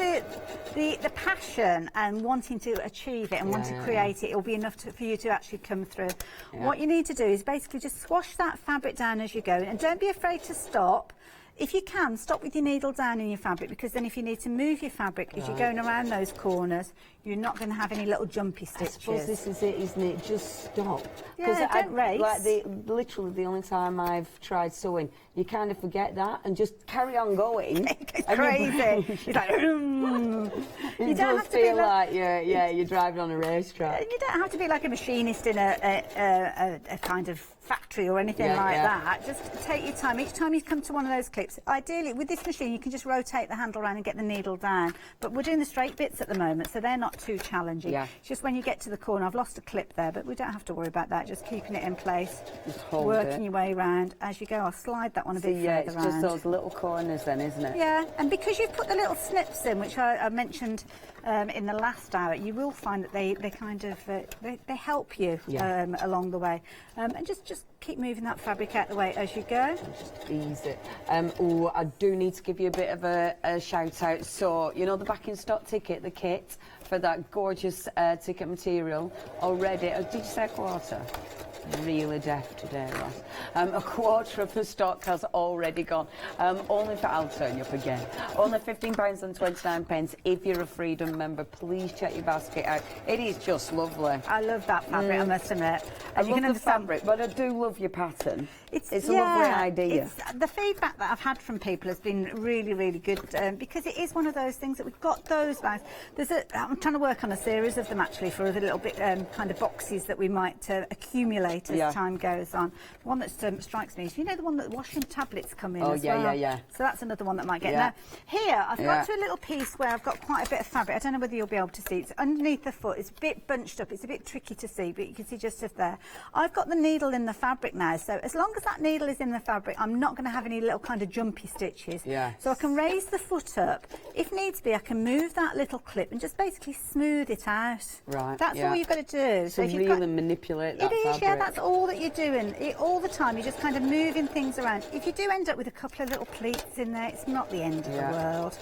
the passion and wanting to achieve it and want to create it will be enough for you to actually come through. Yeah. What you need to do is basically just squash that fabric down as you go, and don't be afraid to stop. If you can, stop with your needle down in your fabric, because then if you need to move your fabric as you're going around those corners, you're not going to have any little jumpy stitches. I suppose this is it, isn't it? Just stop. Yeah, don't race. Like literally the only time I've tried sewing, you kind of forget that and just carry on going. It's crazy. It's like, you don't have to feel like you're driving on a racetrack. You don't have to be like a machinist in a kind of factory or anything like that. Just take your time. Each time you come to one of those clips, ideally with this machine you can just rotate the handle around and get the needle down. But we're doing the straight bits at the moment, so they're not too challenging. It's just when you get to the corner, I've lost a clip there, but we don't have to worry about that. Just keeping it in place, working your way around as you go. I'll slide that one a bit further it's around. just those little corners then, isn't it? Yeah, and because you've put the little snips in, which I mentioned in the last hour, you will find that they kind of they help you along the way, and just keep moving that fabric out the way as you go. Just ease it. I do need to give you a bit of a shout out. So you know the back in stock ticket, the kit for that gorgeous ticket material already. Did you say a quarter? Really deaf today, Ross. A quarter of the stock has already gone. Only for, I'll turn you up again. Only £15.29. If you're a Freedom member, please check your basket out. It is just lovely. I love that fabric, I must admit. I love the fabric, but I do love your pattern. It's a lovely idea. The feedback that I've had from people has been really, really good, because it is one of those things that we've got those bags. I'm trying to work on a series of them actually for the little bit kind of boxes that we might accumulate as time goes on. One that strikes me is, you know, the one that washing tablets come in as well. So that's another one that might get. Now, here I've got to a little piece where I've got quite a bit of fabric. I don't know whether you'll be able to see. It's underneath the foot. It's a bit bunched up. It's a bit tricky to see, but you can see just there. I've got the needle in the fabric now, so as long as that needle is in the fabric, I'm not going to have any little kind of jumpy stitches. So I can raise the foot up. If needs be, I can move that little clip and just basically smooth it out. Right. That's all you've got to do. So really manipulate that fabric. It is, yeah, that's all that you're doing. All the time, you're just kind of moving things around. If you do end up with a couple of little pleats in there, it's not the end of the world.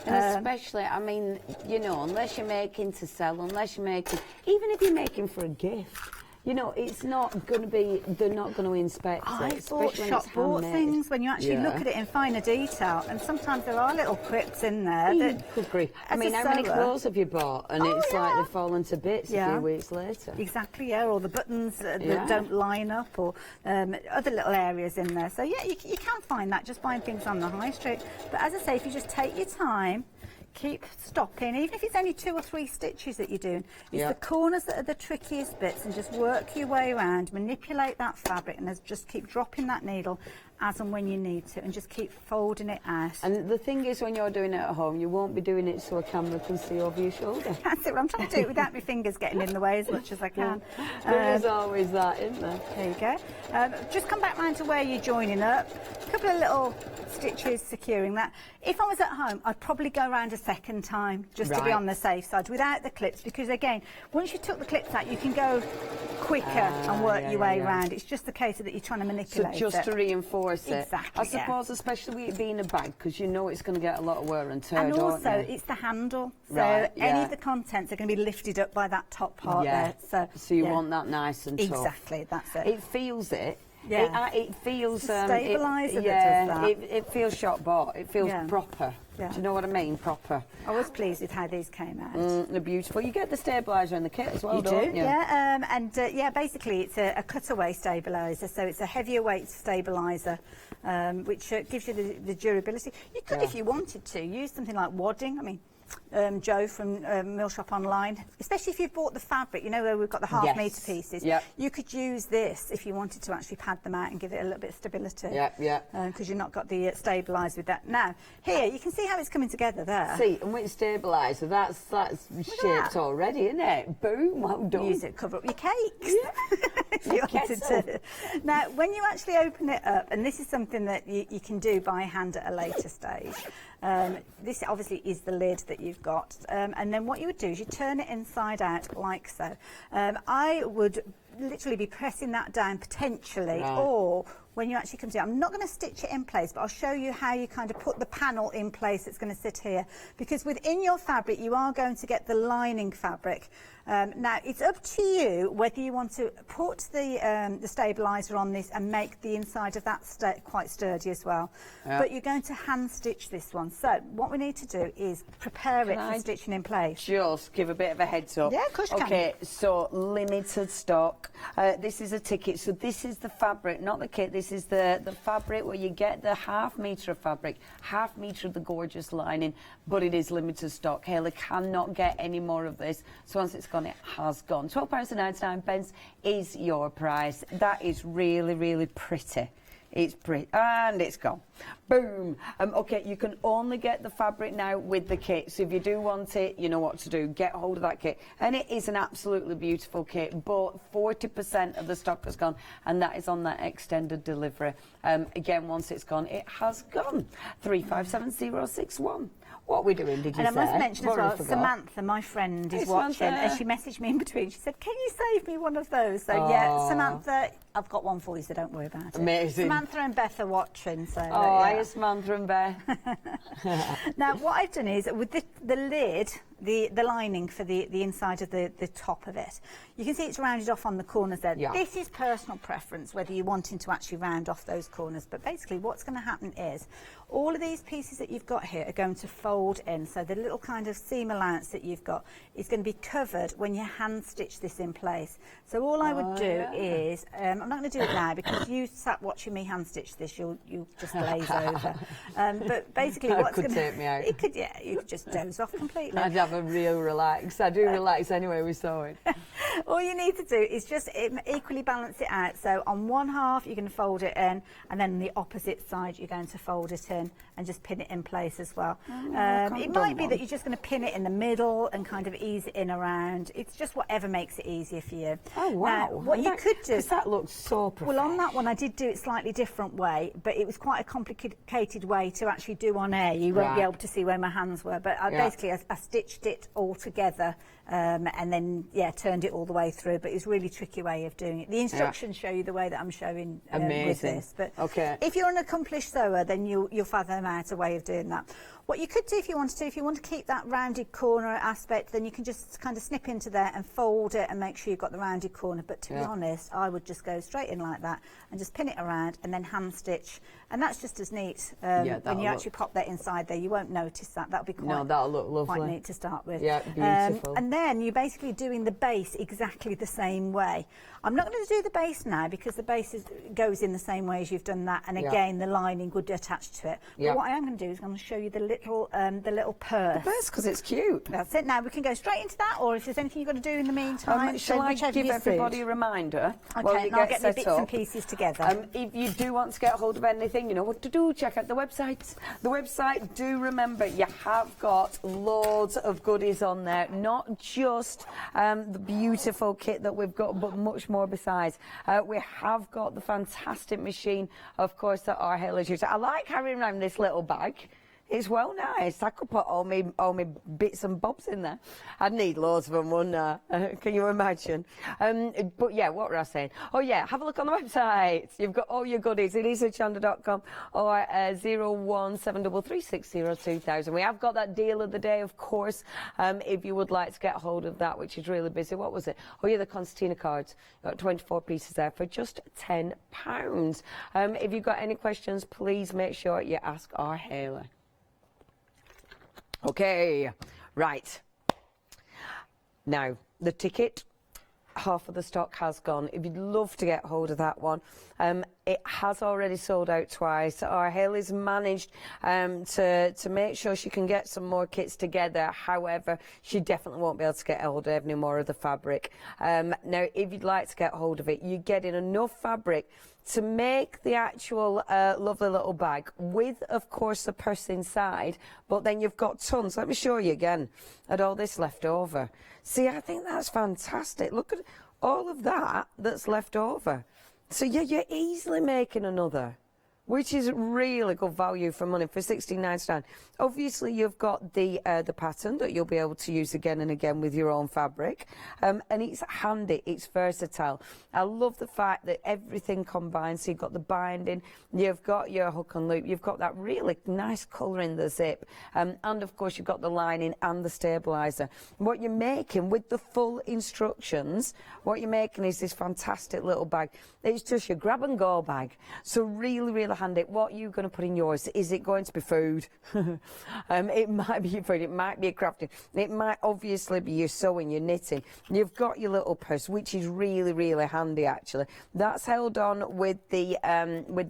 And especially, I mean, you know, unless you're making to sell, unless you're making, even if you're making for a gift, you know, it's not going to be, they're not going to inspect it. I bought shop-bought things when you actually look at it in finer detail, and sometimes there are little quips in there. Good grief. I mean, how many clothes have you bought? And it's like they've fallen to bits a few weeks later. Exactly, or the buttons that don't line up, or other little areas in there. So, yeah, you can find that just buying things on the high street. But as I say, if you just take your time, keep stopping, even if it's only 2 or 3 stitches that you're doing. It's the corners that are the trickiest bits, and just work your way around, manipulate that fabric, and just keep dropping that needle as and when you need to, and just keep folding it out. And the thing is, when you're doing it at home, you won't be doing it so a camera can see over your shoulder. That's it. I'm trying to do it without my fingers getting in the way as much as I can. There is always that, isn't there? There you go. Just come back round to where you're joining up. A couple of little stitches securing that. If I was at home, I'd probably go around a second time just to be on the safe side without the clips, because again, once you took the clips out, you can go quicker and work your way around. It's just the case that you're trying to manipulate it. So just to reinforce it. Exactly, I suppose, especially with it being a bag, because you know it's going to get a lot of wear and tear, and don't also, it's the handle. So any of the contents are going to be lifted up by that top part there. So you want that nice and tough. Exactly, that's it. It feels it. Yeah. It feels... It's a stabiliser that does that. It feels shop bought. It feels proper. Yeah. Do you know what I mean? Proper. I was pleased with how these came out. They're beautiful. You get the stabiliser in the kit as well, you don't do? you? Yeah, basically it's a cutaway stabiliser, so it's a heavier weight stabiliser, which gives you the durability. You could, if you wanted to, use something like wadding. I mean, Joe from Mill Shop Online, especially if you've bought the fabric, you know where we've got the half-metre pieces. Yep. You could use this if you wanted to actually pad them out and give it a little bit of stability. Yeah. Because you've not got the stabiliser with that. Now, here, you can see how it's coming together there. See, and with stabiliser, that's shaped already, isn't it? Boom, well done. Use it to cover up your cakes. Yeah. If you wanted to. Now, when you actually open it up, and this is something that you can do by hand at a later stage, this obviously is the lid that you've got, and then what you would do is you turn it inside out like so. I would literally be pressing that down potentially, or when you actually come to it, I'm not going to stitch it in place, but I'll show you how you kind of put the panel in place that's going to sit here, because within your fabric you are going to get the lining fabric. Now it's up to you whether you want to put the stabiliser on this and make the inside of that quite sturdy as well. But you're going to hand stitch this one. So what we need to do is prepare it for stitching in place. Just give a bit of a heads up. Yeah, of course you can. Okay, so limited stock. This is a ticket. So this is the fabric, not the kit. This is the fabric where you get the half-metre of fabric, half-metre of the gorgeous lining, but it is limited stock. Haley cannot get any more of this. So once it's gone, it has gone. £12.99 is your price. That is really, really pretty. It's pretty, and it's gone. Boom. Okay, you can only get the fabric now with the kit. So if you do want it, you know what to do. Get hold of that kit. And it is an absolutely beautiful kit, but 40% of the stock has gone, and that is on that extended delivery. Again, once it's gone, it has gone. 357061. What are we doing, did you say? And I must mention as well, Samantha, my friend, is watching, and she messaged me in between. She said, can you save me one of those? So, yeah, Samantha, I've got one for you, so don't worry about it. Amazing. Samantha and Beth are watching, so... hiya, Samantha and Beth. Now, what I've done is, with the lid, the lining for the inside of the top of it, you can see it's rounded off on the corners there. Yeah. This is personal preference, whether you're wanting to actually round off those corners. But basically, what's going to happen is, all of these pieces that you've got here are going to fold in. So the little kind of seam allowance that you've got is going to be covered when you hand stitch this in place. So all I would do is, I'm not going to do it now because you sat watching me hand stitch this, you'll just glaze over. But basically, what's going to take me out. It could, yeah, you could just doze off completely. I'd have a real relax. I do relax anyway with sewing. All you need to do is just equally balance it out. So on one half you're going to fold it in, and then on the opposite side you're going to fold it in and just pin it in place as well. It might be that you're just going to pin it in the middle and kind of ease it in around. It's just whatever makes it easier for you. Oh wow! Now, what you could do, because that looks so professional. Well, on that one I did do it slightly different way, but it was quite a complicated way to actually do on air. You won't be able to see where my hands were, but basically I stitched it all together and then turned it all the way through. But it's a really tricky way of doing it. The instructions show you the way that I'm showing with this. But if you're an accomplished sewer, then you'll fathom out a way of doing that. What you could do if you wanted to, if you want to keep that rounded corner aspect, then you can just kind of snip into there and fold it and make sure you've got the rounded corner. But to be honest, I would just go straight in like that and just pin it around and then hand stitch. And that's just as neat. When you actually pop that inside there, you won't notice that. That'll be that'll look lovely. Quite neat to start with. Yeah, beautiful. And then you're basically doing the base exactly the same way. I'm not going to do the base now because the base goes in the same way as you've done that, and again the lining would attach to it. But what I am going to do is I'm going to show you the little purse. The purse, because it's cute. That's it. Now we can go straight into that, or if there's anything you've got to do in the meantime. Shall I give everybody a reminder? Okay, I'll get the bits and pieces together. If you do want to get hold of anything, you know what to do. Check out the website. The website. Do remember, you have got loads of goodies on there. Not just the beautiful kit that we've got, but much more besides. We have got the fantastic machine, of course, that our Halers use. I like carrying around this little bag. It's well nice. I could put all my bits and bobs in there. I'd need loads of them, wouldn't I? Can you imagine? But yeah, what were I saying? Oh yeah, have a look on the website. You've got all your goodies. It is hochanda.com or 01733602000. We have got that deal of the day, of course, if you would like to get hold of that, which is really busy. What was it? Oh yeah, the concertina cards. Got 24 pieces there for just £10. If you've got any questions, please make sure you ask our Hayley. Okay, right. Now, the ticket, half of the stock has gone. If you'd love to get hold of that one, it has already sold out twice. Our Hayley's managed to make sure she can get some more kits together. However, she definitely won't be able to get hold of any more of the fabric. Now, if you'd like to get hold of it, you're getting enough fabric to make the actual lovely little bag with, of course, the purse inside, but then you've got tons. Let me show you again at all this left over. See, I think that's fantastic. Look at all of that that's left over. So yeah, you're easily making another, which is really good value for money for £16.99. Obviously, you've got the pattern that you'll be able to use again and again with your own fabric, and it's handy, it's versatile. I love the fact that everything combines. So you've got the binding, you've got your hook and loop, you've got that really nice colour in the zip, and of course you've got the lining and the stabiliser. What you're making with the full instructions, what you're making is this fantastic little bag. It's just your grab and go bag. So really, really handy. What are you going to put in yours? Is it going to be food? It might be your food, it might be a crafting, it might obviously be your sewing, your knitting. You've got your little purse, which is really, really handy actually. That's held on with the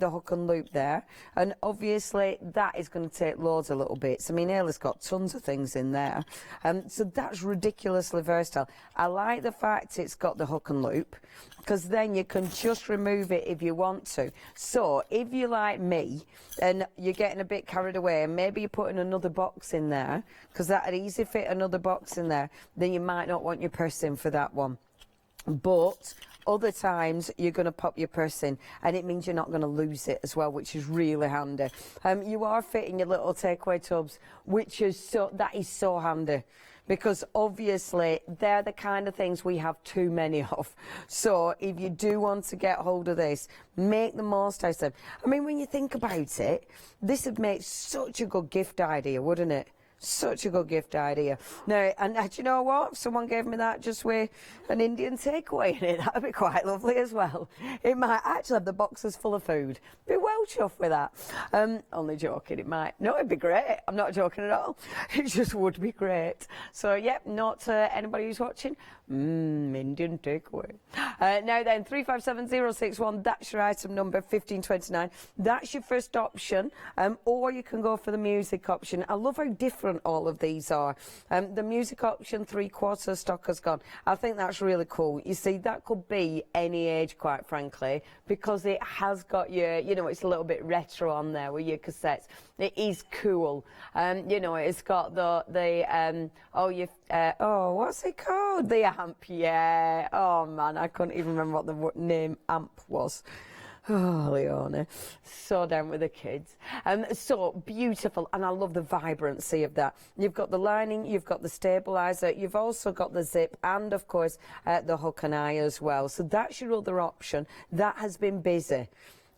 hook and loop there, and obviously that is going to take loads of little bits. I mean, Ayla's got tons of things in there, so that's ridiculously versatile. I like the fact it's got the hook and loop, because then you can just remove it if you want to. So if you're like me and you're getting a bit carried away and maybe you're putting another box in there, because that'd easily fit another box in there, then you might not want your purse in for that one. But other times you're going to pop your purse in and it means you're not going to lose it as well, which is really handy. You are fitting your little takeaway tubs, which is so handy, because obviously they're the kind of things we have too many of. So if you do want to get hold of this, make the most out of them. I mean, when you think about it, this would make such a good gift idea, wouldn't it? Such a good gift idea. Now, and do you know what? If someone gave me that just with an Indian takeaway in it, that would be quite lovely as well. It might actually have the boxes full of food. Be well chuffed with that. Only joking, it might. No, it'd be great. I'm not joking at all. It just would be great. So, yep, not anybody who's watching. Indian takeaway. Now then, 357061, that's your item number, 1529. That's your first option, or you can go for the music option. I love how different all of these are. The music option, 3/4 stock has gone. I think that's really cool. You see, that could be any age, quite frankly, because it has got your, you know, it's a little bit retro on there with your cassettes. It is cool. You know, it's got what's it called? The amp, yeah. Oh man, I couldn't even remember what the name amp was. Oh, Leona, so down with the kids. So beautiful, and I love the vibrancy of that. You've got the lining, you've got the stabiliser, you've also got the zip, and of course the hook and eye as well. So that's your other option. That has been busy.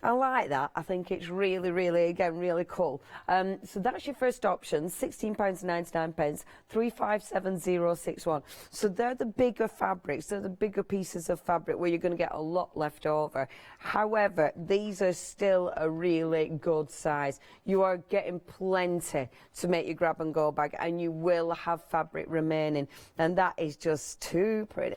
I like that. I think it's really, really, again, really cool. So that's your first option, £16.99, 357061. So they're the bigger fabrics, they're the bigger pieces of fabric where you're going to get a lot left over. However, these are still a really good size. You are getting plenty to make your grab and go bag, and you will have fabric remaining, and that is just too pretty.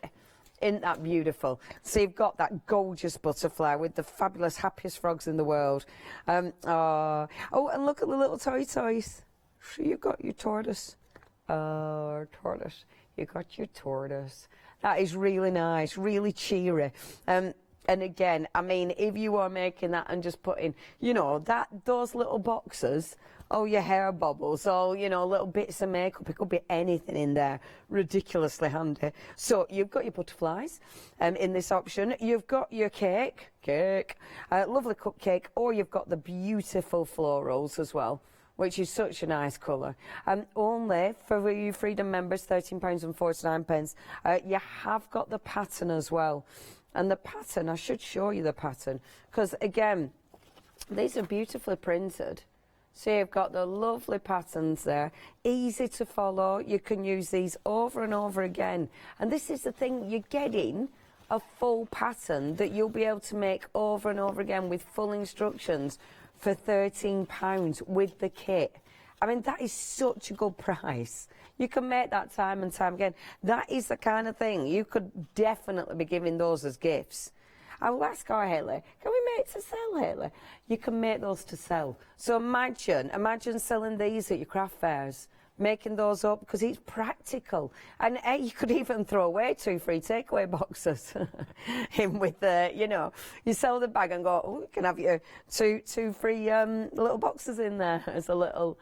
Isn't that beautiful? So you've got that gorgeous butterfly with the fabulous, happiest frogs in the world. Oh, and look at the little toys. So you've got your tortoise. Tortoise. You got your tortoise. That is really nice, really cheery. And again, I mean, if you are making that and just putting, you know, those little boxes, oh, your hair bubbles, oh, you know, little bits of makeup, it could be anything in there. Ridiculously handy. So you've got your butterflies in this option. You've got your cake, lovely cupcake, or you've got the beautiful florals as well, which is such a nice colour. Only for you Freedom members, £13.49. You have got the pattern as well. And the pattern, I should show you the pattern, because again, these are beautifully printed. So you've got the lovely patterns there, easy to follow. You can use these over and over again. And this is the thing, you're getting a full pattern that you'll be able to make over and over again with full instructions for £13 with the kit. I mean, that is such a good price. You can make that time and time again. That is the kind of thing you could definitely be giving those as gifts. I will ask our Haley, can we make to sell, Haley? You can make those to sell. So imagine selling these at your craft fairs, making those up, because it's practical. And you could even throw away 2 free takeaway boxes in with you know, you sell the bag and go, oh, you can have your two free little boxes in there as a little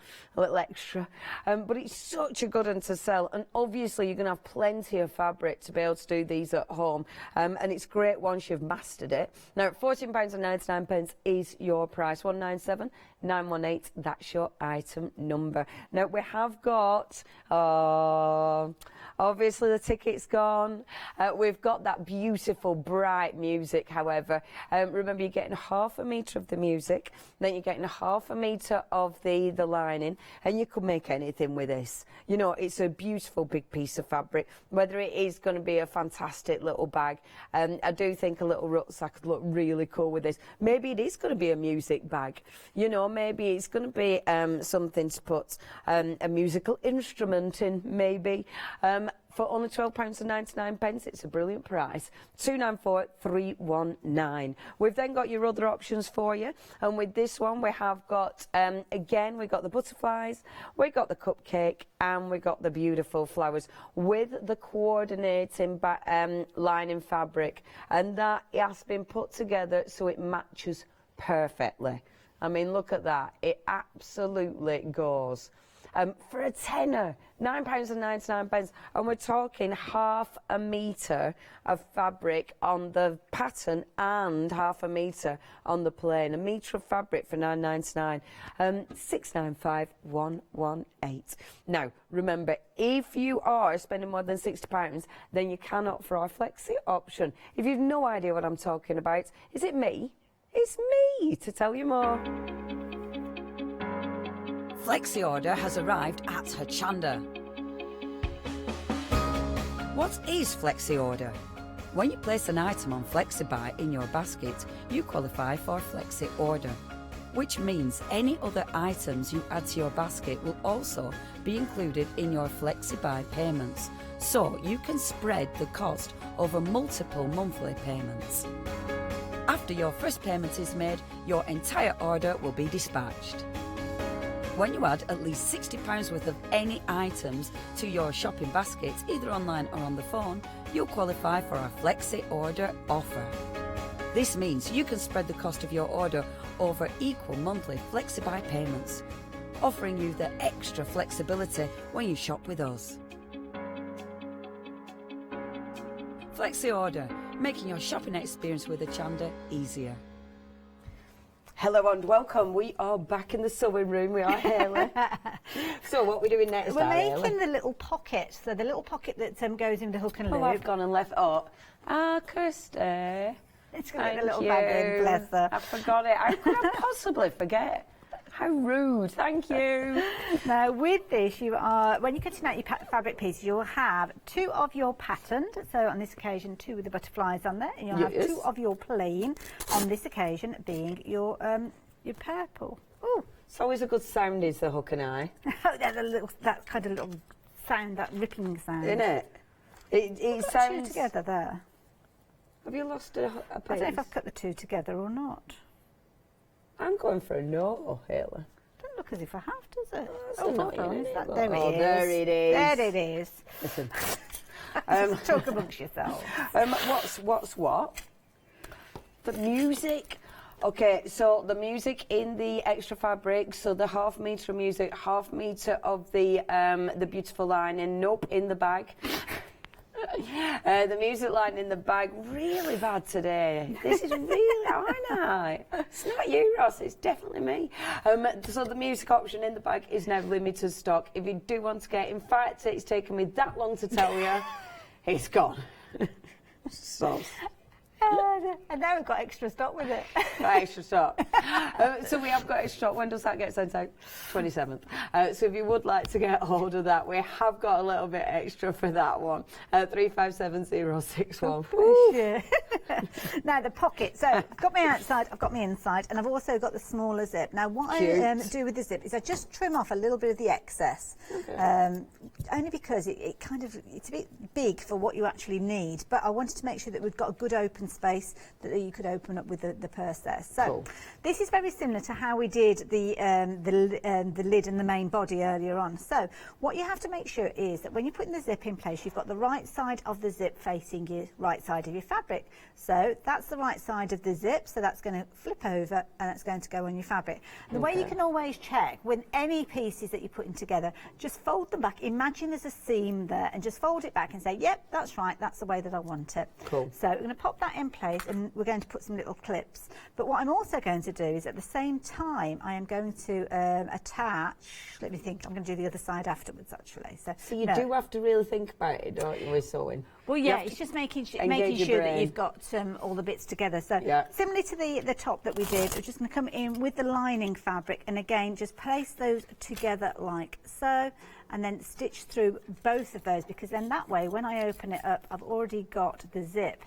extra. But it's such a good one to sell, and obviously you're going to have plenty of fabric to be able to do these at home, and it's great once you've mastered it. Now, £14.99 is your price, 197 918, that's your item number. Now, we have got, obviously the ticket's gone. We've got that beautiful, bright music, however. Remember, you're getting ½ a metre of the music, then you're getting ½ a metre of the lining, and you could make anything with this. You know, it's a beautiful big piece of fabric, whether it is going to be a fantastic little bag. I do think a little rucksack could look really cool with this. Maybe it is going to be a music bag. You know, maybe it's going to be something to put a musical instrument in, maybe. For only £12.99, it's a brilliant price. 294319. We've then got your other options for you, and with this one we have got again, we've got the butterflies, we've got the cupcake, and we've got the beautiful flowers with the coordinating lining fabric, and that has been put together so it matches perfectly. I mean, look at that, it absolutely goes. For a tenner, £9.99, and we're talking ½ a metre of fabric on the pattern and ½ a metre on the plain. A metre of fabric for £9.99, 695118. Now, remember, if you are spending more than £60, then you can opt for our flexi option. If you've no idea what I'm talking about, is it me? It's me to tell you more. Flexi order has arrived at Hochanda. What is Flexi order? When you place an item on FlexiBuy in your basket, you qualify for Flexi order, which means any other items you add to your basket will also be included in your FlexiBuy payments, so you can spread the cost over multiple monthly payments. After your first payment is made, your entire order will be dispatched. When you add at least £60 worth of any items to your shopping baskets, either online or on the phone, you'll qualify for our Flexi Order offer. This means you can spread the cost of your order over equal monthly FlexiBuy payments, offering you the extra flexibility when you shop with us. Flexi Order, making your shopping experience with Hochanda easier. Hello and welcome. We are back in the sewing room. We are Haley. So what are we doing next? We're making the little pocket. So the little pocket that goes in the hook and loop. Oh, I've gone and left. Oh, Kirsty. It's got a little bag in, bless her. I forgot it. How could I possibly forget? How rude. Thank you. Now, with this, you are, when you're cutting out your fabric pieces, you'll have 2 of your patterned, so on this occasion 2 with the butterflies on there, and you'll have 2 of your plain, on this occasion being your purple. Oh, it's always a good sound, is the hook and eye. Oh, that kind of little sound, that ripping sound. Isn't it? It sounds... 2 together there. Have you lost a piece? I don't know if I've cut the 2 together or not. I'm going for a no, Haley. Doesn't look as if I have, does it? Oh, hold on. There it is. There it is. Listen. Talk amongst yourselves. What's what? The music. Okay, so the music in the extra fabric, so the ½ metre of music, ½ metre of the beautiful lining, nope, in the bag. The music line in the bag, really bad today. This is really, aren't I? It's not you, Ross, it's definitely me. So the music option in the bag is now limited stock. If you do want to get, in fact, it's taken me that long to tell you, it's gone. So. And now we've got extra stock with it. Got extra stock. So we have got extra stock. When does that get sent out? 27th. So if you would like to get hold of that, we have got a little bit extra for that one. 357061. Yeah. Now the pocket. So I've got my outside, I've got my inside, and I've also got the smaller zip. Now what I do with the zip is I just trim off a little bit of the excess, only because it's a bit big for what you actually need. But I wanted to make sure that we've got a good open space that you could open up with the purse there. So this is very similar to how we did the lid and the main body earlier on. So what you have to make sure is that when you're putting the zip in place, you've got the right side of the zip facing your right side of your fabric. So that's the right side of the zip, so that's going to flip over and it's going to go on your fabric. The way you can always check with any pieces that you're putting together, just fold them back. Imagine there's a seam there and just fold it back and say, yep, that's right, that's the way that I want it. Cool. So we're going to pop that in place and we're going to put some little clips. But what I'm also going to do is at the same time, I am going to attach, let me think, I'm going to do the other side afterwards actually. So you do have to really think about it, don't you, with sewing? Well, yeah, it's just making sure that you've got all the bits together. So similarly to the top that we did, we're just going to come in with the lining fabric and again just place those together like so, and then stitch through both of those, because then that way when I open it up I've already got the zip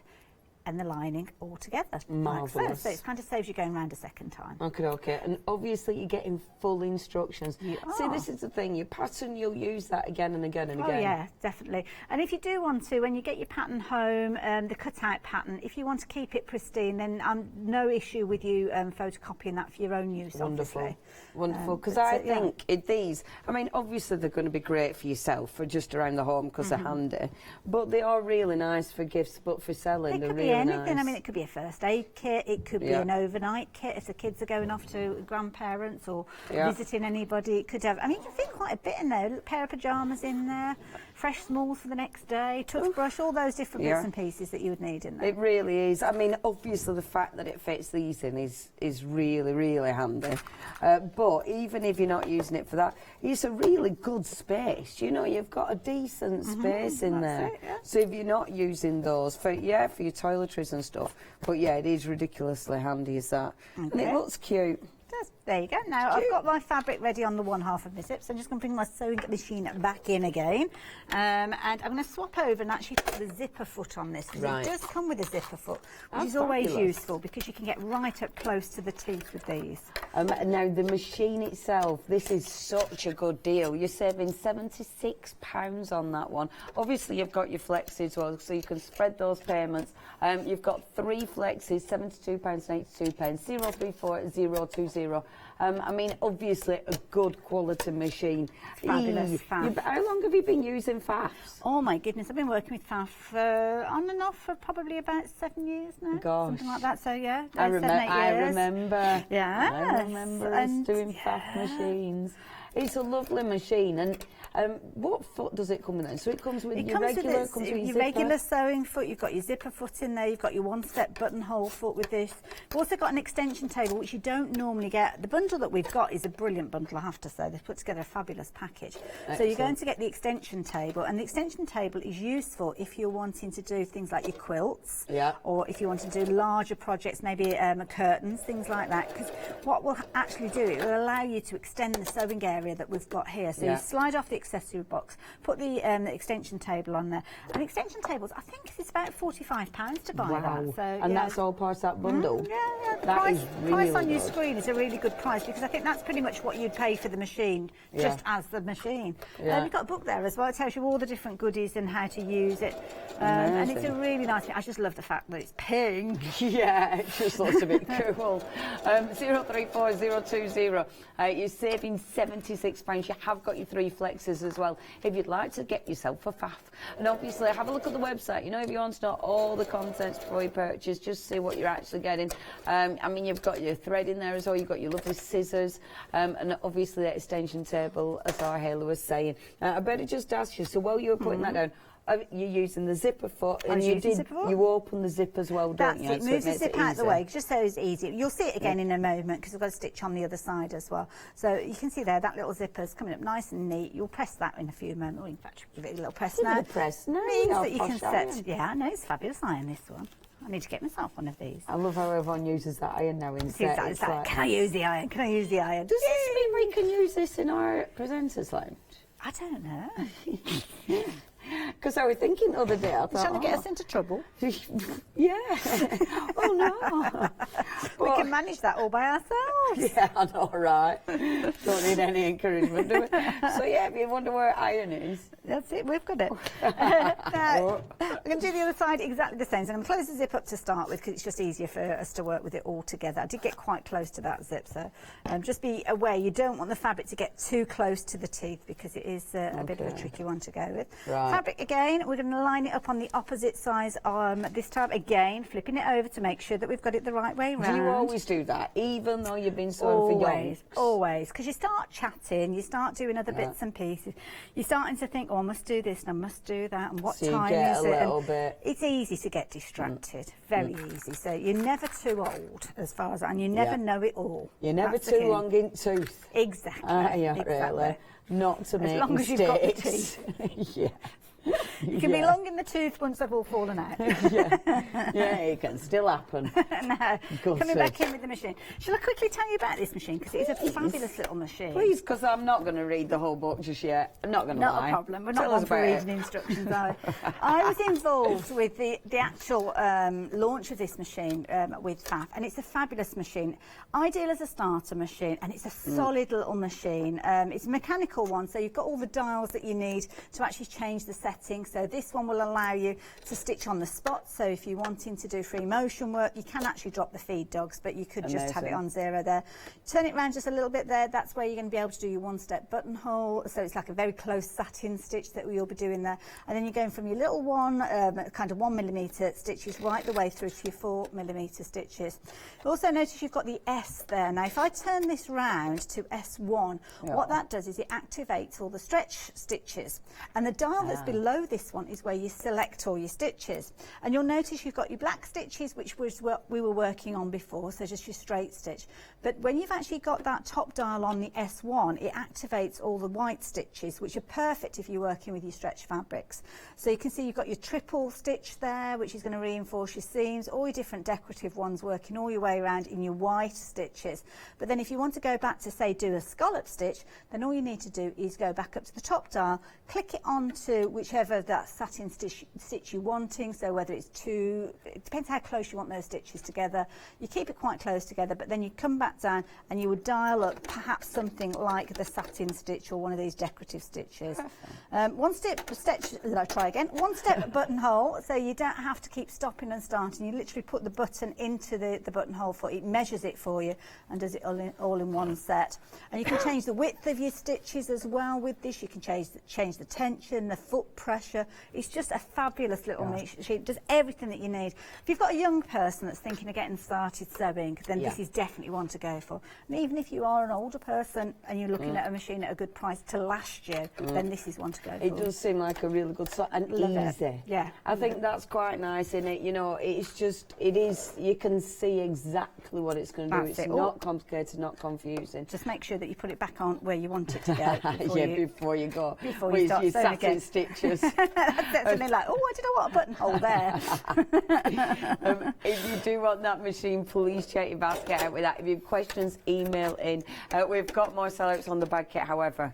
and the lining all together. Marvellous. Like so it kind of saves you going round a second time. Okay. And obviously you're getting full instructions. See, this is the thing, your pattern, you'll use that again and again and again. Oh yeah, definitely. And if you do want to, when you get your pattern home, the cut-out pattern, if you want to keep it pristine, then no issue with you photocopying that for your own use, obviously. Wonderful, because I think these, I mean, obviously they're going to be great for yourself, for just around the home, because they're handy, but they are really nice for gifts, but for selling, they're really anything. nice. I mean, it could be a first aid kit, it could be an overnight kit if the kids are going off to grandparents or visiting anybody. It could have, I mean, you can fit quite a bit in there. A pair of pyjamas in there, fresh smalls for the next day, toothbrush, all those different bits and pieces that you would need in there. It really is. I mean, obviously the fact that it fits these in is really, really handy. But even if you're not using it for that, it's a really good space. You know, you've got a decent space in there. So if you're not using those for your toiletries and stuff, but yeah, it is ridiculously handy as that. And it looks cute. There you go. Now I've got my fabric ready on the one half of my zip, so I'm just going to bring my sewing machine back in again, and I'm going to swap over and actually put the zipper foot on this, because it does come with a zipper foot, which is always useful because you can get right up close to the teeth with these. Now the machine itself, this is such a good deal. You're saving £76 on that one. Obviously you've got your flexes as well, so you can spread those payments. You've got 3 flexes, £72.82, 034020. I mean, obviously a good quality machine. Fabulous. How long have you been using Fafs? Oh my goodness, I've been working with Faf on and off for probably about 7 years now. Gosh. Something like that, so yeah. I 7, 8 years. remember. Yeah. I remember us doing Faf machines. It's a lovely machine. And what foot does it come with then? So it comes with your regular sewing foot, you've got your zipper foot in there, you've got your one-step buttonhole foot with this. We've also got an extension table, which you don't normally get. The bundle that we've got is a brilliant bundle, I have to say. They've put together a fabulous package. Excellent. So you're going to get the extension table, and the extension table is useful if you're wanting to do things like your quilts, or if you want to do larger projects, maybe curtains, things like that. Because what we'll actually do, it will allow you to extend the sewing area that we've got here. So you slide off the accessory box, put the extension table on there. And extension tables, I think it's about £45 to buy that. So, and that's all part of that bundle? Yeah. The price on your screen is a really good price, because I think that's pretty much what you'd pay for the machine, just as the machine. We've got a book there as well. It tells you all the different goodies and how to use it. And it's a really nice thing. I just love the fact that it's pink. Yeah, it just looks a bit cool. 034020. You're saving £76. You have got your 3 flexes as well, if you'd like to get yourself a faff. And obviously have a look at the website. You know, if you want to know all the contents before you purchase, just see what you're actually getting. I mean, you've got your thread in there as well, you've got your lovely scissors, and obviously the extension table, as our Hayla was saying. I better just ask you, so while you were putting that down, you're using the zipper foot, and you open the zip as well, don't you? That's it. Move the zip out of the way, just so it's easy. You'll see it again in a moment, because we've got a stitch on the other side as well. So you can see there, that little zipper's coming up nice and neat. You'll press that in a few moments. Or in fact, give it a little press now. Press now. Means that you can set. Yeah, I know, it's fabulous iron, this one. I need to get myself one of these. I love how everyone uses that iron now instead. It's like, can I use the iron? Can I use the iron? Does this mean we can use this in our presenters lounge? I don't know. Because I was thinking the other day, I thought, trying to get us into trouble. Yeah. Oh no. We can manage that all by ourselves. Yeah, I know, right? Don't need any encouragement, do we? So yeah, if you wonder where iron is. That's it, we've got it. Now, we're going to do the other side exactly the same. So I'm going to close the zip up to start with because it's just easier for us to work with it all together. I did get quite close to that zip, so just be aware you don't want the fabric to get too close to the teeth because it is a bit of a tricky one to go with. Right. Fabric again, we're going to line it up on the opposite size this time again, flipping it over to make sure that we've got it the right way round. Do you always do that, even though you've been sewing for yonks? Always, because you start chatting, you start doing other bits and pieces, you're starting to think, oh, I must do this and I must do that, and what time is it? It's easy to get distracted, very easy. So you're never too old, as far as, and you never know it all. You're never too long in tooth. Exactly. Really. Not to make as long mistakes. As you've got the teeth. Yeah. You can be long in the tooth once they've all fallen out. Yeah, it can still happen. Now, coming back in with the machine. Shall I quickly tell you about this machine? Because it is a fabulous little machine. Please, because I'm not going to read the whole book just yet. I'm not going to lie. Not a problem. We're not one for reading instructions, are we? I was involved with the actual launch of this machine with FAF, and it's a fabulous machine. Ideal as a starter machine, and it's a solid little machine. It's a mechanical one, so you've got all the dials that you need to actually change the setting. So this one will allow you to stitch on the spot. So if you're wanting to do free motion work, you can actually drop the feed dogs, but you could just have it on 0 there. Turn it around just a little bit there. That's where you're going to be able to do your one-step buttonhole. So it's like a very close satin stitch that we'll be doing there. And then you're going from your little one, kind of 1mm stitches right the way through to your 4mm stitches. Also notice you've got the S there. Now if I turn this round to S1, what that does is it activates all the stretch stitches. And the dial that's below this one is where you select all your stitches, and you'll notice you've got your black stitches, which was what we were working on before, so just your straight stitch. But when you've actually got that top dial on the S1, it activates all the white stitches, which are perfect if you're working with your stretch fabrics. So you can see you've got your triple stitch there, which is going to reinforce your seams, all your different decorative ones working all your way around in your white stitches. But then if you want to go back to, say, do a scallop stitch, then all you need to do is go back up to the top dial, click it onto whichever that satin stitch you're wanting, so whether it's it depends how close you want those stitches together. You keep it quite close together, but then you come back down and you would dial up perhaps something like the satin stitch or one of these decorative stitches. One step buttonhole, so you don't have to keep stopping and starting. You literally put the button into the buttonhole for it, measures it for you and does it all in one set. And you can change the width of your stitches as well with this. You can change the tension, the foot pressure. It's just a fabulous little machine. It does everything that you need. If you've got a young person that's thinking of getting started sewing, then this is definitely one to go for. And even if you are an older person and you're looking at a machine at a good price to last you, then this is one to go for. It does seem like a really good and easy. Yeah. I think that's quite nice, isn't it? You know, it's just, it is, you can see exactly what it's going to do. It's not complicated, not confusing. Just make sure that you put it back on where you want it to go. Before you go. Before you start sewing again. Stitches. That's something like, oh, why did I want a buttonhole there? If you do want that machine, please check your basket out with that. If you have questions, email in. We've got more sellouts on the bag kit, however.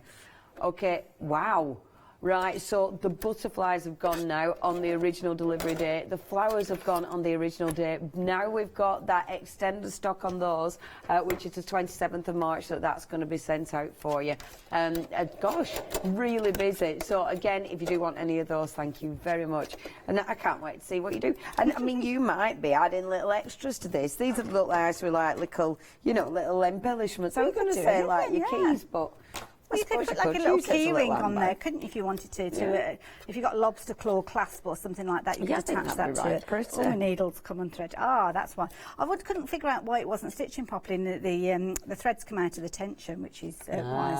Okay, wow. Right, so the butterflies have gone now on the original delivery date. The flowers have gone on the original date. Now we've got that extended stock on those, which is the 27th of March, so that's going to be sent out for you. Gosh, really busy. So again, if you do want any of those, thank you very much. And I can't wait to see what you do. And I mean, you might be adding little extras to this. These would look nice with like little, you know, little embellishments. I was going to say like your keys, but... Well, you could put like a little key ring on there, couldn't you, if you wanted to? If you got lobster claw clasp or something like that, you could attach that to it. All the needles come on thread. Ah, that's why. Couldn't figure out why it wasn't stitching properly. The threads come out of the tension, which is why.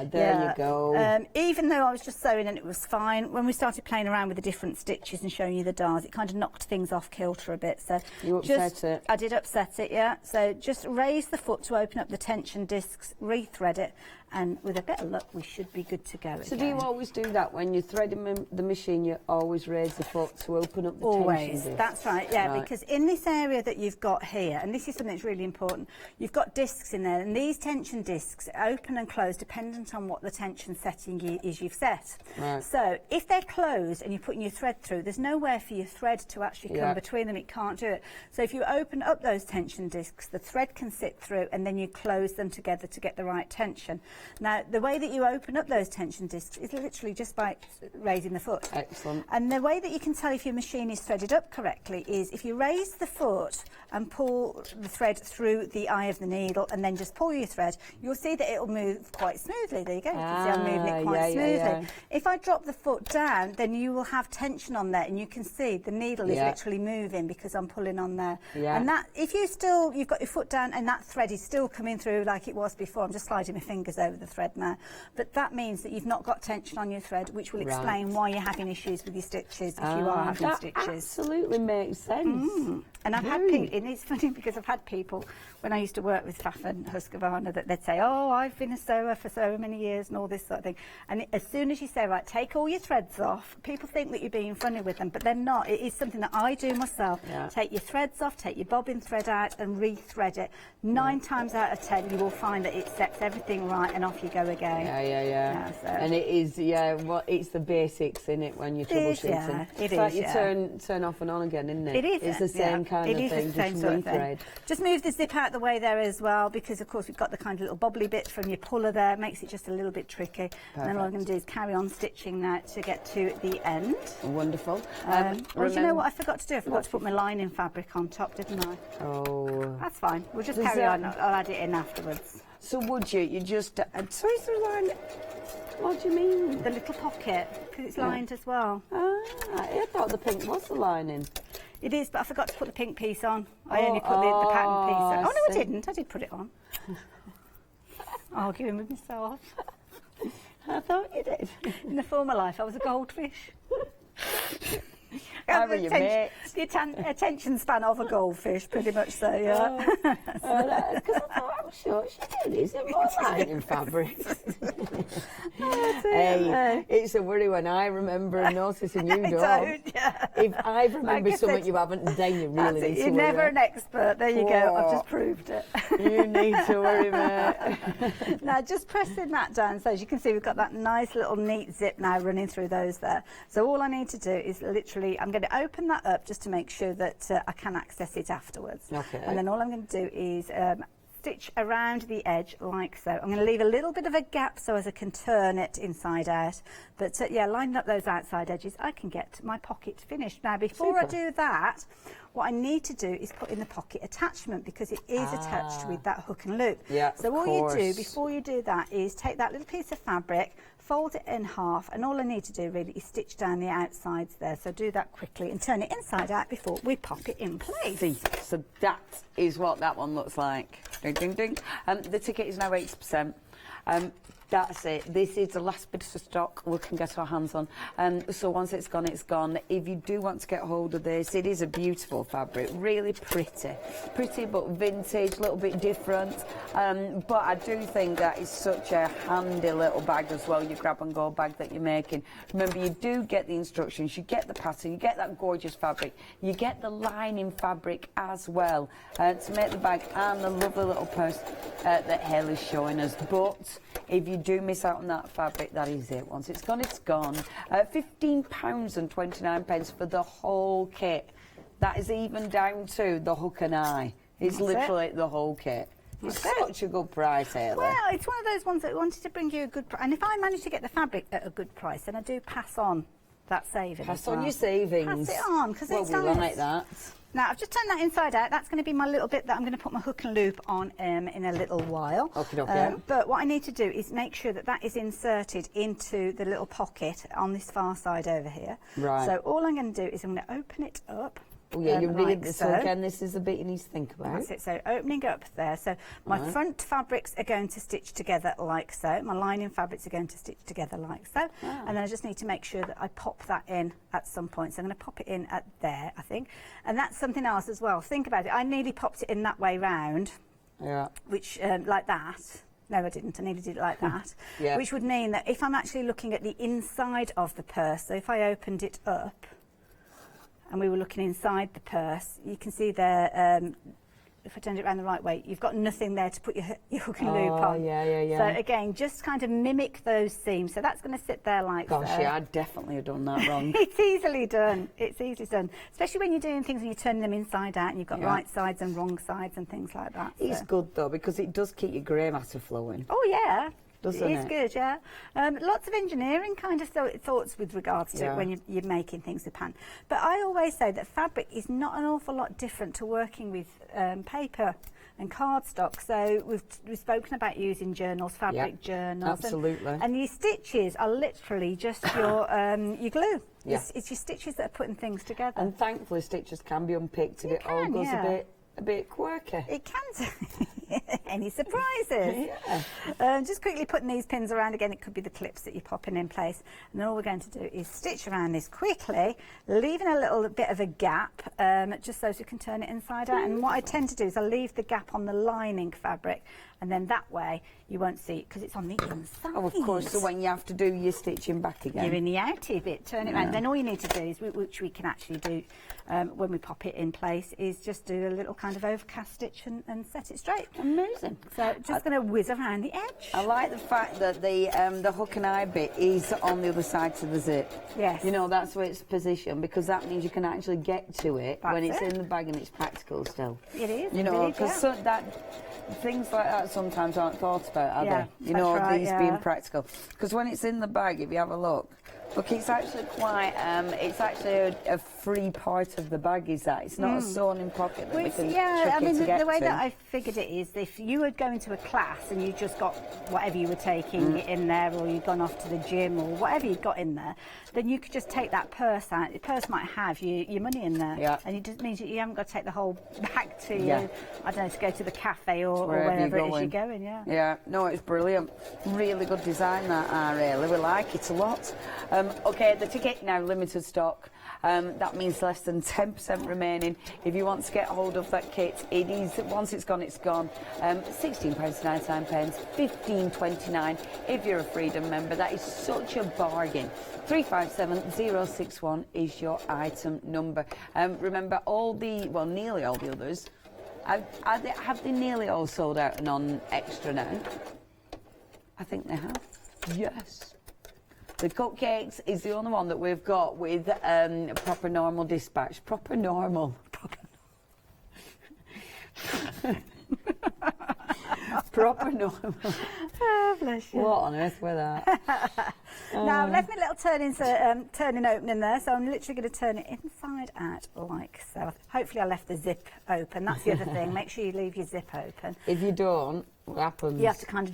So there you go. Even though I was just sewing and it was fine, when we started playing around with the different stitches and showing you the dials, it kind of knocked things off kilter a bit. So you upset it. I did upset it, yeah. So just raise the foot to open up the tension discs, rethread it, and with a bit of luck we should be good to go. So do you always do that when you're threading the machine? You always raise the foot to open up the tension disc? That's right, yeah, because in this area that you've got here, and this is something that's really important, you've got discs in there, and these tension discs open and close dependent on what the tension setting is you've set. Right. So if they're closed and you're putting your thread through, there's nowhere for your thread to actually come between them. It can't do it. So if you open up those tension discs, the thread can sit through, and then you close them together to get the right tension. Now, the way that you open up those tension discs is literally just by raising the foot. Excellent. And the way that you can tell if your machine is threaded up correctly is if you raise the foot and pull the thread through the eye of the needle and then just pull your thread, you'll see that it'll move quite smoothly. There you go. You can see I'm moving it quite smoothly. If I drop the foot down, then you will have tension on there, and you can see the needle is literally moving because I'm pulling on there. And that, if you've got your foot down and that thread is still coming through like it was before, I'm just sliding my fingers over the thread now, but that means that you've not got tension on your thread, which will explain why you're having issues with your stitches if you are having that stitches. Absolutely makes sense. And I've had people, and it's funny because I've had people, when I used to work with Feefo and Hochanda, that they'd say, oh, I've been a sewer for so many years and all this sort of thing. And as soon as you say, right, take all your threads off, people think that you're being funny with them, but they're not. It is something that I do myself. Take your threads off, take your bobbin thread out and re-thread it. 9 times out of 10 you will find that it sets everything right and off you go again. So. And it is, it's the basics in it when you're troubleshooting. It is, like you turn off and on again, isn't it? It is. It's the same kind of thing, just re-thread. Just move the zip out the way there as well, because of course we've got the kind of little bobbly bit from your puller there, makes it just a little bit tricky. And then all I'm going to do is carry on stitching now to get to the end. Wonderful. Do you know what I forgot to do? I forgot to put my lining fabric on top, didn't I? Oh. That's fine. We'll just carry on. I'll add it in afterwards. So would you just... so is the line... What do you mean? The little pocket, because it's lined as well. I thought the pink was the lining. It is, but I forgot to put the pink piece on. I only put the pattern piece on. Oh, no, I didn't. I did put it on. Arguing with myself. I thought you did. In the former life, I was a goldfish. The attention span of a goldfish, pretty much so, yeah. Because I thought, I'm sure she did. Is it more lining fabrics? It's a worry when I remember noticing you don't. If I remember something you haven't done, you really need to You're never an expert. There you go. I've just proved it. You need to worry, mate. Now, just pressing that down, so as you can see, we've got that nice little neat zip now running through those there. So all I need to do is literally, I'm going to open that up just to make sure that I can access it afterwards. And then all I'm going to do is stitch around the edge like so. I'm going to leave a little bit of a gap so as I can turn it inside out. But lining up those outside edges, I can get my pocket finished. Now, before I do that, what I need to do is put in the pocket attachment, because it is attached with that hook and loop. So all you do before you do that is take that little piece of fabric, fold it in half, and all I need to do really is stitch down the outsides there. So do that quickly and turn it inside out before we pop it in place. See, so that is what that one looks like. Ding, ding, ding. The ticket is now 80%. That's it. This is the last bit of stock we can get our hands on. So once it's gone, it's gone. If you do want to get hold of this, it is a beautiful fabric, really pretty. Pretty but vintage, a little bit different. But I do think that is such a handy little bag as well, your grab and go bag that you're making. Remember, you do get the instructions, you get the pattern, you get that gorgeous fabric, you get the lining fabric as well to make the bag, and the lovely little purse that Hayley's showing us. But if you do miss out on that fabric, that is it. Once it's gone, it's gone. £15.29 for the whole kit. That is even down to the hook and eye. It's literally the whole kit. It's such a good price, Hayley. Well, it's one of those ones that wanted to bring you a good price. And if I manage to get the fabric at a good price, then I do pass on that saving. Pass on your savings. Pass it on, because it's nice. Well, we like that. Now, I've just turned that inside out. That's going to be my little bit that I'm going to put my hook and loop on in a little while. But what I need to do is make sure that that is inserted into the little pocket on this far side over here. So all I'm going to do is I'm going to open it up. Oh yeah, you really, so again, this is the bit you need to think about. That's it, so opening up there. So my front fabrics are going to stitch together like so. My lining fabrics are going to stitch together like so. And then I just need to make sure that I pop that in at some point. So I'm going to pop it in at there, I think. And that's something else as well. Think about it. I nearly popped it in that way round. Which, like that. No, I didn't. I nearly did it like that. Yeah. Which would mean that if I'm actually looking at the inside of the purse, so if I opened it up and we were looking inside the purse, you can see there, if I turned it around the right way, you've got nothing there to put your hook and loop on. Yeah. So again, just kind of mimic those seams. So that's going to sit there like Gosh, so. yeah, I'd definitely have done that wrong. It's easily done. It's easily done. Especially when you're doing things and you're turning them inside out and you've got right sides and wrong sides and things like that. It's good though, because it does keep your grey matter flowing. Oh yeah. Doesn't It's good, yeah. Lots of engineering kind of thoughts with regards to it when you're making things with pan. But I always say that fabric is not an awful lot different to working with paper and cardstock. So we've spoken about using journals, fabric journals. Absolutely. And your stitches are literally just your glue. Yeah. It's your stitches that are putting things together. And thankfully stitches can be unpicked if it all goes a bit quirky. It can do. Any surprises? Just quickly putting these pins around again. It could be the clips that you're popping in place. And then all we're going to do is stitch around this quickly, leaving a little bit of a gap, just so you can turn it inside out. And what I tend to do is I leave the gap on the lining fabric, and then that way you won't see it because it's on the inside. Oh, of course. So when you have to do your stitching back again, you're in the outy bit, turn it around. Then all you need to do is, which we can actually do when we pop it in place, is just do a little kind of overcast stitch and set it straight. Amazing. So just going to whiz around the edge. I like the fact that the hook and eye bit is on the other side to the zip. Yes. You know, that's where it's positioned, because that means you can actually get to it when it's in the bag and it's practical still. It is. You know, because things like that sometimes aren't thought about, are they? You know, right, these being practical. Because when it's in the bag, if you have a look, it's actually quite, it's actually a free part of the bag, is that? It's not a sewn in pocket that we can I mean, to get the way to. that I figured it is, if you would go into a class and you just got whatever you were taking in there, or you'd gone off to the gym, or whatever you got in there, then you could just take that purse out. The purse might have your money in there, and it just means that you haven't got to take the whole bag to, I don't know, to go to the cafe or wherever it is you're going, Yeah, no, it's brilliant. Really good design, that, really. We like it a lot. OK, the ticket now, limited stock. That means less than 10% remaining. If you want to get hold of that kit, it is, once it's gone, it's gone. £16.99, £15.29 if you're a Freedom member. That is such a bargain. 357061 is your item number. Remember, nearly all the others, have they nearly all sold out and on extra now? I think they have. Yes. The cupcakes is the only one that we've got with proper normal dispatch. Proper normal. Proper normal. Oh, bless you. What on earth with that? Now, I've left my little turning opening there, so I'm literally going to turn it inside out like so. Hopefully I left the zip open. That's the other thing. Make sure you leave your zip open. If you don't, what happens? You have to kind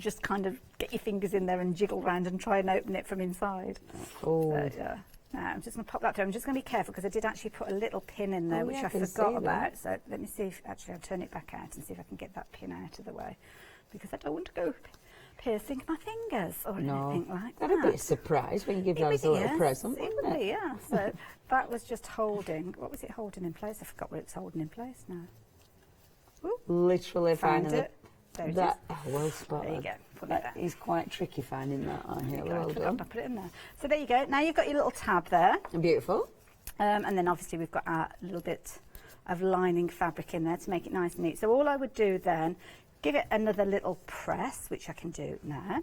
of get your fingers in there and jiggle around and try and open it from inside. Oh. So, now, I'm just going to pop that through. I'm just going to be careful because I did actually put a little pin in there, which I forgot about. So let me see if actually I'll turn it back out and see if I can get that pin out of the way, because I don't want to go piercing my fingers or anything like that. That'd be a surprise when you give those a little present, it would be, yeah. So that was just holding. What was it holding in place? I forgot what it's holding in place now. Ooh. Literally found it. There it is. Well spotted. There you go. That is quite tricky finding that on here. Well done. Put it in there. So there you go. Now you've got your little tab there. Beautiful. And then obviously we've got our little bit of lining fabric in there to make it nice and neat. So all I would do then, give it another little press, which I can do now.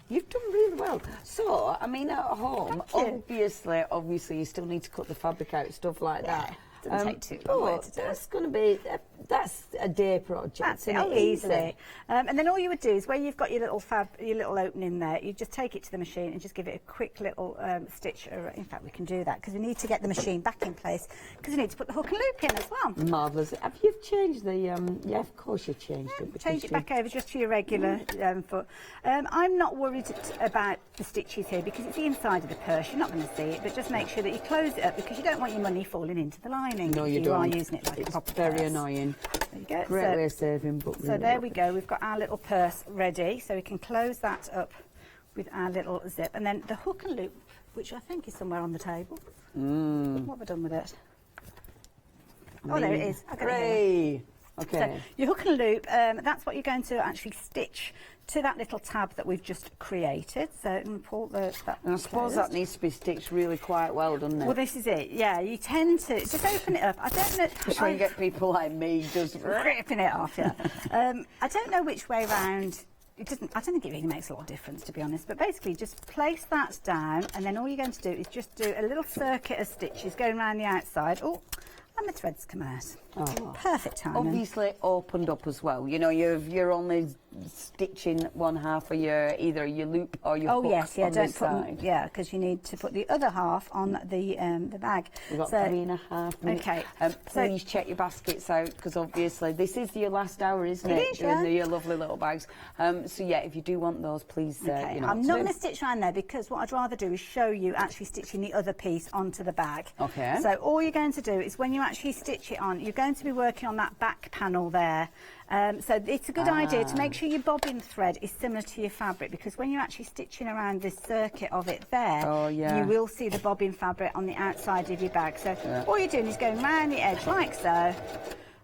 You've done really well. So, I mean, at home, obviously you still need to cut the fabric out, stuff like that. Doesn't take too long to do. That's going to be, that's a day project. That's it, easily. And then all you would do is where you've got your little opening there, you just take it to the machine and just give it a quick little stitch. In fact, we can do that because we need to get the machine back in place because we need to put the hook and loop in as well. Marvellous. Have you changed the, yeah, of course you changed it. Change it back over just to your regular foot. I'm not worried about the stitches here because it's the inside of the purse. You're not going to see it, but just make sure that you close it up because you don't want your money falling into the line. No, you don't. You are using it like a proper very purse. Annoying. There you go. Great way of saving, but so there we go. We've got our little purse ready, so we can close that up with our little zip, and then the hook and loop, which I think is somewhere on the table. What have I done with it? Oh, there it is. Hooray! Okay. So your hook and loop, that's what you're going to actually stitch to that little tab that we've just created. So I'm going to pull that and I suppose that needs to be stitched really quite well, doesn't it? Well, this is it. Yeah, you tend to just open it up. I don't know. That's when you get people like me just ripping it off. Yeah. I don't know which way round. It doesn't. I don't think it really makes a lot of difference, to be honest. But basically, just place that down, and then all you're going to do is just do a little circuit of stitches going around the outside. Oh, and the threads come out. Oh. Perfect timing. Obviously opened up as well. You know, you're only stitching one half of your either your loop or your hook yes, yeah, on don't this put side. because you need to put the other half on the bag. We've got 3.5 minutes. Okay. Please check your baskets out, because obviously this is your last hour, isn't it? It is, yeah. Your lovely little bags. So yeah, if you do want those, please. Okay. You know, I'm not going to stitch around there, because what I'd rather do is show you actually stitching the other piece onto the bag. Okay. So all you're going to do is when you actually stitch it on, you're going to be working on that back panel there. So it's a good idea to make sure your bobbin thread is similar to your fabric, because when you're actually stitching around this circuit of it there, you will see the bobbin fabric on the outside of your bag. So all you're doing is going around the edge like so,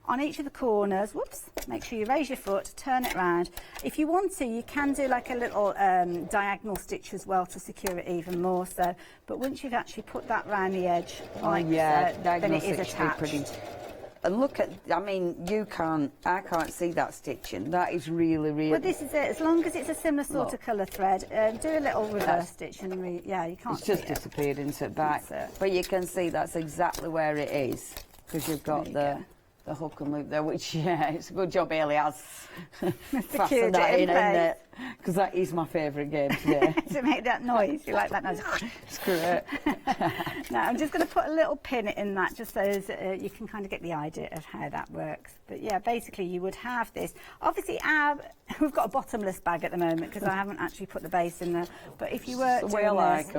on each of the corners. Whoops, make sure you raise your foot, turn it round. If you want to, you can do like a little diagonal stitch as well to secure it even more so. But once you've actually put that round the edge like so, then it is attached. And look at, I mean, I can't see that stitching. That is really, really... Well, this is it. As long as it's a similar sort of colour thread, do a little reverse stitch and you can't It's just disappeared into it back. But you can see that's exactly where it is, because you've got the hook and loop there, which, it's a good job Haley has fastened that in, isn't it? Because that is my favourite game today. To make that noise, you like that noise? Screw it. Now, I'm just going to put a little pin in that, just so you can kind of get the idea of how that works. But yeah, basically you would have this. Obviously, we've got a bottomless bag at the moment, because I haven't actually put the base in there. But if you were doing this,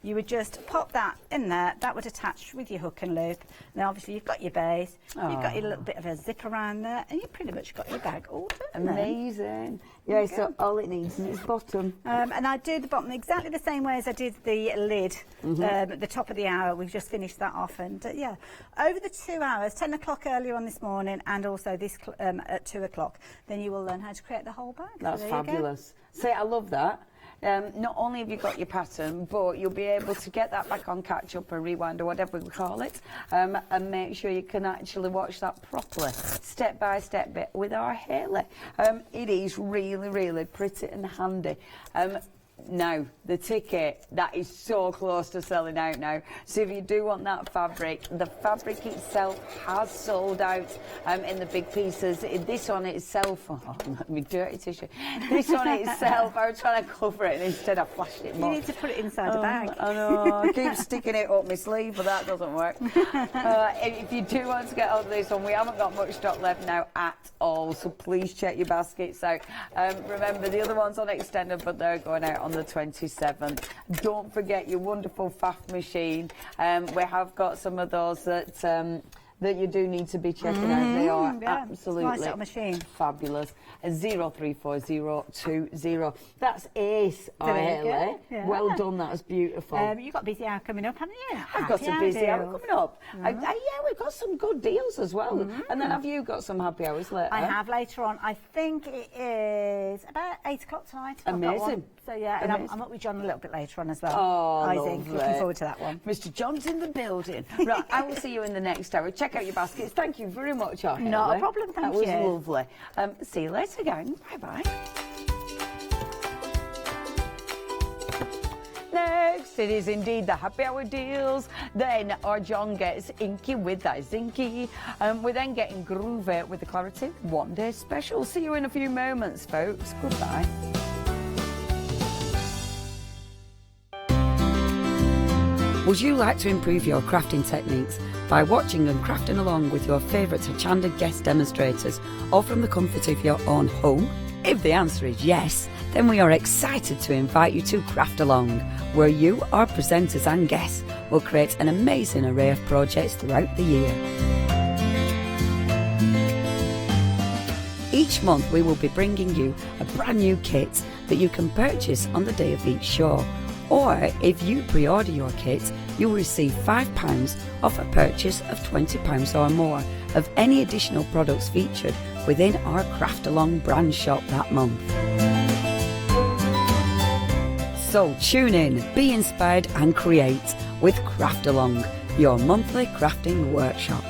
you would just pop that in there. That would attach with your hook and loop. Now, obviously, you've got your base. You've got your little bit of a zip around there, and you've pretty much got your bag all done. Amazing. Yeah, so all it needs is its bottom. And I do the bottom exactly the same way as I did the lid at the top of the hour. We've just finished that off. And yeah, over the 2 hours, 10 o'clock earlier on this morning and also this at 2 o'clock, then you will learn how to create the whole bag. That's fabulous. See, I love that. Not only have you got your pattern, but you'll be able to get that back on catch up or rewind or whatever we call it, and make sure you can actually watch that properly, step by step bit with our Haley. It is really, really pretty and handy. Now, the ticket, that is so close to selling out now. So if you do want that fabric, the fabric itself has sold out in the big pieces. This one itself, my dirty tissue. This one itself, I was trying to cover it and instead I flashed it more. You need to put it inside the bag. I know, I keep sticking it up my sleeve, but that doesn't work. If you do want to get hold of this one, we haven't got much stock left now at all, so please check your baskets out. Remember, the other one's on extended, but they're going out on the 27th. Don't forget your wonderful faff machine. We have got some of those that you do need to be checking out. They are absolutely nice little machine. Fabulous. 034020. That's ace, Haley. Yeah. Well done, that was beautiful. You've got a busy hour coming up, haven't you? I've got a busy hour coming up. Yeah, we've got some good deals as well. And then have you got some happy hours later? I have later on. I think it is about 8 o'clock tonight. Amazing. So yeah, and I'm up with John a little bit later on as well. Oh, I lovely. think. Looking forward to that one. Mr. John's in the building. Right, I will see you in the next hour. Check out your baskets. Thank you very much, Haley. Not a problem, thank you. That was lovely. See you later, gang. Bye-bye. Next, it is indeed the happy hour deals. Then our John gets inky with that zinky. We're then getting groovy with the Clarity One Day Special. See you in a few moments, folks. Goodbye. Would you like to improve your crafting techniques by watching and crafting along with your favourite Hochanda guest demonstrators, or from the comfort of your own home? If the answer is yes, then we are excited to invite you to Craft Along, where you, our presenters and guests, will create an amazing array of projects throughout the year. Each month we will be bringing you a brand new kit that you can purchase on the day of each show. Or if you pre-order your kit, you will receive £5 off a purchase of £20 or more of any additional products featured within our Craft Along brand shop that month. So tune in, be inspired and create with Craft Along, your monthly crafting workshop.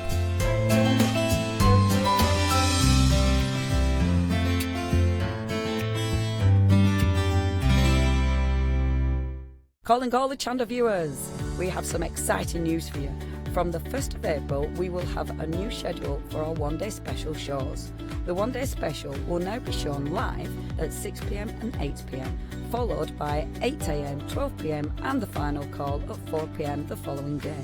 Calling all the Hochanda viewers, we have some exciting news for you. From the 1st of April, we will have a new schedule for our one-day special shows. The one-day special will now be shown live at 6 p.m. and 8 p.m, followed by 8 a.m, 12 p.m, and the final call at 4 p.m. the following day.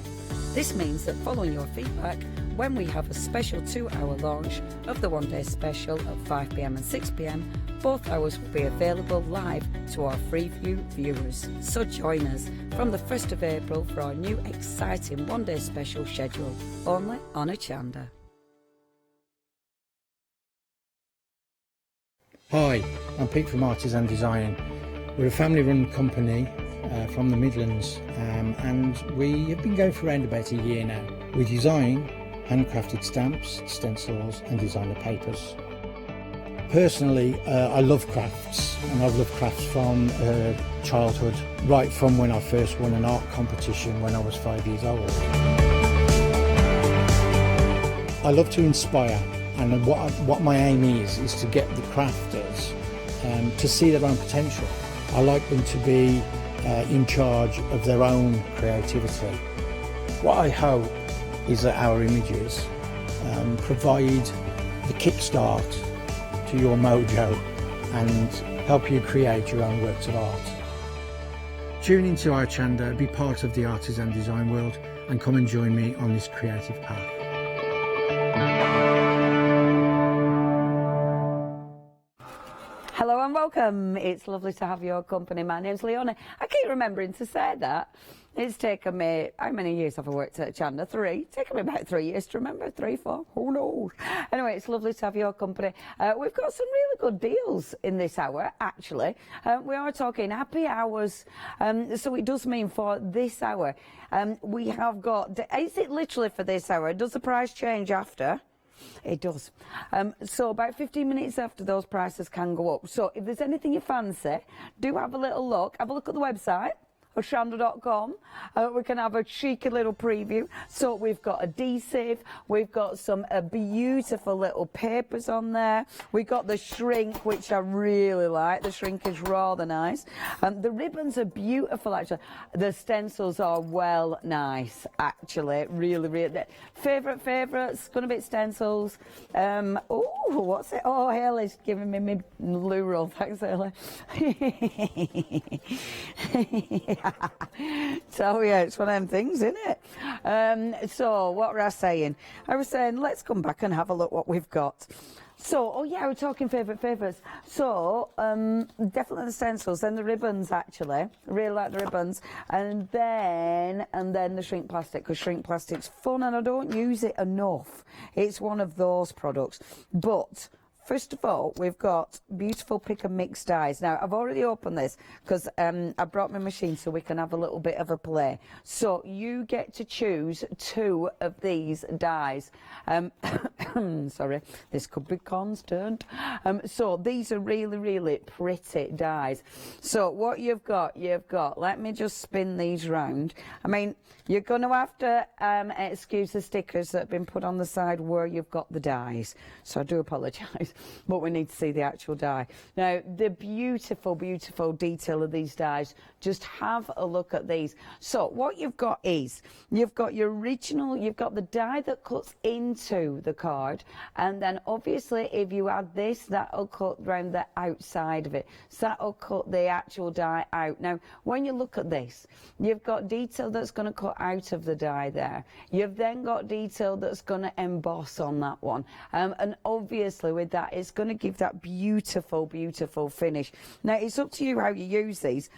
This means that following your feedback, when we have a special 2-hour launch of the one-day special at 5 p.m. and 6 p.m, both hours will be available live to our Freeview viewers. So join us from the 1st of April for our new exciting one-day special schedule, only on Hochanda. Hi, I'm Pete from Hobbies and Arts. We're a family-run company from the Midlands, and we have been going for around about a year now. We design handcrafted stamps, stencils and designer papers. Personally, I love crafts, and I've loved crafts from childhood, right from when I first won an art competition when I was 5 years old. I love to inspire, and what my aim is to get the crafters to see their own potential. I like them to be in charge of their own creativity. What I hope is that our images provide the kickstart to your mojo and help you create your own works of art. Tune into Hochanda, be part of the artisan design world, and come and join me on this creative path. Hello and welcome. It's lovely to have your company. My name's Leonie. I keep remembering to say that. It's taken me, how many years have I worked at Hochanda? 3. It's taken me about 3 years to remember. 3, 4, who knows? Anyway, it's lovely to have your company. We've got some really good deals in this hour, actually. We are talking happy hours. So it does mean for this hour, we have got, is it literally for this hour? Does the price change after? It does. So about 15 minutes after, those prices can go up. So if there's anything you fancy, do have a little look. Have a look at the website, Hochanda.com. We can have a cheeky little preview. So we've got adhesive, we've got some beautiful little papers on there. We've got the shrink, which I really like. The shrink is rather nice. The ribbons are beautiful, actually. The stencils are well nice, actually. Really, really. Favourites, going to be stencils. Oh, what's it? Oh, Haley's giving me my loo roll. Thanks, Haley. So yeah, it's one of them things, isn't it? So what was I saying? I was saying let's come back and have a look what we've got. So, oh yeah, we're talking favourites. So, definitely the stencils, then the ribbons, actually. I really like the ribbons. And then the shrink plastic, because shrink plastic's fun and I don't use it enough. It's one of those products. But first of all, we've got beautiful pick and mix dies. Now, I've already opened this because I brought my machine so we can have a little bit of a play. So you get to choose 2 of these dies. Sorry, this could be constant. So these are really, really pretty dies. So what you've got, let me just spin these round. I mean, you're going to have to excuse the stickers that have been put on the side where you've got the dies. So I do apologise. But we need to see the actual die. Now, the beautiful, beautiful detail of these dies, just have a look at these. So what you've got is, you've got your original, you've got the die that cuts into the card, and then obviously if you add this, that'll cut around the outside of it. So that'll cut the actual die out. Now, when you look at this, you've got detail that's going to cut out of the die there. You've then got detail that's going to emboss on that one. And obviously with that, it's going to give that beautiful, beautiful finish. Now, it's up to you how you use these.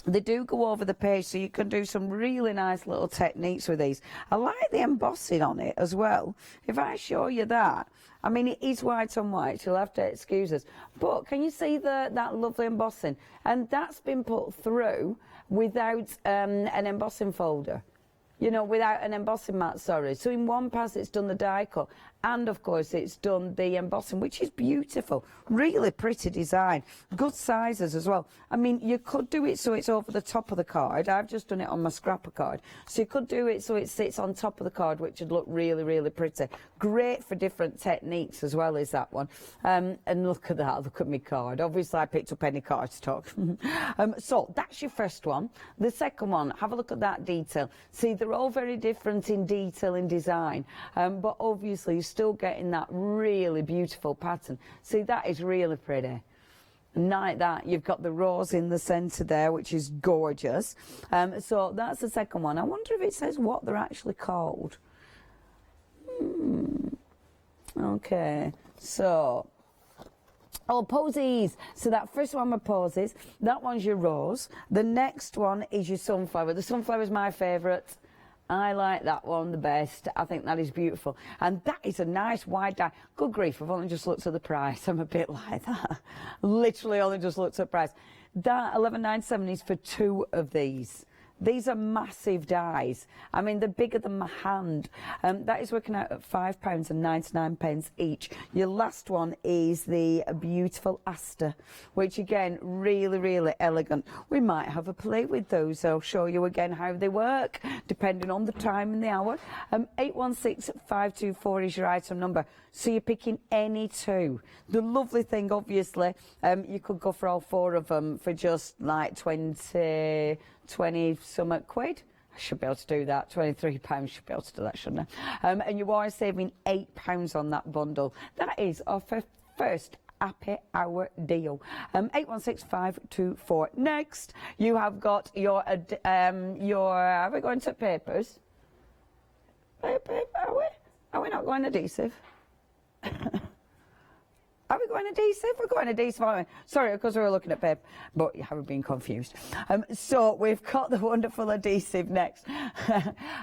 They do go over the page, so you can do some really nice little techniques with these. I like the embossing on it as well. If I show you that, I mean, it is white on white, you'll have to excuse us. But can you see that lovely embossing? And that's been put through without an embossing folder. you know, without an embossing mat, sorry. So in one pass it's done the die cut, and of course it's done the embossing, which is beautiful. Really pretty design. Good sizes as well. I mean, you could do it so it's over the top of the card. I've just done it on my scrapper card. So you could do it so it sits on top of the card, which would look really, really pretty. Great for different techniques as well, is that one. And look at that, look at my card. Obviously I picked up any card stock. So that's your first one. The second one, have a look at that detail. See, they're all very different in detail and design, but obviously you're still getting that really beautiful pattern. See, that is really pretty. And like that, you've got the rose in the centre there, which is gorgeous. So that's the second one. I wonder if it says what they're actually called. Okay, so... Oh, posies. So that first one were posies. That one's your rose. The next one is your sunflower. The sunflower is my favourite. I like that one the best. I think that is beautiful. And that is a nice wide die. Good grief, I've only just looked at the price. I'm a bit like that. Literally only just looked at the price. That $11.97 is for 2 of these. These are massive dies. I mean, they're bigger than my hand. That is working out at £5.99 each. Your last one is the beautiful Aster, which again, really, really elegant. We might have a play with those. I'll show you again how they work, depending on the time and the hour. 816524 is your item number. So you're picking any 2. The lovely thing, obviously, you could go for all 4 of them for just like 20 something quid. I should be able to do that. £23 should be able to do that, shouldn't I? And you are saving £8 on that bundle. That is our first happy hour deal. 816524. Next, you have got your are we going to papers? Are we not going adhesive? Are we going adhesive? We're going adhesive, aren't we? Sorry, because we were looking at paper, but you haven't been confused. So we've got the wonderful adhesive next.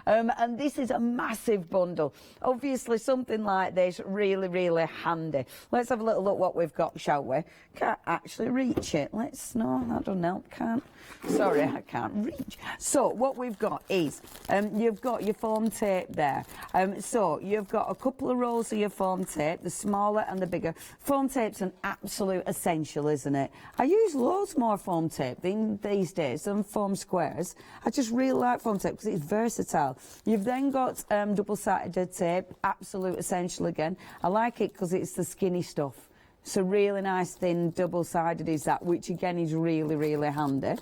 And this is a massive bundle. Obviously, something like this, really, really handy. Let's have a little look what we've got, shall we? Can't actually reach it. No, that doesn't help, can't. Sorry, I can't reach. So what we've got is, you've got your foam tape there. So you've got a couple of rolls of your foam tape, the smaller and the bigger. Foam tape's an absolute essential, isn't it? I use loads more foam tape these days than foam squares. I just really like foam tape because it's versatile. You've then got double-sided tape, absolute essential again. I like it because it's the skinny stuff. So really nice thin double-sided is that, which again is really, really handy.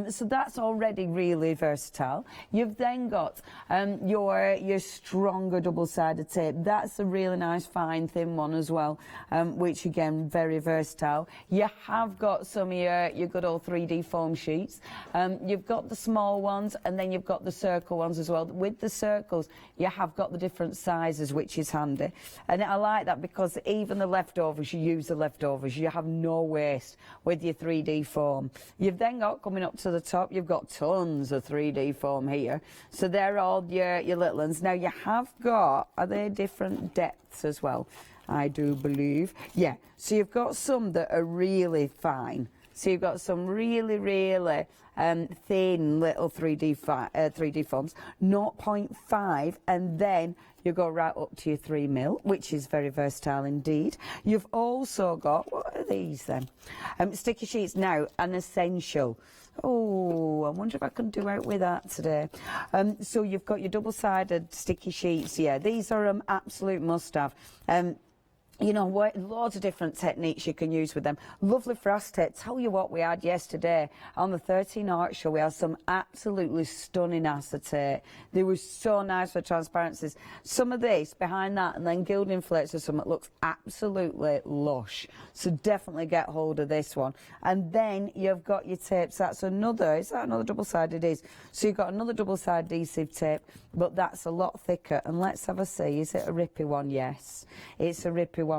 So that's already really versatile. You've then got your stronger double-sided tape. That's a really nice fine thin one as well, which again very versatile. You have got some of your good old 3D foam sheets. You've got the small ones, and then you've got the circle ones as well. With the circles, you have got the different sizes, which is handy. And I like that because even the leftovers, you use the leftovers. You have no waste with your 3D foam. You've then got, coming up to the top, you've got tons of 3D foam here. So they're all your little ones. Now you have got, are they different depths as well? I do believe. Yeah, so you've got some that are really fine. So you've got some really, really thin little 3D foams, 0.5, and then you go right up to your 3mm, which is very versatile indeed. You've also got, what are these then? Sticky sheets now, an essential. Oh, I wonder if I can do out with that today. So you've got your double-sided sticky sheets. Yeah, these are an absolute must-have. You know what, loads of different techniques you can use with them. Lovely frost tape. Tell you what we had yesterday on the 13 Art Show, we had some absolutely stunning acetate. They were so nice for transparencies. Some of this behind that, and then gilding flakes or something that looks absolutely lush. So definitely get hold of this one. And then you've got your tapes. That's another, is that another double-sided? It is. So you've got another double-sided adhesive tape, but that's a lot thicker. And let's have a see, is it a rippy one? Yes, it's a rippy one.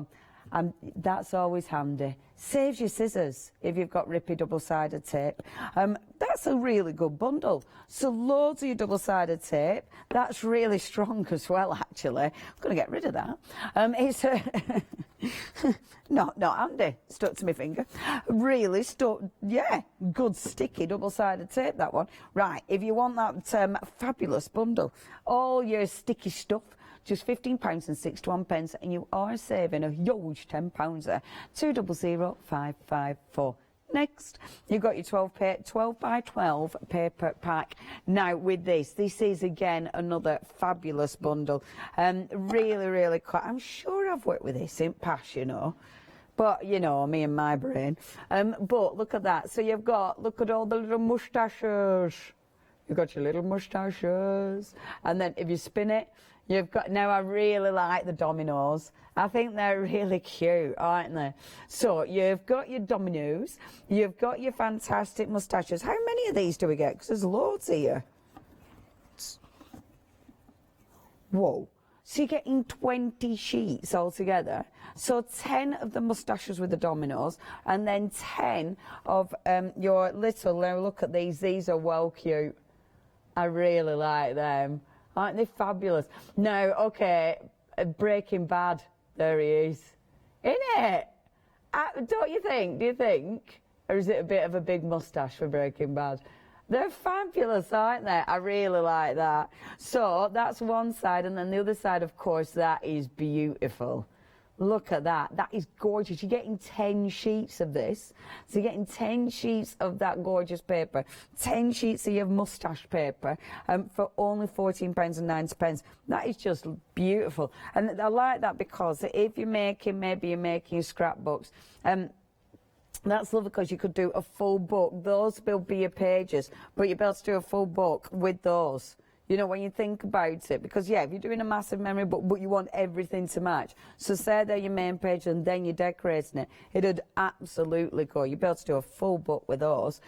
and that's always handy. Saves you scissors if you've got rippy double-sided tape. That's a really good bundle. So loads of your double-sided tape. That's really strong as well, actually. I'm going to get rid of that. It's not handy. Stuck to my finger. Really stuck. Yeah, good sticky double-sided tape, that one. Right, if you want that fabulous bundle, all your sticky stuff, just £15.61, and you are saving a huge £10 there. 200554. Next, you've got your 12 by 12 paper pack. Now, with this is again another fabulous bundle. Really quite. I'm sure I've worked with this in past, you know. But, you know, me and my brain. But look at that. So you've got, look at all the little moustaches. You've got your little moustaches. And then if you spin it, you've got, now I really like the dominoes. I think they're really cute, aren't they? So you've got your dominoes, you've got your fantastic moustaches. How many of these do we get? Because there's loads here. Whoa. So you're getting 20 sheets altogether. So 10 of the moustaches with the dominoes, and then 10 of your little, now look at these are well cute. I really like them. Aren't they fabulous? Now, okay, Breaking Bad, there he is. Isn't it? Don't you think? Do you think? Or is it a bit of a big moustache for Breaking Bad? They're fabulous, aren't they? I really like that. So that's one side, and then the other side, of course, that is beautiful. Look at that. That is gorgeous. You're getting 10 sheets of this. So you're getting 10 sheets of that gorgeous paper, 10 sheets of your moustache paper for only £14.90. That is just beautiful. And I like that because if you're making, maybe you're making scrapbooks, that's lovely because you could do a full book. Those will be your pages, but you'll be able to do a full book with those. You know, when you think about it, because yeah, if you're doing a massive memory book, but you want everything to match. So say they're your main page and then you're decorating it, it'd absolutely go. You'd be able to do a full book with those.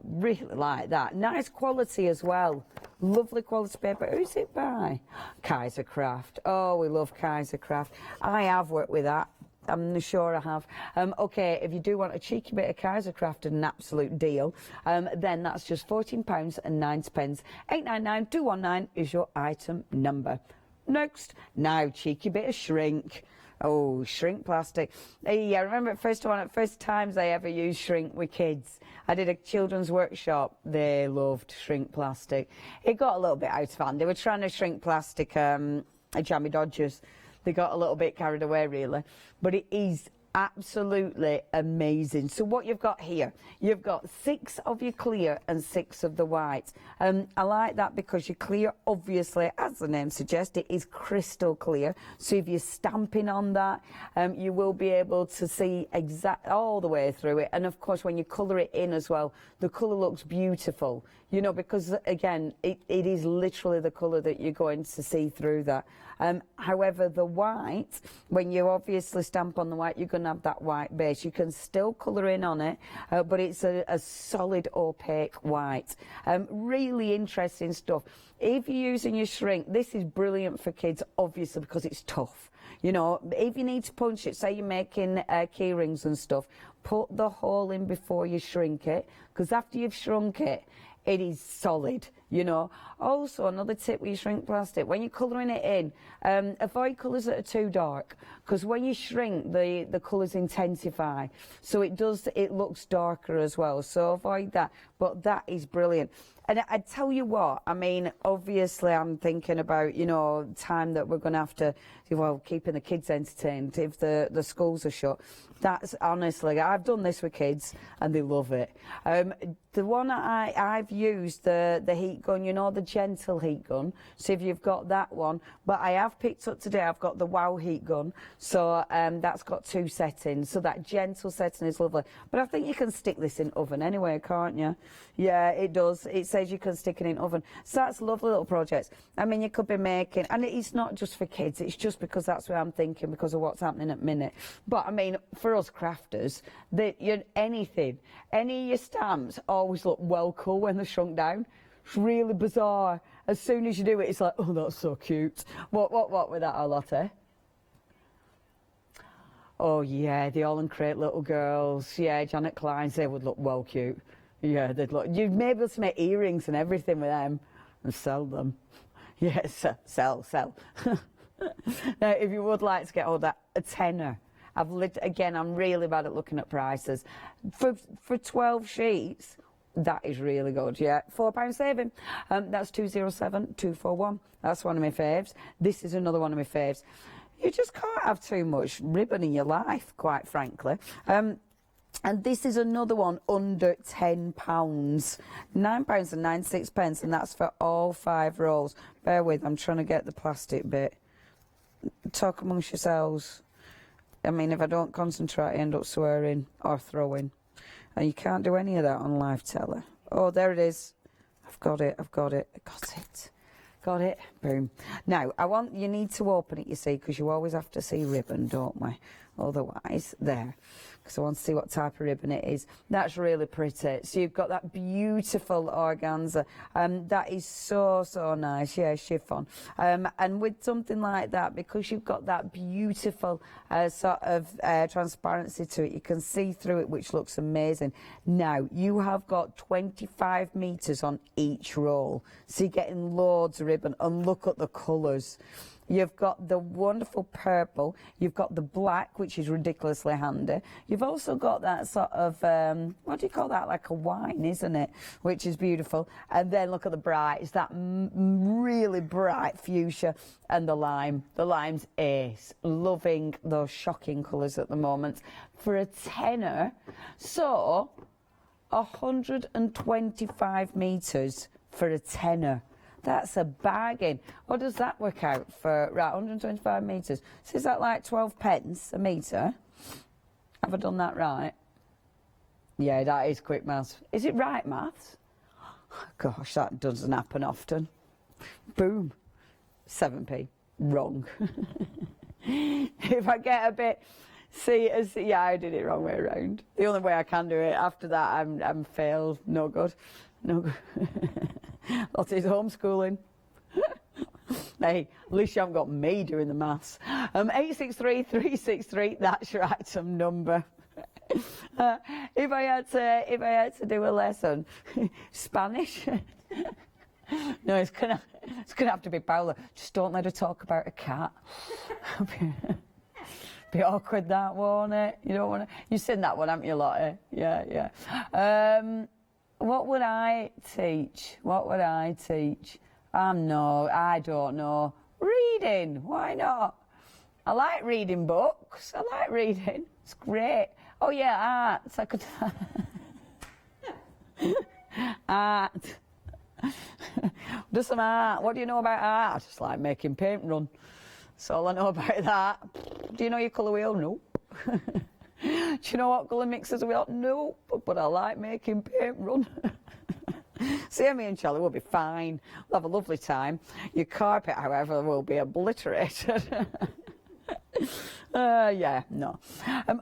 Really like that. Nice quality as well. Lovely quality paper. Who's it by? Kaisercraft. Oh, we love Kaisercraft. I have worked with that. I'm sure I have. Okay, if you do want a cheeky bit of Kaisercraft and an absolute deal, then that's just £14.90. 899219 is your item number. Next, now cheeky bit of shrink. Oh, shrink plastic. Yeah, I remember first times I ever used shrink with kids. I did a children's workshop. They loved shrink plastic. It got a little bit out of hand. They were trying to shrink plastic jammy dodgers. They got a little bit carried away, really. But it is absolutely amazing. So what you've got here, you've got 6 of your clear and 6 of the white. I like that because your clear, obviously, as the name suggests, it is crystal clear. So if you're stamping on that, you will be able to see all the way through it. And of course, when you colour it in as well, the colour looks beautiful. You know, because again, it is literally the colour that you're going to see through that. However, the white, when you obviously stamp on the white, you're going to have that white base. You can still colour in on it, but it's a solid opaque white. Really interesting stuff. If you're using your shrink, this is brilliant for kids, obviously, because it's tough. You know, if you need to punch it, say you're making key rings and stuff, put the hole in before you shrink it, because after you've shrunk it, it is solid, you know. Also, another tip with your shrink plastic, when you're colouring it in, avoid colours that are too dark, because when you shrink, the colours intensify. So it looks darker as well, so avoid that. But that is brilliant. And I tell you what, I mean, obviously I'm thinking about, you know, time that we're going to have to, well, keeping the kids entertained if the schools are shut. That's honestly, I've done this with kids and they love it. The one I've used, the heat gun, you know, the gentle heat gun. So if you've got that one, but I have picked up today, I've got the wow heat gun. So that's got 2 settings. So that gentle setting is lovely. But I think you can stick this in oven anyway, can't you? Yeah, it does. It says you can stick it in oven. So that's lovely little projects. I mean, you could be making, and it's not just for kids, it's just because that's what I'm thinking because of what's happening at the minute. But I mean, for us crafters, any of your stamps always look well cool when they're shrunk down. It's really bizarre. As soon as you do it, it's like, oh, that's so cute. What with that, Lotte? Oh yeah, they all create little girls. Yeah, Janet Klein's, they would look well cute. Yeah, they'd look. You'd be able to make earrings and everything with them and sell them. Yes, sell. Now, if you would like to get all that, a tenner. Again, I'm really bad at looking at prices. For 12 sheets, that is really good, yeah. £4 saving. That's 207-241. That's one of my faves. This is another one of my faves. You just can't have too much ribbon in your life, quite frankly. And this is another one under £10. £9.96, and that's for all 5 rolls. Bear with, I'm trying to get the plastic bit. Talk amongst yourselves. I mean, if I don't concentrate, I end up swearing or throwing. And you can't do any of that on live telly. Oh, there it is. I've got it. Got it. Boom. Now, you need to open it, you see, because you always have to see ribbon, don't we? Otherwise, there. Because I want to see what type of ribbon it is. That's really pretty. So you've got that beautiful organza. That is so nice. Yeah, chiffon. And with something like that, because you've got that beautiful sort of transparency to it, you can see through it, which looks amazing. Now, you have got 25 metres on each roll. So you're getting loads of ribbon. And look at the colours. You've got the wonderful purple, you've got the black, which is ridiculously handy. You've also got that sort of, what do you call that, like a wine, isn't it? Which is beautiful. And then look at the bright, it's that really bright fuchsia and the lime. The lime's ace. Loving those shocking colours at the moment. For a tenner, so 125 metres for a tenner. That's a bargain. What does that work out for? Right, 125 metres. So is that like 12 pence a metre? Have I done that right? Yeah, that is quick maths. Is it right maths? Gosh, that doesn't happen often. Boom. 7p. Wrong. If I get a bit... yeah, I did it wrong way around. The only way I can do it, after that, I'm failed. No good. That is homeschooling. Hey, at least you haven't got me doing the maths. 863-363, that's your item number. If I had to do a lesson, Spanish. No, it's gonna have to be Paula. Just don't let her talk about a cat. Be awkward, that, won't it? You don't want to. You've seen that one, haven't you, Lottie? Yeah. What would I teach? I don't know. Reading, why not? I like reading books. I like reading. It's great. Oh yeah, arts. I could. Art. Do some art. What do you know about art? It's like making paint run. That's all I know about that. Do you know your colour wheel? Nope. Do you know what colour mixers we got? Nope, but I like making paint run. See, me and Charlie will be fine. We'll have a lovely time. Your carpet, however, will be obliterated. Yeah, no.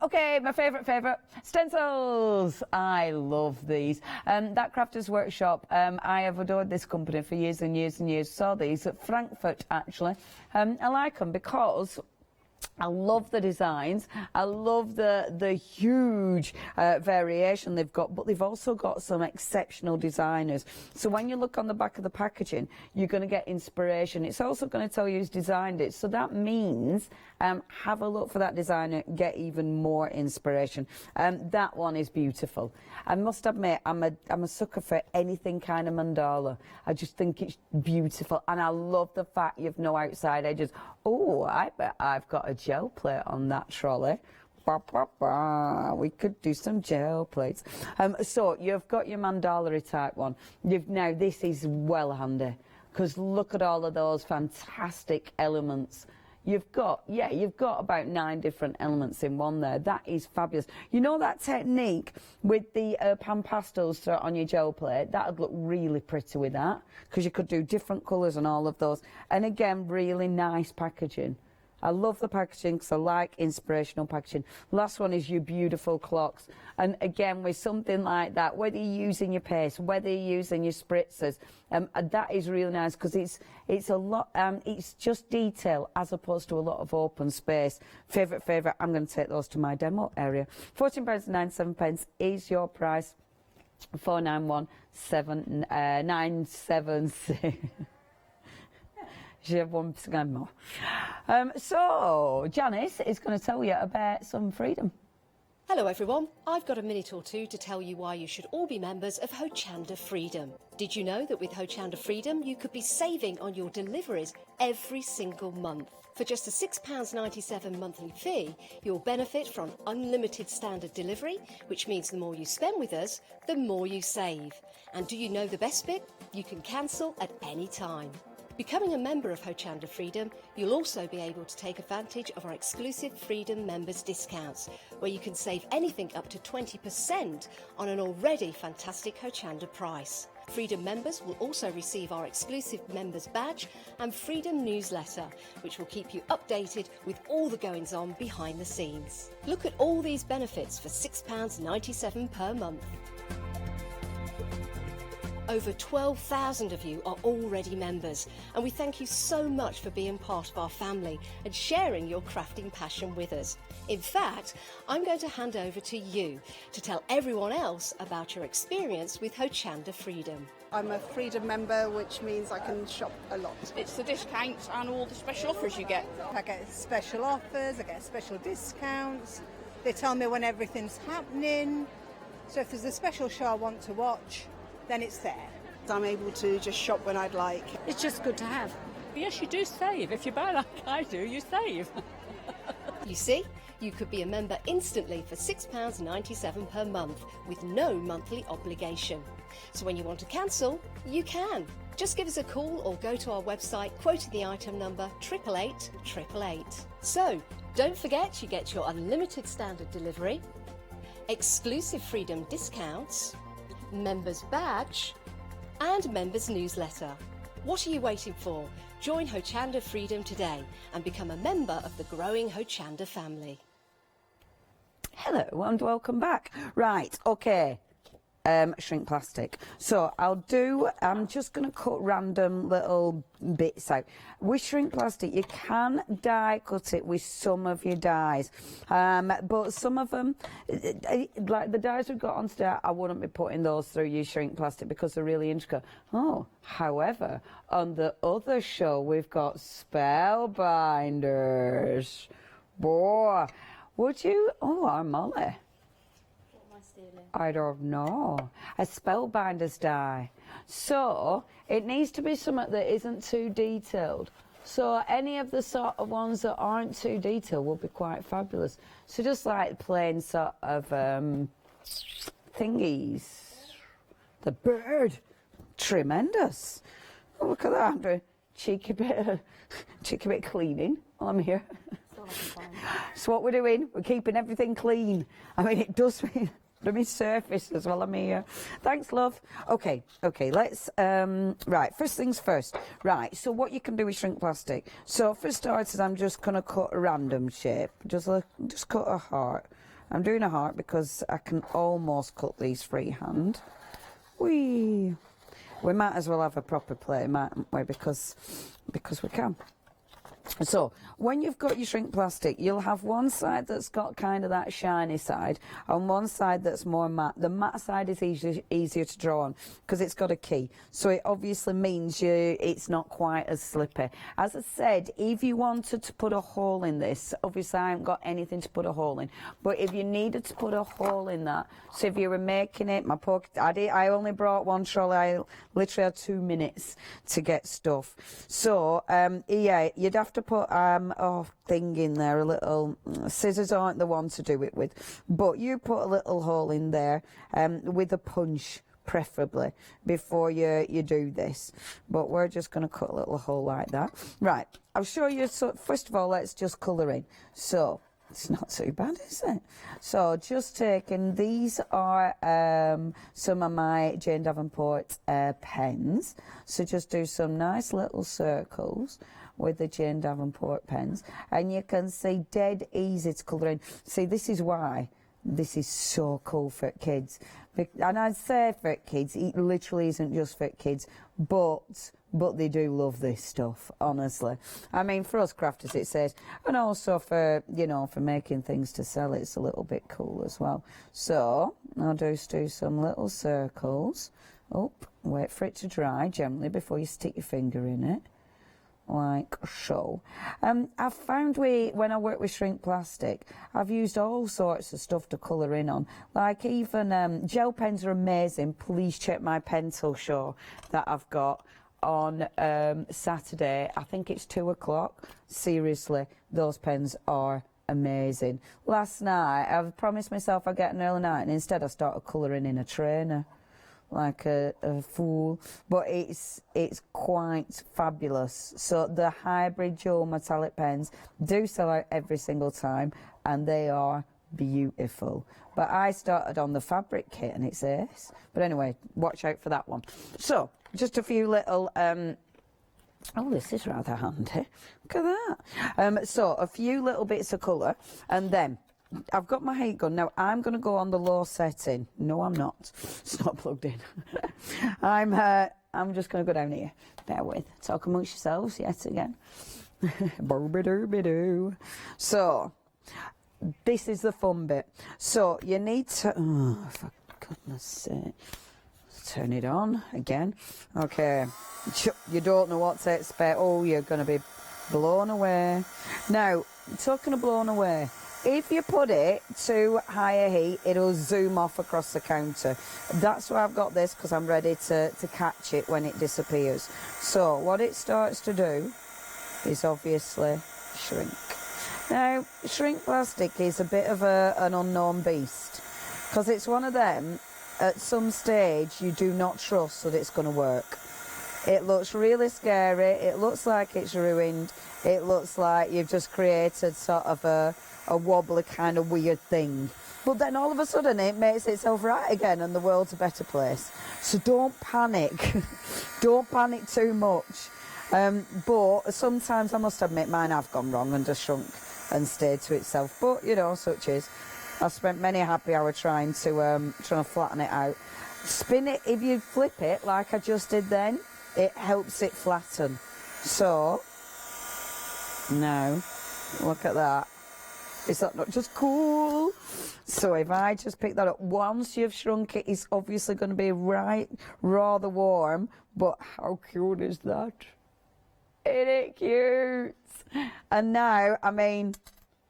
Okay, my favourite, stencils. I love these. That Crafters Workshop, I have adored this company for years and years and years. Saw these at Frankfurt, actually. I like them because I love the designs. I love the huge variation they've got, but they've also got some exceptional designers. So when you look on the back of the packaging, you're going to get inspiration. It's also going to tell you who's designed it. So that means have a look for that designer, get even more inspiration. That one is beautiful. I must admit, I'm a sucker for anything kind of mandala. I just think it's beautiful, and I love the fact you've no outside edges. Oh, I bet I've got a gel plate on that trolley. We could do some gel plates. So you've got your mandala type one. Now this is well handy, because look at all of those fantastic elements. You've got about 9 different elements in one there. That is fabulous. You know that technique with the pan pastels on your gel plate? That would look really pretty with that, because you could do different colours and all of those. And again, really nice packaging. I love the packaging because I like inspirational packaging. Last one is your beautiful clocks. And again, with something like that, whether you're using your paste, whether you're using your spritzers, that is really nice because it's a lot, it's just detail as opposed to a lot of open space. Favourite, I'm going to take those to my demo area. £14.97 is your price. 491796. Once again more. So, Janice is going to tell you about some freedom. Hello everyone, I've got a minute or two to tell you why you should all be members of Hochanda Freedom. Did you know that with Hochanda Freedom you could be saving on your deliveries every single month? For just a £6.97 monthly fee, you'll benefit from unlimited standard delivery, which means the more you spend with us, the more you save. And do you know the best bit? You can cancel at any time. Becoming a member of Hochanda Freedom, you'll also be able to take advantage of our exclusive Freedom members discounts, where you can save anything up to 20% on an already fantastic Hochanda price. Freedom members will also receive our exclusive members badge and Freedom newsletter, which will keep you updated with all the goings-on behind the scenes. Look at all these benefits for £6.97 per month. Over 12,000 of you are already members, and we thank you so much for being part of our family and sharing your crafting passion with us. In fact, I'm going to hand over to you to tell everyone else about your experience with Hochanda Freedom. I'm a Freedom member, which means I can shop a lot. It's the discounts and all the special offers you get. I get special offers, I get special discounts. They tell me when everything's happening. So if there's a special show I want to watch, then it's there. I'm able to just shop when I'd like. It's just good to have. Yes, you do save. If you buy like I do, you save. You see, you could be a member instantly for £6.97 per month with no monthly obligation. So when you want to cancel, you can. Just give us a call or go to our website quoting the item number 888 So, don't forget you get your unlimited standard delivery, exclusive Freedom discounts, members badge and members newsletter. What are you waiting for? Join Hochanda Freedom today and become a member of the growing Hochanda family. Hello and welcome back. Right, okay. Shrink plastic. So I'm just going to cut random little bits out. With shrink plastic, you can die cut it with some of your dies. But some of them, like the dies we've got on today, I wouldn't be putting those through your shrink plastic because they're really intricate. However, on the other show, we've got spellbinders. Boy, would you? Oh, Molly. I don't know. A spellbinder's die. So it needs to be something that isn't too detailed. So any of the sort of ones that aren't too detailed will be quite fabulous. So just like plain sort of thingies. The bird. Tremendous. Oh, look at that. I'm doing cheeky bit cleaning while I'm here. So what we're doing, we're keeping everything clean. I mean, it does mean surface as well. I'm here. Thanks, love. Okay, let's, right, first things first. Right, so what you can do with shrink plastic. So for starters, I'm just going to cut a random shape. Just cut a heart. I'm doing a heart because I can almost cut these freehand. We might as well have a proper play, mightn't we? Because we can. So when you've got your shrink plastic, you'll have one side that's got kind of that shiny side and one side that's more matte. The matte side is easier to draw on because it's got a key. So it obviously means it's not quite as slippy. As I said, if you wanted to put a hole in this, obviously I haven't got anything to put a hole in, but if you needed to put a hole in that, so if you were making it, I only brought one trolley. I literally had 2 minutes to get stuff. So yeah, you'd have to put thing in there, a little scissors aren't the one to do it with, but you put a little hole in there with a punch preferably before you do this. But we're just going to cut a little hole like that. Right, I'll show you. So first of all, let's just colour in. So it's not too bad, is it? So just taking, these are some of my Jane Davenport pens. So just do some nice little circles with the Jane Davenport pens, and you can see dead easy to colour in. See, this is why this is so cool for kids. And I'd say for kids, it literally isn't just for kids, but they do love this stuff, honestly. I mean, for us crafters, it says, and also for, you know, for making things to sell, it's a little bit cool as well. So I'll just do some little circles. Oh, wait for it to dry gently before you stick your finger in it, like so. I've found when I work with shrink plastic, I've used all sorts of stuff to colour in on. Like even gel pens are amazing. Please check my pencil show that I've got on Saturday. I think it's 2 o'clock. Seriously, those pens are amazing. Last night, I promised myself I'd get an early night, and instead I started colouring in a trainer. Like a fool, but it's quite fabulous. So the hybrid dual metallic pens do sell out every single time, and they are beautiful. But I started on the fabric kit, and it's ace. But anyway, watch out for that one. So just a few little oh, this is rather handy. Look at that. So a few little bits of colour, and then I've got my heat gun. Now I'm going to go on the low setting. No, I'm not. It's not plugged in. I'm just going to go down here. Bear with. Talk amongst yourselves yet again. Boo-ba-doo-ba-doo. So, this is the fun bit. So, you need to... Oh, for goodness sake. Turn it on again. Okay. You don't know what to expect. Oh, you're going to be blown away. Now, talking of blown away... If you put it to higher heat, it'll zoom off across the counter. That's why I've got this, because I'm ready to catch it when it disappears. So what it starts to do is obviously shrink. Now, shrink plastic is a bit of an unknown beast, because it's one of them, at some stage, you do not trust that it's going to work. It looks really scary, it looks like it's ruined, it looks like you've just created sort of a wobbly kind of weird thing. But then all of a sudden it makes itself right again and the world's a better place. So don't panic. Don't panic too much. But sometimes I must admit mine have gone wrong and just shrunk and stayed to itself. But, you know, such is. I've spent many a happy hour trying to flatten it out. Spin it, if you flip it like I just did then, it helps it flatten. So, now, look at that. Is that not just cool? So if I just pick that up, once you've shrunk it, it's obviously going to be rather warm, but how cute is that? Isn't it cute? And now, I mean,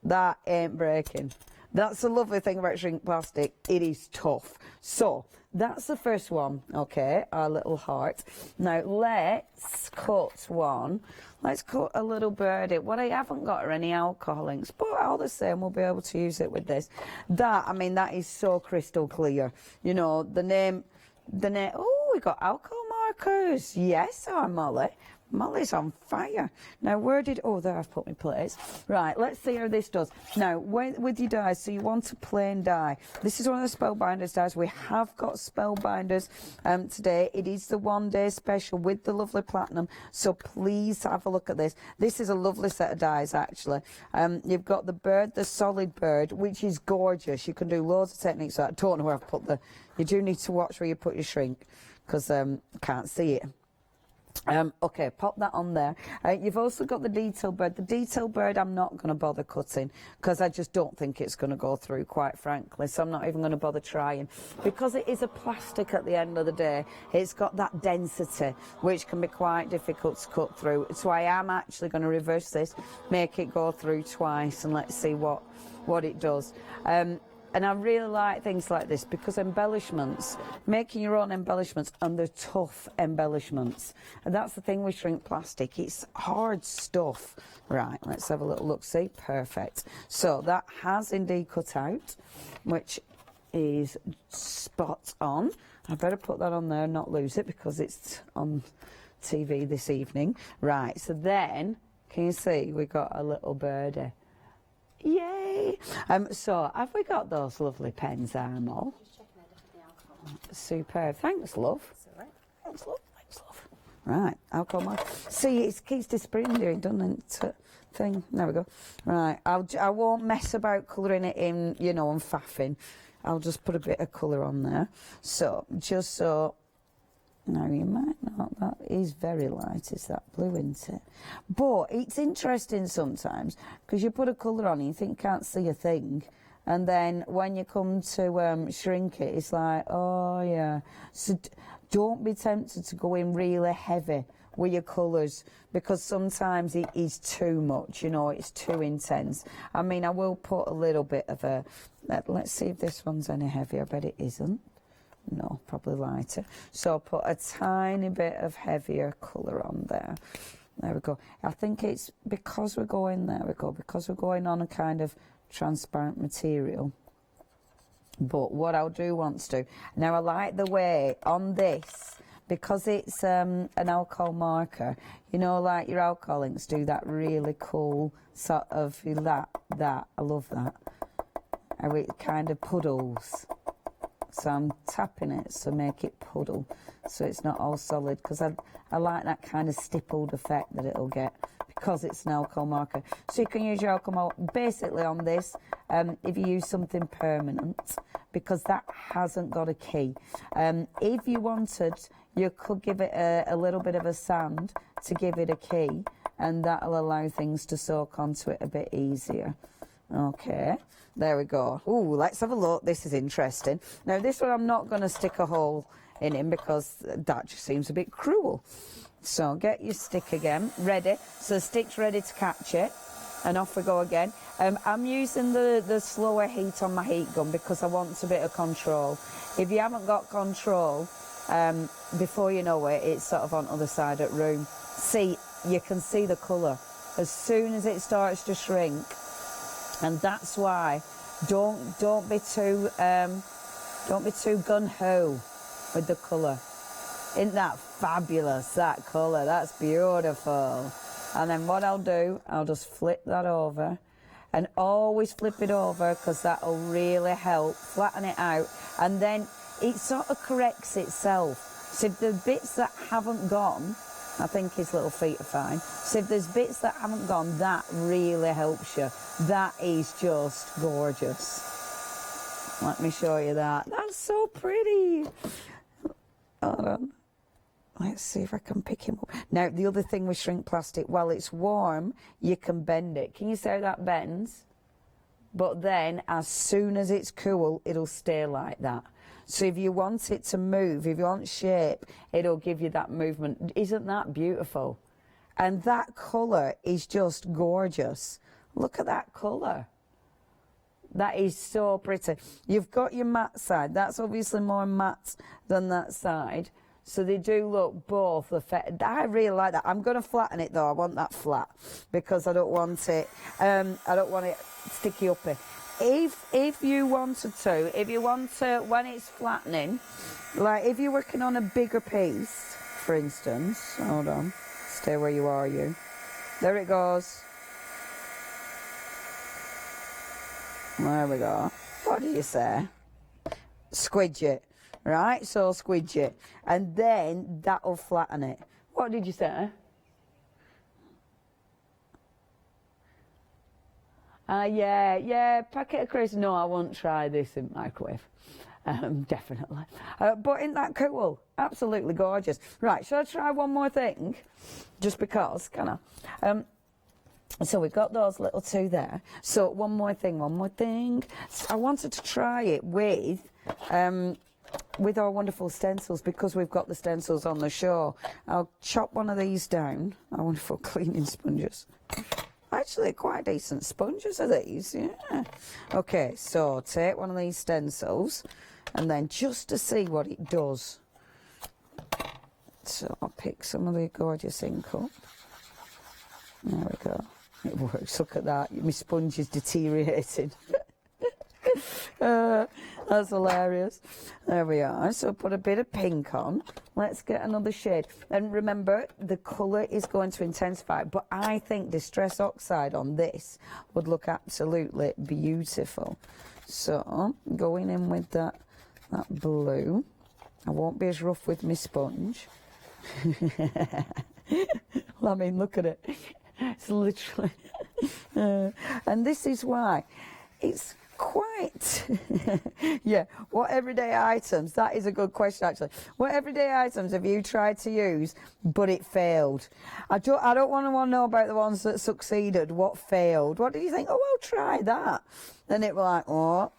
that ain't breaking. That's the lovely thing about shrink plastic. It is tough. So, that's the first one, okay, our little heart. Now, let's cut one. Let's cut a little birdie. What I haven't got are any alcohol inks, but all the same, we'll be able to use it with this. That, I mean, that is so crystal clear. You know, the name, oh, we got alcohol markers. Yes, our Molly. Molly's on fire. Now, there I've put my plates. Right, let's see how this does. Now, with your dies, so you want a plain die. This is one of the Spellbinders dies. We have got Spellbinders today. It is the one-day special with the lovely platinum, so please have a look at this. This is a lovely set of dies, actually. You've got the bird, the solid bird, which is gorgeous. You can do loads of techniques. I don't know where I've put you do need to watch where you put your shrink, because I can't see it. Okay, pop that on there. You've also got the detail bird. The detail bird I'm not going to bother cutting because I just don't think it's going to go through, quite frankly, so I'm not even going to bother trying. Because it is a plastic at the end of the day, it's got that density which can be quite difficult to cut through. So I am actually going to reverse this, make it go through twice, and let's see what it does. And I really like things like this because embellishments, making your own embellishments, and they're tough embellishments. And that's the thing with shrink plastic, it's hard stuff. Right, let's have a little look, see, perfect. So that has indeed cut out, which is spot on. I better put that on there and not lose it because it's on TV this evening. Right, so then, can you see, we got a little birdie. Yay! So, have we got those lovely pens, Armel? Superb. Thanks, love. Thanks, love. Thanks, love. Right, alcohol marker. See, it keeps disappearing, doesn't it? Thing. There we go. Right, I won't mess about colouring it in, you know, and faffing. I'll just put a bit of colour on there. So, just so. Now, you might not, that is very light, is that blue, isn't it? But it's interesting sometimes, because you put a colour on and you think you can't see a thing, and then when you come to shrink it, it's like, oh yeah. So don't be tempted to go in really heavy with your colours, because sometimes it is too much, you know, it's too intense. I mean, I will put a little bit of a, let's see if this one's any heavier. I bet it isn't. No, probably lighter. So I'll put a tiny bit of heavier colour on there. There we go. I think it's because we're going, there we go, because we're going on a kind of transparent material. But what I do want to do, now I like the way on this, because it's an alcohol marker, you know, like your alcohol inks do that really cool sort of, that, I love that. How it kind of puddles. So I'm tapping it to make it puddle, so it's not all solid, because I like that kind of stippled effect that it'll get, because it's an alcohol marker. So you can use your alcohol marker basically on this, if you use something permanent, because that hasn't got a key. If you wanted, you could give it a little bit of a sand to give it a key, and that'll allow things to soak onto it a bit easier. Okay, there we go. Ooh, let's have a look. This is interesting. Now, this one I'm not going to stick a hole in him, because that just seems a bit cruel. So get your stick again, ready. So the stick's ready to catch it, and off we go again. I'm using the slower heat on my heat gun, because I want a bit of control. If you haven't got control, before you know it, it's sort of on the other side of the room. See, you can see the colour as soon as it starts to shrink. And that's why don't be too gun-ho with the colour. Isn't that fabulous, that colour? That's beautiful. And then what I'll do, I'll just flip that over, and always flip it over, because that'll really help flatten it out, and then it sort of corrects itself. So if the bits that haven't gone, I think his little feet are fine. So if there's bits that haven't gone, that really helps you. That is just gorgeous. Let me show you that. That's so pretty. Hold on. Let's see if I can pick him up. Now, the other thing with shrink plastic, while it's warm, you can bend it. Can you see how that bends? But then, as soon as it's cool, it'll stay like that. So if you want it to move, if you want shape, it'll give you that movement. Isn't that beautiful? And that colour is just gorgeous. Look at that colour. That is so pretty. You've got your matte side. That's obviously more matte than that side. So they do look both effective. I really like that. I'm going to flatten it though. I want that flat, because I don't want it. I don't want it sticky uppy. If you wanted to, when it's flattening, like if you're working on a bigger piece, for instance, hold on, stay where you are, you. There it goes. There we go. What do you say? Squidge it, right? So squidge it, and then that'll flatten it. What did you say? Yeah, packet of crisps. No, I won't try this in microwave. Definitely. But isn't that cool? Absolutely gorgeous. Right, shall I try one more thing? Just because, can I? So we've got those little two there. So one more thing. So I wanted to try it with our wonderful stencils, because we've got the stencils on the show. I'll chop one of these down. Our wonderful cleaning sponges. Actually, quite decent sponges are these, yeah. Okay, so take one of these stencils, and then just to see what it does. So I'll pick some of the gorgeous ink up. There we go. It works. Look at that. My sponge is deteriorating. That's hilarious. There we are. So put a bit of pink on. Let's get another shade. And remember, the colour is going to intensify, but I think Distress Oxide on this would look absolutely beautiful. So going in with that blue. I won't be as rough with my sponge. Well, I mean, look at it. It's literally... and this is why it's quite... yeah, what everyday items, that is a good question actually. What everyday items have you tried to use but it failed? I don't want to know about the ones that succeeded. What failed? What did you think? Oh, I'll try that. Then it was like, oh,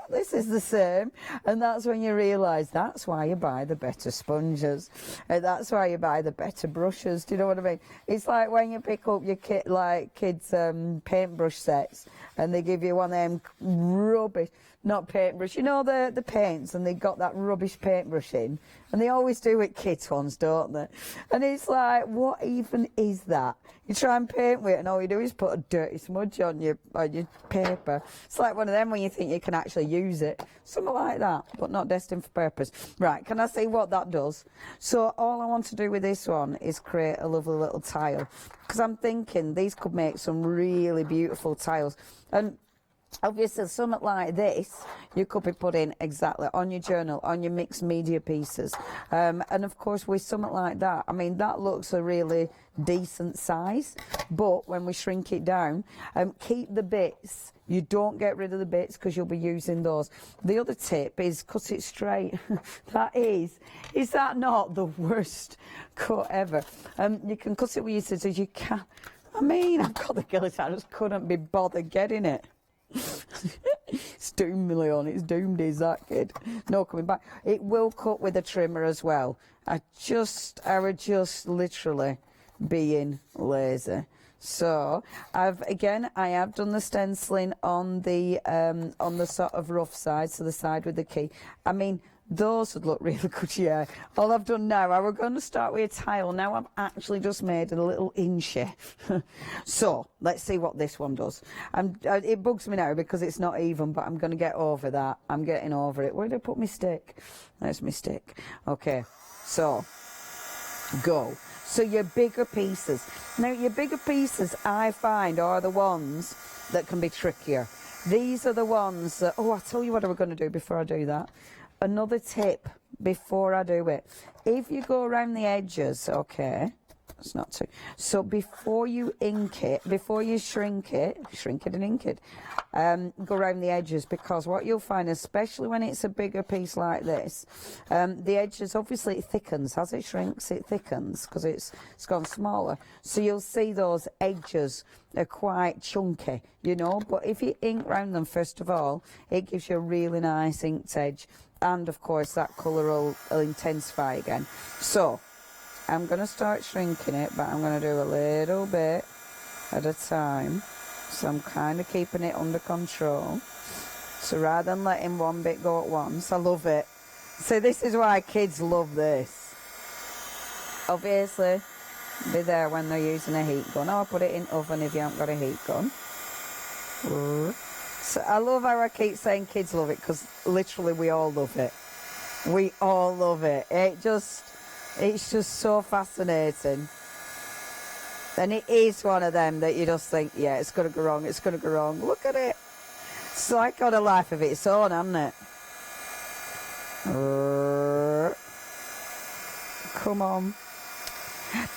this is the same. And that's when you realise that's why you buy the better sponges. And that's why you buy the better brushes. Do you know what I mean? It's like when you pick up your kids' paintbrush sets and they give you one of them rubbish, not paintbrush, you know the paints, and they got that rubbish paintbrush in. And they always do it kids ones, don't they? And it's like, what even is that? You try and paint with it and all you do is put a dirty smudge on your paper. It's like one of them when you think you can actually use it. Something like that, but not destined for purpose. Right, can I see what that does? So all I want to do with this one is create a lovely little tile. Because I'm thinking these could make some really beautiful tiles. And obviously, something like this, you could be putting exactly on your journal, on your mixed media pieces. And of course, with something like that, I mean, that looks a really decent size. But when we shrink it down, keep the bits. You don't get rid of the bits because you'll be using those. The other tip is cut it straight. Is that not the worst cut ever? You can cut it with your scissors. You can. I mean, I've got the guillotine. I just couldn't be bothered getting it. It's doomed, Leon. It's doomed, is that kid? No coming back. It will cut with a trimmer as well. I would just literally being lazy. So I have done the stenciling on the sort of rough side, so the side with the key. I mean, those would look really good, yeah. All I've done now, I was going to start with a tile. Now I've actually just made a little inchy. So let's see what this one does. It bugs me now because it's not even, but I'm going to get over that. I'm getting over it. Where did I put my stick? There's my stick. Okay, so go. So your bigger pieces. Now your bigger pieces, I find, are the ones that can be trickier. These are the ones that, oh, I'll tell you what I was going to do before I do that. Another tip before I do it. If you go around the edges, okay, it's not too. So before you ink it, before you shrink it and ink it, go around the edges, because what you'll find, especially when it's a bigger piece like this, the edges, obviously it thickens. As it shrinks, it thickens because it's gone smaller. So you'll see those edges are quite chunky, you know, but if you ink round them first of all, it gives you a really nice inked edge. And of course that colour will intensify again. So I'm going to start shrinking it, but I'm going to do a little bit at a time. So I'm kind of keeping it under control. So rather than letting one bit go at once, I love it. So this is why kids love this. Obviously, be there when they're using a heat gun. Or put it in oven if you haven't got a heat gun. So I love how I keep saying kids love it, because literally we all love it. We all love it. It's just so fascinating. And it is one of them that you just think, yeah, it's going to go wrong, it's going to go wrong. Look at it. It's like got a life of its own, hasn't it? Come on.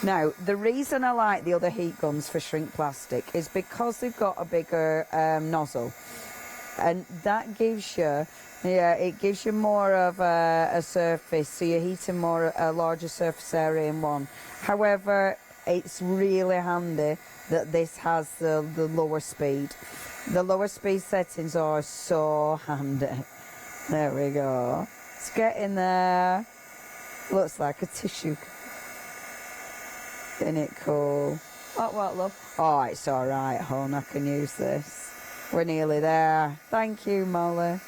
Now, the reason I like the other heat guns for shrink plastic is because they've got a bigger nozzle. And that gives you, it gives you more of a surface, so you're heating a larger surface area in one. However, it's really handy that this has the lower speed. The lower speed settings are so handy. There we go. It's getting there. Looks like a tissue. Isn't it cool? What, love? Oh, it's all right, hon. I can use this. We're nearly there. Thank you, Molly.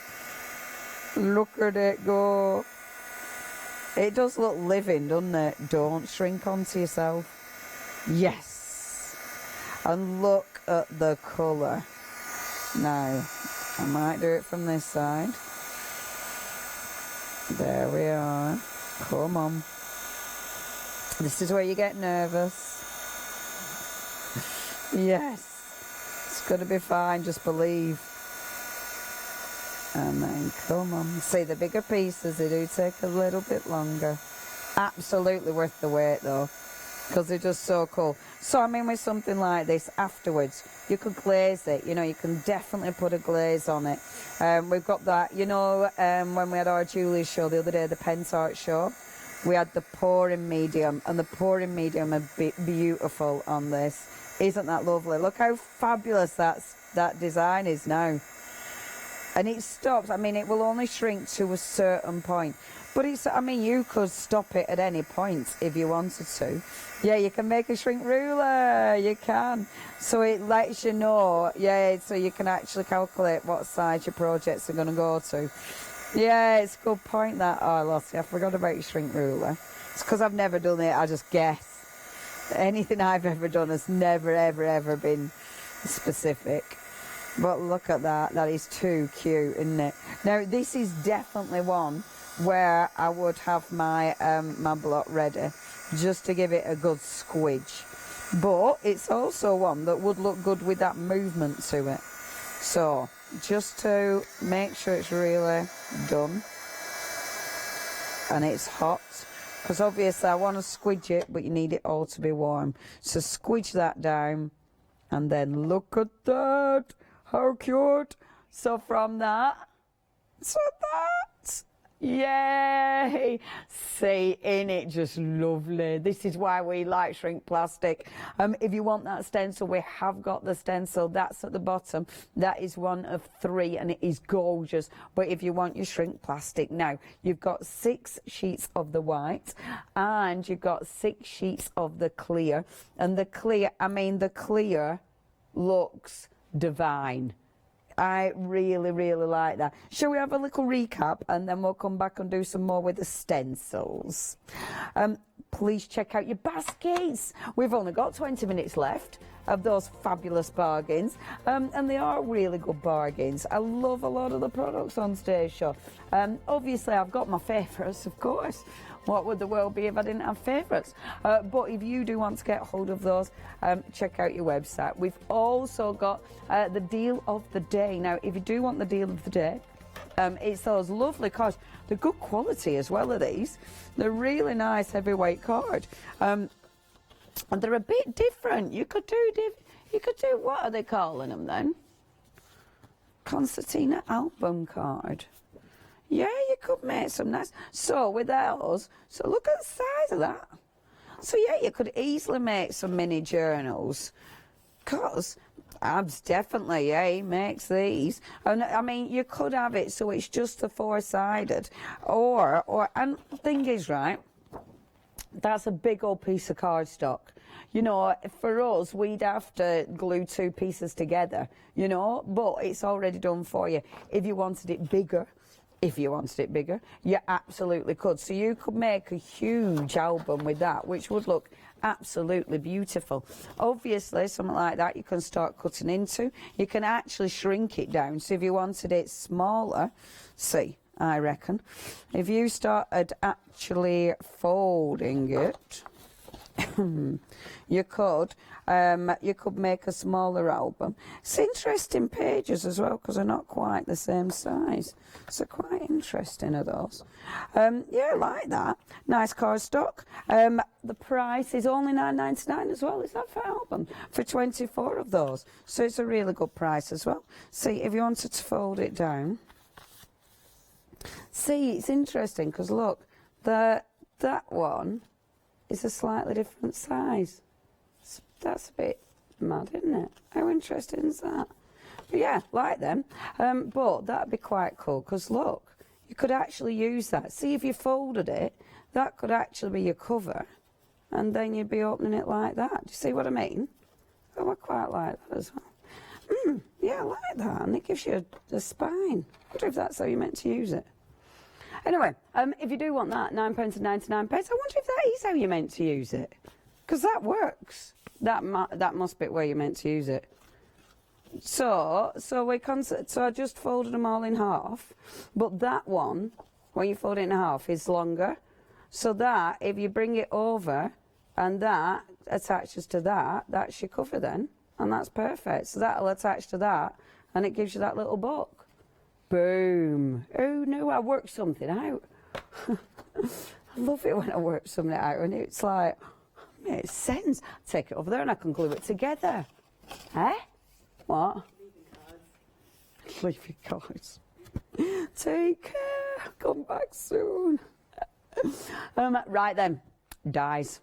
Look at it go. It does look living, doesn't it? Don't shrink onto yourself. Yes. And look at the colour. Now, I might do it from this side. There we are. Come on. This is where you get nervous. Yes. It's going to be fine, just believe. And then, come on. See, the bigger pieces, they do take a little bit longer. Absolutely worth the wait though, because they're just so cool. So I mean, with something like this, afterwards you could glaze it, you know, you can definitely put a glaze on it. We've got that, you know, when we had our jewellery show the other day, the Pence Art show, we had the pouring medium, and the pouring medium are beautiful on this. Isn't that lovely? Look how fabulous that design is now. And it stops, I mean, it will only shrink to a certain point. But it's, I mean, you could stop it at any point if you wanted to. Yeah, you can make a shrink ruler, you can. So it lets you know, yeah, so you can actually calculate what size your projects are going to go to. Yeah, it's a good point that. Oh, Lottie, I forgot about your shrink ruler. It's because I've never done it, I just guess. Anything I've ever done has never, ever, ever been specific. But look at that, that is too cute, isn't it? Now, this is definitely one where I would have my my block ready just to give it a good squidge. But it's also one that would look good with that movement to it. So, just to make sure it's really done. And it's hot. Because obviously I want to squidge it, but you need it all to be warm. So squidge that down. And then look at that. How cute. So from that to that. Yay! See, ain't it just lovely? This is why we like shrink plastic. If you want that stencil, we have got the stencil. That's at the bottom. That is one of 3 and it is gorgeous. But if you want your shrink plastic, now you've got 6 sheets of the white and you've got 6 sheets of the clear. And the clear, I mean, the clear looks divine. I really, really like that. Shall we have a little recap and then we'll come back and do some more with the stencils? Please check out your baskets. We've only got 20 minutes left of those fabulous bargains, and they are really good bargains. I love a lot of the products on Today's Show. Obviously, I've got my favourites, of course. What would the world be if I didn't have favourites? But if you do want to get hold of those, check out your website. We've also got the deal of the day. Now, if you do want the deal of the day, it's those lovely cards. They're good quality as well, are these. They're really nice heavyweight card. And they're a bit different. You could do, what are they calling them then? Concertina album card. Yeah, you could make some nice. So with those, so look at the size of that. So yeah, you could easily make some mini journals. Because Abs definitely, yeah, he makes these. And I mean, you could have it so it's just the 4-sided. And the thing is, right, that's a big old piece of cardstock. You know, for us, we'd have to glue 2 pieces together, you know, but it's already done for you. If you wanted it bigger, you absolutely could. So you could make a huge album with that, which would look absolutely beautiful. Obviously, something like that you can start cutting into. You can actually shrink it down. So if you wanted it smaller, see, I reckon, if you started actually folding it, you could make a smaller album. It's interesting pages as well because they're not quite the same size. So quite interesting are those. Yeah, I like that. Nice cardstock. The price is only $9.99 as well. Is that for album? For 24 of those. So it's a really good price as well. See, if you wanted to fold it down. See, it's interesting because look, that one is a slightly different size. That's a bit mad, isn't it? How interesting is that? But yeah, like them. But that'd be quite cool because look, you could actually use that. See, if you folded it, that could actually be your cover, and then you'd be opening it like that. Do you see what I mean? Oh, I quite like that as well. Yeah, I like that, and it gives you a spine. I wonder if that's how you're meant to use it. Anyway, if you do want that, £9.99, I wonder if that is how you're meant to use it. Because that works. That must be where you're meant to use it. So I just folded them all in half. But that one, when you fold it in half, is longer. So that, if you bring it over and that attaches to that, that's your cover then. And that's perfect. So that'll attach to that and it gives you that little book. Boom. Oh no, I worked something out. I love it when I work something out and it's like, it makes sense. Take it over there and I can glue it together. Eh? What? Leave your cards. Take care. Come back soon. Right then. Dies.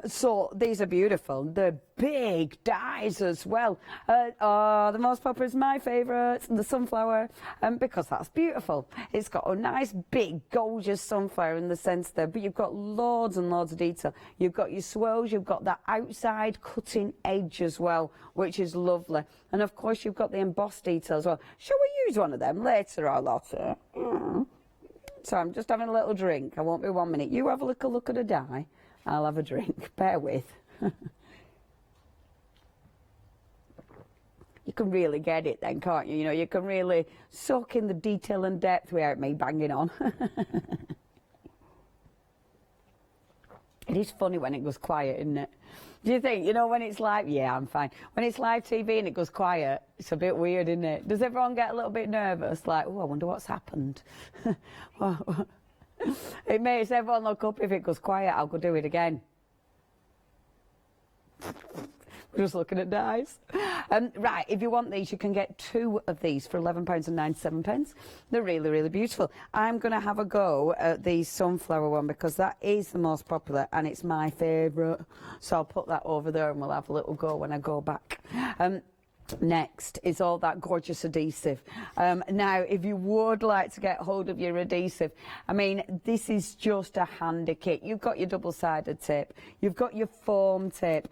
So these are beautiful. They're big dies as well. The most popular is my favourite, the sunflower, because that's beautiful. It's got a nice big gorgeous sunflower in the centre there, but you've got loads and loads of detail. You've got your swirls, you've got that outside cutting edge as well, which is lovely. And of course you've got the embossed detail as well. Shall we use one of them later, or Lotte? So I'm just having a little drink. I won't be 1 minute. You have a little look at a die. I'll have a drink. Bear with. You can really get it then, can't you? You know, you can really soak in the detail and depth without me banging on. It is funny when it goes quiet, isn't it? Do you think, you know, when it's live, yeah, I'm fine. When it's live TV and it goes quiet, it's a bit weird, isn't it? Does everyone get a little bit nervous? Like, oh, I wonder what's happened. It makes everyone look up. If it goes quiet, I'll go do it again. We're just looking at dies. Right, if you want these, you can get 2 of these for £11.97. They're really, really beautiful. I'm going to have a go at the sunflower one because that is the most popular and it's my favourite. So I'll put that over there and we'll have a little go when I go back. Next is all that gorgeous adhesive. Now, if you would like to get hold of your adhesive, I mean, this is just a handy kit. You've got your double-sided tape, you've got your foam tape,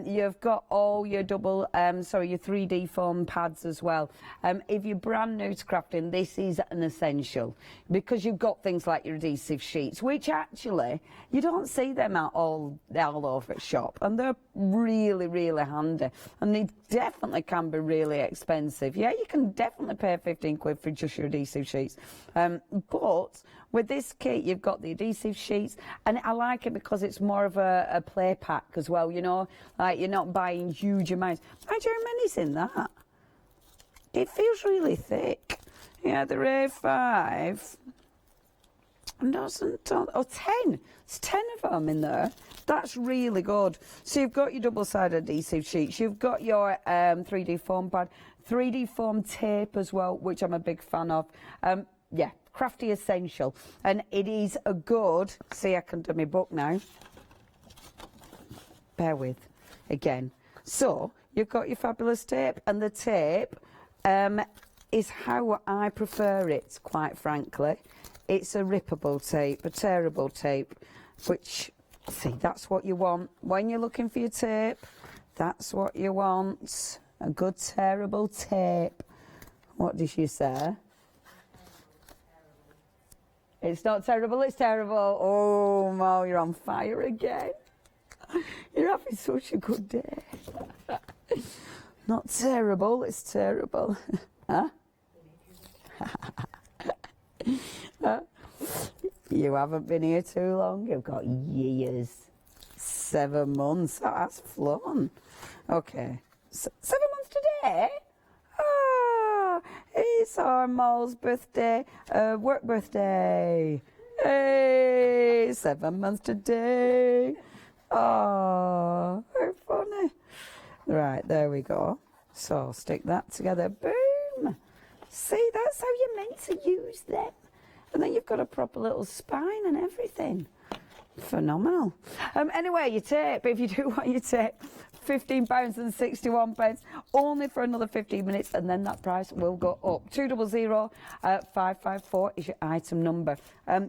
you've got all your your 3D foam pads as well. If you're brand new to crafting, this is an essential because you've got things like your adhesive sheets, which actually you don't see them all over at shop, and they're really, really handy, and they definitely can be really expensive. Yeah, you can definitely pay 15 quid for just your adhesive sheets, but with this kit you've got the adhesive sheets, and I like it because it's more of a play pack as well, you know, like you're not buying huge amounts. Mind you, how many's in that? It feels really thick. Yeah, the A5 doesn't, oh, 10. It's 10 of them in there. That's really good. So you've got your double-sided adhesive sheets, you've got your 3D foam pad, 3D foam tape as well, which I'm a big fan of. Yeah, crafty essential, and it is a good, see, I can do my book now. Bear with, again. So you've got your fabulous tape, and the tape is how I prefer it, quite frankly. It's a rippable tape, a tearable tape, which, see, that's what you want. When you're looking for your tape, that's what you want. A good tearable tape. What did she say? It's not terrible, it's terrible. Oh, Mo, you're on fire again. You're having such a good day. Not terrible, it's terrible. Huh? You haven't been here too long. You've got years. 7 months. That's flown. Okay. 7 months today? Ah, it's our Mo's birthday, work birthday. Hey, 7 months today. Oh, how funny. Right, there we go. So stick that together. Boom. See, that's how you're meant to use them. And then you've got a proper little spine and everything. Phenomenal. Anyway, your tape, if you do want your tape, £15.61, only for another 15 minutes, and then that price will go up. 200554 is your item number.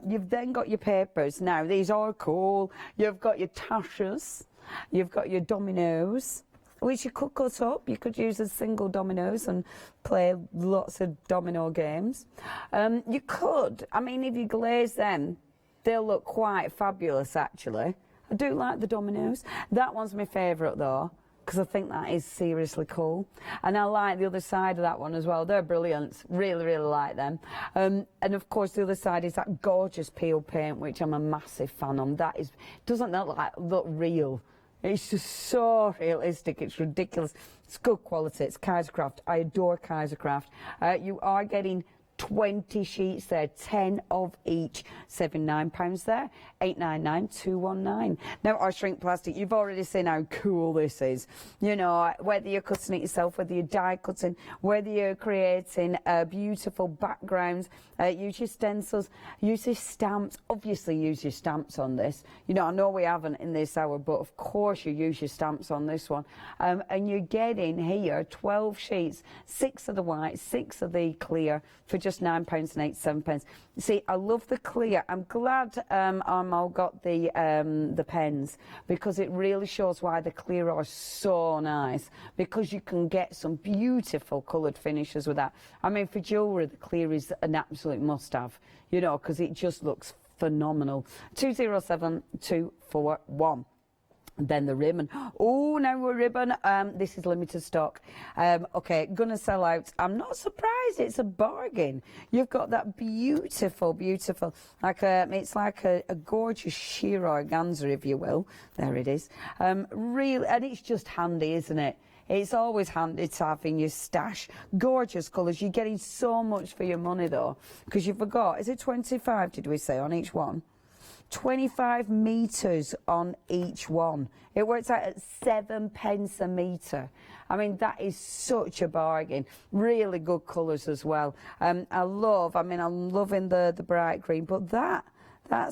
You've then got your papers. Now, these are cool. You've got your tashes. You've got your dominoes, which you could cut up. You could use as single dominoes and play lots of domino games. You could, I mean, if you glaze them, they'll look quite fabulous, actually. I do like the dominoes. That one's my favourite, though, because I think that is seriously cool. And I like the other side of that one as well. They're brilliant. Really, really like them. And, of course, the other side is that gorgeous peel paint, which I'm a massive fan of. That is, doesn't that look real? It's just so realistic. It's ridiculous. It's good quality. It's Kaisercraft. I adore Kaisercraft. You are getting 20 sheets there, 10 of each, saving £9 there, 899-219. Now our shrink plastic, you've already seen how cool this is. You know, whether you're cutting it yourself, whether you're die cutting, whether you're creating beautiful backgrounds, use your stencils, use your stamps. Obviously use your stamps on this. You know, I know we haven't in this hour, but of course you use your stamps on this one. And you're getting here 12 sheets, 6 of the white, 6 of the clear for just £9.87. See, I love the clear. I'm glad Armel got the pens, because it really shows why the clear are so nice, because you can get some beautiful coloured finishes with that. I mean, for jewellery, the clear is an absolute must-have, you know, because it just looks phenomenal. 207241. Then the ribbon. Oh, now a ribbon. This is limited stock. Okay, gonna sell out. I'm not surprised. It's a bargain. You've got that beautiful, beautiful, like it's like a gorgeous sheer organza, if you will. There it is. Real, and it's just handy, isn't it? It's always handy to have in your stash. Gorgeous colours. You're getting so much for your money, though, because you forgot. Is it 25? Did we say on each one? 25 metres on each one. It works out at 7p a metre. I mean, that is such a bargain. Really good colours as well. I'm loving the bright green, but that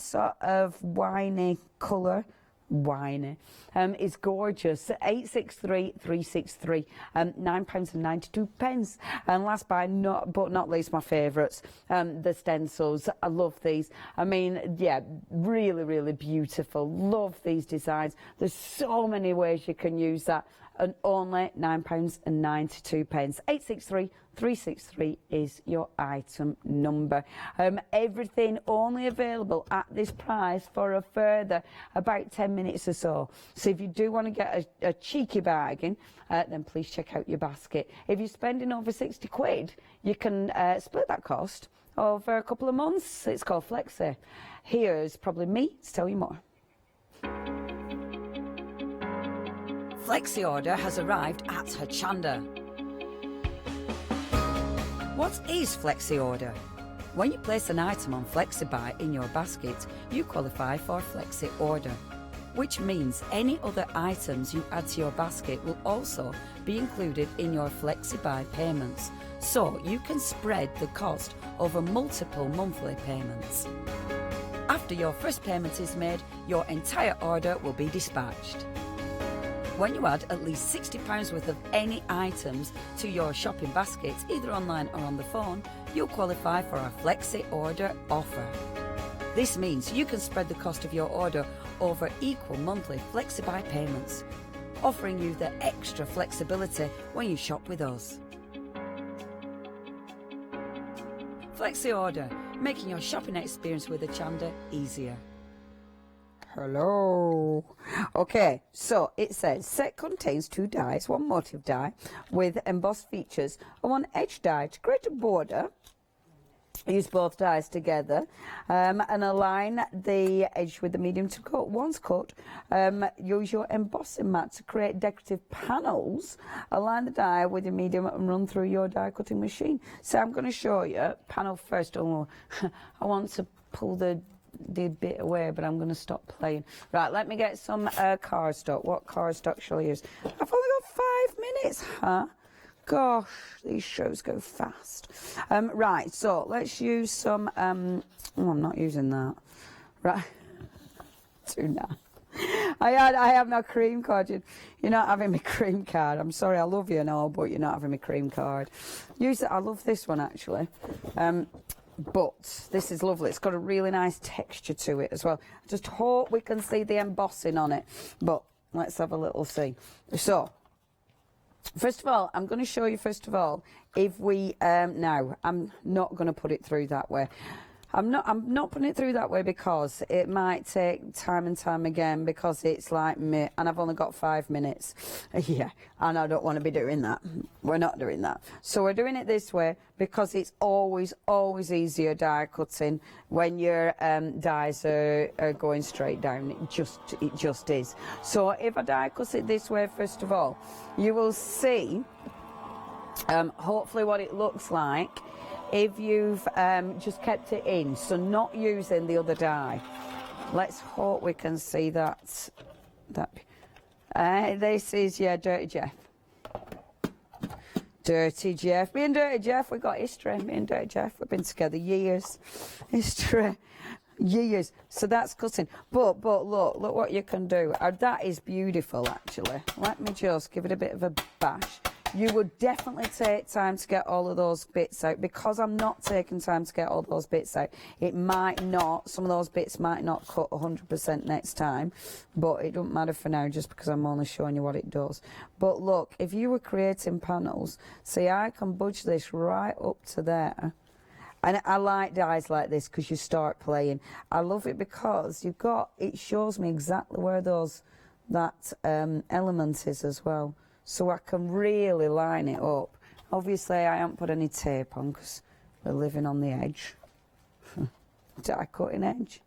sort of winey colour, is gorgeous. 863363, £9.92. And last but not least, my favourites, the stencils. I love these. I mean, yeah, really, really beautiful. Love these designs. There's so many ways you can use that, and only £9.92. 863363 is your item number. Everything only available at this price for a further about 10 minutes or so. So if you do want to get a cheeky bargain, then please check out your basket. If you're spending over 60 quid, you can split that cost over a couple of months. It's called Flexi. Here's probably me to tell you more. Flexi order has arrived at Hochanda. What is Flexi order? When you place an item on FlexiBuy in your basket, you qualify for Flexi order, which means any other items you add to your basket will also be included in your FlexiBuy payments, so you can spread the cost over multiple monthly payments. After your first payment is made, your entire order will be dispatched. When you add at least £60 worth of any items to your shopping basket, either online or on the phone, you'll qualify for our Flexi order offer. This means you can spread the cost of your order over equal monthly FlexiBuy payments, offering you the extra flexibility when you shop with us. Flexi order, making your shopping experience with Hochanda easier. Hello. Okay, so it says set contains 2 dies, 1 motif die with embossed features and 1 edge die. To create a border, use both dies together and align the edge with the medium to cut. Once cut, use your embossing mat to create decorative panels. Align the die with your medium and run through your die cutting machine. So I'm going to show you panel first. Oh, I want to pull the bit away, but I'm going to stop playing. Right, let me get some cardstock. What cardstock shall I use? I've only got 5 minutes, huh? Gosh, these shows go fast. Right, so let's use some, oh, I'm not using that. Right, too now. I have my cream card. You're not having my cream card. I'm sorry, I love you and all, but you're not having my cream card. Use it. I love this one, actually. But this is lovely. It's got a really nice texture to it as well. I just hope we can see the embossing on it. But let's have a little see. So, first of all, I'm going to show you, first of all, if we, now, I'm not going to put it through that way. I'm not putting it through that way because it might take time and time again, because it's like me, and I've only got 5 minutes. Yeah, and I don't want to be doing that. We're not doing that. So we're doing it this way because it's always easier die cutting when your dies are going straight down. It just is. So if I die cut it this way, first of all, you will see hopefully what it looks like if you've just kept it in, so not using the other dye. Let's hope we can see that. This is, yeah, Dirty Jeff. Dirty Jeff. Me and Dirty Jeff, we've got history. Me and Dirty Jeff, we've been together years. History. Years. So that's cutting. But look what you can do. That is beautiful, actually. Let me just give it a bit of a bash. You would definitely take time to get all of those bits out. Because I'm not taking time to get all those bits out, it might not, some of those bits might not cut 100% next time, but it doesn't matter for now just because I'm only showing you what it does. But look, if you were creating panels, see, I can budge this right up to there. And I like dyes like this because you start playing. I love it because you've got, it shows me exactly where that element is as well. So I can really line it up. Obviously, I haven't put any tape on because we're living on the edge. Die cutting edge.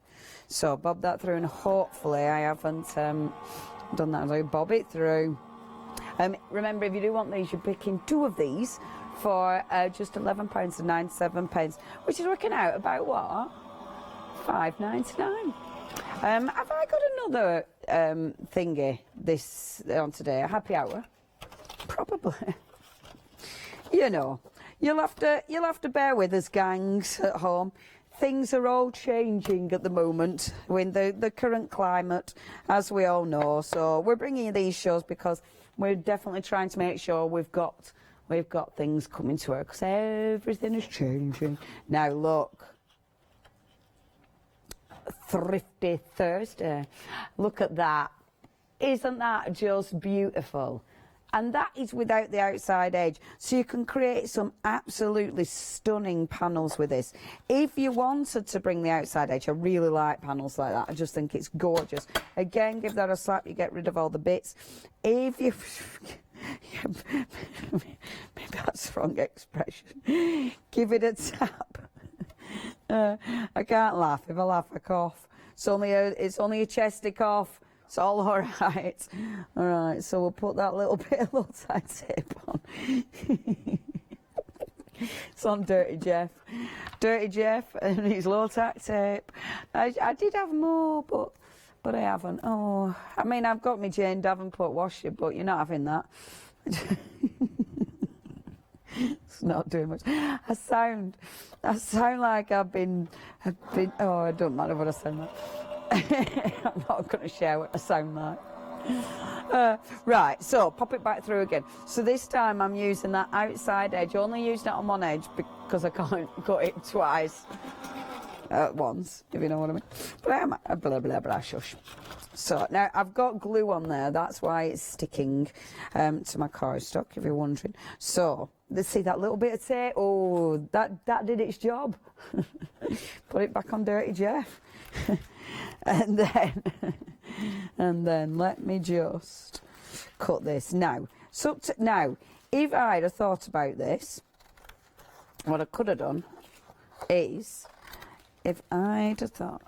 So bob that through, and hopefully I haven't done that. So bob it through. Remember, if you do want these, you're picking 2 of these for just £11.97, which is working out about what? £5.99. Have I got another thingy on today? A happy hour? Probably. You know, you'll have to bear with us, gangs at home. Things are all changing at the moment with the current climate, as we all know. So we're bringing you these shows because we're definitely trying to make sure we've got things coming to her, because everything is changing. Now look. Thrifty Thursday. Look at that. Isn't that just beautiful? And that is without the outside edge. So you can create some absolutely stunning panels with this. If you wanted to bring the outside edge, I really like panels like that. I just think it's gorgeous. Again, give that a slap, you get rid of all the bits. If you... maybe that's the wrong expression. Give it a tap. I can't laugh. If I laugh, I cough. It's only a chesty cough. It's all right. All right, so we'll put that little bit of low-tie tape on. It's on Dirty Jeff. Dirty Jeff and his low-tie tape. I did have more, but I haven't. Oh, I mean, I've got my Jane Davenport washer, but you're not having that. It's not doing much. I sound like I've been. Oh, it don't matter what I sound like. I'm not going to share what I sound like. Right, so pop it back through again. So this time I'm using that outside edge. Only using it on one edge because I can't cut it twice at once, if you know what I mean. But I'm blah blah blah shush. So now I've got glue on there. That's why it's sticking to my cardstock, if you're wondering. So let's see that little bit of tape. Oh, that did its job. Put it back on Dirty Jeff. And then let me just cut this now. So now, if I'd have thought about this, what I could have done is, if I'd have thought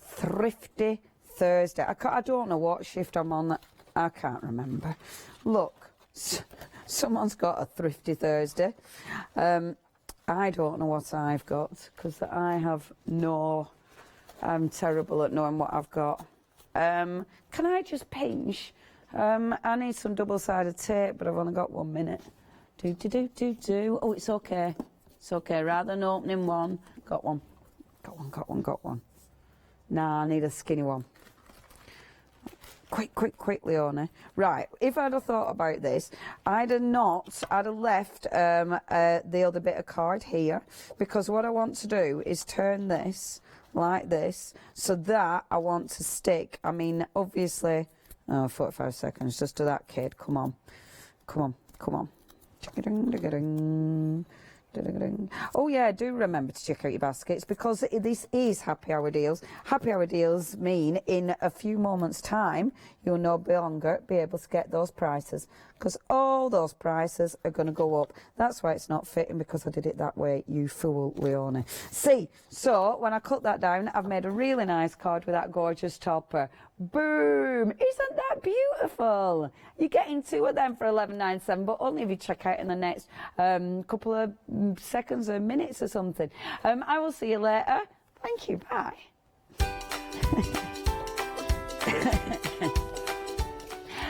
Thrifty Thursday. I don't know what shift I'm on. I can't remember. Look, someone's got a Thrifty Thursday. I don't know what I've got because I have no. I'm terrible at knowing what I've got. Can I just pinch? I need some double-sided tape, but I've only got 1 minute. Do. Oh, it's okay. It's okay. Rather than opening one, got one. Nah, I need a skinny one. Quick, Leonie. Right, if I'd have thought about this, I'd have left the other bit of card here, because what I want to do is turn this like this, so that I want to stick. I mean, obviously, 45 seconds, just to that kid. Come on. Oh yeah, do remember to check out your baskets, because this is happy hour deals. Happy hour deals mean in a few moments time you'll no longer be able to get those prices, because all those prices are going to go up. That's why it's not fitting, because I did it that way, you fool, Leonie. See, so when I cut that down, I've made a really nice card with that gorgeous topper. Boom! Isn't that beautiful? You're getting 2 of them for $11.97, but only if you check out in the next couple of seconds or minutes or something. I will see you later. Thank you, bye.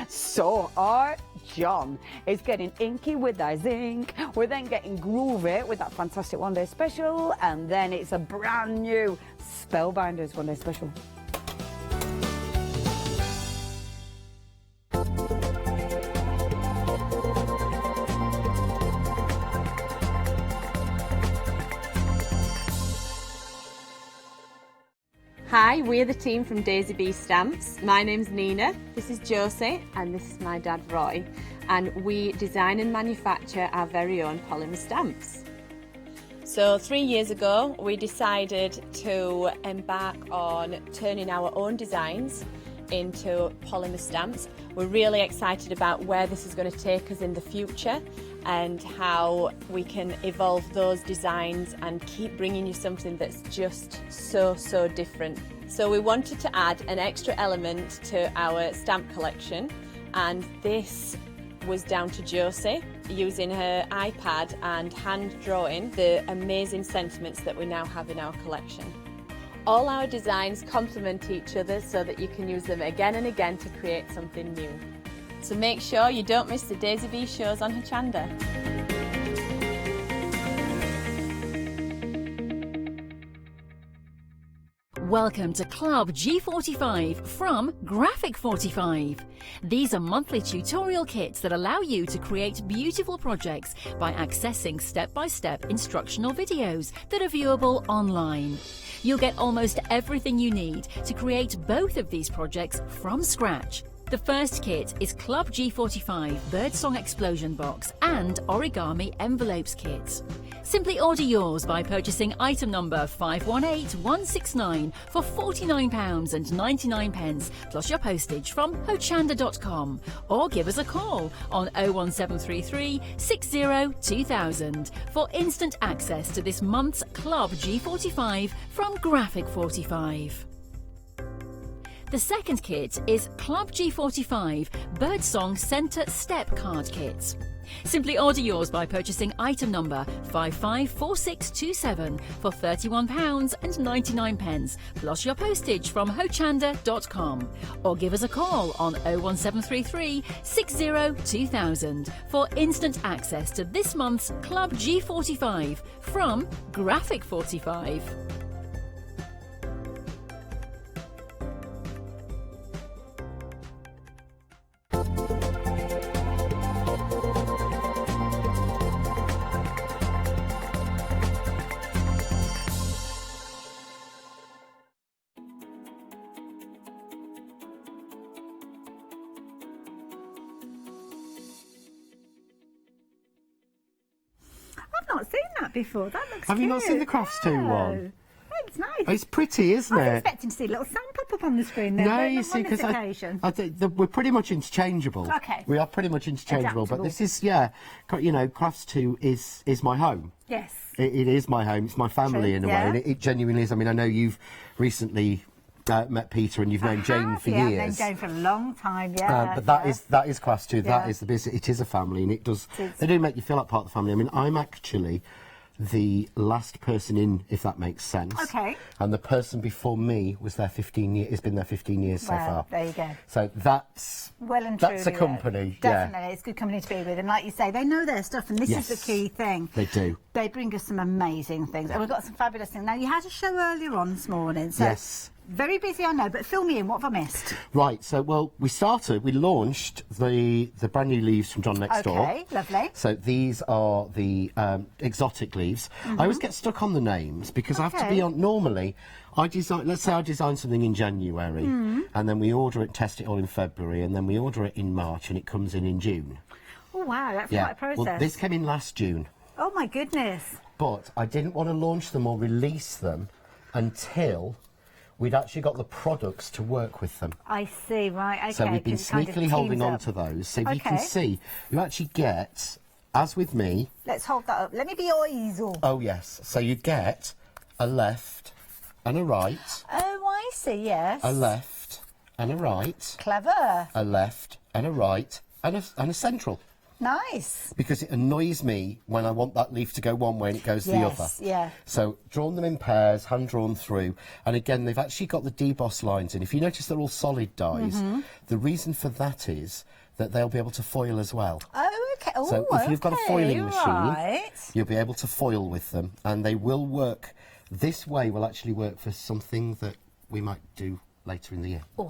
So our John is getting inky with our zinc. We're then getting groovy with that fantastic one-day special, and then it's a brand new Spellbinders one-day special. Hi, we're the team from Daisy Bee Stamps. My name's Nina, this is Josie, and this is my dad Roy. And we design and manufacture our very own polymer stamps. So 3 years ago, we decided to embark on turning our own designs into polymer stamps. We're really excited about where this is going to take us in the future and how we can evolve those designs and keep bringing you something that's just so different. So we wanted to add an extra element to our stamp collection, and this was down to Josie using her iPad and hand drawing the amazing sentiments that we now have in our collection. All our designs complement each other so that you can use them again and again to create something new. So make sure you don't miss the Daisy Bee shows on Hochanda. Welcome to Club G45 from Graphic 45. These are monthly tutorial kits that allow you to create beautiful projects by accessing step-by-step instructional videos that are viewable online. You'll get almost everything you need to create both of these projects from scratch. The first kit is Club G45 Birdsong Explosion Box and Origami Envelopes Kit. Simply order yours by purchasing item number 518169 for £49.99 plus your postage from Hochanda.com, or give us a call on 01733 60 2000 for instant access to this month's Club G45 from Graphic 45. The second kit is Club G45 Birdsong Centre Step Card Kit. Simply order yours by purchasing item number 554627 for £31.99 plus your postage from Hochanda.com, or give us a call on 01733 60 2000 for instant access to this month's Club G45 from Graphic 45. I've not seen that before. That looks Have cute. you not seen the Crafts 2 one? It's nice. It's pretty, isn't I was it? expecting to see a little sound pop up on the screen there. No, but you not see, on this because occasion. I think we're pretty much interchangeable. Okay. We are pretty much interchangeable, Adaptable. but this is, yeah, you know, Crafts 2 is my home. Yes. It is my home. It's my family True, in a yeah. way, and it genuinely is. I mean, I know you've recently met Peter and you've known Jane for I've known years. Jane for a long time, yeah. But that is Crafts 2. Yeah. That is the business. It is a family, and it does. They do make you feel like part of the family. I mean, I'm actually the last person in, if that makes sense. Okay. And the person before me was there 15 years. Has been there 15 years so Well, far. there you go. So that's Well and that's a truly, company. Definitely, it's good company to be with. And like you say, they know their stuff, and this Yes. is the key thing. They do. They bring us some amazing things, and we've got some fabulous things. Now, you had a show earlier on this morning, so Yes. very busy, I know, but fill me in. What have I missed? Right, so, well, we launched the brand new leaves from John Next Door. Okay, lovely. So these are the exotic leaves. I always get stuck on the names because I have to be on, normally, let's say I design something in January, and then we order it, test it all in February, and then we order it in March, and it comes in June. Oh, wow, that's quite a process. Well, this came in last June. Oh, my goodness. But I didn't want to launch them or release them until we'd actually got the products to work with them. I see, right, okay. So we've been 'cause it kind of sneakily holding teams on up. to those. So if you can Okay. see, you actually get, as with me... Let's hold that up. Let me be your easel. Oh, yes. So you get a left and a right. Oh, I see, yes. A left and a right. Clever. A left and a right and a central. Nice. Because it annoys me when I want that leaf to go one way and it goes the other. Yeah. So drawn them in pairs, hand drawn through, and again they've actually got the deboss lines in. If you notice they're all solid dies, the reason for that is that they'll be able to foil as well. Oh, okay. Oh, So if you've got a foiling machine, right. you'll be able to foil with them, and they will work. This way will actually work for something that we might do later in the year. Oh,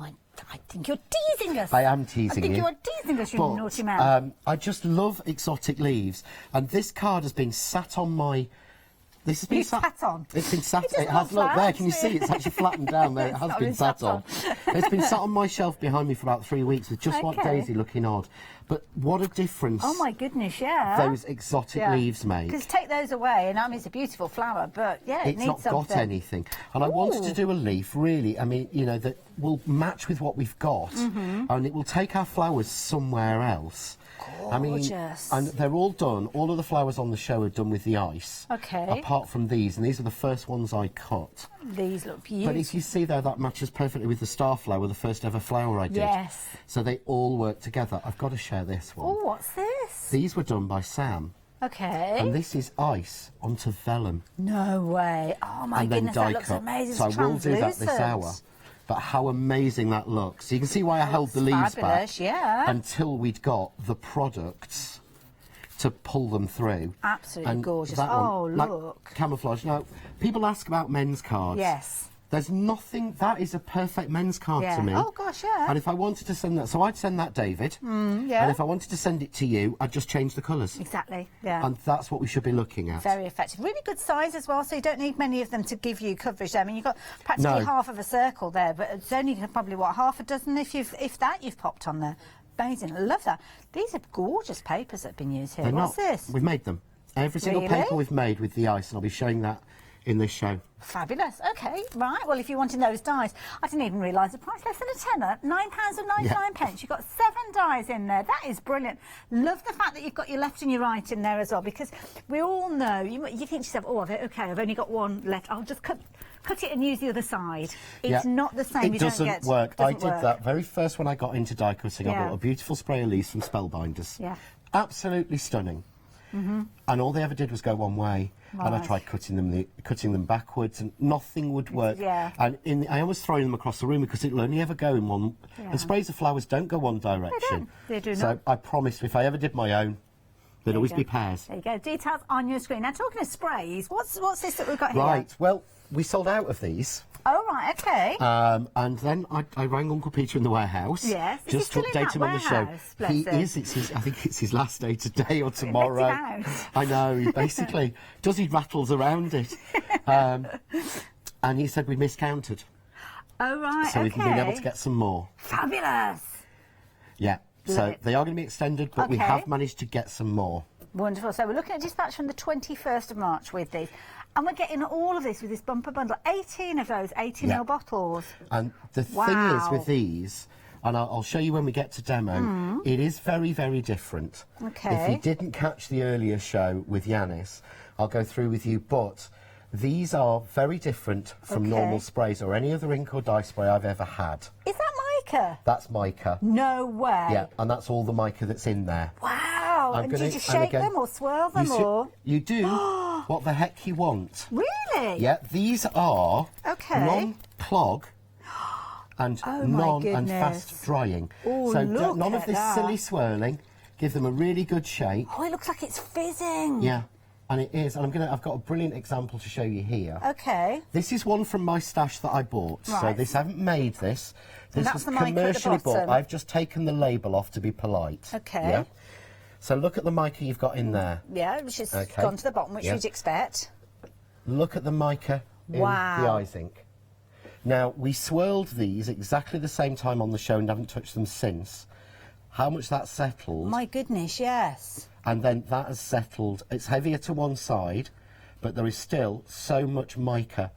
I think you're teasing us. I am teasing I think you. you are teasing us, you But, naughty man. I just love exotic leaves, and this card has been sat on my... This has been sat on? It's been sat... It It has, doesn't look, there, flat. can you see? It's actually flattened down there. It has not been been sat sat on. It's been sat on my shelf behind me for about 3 weeks with just like Okay. Daisy looking odd. But what a difference Oh my goodness, yeah. those exotic leaves make. Because take those away, and I mean, it's a beautiful flower, but yeah, it It's needs not something. got anything. And I wanted to Ooh. do a leaf, really, I mean, you know, that will match with what we've got. And it will take our flowers somewhere else. I mean, Gorgeous. and they're all done. All of the flowers on the show are done with the ice. Okay. Apart from these, and these are the first ones I cut. These look beautiful. But if you see there, that matches perfectly with the star flower, the first ever flower I did. Yes. So they all work together. I've got to share this one. Oh, what's this? These were done by Sam. Okay. And this is ice onto vellum. No way. Oh my And then goodness, die that looks cut. amazing. So I It's will do that this translucent. hour. But how amazing that looks. You can see why I held the leaves fabulous, back yeah. until we'd got the products to pull them through. Absolutely And gorgeous. that Oh, one, like look. camouflage. Now, people ask about men's cards. Yes. There's nothing, that is a perfect men's card Yeah. to me. Oh, gosh, yeah. And if I wanted to send that, so I'd send that David. Yeah. And if I wanted to send it to you, I'd just change the colours. Exactly, yeah. And that's what we should be looking at. Very effective. Really good size as well, so you don't need many of them to give you coverage there. I mean, you've got practically No. half of a circle there, but it's only probably, what, half a dozen if that you've popped on there. Amazing. I love that. These are gorgeous papers that have been used here. They're What's not. this? We've made them. Every single Really? paper we've made with the ice, and I'll be showing that in this show. Fabulous. Okay, right. Well, if you wanted those dies, I didn't even realise the price. Less than a tenner, £9.99. You've got 7 dies in there. That is brilliant. Love the fact that you've got your left and your right in there as well, because we all know, you think to yourself, oh, okay, I've only got one left. I'll just cut it and use the other side. It's not the same. It doesn't work. I did work. that very first when I got into die cutting. I Yeah. bought a beautiful spray of leaves from Spellbinders. Yeah. Absolutely stunning. And all they ever did was go one way. And I Right. tried cutting them backwards, and nothing would work. Yeah. And I always throw them across the room because it'll only ever go in one. Yeah. And sprays of flowers don't go one direction. They do So not. I promised if I ever did my own, there'd always be pairs. There you go. Details on your screen. Now, talking of sprays, what's this that we've got here? Right. Well, we sold out of these. Oh, right. Okay. And then I rang Uncle Peter in the warehouse. Yes. Is he Just to still in update that him on the show. warehouse? Bless He him. is. I think it's his last day today or tomorrow. Let him out. I know. He basically he rattles around it. And he said we miscounted. Oh, right. So okay. we've been able to get some more. Fabulous. Yeah. Love So it. they are going to be extended, but we Okay. have managed to get some more. Wonderful. So we're looking at dispatch from the 21st of March with these. And we're getting all of this with this bumper bundle. 18 of those 80ml bottles. And the thing is Wow. with these, and I'll show you when we get to demo, it is very, very different. Okay. If you didn't catch the earlier show with Yanis, I'll go through with you, but these are very different from Okay. normal sprays or any other ink or dye spray I've ever had. Is that mica? That's mica. No way. Yeah, and that's all the mica that's in there. Wow. I'm And gonna- did you and shake again, them or swirl them or? You do what the heck you want. Really? Yeah, these are Okay. non-clog and Oh, my and goodness. fast drying. Oh, so look none of at this that. silly swirling. Give them a really good shake. Oh, it looks like it's fizzing. Yeah, and it is. And I've got a brilliant example to show you here. Okay. This is one from my stash that I bought. So Right. this haven't made this. And This that's was the mica at the commercially bought. bottom. I've just taken the label off to be polite. Okay. Yeah. So look at the mica you've got in there. Yeah, which has Okay. gone to the bottom, which Yeah. you'd expect. Look at the mica in Wow. the eyes ink. Now, we swirled these exactly the same time on the show and haven't touched them since. How much that settled, My goodness, yes. and then that has settled. It's heavier to one side, but there is still so much mica.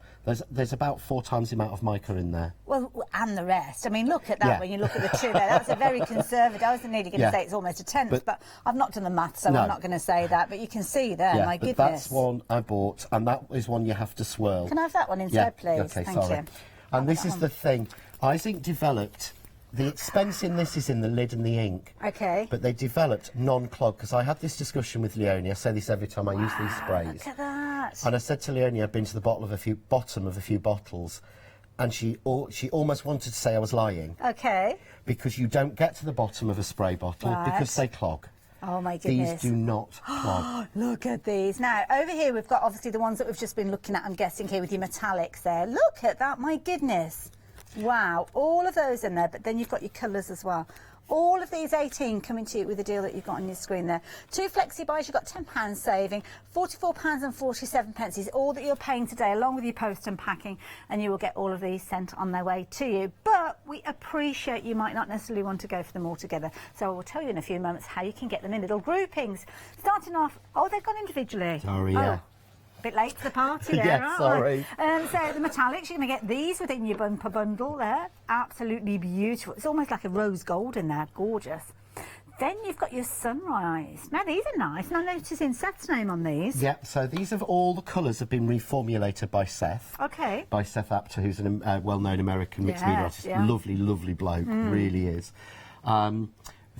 There's about 4 times the amount of mica in there. Well, and the rest. I mean, look at that when you look at the two there. That's a very conservative. I was nearly going to say it's almost a tenth, but I've not done the maths, so I'm not going to say that. But you can see there, my goodness. That's one I bought, and that is one you have to swirl. Can I have that one instead, please? Okay, Thank sorry. you. And this is the thing. Isaac developed... The expense in this is in the lid and the ink. Okay. But they developed non-clog, because I had this discussion with Leonie. I say this every time I use these sprays. Look at that. And I said to Leonie, I've been to the bottom of a few bottles, and she almost wanted to say I was lying. Okay. Because you don't get to the bottom of a spray bottle because they clog. Oh my goodness. These do not clog. Look at these. Now, over here we've got obviously the ones that we've just been looking at, I'm guessing here with your metallics there. Look at that, my goodness. Wow, all of those in there, but then you've got your colours as well. All of these 18 coming to you with the deal that you've got on your screen there. 2 flexi buys, you've got £10 saving. £44.47 is all that you're paying today, along with your post and packing, and you will get all of these sent on their way to you. But we appreciate you might not necessarily want to go for them all together, so I will tell you in a few moments how you can get them in little groupings. Starting off, they've gone individually. Sorry, yeah. Bit late to the party there, Yeah, sorry. So the metallics, you're going to get these within your bumper bundle there. Absolutely beautiful. It's almost like a rose gold in there. Gorgeous. Then you've got your sunrise. Now, these are nice. And I'm noticing Seth's name on these. Yeah, so these have all the colours have been reformulated by Seth. Okay. By Seth Apter, who's a well-known American mixed media artist. Yeah. Lovely, lovely bloke. Really is.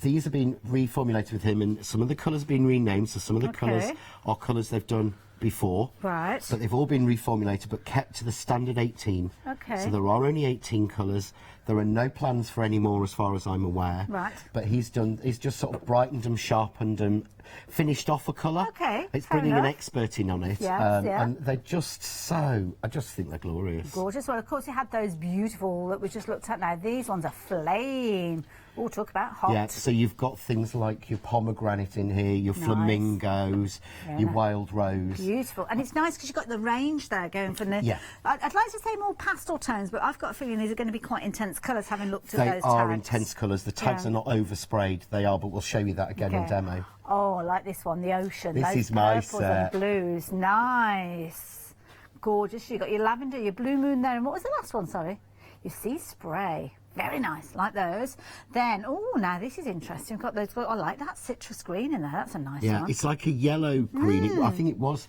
These have been reformulated with him, and some of the colours have been renamed. So some of the colours are colours they've done before. Right. But they've all been reformulated but kept to the standard 18. Okay. So there are only 18 colours. There are no plans for any more as far as I'm aware. Right. But he's just sort of brightened them, sharpened them, finished off a colour. Okay, It's fair bringing an enough. expert in on it. Yes, yeah. And they're just so, I just think they're glorious. Gorgeous. Well, of course, you had those beautiful that we just looked at now. These ones are flame. Oh, talk about hot. Yeah, so you've got things like your pomegranate in here, your Nice. flamingos, your wild rose. Beautiful. And it's nice because you've got the range there going from the... Yeah. I'd like to say more pastel tones, but I've got a feeling these are going to be quite intense colours, having looked at They those are tags. intense colours. The tags Yeah. are not oversprayed. They are, but we'll show you that again in Okay. demo. Oh, I like this one, the ocean. This those is my purples and set. blues. Nice. Gorgeous. You've got your lavender, your blue moon there. And what was the last one, sorry? Your sea spray. Very nice, like those. Then, oh, now this is interesting. We've got those. I like that citrus green in there. That's a nice Yeah, one. it's like a yellow green. I think it was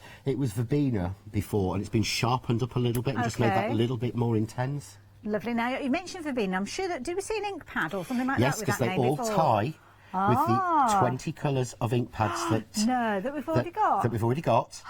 verbena before, and it's been sharpened up a little bit and just made that Okay. a little bit more intense. Lovely. Now, you mentioned verbena. I'm sure that... Did we see an ink pad or something like Yes, that with because that they name all before? tie with the Ah. 20 colours of ink pads that... No, that we've already got. That we've already got.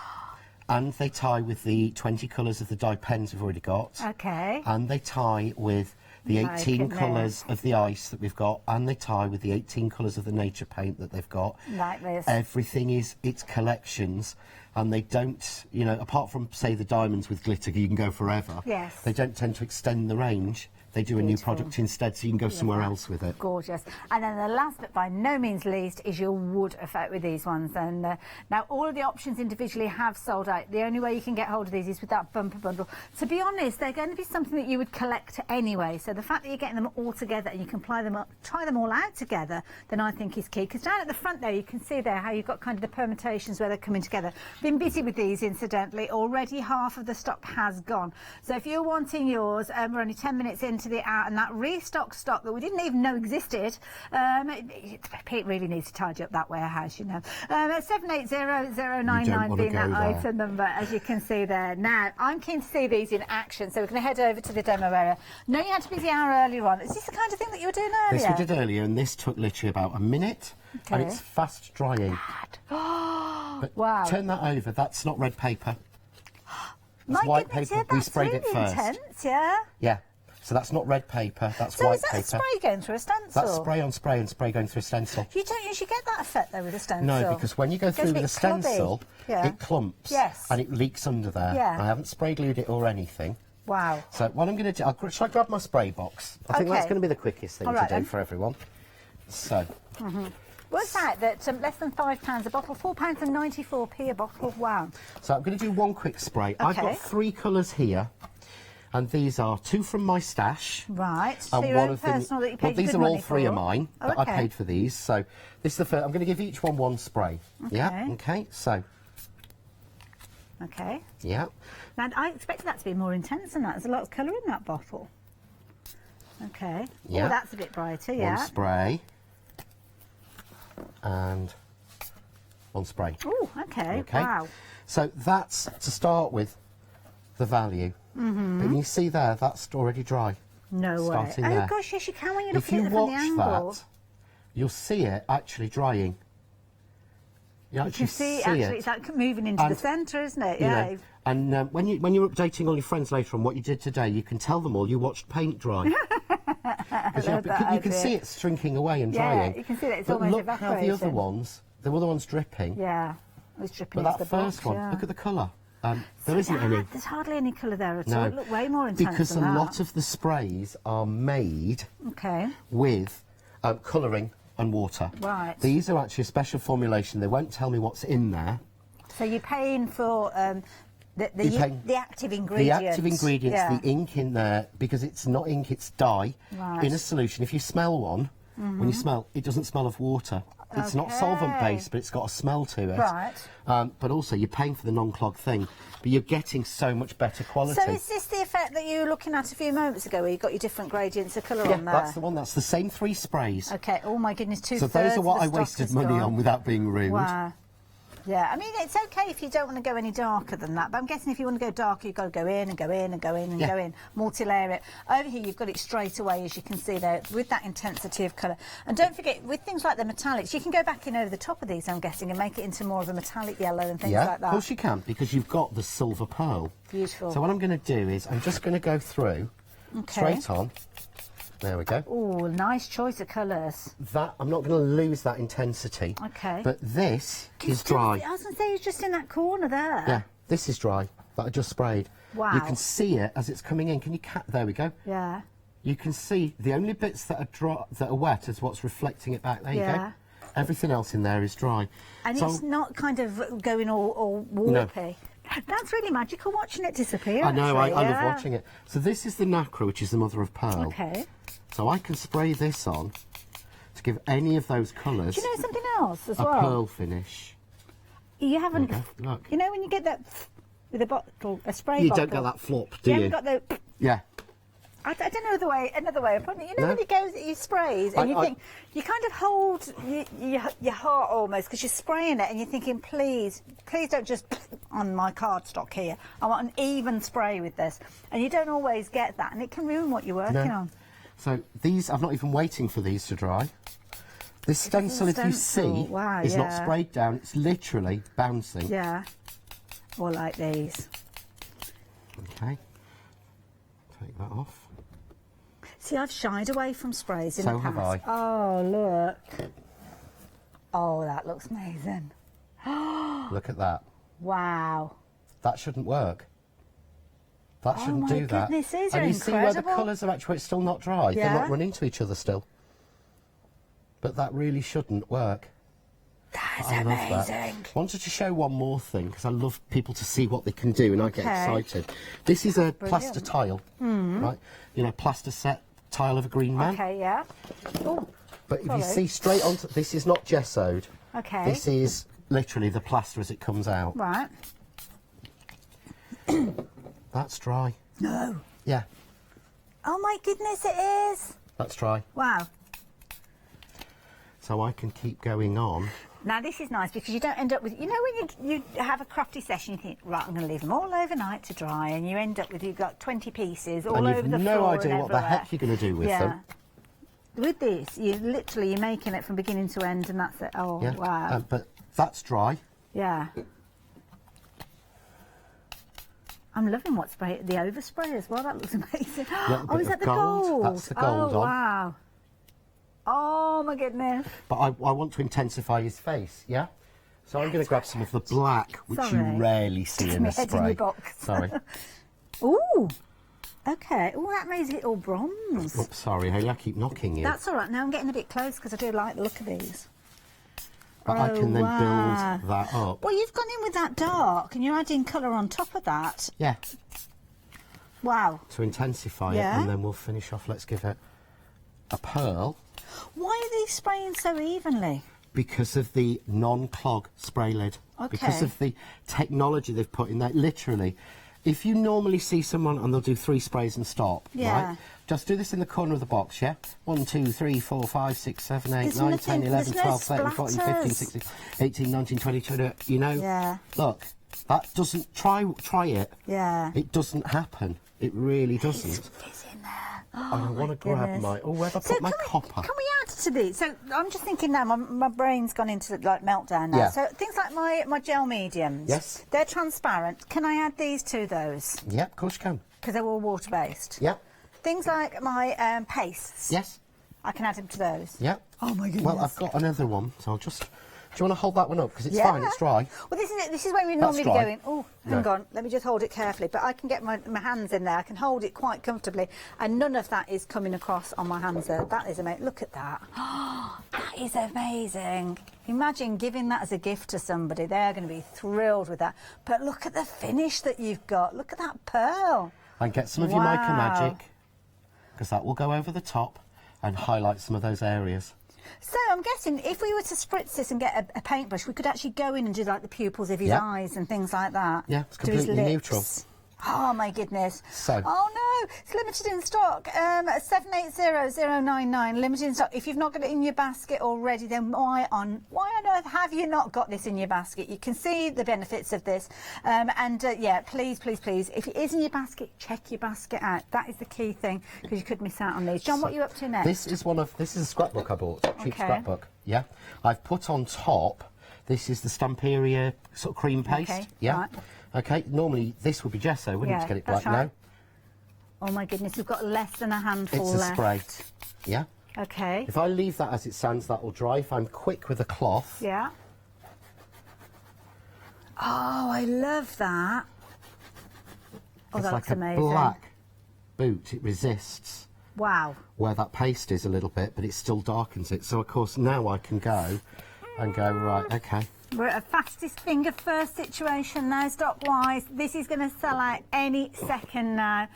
And they tie with the 20 colours of the dye pens we've already got. Okay. And they tie with the My 18 goodness. colours of the ice that we've got, and they tie with the 18 colours of the nature paint that they've got. Like this. Everything is its collections, and they don't, you know, apart from, say, the diamonds with glitter, you can go forever. Yes. They don't tend to extend the range. They do a new Beautiful. product instead, so you can go somewhere else with it. Gorgeous. And then the last but by no means least is your wood effect with these ones. And now all of the options individually have sold out. The only way you can get hold of these is with that bumper bundle. To be honest, they're going to be something that you would collect anyway. So the fact that you're getting them all together and you can try them all out together, then I think is key. Because down at the front there, you can see there how you've got kind of the permutations where they're coming together. Been busy with these, incidentally. Already half of the stock has gone. So if you're wanting yours, we're only 10 minutes into the hour, and that restock stock that we didn't even know existed, Pete really needs to tidy up that warehouse, you know. 780099 being that item number, as you can see there. Now, I'm keen to see these in action, so we're going to head over to the demo area. No, you had to be the hour earlier on. Is this the kind of thing that you were doing earlier? This we did earlier, and this took literally about a minute, and Okay. it's fast drying. But Wow. turn that over. That's not red paper. My That's white goodness, paper. yeah, We that's sprayed it really first. intense, yeah. Yeah. So that's not red paper. That's So white is that paper. spray going through a stencil? That's spray on spray and spray going through a stencil. You don't usually get that effect though with a stencil. No, because when you go It goes through a with a bit clubby. stencil, Yeah. it clumps. Yes. And it leaks under there. Yeah. I haven't spray glued it or anything. Wow. So what I'm going to do, shall I grab my spray box? I think that's Okay. going to be the quickest thing All to right do then. for everyone. So, Works out that less than £5 a bottle, £4.94p a bottle. Wow. so I'm going to do one quick spray. I've Okay. got 3 colours here. And these are 2 from my stash. Right. So And your one own of them. personal that you Well, paid these good are all money 3 for. of mine. Oh, But I okay. paid for these. So this is the first. I'm going to give each one spray. Yeah. Okay. Okay. So Okay. Yeah. Now, I expected that to be more intense than that. There's a lot of colour in that bottle. Okay. Yeah. Oh, that's a bit brighter, yeah. One spray. And one spray. Oh, okay. Wow. So that's, to start with, the value. Mm-hmm. But you see there, that's already dry. No way. Starting Oh, there. gosh, yes, you can when you're If looking you at it from the watch angle. that, you'll see it actually drying. You You can see, actually, it's like moving into the centre, isn't it? You Yeah. know, and when you're updating all your friends later on what you did today, you can tell them all you watched paint dry. You can see it shrinking away and drying. Yeah, you can see that it's but almost look how the other evaporating. one's dripping. Yeah, it was dripping But into that the first box, one, yeah. look at the colour. There isn't See any. that? There's hardly any colour there at No, all. It looked way more intense because a than that. lot of the sprays are made Okay. with colouring and water. Right. These are actually a special formulation. They won't tell me what's in there. So you're paying for You're paying the active ingredients. The active ingredients, Yeah. the ink in there, because it's not ink, it's dye Right. in a solution. If you smell one, when you smell, it doesn't smell of water. It's not solvent-based, but it's got a smell to it. Right. But also, you're paying for the non-clog thing, but you're getting so much better quality. So is this the effect that you were looking at a few moments ago, where you got your different gradients of colour Yeah, on there? that's the one. That's the same 3 sprays. Okay. Oh my goodness, So those are what I wasted money on without being rude. Wow. Yeah, I mean, it's okay if you don't want to go any darker than that, but I'm guessing if you want to go darker, you've got to go in and go in and go in and go in, multi-layer it. Over here, you've got it straight away, as you can see there, with that intensity of colour. And don't forget, with things like the metallics, you can go back in over the top of these, I'm guessing, and make it into more of a metallic yellow and things like that. Of course you can, because you've got the silver pearl. Beautiful. So what I'm going to do is, I'm just going to go through, straight on. There we go. Oh, nice choice of colours. That, I'm not going to lose that intensity. Okay. But this is dry. I was going to say, it's just in that corner there. Yeah, this is dry, that I just sprayed. Wow. You can see it as it's coming in. Can you there we go. Yeah. You can see the only bits that are dry, that are wet is what's reflecting it back. There you go. Everything else in there is dry. And so, it's not kind of going all warpy. That's really magical, watching it disappear. I know, actually, I love watching it. So this is the nacre, which is the mother of pearl. Okay. So I can spray this on to give any of those colours Do you know something else as a well? pearl finish. You haven't. Look. You know when you get that with a bottle, a spray You bottle. don't get that flop, do you you? haven't got the. Yeah. I don't know another way of putting it. You know No. when it goes, you sprays, and you think, you kind of hold your heart almost, because you're spraying it, and you're thinking, please don't just on my cardstock here. I want an even spray with this, and you don't always get that, and it can ruin what you're working on. So these, I'm not even waiting for these to dry. This stencil, if you see, is not sprayed down. It's literally bouncing. Yeah. Or like these. Okay. Take that off. See, I've shied away from sprays in So the past. have I. Oh, look. Oh, that looks amazing. Look at that. Wow. That shouldn't work. That shouldn't do that. Goodness, these and are you see where the incredible. colours are actually, it's still not dry. They're Yeah. not running into each other still. But that really shouldn't work. That's I love amazing. that. Wanted to show one more thing, because I love people to see what they can do, and I get Okay. excited. This is a Brilliant. plaster tile, Mm. right? You know, plaster set tile of a green man. Okay, yeah. Oh, But if you sorry. see straight onto, this is not gessoed. Okay. This is literally the plaster as it comes out. Right. That's dry. No. Yeah, Oh my goodness, it is. that's dry. Wow. So I can keep going on. Now this is nice, because you don't end up with, you know, when you have a crafty session, you think, right, I'm going to leave them all overnight to dry, and you end up with, you've got 20 pieces all And over you've the no floor idea and what the everywhere. heck you're going to do with Yeah. them. With this, you're making it from beginning to end, and that's it. Oh, Yeah. wow. But that's dry. Yeah. I'm loving what's the overspray as well. That looks amazing. Little Oh, bit is that of the gold. gold? That's the gold oh, on. wow. Oh, my goodness. But I want to intensify his face, yeah? So I'm going to grab some of the black, which Sorry. you rarely see Just in my a head in spray. your box. Sorry. Ooh. Okay. Oh, that makes it all bronze. Oops, sorry, Hayley, I keep knocking you. That's all right. Now I'm getting a bit close, because I do like the look of these. But I can then wow. build that up. Well, you've gone in with that dark, and you're adding colour on top of that. Yeah, Wow. to intensify it, Yeah. and then we'll finish off. Let's give it a pearl. Why are these spraying so evenly? because of the non-clog spray lid. Because of the technology they've put in there. Literally, if you normally see someone and they'll do 3 sprays and stop, right? Just do this in the corner of the box, yeah? 1, 2, 3, 4, 5, 6, 7, 8, 9, 10, 11, 12, 13, 14, 15, 16, 18, 19, 20, 22, you know? Yeah. Look, that doesn't, try it. Yeah. It doesn't happen. It really doesn't. It's in there. I want to grab my... Oh, where have I put my copper? Can we add to these? So I'm just thinking now, my brain's gone into like meltdown now. Yeah. So things like my gel mediums. Yes. They're transparent. Can I add these to those? Yeah, of course you can. Because they're all water-based. Yeah. Things like my pastes. Yes. I can add them to those. Yeah. Oh my goodness. Well, I've got another one, so I'll just... Do you want to hold that one up? Because it's fine, it's dry. Well, this is it. This is when we normally be going, oh, hang on, let me just hold it carefully. But I can get my hands in there. I can hold it quite comfortably. And none of that is coming across on my hands there. That is amazing. Look at that. That is amazing. Imagine giving that as a gift to somebody. They're going to be thrilled with that. But look at the finish that you've got. Look at that pearl. And get some of your Mica Magic, because that will go over the top and highlight some of those areas. So I'm guessing if we were to spritz this and get a paintbrush, we could actually go in and do like the pupils of his eyes and things like that. Yeah, it's completely neutral. Oh my goodness. So. Oh no, it's limited in stock. 780099, limited in stock. If you've not got it in your basket already, then why on earth have you not got this in your basket? You can see the benefits of this. Yeah, please, if it is in your basket, check your basket out. That is the key thing, because you could miss out on these. John, what are you up to next? This is a scrapbook I bought, cheap scrapbook. Yeah. I've put on top, this is the Stamperia sort of cream paste. Okay, yeah. right. Okay, normally this would be gesso, wouldn't it, to get it black? Right. No. Oh my goodness, we've got less than a handful left. It's a spray. Yeah. Okay. If I leave that as it stands, that will dry. If I'm quick with a cloth. Yeah. Oh, I love that. Oh, it's that like looks amazing. A black boot. It resists. Wow. Where that paste is a little bit, but it still darkens it. So, of course, now I can go and go, right, okay. We're at a fastest finger first situation now, stock-wise. This is going to sell out any second now.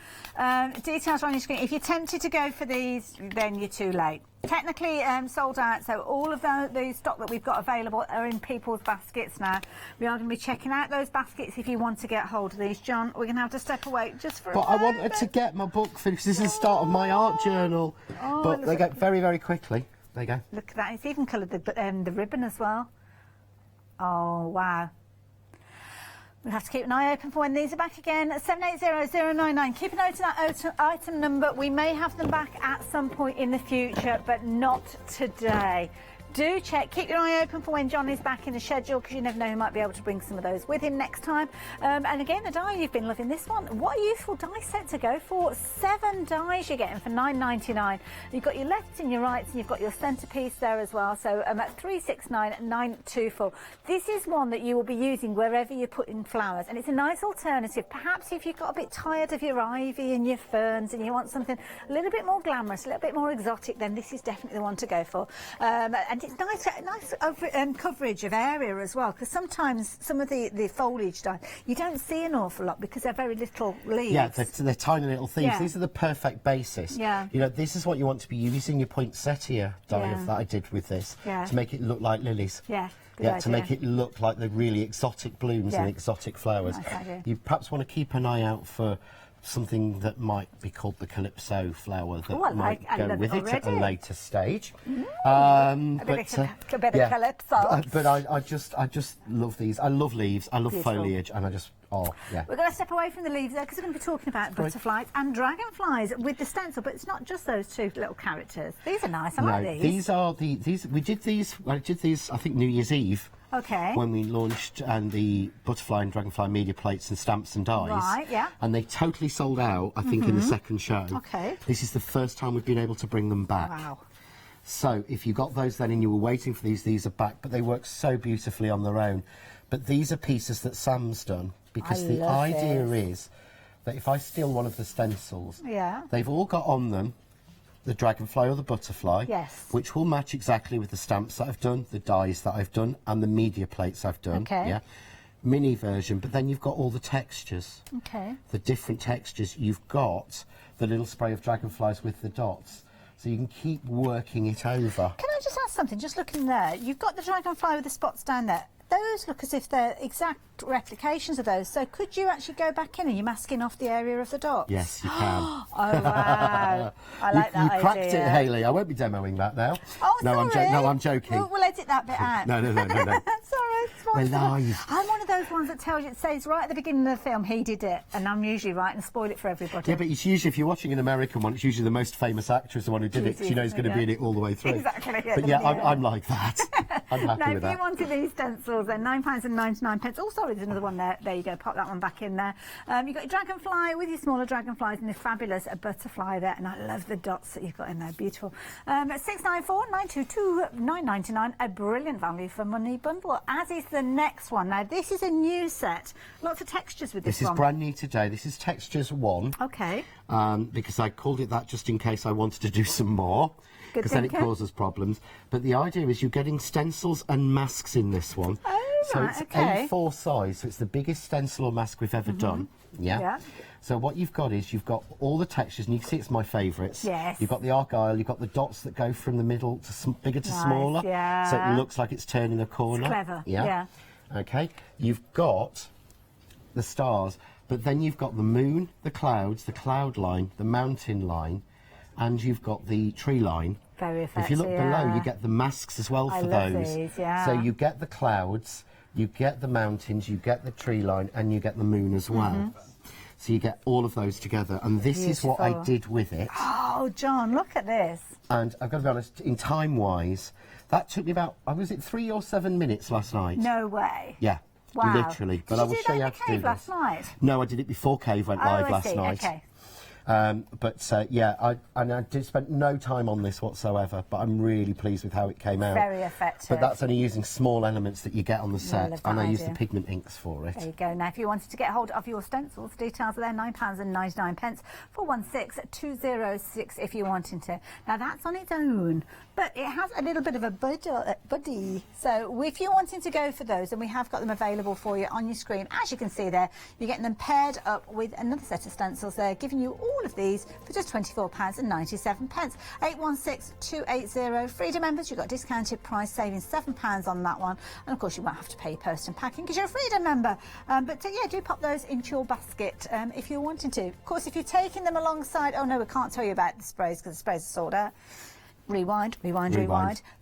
Details are on your screen. If you're tempted to go for these, then you're too late. Technically sold out, so all of the stock that we've got available are in people's baskets now. We are going to be checking out those baskets if you want to get hold of these. John, we're going to have to step away just for a moment. But I wanted to get my book finished. This is the start of my art journal. Oh, but they go very, very quickly. There you go. Look at that. It's even coloured the ribbon as well. Oh, wow. We'll have to keep an eye open for when these are back again. 780099. Keep a note of that item number. We may have them back at some point in the future, but not today. Do check, keep your eye open for when John is back in the schedule, because you never know, he might be able to bring some of those with him next time. And again, the die, you've been loving this one. What a useful die set to go for. 7 dies you're getting for £9.99. You've got your lefts and your rights, and you've got your centrepiece there as well. So at 369924. This is one that you will be using wherever you're putting flowers, and it's a nice alternative. Perhaps if you've got a bit tired of your ivy and your ferns and you want something a little bit more glamorous, a little bit more exotic, then this is definitely the one to go for. And it's nice coverage of area as well, because sometimes some of the foliage dies, you don't see an awful lot because they're very little leaves. Yeah, they're tiny little things. Yeah. These are the perfect basis. Yeah. You know, this is what you want to be using your poinsettia die that I did with this to make it look like lilies. Yeah. Good Yeah, idea. to make it look like the really exotic blooms and exotic flowers. Nice idea. You perhaps want to keep an eye out for something that might be called the calypso flower that might go with it at a later stage. A bit of calypso. But I just love these. I love leaves. I love foliage, and I just yeah. We're going to step away from the leaves there, because we're going to be talking about butterflies and dragonflies with the stencil. But it's not just those two little characters. These are nice. I like these. We did these. I did these. I think New Year's Eve. Okay. When we launched the butterfly and dragonfly media plates and stamps and dies. Right, yeah. And they totally sold out, I think, in the second show. Okay. This is the first time we've been able to bring them back. Wow. So if you got those then and you were waiting for these are back, but they work so beautifully on their own. But these are pieces that Sam's done, because the idea is that if I steal one of the stencils, they've all got on them the dragonfly or the butterfly, which will match exactly with the stamps that I've done, the dies that I've done, and the media plates I've done. Okay. Yeah, mini version, but then you've got all the textures. Okay. The different textures. You've got the little spray of dragonflies with the dots. So you can keep working it over. Can I just ask something? Just looking there, you've got the dragonfly with the spots down there. Those look as if they're exact replications of those. So could you actually go back in and you're masking off the area of the dots? Yes, you can. Oh, wow. I like that idea. You cracked it, Hayley. I won't be demoing that now. Oh, no, sorry. I'm joking. We'll edit that bit out. No. Sorry, it's We're live. I'm one of those ones that tells you, it says right at the beginning of the film, he did it, and I'm usually right and spoil it for everybody. Yeah, but it's usually, if you're watching an American one, it's usually the most famous actress, the one who did it, 'cause you know he's going to be in it all the way through. Exactly. But yeah, I'm like that. I'm happy now, with if that. you wanted these stencils, they're £9.99. Oh, sorry, there's another one there. There you go, pop that one back in there. You've got your dragonfly with your smaller dragonflies and the fabulous butterfly there, and I love the dots that you've got in there, beautiful. 694 922 999, a brilliant value for money bundle, as is the next one. Now, this is a new set, lots of textures with this one. This is brand new today. This is Textures 1. Okay. Because I called it that just in case I wanted to do some more, because then it causes problems. But the idea is you're getting stencils and masks in this one. Oh, so right, it's okay. A4 size, so it's the biggest stencil or mask we've ever done. Yeah. So what you've got is you've got all the textures, and you can see it's my favourites. Yes. You've got the argyle, you've got the dots that go from the middle to bigger to smaller. Yeah. So it looks like it's turning a corner. It's clever. Yeah. Okay. You've got the stars, but then you've got the moon, the clouds, the cloud line, the mountain line, and you've got the tree line. Very effective. If you look below, you get the masks as well for love those. These, yeah. So you get the clouds, you get the mountains, you get the tree line, and you get the moon as well. So you get all of those together, and this is what I did with it. Oh, John, look at this. And I've got to be honest, in time-wise, that took me about, was it 3 or 7 minutes last night? No way. Yeah. Wow. Literally. But I will show you how to do this. last night? No, I did it before Cave went live last night. Okay. Yeah, I did spend no time on this whatsoever, but I'm really pleased with how it came out. Very effective. But that's only using small elements that you get on the set, and I use the pigment inks for it. There you go. Now, if you wanted to get hold of your stencils, details are there, £9.99, 416206 if you're wanting to. Now, that's on its own, but it has a little bit of a buddy. So if you're wanting to go for those, and we have got them available for you on your screen, as you can see there, you're getting them paired up with another set of stencils there, giving you all of these for just £24.97. 816280. Freedom members, you've got discounted price, saving £7 on that one, and of course you won't have to pay post and packing because you're a Freedom member. Yeah, do pop those into your basket if you're wanting to. Of course, if you're taking them alongside, oh no, we can't tell you about the sprays because the sprays are sold out. Rewind.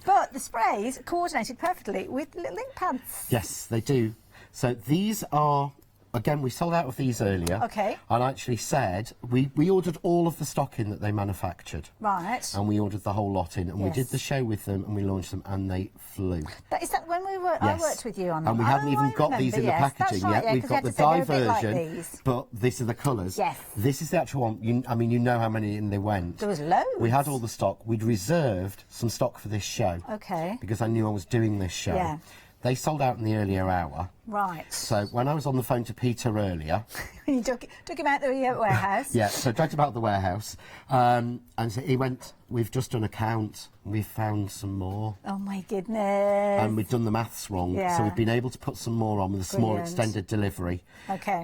But the sprays coordinated perfectly with little ink pads. Yes, they do. So these are, again, we sold out of these earlier. Okay. And I actually said, we ordered all of the stock in that they manufactured. Right. And we ordered the whole lot in, and we did the show with them, and we launched them, and they flew. Is that when we were? Yes. I worked with you on them. And we haven't even got these in the packaging yet. We've got the dye version, but these are the colours. Yes. This is the actual one. You know how many in they went. There was loads. We had all the stock. We'd reserved some stock for this show. Okay. Because I knew I was doing this show. Yeah. They sold out in the earlier hour. Right. So when I was on the phone to Peter earlier... You took him out the warehouse? Yeah, so I dragged him out of the warehouse. And so he went, we've just done a count. We've found some more. Oh, my goodness. And we've done the maths wrong. Yeah. So we've been able to put some more on with a small Brilliant. extended delivery. Okay.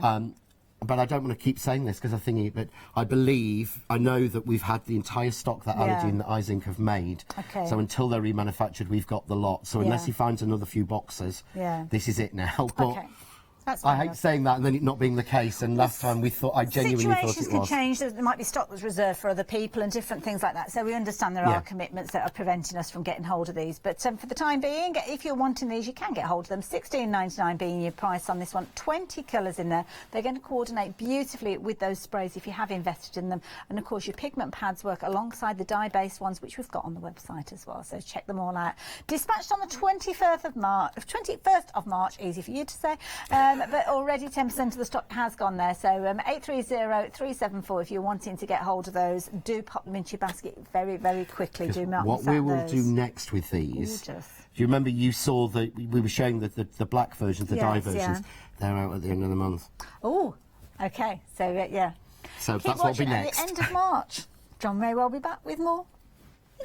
But I don't want to keep saying this because I know that we've had the entire stock that Allergen that Izinc have made. Okay. So until they're remanufactured, we've got the lot. So unless he finds another few boxes, this is it now. But okay. That's I hate saying that and then it not being the case. And last time I genuinely thought it was. Situations can change. There might be stock that's reserved for other people and different things like that. So we understand there are commitments that are preventing us from getting hold of these. But for the time being, if you're wanting these, you can get hold of them. £16.99 being your price on this one. 20 colours in there. They're going to coordinate beautifully with those sprays if you have invested in them. And of course, your pigment pads work alongside the dye-based ones, which we've got on the website as well. So check them all out. Dispatched on the 21st of March, easy for you to say. But already 10% of the stock has gone there. So 830374 if you're wanting to get hold of those, do pop them into your basket very, very quickly. Do not what miss out we will those. do next with these. Gorgeous. Do you remember you saw we were showing the black versions, the dye versions? They're out at the end of the month. Oh, okay. So yeah. So Keep that's what'll be watching next. At the end of March, John may well be back with more.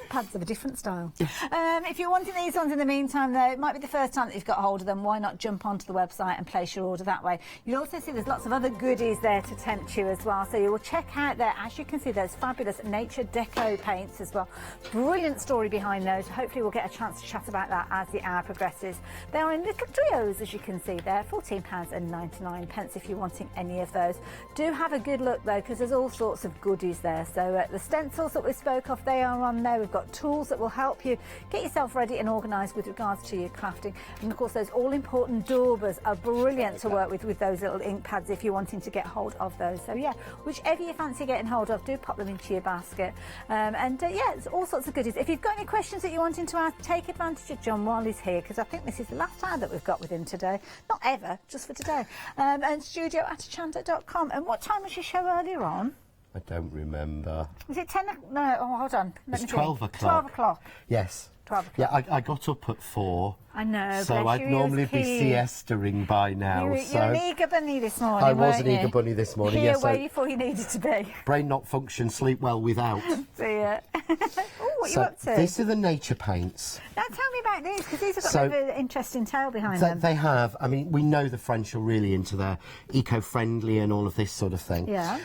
Pads of a different style. If you're wanting these ones in the meantime, though, it might be the first time that you've got hold of them. Why not jump onto the website and place your order that way? You'll also see there's lots of other goodies there to tempt you as well. So you will check out there, as you can see, there's fabulous nature deco paints as well. Brilliant story behind those. Hopefully we'll get a chance to chat about that as the hour progresses. They are in little trios, as you can see there, £14.99 if you're wanting any of those. Do have a good look though, because there's all sorts of goodies there. So the stencils that we spoke of, they are on there. We've got tools that will help you get yourself ready and organised with regards to your crafting. And of course those all-important daubers are brilliant to work with those little ink pads if you're wanting to get hold of those. So yeah, whichever you fancy getting hold of, do pop them into your basket. Yeah, it's all sorts of goodies. If you've got any questions that you're wanting to ask, take advantage of John while he's here, because I think this is the last time that we've got with him today. Not ever, just for today. And studio@hochanda.com. And what time was your show earlier on? I don't remember. Was it 10? No, oh, hold on. It's 12 o'clock. 12 o'clock. Yes. 12 o'clock. Yeah, I got up at 4. I know. So I'd normally be siestering by now. You're an eager bunny this morning. I was an eager bunny this morning. Here yes. where you thought you needed to be. Brain not function, sleep well without. See ya. What are you up to? These are the nature paints. Now tell me about these, because these have got a bit of an interesting tale behind them. They have. I mean, we know the French are really into their eco-friendly and all of this sort of thing. Yeah.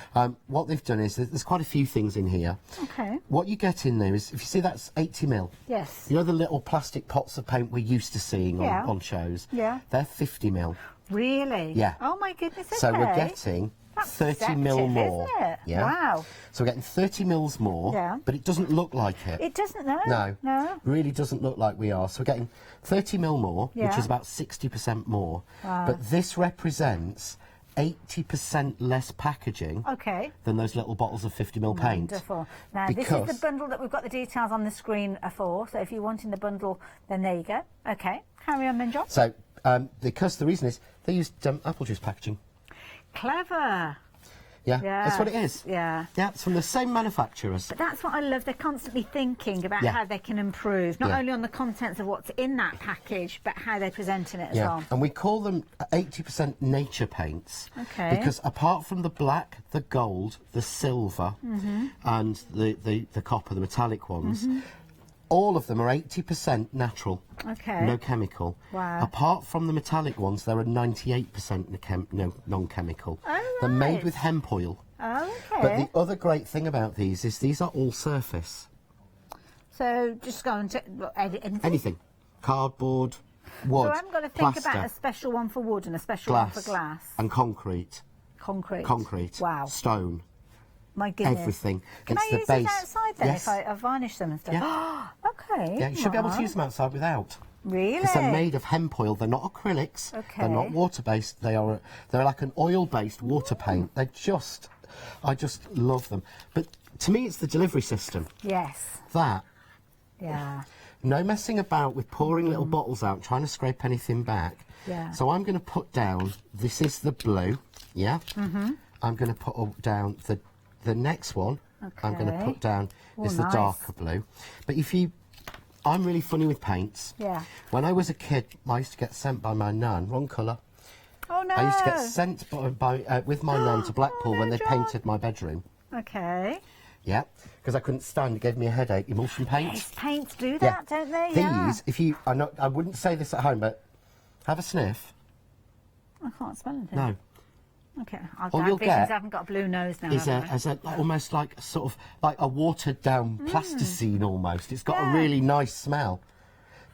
What they've done is there's quite a few things in here. Okay. What you get in there is, if you see, that's 80ml. Yes. You know the little plastic pots of paint we're used to seeing on shows? Yeah. They're 50ml. Really? Yeah. Oh my goodness, okay. So we're getting 30ml more. Isn't it? Yeah. Wow. So we're getting 30ml more. Yeah. But it doesn't look like it. It doesn't, no. No. No. Really doesn't look like we are. So we're getting 30ml more, which Yeah. is about 60% more. Wow. But this represents 80% less packaging than those little bottles of 50ml paint. Wonderful. Now, this is the bundle that we've got the details on the screen for. So if you're wanting the bundle, then there you go. Okay. Carry on then, John. So, because the reason is they used apple juice packaging. Clever. Yeah, that's what it is. Yeah. Yeah, it's from the same manufacturers. But that's what I love. They're constantly thinking about how they can improve, not only on the contents of what's in that package, but how they're presenting it as well. And we call them 80% nature paints. Okay. Because apart from the black, the gold, the silver, and the copper, the metallic ones, all of them are 80% natural. Okay. No chemical. Wow. Apart from the metallic ones, there are 98% non-chemical. Oh, right. They're made with hemp oil. Oh, okay. But the other great thing about these is these are all surface. So just go and anything? Anything. Cardboard, wood, So I'm going to think plaster, about a special one for wood and a special one for glass. and concrete. Concrete. Concrete. Wow. Stone. My goodness. Everything. Can it's I the use base. these outside then Yes. if I varnish them and stuff? Yeah. Okay. Yeah, you should be able to right. use them outside without. Really? Because they're made of hemp oil. They're not acrylics. Okay. They're not water-based. They're like an oil-based water paint. I just love them. But to me, it's the delivery system. Yes. That. Yeah. No messing about with pouring little bottles out, trying to scrape anything back. Yeah. So I'm going to put down, this is the blue, yeah? Mm-hmm. I'm going to put down the next one. I'm going to Okay. put down is Oh, the nice. darker blue. But I'm really funny with paints. Yeah. When I was a kid, I used to get sent by my nan, wrong colour. Oh no. I used to get sent with my nan to Blackpool when they John. painted my bedroom. Okay. Yeah, because I couldn't stand it, gave me a headache. Emulsion paint. Yes, paints do that, don't they? These, if you, I wouldn't say this at home, but have a sniff. I can't smell anything. No. Okay. I've All got you'll visions. get I haven't got a blue nose now. Is have I? almost like sort of like a watered down plasticine almost. It's got a really nice smell.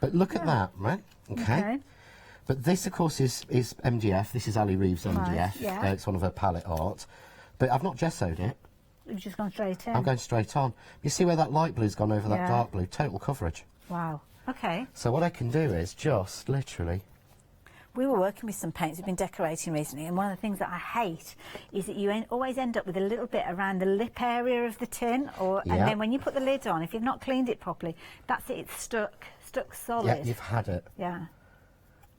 But look at that, right? Okay. But this, of course, is MDF. This is Ali Reeves' MDF. Right, yeah. It's one of her palette art. But I've not gessoed it. You've just gone straight in. I'm going straight on. You see where that light blue's gone over that Yeah. dark blue? Total coverage. Wow. Okay. So what I can do is just literally... We were working with some paints. We've been decorating recently, and one of the things that I hate is that you always end up with a little bit around the lip area of the tin, and then when you put the lid on, if you've not cleaned it properly, that's it. It's stuck solid. Yeah, you've had it. Yeah.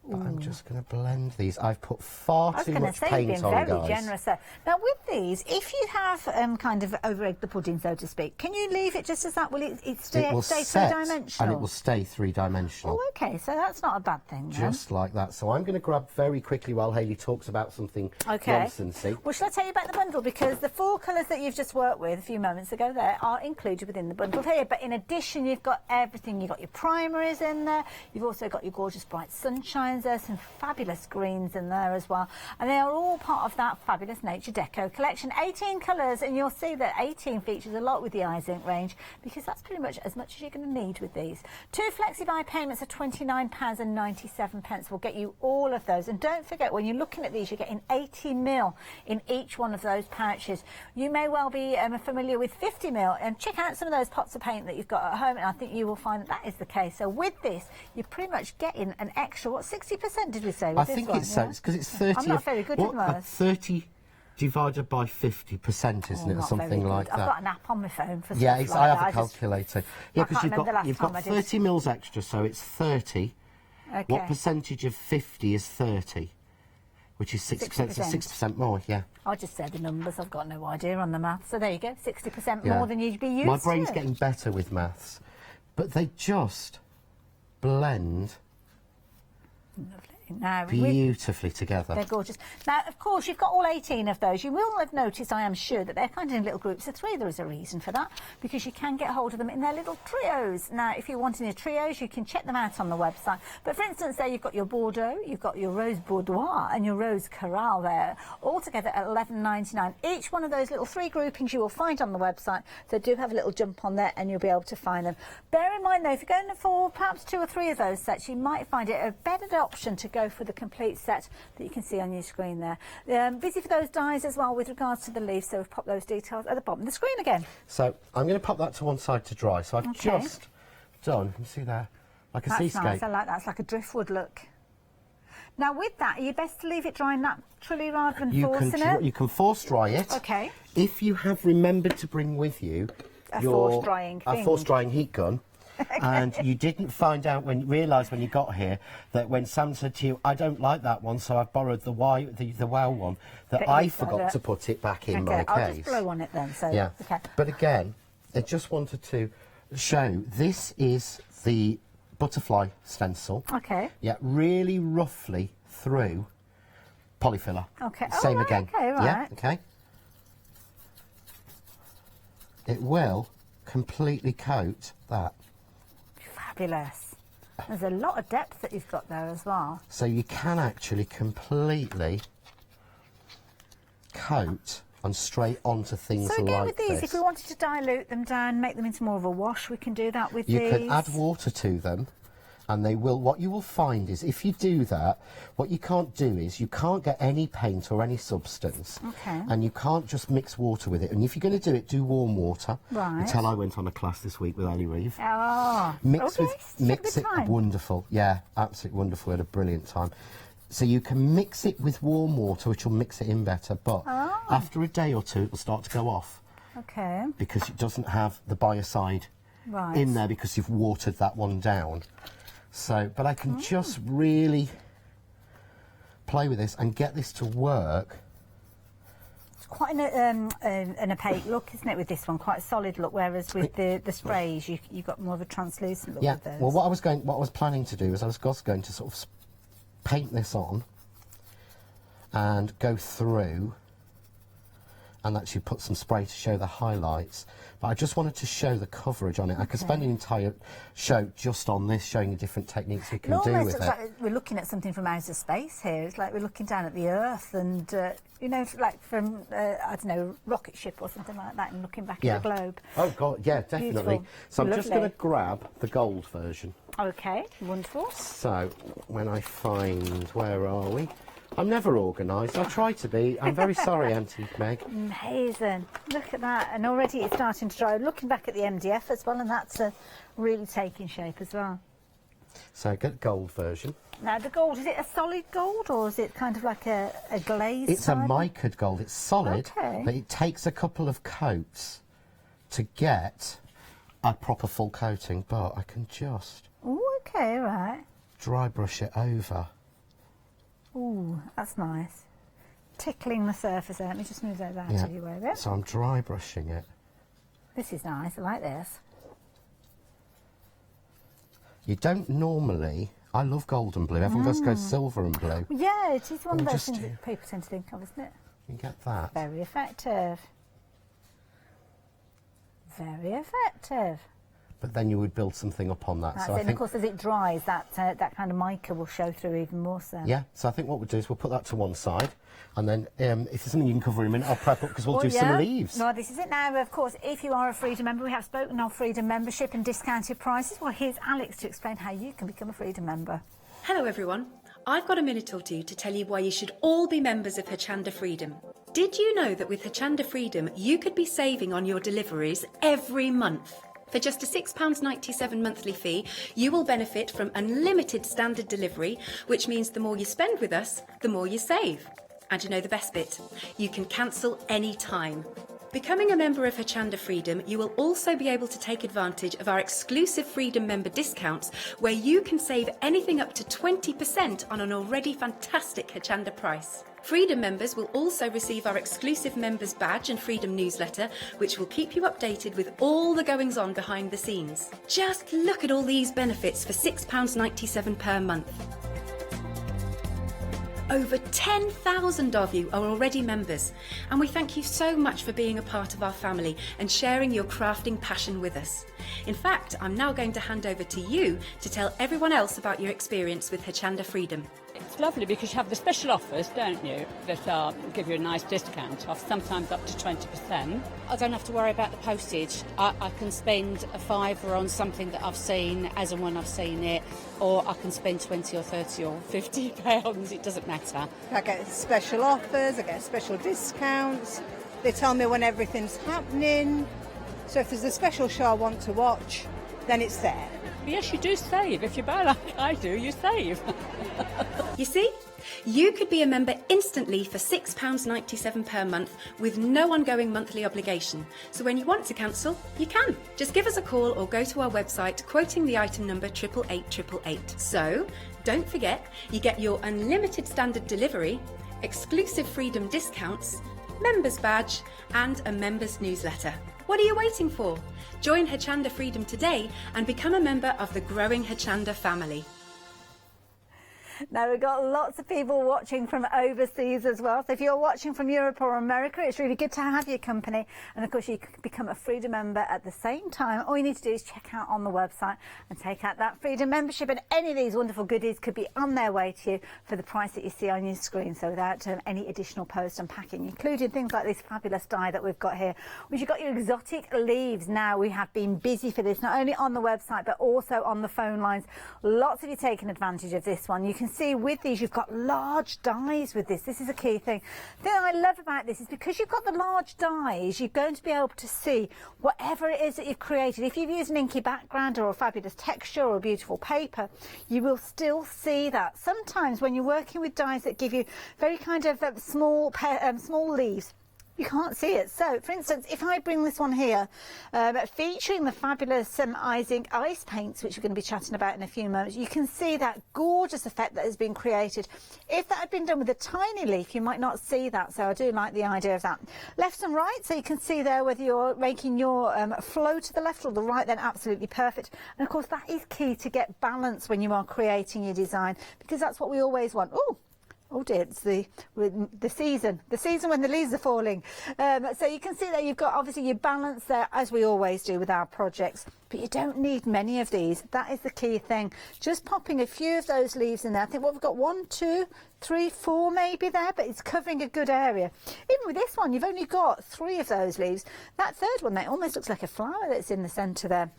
But I'm just going to blend these. I've put far too much paint you've been on, very guys. generous there. Now, with these, if you have kind of over-egged the pudding, so to speak, can you leave it just as that? Will it stay three-dimensional? And it will stay three-dimensional. Oh, OK, so that's not a bad thing, then. Just like that. So I'm going to grab very quickly while Hayley talks about something nonsensy. Well, shall I tell you about the bundle? Because the 4 colours that you've just worked with a few moments ago there are included within the bundle here. But in addition, you've got everything. You've got your primaries in there. You've also got your gorgeous bright sunshines there, some fabulous greens in there as well. And they are all part of that fabulous Nature Deco collection. 18 colours, and you'll see that 18 features a lot with the Eye Zinc range, because that's pretty much as much as you're going to need with these. 2 flexi-buy payments of £29.97 will get you all of those. And don't forget, when you're looking at these, you're getting 80ml in each one of those pouches. You may well be familiar with 50ml, and check out some of those pots of paint that you've got at home, and I think you will find that that is the case. So with this, you're pretty much getting an extra, what, 60% did we say? I think it's because it's 30. I'm not very good at maths. 30 divided by 50%, isn't it, or something like that? I've got an app on my phone for yeah, stuff like I have that. a calculator. Yeah, because you've got 30 mils extra, so it's 30. Okay. What percentage of 50 is 30? Which is 6%, so 6% more, yeah. I just said the numbers, I've got no idea on the maths. So there you go, 60% more than you'd be used to. My brain's getting better with maths, but they just blend Now, beautifully together. They're gorgeous. Now, of course, you've got all 18 of those. You will have noticed, I am sure, that they're kind of in little groups of 3. There is a reason for that, because you can get hold of them in their little trios. Now, if you're wanting your trios, you can check them out on the website. But for instance, there you've got your Bordeaux, you've got your Rose Boudoir and your Rose Coral there, all together at $11.99. Each one of those little 3 groupings you will find on the website. So do have a little jump on there and you'll be able to find them. Bear in mind, though, if you're going for perhaps 2 or 3 of those sets, you might find it a better option to go for the complete set that you can see on your screen there. Busy for those dies as well with regards to the leaves, so we've popped those details at the bottom of the screen again. So I'm going to pop that to one side to dry. So I've just done, you see there, like a seascape. That's nice, I like that. It's like a driftwood look. Now with that, are you best to leave it dry naturally rather than forcing it? You can force dry it. Okay. If you have remembered to bring with you a force drying heat gun, and you didn't realise when you got here that when Sam said to you, I don't like that one, so I've borrowed the WOW one, that I forgot to put it back in my case. I'll just blow on it then. So, yeah. Okay. But again, I just wanted to show, this is the butterfly stencil. Okay. Yeah, really roughly through polyfiller. Okay. Same again. Okay, right. Yeah, okay. It will completely coat that. Fabulous. There's a lot of depth that you've got there as well. So you can actually completely coat and straight onto things like this. So again with these, if we wanted to dilute them down, make them into more of a wash, we can do that with these. You can add water to them, and they will. What you will find is, if you do that, what you can't do is you can't get any paint or any substance, and you can't just mix water with it. And if you're going to do it, do warm water. Right. Until I went on a class this week with Ali Reeve. Oh, mix it. Wonderful, yeah, absolutely wonderful. We had a brilliant time. So you can mix it with warm water, which will mix it in better. But after a day or 2, it will start to go off. Okay. Because it doesn't have the biocide in there, because you've watered that one down. So, but I can just really play with this and get this to work. It's quite an opaque look, isn't it, with this one? Quite a solid look, whereas with the sprays, you've got more of a translucent look with those. Well, what I was planning to do is I was just going to sort of paint this on and go through and actually put some spray to show the highlights. But I just wanted to show the coverage on it. I could spend an entire show just on this, showing you different techniques you can do with it. Like we're looking at something from outer space here. It's like we're looking down at the Earth and, you know, like from, I don't know, rocket ship or something like that, and looking back at the globe. Oh, God, yeah, definitely. Beautiful. So I'm just going to grab the gold version. Okay, wonderful. So when I find, where are we? I'm never organised. I try to be. I'm very sorry, Auntie Meg. Amazing. Look at that. And already it's starting to dry. Looking back at the MDF as well, and that's really taking shape as well. So I get gold version. Now, the gold, is it a solid gold or is it kind of like a glaze? It's a mica gold. It's solid, but it takes a couple of coats to get a proper full coating. But I can just Oh, okay, right. dry brush it over. Ooh, that's nice. Tickling the surface there. Let me just move those out of your way a bit. So I'm dry brushing it. This is nice, I like this. You don't normally... I love gold and blue. Everyone goes silver and blue. Yeah, it is one of those just things that people tend to think of, isn't it? You get that. Very effective. Very effective. But then you would build something up on that. That's So it. I And think, of course, as it dries, that kind of mica will show through even more so. yeah, so I think what we'll do is we'll put that to one side, and then if there's something you can cover in a minute, I'll prep up because we'll do some leaves. No, this is it now. Of course, if you are a Freedom member, we have spoken of Freedom membership and discounted prices. Well, here's Alex to explain how you can become a Freedom member. Hello everyone. I've got a minute or two to tell you why you should all be members of Hochanda Freedom. Did you know that with Hochanda Freedom you could be saving on your deliveries every month? For just a £6.97 monthly fee, you will benefit from unlimited standard delivery, which means the more you spend with us, the more you save. And you know the best bit? You can cancel any time. Becoming a member of Hochanda Freedom, you will also be able to take advantage of our exclusive Freedom member discounts, where you can save anything up to 20% on an already fantastic Hochanda price. Freedom members will also receive our exclusive members badge and Freedom newsletter, which will keep you updated with all the goings on behind the scenes. Just look at all these benefits for £6.97 per month. Over 10,000 of you are already members, and we thank you so much for being a part of our family and sharing your crafting passion with us. In fact, I'm now going to hand over to you to tell everyone else about your experience with Hochanda Freedom. It's lovely because you have the special offers, don't you, that give you a nice discount off, sometimes up to 20%. I don't have to worry about the postage. I can spend a £5 on something that I've seen as and when I've seen it, or I can spend 20 or 30 or 50 pounds, it doesn't matter. I get special offers, I get special discounts. They tell me when everything's happening. So if there's a special show I want to watch, then it's there. Yes, you do save. If you buy like I do, you save. You see? You could be a member instantly for £6.97 per month with no ongoing monthly obligation. So when you want to cancel, you can. Just give us a call or go to our website quoting the item number 88888. So don't forget, you get your unlimited standard delivery, exclusive Freedom discounts, members badge and a members newsletter. What are you waiting for? Join Hochanda Freedom today and become a member of the growing Hochanda family. Now, we've got lots of people watching from overseas as well. So if you're watching from Europe or America, it's really good to have your company. And of course, you can become a Freedom member at the same time. All you need to do is check out on the website and take out that Freedom membership. And any of these wonderful goodies could be on their way to you for the price that you see on your screen. So without any additional post and packing, including things like this fabulous die that we've got here, which you've got your exotic leaves. Now, we have been busy for this, not only on the website, but also on the phone lines. Lots of you taking advantage of this one. You can see with these you've got large dies with this. This is a key thing. The thing I love about this is because you've got the large dies, you're going to be able to see whatever it is that you've created. If you've used an inky background or a fabulous texture or a beautiful paper, you will still see that. Sometimes when you're working with dies that give you very kind of small leaves, you can't see it. So, for instance, if I bring this one here, featuring the fabulous Ising ice paints, which we're going to be chatting about in a few moments, you can see that gorgeous effect that has been created. If that had been done with a tiny leaf, you might not see that. So I do like the idea of that. Left and right, so you can see there whether you're making your flow to the left or the right, then absolutely perfect. And of course, that is key to get balance when you are creating your design, because that's what we always want. Oh dear, it's the season when the leaves are falling. So you can see that you've got obviously your balance there, as we always do with our projects, but you don't need many of these. That is the key thing. Just popping a few of those leaves in there. I think what we've got 1, 2, 3, 4 maybe there, but it's covering a good area. Even with this one, you've only got 3 of those leaves. That third one there almost looks like a flower that's in the centre there.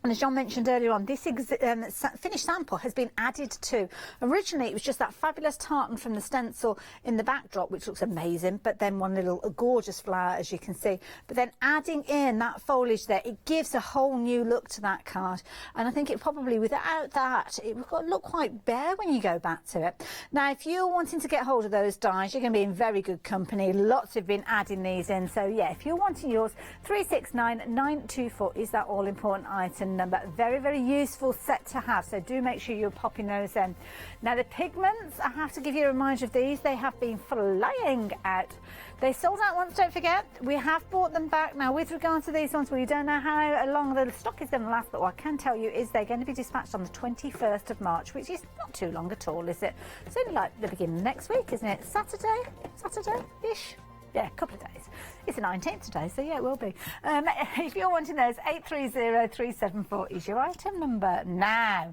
And as John mentioned earlier on, this finished sample has been added to. Originally, it was just that fabulous tartan from the stencil in the backdrop, which looks amazing, but then one little gorgeous flower, as you can see. But then adding in that foliage there, it gives a whole new look to that card. And I think it probably, without that, it would look quite bare when you go back to it. Now, if you're wanting to get hold of those dies, you're going to be in very good company. Lots have been adding these in. So, yeah, if you're wanting yours, 369924 is that all-important item in them, but very, very useful set to have. So do make sure you're popping those in. Now the pigments, I have to give you a reminder of these. They have been flying out. They sold out once, don't forget. We have bought them back. Now with regard to these ones, we don't know how long the stock is going to last, but what I can tell you is they're going to be dispatched on the 21st of March, which is not too long at all, is it? It's only like the beginning of next week, isn't it? Saturday-ish? Yeah, a couple of days. It's the 19th today, so yeah, it will be. If you're wanting those, 830374 is your item number. Now,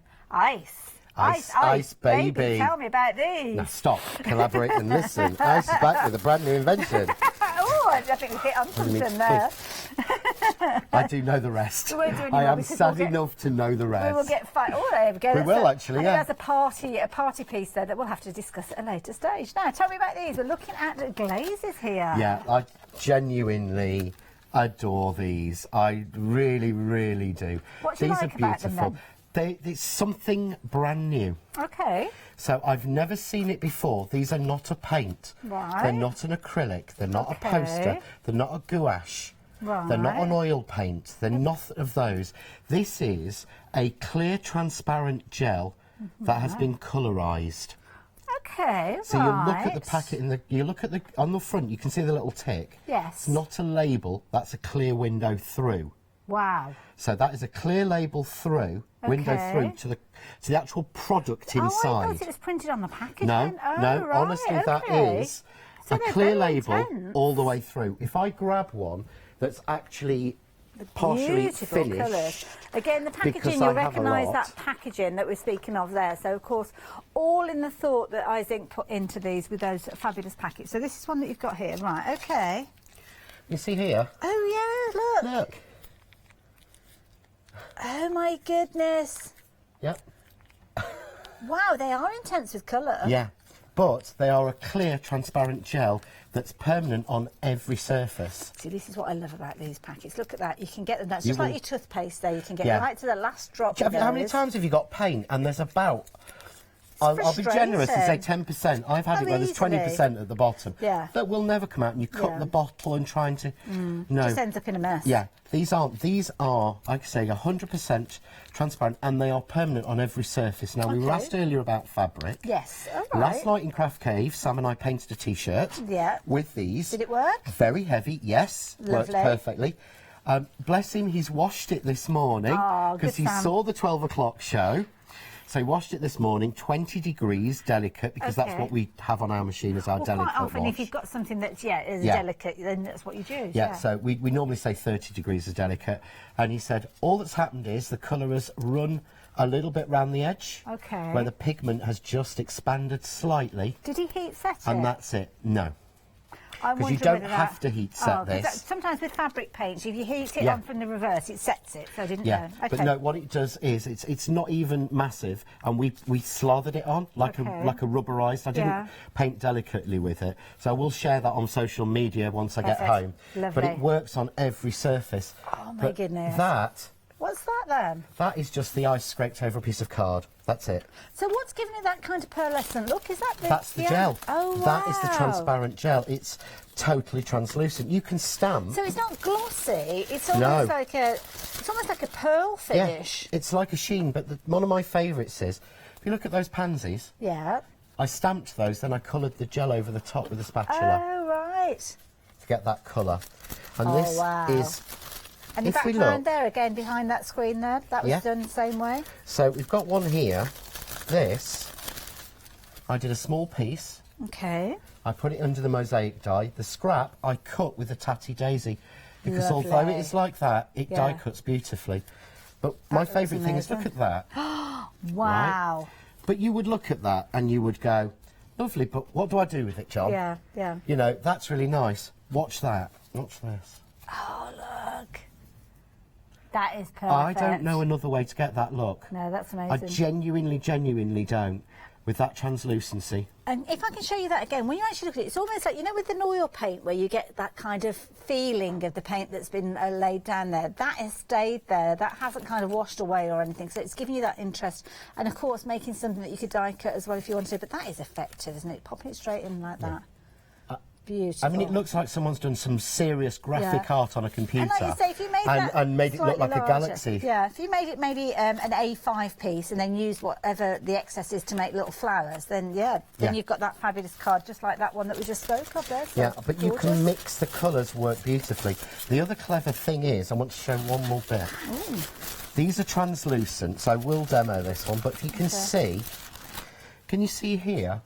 Ice, baby. Tell me about these. Now stop, collaborate and listen. Ice is back with a brand new invention. Oh, I think we hit on something there. I do know the rest. I am sad enough to know the rest. We will get Oh, there we go. We will actually, yeah. There's a party piece there that we'll have to discuss at a later stage. Now, tell me about these. We're looking at the glazes here. Yeah, I genuinely adore these. I really, really do. What do you like about them then? It's something brand new. Okay. So I've never seen it before. These are not a paint. Right. They're not an acrylic. They're not a poster. They're not a gouache. Right. They're not an oil paint. They're nothing of those. This is a clear, transparent gel that has been colourised. Okay, so you look at the packet on the front. You can see the little tick. Yes. It's not a label. That's a clear window through. Wow. So that is a clear label through, window through to the actual product inside. Oh, I thought it was printed on the package. No, right, honestly, that is a clear label all the way through. If I grab one that's actually partially finished. Colours. Again, the packaging, you'll recognise that packaging that we're speaking of there. So, of course, all in the thought that Isaac put into these with those fabulous packets. So this is one that you've got here. Right, okay. You see here? Oh, yeah, look. Oh, my goodness. Yep. Wow, they are intense with colour. Yeah, but they are a clear, transparent gel that's permanent on every surface. See, this is what I love about these packets. Look at that. You can get them. That's just like your toothpaste there. You can get right to the last drop. How many times have you got paint and there's about... I'll be generous and say 10%. I've had it where there's 20% at the bottom. Yeah. That will never come out, and you cut the bottle and trying to... No. It just ends up in a mess. Yeah. These are, like I say, 100% transparent, and they are permanent on every surface. Now, we were asked earlier about fabric. Yes, all right. Last night in Craft Cave, Sam and I painted a T-shirt with these. Did it work? Very heavy, yes. Lovely. Worked perfectly. Bless him, he's washed it this morning because he saw the 12 o'clock show. So he washed it this morning, 20 degrees, delicate, because that's what we have on our machine as our delicate quite often, wash. if you've got something that's, delicate, then that's what you use. Yeah, so we normally say 30 degrees is delicate. And he said, all that's happened is the colour has run a little bit round the edge. Okay. Where the pigment has just expanded slightly. Did he heat set it? And that's it. No. Because you don't have to heat set this. Sometimes with fabric paints, if you heat it on from the reverse, it sets it. So I didn't know. Okay. But no, what it does is it's not even massive, and we slathered it on like a rubberised. I didn't paint delicately with it, so I will share that on social media once I get home. Lovely. But it works on every surface. Oh my goodness! What's that then? That is just the ice scraped over a piece of card. That's it. So what's giving it that kind of pearlescent look? Is that That's the gel. Oh, wow. That is the transparent gel. It's totally translucent. You can stamp. So it's not glossy. It's almost like a pearl finish. Yeah, it's like a sheen. But one of my favourites is, if you look at those pansies. Yeah. I stamped those, then I coloured the gel over the top with a spatula. Oh right. To get that colour. And this is. And the background there again behind that screen there, that was done the same way. So we've got one here. This, I did a small piece. Okay. I put it under the mosaic die. The scrap I cut with a tatty daisy, because although it is like that, it die cuts beautifully. But my favourite thing is look at that. Wow. Right? But you would look at that and you would go, lovely. But what do I do with it, John? Yeah, yeah. You know, that's really nice. Watch that. Watch this. Oh look. That is perfect. I don't know another way to get that look. No, that's amazing. I genuinely don't, with that translucency. And if I can show you that again, when you actually look at it, it's almost like, you know, with an oil paint where you get that kind of feeling of the paint that's been laid down there. That has stayed there. That hasn't kind of washed away or anything. So it's giving you that interest. And, of course, making something that you could die cut as well if you wanted to. But that is effective, isn't it? Popping it straight in like that. Beautiful. I mean, it looks like someone's done some serious graphic art on a computer. And like you say, if you made that and made it look like slightly a galaxy. Yeah, if you made it maybe an A5 piece and then used whatever the excess is to make little flowers, then you've got that fabulous card, just like that one that we just spoke of there. So Yeah, but you can mix the colours, work beautifully. The other clever thing is, I want to show one more bit. Ooh. These are translucent, so I will demo this one, but if you can see, can you see here?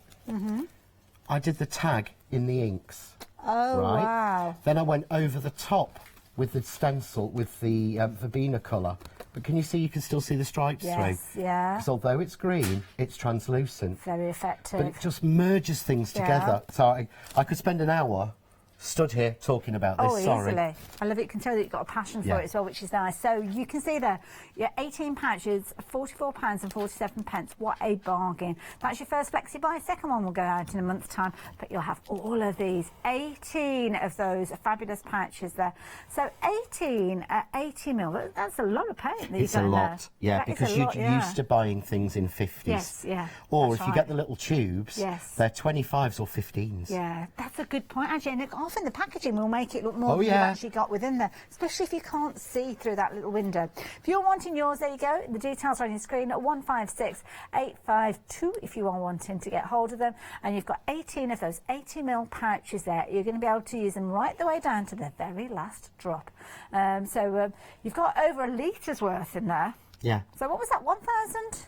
I did the tag in the inks. Oh, right? wow. Then I went over the top with the stencil with the verbena colour. But can you see, you can still see the stripes through? Yes, yeah. Because although it's green, it's translucent. Very effective. But it just merges things together. So I could spend an hour stood here talking about this. Easily. I love it. You can tell that you've got a passion for it as well, which is nice. So you can see there, your 18 pouches, £44 and 47 pence. What a bargain. That's your first flexi buy. Second one will go out in a month's time, but you'll have all of these. 18 of those fabulous pouches there. So 18 at 80ml. That's a lot of paint that It's a lot, because you're used to buying things in 50s. Yes, yeah. Or if you get the little tubes, they're 25s or 15s. Yeah, that's a good point, actually. And often the packaging will make it look more Oh, than you've yeah. actually got within there, especially if you can't see through that little window. If you're wanting yours, there you go. The details are on your screen at 156852 if you are wanting to get hold of them. And you've got 18 of those 80ml pouches there. You're going to be able to use them right the way down to the very last drop. You've got over a litre's worth in there. Yeah. So what was that, 1,000?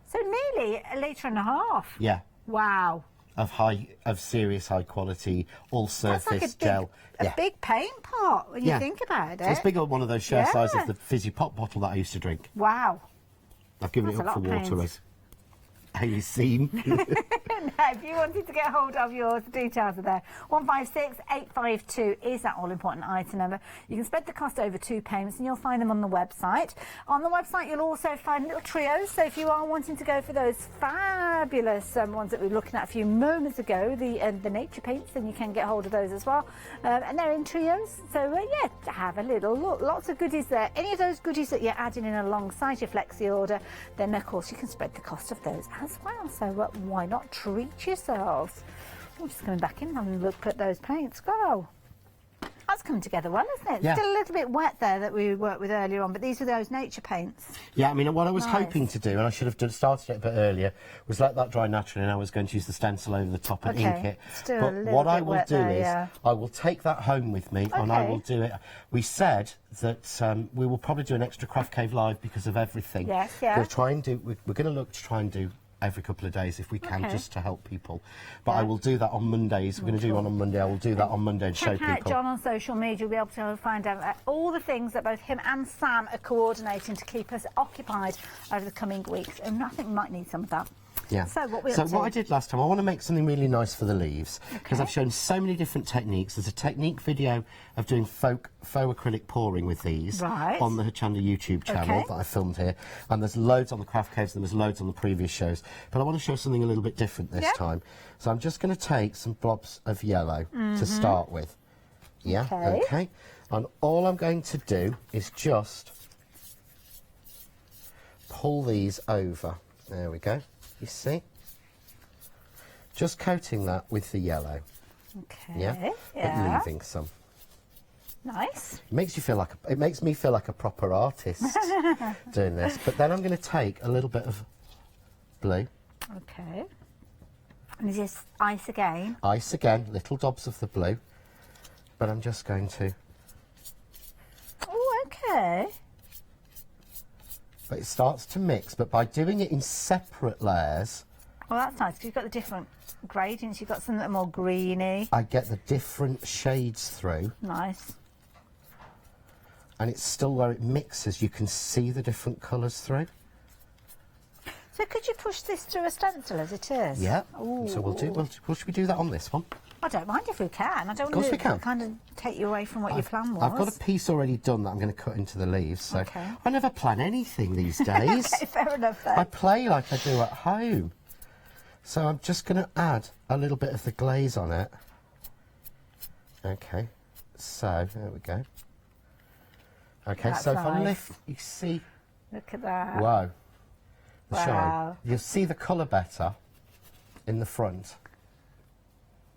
So nearly a litre and a half. Yeah. Wow. Of serious high quality, all surface That's like gel. A big paint pot when you think about it. So it's big on one of those share sizes of the fizzy pop bottle that I used to drink. Wow. I've given That's it a up for lot of water, paint. as you seen. Now, if you wanted to get hold of yours, the details are there. 156852 is that all-important item number. You can spread the cost over 2 payments and you'll find them on the website. On the website, you'll also find little trios. So if you are wanting to go for those fabulous ones that we were looking at a few moments ago, the nature paints, then you can get hold of those as well. And they're in trios. So, have a little look. Lots of goodies there. Any of those goodies that you're adding in alongside your flexi order, then, of course, you can spread the cost of those as well. So why not treat yourselves? I'm just coming back in and having a look at those paints. Go. That's coming together well, isn't it? Yeah. Still a little bit wet there that we worked with earlier on, but these are those nature paints. Yeah, I mean, what I was Nice. hoping to do, and I should have started it a bit earlier, was let that dry naturally, and I was going to use the stencil over the top and ink it. Still a But little what I bit will wet do there, is, yeah. I will take that home with me, and I Okay. will do it. We said that we will probably do an extra Craft Cave Live because of everything. Yes, yeah. We're going to look to try and do every couple of days if we can, Okay. just to help people. But I will do that on Mondays. We're going to do one on Monday. I will do that on Monday and show Check out people. John on social media. You'll be able to find out all the things that both him and Sam are coordinating to keep us occupied over the coming weeks. And I think we might need some of that. Yeah. So what we So up to? what I did last time, I want to make something really nice for the leaves because I've shown so many different techniques. There's a technique video of doing faux acrylic pouring with these Right. on the Hochanda YouTube channel Okay. that I filmed here, and there's loads on the Craft Caves and there's loads on the previous shows. But I want to show something a little bit different this Yep. time. So I'm just going to take some blobs of yellow Mhm. to start with. Yeah. Okay. And all I'm going to do is just pull these over. There we go. You see? Just coating that with the yellow. Okay. Yeah. Yeah. But leaving some. Nice. It makes me feel like a proper artist doing this. But then I'm going to take a little bit of blue. Okay. And is this ice again? Ice again, little dobs of the blue. But I'm just going to. Oh, okay. But it starts to mix. But by doing it in separate layers, Well, that's nice because you've got the different gradients. You've got some that are more greeny. I get the different shades through. Nice. And it's still where it mixes. You can see the different colours through. So could you push this through a stencil as it is? Yeah. Ooh. So we'll do. Well, should we do that on this one? I don't mind if we can. I don't Of course want we to can. kind of take you away from what your plan was. I've got a piece already done that I'm going to cut into the leaves. So Okay. I never plan anything these days. Okay, fair enough then. I play like I do at home. So I'm just going to add a little bit of the glaze on it. Okay. So there we go. Okay. That's so if I nice. lift, you see. Look at that. Wow. The shine. Wow. You'll see the colour better in the front.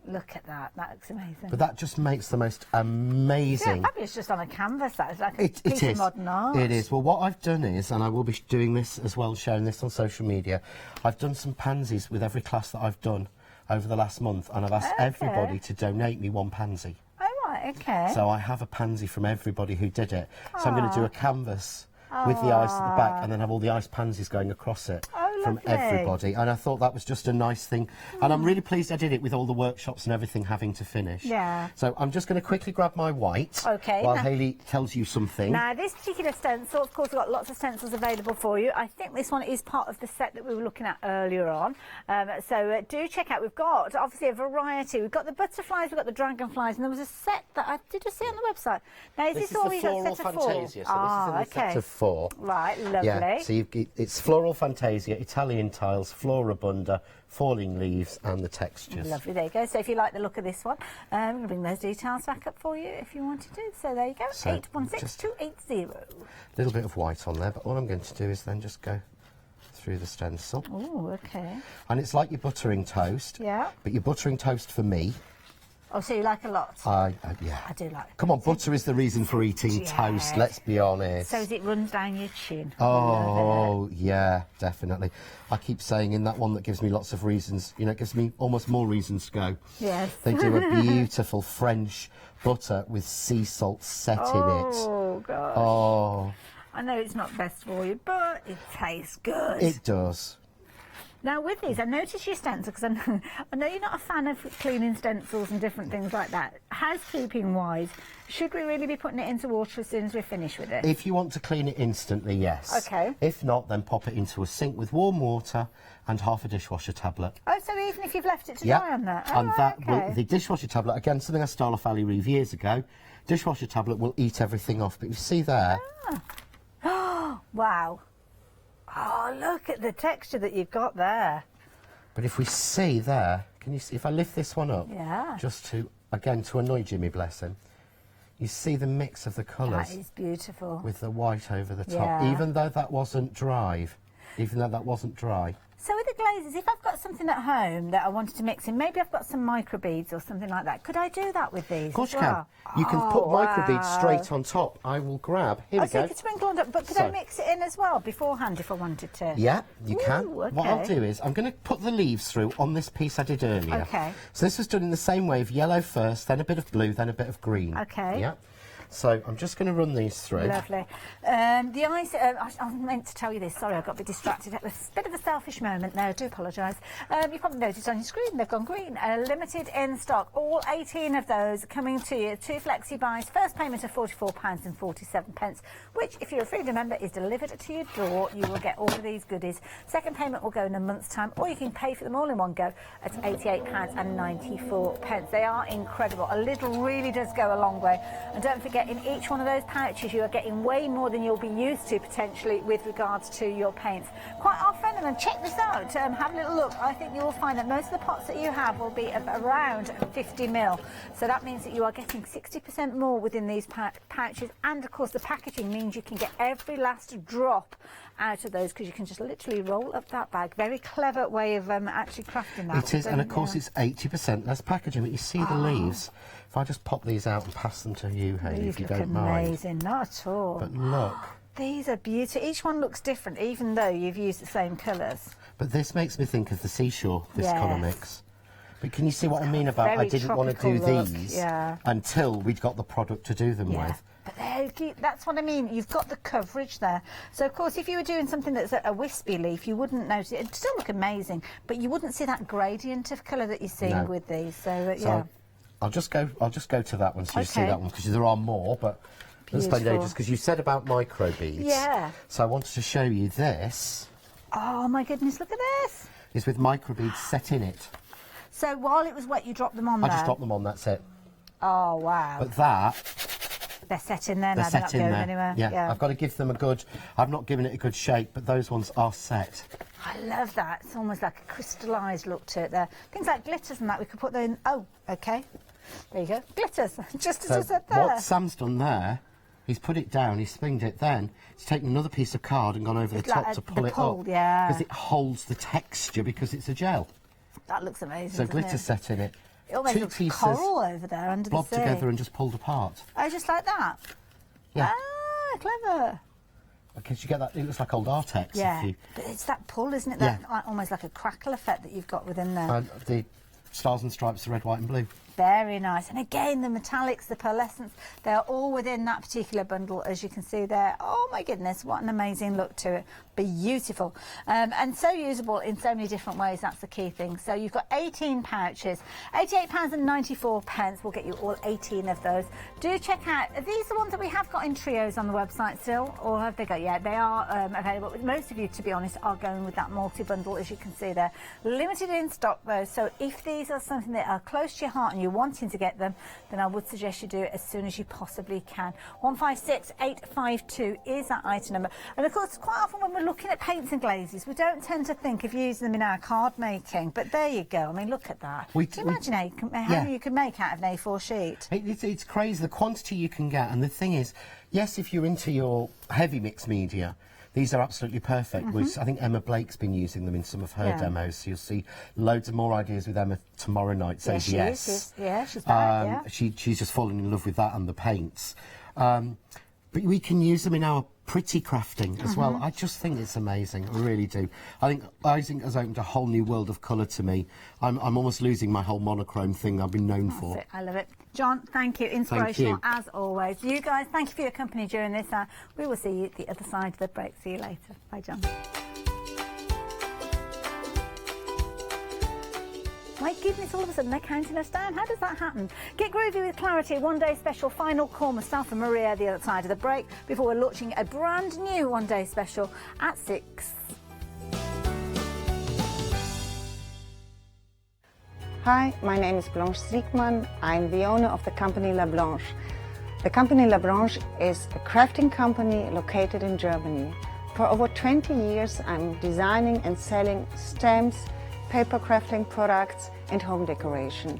Look at that. That looks amazing. But that just makes the most amazing... Yeah, fabulous, just on a canvas. That is like a It piece is. of modern art. It is. Well, what I've done is, and I will be doing this as well, sharing this on social media, I've done some pansies with every class that I've done over the last month, and I've asked everybody to donate me one pansy. Oh, right, okay. So I have a pansy from everybody who did it. So I'm going to do a canvas with the ice at the back, and then have all the ice pansies going across it. From everybody, and I thought that was just a nice thing, and I'm really pleased I did it with all the workshops and everything having to finish. Yeah. So I'm just going to quickly grab my white while Hayley tells you something. Now, this particular stencil, of course, we've got lots of stencils available for you. I think this one is part of the set that we were looking at earlier on. So do check out. We've got, obviously, a variety. We've got the butterflies, we've got the dragonflies, and there was a set that I did just see on the website. Now, is this all we got? Set of 4? Fantasia, so this is in the set of 4. Right, lovely. Yeah, so it's Floral Fantasia, Italian tiles, Floribunda, falling leaves, and the textures. Lovely, there you go. So if you like the look of this one, I'm going to bring those details back up for you if you wanted to. So there you go, So 816280. A little bit of white on there, but all I'm going to do is then just go through the stencil. Oh, okay. And it's like you're buttering toast. Yeah. But you're buttering toast for me. Oh, so you like a lot? Yeah. I do like. Come on, butter is the reason for eating toast, let's be honest. So as it runs down your chin. Oh, yeah, definitely. I keep saying in that one that gives me lots of reasons, you know, it gives me almost more reasons to go. Yes. They do a beautiful French butter with sea salt set in it. Oh, gosh. Oh. I know it's not best for you, but it tastes good. It does. Now, with these, I noticed your stencil, because I know you're not a fan of cleaning stencils and different things like that. Housekeeping-wise, should we really be putting it into water as soon as we're finished with it? If you want to clean it instantly, yes. Okay. If not, then pop it into a sink with warm water and half a dishwasher tablet. Oh, so even if you've left it to dry on that? And that okay. will, the dishwasher tablet, again, something I stole off Ali Reeve years ago, dishwasher tablet will eat everything off. But you see there... Oh, wow. Oh, look at the texture that you've got there. But if we see there, can you see, if I lift this one up, Yeah. just to, again, to annoy Jimmy, bless him, you see the mix of the colours. That is beautiful. With the white over the top, Yeah. even though that wasn't dry. So with the glazes, if I've got something at home that I wanted to mix in, maybe I've got some microbeads or something like that, could I do that with these? Of course you as can. well? You can put microbeads wow. straight on top. I will grab, here we so go. you could sprinkle on top, but could I mix it in as well beforehand if I wanted to? Yeah, you can. Ooh, okay. What I'll do is, I'm going to put the leaves through on this piece I did earlier. Okay. So this was done in the same way of yellow first, then a bit of blue, then a bit of green. Okay. Yeah. So I'm just going to run these through. Lovely. The ice, I meant to tell you this, sorry, I got a bit distracted. It was a bit of a selfish moment there, I do apologise. You've probably noticed on your screen, they've gone green. Limited in stock, all 18 of those coming to you. 2 flexi buys, first payment of £44.47, which, if you're a Freedom member, is delivered to your door. You will get all of these goodies. Second payment will go in a month's time, or you can pay for them all in one go at £88.94. They are incredible. A little really does go a long way. And don't forget, in each one of those pouches you are getting way more than you'll be used to potentially with regards to your paints. Quite often, and check this out, have a little look, I think you will find that most of the pots that you have will be of around 50ml. So that means that you are getting 60% more within these pouches, and of course the packaging means you can get every last drop out of those, because you can just literally roll up that bag. Very clever way of actually crafting that. It is, and of course it's 80% less packaging, but you see the leaves. If I just pop these out and pass them to you, Hayley, if you don't mind. Amazing, not at all. But look. These are beautiful. Each one looks different, even though you've used the same colours. But this makes me think of the seashore, this Yes. colour mix. But can you see what I mean about I didn't want to do these until we'd got the product to do them with? But that's what I mean. You've got the coverage there. So, of course, if you were doing something that's a wispy leaf, you wouldn't notice it. It'd still look amazing, but you wouldn't see that gradient of colour that you're seeing with these. So, yeah. I'll just go to that one so you see that one, because there are more, but let's spend ages, because you said about microbeads. Yeah. So I wanted to show you this. Oh, my goodness, look at this. It's with microbeads set in it. So while it was wet, you dropped them on there? I just dropped them on, that's it. Oh, wow. But that... They're set in there now, they're not going anywhere. Yeah, I've got to give them a good... I've not given it a good shake, but those ones are set. I love that. It's almost like a crystallised look to it there. Things like glitters and that, we could put them in... Oh, OK. There you go. Glitters, just as I said there. What Sam's done there, he's put it down, he's spinged it, then he's taken another piece of card and gone over the top to pull it up. Yeah. Because it holds the texture, because it's a gel. That looks amazing, So glitter set in it. It almost two looks pieces coral over there under the blobbed sea. together and just pulled apart. Oh, just like that? Yeah. Ah, clever. Because you get that, it looks like old Artex. Yeah, If you, but it's that pull, isn't it? That almost like a crackle effect that you've got within there. and the stars and stripes, the red, white and blue. Very nice. And again, the metallics, the pearlescence, they're all within that particular bundle, as you can see there. Oh my goodness, what an amazing look to it. Beautiful. And so usable in so many different ways. That's the key thing. So you've got 18 pouches, £88.94. We'll get you all 18 of those. Do check out, are these the ones that we have got in trios on the website still? Or have they got, yeah, they are available. Most of you, to be honest, are going with that multi-bundle, as you can see there. Limited in stock though, so if these are something that are close to your heart and you're wanting to get them, then I would suggest you do it as soon as you possibly can. 156852 is that item number. And of course, quite often when we're looking at paints and glazes, we don't tend to think of using them in our card making, but there you go. I mean, look at that. Can you imagine how you could make out of an A4 sheet? It's crazy, the quantity you can get. And the thing is, yes, if you're into your heavy mix media, these are absolutely perfect. I think Emma Blake's been using them in some of her demos, so you'll see loads of more ideas with Emma tomorrow night. So yes. She's back, she's just fallen in love with that and the paints. But we can use them in our pretty crafting as well. I just think it's amazing. I really do. I think Ising has opened a whole new world of colour to me. I'm almost losing my whole monochrome thing I've been known for. I love it. John, thank you. Inspirational as always. You guys, thank you for your company during this hour. We will see you at the other side of the break. See you later. Bye, John. My goodness, all of a sudden they're counting us down. How does that happen? Get groovy with Clarity, one-day special, final call, myself and Maria the other side of the break before we're launching a brand new one-day special at 6. Hi, my name is Blanche Siegmann. I'm the owner of the company La Blanche. The company La Blanche is a crafting company located in Germany. For over 20 years I'm designing and selling stamps, paper crafting products and home decoration.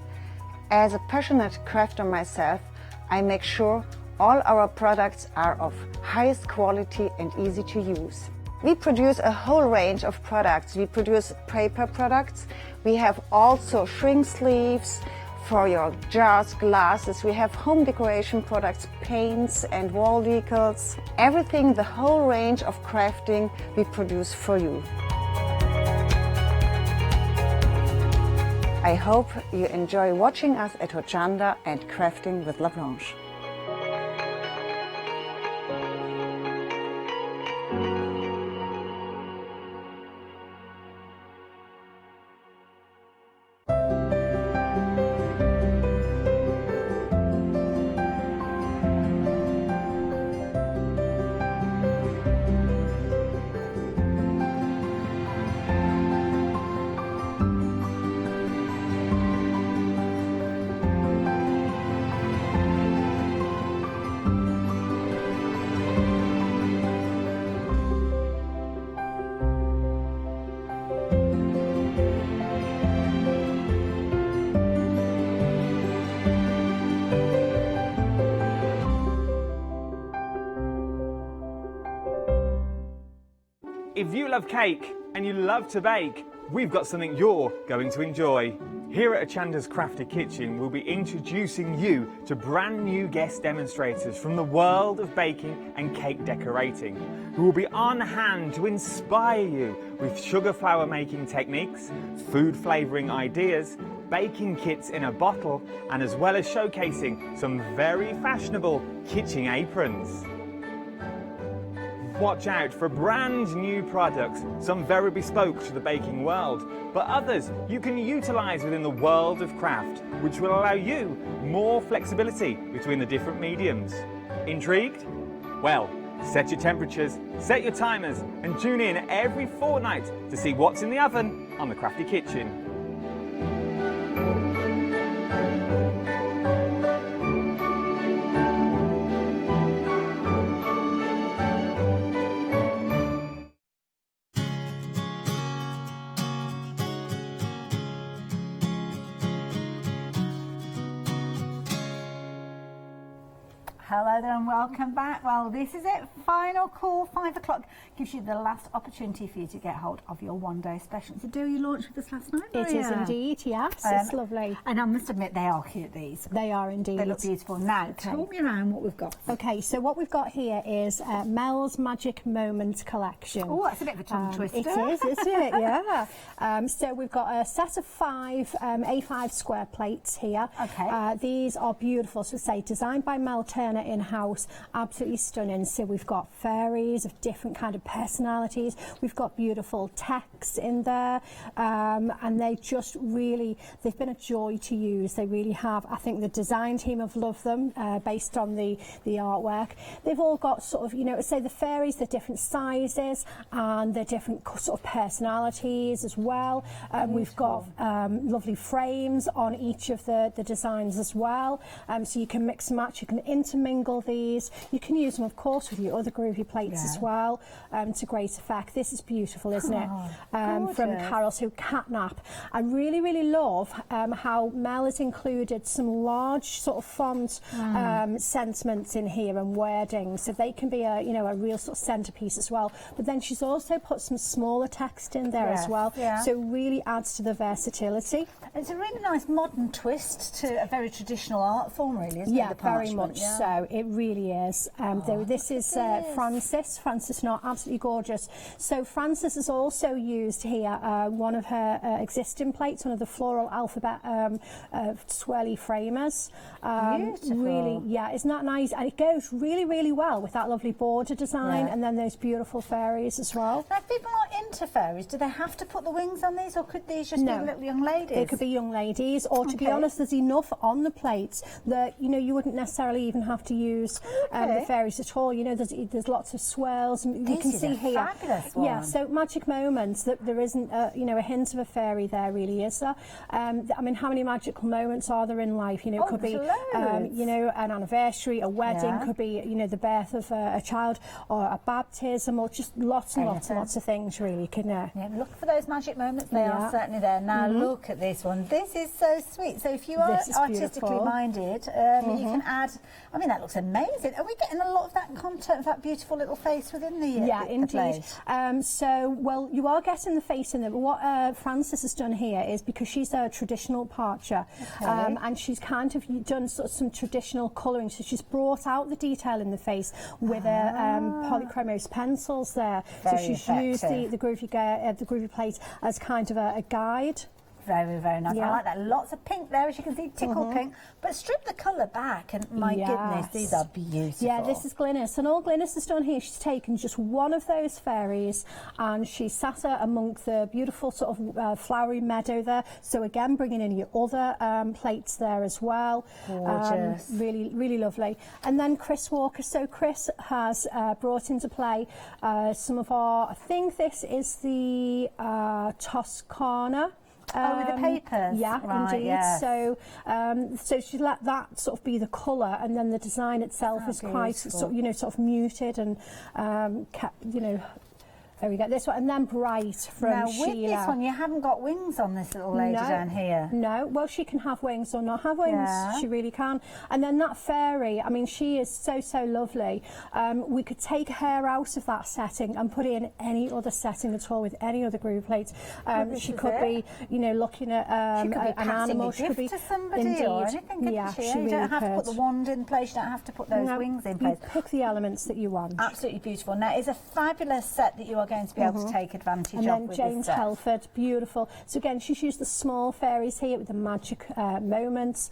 As a passionate crafter myself, I make sure all our products are of highest quality and easy to use. We produce a whole range of products. We produce paper products. We have also shrink sleeves for your jars, glasses. We have home decoration products, paints and wall decals. Everything, the whole range of crafting we produce for you. I hope you enjoy watching us at Hochanda and crafting with La Blanche. If you love cake and you love to bake, we've got something you're going to enjoy. Here at Hochanda's Crafty Kitchen, we'll be introducing you to brand new guest demonstrators from the world of baking and cake decorating, who will be on hand to inspire you with sugar flour making techniques, food flavouring ideas, baking kits in a bottle, and as well as showcasing some very fashionable kitchen aprons. Watch out for brand new products, some very bespoke to the baking world, but others you can utilise within the world of craft, which will allow you more flexibility between the different mediums. Intrigued? Well, set your temperatures, set your timers, and tune in every fortnight to see what's in the oven on the Crafty Kitchen. Hello there and welcome back. Well, this is it. Final call, 5 o'clock. Gives you the last opportunity for you to get hold of your one-day special. So, you launched with us last night, It is indeed, yes. It's lovely. And I must admit, they are cute, these. They are indeed. They look beautiful. Now, talk me around what we've got. Okay, so what we've got here is Mel's Magic Moments collection. Oh, that's a bit of a tongue twister. It is, isn't it? Yeah. So we've got a set of 5 A5 square plates here. Okay. These are beautiful. So say designed by Mel Turner in-house, absolutely stunning. So we've got fairies of different kind of personalities. We've got beautiful text in there, and they just really, they've been a joy to use. They really have. I think the design team have loved them based on the artwork. They've all got sort of, say the fairies, they're different sizes and they're different sort of personalities as well. We've got lovely frames on each of the designs as well. So you can mix and match, you can intermingle these. You can use them, of course, with your other Groovy plates as well to great effect. This is beautiful, isn't it? From Carol, so Catnap. I really, really love how Mel has included some large sort of font sentiments in here and wording, so they can be a real sort of centerpiece as well. But then she's also put some smaller text in there as well, so it really adds to the versatility. It's a really nice modern twist to a very traditional art form, really, isn't it? Yeah, very much so. It really is. This is Frances Knott, absolutely gorgeous. So Frances has also used here one of her existing plates, one of the floral alphabet swirly framers. Beautiful. Really, yeah, isn't that nice? And it goes really, really well with that lovely border design and then those beautiful fairies as well. Now, if people are into fairies, do they have to put the wings on these, or could these just be little young ladies? They could be young ladies, or to be honest, there's enough on the plates that you wouldn't necessarily even have to use the fairies at all. There's lots of swirls. You can see here. Fabulous one. Yeah, so magic moments that there isn't a hint of a fairy there, really, is there? I mean, how many magical moments are there in life? It could be an anniversary, a wedding, could be the birth of a child, or a baptism, or just lots and lots and lots of things, really, couldn't it? Yeah, look for those magic moments. They are certainly there. Now look at this one. This is so sweet. So if you are artistically minded, you can add. I mean, that looks amazing. Are we getting a lot of that content of that beautiful little face within the indeed. Well, you are getting the face in there, but what Frances has done here is, because she's a traditional parcher, and she's kind of done sort of some traditional colouring, so she's brought out the detail in the face with polychromos pencils there. So she's used the Groovy plate as kind of a guide. Very, very nice. I like that. Lots of pink there, as you can see, tickle pink. But strip the colour back, and my goodness, these are beautiful. Yeah, this is Glynis, and all Glynis has done here, she's taken just one of those fairies and she sat her amongst the beautiful sort of flowery meadow there. So again, bringing in your other plates there as well. Gorgeous. Really, really lovely. And then Chris Walker. So Chris has brought into play some of our, I think this is the Toscana. With the papers? Yeah, indeed. Yes. So she let that sort of be the colour, and then the design itself is quite sort of muted and kept, there we go. This one, and then Bright from Sheila. Now with this one, you haven't got wings on this little lady down here. No, well, she can have wings or not have wings. She really can. And then that fairy, I mean, she is so, so lovely. We could take her out of that setting and put it in any other setting at all with any other Groovy plates. She could be, looking at an animal. She could be to somebody or anything. Yeah, you really don't have to put the wand in place. You don't have to put those wings in place. You pick the elements that you want. Absolutely beautiful. Now, it's a fabulous set that you are going to be able to take advantage of. And then with James this set. Telford, beautiful. So again, she's used the small fairies here with the magic moments,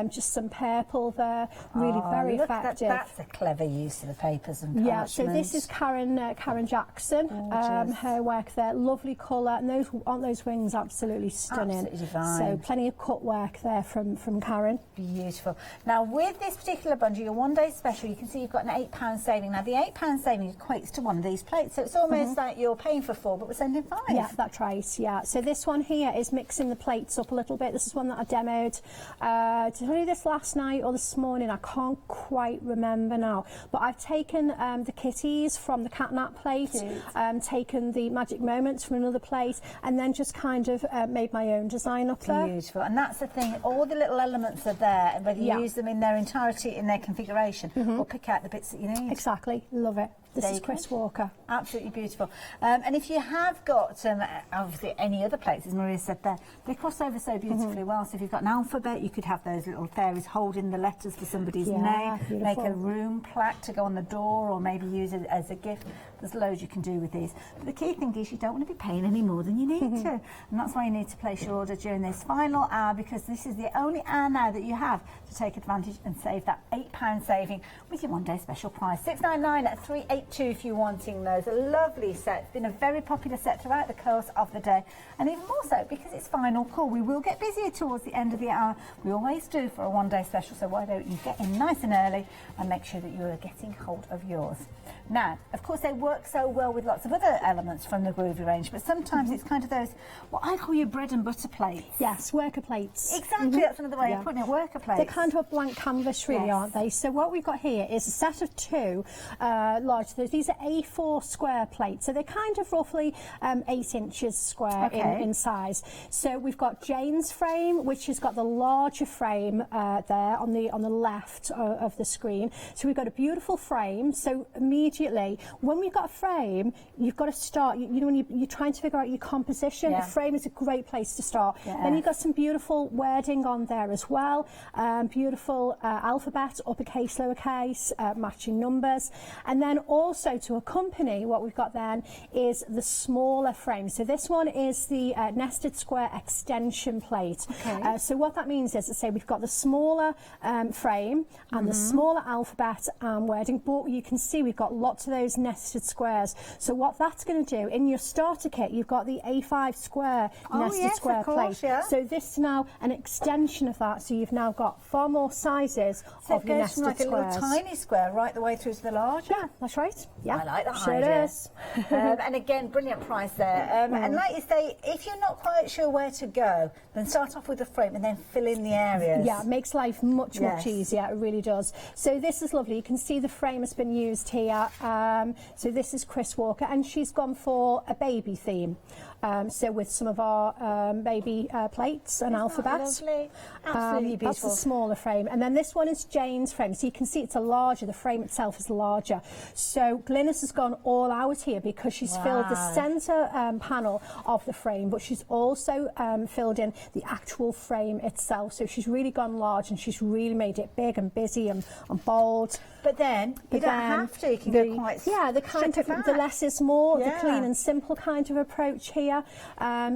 just some purple there, really very effective. That's a clever use of the papers and parchments. So this is Karen Jackson, her work there, lovely colour, and aren't those wings absolutely stunning? Absolutely divine. So plenty of cut work there from Karen. Beautiful. Now with this particular bundle, your one day special, you can see you've got an £8 saving. Now the £8 saving equates to one of these plates, so it's almost it's like you're paying for 4, but we're sending 5. Yeah, that's right, yeah. So this one here is mixing the plates up a little bit. This is one that I demoed. Did I do this last night or this morning? I can't quite remember now. But I've taken the kitties from the catnap plate, taken the magic moments from another plate, and then just kind of made my own design up there. Beautiful. And that's the thing, all the little elements are there, and whether you use them in their entirety, in their configuration, or pick out the bits that you need. Exactly. Love it. This is Chris Walker. Absolutely beautiful. And if you have got, obviously, any other plates, as Maria said there, they cross over so beautifully well. So if you've got an alphabet, you could have those little fairies holding the letters for somebody's name, make a room plaque to go on the door, or maybe use it as a gift. There's loads you can do with these. But the key thing is you don't want to be paying any more than you need to. And that's why you need to place your order during this final hour, because this is the only hour now that you have to take advantage and save that £8 saving with your one-day special price. $6.99 at $3.82 if you're wanting those. A lovely set. It's been a very popular set throughout the course of the day, and even more so because it's final call. We will get busier towards the end of the hour. We always do for a one-day special, so why don't you get in nice and early and make sure that you are getting hold of yours. Now, of course, they work so well with lots of other elements from the Groovy range, but sometimes it's kind of those, what I call your bread and butter plates. Yes, worker plates. Exactly, that's another way of putting it, worker plates. They're kind of a blank canvas, really, aren't they? So what we've got here is a set of 2 large. These are A4 square plates, so they're kind of roughly 8 inches square in size. So we've got Jane's frame, which has got the larger frame there on the left of the screen. So we've got a beautiful frame. So immediately, when we've got a frame, you've got to start. You know, when you're trying to figure out your composition, a frame is a great place to start. Then you've got some beautiful wording on there as well. Beautiful alphabet, uppercase, lowercase, matching numbers, and then also to accompany what we've got then is the smaller frame. So this one is the nested square extension plate. So what that means is, say we've got the smaller frame and the smaller alphabet and wording, but you can see we've got lots of those nested squares. So what that's going to do, in your starter kit, you've got the A5 square nested square plate. So this is now an extension of that, so you've now got far more sizes of your nested squares. So it goes from like a little tiny square right the way through to the large. Yeah, that's right. Yeah, I like that sure idea. It is. And again, brilliant price there. And like you say, if you're not quite sure where to go, then start off with the frame and then fill in the areas. Yeah, it makes life much easier. It really does. So this is lovely. You can see the frame has been used here. So this is Chris Walker, and she's gone for a baby theme. So with some of our baby plates and alphabets. Lovely? Absolutely beautiful. That's the smaller frame. And then this one is Jane's frame. So you can see it's a larger, the frame itself is larger. So Glynis has gone all out here because she's filled the centre panel of the frame, but she's also filled in the actual frame itself. So she's really gone large, and she's really made it big and busy and bold. But then you don't have to. You can go quite the kind of the less is more, the clean and simple kind of approach here.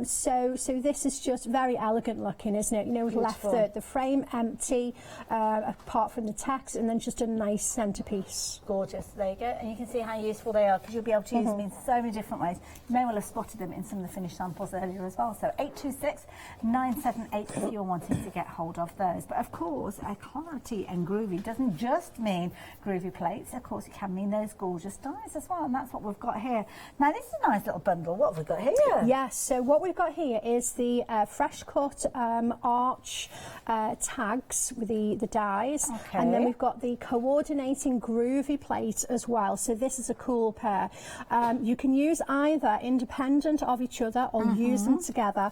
So this is just very elegant looking, isn't it? You know, we've left the frame empty, apart from the text, and then just a nice centerpiece. Gorgeous. There you go. And you can see how useful they are, because you'll be able to use them in so many different ways. You may well have spotted them in some of the finished samples earlier as well. So 826-978 if you're wanting to get hold of those. But of course, clarity and groovy doesn't just mean groovy plates. Of course, it can mean those gorgeous dies as well, and that's what we've got here. Now, this is a nice little bundle. What have we got here? Yes, so what we've got here is the fresh cut arch tags with the dies, and then we've got the coordinating groovy plate as well. So this is a cool pair. You can use either independent of each other or use them together.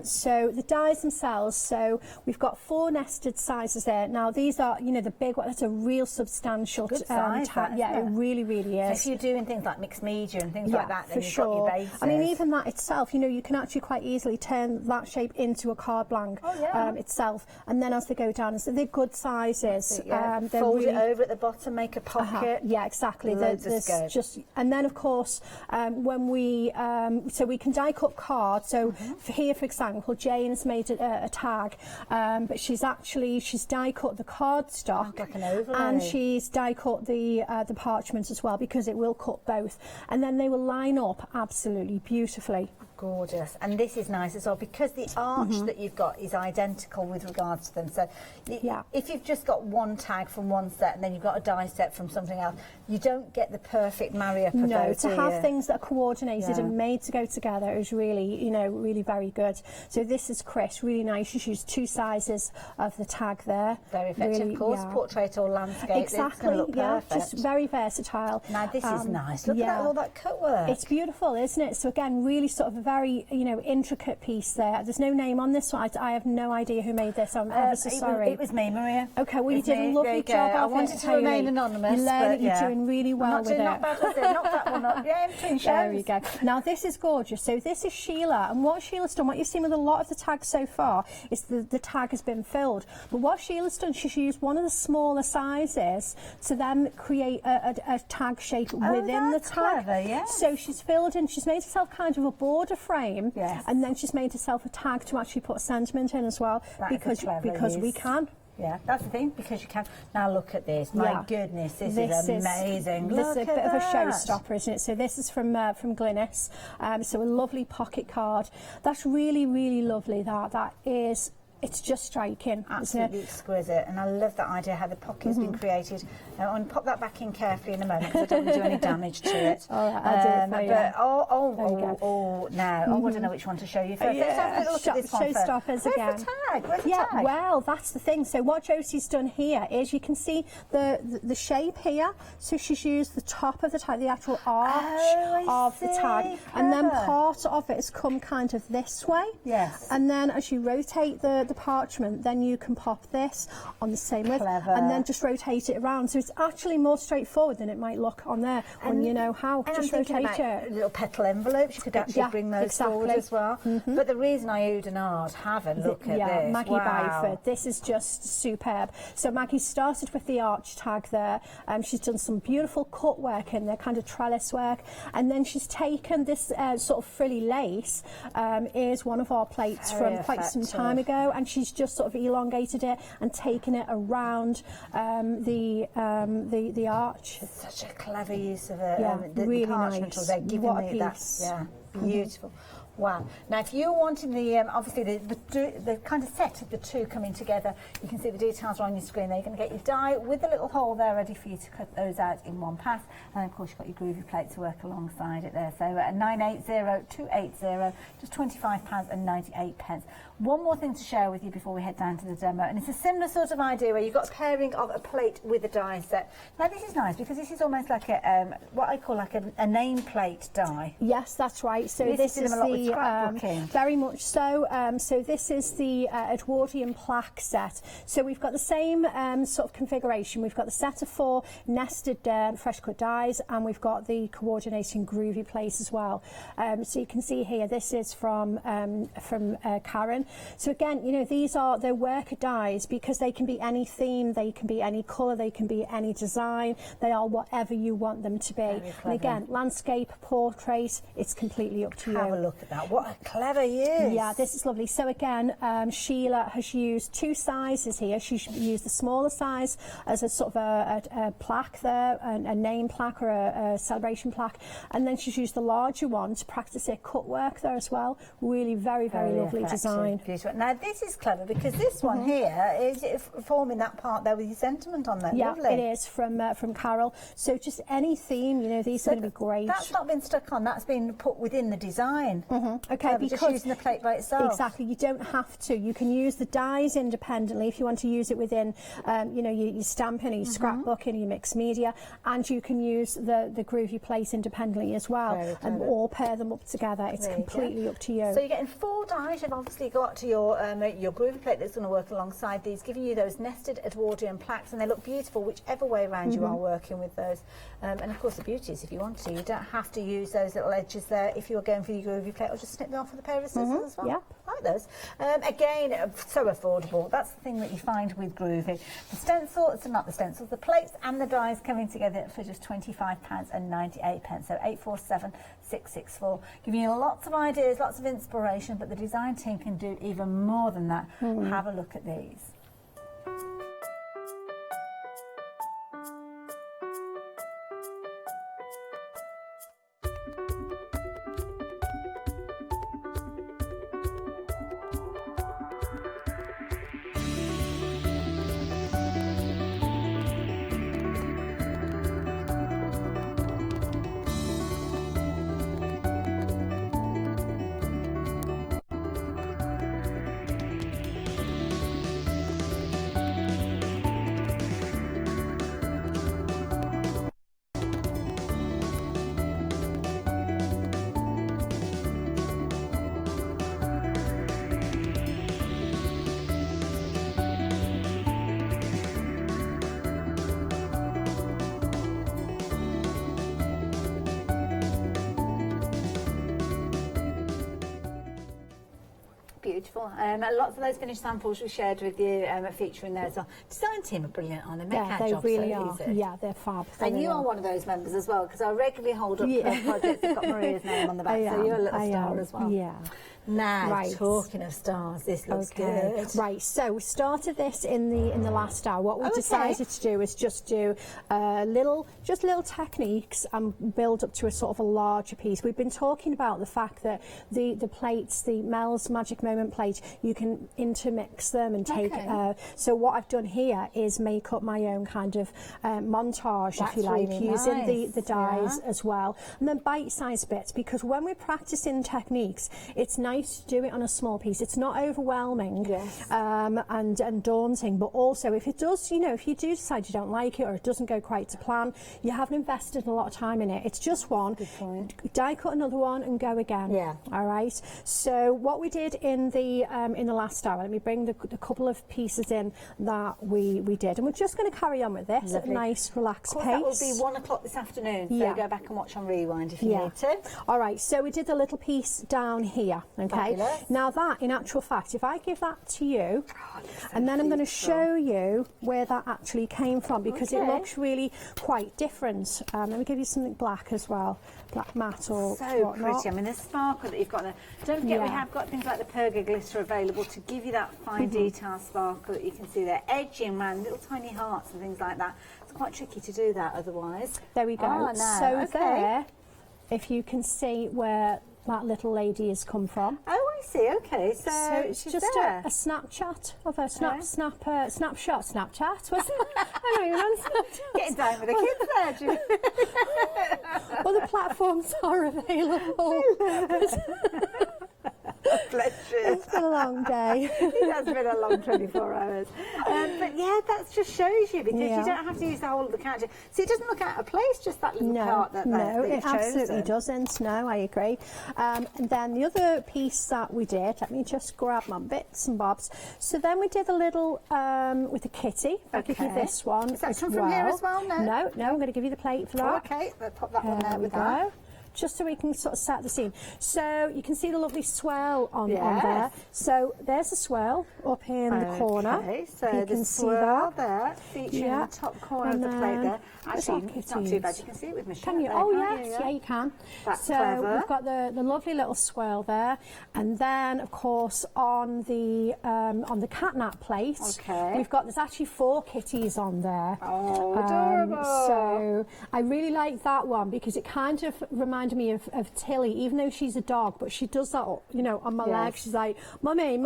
So the dies themselves, so we've got 4 nested sizes there. Now these are, you know, the big one. That's a real substantial size, tag. Yeah, it really, really is. So if you're doing things like mixed media and things like that, then you've got your bases. I mean, even that itself, you know, you can actually quite easily turn that shape into a card blank itself, and then as they go down, so they're good sizes. Fold it over at the bottom, make a pocket. Yeah, exactly. Loads of scope. Just, and then of course, when we so we can die cut cards. So for here, for example, Jane has made a tag, but she's die cut the card stock, like an overlay. and she's die cut the parchment as well, because it will cut both, and then they will line up absolutely beautifully. Gorgeous. And this is nice as well because the arch that you've got is identical with regards to them. So if you've just got one tag from one set and then you've got a die set from something else, you don't get the perfect marry-up of those, to have things that are coordinated and made to go together is really, you know, really very good. So this is Chris, really nice. She's used 2 sizes of the tag there. Very effective, really, of course, portrait or landscape. Exactly, just very versatile. Now this is nice. Look at all that cut work. It's beautiful, isn't it? So again, really sort of a very, you know, intricate piece there. There's no name on this one. I have no idea who made this. I'm ever so sorry. It was me, Maria. Okay, well, you did a lovely job. I wanted to remain anonymous. You're doing really well with it. Not bad with it. Not that one up. Yeah, in between shows. There we go. Now this is gorgeous. So this is Sheila, and what Sheila's done, what you've seen with a lot of the tags so far, is the tag has been filled. But what Sheila's done, she's used one of the smaller sizes to then create a tag shape within the tag. Clever, yes. So she's filled in. She's made herself kind of a border frame, and then she's made herself a tag to actually put sentiment in as well, because we can. Yeah, that's the thing, because you can. Now look at this. My goodness, this is amazing. This is a bit of a showstopper, isn't it? So this is from Glynis. So a lovely pocket card. That's really, really lovely. That is. It's just striking, absolutely exquisite, and I love that idea how the pocket's been created. I'm going to pop that back in carefully in a moment because I don't want to do any damage to it. All right, I'll do it for you. Now I want to know which one to show you first. Let's have a little look at this one first. Showstoppers again. Where's the tag? Where's the tag? Well, that's the thing. So what Josie's done here is you can see the shape here. So she's used the top of the tag, the actual arch of the tag, and then part of it has come kind of this way. Yes. And then as you rotate the parchment, then you can pop this on the same width and then just rotate it around. So it's actually more straightforward than it might look on there when you know how. Just rotate it. Little petal envelopes, you could actually bring those forward as well. But the reason I oohed and ahed, have a look at this. Maggie Byford, this is just superb. So Maggie started with the arch tag there. She's done some beautiful cut work in there, kind of trellis work, and then she's taken this sort of frilly lace, is one of our plates from quite some time ago, and she's just sort of elongated it and taken it around the arch. It's such a clever use of it. Really the parchment nice. They're giving What a me that. piece. Yeah, beautiful. Wow. Now, if you're wanting the, obviously the kind of set of the two coming together, you can see the details are on your screen there. You're going to get your die with the little hole there ready for you to cut those out in one pass. And of course, you've got your Groovy plate to work alongside it there. So 980280, just £25.98. One more thing to share with you before we head down to the demo, and it's a similar sort of idea where you've got a pairing of a plate with a die set. Now, this is nice because this is almost like a, what I call like a name plate die. Yes, that's right. So this is the very much so. So this is the Edwardian plaque set. So we've got the same sort of configuration. We've got the set of 4 nested fresh cut dies, and we've got the coordinating Groovy plate as well. So you can see here, this is from Karen. So again, you know, they're worker dies because they can be any theme, they can be any colour, they can be any design. They are whatever you want them to be. And again, landscape, portrait, it's completely up to you. Have a look at that. What a clever use. Yeah, this is lovely. So again, Sheila has used 2 sizes here. She's used the smaller size as a sort of a plaque there, a name plaque or a celebration plaque, and then she's used the larger one to practice her cut work there as well. Really very, very lovely design. Beautiful. Now this is clever because this one here is forming that part there with your sentiment on there. Yeah, lovely. It is from Carol. So just any theme, you know, these are going to be great. That's not been stuck on. That's been put within the design. Okay, because just using the plate by itself. Exactly. You don't have to. You can use the dies independently if you want to use it within, you know, your stamping, or your scrapbooking, or your mixed media, and you can use the Groovy plate independently as well, and all pair them up together. It's completely up to you. So you're getting 4 dies. You've obviously got to your Groovy plate that's going to work alongside these, giving you those nested Edwardian plaques, and they look beautiful whichever way around you are working with those. And of course the beauty is if you want to, you don't have to use those little edges there if you're going for your Groovy plate, or just snip them off with a pair of scissors as well. Yeah. Like those. Again, so affordable. That's the thing that you find with Groovy. The stencils, not the stencils, the plates and the dies coming together for just £25.98. So 847664. Giving you lots of ideas, lots of inspiration, but the design team can do even more than that. Have a look at these. beautiful. Lots of those finished samples we shared with you are featuring there as well. Design team are brilliant, aren't they? Make our they job really so are. easy. Yeah, they're fab. And you are one of those members as well, because I regularly hold up projects that got Maria's name on the back, so you're a little star as well. Yeah. Now, talking of stars, this looks good. Right, so we started this in the last hour. What we decided to do is just do little techniques and build up to a sort of a larger piece. We've been talking about the fact that the plates, the Mel's Magic Moment plate, you can intermix them and take. So what I've done here is make up my own kind of montage, if you like, really using nice. the dies as well, and then bite-sized bits, because when we're practicing techniques, it's nice to do it on a small piece. It's not overwhelming and daunting, but also if it does, if you do decide you don't like it or it doesn't go quite to plan, you haven't invested a lot of time in it. It's just one. Die cut another one and go again. Yeah. All right. So what we did in the last hour, let me bring the couple of pieces in that we did, and we're just going to carry on with this at a nice relaxed pace. That will be 1 o'clock this afternoon, so go back and watch on rewind if you need to. All right. So we did the little piece down here. Okay. Fabulous. Now that, in actual fact, if I give that to you, and then I'm going to show you where that actually came from, because it looks really quite different. Let me give you something black as well, black matte or whatnot. Pretty. I mean, the sparkle that you've got there. Don't forget, we have got things like the Perga glitter available to give you that fine detail sparkle that you can see there, edging around little tiny hearts and things like that. It's quite tricky to do that otherwise. There we go. So there, if you can see where that little lady has come from. Oh, I see. Okay, so it's just a Snapchat of a snapshot, Snapchat, wasn't it? I know you're on Snapchat. Getting down with the kids there, Julie. Other platforms are available. Bless you. It's been a long day. It has been a long 24 hours. But yeah, that just shows you, because you don't have to use the whole of the character. See, it doesn't look out of place, just that little part that it absolutely doesn't. No, I agree. And then the other piece that we did, let me just grab my bits and bobs. So then we did a little with the kitty. I'll give you this one. Is that from here as well? No, I'm going to give you the plate for that. Okay, let's pop that one there with that. Just so we can sort of set the scene. So you can see the lovely swell on there. So there's a swell up in the corner. Okay, so you can see that there, featuring in the top corner of the plate there. Actually, it's not too bad. You can see it with Michelle. Can you? There, oh yes, you can. That's so clever. We've got the lovely little swirl there, and then of course on the catnap plate, we've got, there's actually 4 kitties on there. Oh, adorable! So I really like that one, because it kind of reminded me of Tilly, even though she's a dog, but she does that, on my leg. She's like, mummy,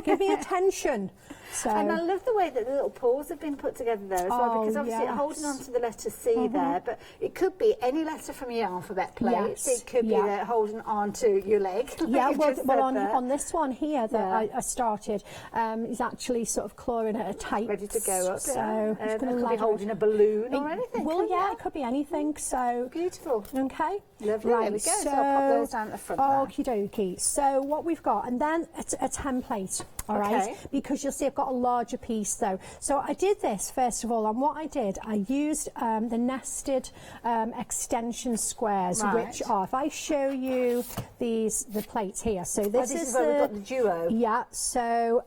give me attention. So. And I love the way that the little paws have been put together there as well, because obviously it's holding on to the letter C there, but it could be any letter from your alphabet plate. It could be that holding on to your leg. Yeah, well on this one here that I started, is actually sort of clawing at a tight. Ready to go up. So it could be holding a balloon or anything. Well, it could be anything. So beautiful. Okay. Lovely. There we go. So I'll pop those down at the front. Okie dokie. So what we've got, and then a template. All right, because you'll see I've got a larger piece though. So I did this first of all, and what I did, I used the nested extension squares, which are, if I show you the plates here, so this is where we've got the duo. Yeah, so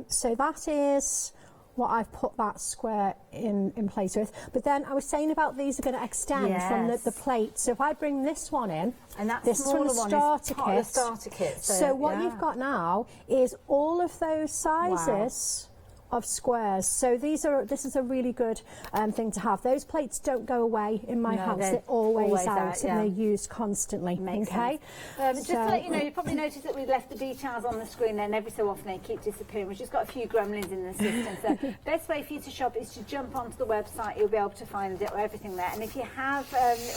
so that is what I've put that square in place with. But then I was saying about these are going to extend from the plate. So if I bring this one in, and that's this from the starter kit. So what you've got now is all of those sizes of squares. So this is a really good thing to have. Those plates don't go away in my house. They're always out and they're used constantly. Just to let you know, you probably noticed that we left the details on the screen there, and every so often they keep disappearing. We've just got a few gremlins in the system. So best way for you to shop is to jump onto the website. You'll be able to find everything there. And if you have,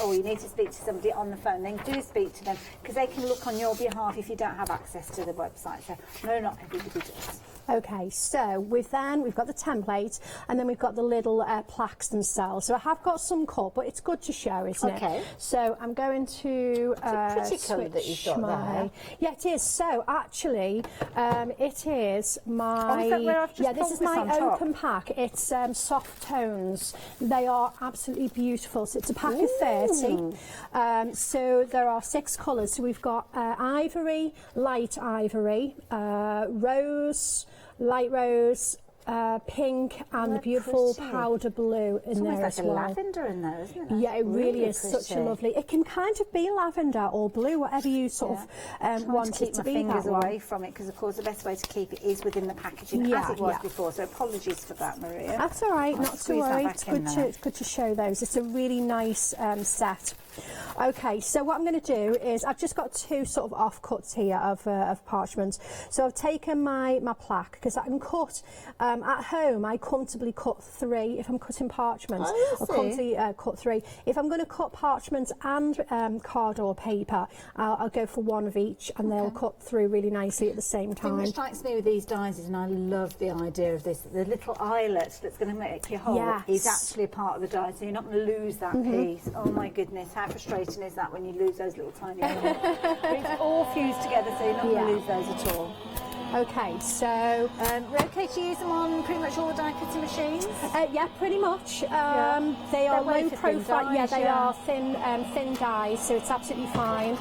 or you need to speak to somebody on the phone, then do speak to them, because they can look on your behalf if you don't have access to the website. So no, not everybody does. Okay, so we've got the template, and then we've got the little plaques themselves. So I have got some cut, but it's good to show, isn't Okay. it? So I'm going to It's a pretty colour that you've got there. Yeah, it is. So actually, it is my... Oh, is that where I've just this is pulled my this on top? open pack. It's soft tones. They are absolutely beautiful. So it's a pack of 30. So there are 6 colours. So we've got ivory, light ivory, rose, light rose, pink, and the beautiful powder blue in there as well. It's almost like a lavender in there, isn't it? Yeah, it really is pretty. such a lovely. It can kind of be lavender or blue, whatever you sort of want it to be. Keep my fingers that away one. from it, because of course the best way to keep it is within the packaging, Yeah, as it was yeah. before. So apologies for that, Maria. That's all right, I'll not to squeeze that worry. back in there. It's good to show those. It's a really nice set. Okay, so what I'm going to do is I've just got 2 sort of offcuts here of parchment. So I've taken my plaque, because I can cut at home. I comfortably cut 3 if I'm cutting parchment. I'll comfortably cut 3. If I'm going to cut parchment and card or paper, I'll go for 1 of each, and they'll cut through really nicely at the same The thing time. that strikes me with these dies is, and I love the idea of this, the little eyelet that's going to make your hole is actually a part of the die, so you're not going to lose that piece. Oh my goodness, how frustrating is that when you lose those little tiny elements? It's all fused together, so you're not going to lose those at all. Okay, so we're okay to use them on pretty much all the die cutting machines. Yeah, pretty much. They are They're low wafer thin profile. Yeah, dies, they are thin dies, so it's absolutely fine.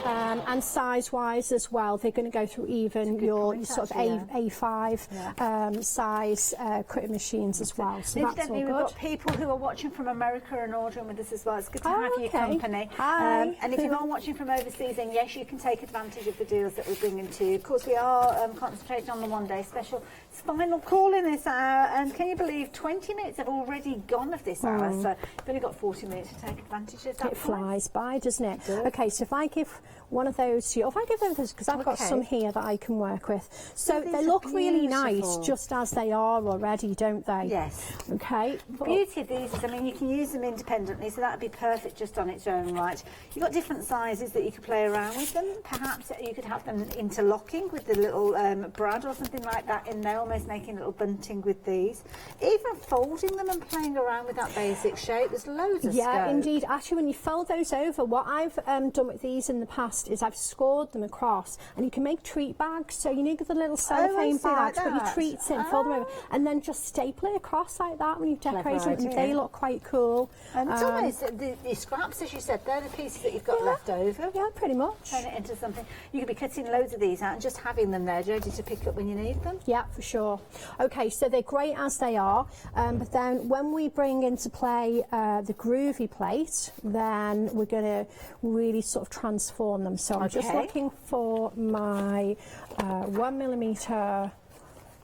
And size-wise as well, they're going to go through even your sort of A5 size cutting machines as well. So that's all Incidentally, good. we've got people who are watching from America and ordering with us as well. It's good to have your company. Hi. And if you are watching from overseas, then yes, you can take advantage of the deals that we're bringing to you. Of course, we are concentrating on the one-day special. It's final call in this hour, and can you believe 20 minutes have already gone of this hour? So you've only got 40 minutes to take advantage of that. It flies by, doesn't it? Okay, so if I give one of those to you, if I give them this, because I've got some here that I can work with. So they look really nice just as they are already, don't they? Yes. Okay. The beauty of these is, I mean, you can use them independently, so that would be perfect just on its own right. You've got different sizes that you could play around with them. Perhaps you could have them interlocking with the little brad or something like that in there, almost making a little bunting with these. Even folding them and playing around with that basic shape, there's loads of Yeah, scope. indeed. Actually, when you fold those over, what I've done with these in the past is I've scored them across, and you can make treat bags. So you need the little cellophane bags, put your treats in, fold them over, and then just staple it across like that when you've decorated them. They look quite cool. And it's almost the scraps, as you said, they're the pieces that you've got left over. Yeah, pretty much. Turn it into something. You could be cutting loads of these out and just having them there ready to pick up when you need them. Yeah, for sure. Okay, so they're great as they are, but then when we bring into play the Groovy plate, then we're going to really sort of transform them. So I'm just looking for my 1mm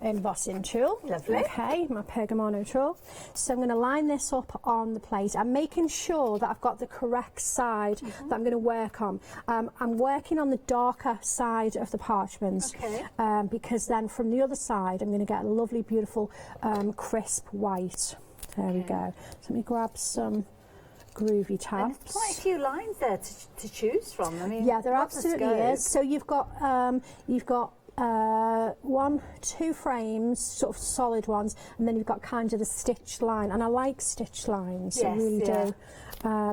embossing tool. Lovely. Okay, my Pergamano tool. So I'm going to line this up on the plate. I'm making sure that I've got the correct side that I'm going to work on. I'm working on the darker side of the parchment because then from the other side I'm going to get a lovely, beautiful, crisp white. There we go. So let me grab some Groovy tabs. And there's quite a few lines there to choose from. I mean, yeah, there lots of absolutely scope. is. So you've got 2 frames, sort of solid ones, and then you've got kind of the stitched line, and I like stitched lines, I really do.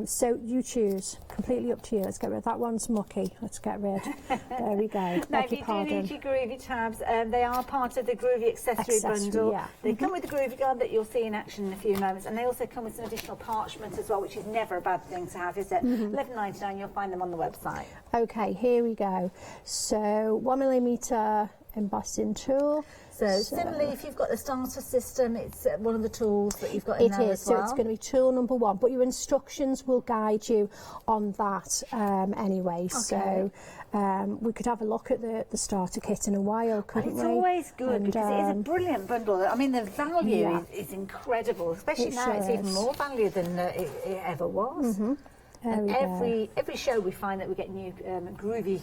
So you choose, completely up to you. Let's get rid of that one's mucky. Let's get rid. There we go. Now, if you do need your Groovy tabs, they are part of the Groovy accessory bundle. Yeah. They come with the Groovy guard that you'll see in action in a few moments, and they also come with some additional parchment as well, which is never a bad thing to have, is it? $11.99, you'll find them on the website. Okay, here we go. So 1mm embossing tool. So similarly, if you've got the starter system, it's one of the tools that you've got in there as well. So it's going to be tool number 1, but your instructions will guide you on that anyway. So we could have a look at the starter kit in a while, couldn't we? It's always good because it is a brilliant bundle. I mean, the value is incredible, especially now it's even more value than it ever was. And every show we find that we get new Groovy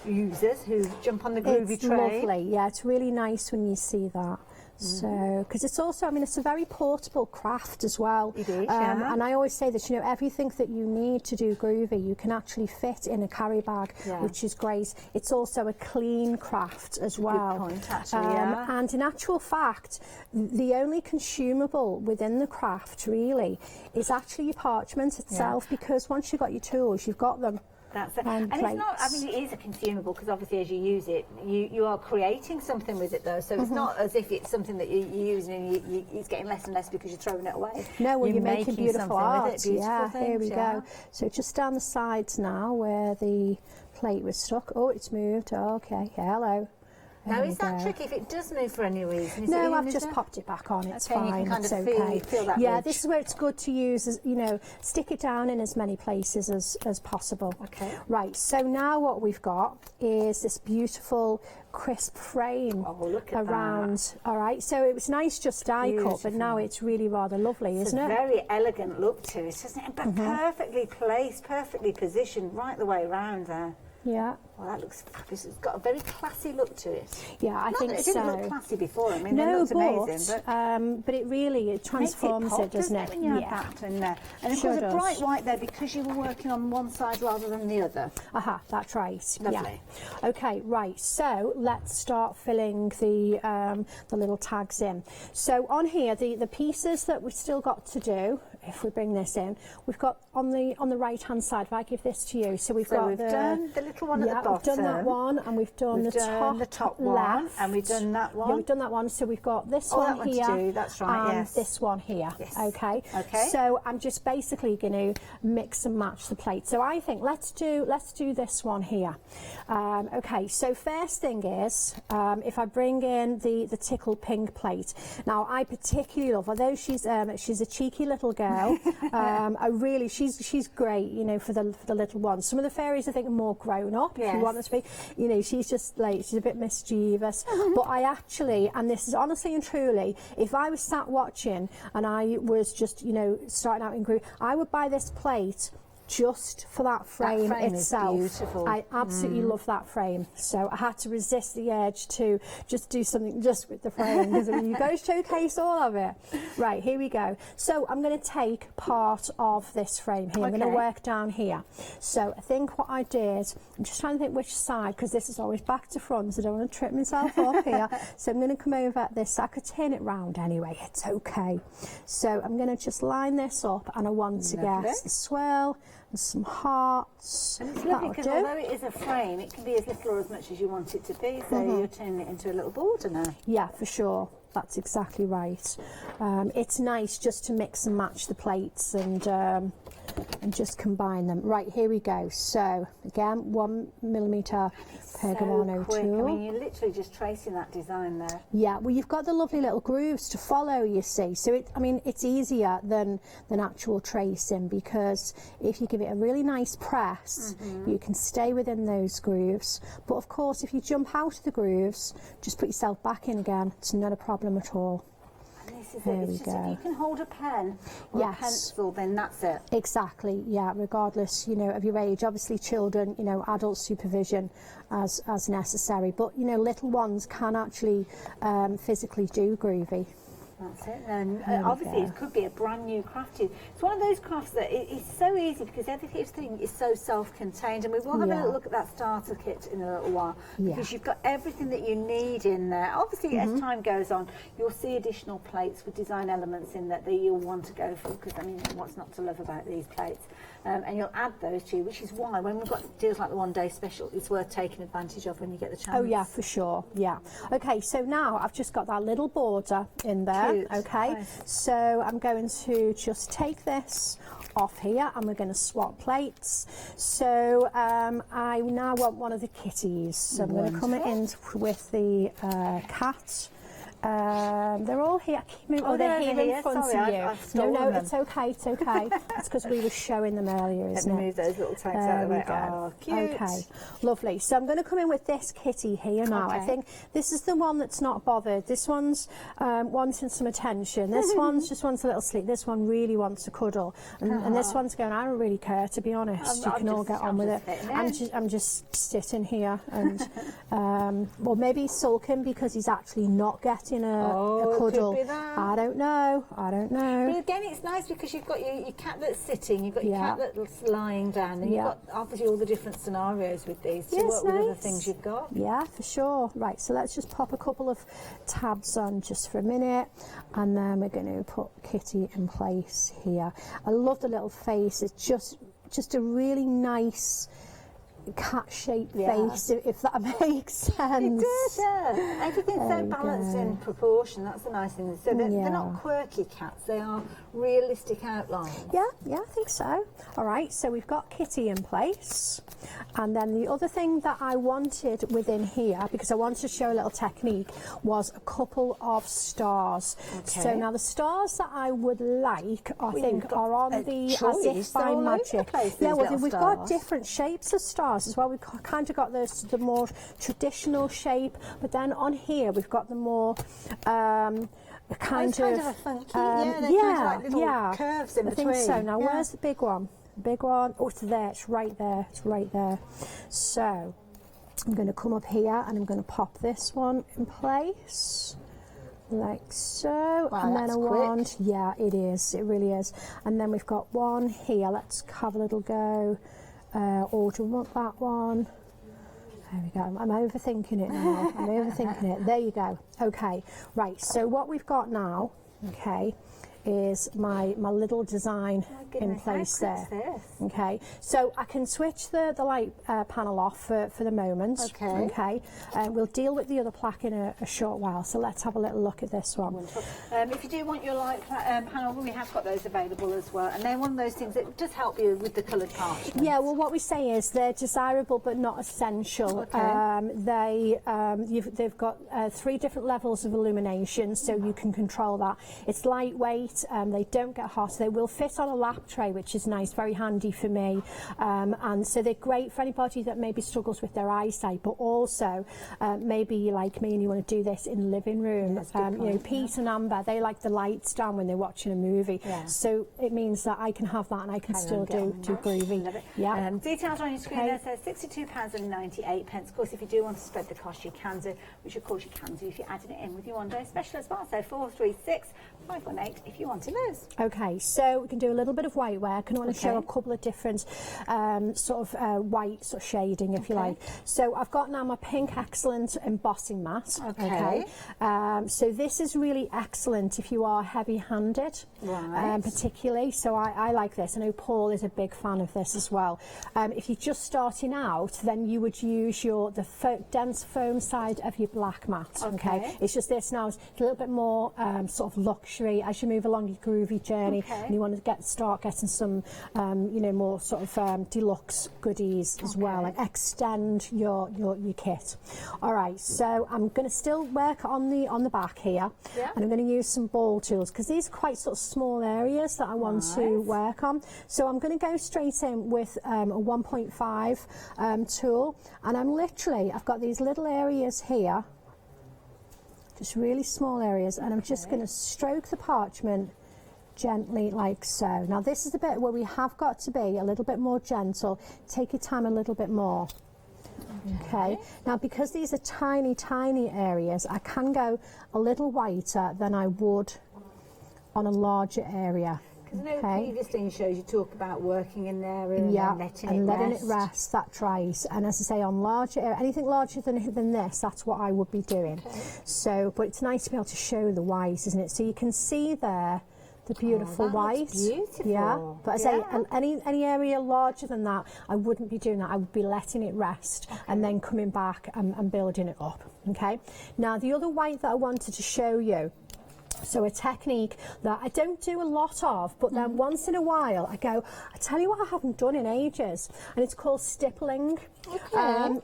users who jump on the Groovy train. It's lovely, yeah, it's really nice when you see that. So, because it's also, I mean, it's a very portable craft as well. It is, yeah. And I always say that, you know, everything that you need to do Groovy, you can actually fit in a carry bag, which is great. It's also a clean craft as well. Good point, actually, yeah. And in actual fact, the only consumable within the craft, really, is actually your parchment itself, because once you've got your tools, you've got them. That's it. And it's not, I mean, it is a consumable because obviously as you use it, you are creating something with it though. So it's not as if it's something that you're using and it's getting less and less because you're throwing it away. No, well, you're making beautiful art. With it, beautiful things, here we go. So just down the sides now where the plate was stuck. Oh, it's moved. Okay, hello. Now, is that tricky if it does move for any reason? No, I've just popped it back on. It's fine. You can kind it's of okay. feel that yeah, ridge. this is where it's good to use, as, you know, stick it down in as many places as possible. Okay. Right, so now what we've got is this beautiful crisp frame around. That. All right, so it was nice just die cut, but now it's really rather lovely, isn't it? It's a very elegant look to it, isn't it? But perfectly placed, perfectly positioned right the way around there. Yeah. Well, that looks fabulous. It's got a very classy look to it. Yeah, I think so. It didn't look classy before. I mean, no, it looked amazing, but it really transforms it, doesn't it? When you have that in there. And of course, a bright white there because you were working on one side rather than the other. Aha, that's right. Lovely. Yeah. Okay, right. So let's start filling the little tags in. So on here, the pieces that we've still got to do. If we bring this in, we've got on the right hand side. If I give this to you, so we've done the little one at the bottom. We've done that one, and we've done the top one, left, and we've done that one. Yeah, we've done that one. So we've got this one that here, one to do. That's right. and yes. this one here. Yes. Okay. Okay. So I'm just basically going to mix and match the plate. So I think let's do this one here. Okay. So first thing is, if I bring in the Tickle Pink plate. Now I particularly love, although she's a cheeky little girl. She's great, you know, for the little ones. Some of the fairies I think are more grown up, if you want them to be. You know, she's just like, she's a bit mischievous. But I actually, and this is honestly and truly, if I was sat watching and I was just, you know, starting out in Groovy, I would buy this plate just for that frame itself. Is beautiful. I absolutely love that frame. So I had to resist the urge to just do something just with the frame because you've got to showcase all of it. Right, here we go. So I'm going to take part of this frame here. I'm going to work down here. So I think what I did, I'm just trying to think which side, because this is always back to front, so I don't want to trip myself up here. So I'm going to come over at this. I could turn it round anyway, it's okay. So I'm going to just line this up, and I want to get the swirl and some hearts. And it's lovely because although it is a frame, it can be as little or as much as you want it to be. So you're turning it into a little border now. Yeah, for sure. That's exactly right. It's nice just to mix and match the plates and just combine them. Right, here we go. So again, 1mm Pergamano tool. I mean, you're literally just tracing that design there. Yeah, well, you've got the lovely little grooves to follow, you see. So it's easier than actual tracing, because if you give it a really nice press, you can stay within those grooves. But of course, if you jump out of the grooves, just put yourself back in again. It's not a problem at all. There we go. If you can hold a pen or a pencil, then that's it. Exactly, yeah, regardless, you know, of your age. Obviously children, you know, adult supervision as necessary, but, you know, little ones can actually physically do Groovy. That's it. And obviously it could be a brand new craft. It's one of those crafts that it's so easy because everything is so self-contained, and we will have a little look at that starter kit in a little while, because you've got everything that you need in there. Obviously as time goes on, you'll see additional plates with design elements in that you'll want to go for, because I mean, what's not to love about these plates? And you'll add those to you, which is why when we've got deals like the one-day special, it's worth taking advantage of when you get the chance. Oh yeah, for sure, yeah. Okay, so now I've just got that little border in there. Cute. Okay, nice. So I'm going to just take this off here and we're going to swap plates. So I now want one of the kitties. So I'm going to come in with the cat. They're all here. They're here in front of you. No, it's okay, it's okay. It's because we were showing them earlier, isn't it? Let me move those little tags out of the way. Oh, cute. Okay, lovely. So I'm going to come in with this kitty here now. I think this is the one that's not bothered. This one's wanting some attention. This one's just wants a little sleep. This one really wants a cuddle. And this one's going, I don't really care, to be honest. You can all get on with it. I'm just sitting here and, well, maybe he's sulking because he's actually not getting in a cuddle. Could be that. I don't know. But again, it's nice because you've got your cat that's sitting, you've got your cat that's lying down, and you've got obviously all the different scenarios with these to work with other things you've got. Yeah, for sure. Right, so let's just pop a couple of tabs on just for a minute, and then we're going to put Kitty in place here. I love the little face. It's just a really nice cat-shaped face, if that makes sense. It does, yeah. Everything's so balanced in proportion. That's the nice thing. So they're not quirky cats. They are realistic outlines. Yeah, I think so. All right, so we've got Kitty in place. And then the other thing that I wanted within here, because I wanted to show a little technique, was a couple of stars. Okay. So now the stars that I would like, I think, are on the As If by Magic. We've got different shapes of stars as well. We've kind of got the more traditional shape, but then on here we've got the more kind of a funky, kind of like curves in between. I think so. Now where's the big one? Big one. Oh, it's there. It's right there. It's right there. So I'm going to come up here and I'm going to pop this one in place. Like so. Wow, and then that's a quick. wand. Yeah, it is. It really is. And then we've got one here. Let's have a little go. Or do we want that one? There we go. I'm overthinking it now. I'm overthinking it. There you go. Okay. Right. So what we've got now, okay, is my little design in place there. Okay, so I can switch the light panel off for the moment. Okay, we'll deal with the other plaque in a short while, so let's have a little look at this one. If you do want your light panel, we have got those available as well, and they're one of those things that does help you with the coloured parchment. Yeah, well, what we say is they're desirable but not essential. They've got 3 different levels of illumination, so you can control that. It's lightweight, they don't get hot, they will fit on a lap tray, which is nice, very handy for me, and so they're great for anybody that maybe struggles with their eyesight, but also maybe you're like me and you want to do this in the living room. Pete and Amber, they like the lights down when they're watching a movie, so it means that I can have that and I can still do Groovy. Yeah. Details on your screen there says £62.98. Of course, if you do want to spread the cost, you can do, which of course you can do if you're adding it in with your one-day special as well. So 436 518 if you wanted those. Okay, so we can do a little bit of white work, and I want to show a couple of different white sort of shading, if you like. So I've got now my pink excellent embossing mat. So this is really excellent if you are heavy-handed, particularly. So I like this. I know Paul is a big fan of this as well. If you're just starting out, then you would use the dense foam side of your black mat. It's just this now is a little bit more sort of luxury as you move along your Groovy journey, and you want to start getting some more sort of deluxe goodies as well, and extend your kit. All right, so I'm going to still work on the back here, and I'm going to use some ball tools because these are quite sort of small areas that I want to work on. So I'm going to go straight in with a 1.5 tool, and I've got these little areas here, just really small areas, and I'm just going to stroke the parchment gently like so. Now this is the bit where we have got to be a little bit more gentle. Take your time a little bit more. Okay, now because these are tiny areas, I can go a little whiter than I would on a larger area. Because I know previously in shows you talk about working in there and letting it rest. That's right. And as I say, on larger area, anything larger than this, that's what I would be doing. So, but it's nice to be able to show the white, isn't it? So you can see there the beautiful white. Beautiful. Yeah. But as I say, any area larger than that, I wouldn't be doing that. I would be letting it rest and then coming back and building it up. Okay. Now the other white that I wanted to show you. So a technique that I don't do a lot of, but then once in a while I tell you what I haven't done in ages, and it's called stippling. And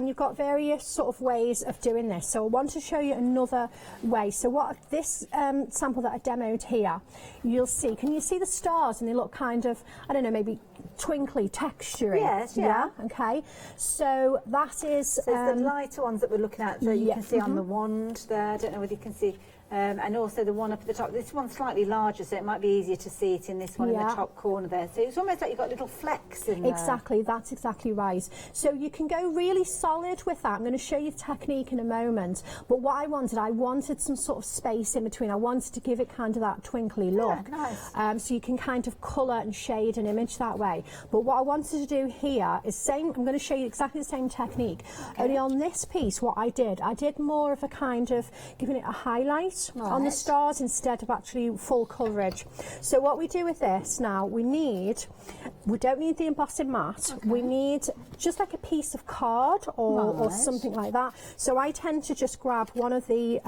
you've got various sort of ways of doing this. So I want to show you another way. So what this sample that I demoed here, you'll see, can you see the stars? And they look kind of, I don't know, maybe twinkly, textury. Yes, yeah. Okay. So that is... So it's the lighter ones that we're looking at that you can see on the wand there. I don't know whether you can see and also the one up at the top. This one's slightly larger, so it might be easier to see it in this one in the top corner there. So it's almost like you've got little flecks in there. Exactly, that's exactly right. So you can go really solid with that. I'm going to show you the technique in a moment. But what I wanted some sort of space in between. I wanted to give it kind of that twinkly look. Yeah, nice. So you can kind of colour and shade an image that way. But what I wanted to do here is I'm going to show you exactly the same technique. Only on this piece, what I did more of a kind of giving it a highlight on the stars instead of actually full coverage. So what we do with this now, we don't need the embossing mat. We need just like a piece of card or something like that. So I tend to just grab one of the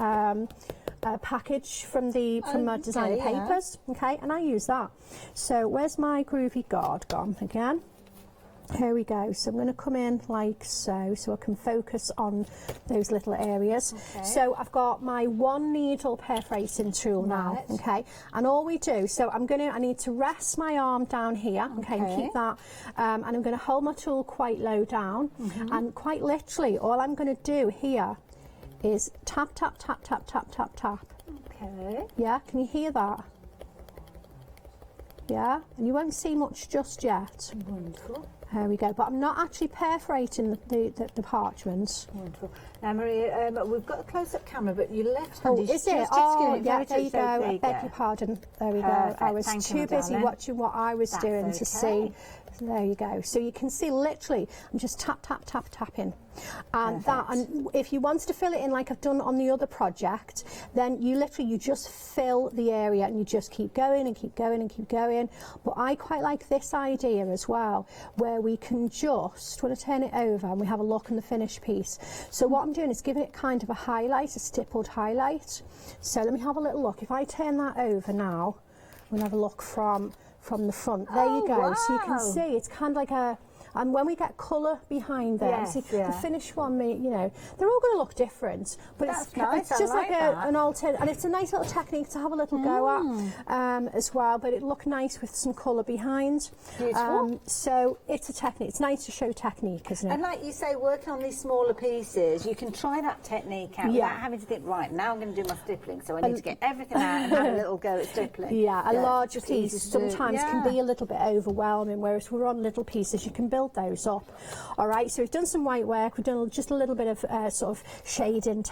package from my designer papers, and I use that. So where's my Groovy guard gone again? Here we go. So I'm going to come in like so I can focus on those little areas. So I've got my 1 needle perforating tool now, and all we do, so I need to rest my arm down here, and keep that, and I'm going to hold my tool quite low down, and quite literally all I'm going to do here is tap, tap, tap, tap, tap, tap, tap. Yeah, can you hear that? Yeah, and you won't see much just yet. Wonderful. There we go, but I'm not actually perforating the parchments. Wonderful. Now, Maria, we've got a close-up camera, but your left hand is is it? just Yeah, there you go. I beg your pardon. There we go. I was too busy watching what I was doing to see. There you go. So you can see literally, I'm just tap, tap, tap, tapping. And and if you wanted to fill it in like I've done on the other project, then you just fill the area and you just keep going and keep going and keep going. But I quite like this idea as well, where we can just, when I turn it over and we have a look in the finished piece. So what I'm doing is giving it kind of a highlight, a stippled highlight. So let me have a little look. If I turn that over now, we'll have a look from the front. There you go. Wow. So you can see it's kind of like and when we get colour behind them, the finished one, they're all going to look different, but it's just like an alternate, and it's a nice little technique to have a little go at as well, but it look nice with some colour behind. Beautiful. So it's a technique. It's nice to show technique, isn't it? And like you say, working on these smaller pieces, you can try that technique out without having to think, right, now I'm going to do my stippling, so I need to get everything out and have a little go at stippling. Yeah, a large piece sometimes can be a little bit overwhelming, whereas we're on little pieces, you can build those up. All right, so we've done some white work, we've done just a little bit of sort of shading,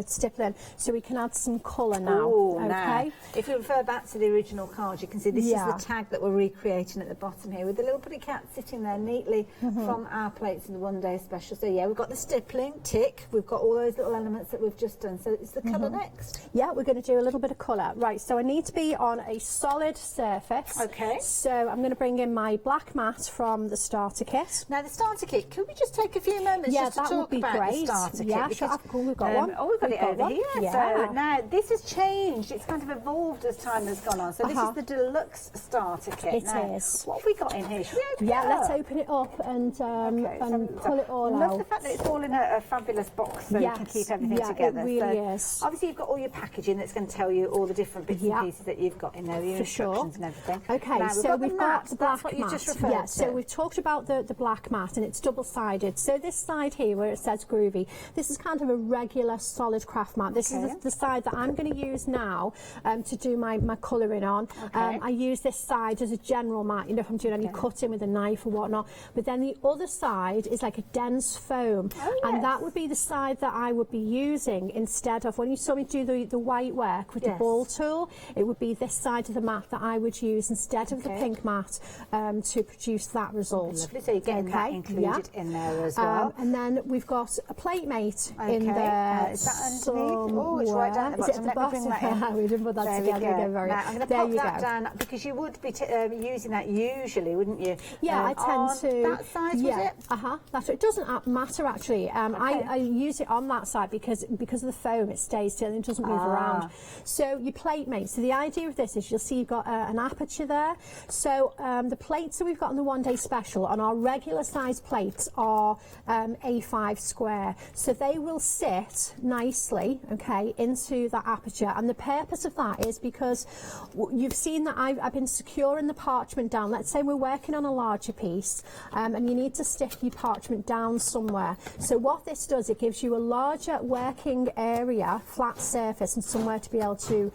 stippling, so we can add some colour now. Ooh, now, if you refer back to the original card, you can see this is the tag that we're recreating at the bottom here, with the little pretty cat sitting there neatly from our plates in the one day special. So yeah, we've got the stippling, tick, we've got all those little elements that we've just done. So it's the colour next. Yeah, we're going to do a little bit of colour. Right, so I need to be on a solid surface. So I'm going to bring in my black mat from the starter kit. Now the starter kit, could we just take a few moments just to talk about the starter kit? Sure, we've got one. Oh, we've got it over here. So now this has changed. It's kind of evolved as time has gone on. So this is the deluxe starter kit. It is. What have we got in here? Should we open it up? Let's open it up and pull it all out. I love the fact that it's all in a fabulous box, so you can keep everything together. It really is. Obviously, you've got all your packaging that's going to tell you all the different bits and pieces that you've got in there, the instructions and everything. Okay, now, so we've got the black mat. You just referred to. So we've talked about the black mat, and it's double-sided. So this side here, where it says Groovy, this is kind of a regular solid craft mat. This is the side that I'm going to use now to do my colouring on. I use this side as a general mat, if I'm doing any cutting with a knife or whatnot. But then the other side is like a dense foam, and that would be the side that I would be using instead of, when you saw me do the white work with the ball tool, it would be this side of the mat that I would use instead of the pink mat to produce that result. Lovely. So you're getting that included in there as well. And then we've got a plate mate in there. Is that underneath? Oh, it's right down at the bottom. Is it at the bottom? We didn't put that together. Now, I'm going to pop that down, because you would be using that usually, wouldn't you? Yeah, I tend to. That side, was it? That's right. It doesn't matter actually. I use it on that side because of the foam, it stays still and it doesn't move around. So your plate mate. So the idea of this is you'll see you've got an aperture there. So the plates that we've got on the one day special are our regular size plates are A5 square, so they will sit nicely, okay, into that aperture. And the purpose of that is because you've seen that I've been securing the parchment down. Let's say we're working on a larger piece and you need to stick your parchment down somewhere. So what this does, it gives you a larger working area, flat surface, and somewhere to be able to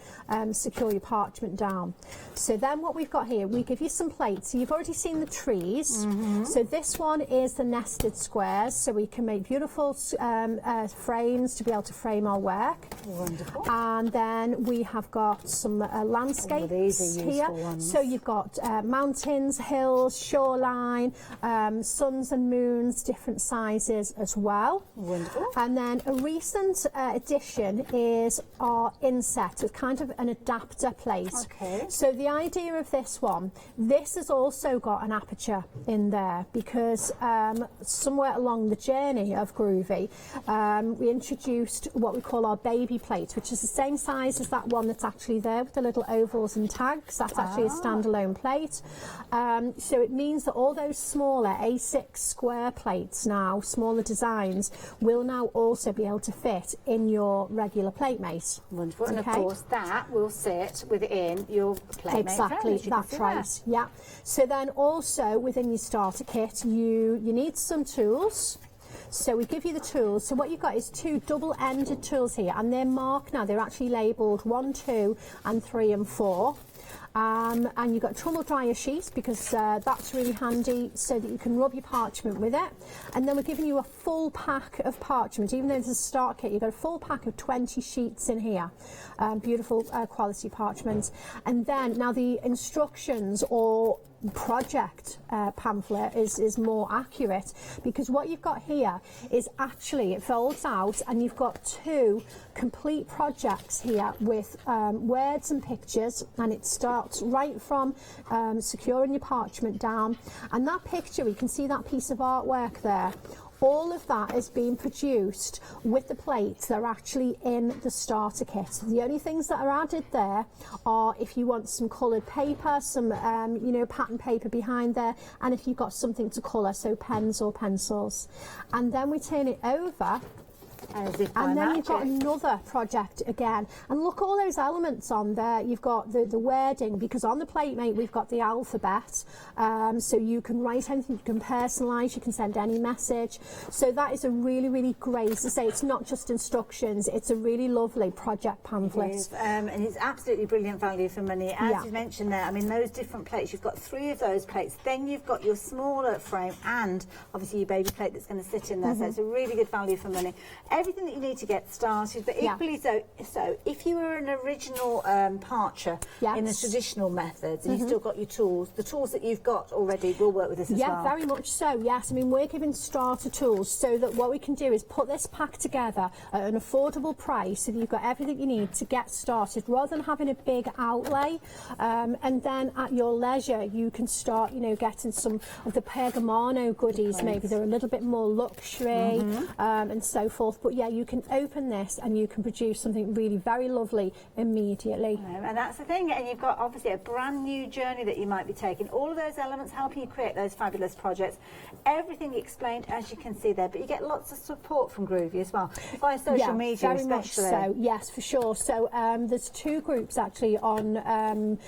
secure your parchment down. So then what we've got here, we give you some plates. So you've already seen the trees. So this one is the nested squares, so we can make beautiful frames to be able to frame our work. Wonderful. And then we have got some landscapes these are here. ones. So you've got mountains, hills, shoreline, suns and moons, different sizes as well. Wonderful. And then a recent addition is our inset. It's kind of an adapter plate. Okay. So the idea of this one, this has also got an aperture in there because somewhere along the journey of Groovy, we introduced what we call our baby plate, which is the same size as that one that's actually there with the little ovals and tags. That's actually a standalone plate. So it means that all those smaller A6 square plates now, smaller designs, will now also be able to fit in your regular plate mate. Wonderful. And of course that will sit within your plate mate. Exactly, that's right. Yeah. So then also within your starter kit, you need some tools. So we give you the tools. So what you've got is two double-ended tools here, and they're marked now. They're actually labelled 1, 2, and 3, and 4. And you've got tumble dryer sheets because that's really handy so that you can rub your parchment with it. And then we're giving you a full pack of parchment. Even though it's a start kit, you've got a full pack of 20 sheets in here. Beautiful quality parchment. And then now the instructions or project pamphlet is more accurate, because what you've got here is actually, it folds out and you've got two complete projects here with words and pictures, and it starts right from securing your parchment down, and that picture, you can see that piece of artwork there. All of that is being produced with the plates that are actually in the starter kit. The only things that are added there are if you want some coloured paper, some pattern paper behind there, and if you've got something to colour, so pens or pencils. And then we turn it over. And then you've got another project again, and look, all those elements on there. You've got the wording, because on the plate mate we've got the alphabet, so you can write anything, you can personalise, you can send any message. So that is a really, really great, as I say, it's not just instructions, it's a really lovely project pamphlet. It is, and it's absolutely brilliant value for money. As you mentioned there, I mean, those different plates, you've got 3 of those plates, then you've got your smaller frame and obviously your baby plate that's going to sit in there, so it's a really good value for money. Everything that you need to get started, but equally so if you were an original parcher in the traditional methods and you've still got your tools, the tools that you've got already will work with this as well. Yeah, very much so, yes. I mean, we're giving starter tools so that what we can do is put this pack together at an affordable price so that you've got everything you need to get started, rather than having a big outlay. And then at your leisure you can start, getting some of the Pergamano goodies. Maybe they're a little bit more luxury and so forth, but yeah, you can open this and you can produce something really very lovely immediately. And that's the thing, and you've got obviously a brand new journey that you might be taking. All of those elements helping you create those fabulous projects. Everything explained, as you can see there, but you get lots of support from Groovy as well, via social media very especially. Much so, yes, for sure. So there's 2 groups actually on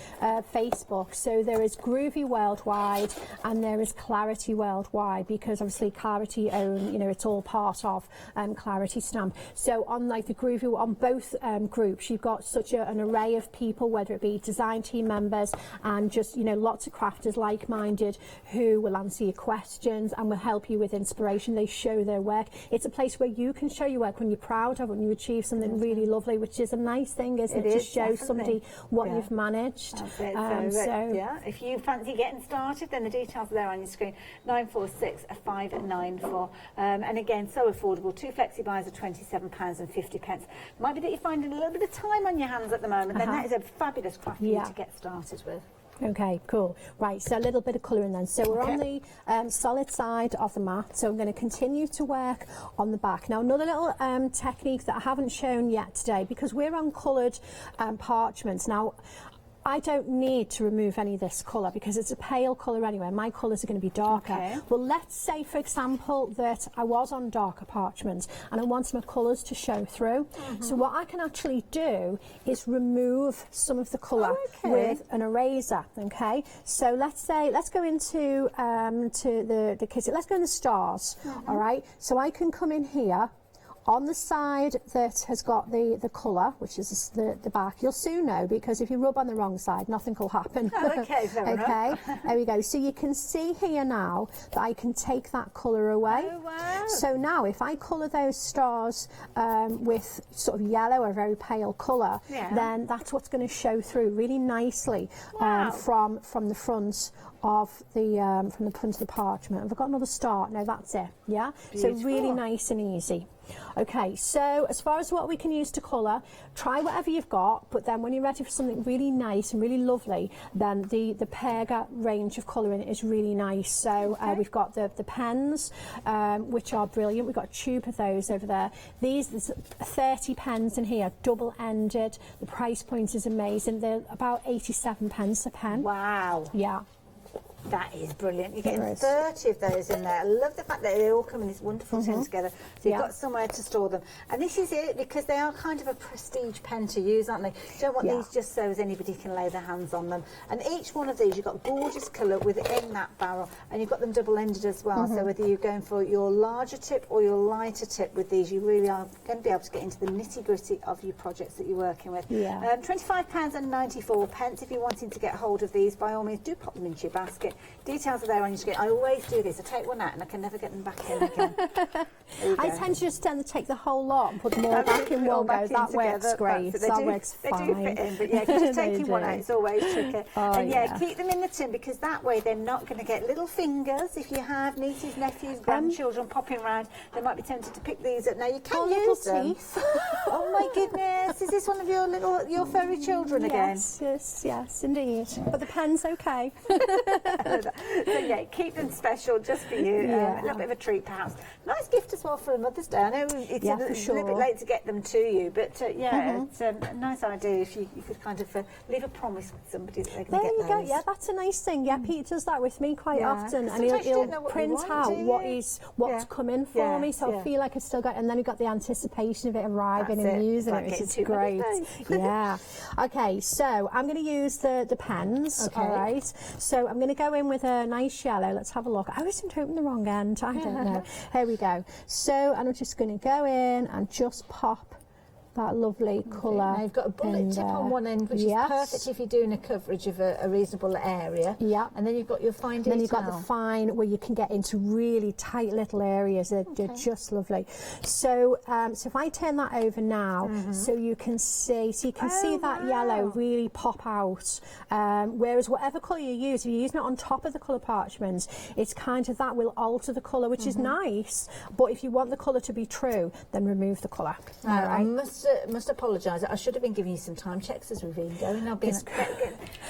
Facebook. So there is Groovy Worldwide and there is Clarity Worldwide, because obviously Clarity own, it's all part of Clarity Stamp. So on the Groovy, on both groups, you've got such an array of people, whether it be design team members and just lots of crafters like-minded who will answer your questions and will help you with inspiration. They show their work. It's a place where you can show your work when you're proud of it, when you achieve something really lovely, which is a nice thing, isn't it? To show somebody what you've managed. If you fancy getting started, then the details are there on your screen. 946 594, and again, so affordable. 2 flexi buys are £27.50. Might be that you're finding a little bit of time on your hands at the moment, then that is a fabulous craft for you to get started with. Okay, cool. Right, so a little bit of colouring then. So we're on the solid side of the mat, so I'm going to continue to work on the back. Now, another little technique that I haven't shown yet today, because we're on coloured parchments. Now, I don't need to remove any of this colour because it's a pale colour anyway. My colours are going to be darker. Okay. Well, let's say, for example, that I was on darker parchment and I wanted my colours to show through. So what I can actually do is remove some of the colour with an eraser, okay? So let's go into to the kitty. Let's go in the stars, all right? So I can come in here on the side that has got the colour, which is the back. You'll soon know, because if you rub on the wrong side, nothing will happen. Oh, okay, fair enough. There we go. So you can see here now that I can take that colour away. Oh, wow. So now if I colour those stars with sort of yellow or a very pale colour, then that's what's going to show through really nicely from the front of the parchment. Have I got another star? No, that's it. Yeah. Beautiful. So really nice and easy. Okay, so as far as what we can use to colour, try whatever you've got, but then when you're ready for something really nice and really lovely, then the Perga range of colouring is really nice. So we've got the pens, which are brilliant. We've got a tube of those over there. There's 30 pens in here, double-ended. The price point is amazing. They're about 87 pence a pen. Wow. Yeah. That is brilliant. You're getting 30 of those in there. I love the fact that they all come in this wonderful tin together. So you've got somewhere to store them. And this is it, because they are kind of a prestige pen to use, aren't they? You don't want these just so as anybody can lay their hands on them. And each one of these, you've got gorgeous colour within that barrel. And you've got them double-ended as well. So whether you're going for your larger tip or your lighter tip with these, you really are going to be able to get into the nitty-gritty of your projects that you're working with. £25.94. If you're wanting to get hold of these, by all means, do pop them into your basket. Details are there on your screen. I always do this. I take one out and I can never get them back in again. I tend to just take the whole lot and put them all back in one go. That works great. That works fine. They do fit in, but yeah, if you're just taking one out, it's always tricky. And keep them in the tin, because that way they're not going to get little fingers. If you have nieces, nephews, grandchildren popping around, they might be tempted to pick these up. Now you can use them. Teeth. Oh my goodness! Is this one of your furry children again? Yes, indeed. But the pen's okay. So yeah, keep them special just for you. A little bit of a treat, perhaps. Nice gift as well for Mother's Day. I know it's a little bit late to get them to you, but it's a nice idea if you could kind of leave a promise with somebody that they're going to get There you go. Yeah, that's a nice thing. Yeah, Pete does that with me quite often, and he'll print out what's come in for me, so I feel like I've still got. And then you've got the anticipation of it arriving and using it, which is great. Yeah. Okay, so I'm going to use the pens. All right. So I'm going to go in with a nice yellow. Let's have a look. I always seem to open the wrong end. I don't know. Here we go. So I'm just going to go in and just pop that lovely colour. Now you've got a bullet tip on one end, which is perfect if you're doing a coverage of a reasonable area. Yeah. And then you've got your fine detail. Then you've got the fine, where you can get into really tight little areas. They're just lovely. So, so if I turn that over now, so you can see, that yellow really pop out. Whereas whatever colour you use, if you're using it on top of the colour parchment, it's kind of that will alter the colour, which is nice. But if you want the colour to be true, then remove the colour. All right. I must apologise. I should have been giving you some time checks as we've been going. I've been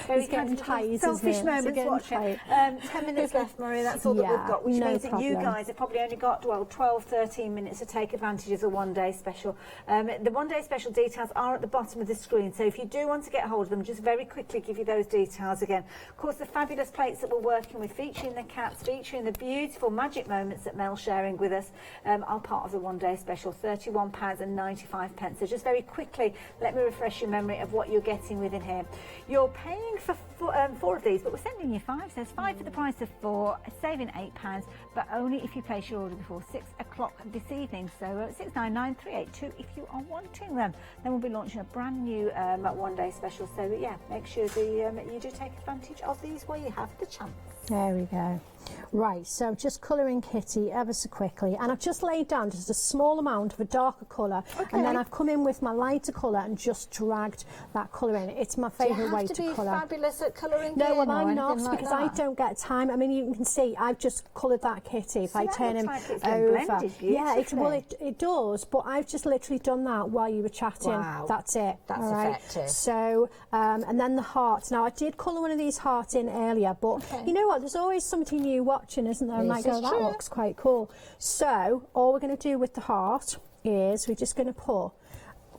very getting tight, selfish moments watching. 10 minutes left, Maria. That's all that we've got, which means that you guys have probably only got 12, 13 minutes to take advantage of the one-day special. The one-day special details are at the bottom of the screen, so if you do want to get hold of them, just very quickly give you those details again. Of course, the fabulous plates that we're working with, featuring the cats, featuring the beautiful magic moments that Mel's sharing with us, are part of the one-day special. £31.95. So just very quickly, let me refresh your memory of what you're getting within here. You're paying for 4 of these, but we're sending you 5. So it's 5 for the price of 4, saving £8, but only if you place your order before 6 o'clock this evening. So 699382 if you are wanting them. Then we'll be launching a brand new one-day special. So yeah, make sure you do take advantage of these while you have the chance. There we go. Right, so just colouring Kitty ever so quickly, and I've just laid down just a small amount of a darker colour, and then I've come in with my lighter colour and just dragged that colour in. It's my favourite way to colour. Do you have to be fabulous at colouring? No, well, I'm not, because I don't get time. I mean, you can see I've just coloured that Kitty. If I turn him over, it does. But I've just literally done that while you were chatting. Wow. That's it. That's effective. So, and then the hearts. Now I did colour one of these hearts in earlier, but you know what? There's always somebody new watching, isn't there? I might go, that looks quite cool. So all we're going to do with the heart is we're just going to put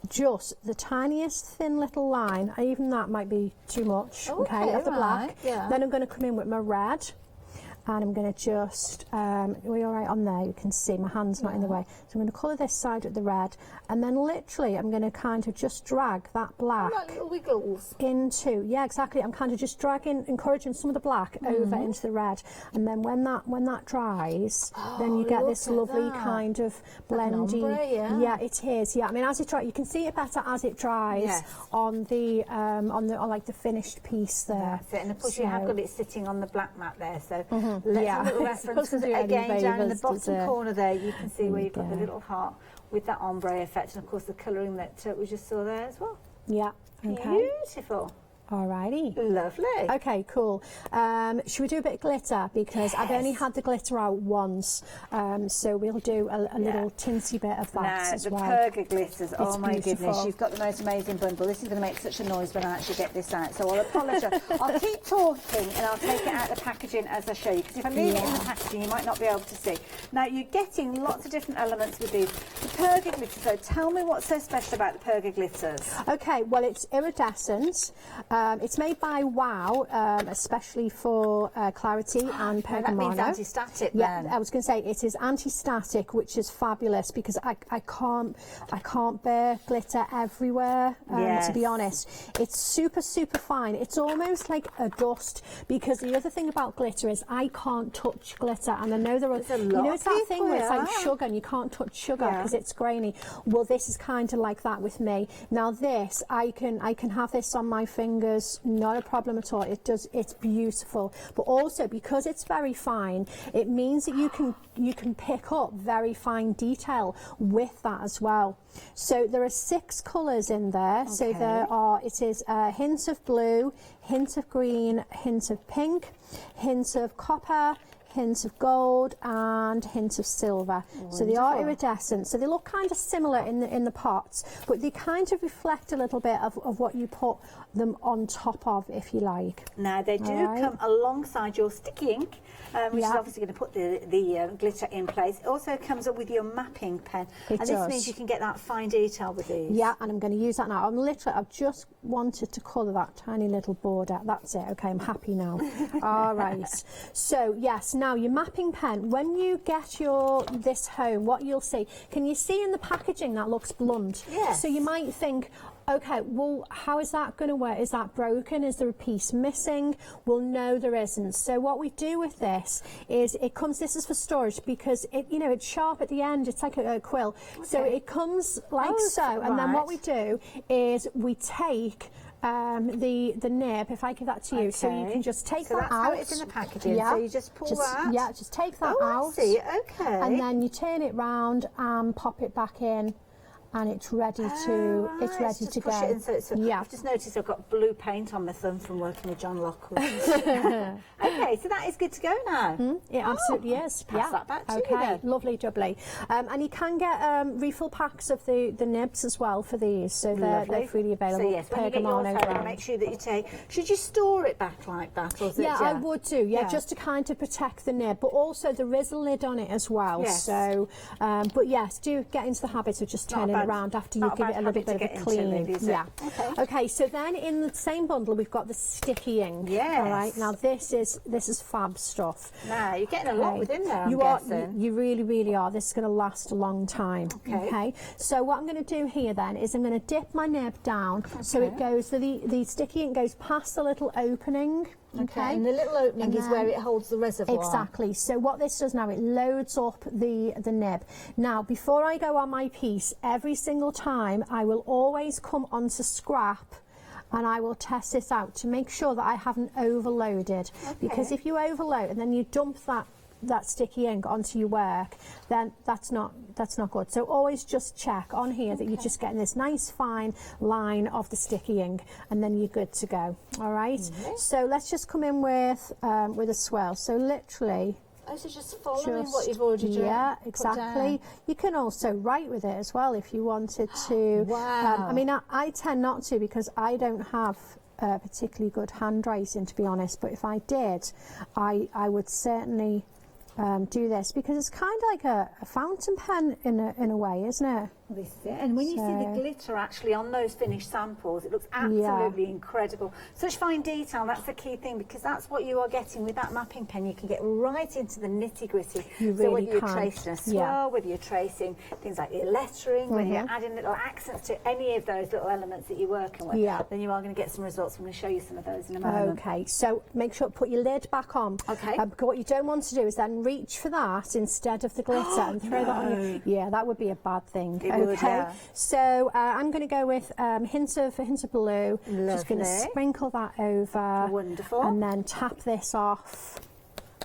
just the tiniest thin little line, even that might be too much, okay, of the black. Yeah. Then I'm going to come in with my red, and I'm going to just, are we all right on there? You can see my hand's not in the way. So I'm going to colour this side with the red, and then literally I'm going to kind of just drag that black Like little wiggles. into, yeah, exactly. I'm kind of just dragging, encouraging some of the black over into the red, and then when that dries, then you get this lovely kind of blendy. Ombre, yeah. It is. Yeah, I mean, as it dries, you can see it better as it dries on the on like the finished piece there. That's it. And of course you have got it sitting on the black mat there, so let's Yeah. have a little reference. Doesn't do any Again, down in the favours, does bottom it? corner there, you can see where you've got the little heart with that ombre effect, and of course the colouring that we just saw there as well. Yeah. Okay. Beautiful. Alrighty. Lovely. Okay, cool. Should we do a bit of glitter? Because I've only had the glitter out once, so we'll do a little tinsy bit of that as well. The Perga glitters, oh my beautiful. goodness, you've got the most amazing bundle. This is going to make such a noise when I actually get this out, so I'll apologise. I'll keep talking and I'll take it out of the packaging as I show you, because if I leave it in the packaging you might not be able to see. Now you're getting lots of different elements with these. The Perga glitters, so tell me what's so special about the Perga glitters. Okay, well it's iridescent. It's made by Wow, especially for clarity and pergamano. That means anti-static Yeah, then. I was going to say it is anti-static, which is fabulous because I can't bear glitter everywhere. To be honest, it's super fine. It's almost like a dust, because the other thing about glitter is I can't touch glitter, and I know there are it's that thing where it's like sugar and you can't touch sugar because it's grainy. Well, this is kind of like that with me. Now this I can have this on my fingers. Not a problem at all. It's beautiful, but also because it's very fine, it means that you can pick up very fine detail with that as well. So there are 6 colours in there. Okay. So it is a hint of blue, hint of green, hint of pink, hint of copper, hints of gold and hints of silver. Wonderful. So they are iridescent, so they look kind of similar in the pots, but they kind of reflect a little bit of what you put them on top of, if you like. Now they do come alongside your sticky ink, which is obviously going to put the glitter in place. It also comes up with your mapping pen, and this means you can get that fine detail with these. Yeah, and I'm going to use that now. I've just wanted to colour that tiny little border. That's it. Okay, I'm happy now. All right. So yes, now your mapping pen. When you get this home, what you'll see, can you see in the packaging that looks blunt? Yes. So you might think, okay, well, how is that going to work? Is that broken? Is there a piece missing? Well, no, there isn't. So what we do with this is this is for storage, because it's sharp at the end. It's like a quill. Okay. So it comes like so. And then what we do is we take the nib, if I give that to you, so you can just take that out. So that's how it's in the packaging, so you just pull that? Yeah, just take that out. I see, okay. And then you turn it round and pop it back in, and it's ready to go. I've just noticed I've got blue paint on my thumb from working with John Lockwood. Okay, so that is good to go now. It absolutely is. Pass that back to you Okay, then. lovely jubbly. And you can get refill packs of the nibs as well for these, so they're freely available. So yes, when you get yours home, make sure that you take. Should you store it back like that, or is I would do. Yeah, just to kind of protect the nib, but also there is a lid on it as well. Yes. So, but yes, do get into the habit of just turning it around after you give it a little bit of a clean. Okay, so then in the same bundle we've got the sticky ink. Yes. All right, now this is fab stuff. Now you're getting a lot within there. You really are. This is going to last a long time. Okay. So what I'm going to do here then is I'm going to dip my nib down so it goes. So the sticky ink goes past the little opening. Okay, and the little opening is where it holds the reservoir. Exactly. So what this does now, it loads up the nib. Now, before I go on my piece, every single time I will always come onto scrap and I will test this out to make sure that I haven't overloaded. Because if you overload and then you dump that sticky ink onto your work, then that's not good. So always just check on here that you're just getting this nice fine line of the sticky ink, and then you're good to go. All right. So let's just come in with a swirl. So literally. So just following what you've already done. Yeah, exactly. You can also write with it as well if you wanted to. Wow. I mean, I tend not to because I don't have particularly good handwriting, to be honest. But if I did, I would certainly do this, because it's kind of like a fountain pen in a way, isn't it? This is it. And when you see the glitter actually on those finished samples, it looks absolutely incredible. Such fine detail, that's the key thing, because that's what you are getting with that mapping pen. You can get right into the nitty-gritty. You so really whether you're can. tracing a swirl, whether you're tracing things like your lettering, whether you're adding little accents to any of those little elements that you're working with, then you are going to get some results. I'm going to show you some of those in a moment. Okay, so make sure to put your lid back on. Okay. Because what you don't want to do is then reach for that instead of the glitter and throw that on your... Yeah, that would be a bad thing. It would, yeah. So I'm going to go with hint of blue. Just going to sprinkle that over. Wonderful. And then tap this off.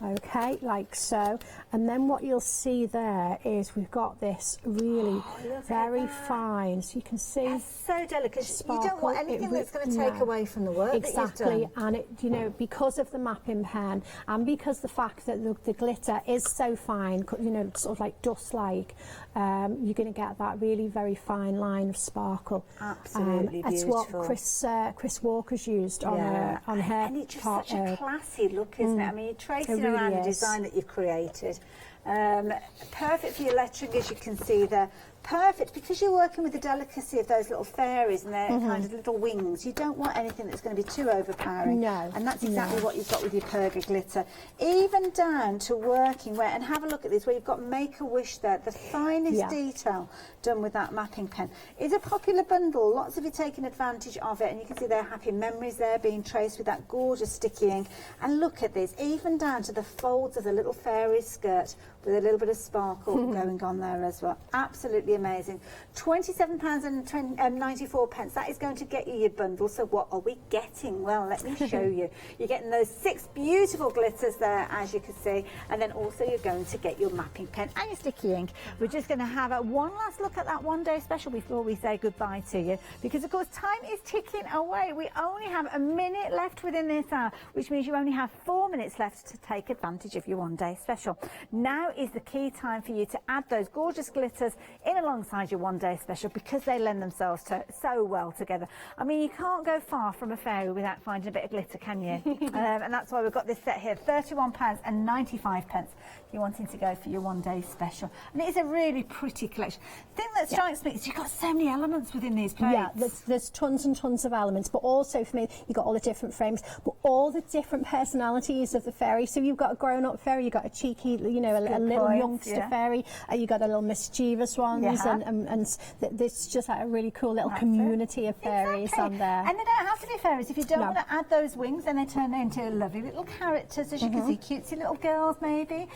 Okay, like so. And then what you'll see there is we've got this really very fine, so you can see. That's so delicate. You don't want anything that's going to take away from the work exactly. that you've done. And it, you know, because of the mapping pen and because the fact that the glitter is so fine, you know, sort of like dust-like, you're going to get that really very fine line of sparkle. Absolutely It's beautiful. what Chris Walker's used on her. And it's just such a classy look, isn't it? I mean, you're tracing around the design that you've created. Perfect for your lettering, as you can see there. Perfect because you're working with the delicacy of those little fairies and their kind of little wings. You don't want anything that's going to be too overpowering. No. And that's exactly what you've got with your Perga glitter. Even down to working where, and have a look at this, where you've got Make-A-Wish there, the finest detail done with that mapping pen. It's a popular bundle. Lots of you taking advantage of it, and you can see their happy memories there being traced with that gorgeous sticky ink. And look at this, even down to the folds of the little fairy skirt with a little bit of sparkle going on there as well. Absolutely amazing. £27.94. That is going to get you your bundle. So what are we getting? Well, let me show you. You're getting those 6 beautiful glitters there, as you can see, and then also you're going to get your mapping pen and your sticky ink. We're just going to have one last look at that one-day special before we say goodbye to you, because of course time is ticking away. We only have a minute left within this hour, which means you only have 4 minutes left to take advantage of your one-day special. Now is the key time for you to add those gorgeous glitters in alongside your one-day special, because they lend themselves so well together. I mean, you can't go far from a fairy without finding a bit of glitter, can you? And that's why we've got this set here, £31.95 if you're wanting to go for your one-day special. And it is a really pretty collection. The thing that strikes me is you've got so many elements within these plates. Yeah, there's tons and tons of elements, but also for me, you've got all the different frames, but all the different personalities of the fairy. So you've got a grown-up fairy, you've got a cheeky, you know, a little youngster fairy, you've got a little mischievous ones, and there's just like a really cool little community of fairies on there. And they don't have to be fairies. If you don't want to add those wings, then they turn into lovely little characters, as you can see, cutesy little girls maybe.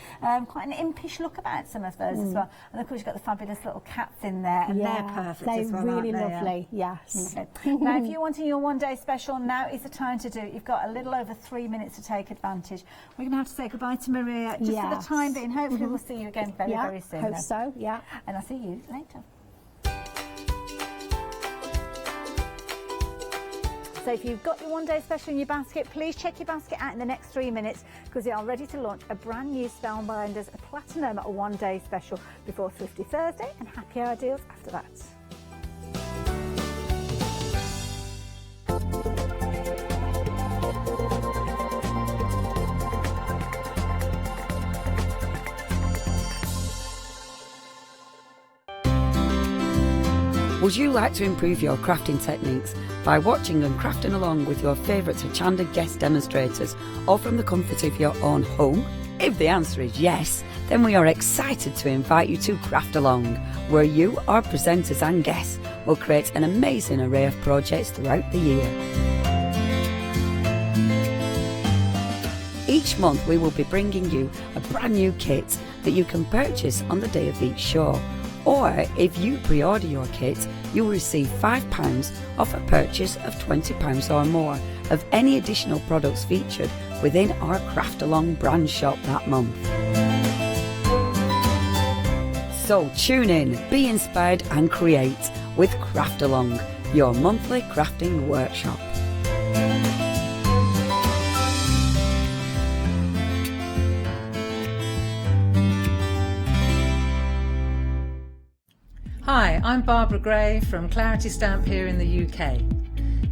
Quite an impish look about some of those as well. And of course you've got the fabulous little cats in there, and they're perfect as well, really aren't they? lovely, yes. Okay. Now if you're wanting your one-day special, now is the time to do it. You've got a little over 3 minutes to take advantage. We're going to have to say goodbye to Maria just for the time being. Hopefully we'll see you again very soon. Hope so, yeah. And I'll see you later. So if you've got your one-day special in your basket, please check your basket out in the next 3 minutes, because we are ready to launch a brand new Spellbinders Platinum one-day special before Thrifty Thursday, and Happy Hour deals after that. Would you like to improve your crafting techniques by watching and crafting along with your favourite Hochanda guest demonstrators, or from the comfort of your own home? If the answer is yes, then we are excited to invite you to Craft Along, where you, our presenters and guests, will create an amazing array of projects throughout the year. Each month we will be bringing you a brand new kit that you can purchase on the day of each show. Or if you pre-order your kit, you will receive £5 off a purchase of £20 or more of any additional products featured within our Craft Along brand shop that month. So tune in, be inspired and create with Craft Along, your monthly crafting workshop. Hi, I'm Barbara Gray from Clarity Stamp here in the UK.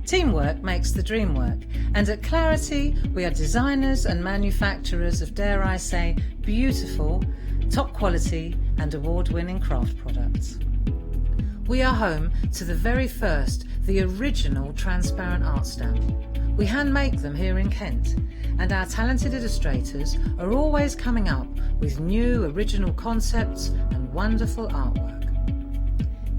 Teamwork makes the dream work, and at Clarity we are designers and manufacturers of, dare I say, beautiful, top quality and award-winning craft products. we are home to the very first, the original transparent art stamp. We hand make them here in Kent, and our talented illustrators are always coming up with new original concepts and wonderful artwork.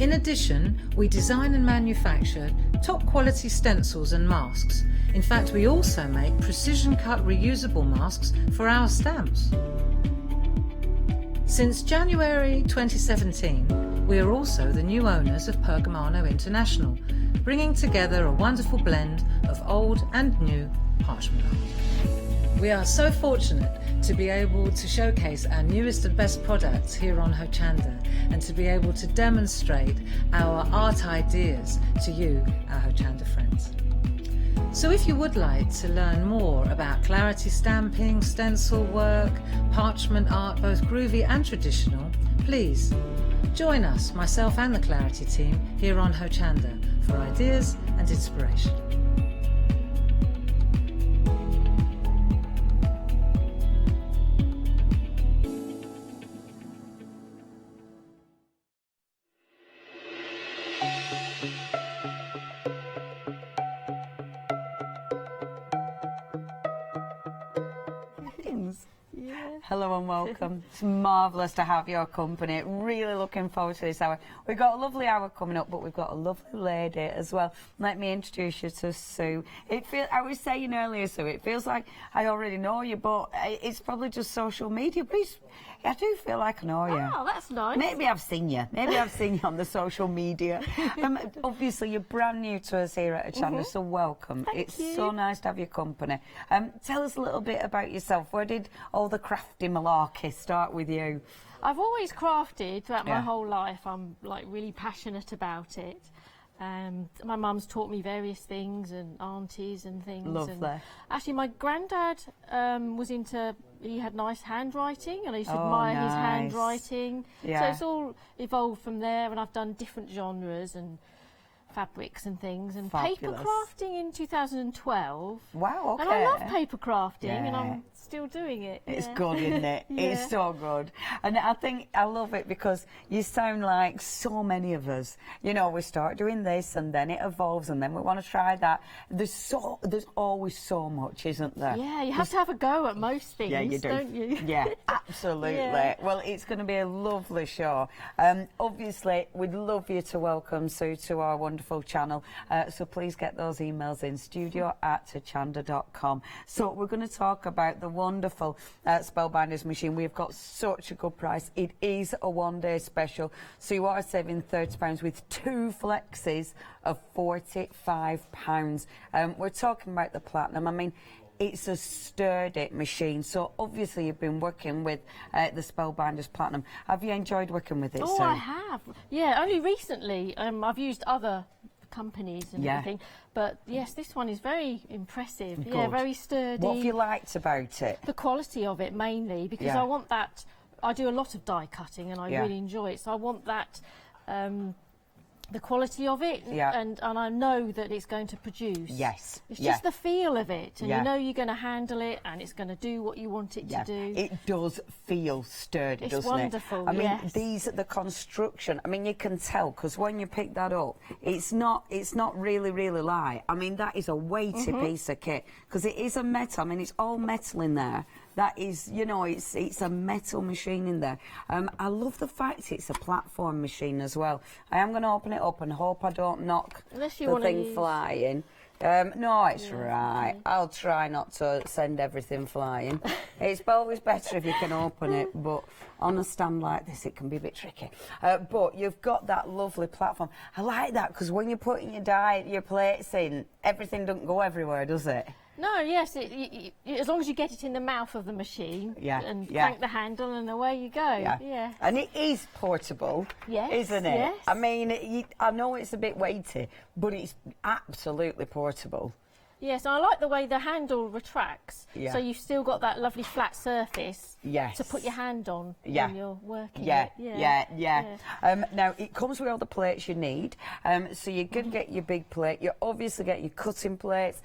In addition, we design and manufacture top quality stencils and masks. In fact, we also make precision cut reusable masks for our stamps. Since January 2017, we are also the new owners of Pergamano International, bringing together a wonderful blend of old and new parchment art. We are so fortunate to be able to showcase our newest and best products here on Hochanda and to be able to demonstrate our art ideas to you, our Hochanda friends. So if you would like to learn more about clarity stamping, stencil work, parchment art, both groovy and traditional, please join us, myself and the Clarity team, here on Hochanda for ideas and inspiration. Hello and welcome. It's marvellous to have your company. Really looking forward to this hour. We've got a lovely hour coming up, but we've got a lovely lady as well. Let me introduce you to Sue. I was saying earlier, Sue, it feels like I already know you, but it's probably just social media. Please, I do feel like I know you. Oh, that's nice. Maybe I've seen you. Maybe I've seen you on the social media. Obviously, you're brand new to us here at Hochanda, so welcome. Thank you. So nice to have your company. Tell us a little bit about yourself. Where did all the crafty malarkey start with you? I've always crafted throughout my whole life. I'm like really passionate about it. My mum's taught me various things and aunties and things. Lovely. And actually, my granddad was into. He had nice handwriting, and I used to admire his handwriting. Yeah. So it's all evolved from there, and I've done different genres and fabrics and things, and paper crafting in 2012. Wow, okay. And I love paper crafting, and I'm still doing it. It's good, isn't it? It's so good. And I think I love it because you sound like so many of us. You know, we start doing this and then it evolves and then we want to try that. There's always so much, isn't there? Yeah, you have to have a go at most things, yeah, you do. Don't you? Yeah, absolutely. Yeah. Well, it's going to be a lovely show. Obviously, we'd love you to welcome Sue to our wonderful channel. So please get those emails in, studio@hochanda.com. So we're going to talk about the wonderful Spellbinders machine. We've got such a good price. It is a one-day special. So you are saving £30 with 2 flexes of £45. We're talking about the platinum. I mean, it's a sturdy machine. So obviously you've been working with the Spellbinders Platinum. Have you enjoyed working with it, Oh, Sue? I have. Yeah, only recently. I've used other companies and everything, but yes, this one is very impressive. Good. Yeah, very sturdy. What have you liked about it? The quality of it mainly, because I want that. I do a lot of die cutting and I really enjoy it, so I want that. The quality of it, and I know that it's going to produce. Yes. It's just the feel of it, and you Yeah. know you're going to handle it, and it's going to do what you want it to do. It does feel sturdy, It's doesn't wonderful, it? I mean, yes. the construction, I mean, you can tell, because when you pick that up, it's not really light. I mean, that is a weighty piece of kit, because it is a metal. I mean, it's all metal in there. That is, you know, it's a metal machine in there. I love the fact it's a platform machine as well. I am going to open it up and hope I don't knock the thing flying. No, it's right. Okay. I'll try not to send everything flying. It's always better if you can open it, but on a stand like this, it can be a bit tricky. But you've got that lovely platform. I like that, because when you're putting your plates in, everything doesn't go everywhere, does it? No, yes, as long as you get it in the mouth of the machine and crank the handle and away you go. Yeah. And it is portable, isn't it? Yes. I mean, I know it's a bit weighty, but it's absolutely portable. Yes, and I like the way the handle retracts, so you've still got that lovely flat surface to put your hand on when you're working it. Now, it comes with all the plates you need, so you can get your big plate, you obviously get your cutting plates,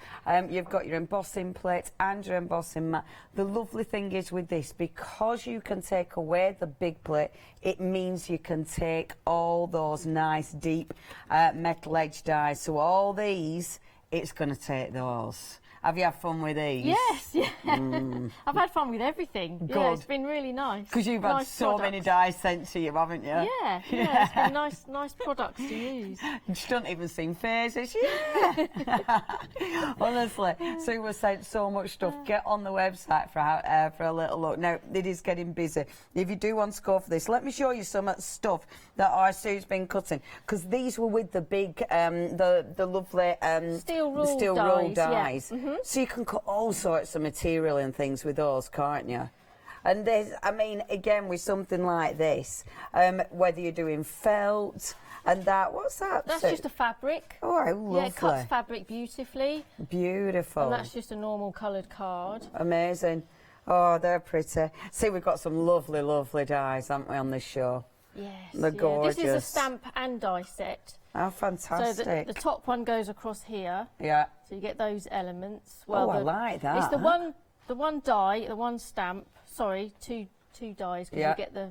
you've got your embossing plates and your embossing mat. The lovely thing is with this, because you can take away the big plate, it means you can take all those nice deep metal edge dies. So all these, it's going to take those. Have you had fun with these? Yes, yeah. I've had fun with everything. Good. Yeah, it's been really nice. Because you've had so many dies sent to you, haven't you? Yeah, it's been nice products to use. You don't even seem phases. Honestly, Sue was sent so much stuff. Get on the website for a little look. Now, it is getting busy. If you do want to go for this, let me show you some stuff that our Sue's been cutting. Because these were with the big, the lovely steel rule dies. Yeah. So you can cut all sorts of material and things with those, can't you? And there's, I mean, again, with something like this, whether you're doing felt and that, what's that? That's just a fabric. Oh, lovely. Yeah, it cuts fabric beautifully. Beautiful. And that's just a normal coloured card. Amazing. Oh, they're pretty. See, we've got some lovely, lovely dies, haven't we, on this show? Yes. They're gorgeous. This is a stamp and die set. Oh, fantastic. So the top one goes across here. Yeah. So you get those elements. Well, I like that. It's the one die, the one stamp. Sorry, two dies, because you get the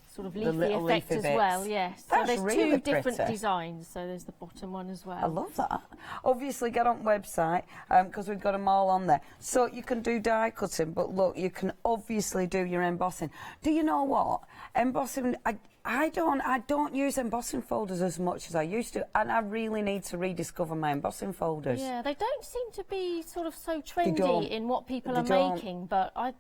sort of leafy effect as well. Yes. That's so there's really two different pretty. designs. So there's the bottom one as well. I love that. Obviously, get on the website because we've got them all on there. So you can do die cutting, but look, you can obviously do your embossing. Do you know what? Embossing, I don't use embossing folders as much as I used to, and I really need to rediscover my embossing folders. Yeah, they don't seem to be sort of so trendy in what people are making, but I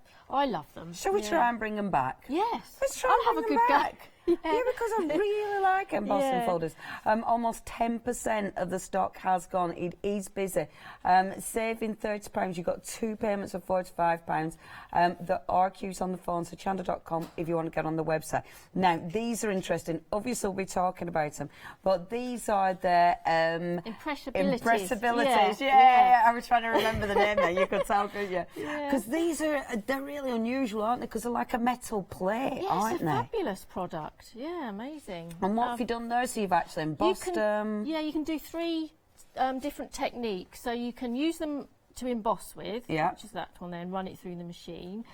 love them. Shall we try and bring them back? Yes. Let's try I'll and have bring a good them back. go. Yeah, because I really like embossing folders. Almost 10% of the stock has gone. It is busy. Saving £30, you've got 2 payments of £45. There are queues on the phone, so hochanda.com if you want to get on the website. Now, these are interesting. Obviously, we'll be talking about them, but these are the impressibilities. Yeah. I was trying to remember the name there. You could tell, couldn't you? Because they're really unusual, aren't they? Because they're like a metal plate, aren't they? It's a fabulous product. Yeah, amazing. And what have you done there? So you've actually embossed them? Yeah, you can do 3 different techniques. So you can use them to emboss with, which is that one there, and run it through the machine.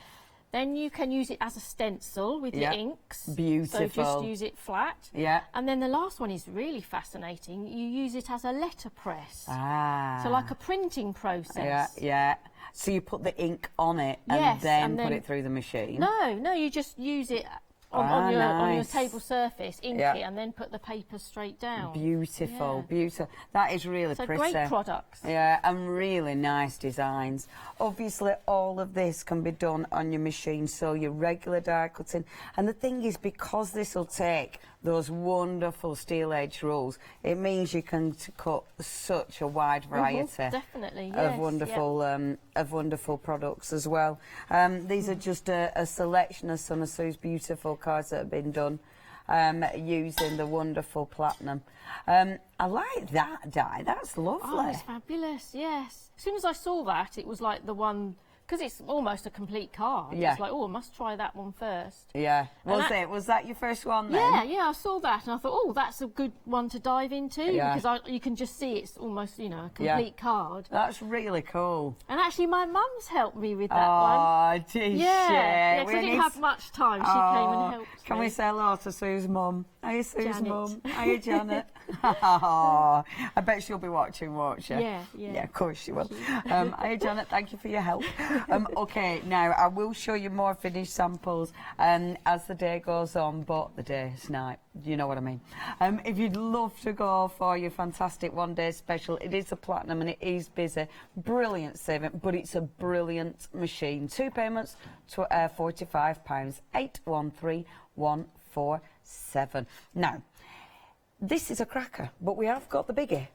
Then you can use it as a stencil with your inks. Beautiful. So just use it flat. Yeah. And then the last one is really fascinating. You use it as a letterpress. Ah. So like a printing process. Yeah. So you put the ink on it and then put it through the machine? No, you just use it on your table surface, ink it, and then put the paper straight down. Beautiful. That is really pretty. Great products. Yeah, and really nice designs. Obviously, all of this can be done on your machine, so your regular die cutting. And the thing is, because this will take those wonderful steel edge rules, it means you can cut such a wide variety of wonderful products as well. These are just a selection of some of Sue's beautiful cards that have been done using the wonderful platinum. I like that die. That's lovely. Oh, it's fabulous. Yes. As soon as I saw that, it was like the one. Because it's almost a complete card. Yeah. It's like, oh, I must try that one first. Yeah. Was that your first one then? Yeah, I saw that and I thought, oh, that's a good one to dive into. Yeah. Because you can just see it's almost, a complete card. That's really cool. And actually, my mum's helped me with that one. Oh, did she? Yeah, because I didn't have much time. She came and helped me. Can we say hello to Sue's mum? Hiya, Sue's mum. Hiya, Janet. Oh, I bet she'll be watching, won't she? Yeah. Yeah, of course she will. Hiya, Janet, thank you for your help. Okay, now I will show you more finished samples as the day goes on, but the day is night, you know what I mean. If you'd love to go for your fantastic one-day special, it is a platinum and it is busy. Brilliant saving, but it's a brilliant machine. 2 payments, £45, 813147. Now, this is a cracker, but we have got the biggie.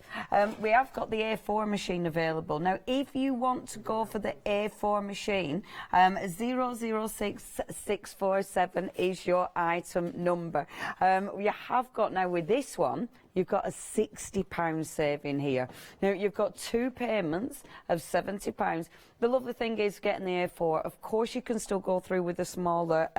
We have got the A4 machine available. Now, if you want to go for the A4 machine, 006647 is your item number. You have got now with this one, you've got a £60 saving here. Now, you've got 2 payments of £70. The lovely thing is getting the A4. Of course, you can still go through with the smaller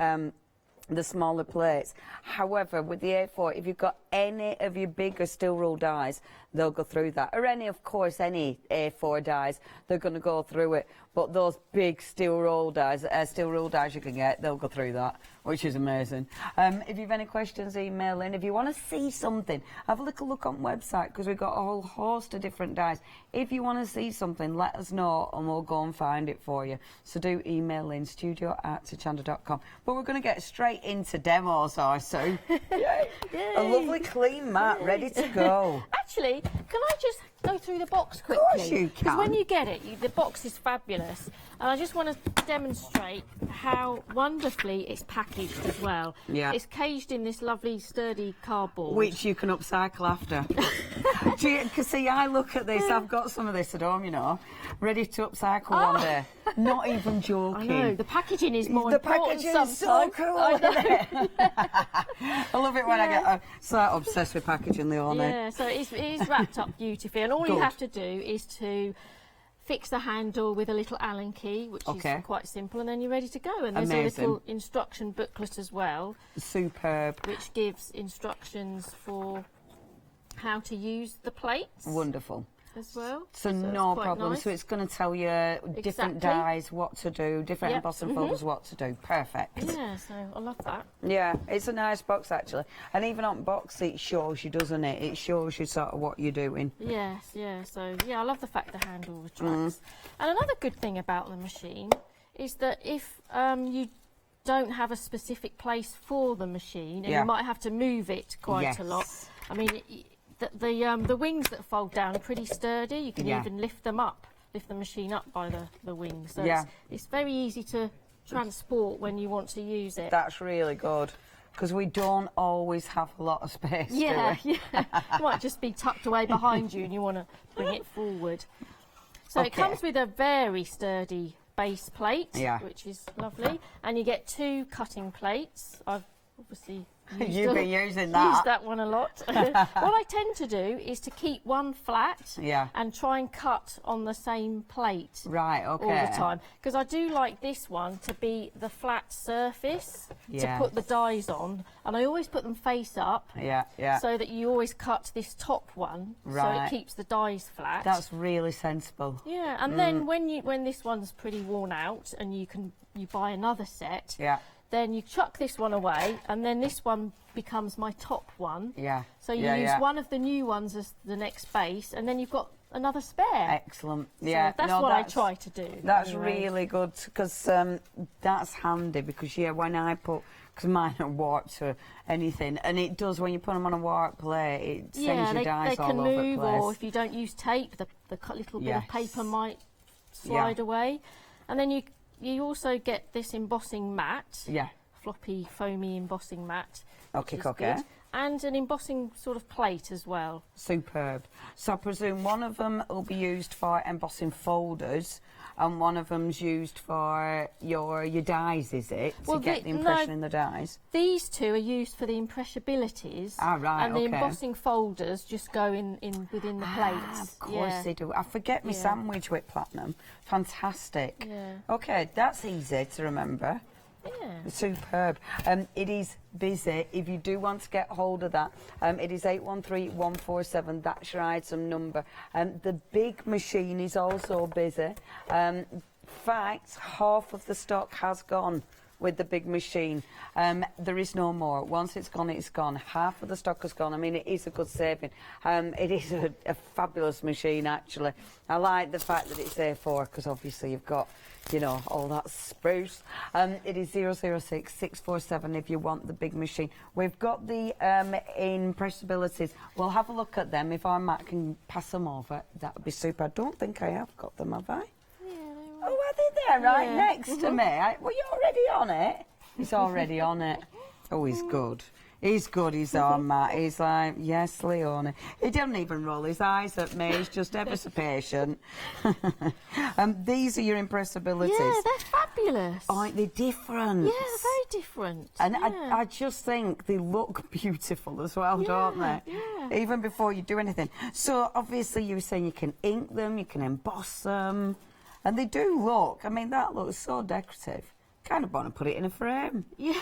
plates. However, with the A4, if you've got any of your bigger steel rule dies, they'll go through that. Or any A4 dies, they're going to go through it. But those big steel rule dies you can get, they'll go through that, which is amazing. If you've any questions, email in. If you want to see something, have a little look on the website, because we've got a whole host of different dies. If you want to see something, let us know and we'll go and find it for you. So do email in, studio@hochanda.com. But we're going to get straight into demos, Sue. Yay. A lovely clean mat ready to go. Actually, can I just go through the box quickly? Of course you can. Because when you get it, the box is fabulous. And I just want to demonstrate how wonderfully it's packaged as well. Yeah. It's caged in this lovely sturdy cardboard. Which you can upcycle after. Because see, I look at this, I've got some of this at home, you know, ready to upcycle one day. Not even joking. I know, the packaging is more the important packaging is so cool, isn't it? I love it when I get so obsessed with packaging, the ornate. Yeah, so it is wrapped up beautifully. And all you have to do is to fix the handle with a little Allen key, which is quite simple, and then you're ready to go. And there's a little instruction booklet as well. Superb. Which gives instructions for how to use the plates. Wonderful. As well. So no problem. Nice. So it's going to tell you different dies what to do, different embossing folders what to do. Perfect. Yeah, so I love that. Yeah, it's a nice box actually. And even on box it shows you, doesn't it? It shows you sort of what you're doing. Yes, yeah. So yeah, I love the fact the handle retracts. And another good thing about the machine is that if you don't have a specific place for the machine, and you might have to move it quite a lot. I mean, the wings that fold down are pretty sturdy. You can even lift them up, lift the machine up by the wings. So it's very easy to transport when you want to use it. That's really good, because we don't always have a lot of space. Yeah, yeah. It might just be tucked away behind you and you want to bring it forward. So it comes with a very sturdy base plate, which is lovely, and you get 2 cutting plates. I've obviously You've been using that. Used that one a lot. What I tend to do is to keep one flat and try and cut on the same plate all the time. Because I do like this one to be the flat surface to put the dies on. And I always put them face up so that you always cut this top one so it keeps the dies flat. That's really sensible. Yeah, and then when this one's pretty worn out and you buy another set, then you chuck this one away, and then this one becomes my top one. Yeah. So you use one of the new ones as the next base, and then you've got another spare. Excellent. Yeah. So that's what I try to do. That's really good, because that's handy, because when I put, because mine are warped or anything, and it does when you put them on a warped plate, it sends your dies all over the place. They can move, or if you don't use tape, the little bit of paper might slide away, and then you also get this embossing mat, floppy, foamy embossing mat, and an embossing sort of plate as well. Superb. So I presume one of them will be used for embossing folders, and one of them's used for your dies, is it? To get the impression in the dies? These 2 are used for the impressibilities. And the embossing folders just go in within the plates. Of course they do. I forget my sandwich with platinum. Fantastic. Yeah. Okay, that's easy to remember. Yeah. Superb. It is busy. If you do want to get hold of that, it is 813147. That's your item number. The big machine is also busy. In fact, half of the stock has gone with the big machine. There is no more. Once it's gone, it's gone. Half of the stock has gone. I mean, it is a good saving. It is a fabulous machine, actually. I like the fact that it's A4, because obviously you've got, all that spruce. It is 006647 if you want the big machine. We've got the impressibilities. We'll have a look at them. If our Matt can pass them over, that would be super. I don't think I have got them, have I? Oh, are they there, right next to me? Were you already on it? He's already on it. Oh, he's good. He's good, he's on, Matt. He's like, yes, Leona. He doesn't even roll his eyes at me. He's just ever so patient. These are your impressibilities. Yeah, they're fabulous. Aren't they different? Yeah, they're very different. And yeah. I just think they look beautiful as well, don't they? Yeah. Even before you do anything. So, obviously, you were saying you can ink them, you can emboss them. And they do look, I mean, that looks so decorative. Kind of want to put it in a frame. Yeah.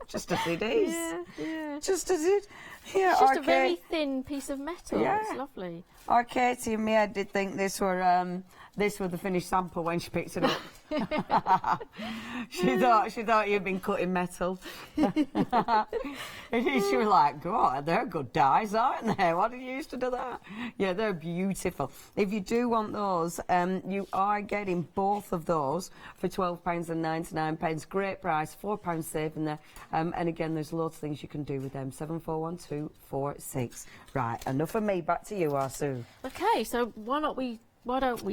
Just as it is. Yeah. Just as it. Yeah. It's just a very thin piece of metal. Yeah. It's lovely. Our Katie and me, I did think this were the finished sample when she picked it up. she thought you'd been cutting metal. She was like, God, they're good dyes, aren't they? Why did you used to do that? Yeah, they're beautiful. If you do want those, you are getting both of those for £12.99. Great price, £4 saving there. And again, there's loads of things you can do with them. 741246. Right, enough of me. Back to you, Arsu. Okay, so why don't we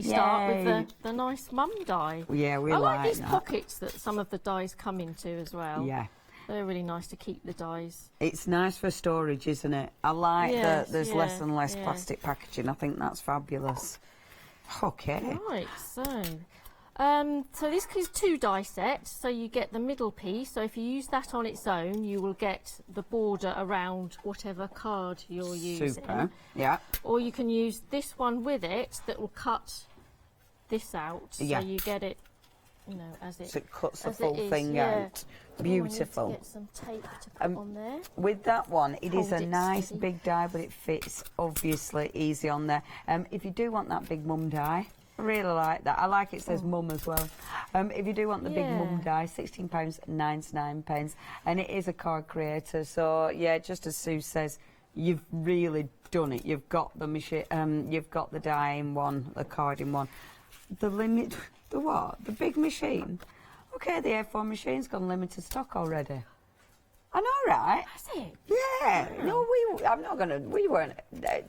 start with the nice mum die? Yeah, we I like these that. pockets that some of the dies come into as well. Yeah. They're really nice to keep the dies. It's nice for storage, isn't it? I like that there's less and less yeah. plastic packaging. I think that's fabulous. Okay. Right, so this is 2 die sets, so you get the middle piece. So if you use that on its own, you will get the border around whatever card you're using. Super. Yeah. Or you can use this one with it that will cut this out. Yeah. So you get it, you know, as it. So it cuts the as full it is, thing yeah. out. Beautiful. Oh, I need to get some tape to put on there. With that one, it is Hold a it nice steady. big die, but it fits obviously easy on there. If you do want that big mum die, I really like that. I like it says mum as well. If you do want the big mum die, £16.99, and it is a card creator. So yeah, just as Sue says, you've really done it. You've got the machine. You've got the die in one, the card in one. The limit, the what? The big machine. Okay, the A4 machine's gone limited stock already. I know, right? Has it? Yeah. No, I'm not gonna. We weren't.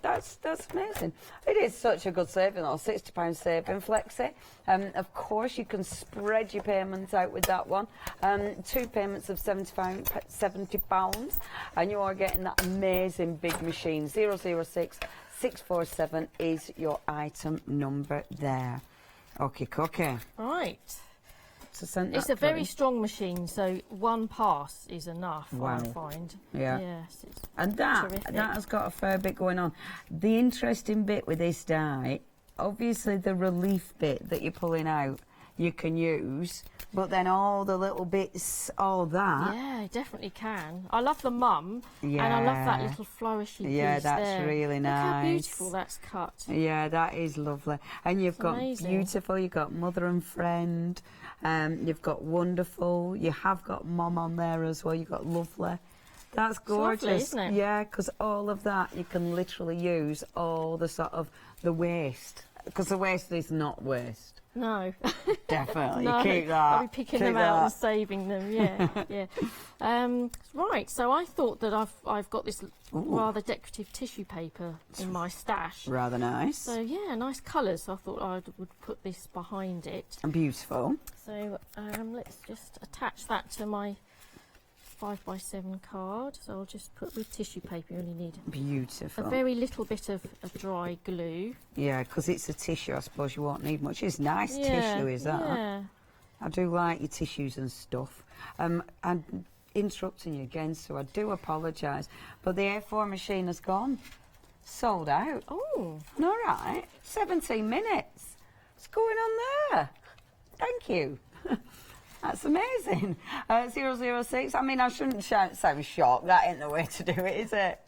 That's amazing. It is such a good saving, though. £60 saving, flexi. Of course, you can spread your payments out with that one. 2 payments of £70, and you are getting that amazing big machine. 006647 is your item number there. Okay. Right. Send It's that a very through. strong machine, so 1 pass is enough, Wow. I find. Yeah. Yes, it's And that terrific. has got a fair bit going on. The interesting bit with this die, obviously the relief bit that you're pulling out, you can use, but then all the little bits, all that. Yeah, definitely can. I love the mum, Yeah. and I love that little flourishy piece Yeah, that's there. really Look how nice. beautiful that's cut. Yeah, that is lovely. And you've It's got amazing. beautiful, you've got mother and friend, you've got wonderful, you have got mom on there as well, you've got lovely. That's gorgeous. lovely, isn't it? Yeah, because all of that you can literally use all the sort of the waste, because the waste is not waste. No. Definitely, No, keep that. I'll be picking keep them out that. and saving them. Yeah, yeah. Right. So I thought that I've got this rather decorative tissue paper in my stash. Rather nice. So yeah, nice colours. So I thought I would put this behind it. And beautiful. So let's just attach that to my 5x7 card. So I'll just put with tissue paper. You only need Beautiful. a very little bit of dry glue. Yeah, because it's a tissue, I suppose you won't need much. It's nice Yeah, tissue, is that? yeah. I do like your tissues and stuff. I'm interrupting you again, so I do apologise. But the A4 machine has gone. Sold out. Oh. All right. 17 minutes. What's going on there? Thank you. That's amazing. 006. I mean, I shouldn't sound shocked. That ain't the way to do it, is it?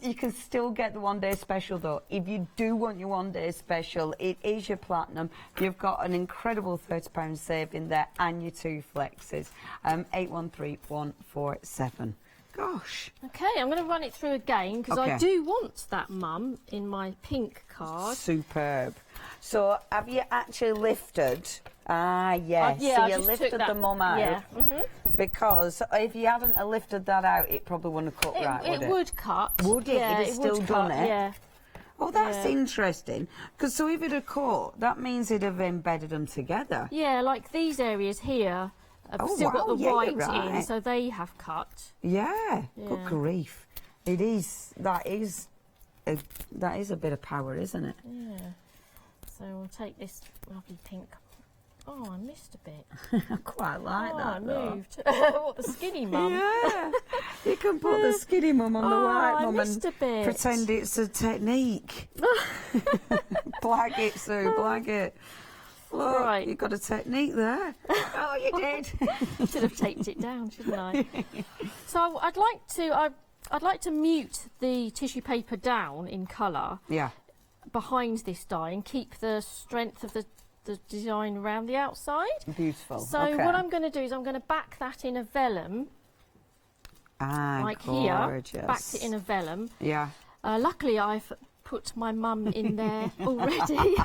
You can still get the one-day special, though. If you do want your one-day special, it is your platinum. You've got an incredible £30 saving there and your 2 flexes. 813147. Gosh. Okay, I'm going to run it through again because Okay. I do want that mum in my pink card. Superb. So, have you actually lifted? Ah, yes. Yeah, so I you just lifted took that, the mum out. Yeah. Because if you hadn't lifted that out, it probably wouldn't have cut right, would it? It would cut. Would it? Yeah, You'd have it would still done cut, it? Yeah. Oh, that's Yeah. interesting. Because so if it had caught, that means it'd have embedded them together. Yeah, like these areas here, I've still got the white in, so they have cut. Yeah, good grief. It is, that is a bit of power, isn't it? Yeah. So we'll take this lovely pink. Oh, I missed a bit. I quite like that. I moved. What, the skinny mum? Yeah. You can put the skinny mum on the white mum and pretend it's a technique. Blag it, Sue, blag it. Look, right. You've got a technique there. Oh, you did. Should have taped it down, shouldn't I? So I'd like to mute the tissue paper down in colour. Yeah. Behind this die and keep the strength of the design around the outside. Beautiful. So what I'm going to do is I'm going to back that in a vellum. Like gorgeous. Here, backed it in a vellum. Yeah. Luckily, I've put my mum in there already.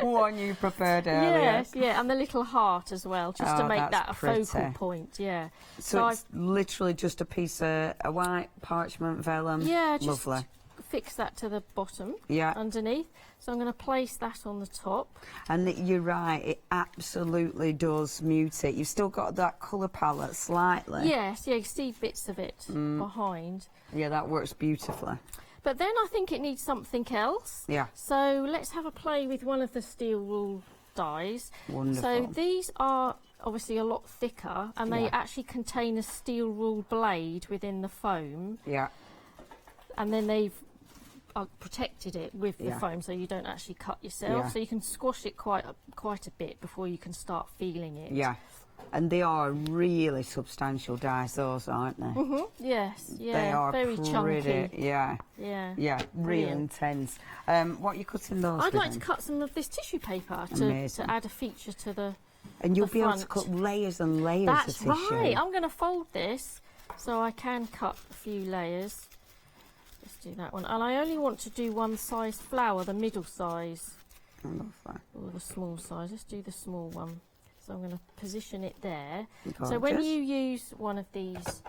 One you preferred earlier. Yes, yeah, and the little heart as well, just to make that a focal point. Yeah. So it's literally just a piece of a white parchment vellum. Yeah, just lovely. Fix that to the bottom. Yeah. Underneath. So I'm going to place that on the top. And you're right, it absolutely does mute it. You've still got that colour palette slightly. Yes, yeah, you see bits of it behind. Yeah, that works beautifully. But then I think it needs something else. Yeah. So let's have a play with one of the steel wool dies. Wonderful. So these are obviously a lot thicker and they actually contain a steel wool blade within the foam. Yeah. And then they've protected it with the foam so you don't actually cut yourself. Yeah. So you can squash it quite a bit before you can start feeling it. Yeah. And they are really substantial dies, those, aren't they? Yes, yeah. They are very chunky. Yeah. Yeah. Yeah, really intense. What are you cutting those I'd with like to cut some of this tissue paper Amazing. to add a feature to the And you'll the be able front. to cut layers and layers That's of tissue. right. I'm going to fold this so I can cut a few layers. Let's do that one. And I only want to do one size flower, the middle size. I love that. Or the small size. Let's do the small one. So I'm going to position it there. Gorgeous. So when you use one of these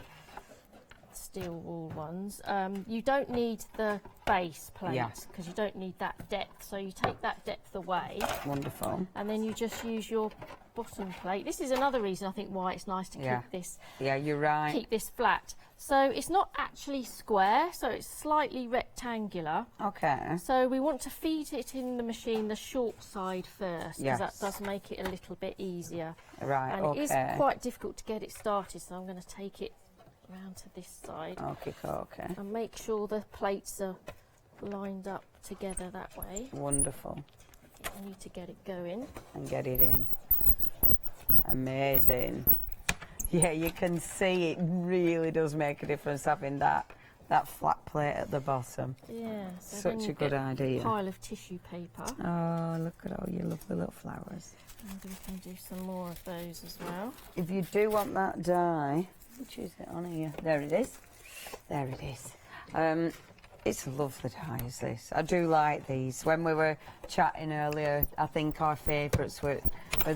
steel wool ones, you don't need the base plate because you don't need that depth. So you take that depth away. Wonderful. And then you just use your bottom plate. This is another reason I think why it's nice to keep this. Yeah, you're right. Keep this flat. So it's not actually square, so it's slightly rectangular. Okay. So we want to feed it in the machine the short side first, because that does make it a little bit easier. Right, and it is quite difficult to get it started, so I'm going to take it round to this side. Okay. And make sure the plates are lined up together that way. Wonderful. I need to get it going. And get it in. Amazing. Yeah, you can see it really does make a difference having that flat plate at the bottom. Yeah, so such a good idea. A pile of tissue paper. Oh, look at all your lovely little flowers. And we can do some more of those as well. If you do want that die, which is it on here? There it is. There it is. It's a lovely die, is this? I do like these. When we were chatting earlier, I think our favourites were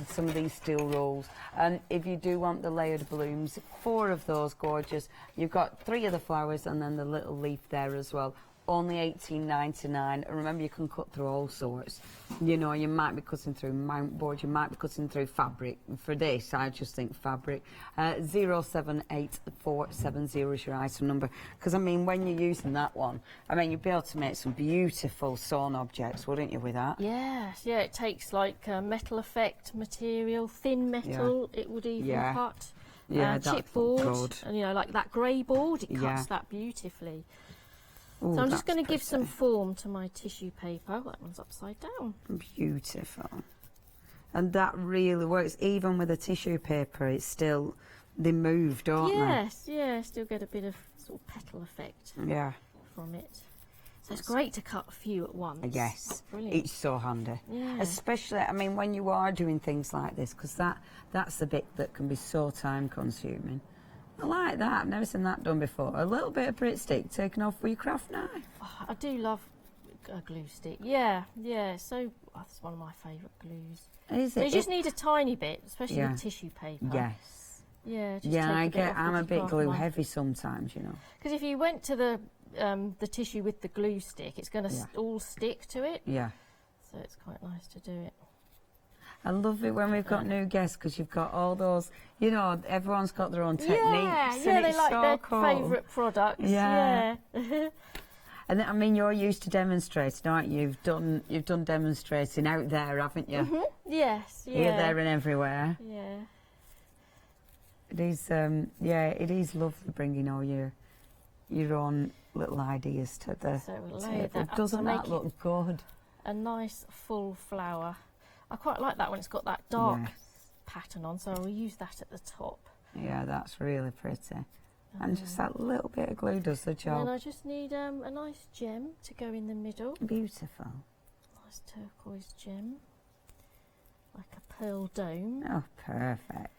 some of these steel rolls. And if you do want the layered blooms, 4 of those gorgeous. You've got 3 of the flowers and then the little leaf there as well. Only $18.99. And remember, you can cut through all sorts. You know, you might be cutting through mount board, you might be cutting through fabric. For this, I just think fabric. 078470 is your item number. Because, I mean, when you're using that one, I mean, you'd be able to make some beautiful sewn objects, wouldn't you, with that? Yes, yeah, it takes like metal effect material, thin metal, it would even cut. Yeah, chipboard, good. and you know, like that grey board, it cuts that beautifully. Ooh, so I'm just going to give some form to my tissue paper. That one's upside down. Beautiful. And that really works. Even with the tissue paper, it's still, they move, don't they? Yes, yeah, still get a bit of sort of petal effect from it. So it's great to cut a few at once. Yes, brilliant. It's so handy. Yeah. Especially, I mean, when you are doing things like this, because that's the bit that can be so time consuming. I like that. I've never seen that done before. A little bit of Brit stick taken off with your craft knife. Oh, I do love a glue stick. Yeah. So that's one of my favourite glues. Is so it? You just need a tiny bit, especially with tissue paper. Yes. Yeah. Just I'm a bit glue heavy sometimes, you know. Because if you went to the tissue with the glue stick, it's going to all stick to it. Yeah. So it's quite nice to do it. I love it when we've got new guests because you've got all those, you know, everyone's got their own techniques. Yeah, and they it's like so their cool. favourite products. Yeah. Yeah. And I mean, you're used to demonstrating, aren't you? You've done demonstrating out there, haven't you? Mm-hmm. Yes, yeah. Here, there and everywhere. Yeah. It is, it is lovely bringing all your own little ideas to the So we'll lay table. that up Doesn't to that make look good? a nice full flower. I quite like that when it's got that dark Yes. pattern on, so we'll use that at the top. Yeah, that's really pretty. And just that little bit of glue does the And job. then I just need a nice gem to go in the middle. Beautiful. Nice turquoise gem. Like a pearl dome. Oh, perfect.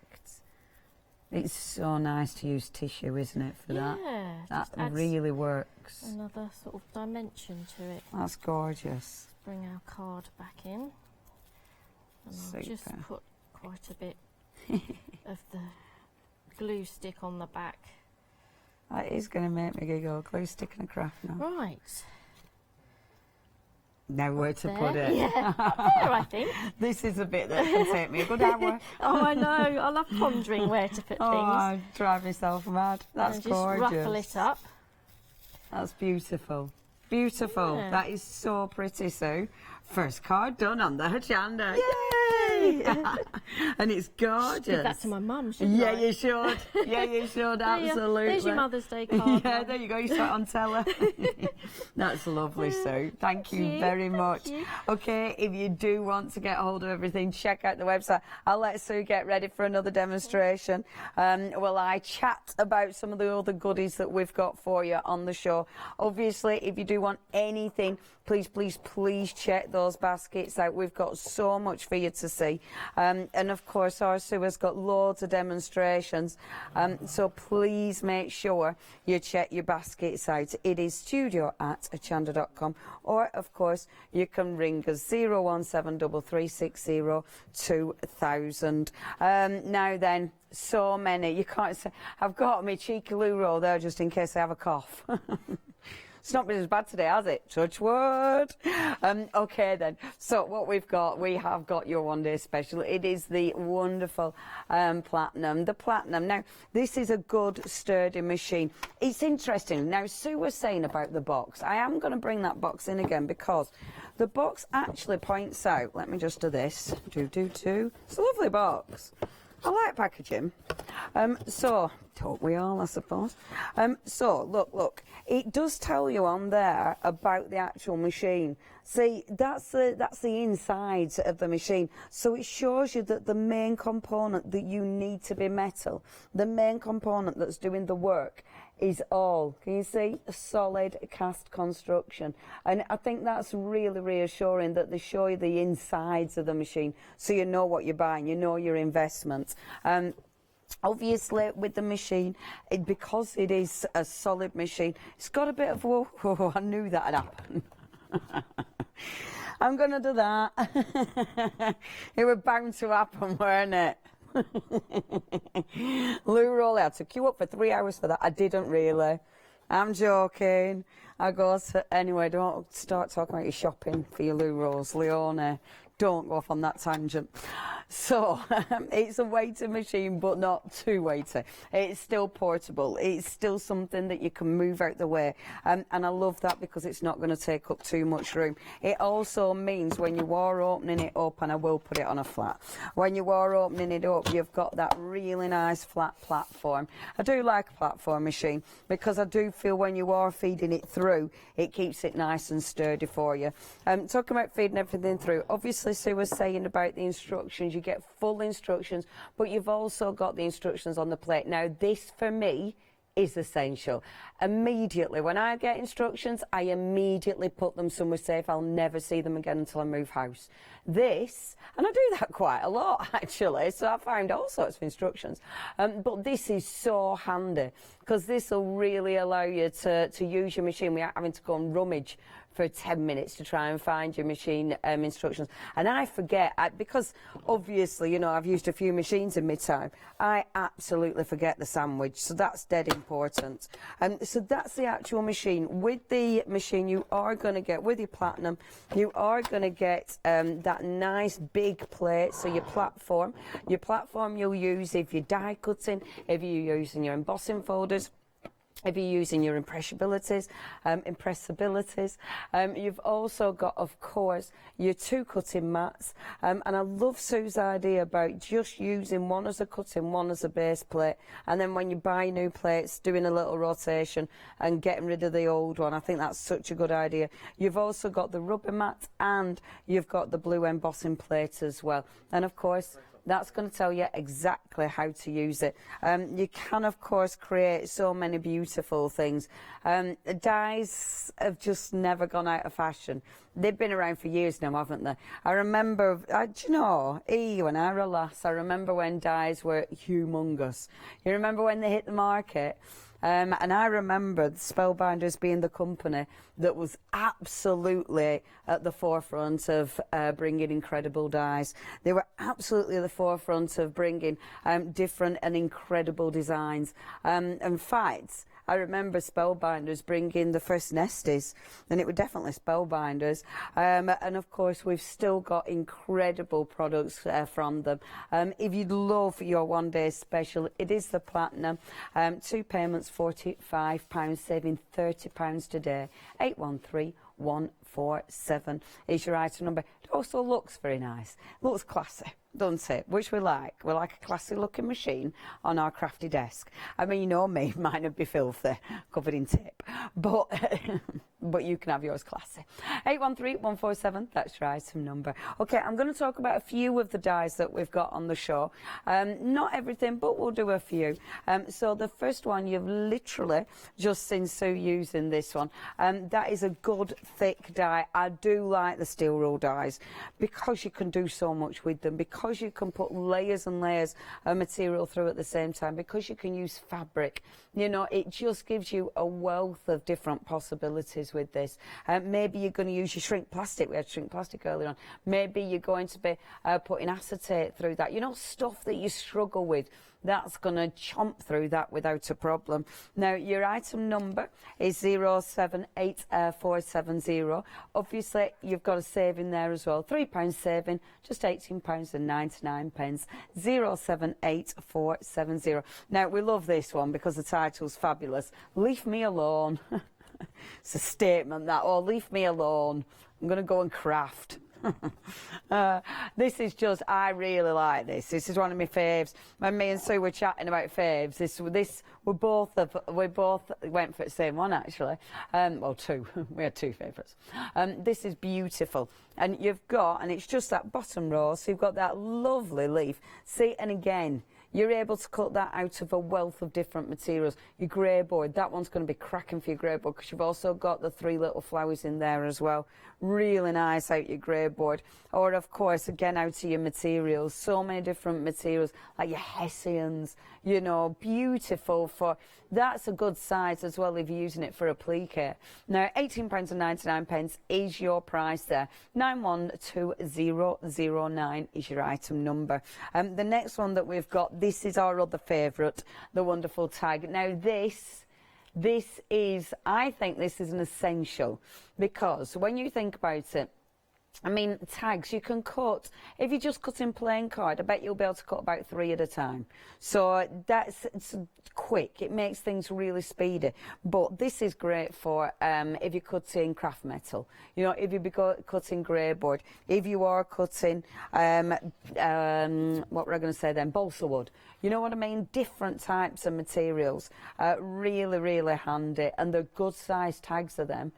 It's so nice to use tissue, isn't it, for that? Yeah. That just adds really works. another sort of dimension to it. That's gorgeous. Bring our card back in. And I'll just Super. put quite a bit of the glue stick on the back. That is going to make me giggle. Glue stick and a craft now. Right. Now where to There. put it. Yeah, up there, I think. This is a bit that can take me a good hour. Oh, I know. I love pondering where to put Oh, things. I drive myself mad. That's And just gorgeous. ruffle it up. That's beautiful. Beautiful. Yeah. That is so pretty, Sue. First card done on the Hochanda. Yay! And it's gorgeous. Give that to my mum, shouldn't Yeah, I? you should. Yeah, you should. Absolutely. There's your Mother's Day card. Yeah, Mum. there you go. You saw it on teller. That's lovely, Sue. Thank you very much. you. Okay, if you do want to get hold of everything, check out the website. I'll let Sue get ready for another demonstration. While I chat about some of the other goodies that we've got for you on the show. Obviously, if you do want anything, please, please, please check those baskets out. We've got so much for you to see. And of course, our Sue has got loads of demonstrations. So please make sure you check your baskets out. It is studio@hochanda.com, or of course, you can ring us 01733602000. Now then, so many. You can't say, I've got my cheeky loo roll there just in case I have a cough. It's not been as bad today, has it? Touch wood. Okay then, so what we have got your one day special. It is the wonderful platinum. The platinum. Now, this is a good sturdy machine. It's interesting. Now, Sue was saying about the box. I am going to bring that box in again because the box actually points out, let me just do this. It's a lovely box. I like packaging. So, don't we all, I suppose? So, look, it does tell you on there about the actual machine. See, that's the insides of the machine. So it shows you that the main component that you need to be metal, the main component that's doing the work, is all, can you see, a solid cast construction. And I think that's really reassuring that they show you the insides of the machine so you know what you're buying, you know your investment. Obviously, with the machine, because it is a solid machine, it's got a bit of, whoa, I knew that would happen. I'm going to do that. It was bound to happen, weren't it? Lou Rowley, I took you up for 3 hours for that. I didn't really. I'm joking. Anyway, don't start talking about your shopping for your Lou Rolls, Leone. Don't go off on that tangent. So, it's a weighted machine, but not too weighty. It's still portable. It's still something that you can move out the way. And I love that because it's not going to take up too much room. It also means when you are opening it up, and I will put it on a flat, when you are opening it up, you've got that really nice flat platform. I do like a platform machine because I do feel when you are feeding it through, it keeps it nice and sturdy for you. Talking about feeding everything through, obviously Sue was saying about the instructions. You get full instructions, but you've also got the instructions on the plate. Now, this for me is essential. Immediately, when I get instructions, I immediately put them somewhere safe. I'll never see them again until I move house. This, and I do that quite a lot actually, so I find all sorts of instructions. But this is so handy because this will really allow you to use your machine without having to go and rummage for 10 minutes to try and find your machine instructions. And I forget, because obviously, you know, I've used a few machines in my time, I absolutely forget the sandwich, so that's dead important. So that's the actual machine. With the machine, you are going to get, with your platinum, you are going to get that nice big plate, so your platform you'll use if you're die cutting, if you're using your embossing folders, if you're using your impressibilities, you've also got, of course, your 2 cutting mats. And I love Sue's idea about just using one as a cutting, one as a base plate, and then when you buy new plates, doing a little rotation and getting rid of the old one. I think that's such a good idea. You've also got the rubber mat, and you've got the blue embossing plate as well. And of course, that's going to tell you exactly how to use it. You can, of course, create so many beautiful things. Dies have just never gone out of fashion. They've been around for years now, haven't they? I remember, do you know, when I was a lass, I remember when dies were humongous. You remember when they hit the market? And I remember the Spellbinders being the company that was absolutely at the forefront of bringing incredible dies. They were absolutely at the forefront of bringing different and incredible designs. In fact, I remember Spellbinders bringing the first nesties, and it were definitely Spellbinders. And of course, we've still got incredible products from them. If you'd love your one-day special, it is the platinum. 2 payments, £45, saving £30 today. 813147 is your item number. It also looks very nice. Looks classy, doesn't it? Which we like. We like a classy looking machine on our crafty desk. I mean, you know me, mine would be filthy, covered in tape. But but you can have yours classy. 813147, that's your item number. Okay, I'm going to talk about a few of the dies that we've got on the show. Not everything, but we'll do a few. So the first one, you've literally just seen Sue using this one. That is a good thick die. I do like the steel rule dies because you can do so much with them, because you can put layers and layers of material through at the same time, because you can use fabric. You know, it just gives you a wealth of different possibilities with this. Maybe you're going to use your shrink plastic. We had shrink plastic earlier on. Maybe you're going to be putting acetate through that. You know, stuff that you struggle with. That's going to chomp through that without a problem. Now, your item number is 078470. Obviously, you've got a saving there as well. £3 saving, just £18.99. 078470. Now, we love this one because the title's fabulous. Leave me alone. It's a statement that, oh, leave me alone. I'm going to go and craft. This is just, I really like this. This is one of my faves. When me and Sue were chatting about faves, we both went for the same one actually. Well, 2. We had 2 favourites. This is beautiful, and you've got, and it's just that bottom row, so you've got that lovely leaf. See, and again, you're able to cut that out of a wealth of different materials. Your grey board, that one's going to be cracking for your grey board because you've also got the 3 little flowers in there as well. Really nice out your grey board. Or, of course, again, out to your materials. So many different materials, like your hessians, you know, beautiful for... That's a good size as well if you're using it for applique. Now, £18.99 is your price there. 912009 is your item number. The next one that we've got, this is our other favourite, the wonderful tag. Now, this is, I think this is an essential, because when you think about it, I mean, tags, you can cut, if you just cut in plain card, I bet you'll be able to cut about 3 at a time. So it's quick, it makes things really speedy. But this is great for if you're cutting craft metal, you know, if you're cutting grey board, if you are cutting, what were I going to say then, balsa wood. You know what I mean? Different types of materials. Really, really handy, and they're good sized tags of them.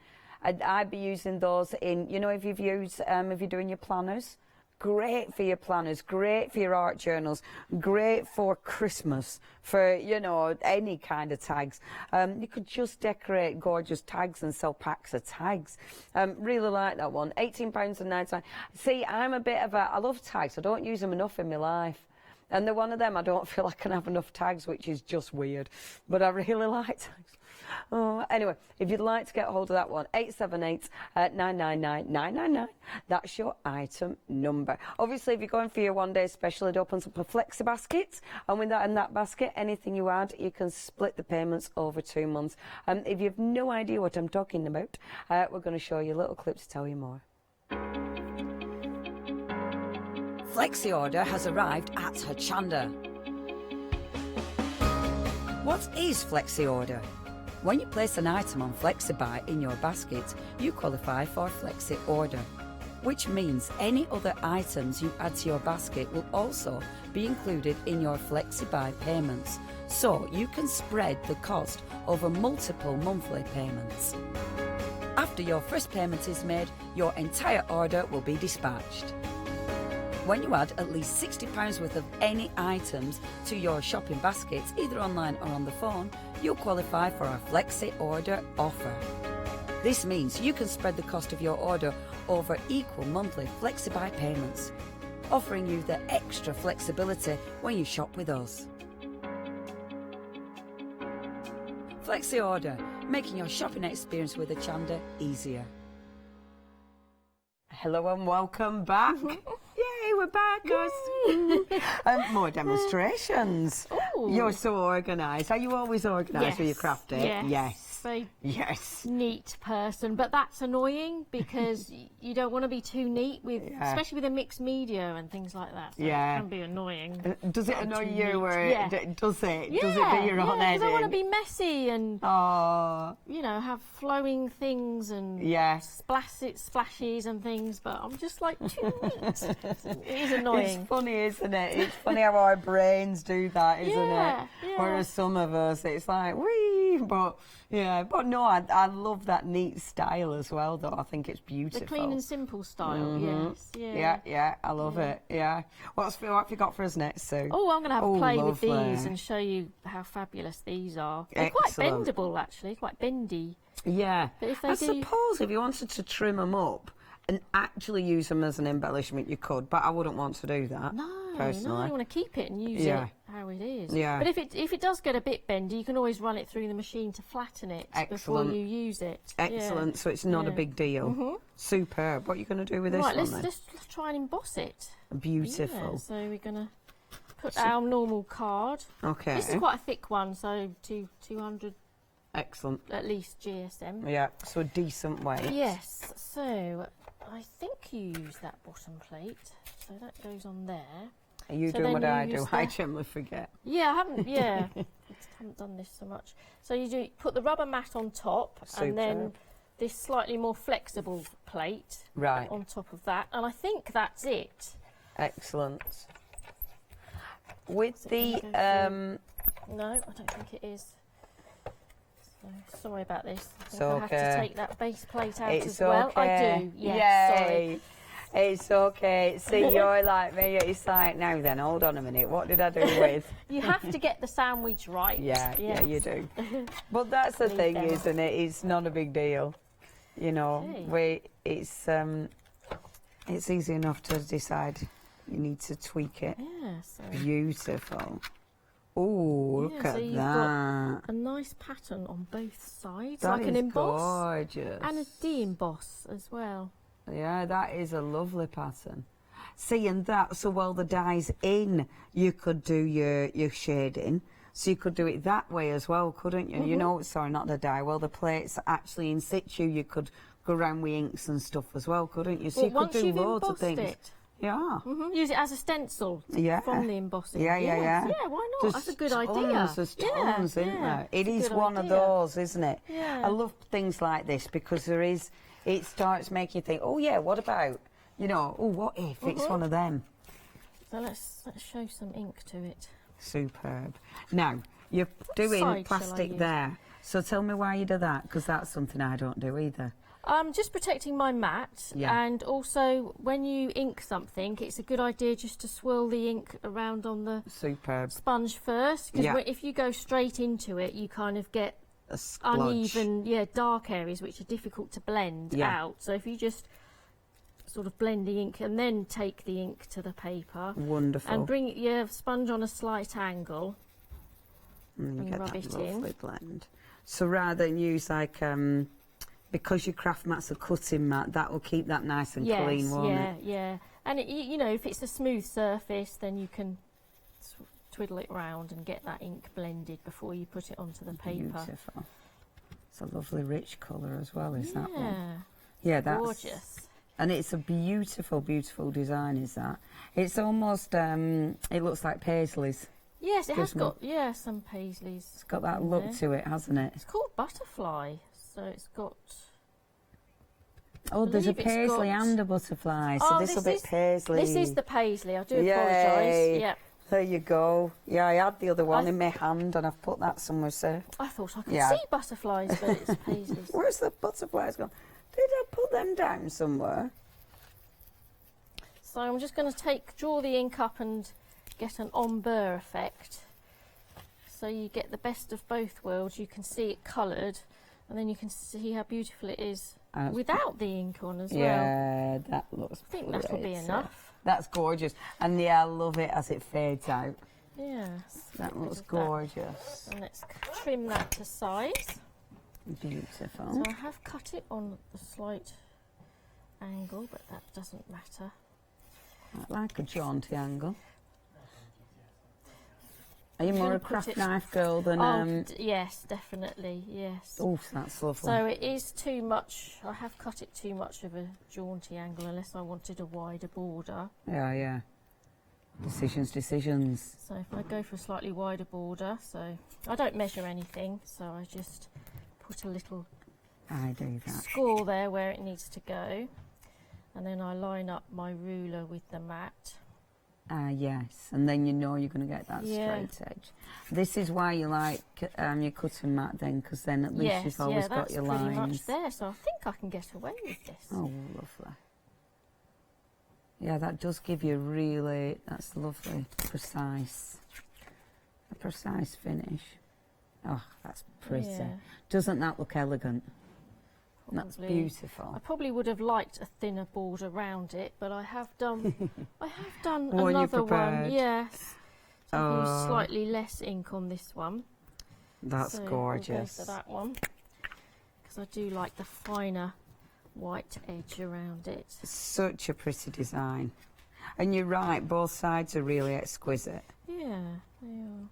I'd be using those in, you know, if you've used, if you're doing your planners, great for your planners, great for your art journals, great for Christmas, for, you know, any kind of tags. You could just decorate gorgeous tags and sell packs of tags. Really like that one. £18.99. See, I'm a bit of a, I love tags. I don't use them enough in my life. And they're one of them I don't feel I can have enough tags, which is just weird. But I really like tags. Oh, anyway, if you'd like to get hold of that one, 878 999 999. That's your item number. Obviously, if you're going for your one-day special, it opens up a flexi basket, and with that in that basket, anything you add, you can split the payments over 2 months. If you have no idea what I'm talking about, we're going to show you a little clip to tell you more. Flexi order has arrived at Hochanda. What is Flexi order? When you place an item on FlexiBuy in your basket, you qualify for Flexi order, which means any other items you add to your basket will also be included in your FlexiBuy payments, so you can spread the cost over multiple monthly payments. After your first payment is made, your entire order will be dispatched. When you add at least £60 worth of any items to your shopping baskets, either online or on the phone, you'll qualify for our Flexi Order offer. This means you can spread the cost of your order over equal monthly FlexiBuy payments, offering you the extra flexibility when you shop with us. Flexi Order, making your shopping experience with Hochanda easier. Hello and welcome back. Yay, we're back, guys. More demonstrations. Ooh. You're so organised. Are you always organised with your crafting? Yes. Very neat person, but that's annoying because you don't want to be too neat with, especially with a mixed media and things like that. So it can be annoying. Does it annoy you? Or does it? Yeah, does it do your own because I want to editing? be messy and you know, have flowing things and splashes and things, but I'm just like too neat. It is annoying. It's funny, isn't it? It's funny how our brains do that, isn't it? Yeah. Whereas some of us, it's like, wee, but but no, I love that neat style as well, though. I think it's beautiful. The clean and simple style, Yeah, I love it, What have you got for us next, Sue? Oh, I'm going to have a play with lovely. these and show you how fabulous these are. They're quite bendable, actually, quite bendy. Yeah. But if they I suppose if you wanted to trim them up and actually use them as an embellishment, you could, but I wouldn't want to do that. Personally. No, you want to keep it and use it how it is. Yeah. But if it does get a bit bendy, you can always run it through the machine to flatten it before you use it. Excellent. So it's not a big deal. Superb. What are you going to do with this one? Let's then? let's try and emboss it. Beautiful. Yeah, so we're going to put our normal card. Okay. This is quite a thick one, so 200. Excellent. At least GSM. Yeah. So a decent weight. Yes. So I think you use that bottom plate. So that goes on there. Are you doing what I do? I generally forget. Yeah, I haven't. Yeah, I haven't done this so much. So you put the rubber mat on top, and then this slightly more flexible plate on top of that, and I think that's it. Excellent. With the no, I don't think it is. So, sorry about this. I have to take that base plate out as well. I do. Yes. Sorry. It's okay. See, you're like me. It's like, now then, hold on a minute. What did I do with? You have to get the sandwich right. Yeah, you do. But that's the thing, isn't it? It's not a big deal. You know, it's easy enough to decide. You need to tweak it. Yeah. So. Beautiful. Oh, look at so you've that. Got a nice pattern on both sides, That like an is emboss. Gorgeous. And a de-emboss as well. Yeah, that is a lovely pattern. See, and that, so while the dye's in, you could do your shading. So you could do it that way as well, couldn't you? You know, sorry, not the dye. Well, the plate's actually in situ. You could go around with inks and stuff as well, couldn't you? So you could do loads of things. It, yeah. Use it as a stencil from the embossing. Yeah. Yeah, why not? That's a good idea. There's tons, isn't there? It is one of those, isn't it? Yeah. I love things like this because there is... It starts making you think, oh yeah, what about, you know, oh, what if it's one of them? So let's show some ink to it. Superb. Now, you're doing plastic there. So tell me why you do that, because that's something I don't do either. Just protecting my mat, and also when you ink something, it's a good idea just to swirl the ink around on the sponge first, because if you go straight into it, you kind of get uneven, dark areas which are difficult to blend out. So if you just sort of blend the ink and then take the ink to the paper. Wonderful. And bring your sponge on a slight angle. And you get rub that it lovely in. blend. So rather than use like, because your craft mat's a cutting mat, that will keep that nice and clean, won't it? Yeah. And you know, if it's a smooth surface, then you can twiddle it round and get that ink blended before you put it onto the paper. Beautiful. It's a lovely rich colour as well, is that one? Yeah. Yeah, that's gorgeous. And it's a beautiful, beautiful design, is that? It's almost, it looks like paisleys. Yes, it has Gives me- got, some paisleys. It's got that in look there. to it, hasn't it? It's called Butterfly, so it's got... Oh, there's a believe it's paisley got- and a butterfly, so Oh, this will be paisley. This is the paisley, I do Yay. apologise. Yeah. There you go. Yeah, I had the other one in my hand and I've put that somewhere, so... I thought I could Yeah. see butterflies, but it's paisleys. Where's the butterflies gone? Did I put them down somewhere? So I'm just going to draw the ink up and get an ombre effect. So you get the best of both worlds. You can see it coloured, and then you can see how beautiful it is without the ink on as well. Yeah, that looks I think that'll be pretty. enough. That's gorgeous. And yeah, I love it as it fades out. Yes. That looks gorgeous. And let's trim that to size. Beautiful. So I have cut it on a slight angle, but that doesn't matter. I like a jaunty angle. Are you I'm more gonna a put craft it- knife girl than... yes, definitely, yes. Oh, that's lovely. So it is too much, I have cut it too much of a jaunty angle unless I wanted a wider border. Yeah. Decisions. So if I go for a slightly wider border, so I don't measure anything, so I just put a little I do that. score there where it needs to go. And then I line up my ruler with the mat. Yes, and then you know you're going to get that Yeah. straight edge. This is why you like your cutting mat then, because then at least you've always got your that's pretty lines. much there, so I think I can get away with this. Oh, lovely. Yeah, that does give you really, that's lovely, a precise finish. Oh, that's pretty. Yeah. Doesn't that look elegant? That's Probably. beautiful. I probably would have liked a thinner border around it, but I have done One you another one. prepared. Yes. So I've used Oh. slightly less ink on this one. That's So gorgeous. We'll go for that one because I do like the finer white edge around it. Such a pretty design. And you're right, both sides are really exquisite. Yeah, they are.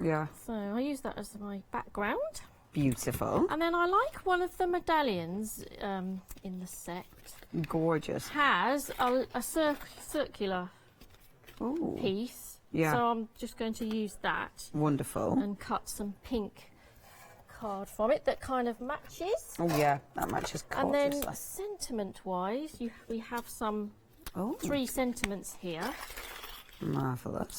Yeah. So I use that as my background. Beautiful. And then I like one of the medallions in the set. Gorgeous. Has a circular Ooh. piece. Yeah. So I'm just going to use that. Wonderful. And cut some pink card from it that kind of matches. Oh yeah, that matches And gorgeously. then sentiment-wise, we have some Oh. 3 sentiments here. Marvellous.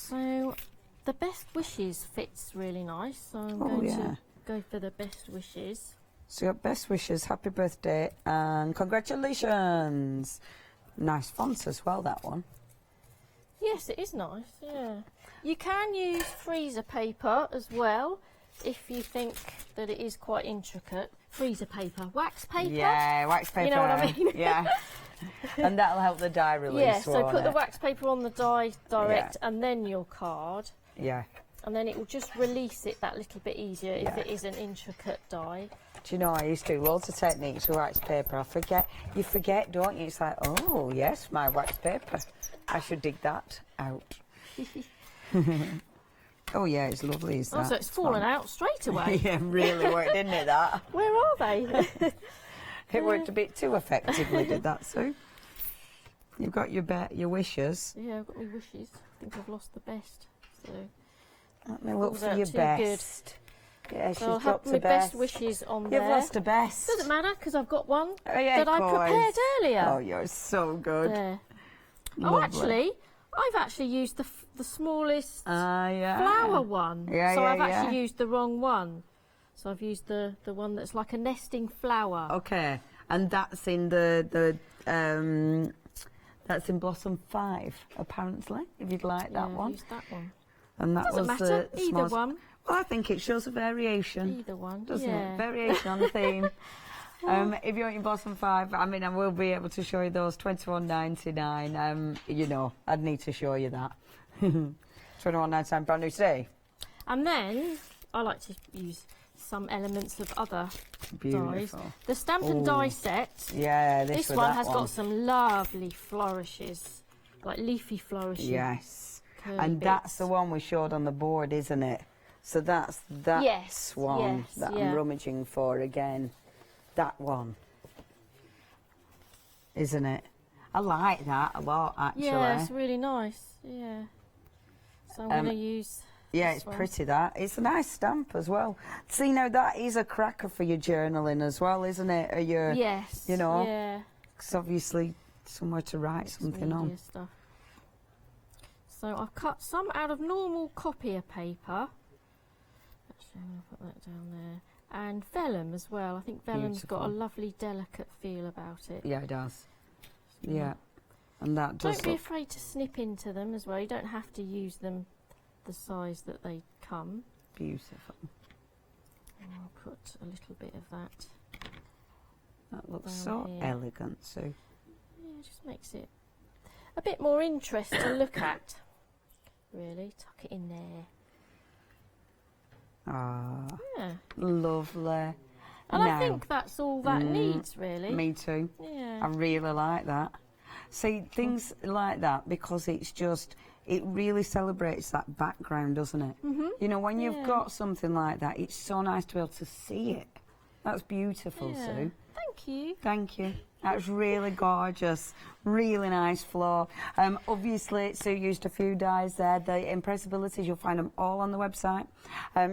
So the best wishes fits really nice. So I'm Oh, going yeah. to go for the best wishes. So your best wishes, happy birthday and congratulations. Nice font as well, that one. Yes, it is nice, yeah. You can use freezer paper as well if you think that it is quite intricate. Freezer paper, wax paper. Yeah, wax paper. You know what I mean? Yeah. And that'll help the dye release. Yeah, so won't put the it? wax paper on the die direct and then your card. Yeah. And then it will just release it that little bit easier if Yeah. it is an intricate die. Do you know, I used to do loads of techniques with wax paper. You forget, don't you? It's like, oh, yes, my wax paper. I should dig that out. Oh, yeah, it's lovely, is that? Oh, so it's fallen out straight away. Yeah, really worked, didn't it, that? Where are they? It worked a bit too effectively, did that, Sue? You've got your wishes. Yeah, I've got my wishes. I think I've lost the best. So Let me look Pulls for out your too best. Yeah, she's So I'll have dropped my the best wishes on there. You've lost a best. Doesn't matter because I've got one Oh, yeah, that I of course. prepared earlier. Oh, you're so good. There. Oh, Lovely. actually, I've actually used the smallest yeah. flower one. Yeah, so yeah, I've actually yeah. used the wrong one. So I've used the one that's like a nesting flower. Okay, and that's in that's in Blossom 5, apparently, if you'd like that Yeah, one. Used that one. And that Doesn't was matter, the either smallest- one. Well, I think it shows a variation. Either one, Doesn't yeah. it? Variation on the theme. If you want your bottom 5, I mean, I will be able to show you those, £21.99. You know, I'd need to show you that. £21.99 brand new today. And then I like to use some elements of other Beautiful. dies. The stamp and die set. Yeah, this one has got some lovely flourishes, like leafy flourishes. Yes. And that's the one we showed on the board, isn't it? So that's that one that I'm rummaging for again. That one. Isn't it? I like that a lot, actually. Yeah, it's really nice. Yeah. So I'm going to use... Yeah, it's pretty, that. It's a nice stamp as well. See, now that is a cracker for your journaling as well, isn't it? Or your, yes. You know? Yeah. It's obviously somewhere to write something on. Stuff. So I've cut some out of normal copier paper. Actually, I'm going to put that down there. And vellum as well. I think vellum's got a lovely, delicate feel about it. Yeah, it does. Yeah. And that does Don't be afraid to snip into them as well. You don't have to use them the size that they come. Beautiful. And I'll put a little bit of that. That looks so elegant, Sue. Yeah, it just makes it a bit more interesting to look at. Really, tuck it in there. Ah, yeah. Lovely. And I think that's all that needs, really. Me too. Yeah. I really like that. See, things like that, because it's just, it really celebrates that background, doesn't it? You know, when you've got something like that, it's so nice to be able to see it. That's beautiful, Sue. Thank you. Thank you. That's really gorgeous. Really nice floor. Obviously, Sue used a few dies there. The impressibilities, you'll find them all on the website.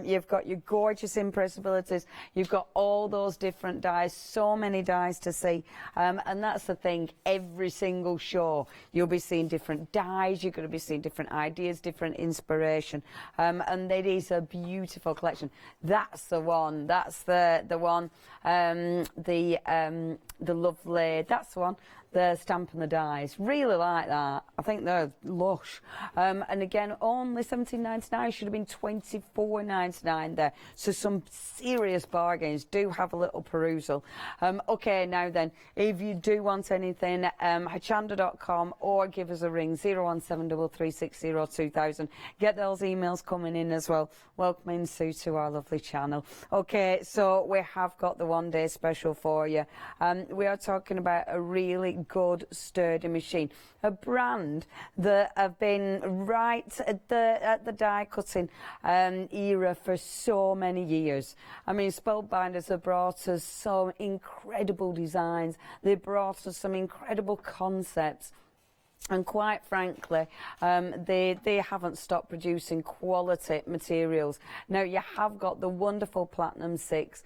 You've got your gorgeous impressibilities. You've got all those different dies, so many dies to see. And that's the thing, every single show, you'll be seeing different dies, you're going to be seeing different ideas, different inspiration. And it is a beautiful collection. That's the one. That's the one. The lovely, that's the one. The stamp and the dies. Really like that. I think they're lush. And again, only $17.99. Should have been $24.99 there. So some serious bargains. Do have a little perusal. Okay, now then, if you do want anything, hochanda.com or give us a ring, 01733602000. Get those emails coming in as well. Welcoming Sue to our lovely channel. Okay, so we have got the one-day special for you. We are talking about a really good sturdy machine, a brand that have been right at the die cutting era for so many years. I mean, Spellbinders have brought us some incredible designs, they brought us some incredible concepts. And quite frankly, they haven't stopped producing quality materials. Now, you have got the wonderful Platinum 6,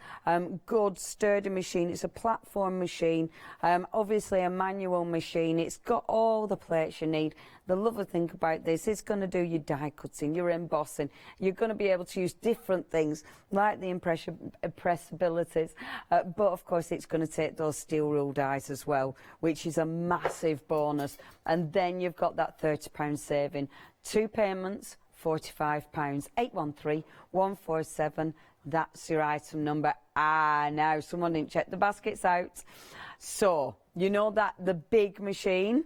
good sturdy machine. It's a platform machine, obviously a manual machine. It's got all the plates you need. The lovely thing about this is going to do your die cutting, your embossing. You're going to be able to use different things like the impressibilities, but of course it's going to take those steel rule dies as well, which is a massive bonus. And then you've got that £30 saving. 2 payments, £45, 813147. That's your item number. Now someone didn't check the baskets out. So, you know that the big machine,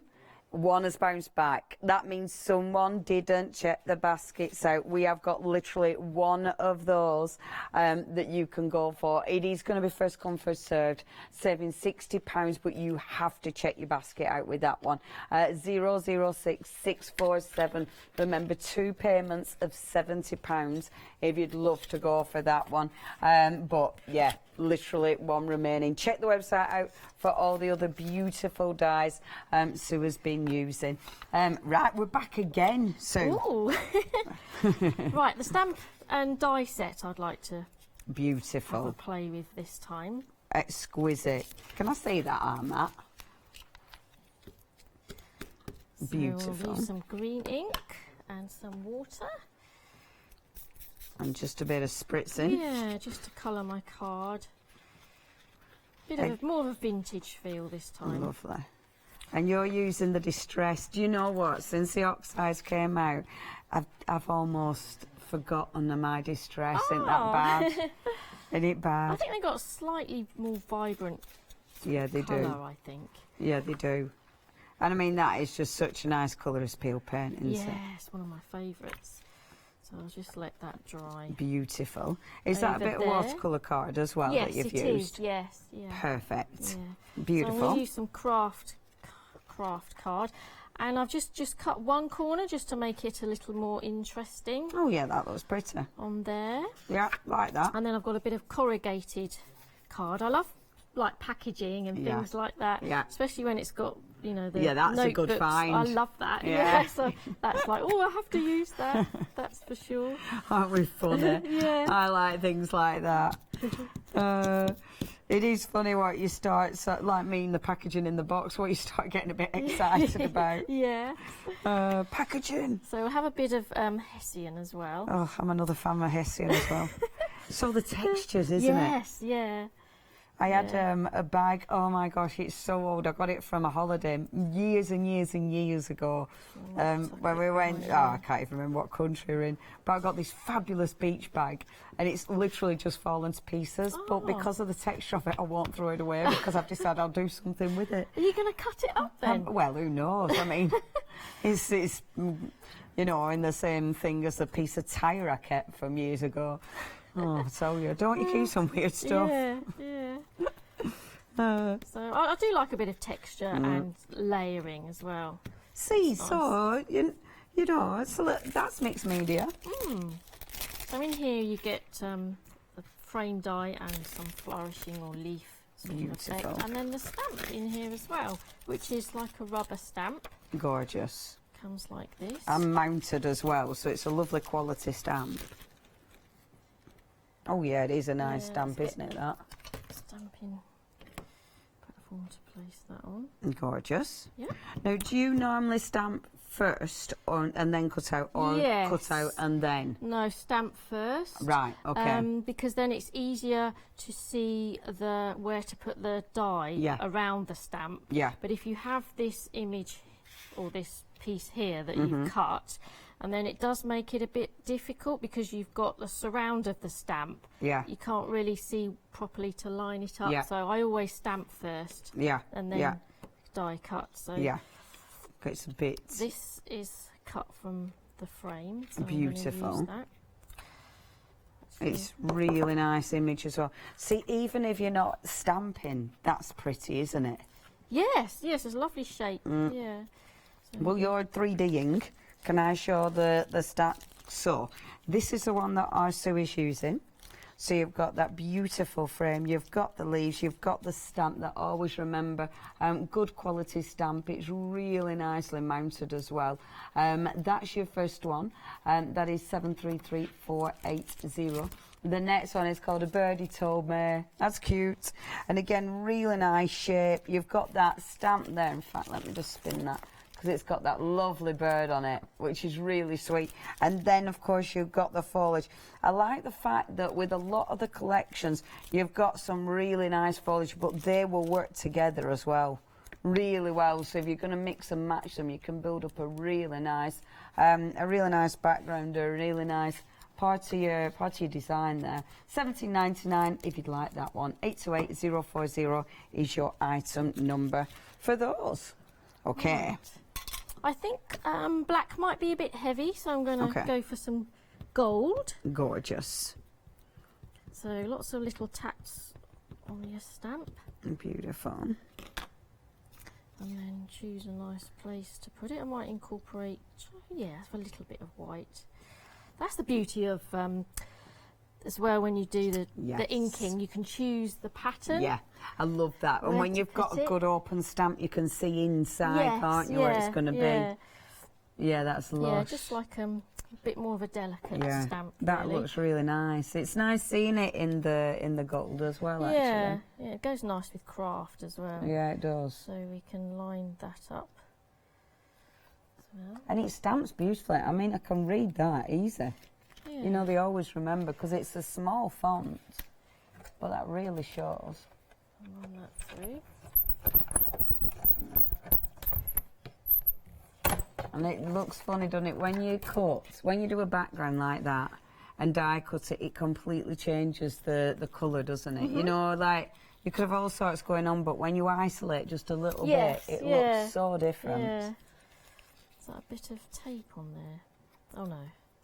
one has bounced back. That means someone didn't check the baskets out. We have got literally one of those that you can go for. It is going to be first come, first served, saving £60, but you have to check your basket out with that one. 006647. Remember, 2 payments of £70 if you'd love to go for that one. But yeah, literally one remaining. Check the website out for all the other beautiful dies Sue has been using. Right, we're back again, Sue. Ooh. Right, the stamp and die set I'd like to beautiful have a play with this time. Exquisite. Can I see that, Matt? Beautiful. So we'll use some green ink and some water. And just a bit of spritzing. Yeah, just to colour my card. Bit of more of a vintage feel this time. Lovely. And you're using the Distress. Do you know what? Since the oxides came out, I've almost forgotten my Distress. Isn't that bad? Ain't it bad? I think they got slightly more vibrant Yeah, they colour, do. I think. Yeah, they do. And I mean, that is just such a nice colour as peel paint, isn't it? Yeah, it's one of my favourites. So I'll just let that dry. Beautiful. Is that a bit of watercolour card as well that you've used? Yes, it is. Yes, yeah. Perfect. Yeah. Beautiful. So I'm going to use some craft card. And I've just cut one corner just to make it a little more interesting. Oh yeah, that looks pretty. On there. Yeah, like that. And then I've got a bit of corrugated card. I love like packaging and things like that. Yeah. Especially when it's got, you know, the that's a good notebooks. find. I love that. Yeah. So that's like, oh, I have to use that. That's for sure. Aren't we funny? Yeah. I like things like that. It is funny what you start, like me in the packaging in the box, what you start getting a bit excited about. Yeah. Packaging. So we'll have a bit of Hessian as well. Oh, I'm another fan of Hessian as well. So the textures, isn't it? Yes, yeah. I had a bag, oh my gosh, it's so old. I got it from a holiday years and years and years ago when we went, I can't even remember what country we're in, but I got this fabulous beach bag and it's literally just fallen to pieces, but because of the texture of it, I won't throw it away because I've decided I'll do something with it. Are you going to cut it up then? Well, who knows? I mean, it's you know, in the same thing as the piece of tyre I kept from years ago. Oh, I tell you, don't you keep some weird stuff? Yeah. So I do like a bit of texture and layering as well. See, nice. so you know, that's mixed media. So in here you get the frame die and some flourishing or leaf sort of effect, and then the stamp in here as well, which is like a rubber stamp. Gorgeous. Comes like this. And mounted as well, so it's a lovely quality stamp. Oh yeah, it is a nice stamp, isn't it, that? Stamping. Put a form to place that on. Gorgeous. Yeah. Now, do you normally stamp first and then cut out, or cut out and then? No, stamp first. Right, okay. Because then it's easier to see where to put the die around the stamp. Yeah. But if you have this image or this piece here that you've cut, and then it does make it a bit difficult because you've got the surround of the stamp. Yeah. You can't really see properly to line it up. Yeah. So I always stamp first. Yeah. And then die cut. So yeah. It's a bit. This is cut from the frame. So beautiful. I'm gonna use that. It's really nice image as well. See, even if you're not stamping, that's pretty, isn't it? Yes, it's a lovely shape. Yeah. So well, you're 3Ding. Can I show the stamp? So, this is the one that our Sue is using. So you've got that beautiful frame, you've got the leaves, you've got the stamp that I always remember. Good quality stamp, it's really nicely mounted as well. That's your first one, that is 733480. The next one is called A Birdie Told Me. That's cute. And again, really nice shape. You've got that stamp there. In fact, let me just spin that, because it's got that lovely bird on it, which is really sweet. And then, of course, you've got the foliage. I like the fact that with a lot of the collections, you've got some really nice foliage, but they will work together as well, really well. So if you're going to mix and match them, you can build up a really nice background, a really nice part of your design there. $17.99 if you'd like that one. 828040 is your item number for those. Okay. Right. I think black might be a bit heavy, so I'm going to go for some gold. Gorgeous. So lots of little taps on your stamp. Beautiful. And then choose a nice place to put it. I might incorporate, a little bit of white. That's the beauty of as well, when you do the inking, you can choose the pattern. Yeah, I love that. And when you've got a good open stamp, you can see inside, can't you, where it's going to be. Yeah, that's lush. Yeah, just like a bit more of a delicate stamp. That really looks really nice. It's nice seeing it in the gold as well, actually. Yeah, it goes nice with craft as well. Yeah, it does. So we can line that up. And it stamps beautifully. I mean, I can read that easy. Yeah. You know, they always remember, because it's a small font, but that really shows. Run that through. And it looks funny, doesn't it, when you do a background like that, and die cut it, it completely changes the colour, doesn't it? You know, like, you could have all sorts going on, but when you isolate just a little bit, it looks so different. Yeah. Is that a bit of tape on there? Oh no,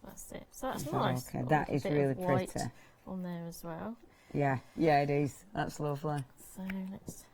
that's it. So that's nice. Okay, that is really white pretty. on there as well. Yeah, yeah, it is. That's lovely. So let's